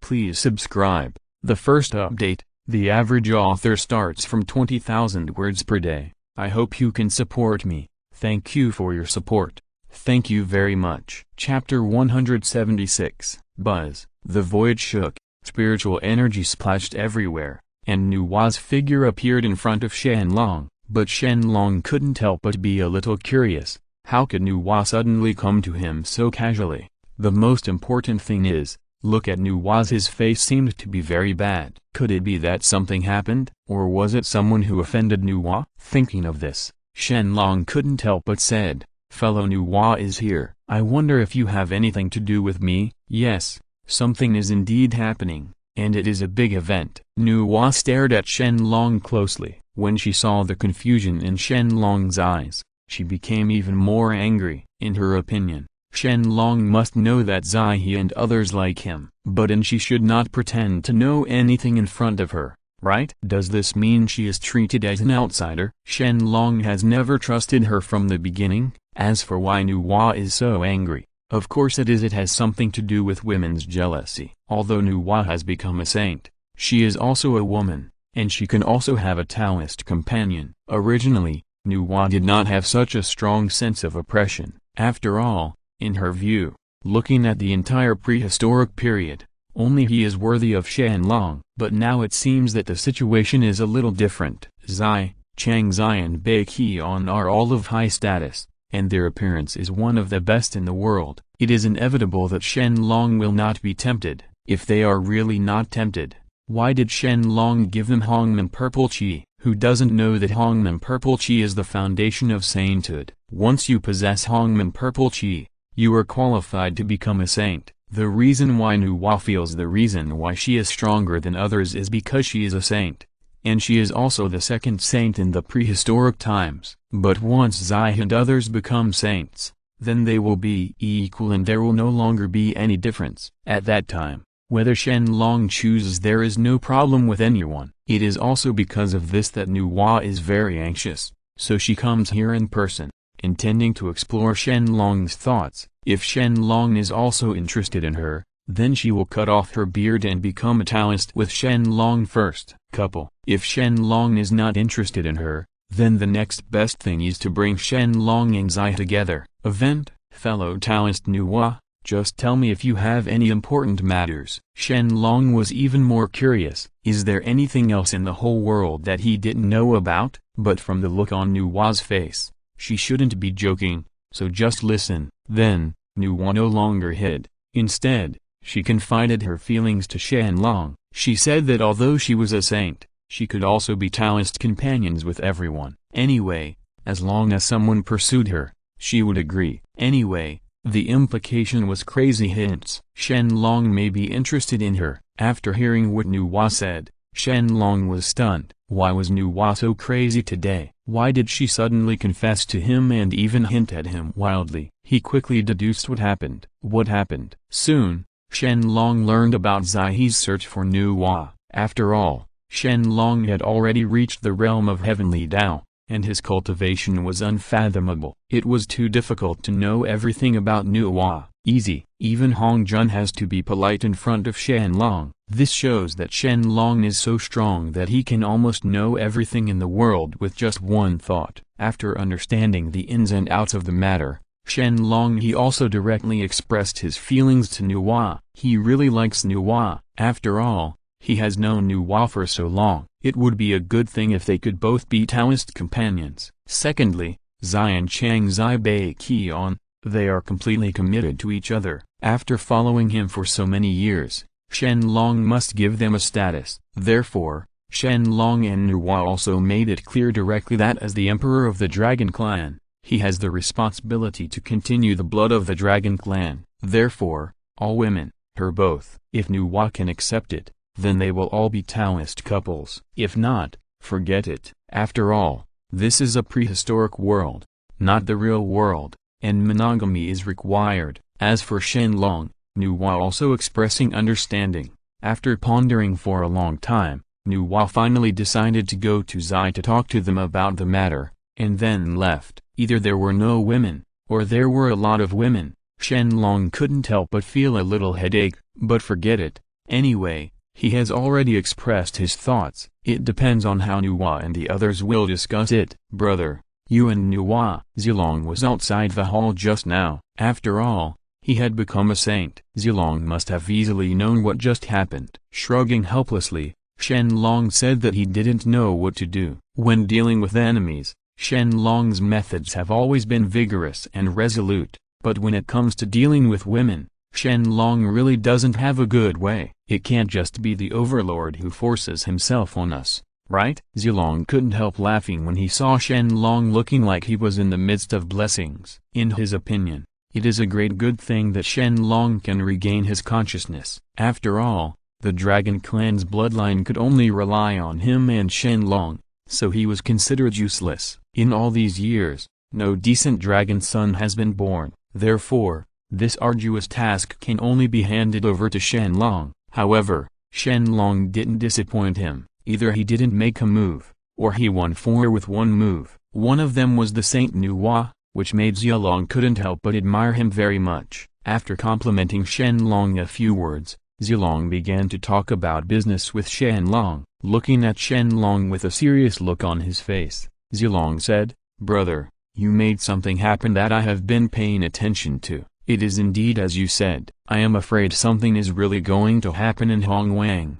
Please subscribe. The first update. The average author starts from 20,000 words per day. I hope you can support me. Thank you for your support. Thank you very much. Chapter 176. Buzz. The void shook, spiritual energy splashed everywhere, and Nuwa's figure appeared in front of Shen Long. But Shen Long couldn't help but be a little curious. How could Nuwa suddenly come to him so casually? The most important thing is, look at Nuwa's. His face seemed to be very bad. Could it be that something happened? Or was it someone who offended Nuwa? Thinking of this, Shen Long couldn't help but said, "Fellow Nuwa is here. I wonder if you have anything to do with me?" "Yes, something is indeed happening, and it is a big event." Nuwa stared at Shen Long closely. When she saw the confusion in Shen Long's eyes, she became even more angry. In her opinion, Shen Long must know that Zai and others like him. And she should not pretend to know anything in front of her, right? Does this mean she is treated as an outsider? Shen Long has never trusted her from the beginning. As for why Nuwa is so angry, of course it has something to do with women's jealousy. Although Nuwa has become a saint, she is also a woman, and she can also have a Taoist companion. Originally, Nuwa did not have such a strong sense of oppression. After all, in her view, looking at the entire prehistoric period, only he is worthy of Shen Long. But now it seems that the situation is a little different. Zai, Changzai and Bai Qian are all of high status, and their appearance is one of the best in the world. It is inevitable that Shen Long will not be tempted. If they are really not tempted, why did Shen Long give them Hongmen Purple Qi? Who doesn't know that Hongmen Purple Qi is the foundation of sainthood? Once you possess Hongmen Purple Qi, you are qualified to become a saint. The reason why Nuwa feels the reason why she is stronger than others is because she is a saint, and she is also the second saint in the prehistoric times. But once Zai and others become saints, then they will be equal and there will no longer be any difference. At that time, whether Shen Long chooses, there is no problem with anyone. It is also because of this that Nuwa is very anxious, so she comes here in person, intending to explore Shen Long's thoughts. If Shen Long is also interested in her, then she will cut off her beard and become a Taoist with Shen Long first. Couple. If Shen Long is not interested in her, then the next best thing is to bring Shen Long and Zai together. Event. Fellow Taoist Nuwa, just tell me if you have any important matters. Shen Long was even more curious. Is there anything else in the whole world that he didn't know about? But from the look on Nuwa's face, she shouldn't be joking, so just listen. Then, Nuwa no longer hid. Instead, she confided her feelings to Shen Long. She said that although she was a saint, she could also be Taoist companions with everyone. Anyway, as long as someone pursued her, she would agree. Anyway, the implication was crazy hints. Shen Long may be interested in her. After hearing what Nuwa said, Shen Long was stunned. Why was Nuwa so crazy today? Why did she suddenly confess to him and even hint at him wildly? He quickly deduced what happened. What happened? Soon, Shen Long learned about Zai's search for Nuwa. After all, Shen Long had already reached the realm of heavenly Tao, and his cultivation was unfathomable. It was too difficult to know everything about Nuwa. Easy. Even Hong Jun has to be polite in front of Shen Long. This shows that Shen Long is so strong that he can almost know everything in the world with just one thought. After understanding the ins and outs of the matter, Shen Long he also directly expressed his feelings to Nuwa. He really likes Nuwa. After all, he has known Nuwa for so long. It would be a good thing if they could both be Taoist companions. Secondly, Zai and Changzai Bai Qian, they are completely committed to each other. After following him for so many years, Shen Long must give them a status. Therefore, Shen Long and Nuwa also made it clear directly that as the emperor of the Dragon Clan, he has the responsibility to continue the blood of the Dragon Clan. Therefore, all women, her both. If Nuwa can accept it, then they will all be Taoist couples. If not, forget it. After all, this is a prehistoric world, not the real world, and monogamy is required. As for Shen Long, Nuwa also expressing understanding. After pondering for a long time, Nuwa finally decided to go to Zai to talk to them about the matter, and then left. Either there were no women, or there were a lot of women. Shen Long couldn't help but feel a little headache, but forget it. Anyway, he has already expressed his thoughts. It depends on how Nuwa and the others will discuss it. Brother, you and Nuwa. Zilong was outside the hall just now. After all, he had become a saint. Zilong must have easily known what just happened. Shrugging helplessly, Shen Long said that he didn't know what to do. When dealing with enemies, Shen Long's methods have always been vigorous and resolute, but when it comes to dealing with women, Shen Long really doesn't have a good way. It can't just be the overlord who forces himself on us. right? Zilong couldn't help laughing when he saw Shen Long looking like he was in the midst of blessings. In his opinion, it is a great good thing that Shen Long can regain his consciousness. After all, the dragon clan's bloodline could only rely on him and Shen Long, so he was considered useless. In all these years, no decent dragon son has been born. Therefore, this arduous task can only be handed over to Shen Long. However, Shen Long didn't disappoint him. Either he didn't make a move, or he won 4 with one move. One of them was the Saint Nuwa, which made Zilong couldn't help but admire him very much. After complimenting Shen Long a few words, Zilong began to talk about business with Shen Long. Looking at Shen Long with a serious look on his face, Zilong said, "Brother, you made something happen that I have been paying attention to. It is indeed as you said. I am afraid something is really going to happen in Hongwang.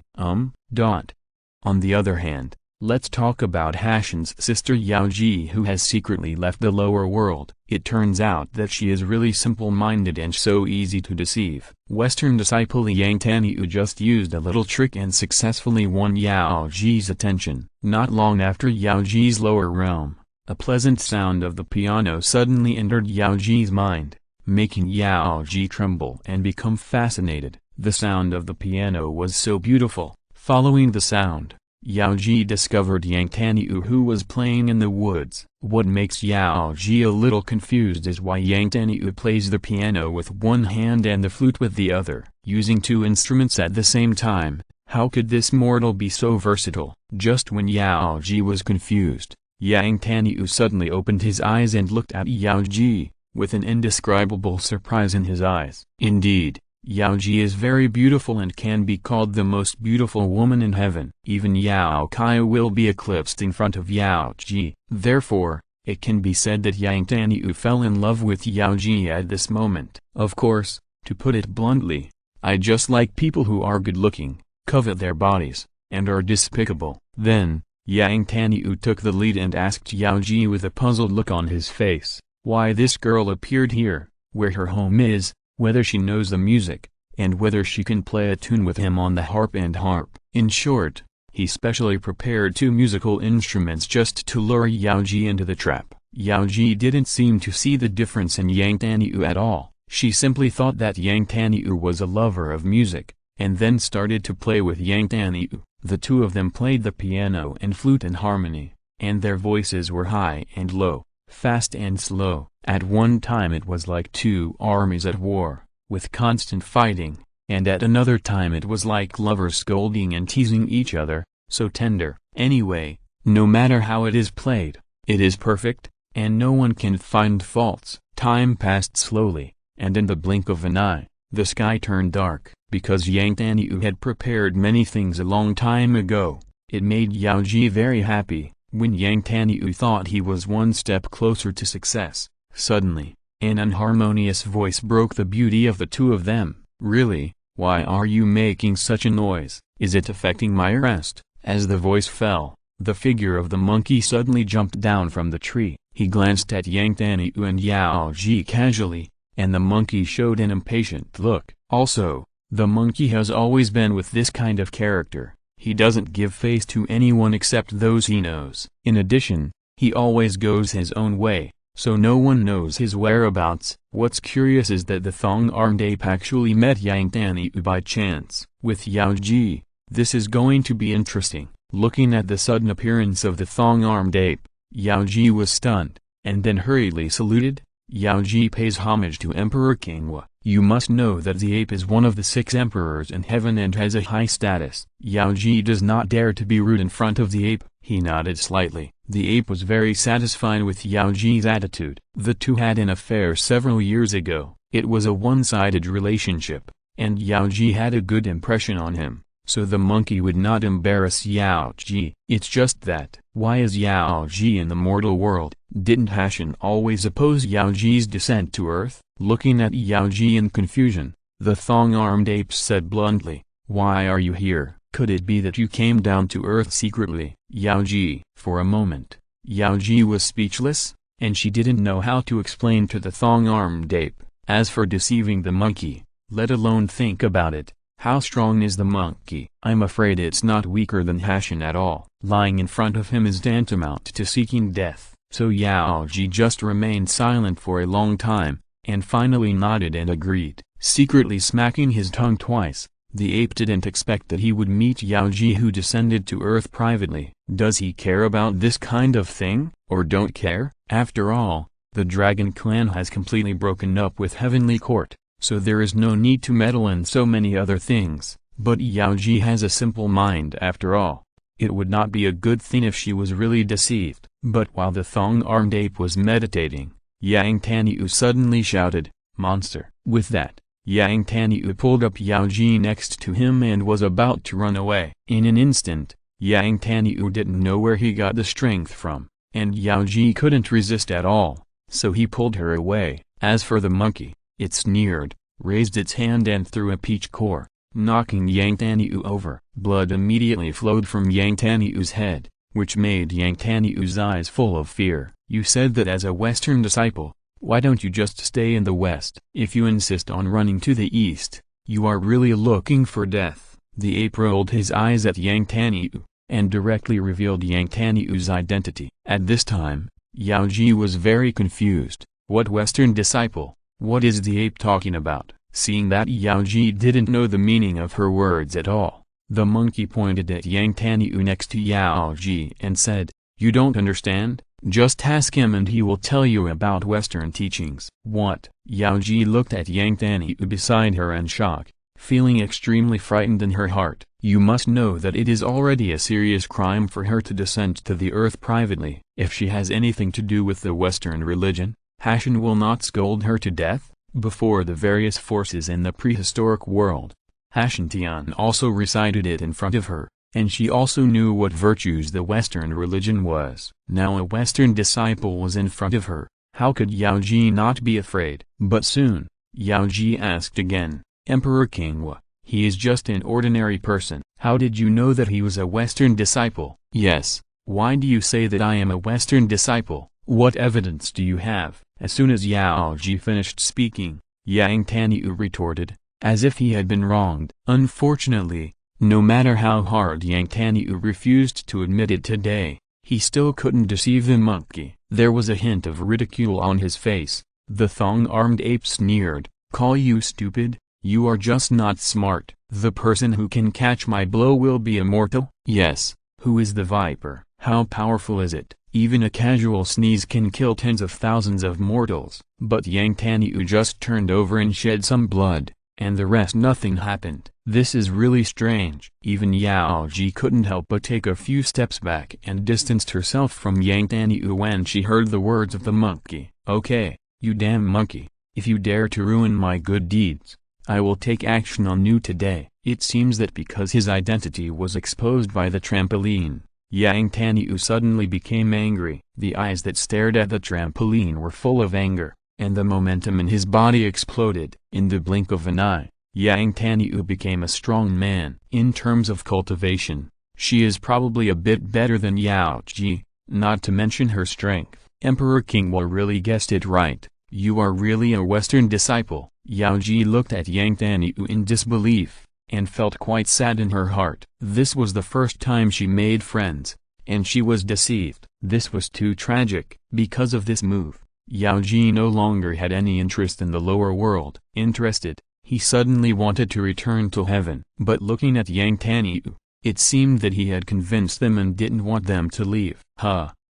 On the other hand, let's talk about Hashan's sister Yaoji, who has secretly left the lower world. It turns out that she is really simple-minded and so easy to deceive." Western disciple Yang Taniu just used a little trick and successfully won Yaoji's attention. Not long after Yaoji's lower realm, a pleasant sound of the piano suddenly entered Yaoji's mind, making Yaoji tremble and become fascinated. The sound of the piano was so beautiful. Following the sound, Yaoji discovered Yang Taniu, who was playing in the woods. What makes Yaoji a little confused is why Yang Taniu plays the piano with one hand and the flute with the other. Using 2 instruments at the same time, how could this mortal be so versatile? Just when Yaoji was confused, Yang Taniu suddenly opened his eyes and looked at Yaoji, with an indescribable surprise in his eyes. Indeed, Yaoji is very beautiful and can be called the most beautiful woman in heaven. Even Yao Kai will be eclipsed in front of Yaoji. Therefore, it can be said that Yang Taniu fell in love with Yaoji at this moment. Of course, to put it bluntly, I just like people who are good-looking, covet their bodies, and are despicable. Then, Yang Taniu took the lead and asked Yaoji with a puzzled look on his face, why this girl appeared here, where her home is, whether she knows the music, and whether she can play a tune with him on the harp and harp. In short, he specially prepared 2 musical instruments just to lure Yaoji into the trap. Yaoji didn't seem to see the difference in Yang Taniu at all. She simply thought that Yang Taniu was a lover of music, and then started to play with Yang Taniu. The 2 of them played the piano and flute in harmony, and their voices were high and low, fast and slow. At one time it was like 2 armies at war, with constant fighting, and at another time it was like lovers scolding and teasing each other, so tender. Anyway, no matter how it is played, it is perfect, and no one can find faults. Time passed slowly, and in the blink of an eye, the sky turned dark. Because Yang Taniu had prepared many things a long time ago, it made Yaoji very happy. When Yang Taniu thought he was one step closer to success, suddenly, an unharmonious voice broke the beauty of the 2 of them. "Really, why are you making such a noise? Is it affecting my rest?" As the voice fell, the figure of the monkey suddenly jumped down from the tree. He glanced at Yang Taniu and Yaoji casually, and the monkey showed an impatient look. Also, the monkey has always been with this kind of character. He doesn't give face to anyone except those he knows. In addition, he always goes his own way, so no one knows his whereabouts. What's curious is that the thong-armed ape actually met Yang Taniu by chance. With Yaoji, this is going to be interesting. Looking at the sudden appearance of the thong-armed ape, Yaoji was stunned, and then hurriedly saluted. Yaoji pays homage to Emperor Qingwa. You must know that the ape is one of the 6 emperors in heaven and has a high status. Yaoji does not dare to be rude in front of the ape. He nodded slightly. The ape was very satisfied with Yaoji's attitude. The 2 had an affair several years ago. It was a one-sided relationship, and Yaoji had a good impression on him, so the monkey would not embarrass Yaoji. It's just that, why is Yaoji in the mortal world? Didn't Hashan always oppose Yaoji's descent to earth? Looking at Yaoji in confusion, the thong-armed ape said bluntly, "Why are you here? Could it be that you came down to earth secretly?" Yaoji. For a moment, Yaoji was speechless, and she didn't know how to explain to the thong-armed ape. As for deceiving the monkey, let alone think about it, How strong is the monkey? I'm afraid it's not weaker than Hashan at all. Lying in front of him is tantamount to seeking death. So Yao Ji just remained silent for a long time, and finally nodded and agreed, secretly smacking his tongue twice. The ape didn't expect that he would meet Yao Ji, who descended to earth privately. Does he care about this kind of thing, or don't care? After all, the dragon clan has completely broken up with Heavenly Court, so there is no need to meddle in so many other things. But Yao Ji has a simple mind after all. It would not be a good thing if she was really deceived. But while the thong-armed ape was meditating, Yang Taniu suddenly shouted, "Monster!" With that, Yang Taniu pulled up Yao Ji next to him and was about to run away. In an instant, Yang Taniu didn't know where he got the strength from, and Yao Ji couldn't resist at all, so he pulled her away. As for the monkey, it sneered, raised its hand and threw a peach core, knocking Yang Taniu over. Blood immediately flowed from Yang Taniu's head, which made Yang Taniu's eyes full of fear. "You said that as a Western disciple, why don't you just stay in the West? If you insist on running to the East, you are really looking for death." The ape rolled his eyes at Yang Taniu, and directly revealed Yang Taniu's identity. At this time, Yao Ji was very confused. What Western disciple? What is the ape talking about? Seeing that Yao Ji didn't know the meaning of her words at all, the monkey pointed at Yang Taniu next to Yao Ji and said, "You don't understand? Just ask him and he will tell you about Western teachings." "What?" Yao Ji looked at Yang Taniu beside her in shock, feeling extremely frightened in her heart. "You must know that it is already a serious crime for her to descend to the earth privately. If she has anything to do with the Western religion, Hashan will not scold her to death?" Before the various forces in the prehistoric world, Hashan Tian also recited it in front of her, and she also knew what virtues the Western religion was. Now a Western disciple was in front of her, how could Yao Ji not be afraid? But soon, Yao Ji asked again, "Emperor Qingwa, he is just an ordinary person. How did you know that he was a Western disciple?" "Yes, why do you say that I am a Western disciple? What evidence do you have?" As soon as Yao Ji finished speaking, Yang Taniu retorted, as if he had been wronged. Unfortunately, no matter how hard Yang Taniu refused to admit it today, he still couldn't deceive the monkey. There was a hint of ridicule on his face. The thong-armed ape sneered, "Call you stupid? You are just not smart. The person who can catch my blow will be immortal?" "Yes." "Who is the viper? How powerful is it? Even a casual sneeze can kill tens of thousands of mortals." But Yang Taniu just turned over and shed some blood, and the rest nothing happened. This is really strange. Even Yao Ji couldn't help but take a few steps back and distanced herself from Yang Taniu when she heard the words of the monkey. "Okay, you damn monkey, if you dare to ruin my good deeds, I will take action on you today." It seems that because his identity was exposed by the trampoline, Yang Taniu suddenly became angry. The eyes that stared at the trampoline were full of anger, and the momentum in his body exploded. In the blink of an eye, Yang Taniu became a strong man. In terms of cultivation, she is probably a bit better than Yao Ji, not to mention her strength. Emperor Qingwa really guessed it right. You are really a Western disciple. Yao Ji looked at Yang Taniu in disbelief, and felt quite sad in her heart. This was the first time she made friends, and she was deceived. This was too tragic. Because of this move, Yao Ji no longer had any interest in the lower world. Interested, he suddenly wanted to return to heaven. But looking at Yang Taniu, it seemed that he had convinced them and didn't want them to leave.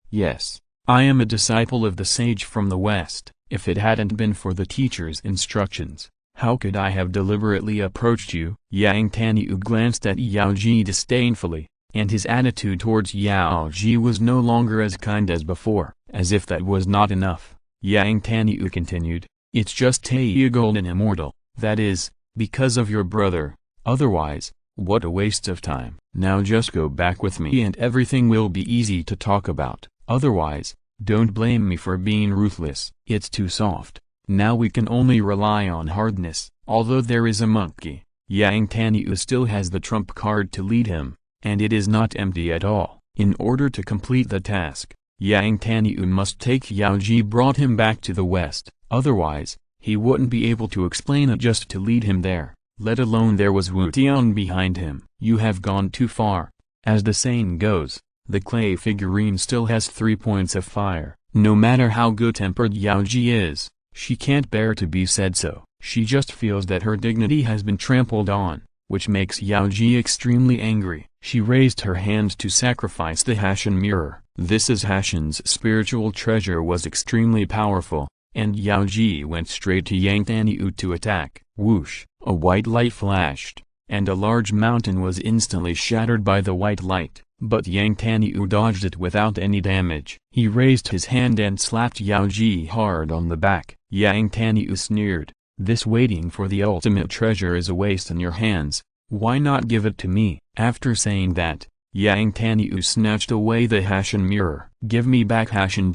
Yes, I am a disciple of the sage from the West. If it hadn't been for the teacher's instructions, how could I have deliberately approached you?" Yang Taniu glanced at Yao Ji disdainfully, and his attitude towards Yao Ji was no longer as kind as before. As if that was not enough, Yang Taniu continued, "It's just a golden immortal, that is, because of your brother. Otherwise, what a waste of time. Now just go back with me and everything will be easy to talk about. Otherwise, don't blame me for being ruthless. It's too soft. Now we can only rely on hardness." Although there is a monkey, Yang Taniu still has the trump card to lead him, and it is not empty at all. In order to complete the task, Yang Taniu must take Yao Ji brought him back to the West. Otherwise, he wouldn't be able to explain it just to lead him there. let alone there was Wu Tian behind him. You have gone too far. As the saying goes, the clay figurine still has 3 points of fire. No matter how good-tempered Yao Ji is, she can't bear to be said so. She just feels that her dignity has been trampled on, which makes Yao Ji extremely angry. She raised her hand to sacrifice the Hashan mirror. This is Hashan's spiritual treasure was extremely powerful, and Yao Ji went straight to Yang Taniu to attack. Whoosh, a white light flashed, and a large mountain was instantly shattered by the white light, but Yang Taniu dodged it without any damage. He raised his hand and slapped Yao Ji hard on the back. Yang Taniu sneered, "This waiting for the ultimate treasure is a waste in your hands, why not give it to me?" After saying that, Yang Taniu snatched away the Hashan mirror. "Give me back Hashan ...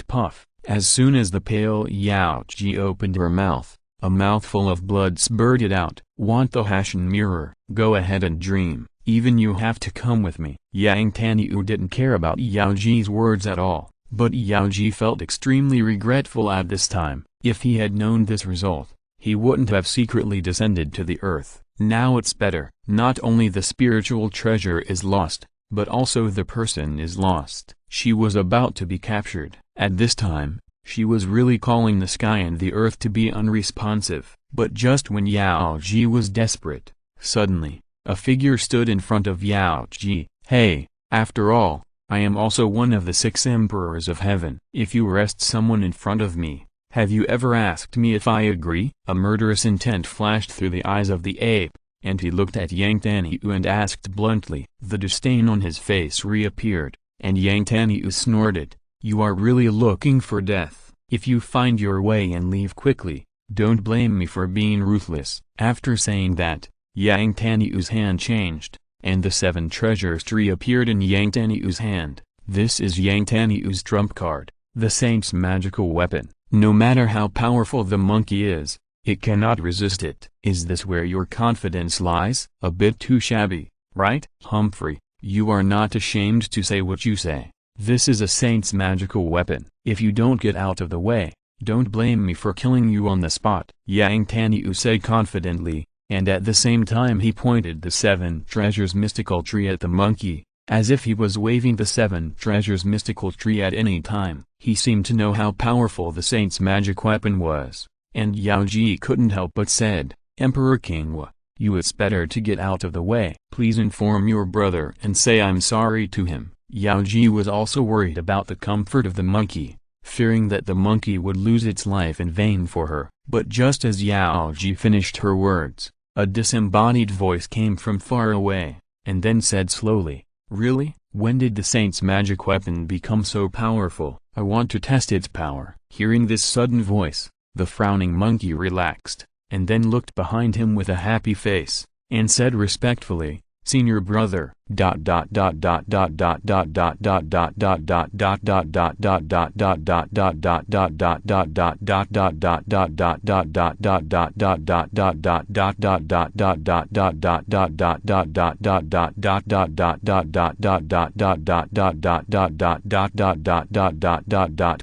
puff." As soon as the pale Yao Ji opened her mouth, a mouthful of blood spurted out. "Want the Hashan mirror? Go ahead and dream, even you have to come with me." Yang Taniu didn't care about Yao Ji's words at all, but Yao Ji felt extremely regretful at this time. If he had known this result, he wouldn't have secretly descended to the earth. Now it's better. Not only the spiritual treasure is lost, but also the person is lost. She was about to be captured. At this time, she was really calling the sky and the earth to be unresponsive. But just when Yao Ji was desperate, suddenly, a figure stood in front of Yao Ji. "Hey, after all, I am also one of the 6 emperors of heaven. If you arrest someone in front of me, have you ever asked me if I agree?" A murderous intent flashed through the eyes of the ape, and he looked at Yang Taniu and asked bluntly. The disdain on his face reappeared, and Yang Taniu snorted, "You are really looking for death. If you find your way and leave quickly, don't blame me for being ruthless." After saying that, Yang Taniu's hand changed, and the 7 treasures tree appeared in Yang Taniu's hand. This is Yang Taniu's trump card, the saint's magical weapon. No matter how powerful the monkey is, it cannot resist it. Is this where your confidence lies? A bit too shabby, right? Humphrey, you are not ashamed to say what you say. This is a saint's magical weapon. If you don't get out of the way, don't blame me for killing you on the spot. Yang Taniu said confidently, and at the same time he pointed the 7 treasures mystical tree at the monkey, as if he was waving the 7 treasures mystical tree at any time. He seemed to know how powerful the saint's magic weapon was, and Yao Ji couldn't help but said, "Emperor Qingwa, it's better to get out of the way. Please inform your brother and say I'm sorry to him." Yao Ji was also worried about the comfort of the monkey, fearing that the monkey would lose its life in vain for her. But just as Yao Ji finished her words, a disembodied voice came from far away, and then said slowly, "Really? When did the saint's magic weapon become so powerful? I want to test its power." Hearing this sudden voice, the frowning monkey relaxed, and then looked behind him with a happy face, and said respectfully, "Senior brother,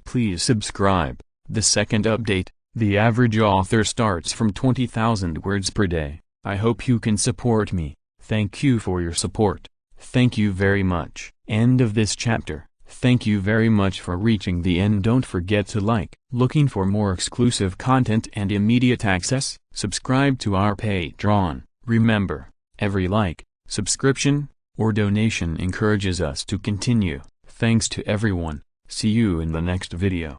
Please subscribe." The second update, the average author starts from 20,000 words per day. I hope you can support me. Thank you for your support. Thank you very much. End of this chapter. Thank you very much for reaching the end. Don't forget to like. Looking for more exclusive content and immediate access? Subscribe to our Patreon. Remember, every like, subscription, or donation encourages us to continue. Thanks to everyone. See you in the next video.